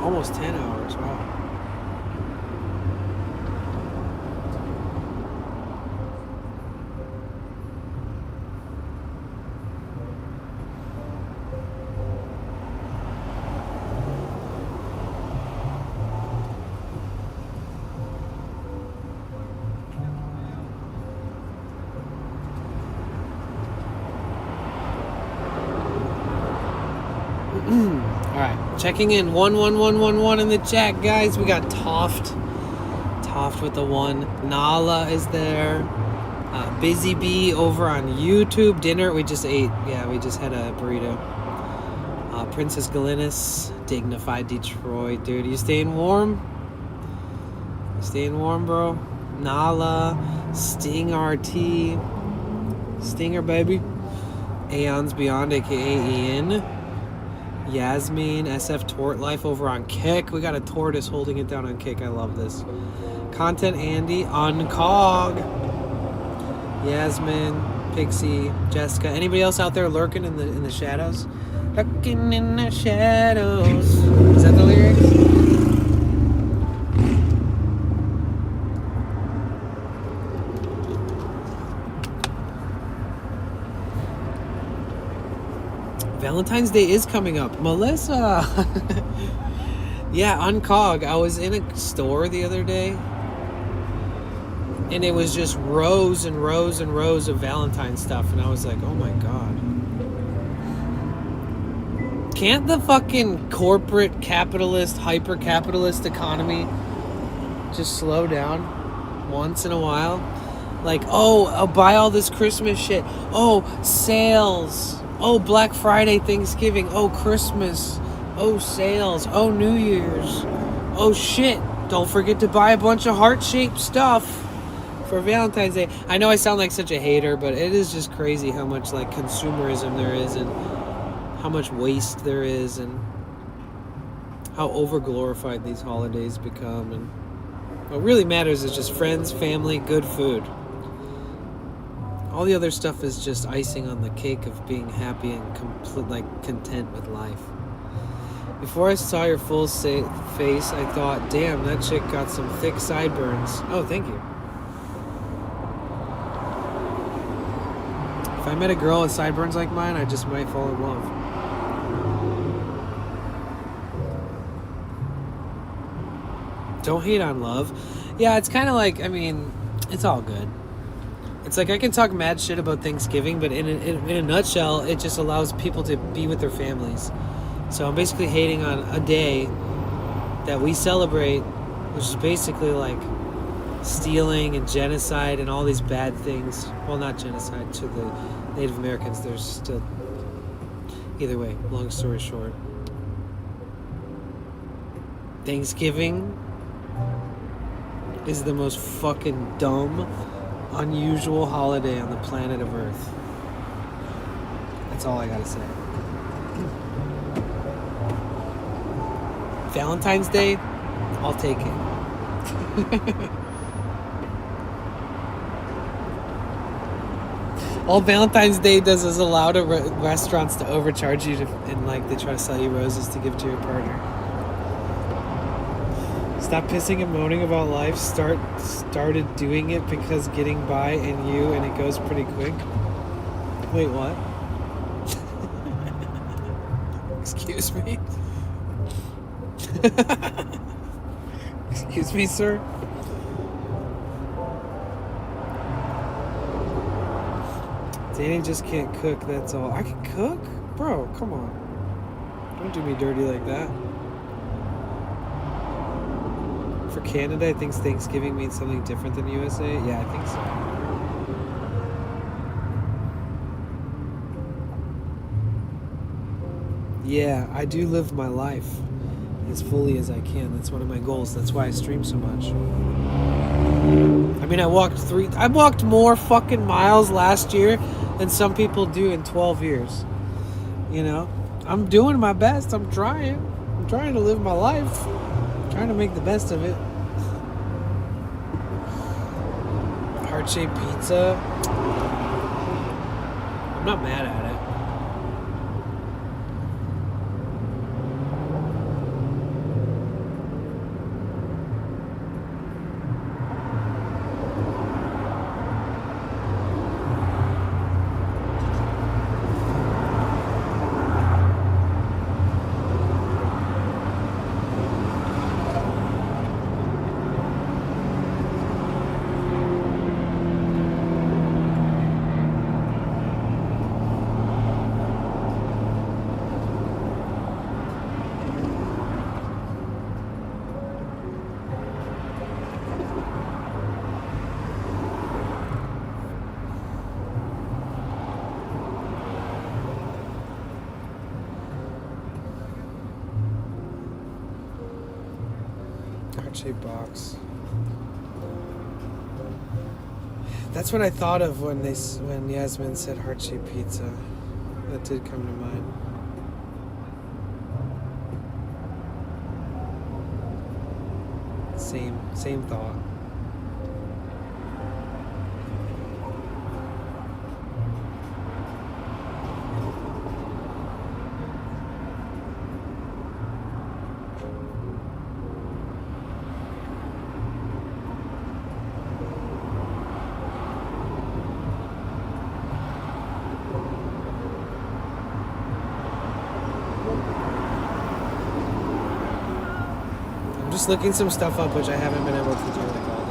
Almost 10 hours. Wow. Alright, checking in. 11111 in the chat, guys. We got Toft with the 1. Nala is there. Busy Bee over on YouTube. Dinner we just ate. Yeah, we just had a burrito. Princess Galinis, Dignified Detroit. Dude, you staying warm? You staying warm, bro? Nala, Sting RT, Stinger baby. Aeons Beyond, aka Ian. Yasmin, SF Tort Life over on Kick. We got a tortoise holding it down on Kick. I love this. Content Andy on Cog. Yasmin, Pixie, Jessica. Anybody else out there lurking in the shadows? Lurking in the shadows. Is that the lyrics? Valentine's Day is coming up. Melissa! Yeah, on Cog. I was in a store the other day, and it was just rows and rows and rows of Valentine stuff, and I was like, oh my God. Can't the fucking corporate capitalist, hyper-capitalist economy just slow down once in a while? Like, oh, I'll buy all this Christmas shit. Oh, sales. Oh, Black Friday, Thanksgiving. Oh, Christmas. Oh, sales. Oh, New Year's. Oh, shit. Don't forget to buy a bunch of heart-shaped stuff for Valentine's Day. I know I sound like such a hater, but it is just crazy how much, like, consumerism there is and how much waste there is and how over-glorified these holidays become. And what really matters is just friends, family, good food. All the other stuff is just icing on the cake of being happy and content with life. Before I saw your full face, I thought, damn, that chick got some thick sideburns. Oh, thank you. If I met a girl with sideburns like mine, I just might fall in love. Don't hate on love. Yeah, it's kind of like, I mean, it's all good. It's like I can talk mad shit about Thanksgiving, but in a nutshell, it just allows people to be with their families. So I'm basically hating on a day that we celebrate, which is basically like stealing and genocide and all these bad things. Well, not genocide to the Native Americans. There's still... Either way, long story short. Thanksgiving is the most fucking dumb, unusual holiday on the planet of Earth. That's all I gotta say. Valentine's Day, I'll take it. All Valentine's Day does is allow restaurants to overcharge you and like they try to sell you roses to give to your partner. Stop pissing and moaning about life. Started doing it because getting by and you, and it goes pretty quick. Wait, what? Excuse me? Excuse me, sir? Danny just can't cook, that's all. I can cook? Bro, come on. Don't do me dirty like that. For Canada, I think Thanksgiving means something different than USA. Yeah, I think so. Yeah, I do live my life as fully as I can. That's one of my goals. That's why I stream so much. I mean, I walked more fucking miles last year than some people do in 12 years. You know? I'm doing my best. I'm trying to live my life. Trying to make the best of it. Heart-shaped pizza. I'm not mad at it. Heart-shaped box. That's what I thought of when Yasmin said heart-shaped pizza. That did come to mind. Same thought. Just looking some stuff up, which I haven't been able to do like all day.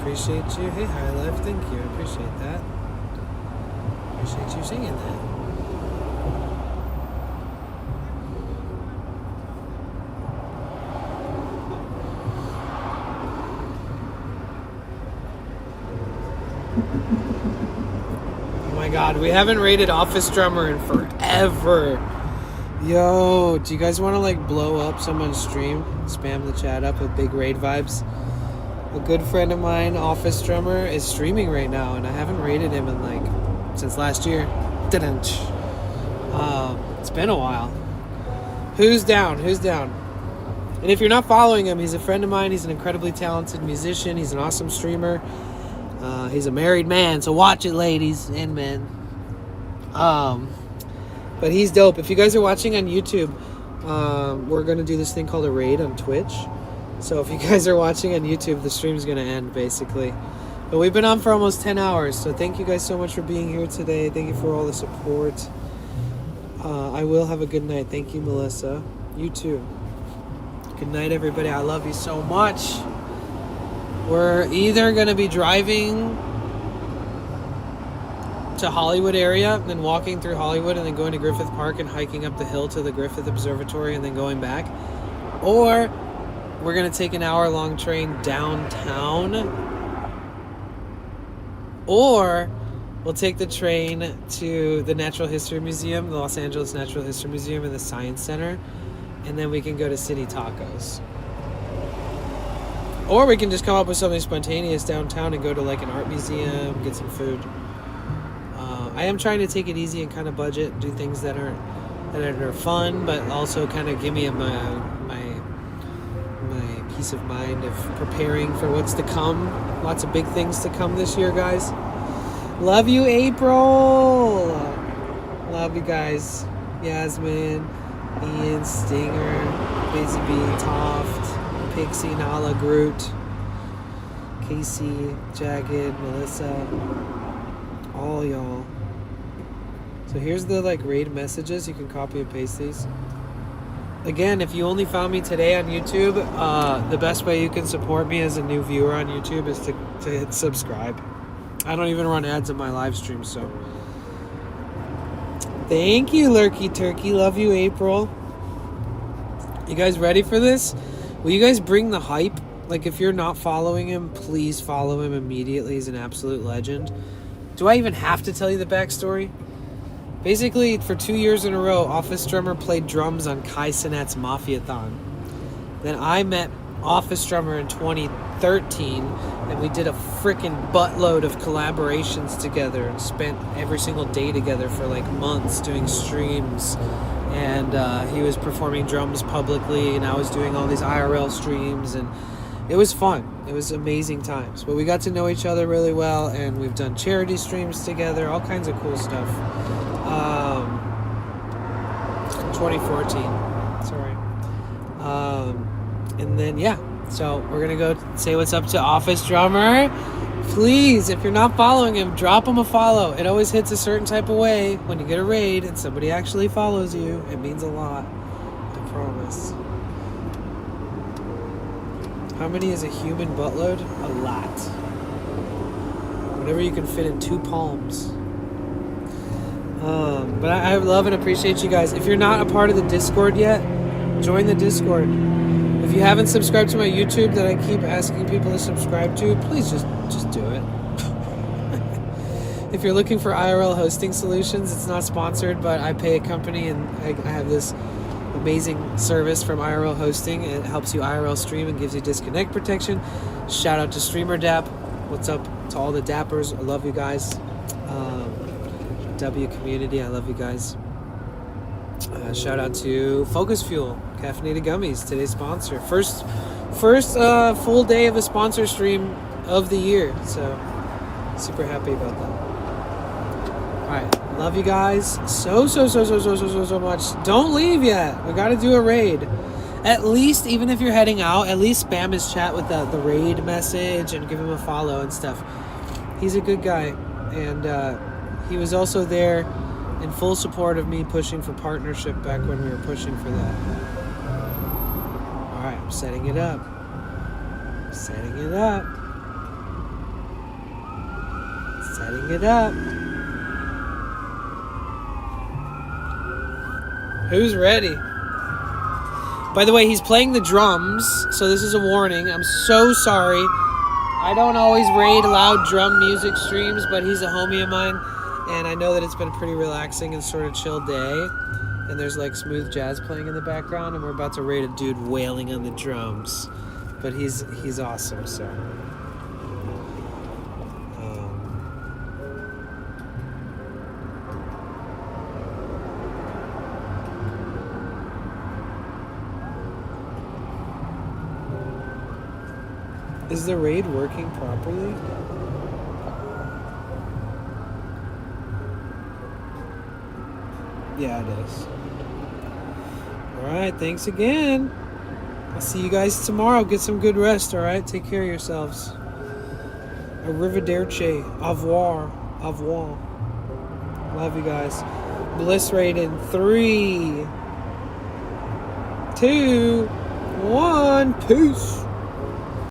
Appreciate you. Hey, High Life, thank you. I appreciate that. Appreciate you singing that. Oh my god, we haven't rated Office Drummer in forever. Yo, do you guys want to like blow up someone's stream? Spam the chat up with big raid vibes? A good friend of mine, Office Drummer, is streaming right now, and I haven't rated him in like since last year. It's been a while. Who's down? Who's down? And if you're not following him, he's a friend of mine. He's an incredibly talented musician. He's an awesome streamer. He's a married man, so watch it, ladies and men. But he's dope. If you guys are watching on YouTube, we're gonna do this thing called a raid on Twitch. So if you guys are watching on YouTube, the stream's going to end, basically. But we've been on for almost 10 hours, so thank you guys so much for being here today. Thank you for all the support. I will have a good night. Thank you, Melissa. You too. Good night, everybody. I love you so much. We're either going to be driving to Hollywood area, then walking through Hollywood, and then going to Griffith Park and hiking up the hill to the Griffith Observatory and then going back. Or we're going to take an hour-long train downtown. Or we'll take the train to the Natural History Museum, the Los Angeles Natural History Museum and the Science Center. And then we can go to City Tacos. Or we can just come up with something spontaneous downtown and go to like an art museum, get some food. I am trying to take it easy and kind of budget, do things that are fun, but also kind of give me my peace of mind of preparing for what's to come. Lots of big things to come this year, guys. Love you, April. Love you guys. Yasmin, Ian, Stinger, Busy Bee, Toft, Pixie, Nala, Groot, Casey, Jagged, Melissa, all y'all. So here's the like raid messages. You can copy and paste these. Again, if you only found me today on YouTube, the best way you can support me as a new viewer on YouTube is to hit subscribe. I don't even run ads in my live stream, so thank you, Lurky Turkey. Love you, April. You guys ready for this? Will you guys bring the hype? Like, if you're not following him, please follow him immediately. He's an absolute legend. Do I even have to tell you the backstory? Basically, for 2 years in a row, Office Drummer played drums on Kai Cenat's Mafia-thon. Then I met Office Drummer in 2013, and we did a freaking buttload of collaborations together and spent every single day together for like months doing streams. And he was performing drums publicly, and I was doing all these IRL streams, and it was fun. It was amazing times. But we got to know each other really well, and we've done charity streams together, all kinds of cool stuff. 2014. Sorry. And then, yeah. So we're going to go say what's up to Office Drummer. Please, if you're not following him, drop him a follow. It always hits a certain type of way when you get a raid and somebody actually follows you. It means a lot. I promise. How many is a human buttload? A lot. Whatever you can fit in 2 palms. But I love and appreciate you guys. If you're not a part of the Discord yet, join the Discord. If you haven't subscribed to my YouTube that I keep asking people to subscribe to, please just do it. If you're looking for IRL hosting solutions, it's not sponsored, but I pay a company and I have this amazing service from IRL Hosting. It helps you IRL stream and gives you disconnect protection. Shout out to Streamer Dap. What's up to all the Dappers? I love you guys. W community, I love you guys. Shout out to Focus Fuel, caffeinated gummies, today's sponsor. First full day of a sponsor stream of the year, so super happy about that. All right, love you guys so much. Don't leave yet. We got to do a raid. At least, even if you're heading out, at least spam his chat with the raid message and give him a follow and stuff. He's a good guy, and he was also there in full support of me pushing for partnership back when we were pushing for that. All right, I'm setting it up. Setting it up. Setting it up. Who's ready? By the way, he's playing the drums, so this is a warning. I'm so sorry. I don't always raid loud drum music streams, but he's a homie of mine. And I know that it's been a pretty relaxing and sort of chill day. And there's like smooth jazz playing in the background. And we're about to raid a dude wailing on the drums. But he's awesome, so. Is the raid working properly? Yeah, it is. Alright, thanks again. I'll see you guys tomorrow. Get some good rest, alright? Take care of yourselves. Arrivederci. Au revoir. Au revoir. Love you guys. Bliss raid in 3, 2, one. Peace.